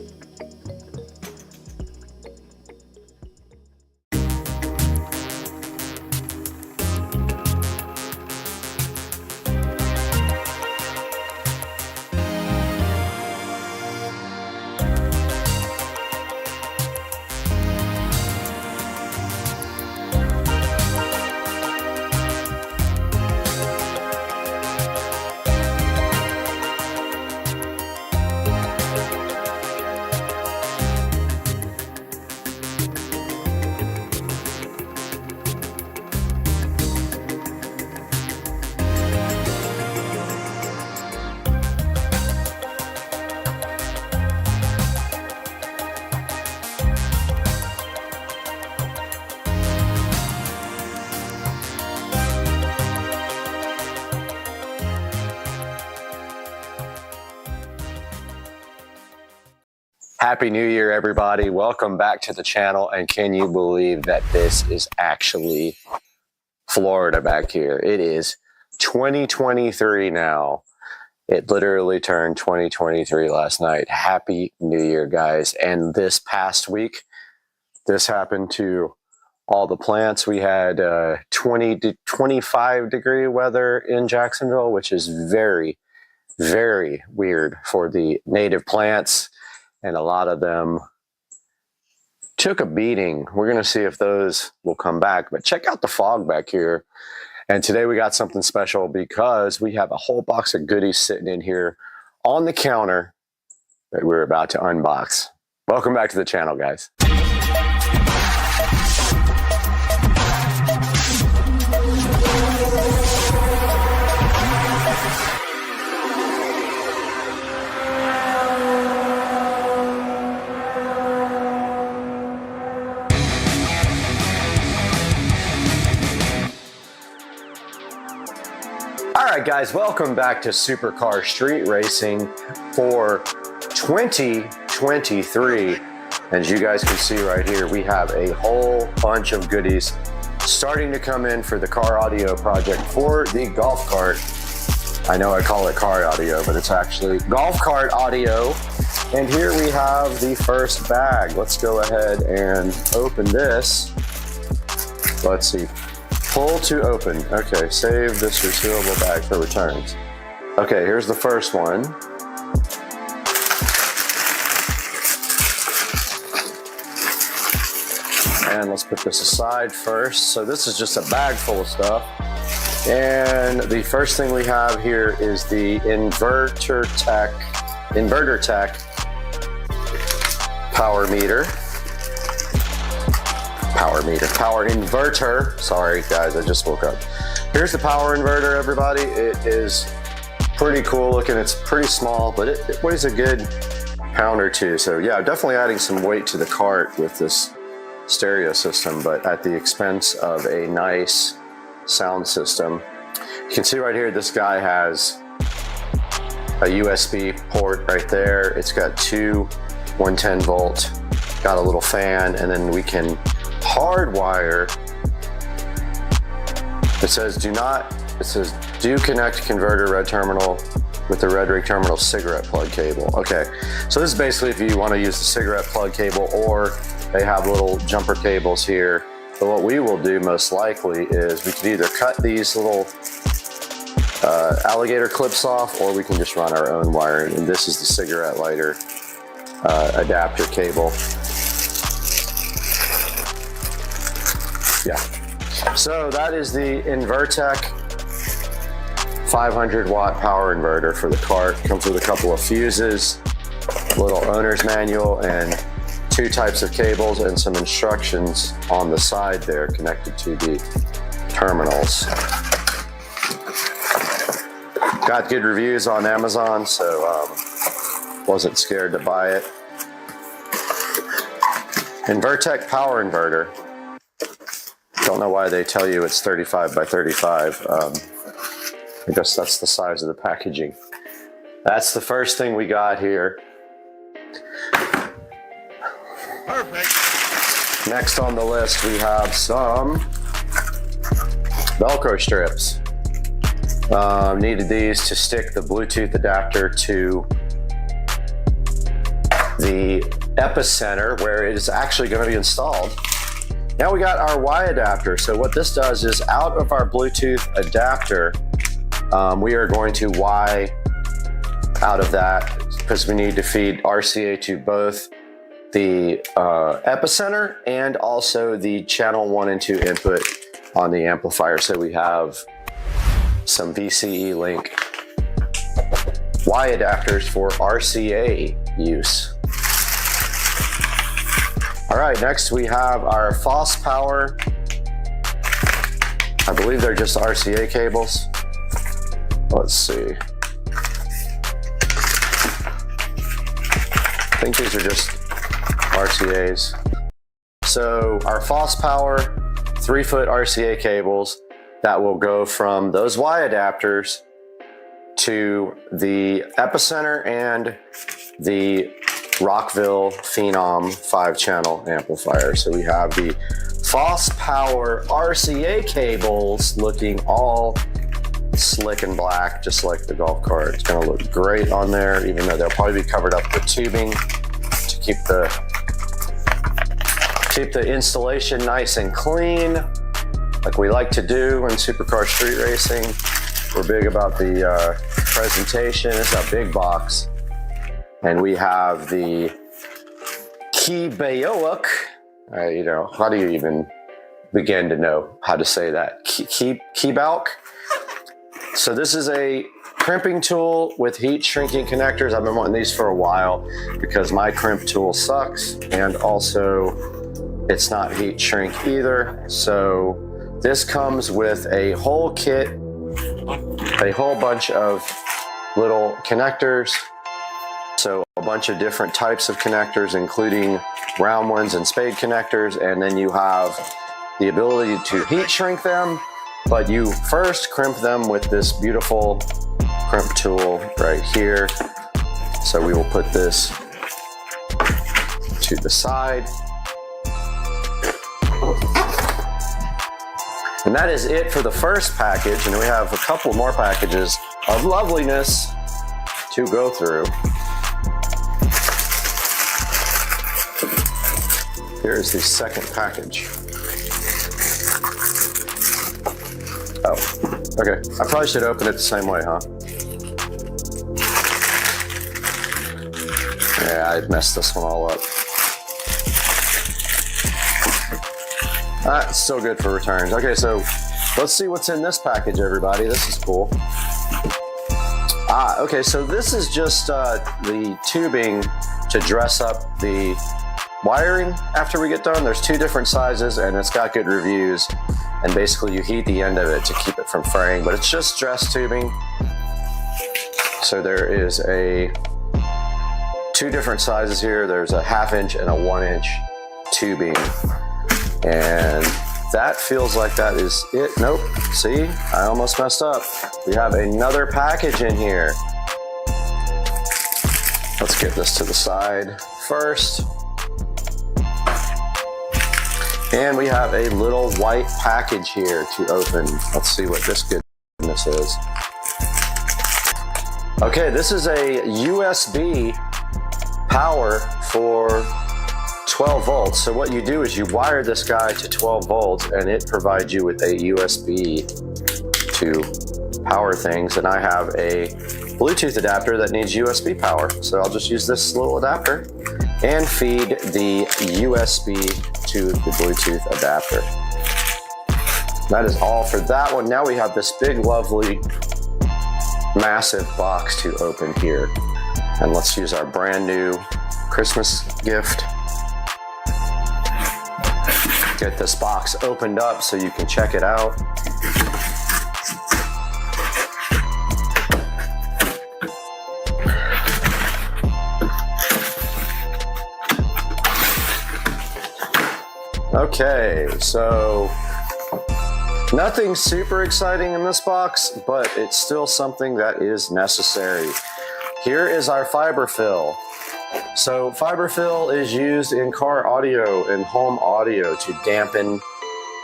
Happy New Year, everybody. Welcome back to the channel. And can you believe that this is actually Florida back here? It is 2023 now. It literally turned 2023 last night. Happy New Year, guys. And this past week, this happened to all the plants. We had 20 to 25 degree weather in Jacksonville, which is very, very weird for the native plants. And a lot of them took a beating. We're going to see if those will come back. But check out the fog back here. And today we got something special because we have a whole box of goodies sitting in here on the counter that we're about to unbox. Welcome back to the channel, guys. All right, guys, welcome back to Supercar Street Racing for 2023. As you guys can see right here, we have a whole bunch of goodies starting to come in for the car audio project for the golf cart. I know I call it car audio, but it's actually golf cart audio. And here we have the first bag. Let's go ahead and open this. Let's see. Pull to open. Okay, save this resealable bag for returns. Okay, here's the first one. And let's put this aside first. So this is just a bag full of stuff. And the first thing we have here is the Inverter Tech power meter. Power inverter. Sorry guys, I just woke up. Here's the power inverter, everybody. It is pretty cool looking. It's pretty small, but it weighs a good pound or two. So yeah, definitely adding some weight to the cart with this stereo system, but at the expense of a nice sound system. You can see right here, this guy has a USB port right there. It's got two 110 volt, got a little fan, and then we can hardwire. It says do connect converter red terminal with the red rig terminal cigarette plug cable. Okay, so this is basically if you want to use the cigarette plug cable, or they have little jumper cables here. But what we will do most likely is we can either cut these little alligator clips off, or we can just run our own wiring. And this is the cigarette lighter adapter cable. Yeah, so that is the Invertec 500 watt power inverter for the cart. Comes with a couple of fuses, little owner's manual, and two types of cables and some instructions on the side there connected to the terminals. Got good reviews on Amazon, so wasn't scared to buy it. Invertec power inverter. Don't know why they tell you it's 35 by 35. I guess that's the size of the packaging. That's the first thing we got here. Perfect. Next on the list, we have some Velcro strips. Needed these to stick the Bluetooth adapter to the epicenter where it is actually going to be installed. Now we got our Y adapter. So what this does is out of our Bluetooth adapter, we are going to Y out of that because we need to feed RCA to both the epicenter and also the channel 1 and 2 input on the amplifier. So we have some VCE link Y adapters for RCA use. All right, next we have our FOSS power. I believe they're just RCA cables. Let's see. I think these are just RCAs. So our FOSS power 3-foot RCA cables that will go from those Y adapters to the epicenter and the Rockville Phenom 5-channel amplifier. So we have the FOSS power RCA cables looking all slick and black, just like the golf cart. It's going to look great on there, even though they'll probably be covered up with tubing to keep the installation nice and clean, like we like to do in supercar street racing. We're big about the presentation. It's a big box. And we have the Kebayoak. You know, how do you even begin to know how to say that? Kebayoak. So this is a crimping tool with heat shrinking connectors. I've been wanting these for a while because my crimp tool sucks, and also it's not heat shrink either. So this comes with a whole kit, a whole bunch of little connectors. So a bunch of different types of connectors, including round ones and spade connectors, and then you have the ability to heat shrink them, but you first crimp them with this beautiful crimp tool right here. So we will put this to the side. And that is it for the first package, and we have a couple more packages of loveliness to go through. Here is the second package. Oh, okay. I probably should open it the same way, huh? Yeah, I messed this one all up. It's still good for returns. Okay, so let's see what's in this package, everybody. This is cool. Okay, so this is just the tubing to dress up the wiring after we get done. There's 2 different sizes, and it's got good reviews. And basically you heat the end of it to keep it from fraying, but it's just dress tubing. So there is 2 different sizes here. There's a 1/2 inch and a 1 inch tubing. And that feels like that is it. Nope, see, I almost messed up. We have another package in here. Let's get this to the side first. And we have a little white package here to open. Let's see what this goodness is. Okay, this is a USB power for 12 volts. So what you do is you wire this guy to 12 volts and it provides you with a USB to power things. And I have a Bluetooth adapter that needs USB power. So I'll just use this little adapter and feed the USB to the Bluetooth adapter. That is all for that one. Now we have this big, lovely, massive box to open here. And let's use our brand new Christmas gift. Get this box opened up so you can check it out. Okay, so nothing super exciting in this box, but it's still something that is necessary. Here is our fiber fill. So fiber fill is used in car audio and home audio to dampen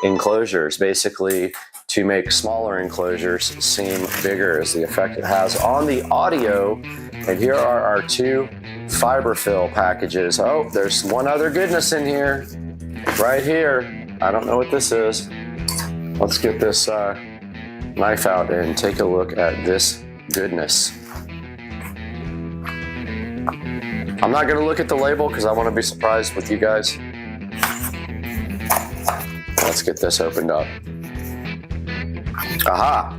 enclosures, basically to make smaller enclosures seem bigger, is the effect it has on the audio. And here are our 2 fiber fill packages. Oh, there's one other goodness in here, right here. I don't know what this is. Let's get this knife out and take a look at this goodness. I'm not gonna look at the label because I want to be surprised with you guys. Let's get this opened up. Aha!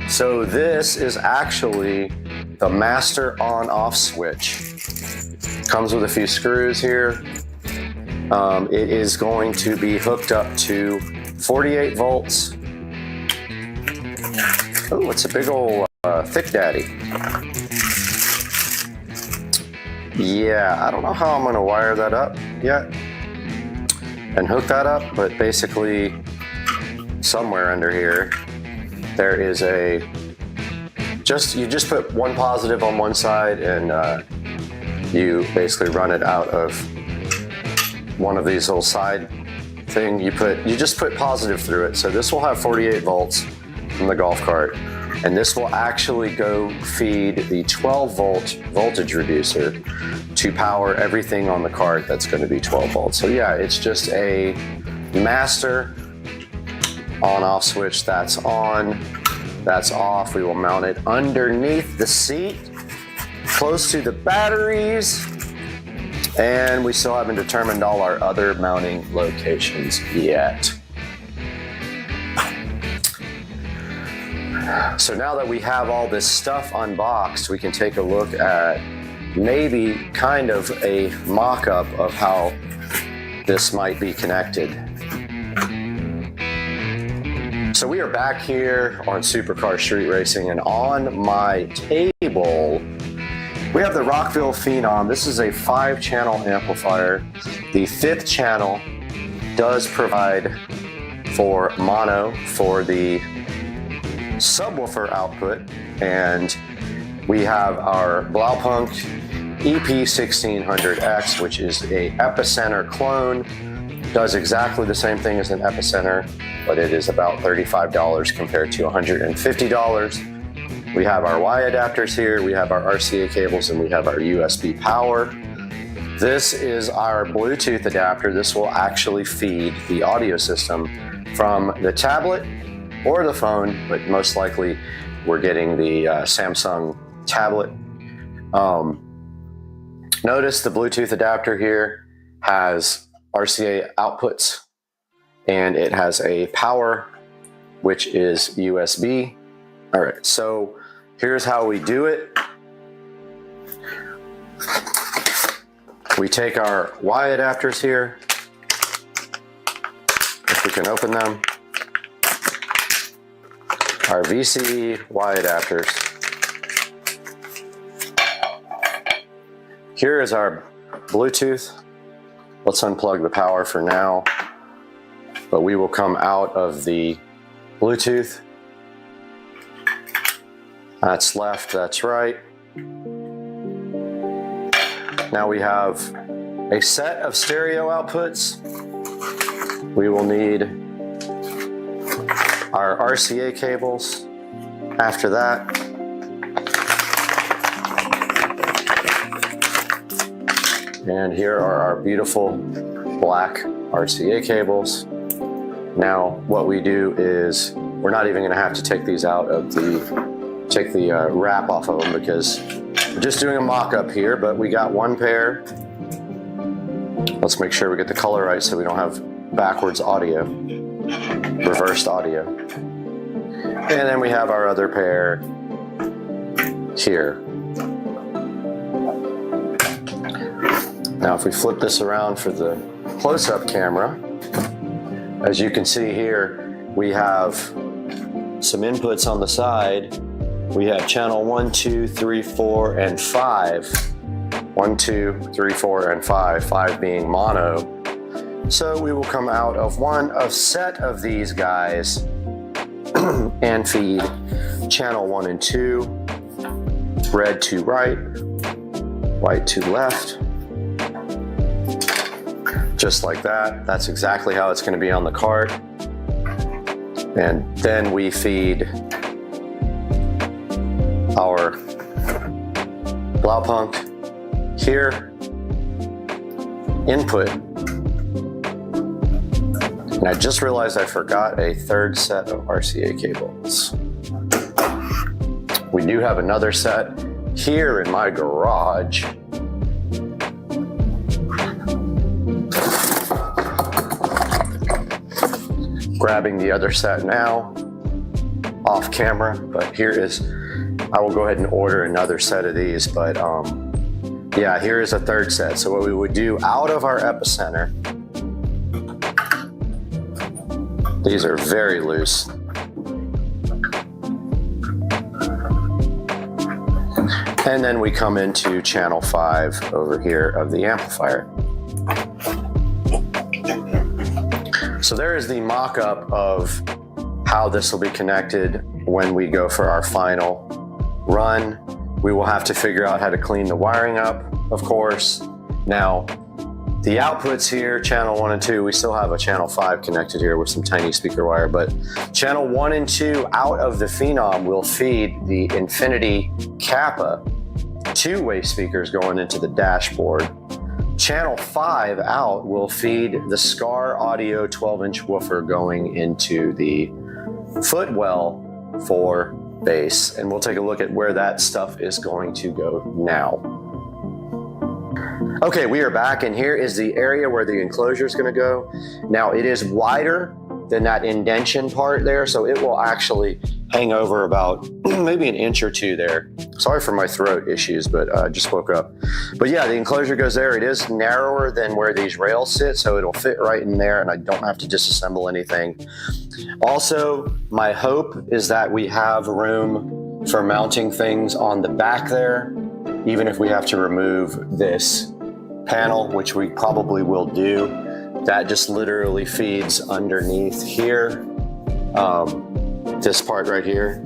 So this is actually the master on-off switch. Comes with a few screws here. It is going to be hooked up to 48 volts. Oh, it's a big old thick daddy. Yeah, I don't know how I'm going to wire that up yet and hook that up, but basically somewhere under here there is a you just put one positive on one side and you basically run it out of one of these little side thing. You just put positive through it. So this will have 48 volts from the golf cart, and this will actually go feed the 12 volt voltage reducer to power everything on the cart that's going to be 12 volts. So yeah, it's just a master on-off switch. That's on, that's off. We will mount it underneath the seat, close to the batteries, and we still haven't determined all our other mounting locations yet. So now that we have all this stuff unboxed, we can take a look at maybe kind of a mock-up of how this might be connected. So we are back here on Supercar Street Racing, and on my table we have the Rockville Phenom. This is a 5-channel amplifier. The 5th channel does provide for mono for the subwoofer output, and we have our Blaupunk EP1600X, which is a Epicenter clone. Does exactly the same thing as an Epicenter, but it is about $35 compared to $150. We have our Y adapters here, we have our RCA cables, and we have our USB power. This is our Bluetooth adapter. This will actually feed the audio system from the tablet or the phone, but most likely we're getting the Samsung tablet. Notice the Bluetooth adapter here has RCA outputs, and it has a power, which is USB. All right, so here's how we do it. We take our Y adapters here, if we can open them. Our VCE Y adapters. Here is our Bluetooth. Let's unplug the power for now, but we will come out of the Bluetooth. That's left, that's right. Now we have a set of stereo outputs. We will need our RCA cables after that. And here are our beautiful black RCA cables. Now what we do is we're not even going to have to take these out of the wrap off of them, because we're just doing a mock-up here, but we got one pair. Let's make sure we get the color right so we don't have backwards audio, reversed audio. And then we have our other pair here. Now if we flip this around for the close-up camera, as you can see here, we have some inputs on the side. We have channel 1, 2, 3, 4, and 5. 1, 2, 3, 4, and 5. 5 being mono. So we will come out of one of set of these guys and feed channel 1 and 2, red to right, white to left, just like that. That's exactly how it's going to be on the cart. And then we feed our Blaupunk here, input. And I just realized I forgot a third set of RCA cables. We do have another set here in my garage. Grabbing the other set now, off camera, but here is, I will go ahead and order another set of these, but yeah, here is a third set. So what we would do out of our epicenter, these are very loose. And then we come into channel 5 over here of the amplifier. So there is the mock-up of how this will be connected when we go for our final run. We will have to figure out how to clean the wiring up, of course. Now, the outputs here, channel 1 and 2, we still have a channel 5 connected here with some tiny speaker wire, but channel 1 and 2 out of the Phenom will feed the Infinity Kappa two-way speakers going into the dashboard. Channel 5 out will feed the SCAR Audio 12-inch woofer going into the footwell for bass. And we'll take a look at where that stuff is going to go now. Okay, we are back, and here is the area where the enclosure is going to go. Now, it is wider than that indention part there, so it will actually hang over about maybe an inch or two there. Sorry for my throat issues, but I just woke up. But yeah, the enclosure goes there. It is narrower than where these rails sit, so it'll fit right in there, and I don't have to disassemble anything. Also, my hope is that we have room for mounting things on the back there, even if we have to remove this panel, which we probably will do. That just literally feeds underneath here. This part right here,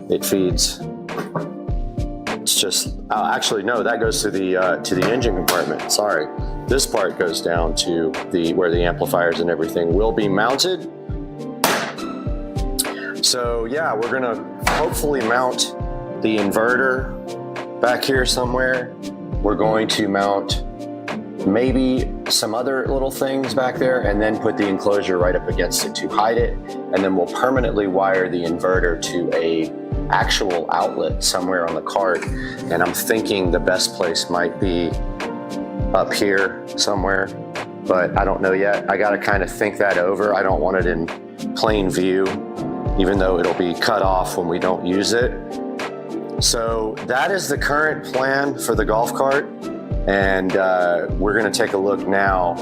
it feeds. It's just actually no, that goes to the engine compartment. Sorry, this part goes down to where the amplifiers and everything will be mounted. So yeah, we're gonna hopefully mount the inverter back here somewhere. We're going to mount maybe some other little things back there, and then put the enclosure right up against it to hide it, and then we'll permanently wire the inverter to a actual outlet somewhere on the cart. And I'm thinking the best place might be up here somewhere, but I don't know yet. I gotta kind of think that over. I don't want it in plain view, even though it'll be cut off when we don't use it. So that is the current plan for the golf cart. And we're going to take a look now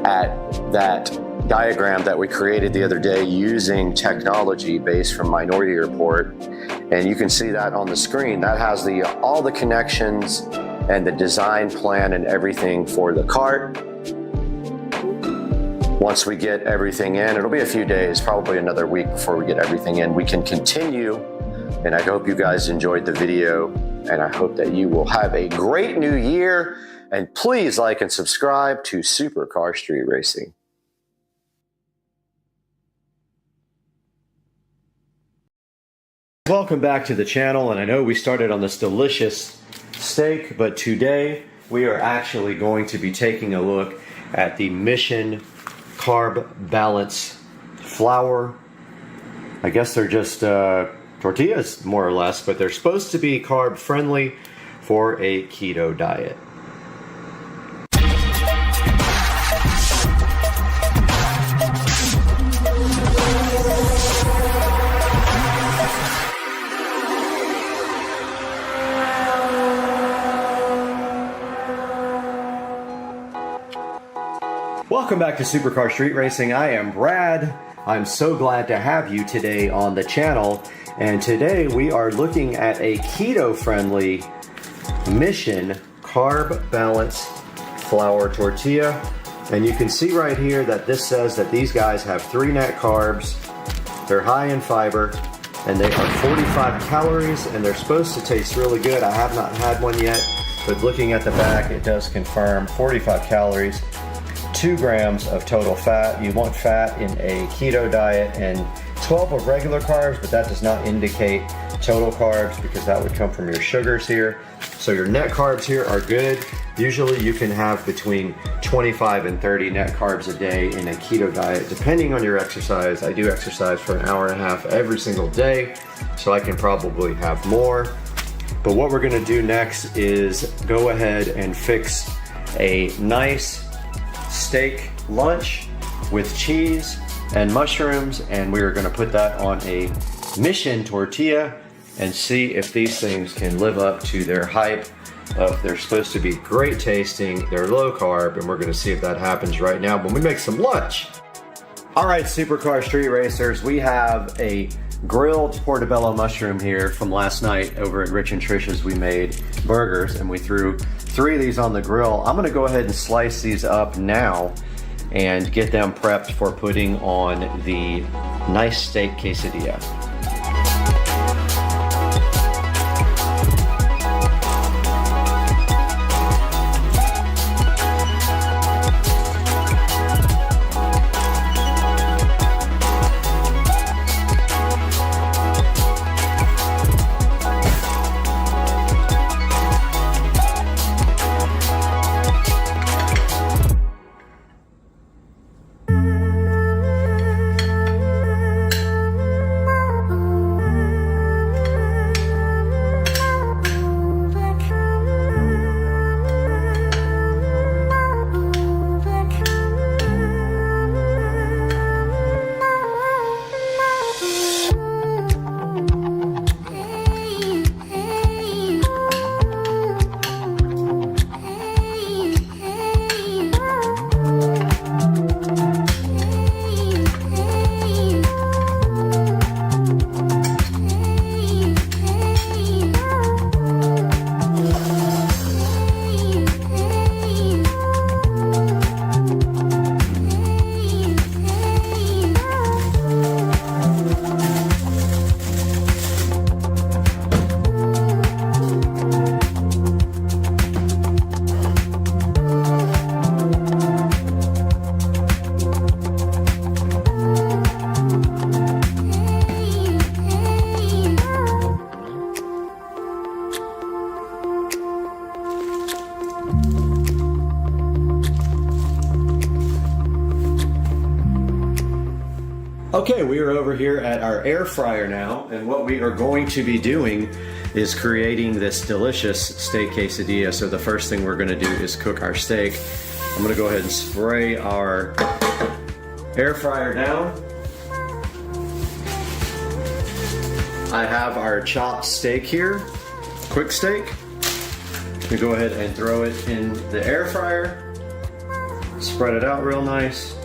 at that diagram that we created the other day using technology based from Minority Report. And you can see that on the screen. That has all the connections and the design plan and everything for the cart. Once we get everything in, it'll be a few days, probably another week before we get everything in. We can continue, and I hope you guys enjoyed the video. And I hope that you will have a great new year. And please like and subscribe to Supercar Street Racing. Welcome back to the channel. And I know we started on this delicious steak, but today we are actually going to be taking a look at the Mission Carb Balance flour. I guess they're just tortillas, more or less, but they're supposed to be carb friendly for a keto diet. Welcome back to Supercar Street Racing. I am Brad. I'm so glad to have you today on the channel. And today we are looking at a keto-friendly Mission Carb Balance flour tortilla. And you can see right here that this says that these guys have 3 net carbs, they're high in fiber, and they are 45 calories, and they're supposed to taste really good. I have not had one yet, but looking at the back, it does confirm 45 calories, 2 grams of total fat. You want fat in a keto diet, and 12 of regular carbs, but that does not indicate total carbs because that would come from your sugars here. So your net carbs here are good. Usually you can have between 25 and 30 net carbs a day in a keto diet, depending on your exercise. I do exercise for an hour and a half every single day, so I can probably have more. But what we're gonna do next is go ahead and fix a nice steak lunch with cheese and mushrooms, and we are gonna put that on a mission tortilla and see if these things can live up to their hype of they're supposed to be great tasting, they're low carb, and we're gonna see if that happens right now when we make some lunch. All right, supercar street racers, we have a grilled portobello mushroom here from last night over at Rich and Trish's. We made burgers and we threw 3 of these on the grill. I'm gonna go ahead and slice these up now and get them prepped for putting on the nice steak quesadilla. Okay, we are over here at our air fryer now, and what we are going to be doing is creating this delicious steak quesadilla. So the first thing we're gonna do is cook our steak. I'm gonna go ahead and spray our air fryer down. I have our chopped steak here, quick steak. We go ahead and throw it in the air fryer. Spread it out real nice.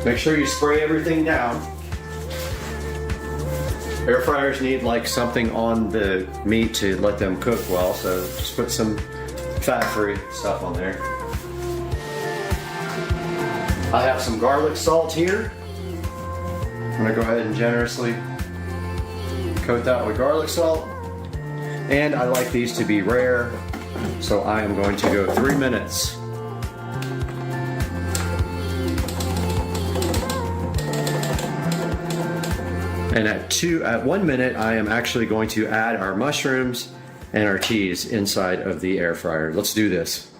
Make sure you spray everything down. Air fryers need like something on the meat to let them cook well, so just put some fat-free stuff on there. I have some garlic salt here. I'm gonna go ahead and generously coat that with garlic salt. And I like these to be rare, so I am going to go 3 minutes. And at 1 minute, I am actually going to add our mushrooms and our cheese inside of the air fryer. Let's do this.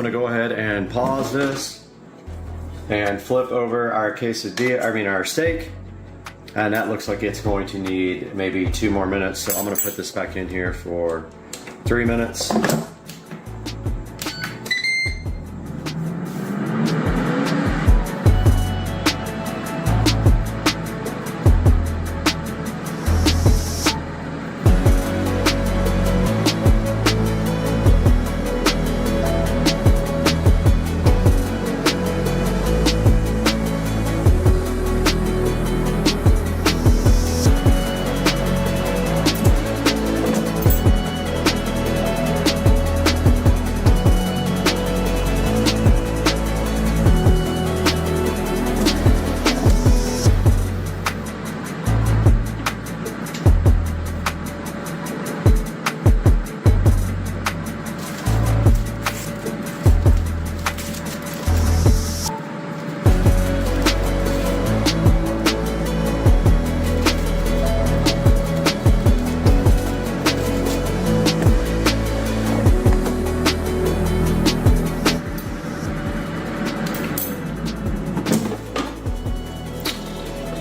gonna go ahead and pause this and flip over our quesadilla, our steak. And that looks like it's going to need maybe 2 more minutes. So I'm gonna put this back in here for 3 minutes.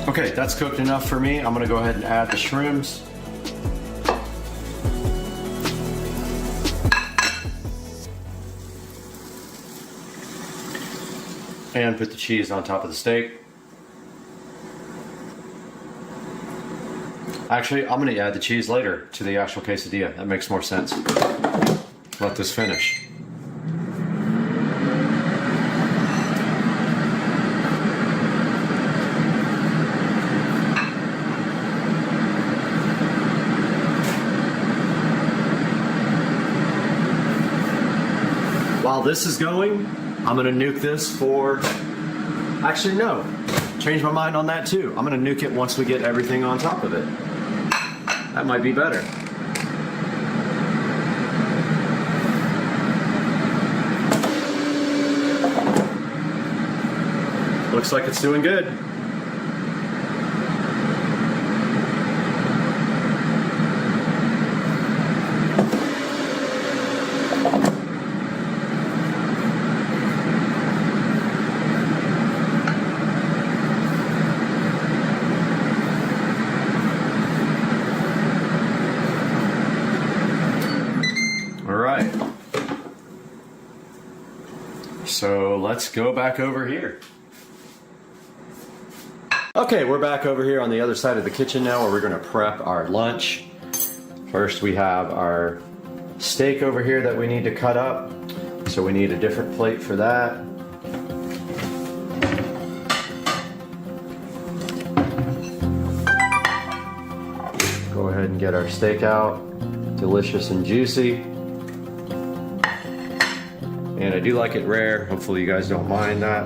Okay, that's cooked enough for me. I'm gonna go ahead and add the shrooms. And put the cheese on top of the steak. Actually, I'm gonna add the cheese later to the actual quesadilla. That makes more sense. Let this finish. While this is going, I'm gonna nuke this for, actually no, change my mind on that too. I'm gonna nuke it once we get everything on top of it. That might be better. Looks like it's doing good. So let's go back over here. Okay, we're back over here on the other side of the kitchen now where we're gonna prep our lunch. First we have our steak over here that we need to cut up. So we need a different plate for that. Go ahead and get our steak out, delicious and juicy. And I do like it rare. Hopefully you guys don't mind that.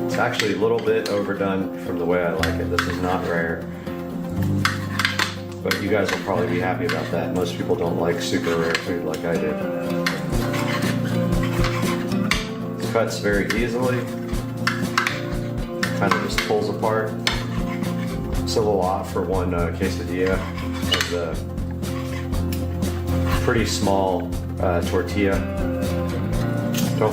It's actually a little bit overdone from the way I like it. This is not rare. But you guys will probably be happy about that. Most people don't like super rare food like I do. It cuts very easily. Kind of just pulls apart. It's a lot for one quesadilla. It's a pretty small tortilla. Don't forget